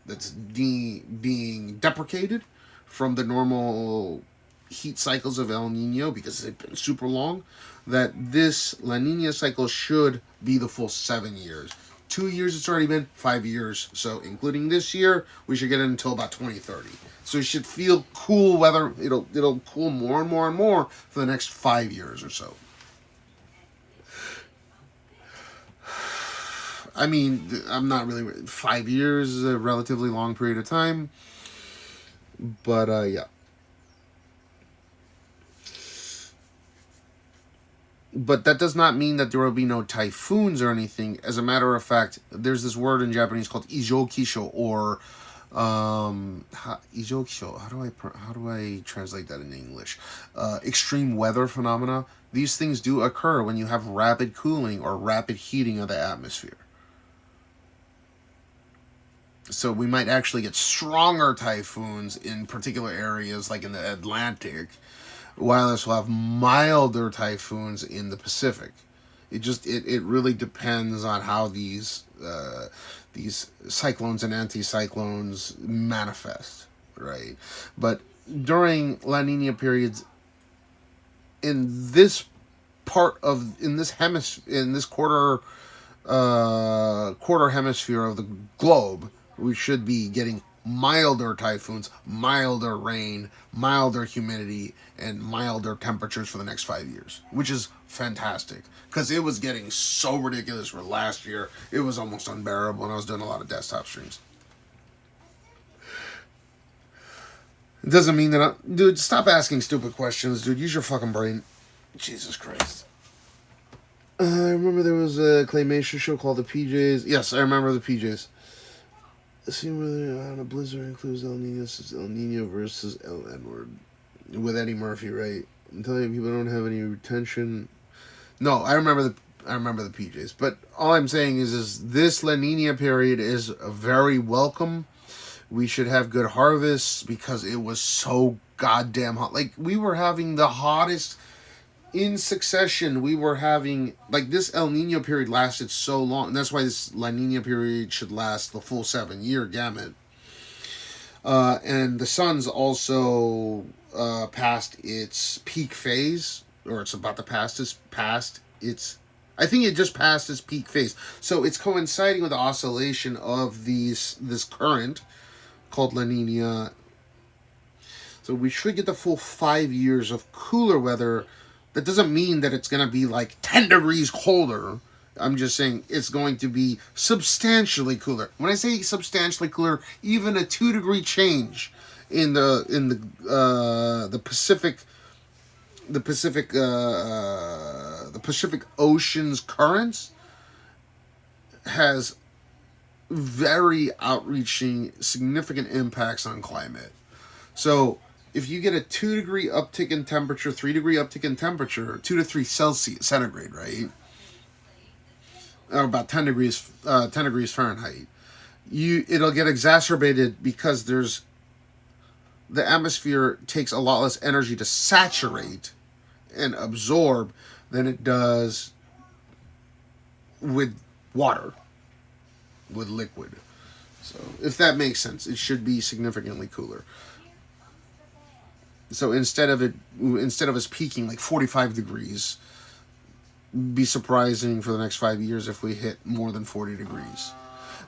that's being deprecated from the normal heat cycles of El Nino, because they've been super long, that this La Nina cycle should be the full 7 years. 2 years it's already been, 5 years. So including this year, we should get it until about 2030. So you should feel cool weather. It'll cool more and more and more for the next 5 years or so. I mean, I'm not really... 5 years is a relatively long period of time. But, yeah. But that does not mean that there will be no typhoons or anything. As a matter of fact, there's this word in Japanese called ijokisho, or ijokisho. How do I translate that in English? Extreme weather phenomena. These things do occur when you have rapid cooling or rapid heating of the atmosphere. So we might actually get stronger typhoons in particular areas, like in the Atlantic, while we'll have milder typhoons in the Pacific. It really depends on how these cyclones and anticyclones manifest, right? But during La Nina periods, in this quarter hemisphere of the globe, we should be getting milder typhoons, milder rain, milder humidity, and milder temperatures for the next 5 years, which is fantastic, because it was getting so ridiculous for last year. It was almost unbearable, and I was doing a lot of desktop streams. It doesn't mean that dude, stop asking stupid questions, dude. Use your fucking brain. Jesus Christ. I remember there was a claymation show called The PJs. Yes, I remember The PJs. See whether on a blizzard includes El Nino versus El Edward with Eddie Murphy, right? I'm telling you, people don't have any retention. No, I remember the PJs, but all I'm saying is this La Nina period is very welcome. We should have good harvests because it was so goddamn hot. Like, we were having the hottest in succession. We were having, like, this El Nino period lasted so long, and that's why this La Nina period should last the full 7 year gamut. And the sun's also past its peak phase, or it's about to pass its I think it just passed its peak phase. So it's coinciding with the oscillation of this current called La Nina. So we should get the full 5 years of cooler weather. That doesn't mean that it's going to be like 10 degrees colder. I'm just saying it's going to be substantially cooler. When I say substantially cooler, even a 2 degree change in the Pacific Ocean's currents has very outreaching, significant impacts on climate. So if you get a 2 degree uptick in temperature, 3 degree uptick in temperature, 2 to 3 centigrade, right? Or about 10 degrees Fahrenheit. It'll get exacerbated because the atmosphere takes a lot less energy to saturate and absorb than it does with water, with liquid. So if that makes sense, it should be significantly cooler. So instead of us peaking like 45 degrees, be surprising for the next 5 years if we hit more than 40 degrees.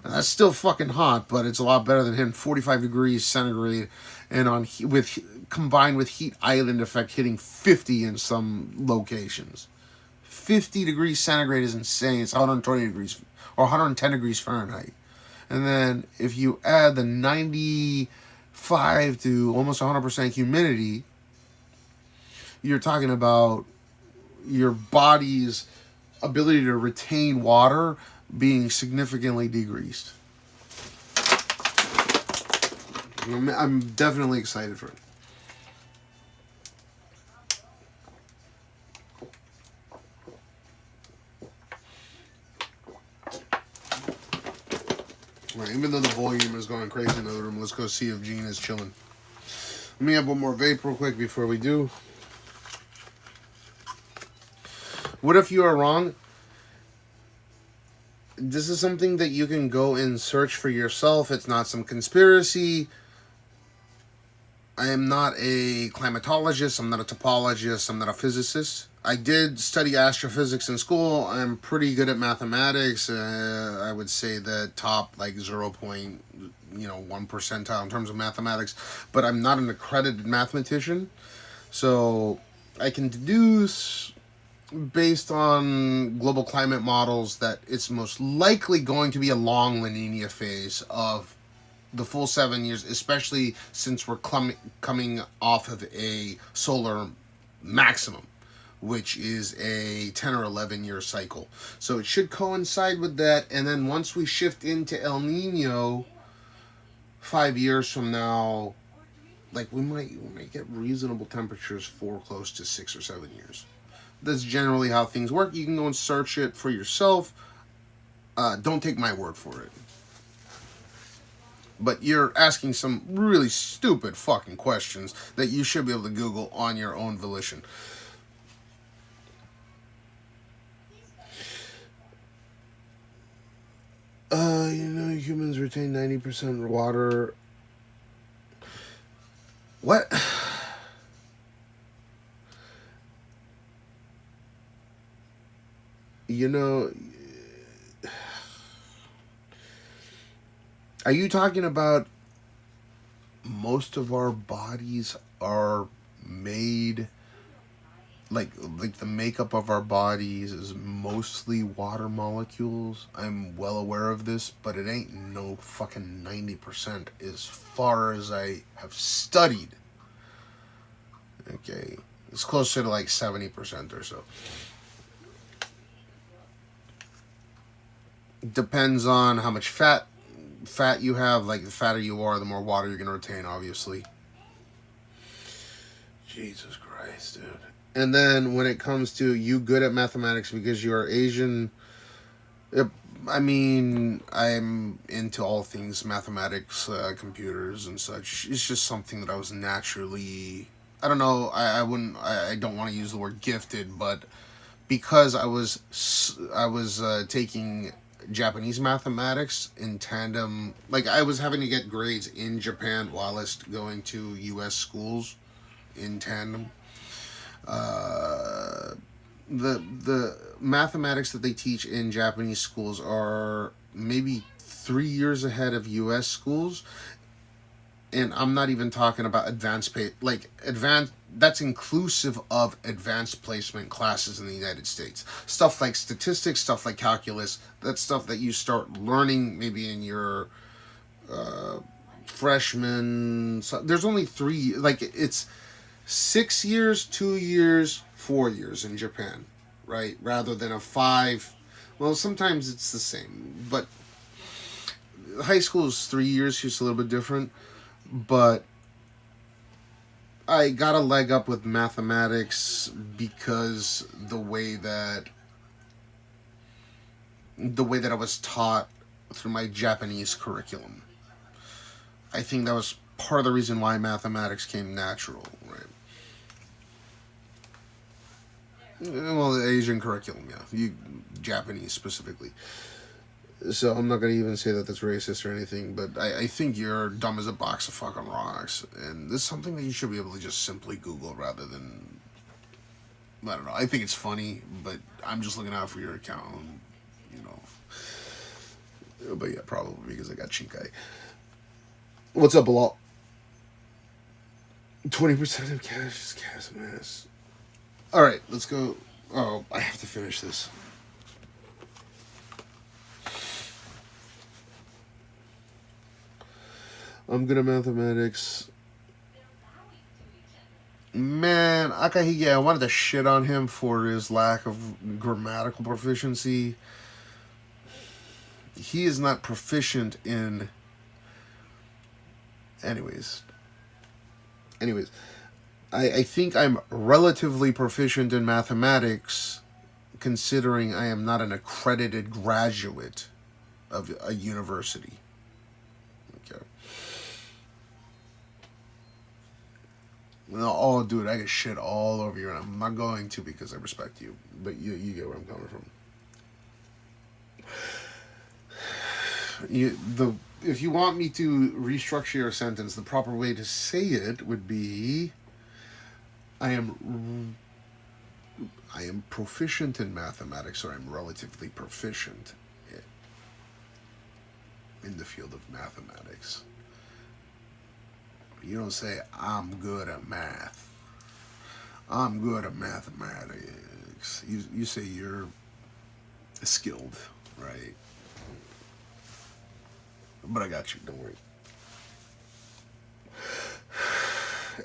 And that's still fucking hot, but it's a lot better than hitting 45 degrees centigrade and combined with heat island effect hitting 50 in some locations. 50 degrees centigrade is insane. It's 120 degrees or 110 degrees Fahrenheit. And then if you add the 95 to almost 100% humidity, you're talking about your body's ability to retain water being significantly degreased. I'm definitely excited for it. Right, even though the volume is going crazy in the other room, let's go see if Gene is chilling. Let me have one more vape real quick before we do. What if you are wrong? This is something that you can go and search for yourself. It's not some conspiracy. I am not a climatologist. I'm not a topologist. I'm not a physicist. I did study astrophysics in school. I'm pretty good at mathematics. I would say the top like 0.1 percentile in terms of mathematics. But I'm not an accredited mathematician. So I can deduce based on global climate models that it's most likely going to be a long La Nina phase of the full 7 years, especially since we're coming off of a solar maximum, which is a 10 or 11 year cycle. So it should coincide with that. And then once we shift into El Nino 5 years from now, like we might get reasonable temperatures for close to 6 or 7 years. That's generally how things work. You can go and search it for yourself. Don't take my word for it. But you're asking some really stupid fucking questions that you should be able to Google on your own volition. Humans retain 90% water. What? Are you talking about most of our bodies are made, like the makeup of our bodies is mostly water molecules? I'm well aware of this, but it ain't no fucking 90% as far as I have studied. Okay, it's closer to like 70% or so. Depends on how much fat you have. Like the fatter you are, the more water you're going to retain, obviously. Jesus Christ, dude. And then when it comes to you good at mathematics because you are Asian, I mean, I'm into all things mathematics, computers and such. It's just something that I was naturally, I don't know, I don't want to use the word gifted, but because I was taking Japanese mathematics in tandem, like I was having to get grades in Japan while I was going to US schools in tandem. The mathematics that they teach in Japanese schools are maybe 3 years ahead of US schools, and I'm not even talking about advanced that's inclusive of advanced placement classes in the United States. Stuff like statistics, stuff like calculus, that's stuff that you start learning maybe in your freshman. So there's only 3, like it's 6 years, 2 years, 4 years in Japan, right? Rather than a 5. Well, sometimes it's the same, but high school is 3 years, just a little bit different. But I got a leg up with mathematics because the way that I was taught through my Japanese curriculum. I think that was part of the reason why mathematics came natural, right? Well, the Asian curriculum, yeah. Japanese specifically. So I'm not going to even say that that's racist or anything, but I think you're dumb as a box of fucking rocks. And this is something that you should be able to just simply Google rather than, I don't know. I think it's funny, but I'm just looking out for your account, you know. But yeah, probably because I got Chinkai. What's up, Bilal? 20% of cash is cash mass. Alright, let's go. Oh, I have to finish this. I'm good at mathematics. Man, Akahige, I wanted to shit on him for his lack of grammatical proficiency. He is not proficient in... Anyways, I think I'm relatively proficient in mathematics, considering I am not an accredited graduate of a university. Okay. Oh, dude, I get shit all over you, and I'm not going to because I respect you. But you get where I'm coming from. If you want me to restructure your sentence, the proper way to say it would be, I am proficient in mathematics, or I'm relatively proficient in the field of mathematics. You don't say, I'm good at math. I'm good at mathematics. You say you're skilled, right? But I got you, don't worry.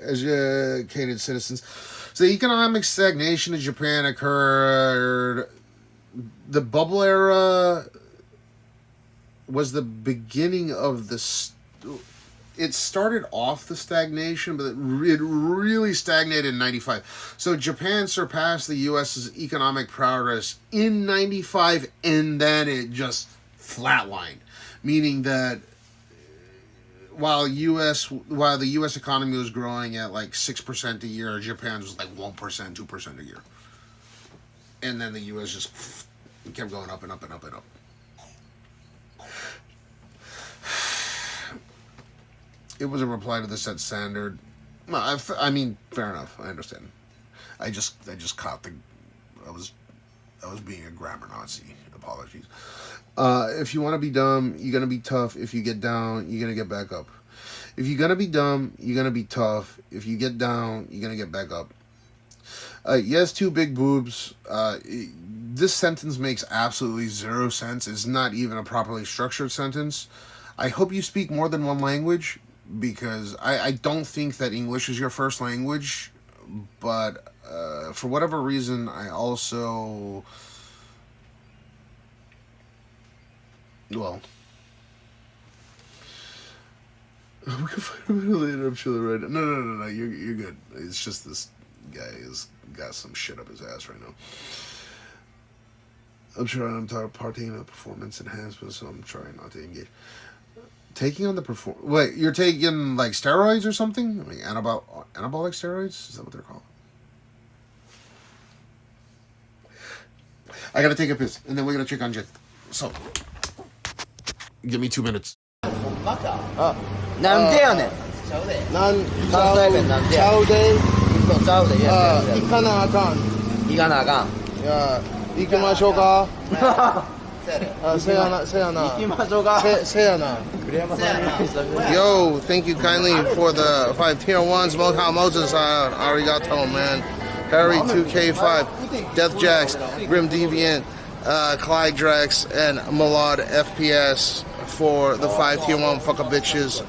Educated citizens. So the economic stagnation in Japan occurred. The bubble era was the beginning of it started off the stagnation, but it really stagnated in 95. So Japan surpassed the U.S.'s economic progress in 95, and then it just flatlined. Meaning that while the U.S. economy was growing at like 6% a year, Japan's was like 1%, 2% a year. And then the U.S. just kept going up and up and up and up. It was a reply to the set standard. No, I mean, fair enough. I understand. I just caught I was being a grammar Nazi. Apologies. If you want to be dumb, you're going to be tough. If you get down, you're going to get back up. If you're going to be dumb, you're going to be tough. If you get down, you're going to get back up. Yes, two big boobs. This sentence makes absolutely zero sense. It's not even a properly structured sentence. I hope you speak more than one language, because I don't think that English is your first language. But for whatever reason, I also... Well, we can find a minute later. I'm sure they're right. No. You're good. It's just this guy has got some shit up his ass right now. I'm sure I'm partaking in the performance enhancement, so I'm trying not to engage. Taking on the Wait, you're taking like steroids or something? Like anabolic steroids? Is that what they're called? I gotta take a piss, and then we're gonna check on Jet. So. Give me 2 minutes. Nan Yo, thank you kindly for the 5 tier 1s. Motown Moses, arigato, man. Harry 2K5, Death Jacks, Grim Deviant, Clyde Drex, and Malad FPS for the 5 tier 1 fucker bitches.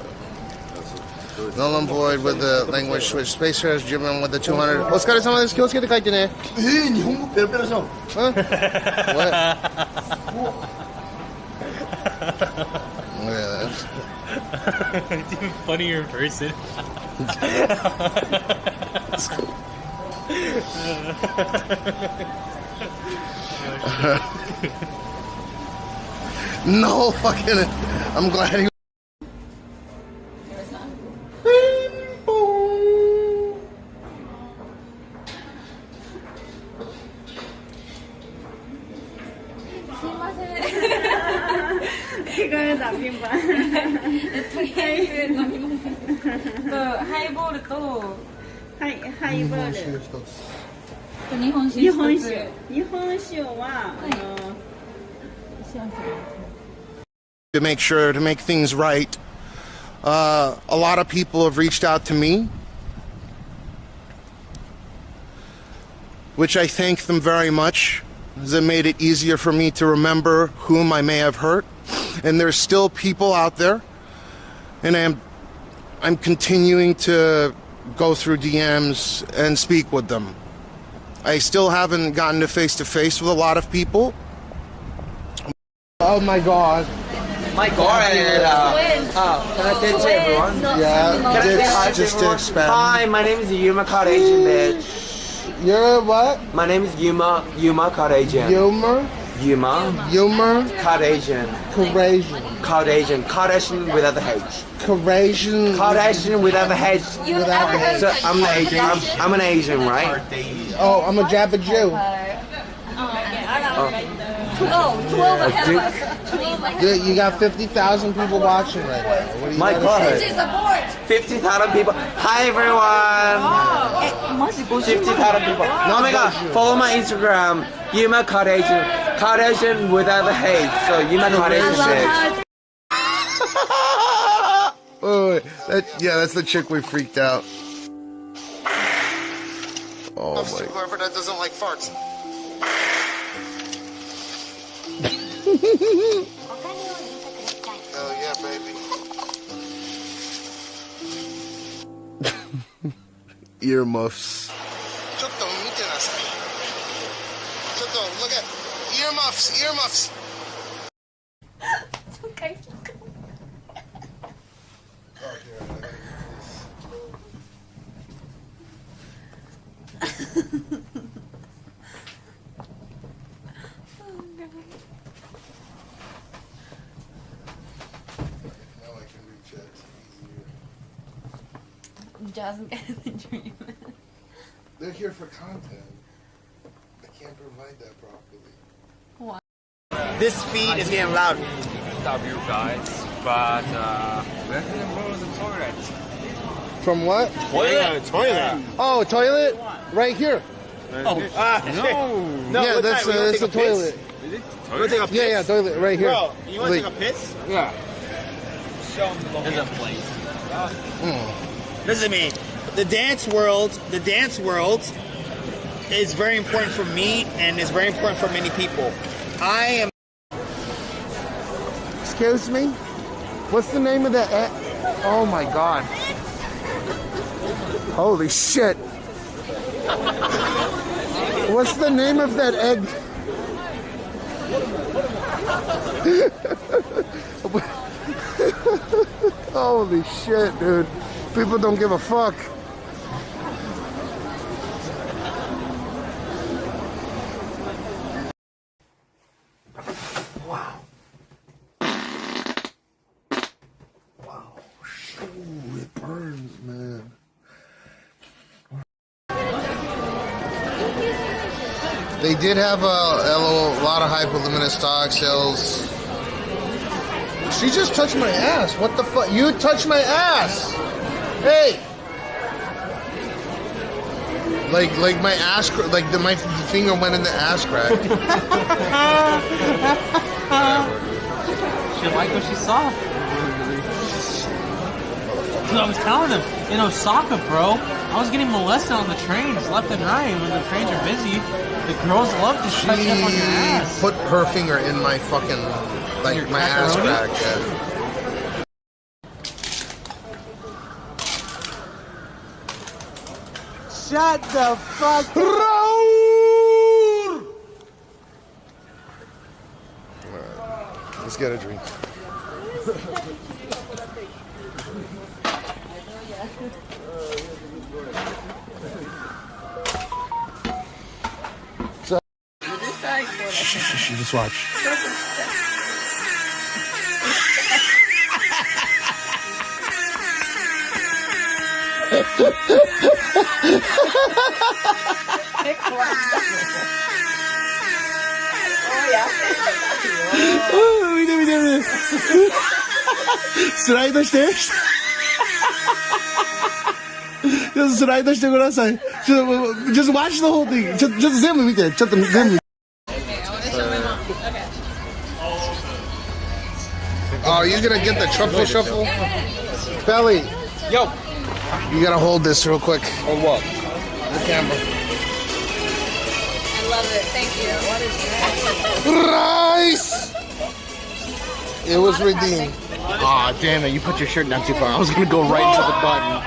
Nolan Boyd with the language switch. Space Harris Jimin with the 200. Otsukare-sama desu. Kyousuke te kaite ne. Nihongo pera-pera shou. Huh? What? Yeah, it's even funnier in person. No fucking. I'm glad he. 이거는 남긴반. 하이볼 또 하이볼. 日本酒は to make sure to make things right. A lot of people have reached out to me, which I thank them very much, as it made it easier for me to remember whom I may have hurt. And there's still people out there, and I'm continuing to go through DMs and speak with them. I still haven't gotten to face-to-face with a lot of people. Oh my God. My God. Can I say to everyone? Yeah, Can I say hi to just to everyone? expand. Hi, my name is Yuma Cardagian, bitch. You're what? My name is Yuma Cardagian. Yuma Cardagian. Kardashian without the H. Kardashian without the H. So I'm an Asian, right? Oh, I'm a Japa Jew. You got 50,000 people watching right now. What do you My God. 50,000 people. Hi everyone. 50,000 people. Oh my God. Follow my Instagram. Yuma Cardagian. Kardashian without the H. So Yuma Cardagian. Oh, that's the chick we freaked out. Oh my. Whoever that doesn't like farts. Hell yeah, baby. Earmuffs. Look at earmuffs. Okay. Doesn't get the dream. They're here for content. I can't provide that properly. Why? This feed is getting loud. Stop you guys, but where did the toilet? From what? Toilet. Oh, toilet? Right here. No. Yeah, that's the toilet. Is it You wanna take a piss? Yeah, toilet right here. Bro, you wanna take a piss? Yeah. Show them the There's a place. Listen to me. The dance world is very important for me and is very important for many people. I am. Excuse me? What's the name of that egg? Oh my God. Holy shit. What's the name of that egg? Holy shit, dude. People don't give a fuck. Wow. Wow. Ooh, it burns, man. They did have a lot of hype with limited stock sales. She just touched my ass. What the fuck? You touched my ass. Hey. Like my ass, my finger went in the ass crack. She liked what she saw. Dude, I was telling him, in Osaka, bro, I was getting molested on the trains left and right. When the trains are busy, the girls love to touch up on your ass. Put her finger in my fucking, my ass crack. Yeah. Shut the fuck up. Alright, let's get a drink. So, just watch.見て見て見てスライドしてちょっとスライドしてくださいちょっと just watch the whole thing ちょっと全部見てちょっと全部 Oh, you gonna get the truffle shuffle? Belly. Yo. You gotta hold this real quick. Hold what? The camera. I love it. Thank you. What is Rice! It was redeemed. Aw, damn it. You put your shirt down too far. I was going to go right into the button.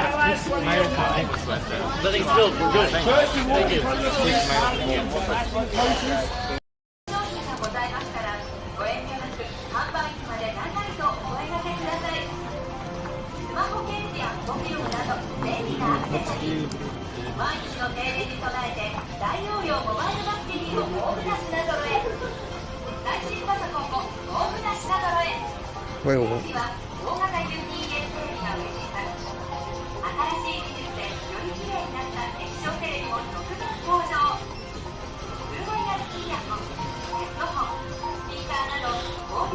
Nothing's filled. We're good. Thank you. Wait, what?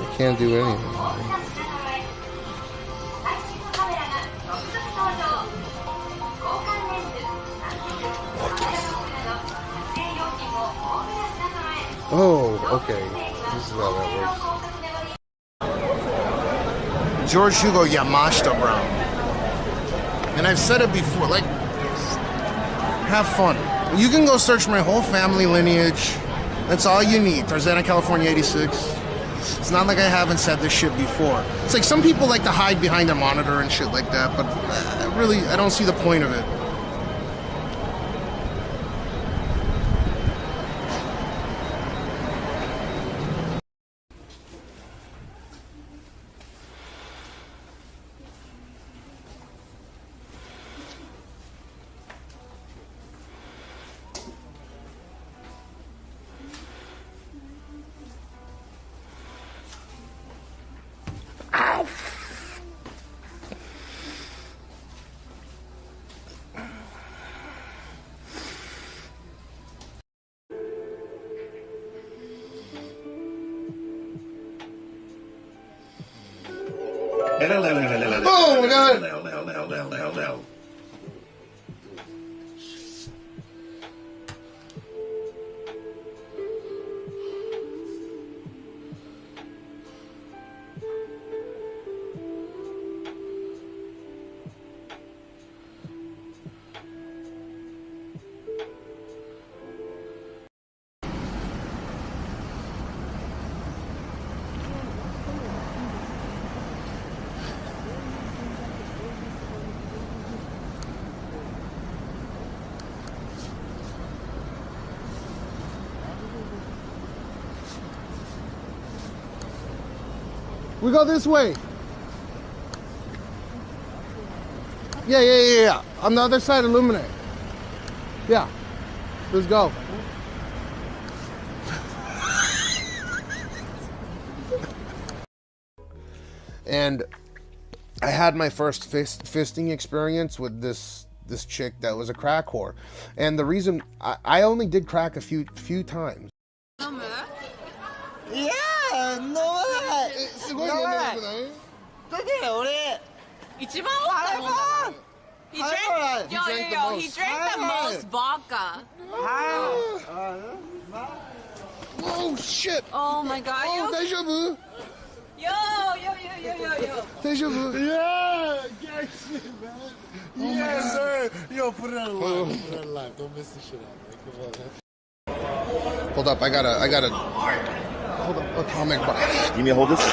I can't do anything. Oh, okay. This is how that works. George Hugo Yamashita Brown. And I've said it before, like, have fun. You can go search my whole family lineage. That's all you need. Tarzana, California, 86. It's not like I haven't said this shit before. It's like some people like to hide behind their monitor and shit like that, but really, I don't see the point of it. Oh my god! We go this way. Yeah. On the other side, illuminate. Yeah. Let's go. And I had my first fisting experience with this chick that was a crack whore. And the reason I only did crack a few times. Yeah, no way. すごい飲んでなくない？だって俺一番多かったもんだ。He drank, he drank the most vodka. Oh shit! Oh my god! Oh, 大丈夫？ Yo. 大丈夫？ Yeah, gang shit, man. Yes, sir. Yo, put it on live. Put it on live. Don't miss the shit out, man. Come on, man. Hold up, I gotta. Hold up, atomic bomb. Give me a hold this.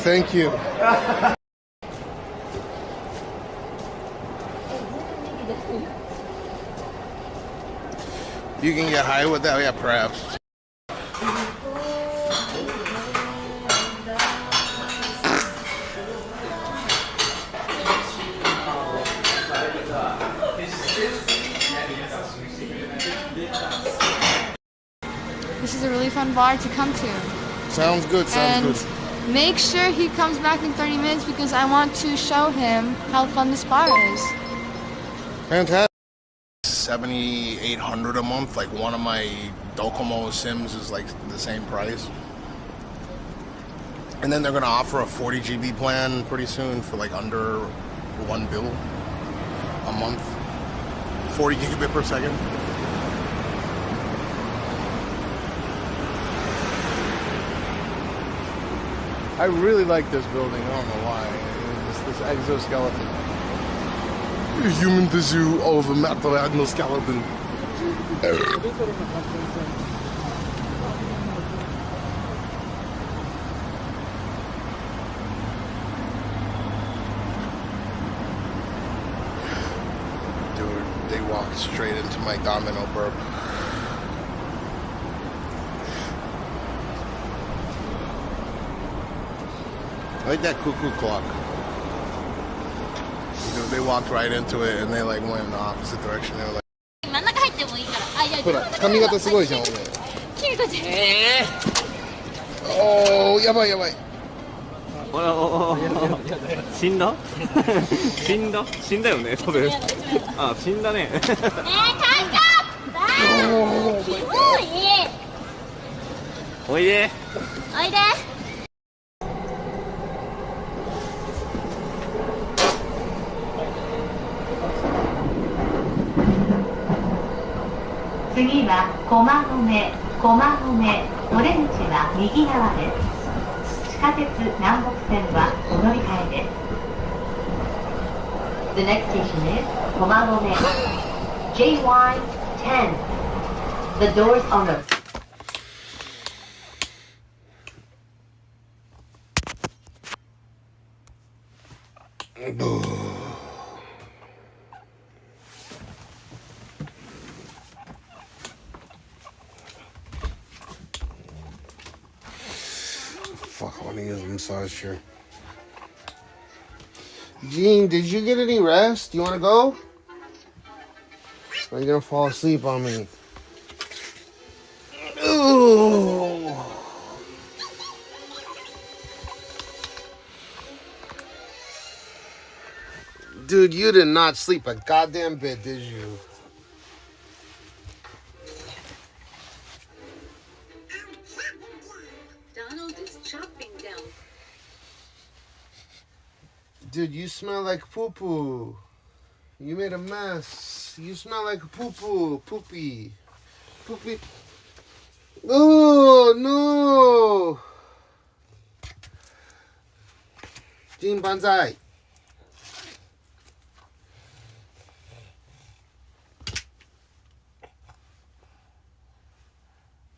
Thank you. You can get high with that? Yeah, perhaps. This is a really fun bar to come to. Sounds good, sounds good. Make sure he comes back in 30 minutes because I want to show him how fun this bar is. Fantastic. $7,800 a month. Like one of my Docomo Sims is like the same price. And then they're gonna offer a 40 GB plan pretty soon for like under 1 bill a month, 40 gigabit per second. I really like this building. I don't know why. This exoskeleton. Human tissue of a metal exoskeleton. Dude, they walked straight into my domino burp. I like that cuckoo clock. You know, they walked right into it and they like went in the opposite direction. They were like, 真ん中入ってもいいから。あ、いや、ほら、髪型すごいじゃん、俺。君たち。おー、やばいやばい。死んだ死んだ死んだよね、多分。あ、死んだね。カンカおいで。おいで。次は駒込、乗り口は右側です。地下鉄南北線はお乗り換えです。The next station is 駒込 JY10. The doors on the Fuck, I want to use a massage chair. Gene, did you get any rest? You want to go? Or are you going to fall asleep on me? Ooh. Dude, you did not sleep a goddamn bit, did you? Dude, you smell like poo-poo. You made a mess. You smell like poo-poo. Poopy. Poopy. Oh, no. Jin Banzai.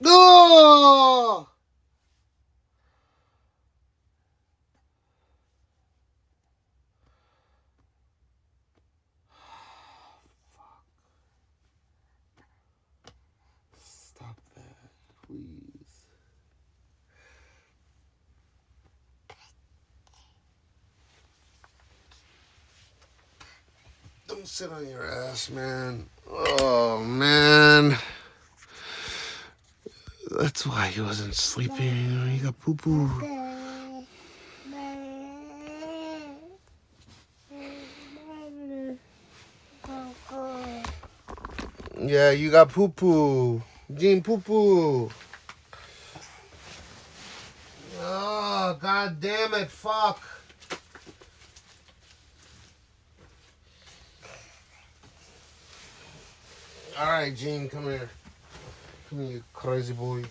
No! Stop that, please. Don't sit on your ass, man. Oh, man. That's why he wasn't sleeping. He got poo-poo. Yeah, you got poo-poo. Gene poo-poo. Oh, god damn it, fuck. Alright, Gene, come here. Come here, you crazy boy.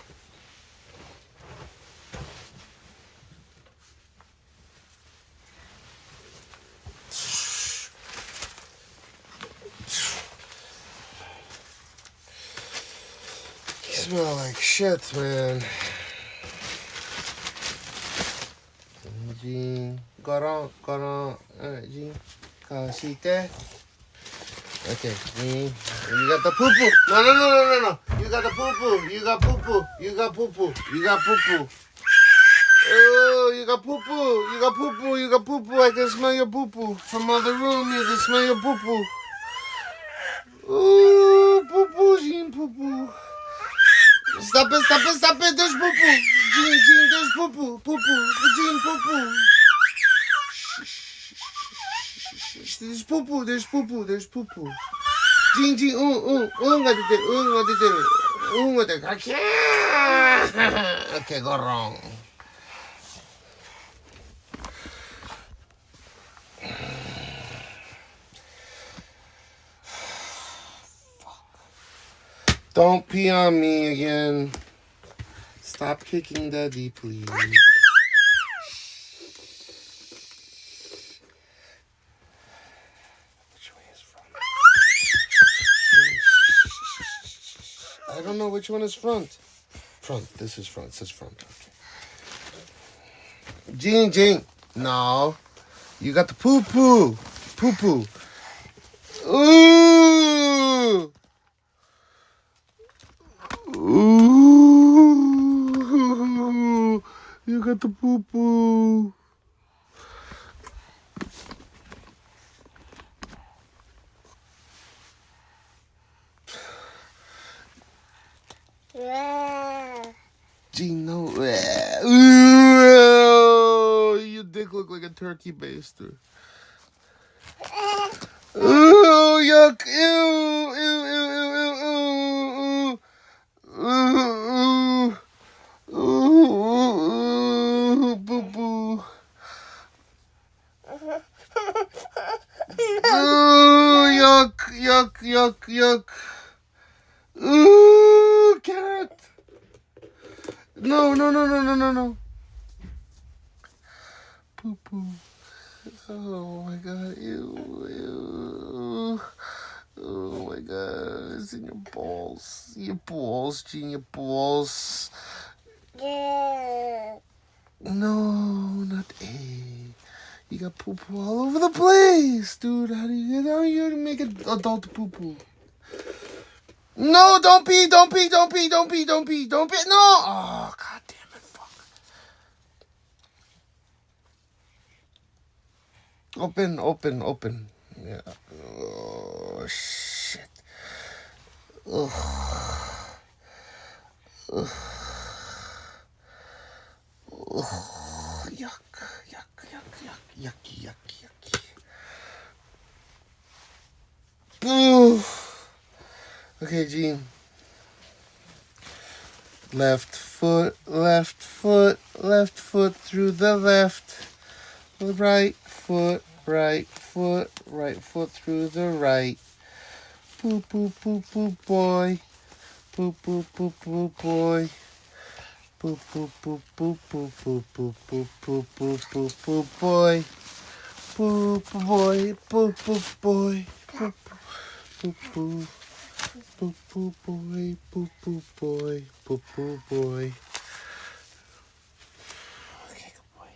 You smell like shit, man. Gene, got on. Alright, Gene. Kashite. Okay, Gene. You got the poo-poo. No. You got the poo-poo. You got poo-poo. You got poo-poo. You got poo-poo. Oh, you got poo-poo. You got poo-poo. You got poo-poo. I can smell your poo-poo. From other room, you can smell your poo-poo. Oh, poo-poo, Gene, poo-poo. Stop it. There's poo-poo. Gene, there's poo-poo. Poo-poo. Gene, poo-poo. There's poo-poo. Gene, nga dite. Okay, go wrong. Don't pee on me again. Stop kicking Daddy, please. I don't know which one is front. Front. This is front. This is front. Okay. Jean. No. You got the poo-poo. Poo-poo. Ooh. Ooh. You got the poo-poo. Gino, ooh, your dick look like a turkey baster. Ooh, yuck! Ew! Ooh, boo boo. Ooh, yuck! Ooh, carrot. No. Poo poo. Oh my god. Ew. Oh my god. It's in your balls. Your balls, Gene, your balls. No, not A. You got poo poo all over the place, dude. How do you make an adult poo poo? No, don't pee. No. Oh, god damn it, fuck. Open. Yeah. Oh, shit. Ugh. Yucky. Ooh. Okay, Gene. Left foot through the left. Right foot through the right. Poo boy. Poo boy. Poo boy. Poo boy. Poo boy. Okay, good boy.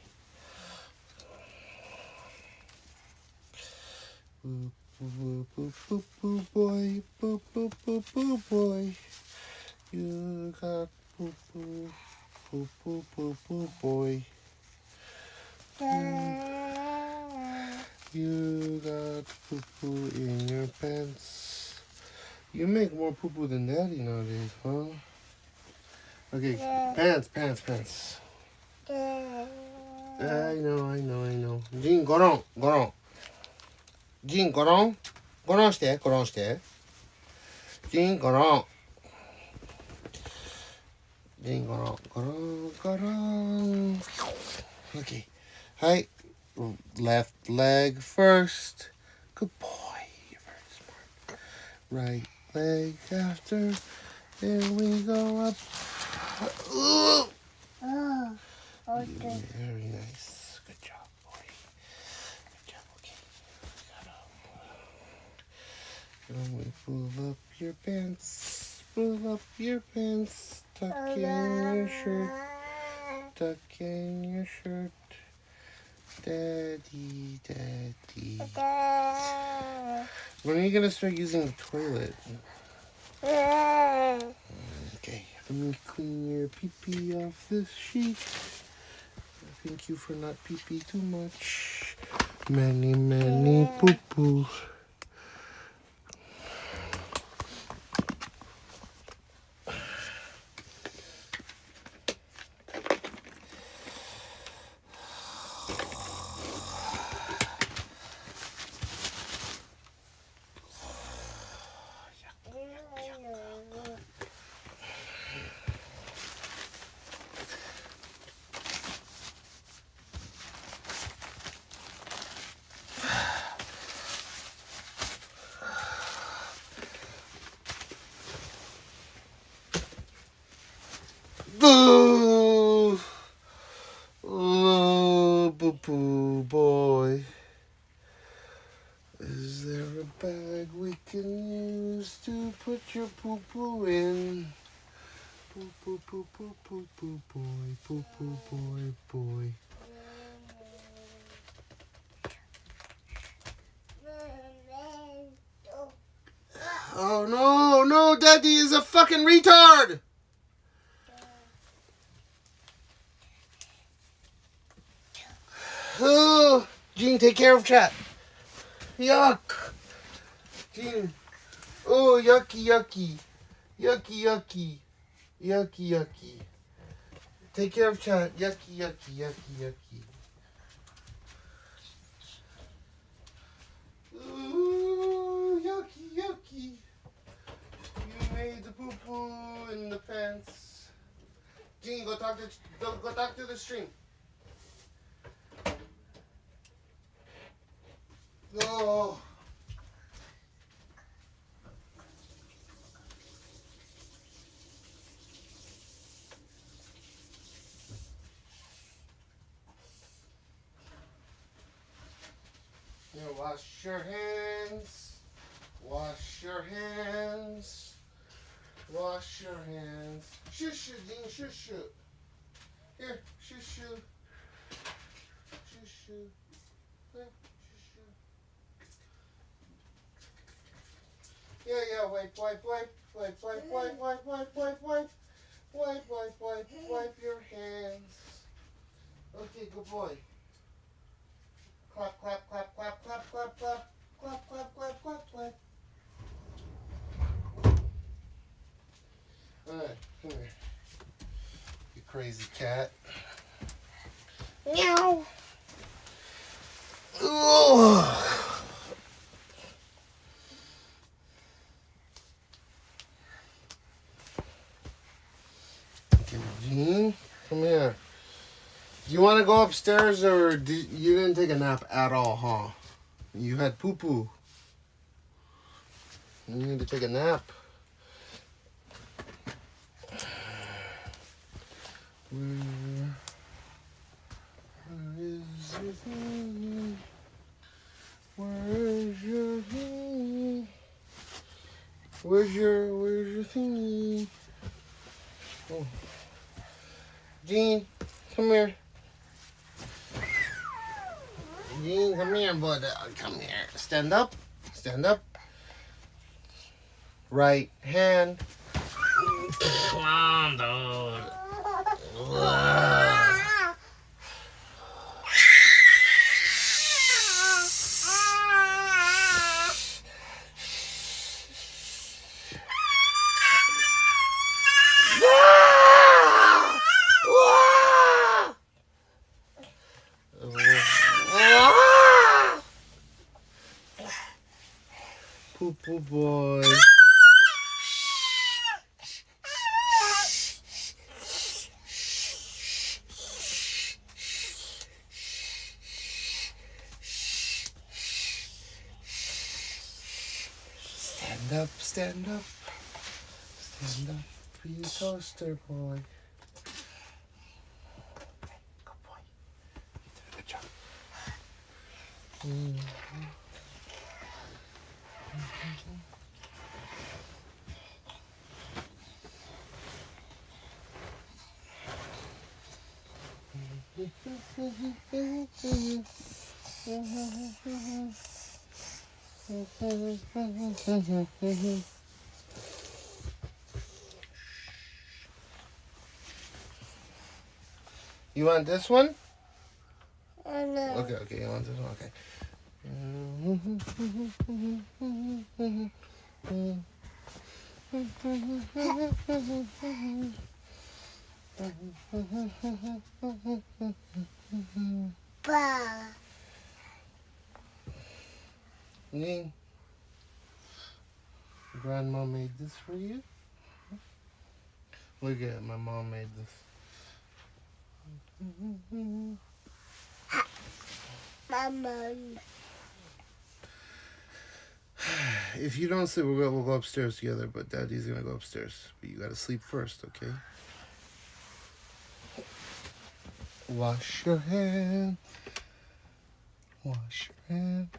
Poo boy. You got poo boy. You got poo in your pants. You make more poo than Daddy nowadays, huh? Okay, pants. I know. Gene, go on. Gene, go on. Go on, stay. Gene, go on. Gene, go on. Okay. Hi. Left leg first. Good boy. You're very smart. Right leg after. There we go up. Ooh. Okay. Very nice. Good job, boy. Okay. We pull up your pants. Tuck in your shirt. Daddy. When are you gonna start using the toilet? Okay, let me clean your pee-pee off this sheet. Thank you for not pee-pee too much. Many poo-poos. Boo! Oh, boo-boo boy. Is there a bag we can use to put your poo-poo in? Poo-poo-poo-poo-poo-poo boy, poo-poo boy, boy. Oh no, no, Daddy is a fucking retard! Oh, Gene, take care of chat. Yuck. Gene. Oh, yucky, yucky. Yucky, yucky. Yucky, yucky. Take care of chat. Yucky, yucky, yucky, yucky. Ooh, yucky, yucky. You made the poo-poo in the pants. Gene, go talk to the stream. Go. Wash your hands. Wash your hands. Wash your hands. Shoo-shoo, Dean, shoo-shoo. Here, shoo-shoo. Shoo-shoo. Here, shoo-shoo. Yeah, wipe, wipe, wipe. Wipe, wipe, wipe, wipe, wipe, wipe, wipe. Wipe, wipe, wipe, wipe your hands. Okay, good boy. Clap, clap, clap, clap, clap, clap, clap. Clap, clap, clap, clap, clap. Alright, come here. You crazy cat. Meow. Ugh. Gene, come here. Do you want to go upstairs, or you didn't take a nap at all, huh? You had poo-poo. You need to take a nap. Where is your thingy? Where's your thingy? Where's your thingy? Oh. Gene, come here. Gene, come here, bud. Come here. Stand up. Stand up. Right hand. Come on, dude. Poo-poo boy. Stand up, stand up. Stand up for your toaster boy. Good boy. You did a good job. You want this one? No. Okay, you want this one? Okay. Ning, Grandma made this for you. Look at it, my mom made this. Mama. If you don't sleep, we'll go upstairs together, but Daddy's gonna go upstairs. But you gotta sleep first, okay? Wash your hand. Wash your hand.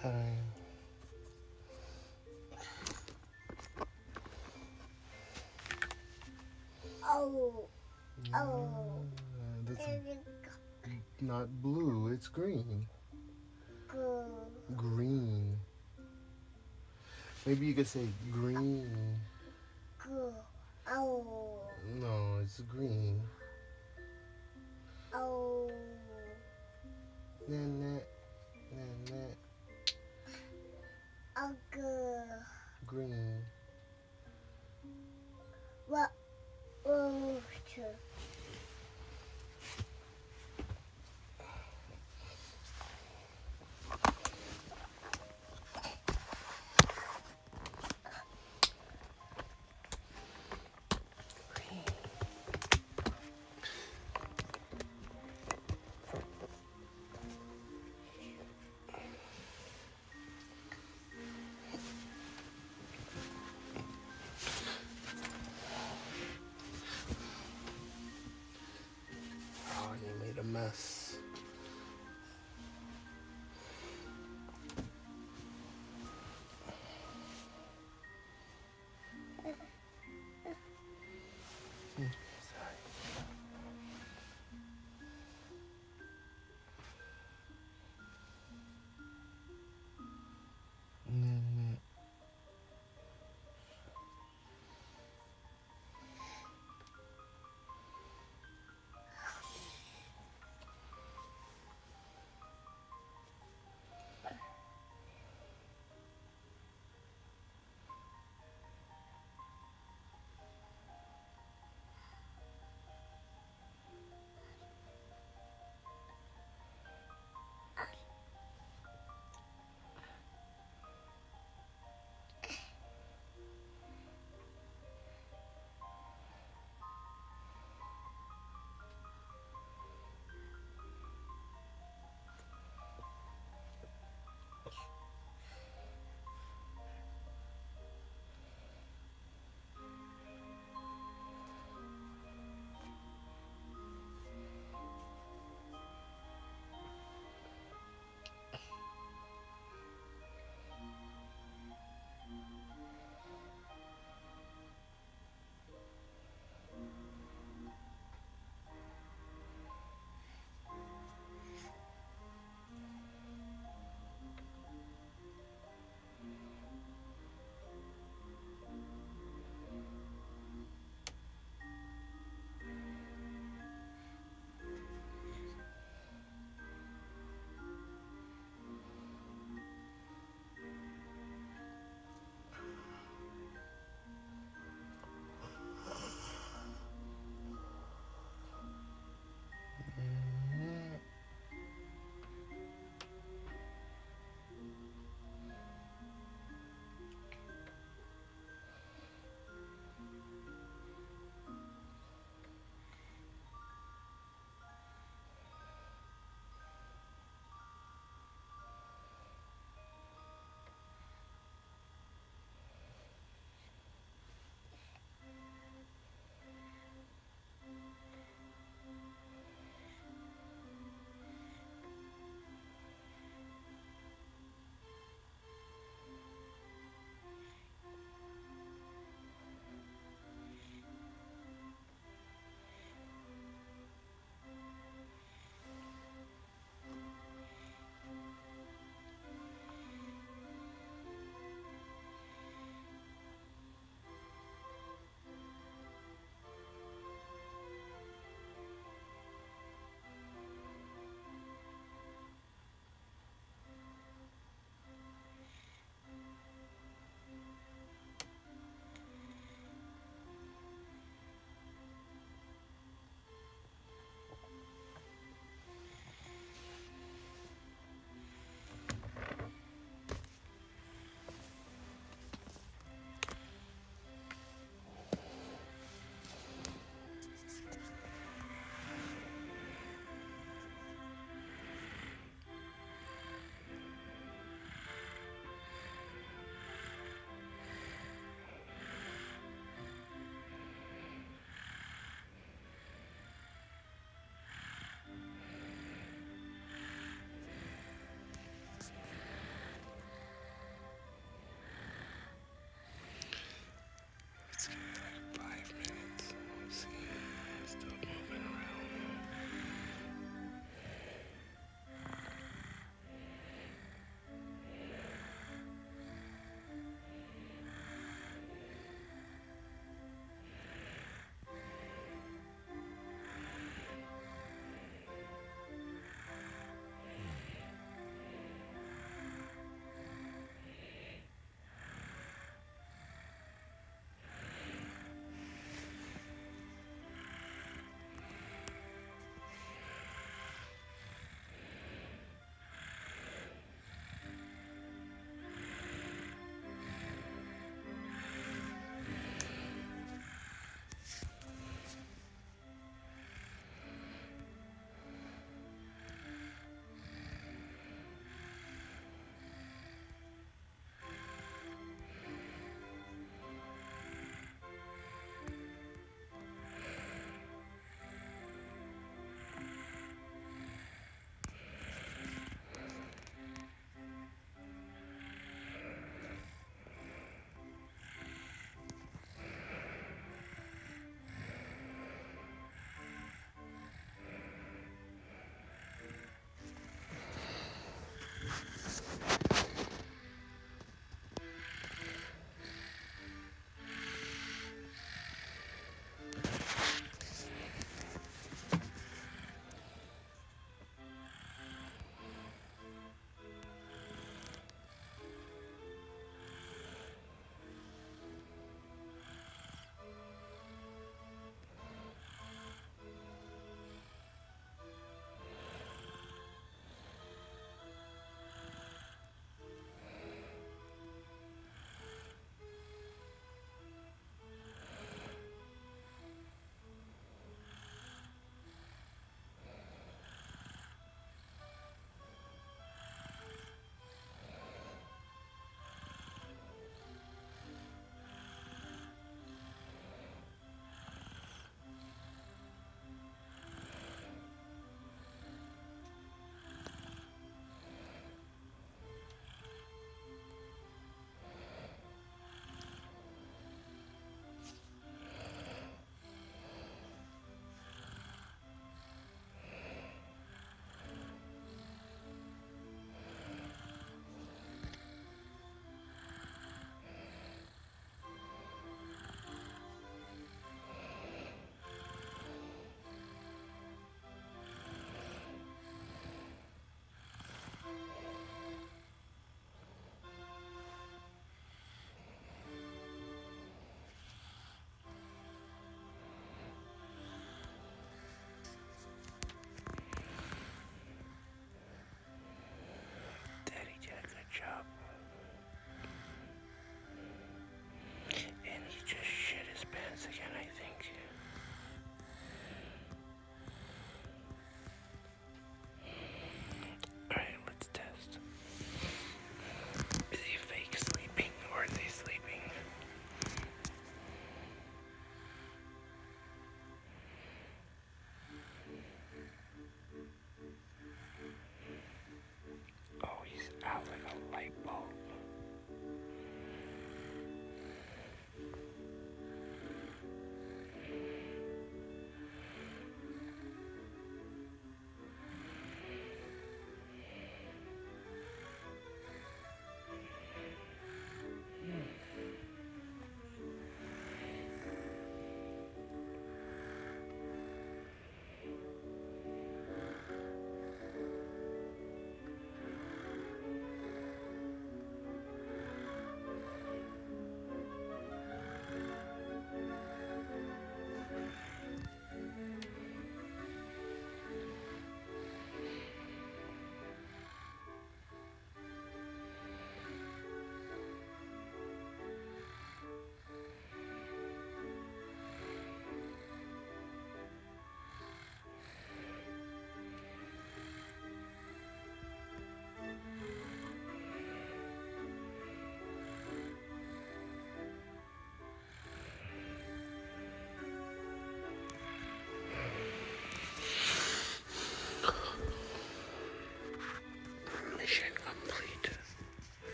Time. Oh. That's not blue, it's green. Green. Maybe you could say green. Oh. No, it's green. Oh. Green. What? Oh, sure.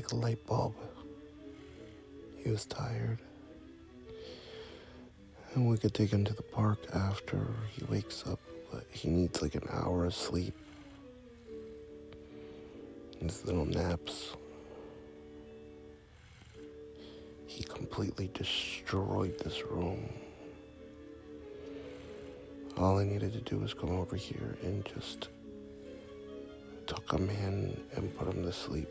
like a light bulb. He was tired. And we could take him to the park after he wakes up, but he needs like an hour of sleep. His little naps. He completely destroyed this room. All I needed to do was come over here and just tuck him in and put him to sleep.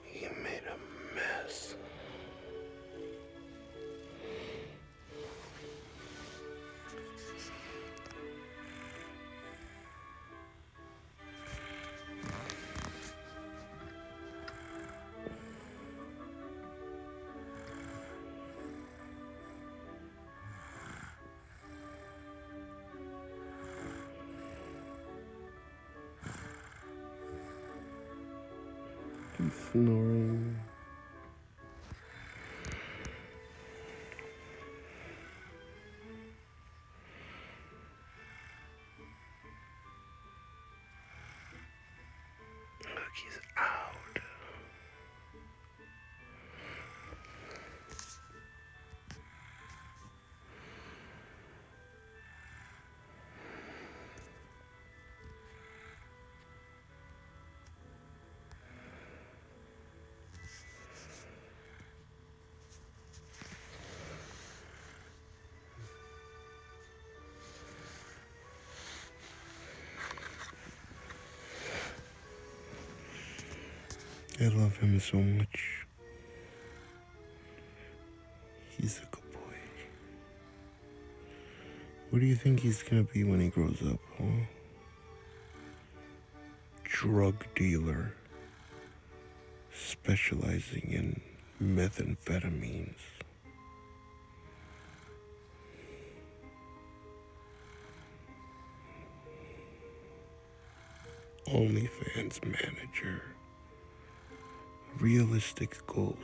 He made a mess. He's snoring. Look, he's out. I love him so much. He's a good boy. What do you think he's gonna be when he grows up, huh? Drug dealer, specializing in methamphetamines. OnlyFans manager. Realistic goals.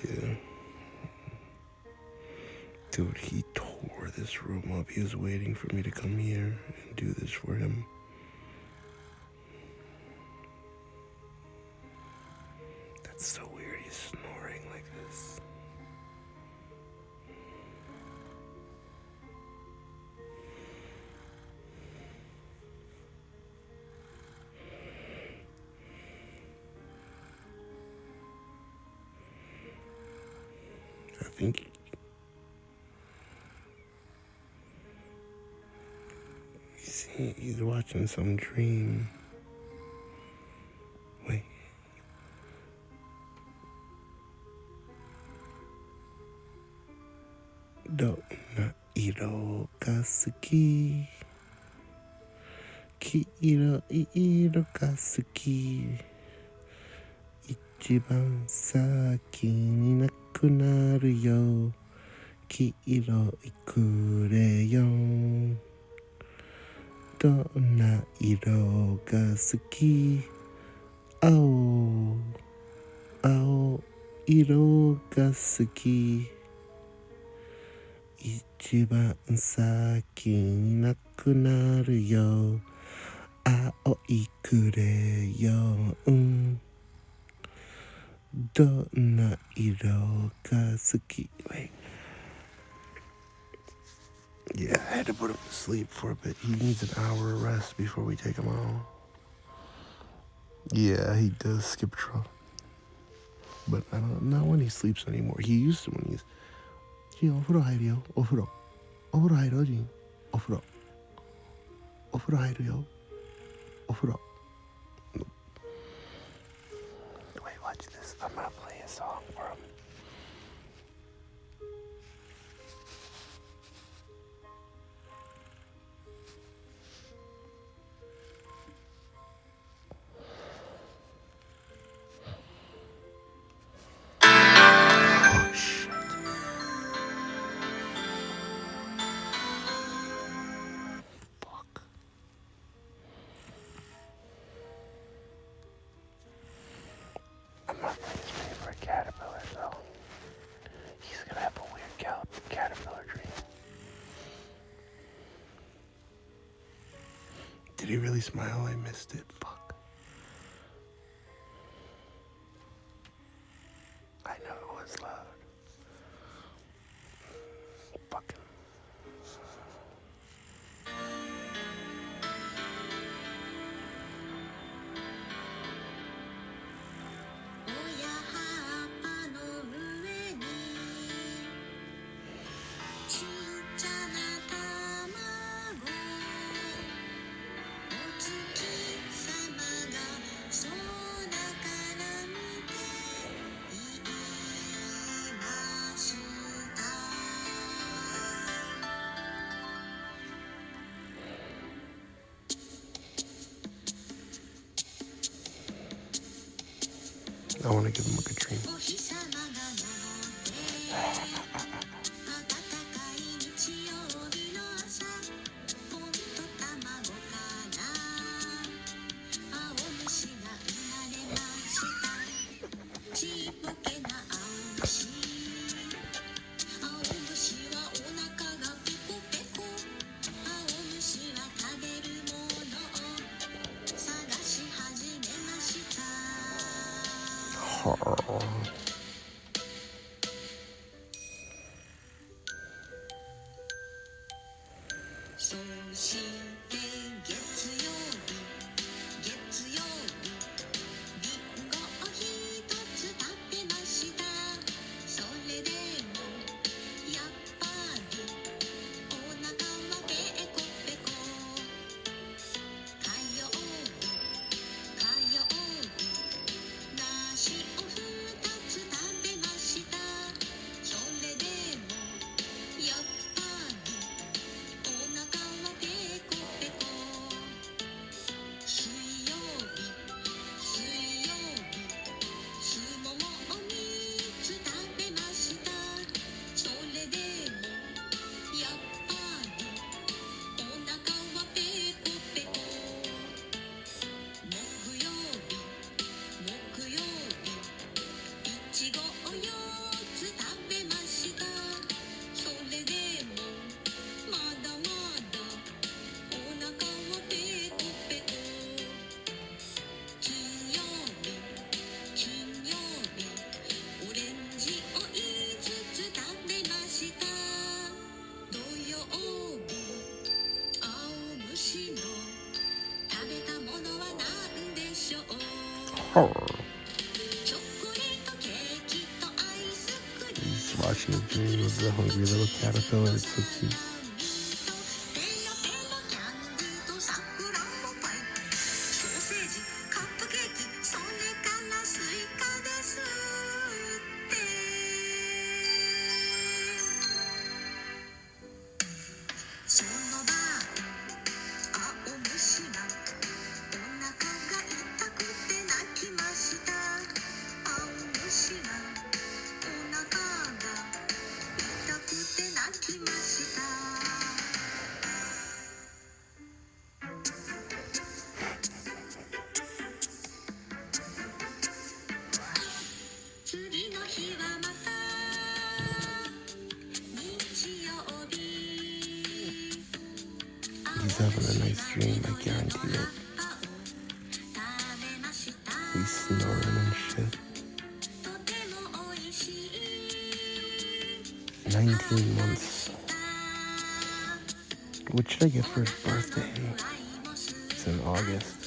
Yeah. Dude, he tore this room up. He was waiting for me to come here and do this for him. That's so weird. He's snoring like this. I think he's watching some dream. Wait. Do na iro ga suki. Ki iro ga suki. Ichiban saki ni nakunaru yo. Ki iro ikure yo. Do na iro ga suki. Ao. Ao iro ga suki. Ichiban saki ni nakunaru yo. Ao ikure yo. Do na iro ga suki. Wait. Yeah, I had to put him to sleep for a bit. He needs an hour of rest before we take him out. Yeah, he does skip trouble. But I don't know when he sleeps anymore. He used to when he's... Jin, ofuro hairu yo. Ofuro. Ofuro hairu, Jin. Ofuro. Ofuro hairu yo. Ofuro. Wait, watch this. I'm gonna play a song for him. I'm not his favorite caterpillar. Did he really smile? I missed it. Fuck. I know it was loud. Fucking. I want to give him a good dream. He's watching a dream of the hungry little caterpillar. It's so cute. He's having a nice dream, I guarantee it. He's snoring and shit. 19 months. What should I get for his birthday? It's in August.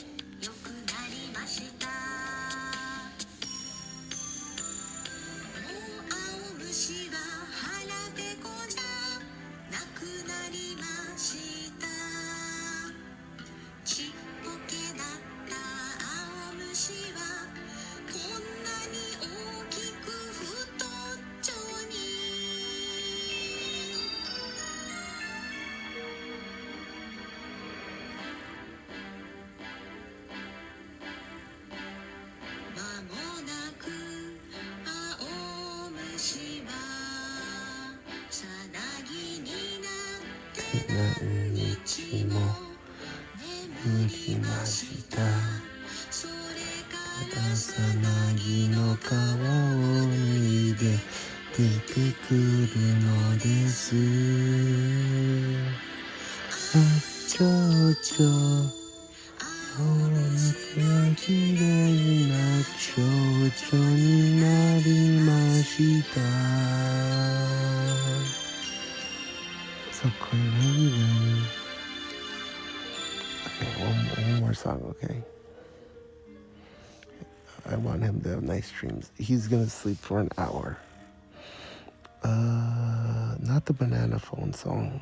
綺麗な蝶々になりました。So cool, even. Okay, one more song, okay? I want him to have nice dreams. He's gonna sleep for an hour. Not the banana phone song.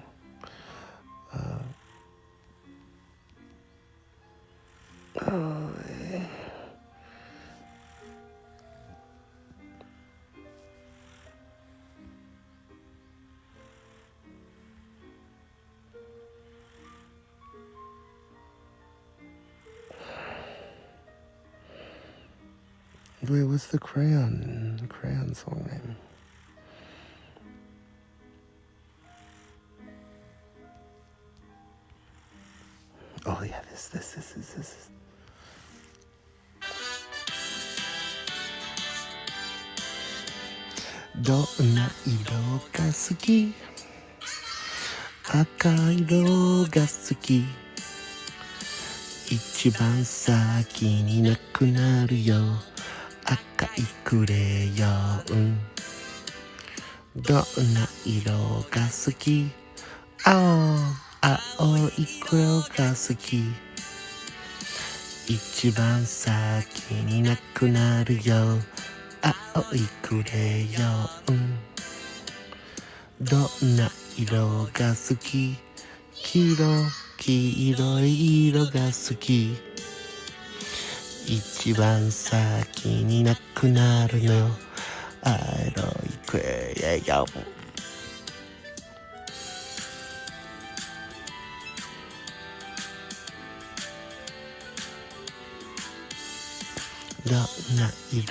Wait, what's the crayon song name? Oh yeah, this. どんな色が好き？赤色が好き。一番先になくなるよ。赤いクレヨン。どんな色が好き？青い黒が好き。一番先になくなるよ。青いクレヨン。どんな色が好き？黄色い色が好き。一番先になくなるの。青いクレヨン。どんな色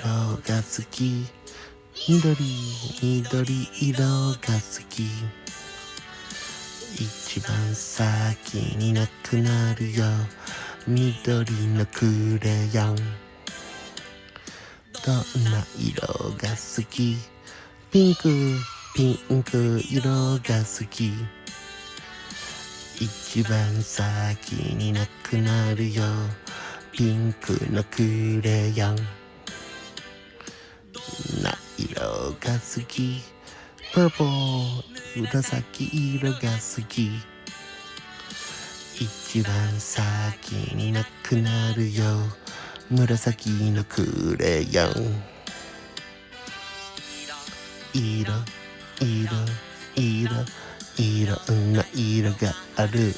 が好き？緑色が好き。一番先になくなるよ。緑のクレヨン。どんな色が好き？ピンク色が好き。一番先になくなるよ。ピンクのクレヨン。な色が好き？パープル、紫色が好き。一番先になくなるよ。紫のクレヨン。いろんな色がある。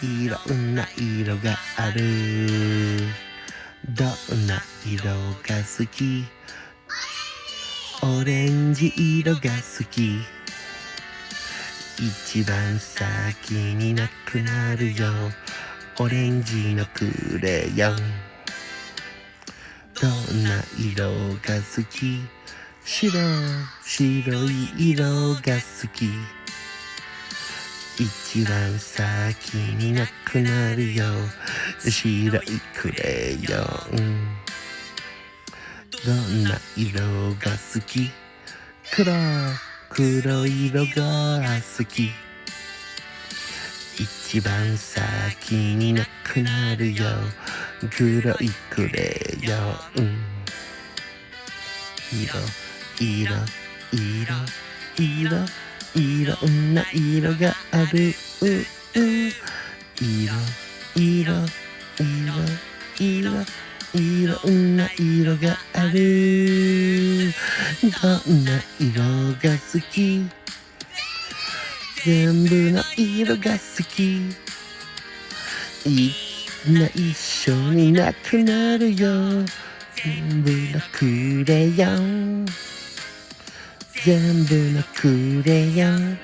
いろんな色がある。どんな色が好き？オレンジ色が好き。一番先になくなるよ。オレンジのクレヨン。どんな色が好き？白い色が好き。一番先になくなるよ。白いクレヨン。どんな色が好き？黒い色が好き。一番先になくなるよ。黒いクレヨン。いろんな色がある。いろんな色がある。どんな色が好き？全部の色が好き。一緒になくなるよ。全部のクレヨン。全部のクレヨン。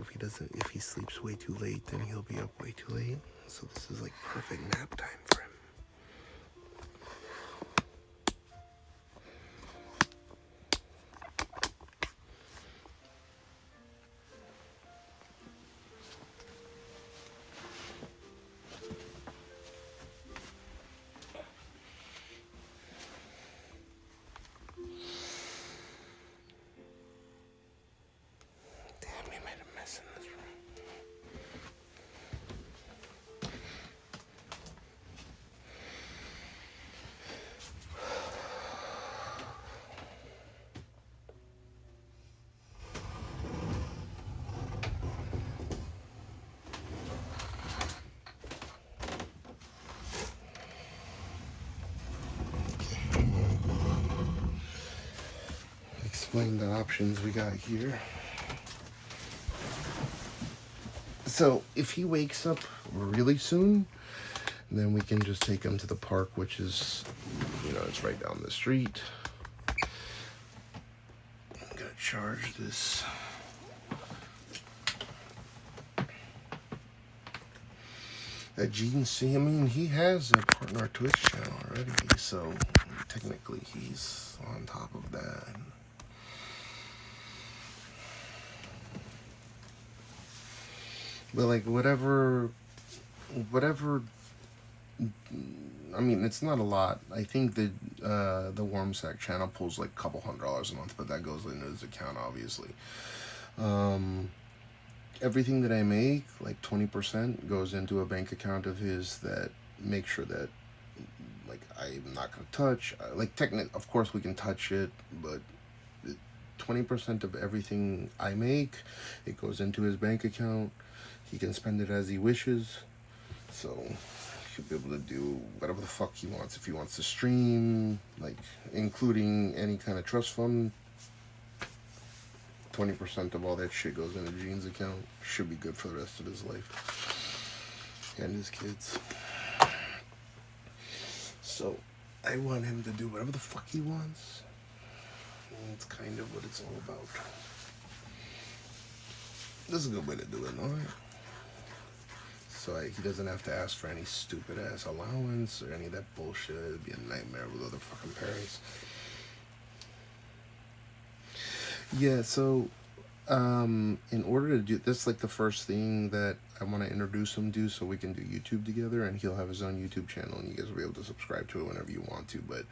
because if he sleeps way too late, then he'll be up way too late. So this is like perfect nap time for him. Explain the options we got here. So if he wakes up really soon, then we can just take him to the park, which is, it's right down the street. I'm gonna charge this. Gene C, I mean, he has a partner Twitch channel already, so technically he's on top of that. But like whatever, I mean, it's not a lot. I think that the Warm Sack channel pulls like a couple $100 a month, but that goes into his account, obviously. Everything that I make, like 20%, goes into a bank account of his that makes sure that, like, I'm not gonna touch. Like, of course we can touch it, but 20% of everything I make, it goes into his bank account. He can spend it as he wishes, so he'll be able to do whatever the fuck he wants. If he wants to stream, like including any kind of trust fund, 20% of all that shit goes into Gene's account. Should be good for the rest of his life and his kids. So I want him to do whatever the fuck he wants. And that's kind of what it's all about. This is a good way to do it, alright? So he doesn't have to ask for any stupid ass allowance or any of that bullshit. It'd be a nightmare with other fucking parents. Yeah, so in order to do this, like the first thing that I want to introduce him to, so we can do YouTube together, and he'll have his own YouTube channel, and you guys will be able to subscribe to it whenever you want to. But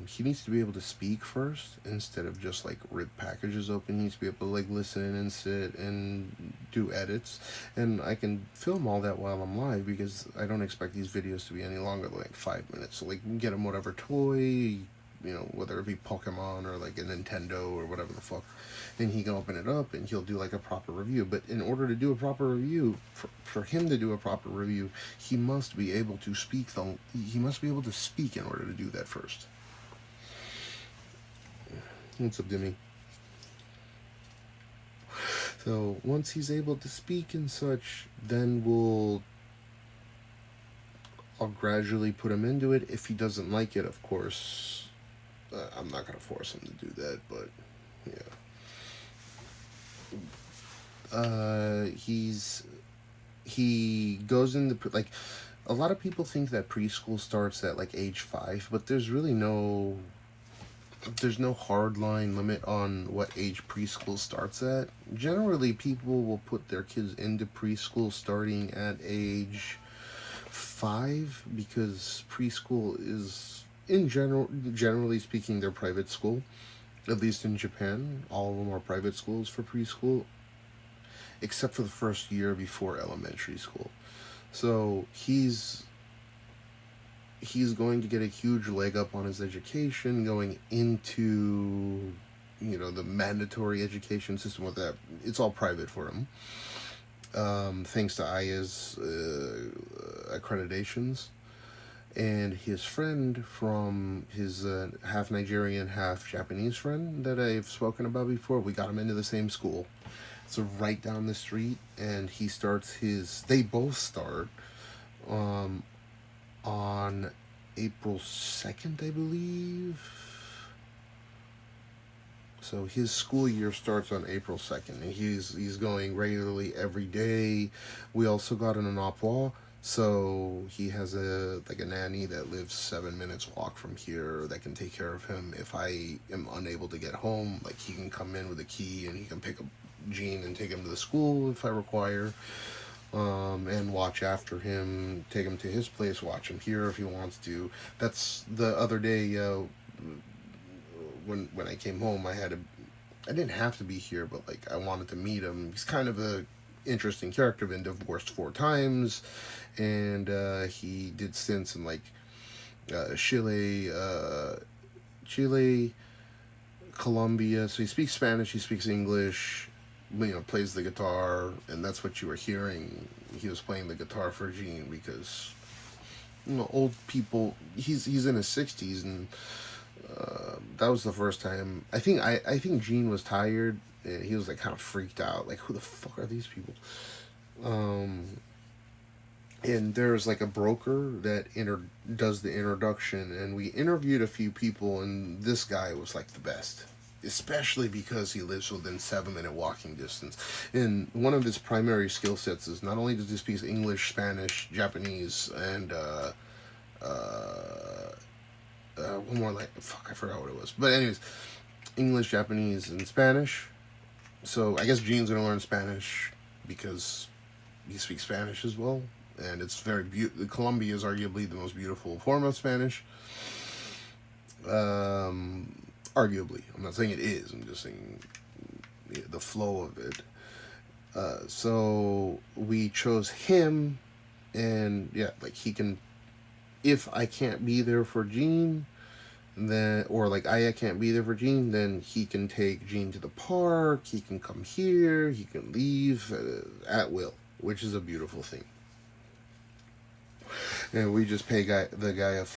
he needs to be able to speak first instead of just like rip packages open. He needs to be able to like listen and sit and do edits, and I can film all that while I'm live because I don't expect these videos to be any longer than like 5 minutes. So like get him whatever toy, whether it be Pokemon or like a Nintendo or whatever the fuck, then he can open it up and he'll do like a proper review. But in order to do a proper review, for him to do a proper review, he must be able to speak he must be able to speak in order to do that first. What's up, Dimmy? So once he's able to speak and such, then I'll gradually put him into it. If he doesn't like it, of course, I'm not going to force him to do that, but yeah. He goes in like, a lot of people think that preschool starts at like age 5, but there's really no hard line limit on what age preschool starts at. Generally, people will put their kids into preschool starting at age 5 because preschool is, generally speaking, they're private school. At least in Japan, all of them are private schools for preschool, except for the first year before elementary school. So he's going to get a huge leg up on his education going into, the mandatory education system with that. It's all private for him. Thanks to IS accreditations. And his friend from his half Nigerian, half Japanese friend that I've spoken about before, we got him into the same school. So right down the street, and they both start on April 2nd, I believe. So his school year starts on April 2nd, and he's going regularly every day. We also got an opwa, so he has a nanny that lives 7 minutes walk from here that can take care of him if I am unable to get home. Like, he can come in with a key and he can pick up Gene and take him to the school if I require, and watch after him, take him to his place, watch him here if he wants to. That's the other day, when I came home, I didn't have to be here, but like, I wanted to meet him. He's kind of a interesting character, been divorced 4 times, and he did stints in like Chile, Colombia. So he speaks Spanish, he speaks English, you know, plays the guitar, and that's what you were hearing. He was playing the guitar for Gene because, you know, old people. He's in his 60s, and that was the first time. I think Gene was tired, and he was like kind of freaked out, like, who the fuck are these people? And there's like a broker that does the introduction, and we interviewed a few people, and this guy was like the best, especially because he lives within 7-minute walking distance. And one of his primary skill sets is not only does he speak English, Spanish, Japanese, and one more, like, fuck, I forgot what it was. But anyways, English, Japanese, and Spanish. So I guess Gene's gonna learn Spanish because he speaks Spanish as well. And it's very beautiful. Colombia is arguably the most beautiful form of Spanish. Arguably. I'm not saying it is. I'm just saying the flow of it. So we chose him, and yeah, like, he can, if I can't be there for Gene, then, or like I can't be there for Gene, then he can take Gene to the park, he can come here, he can leave at will, which is a beautiful thing. And we just pay the guy a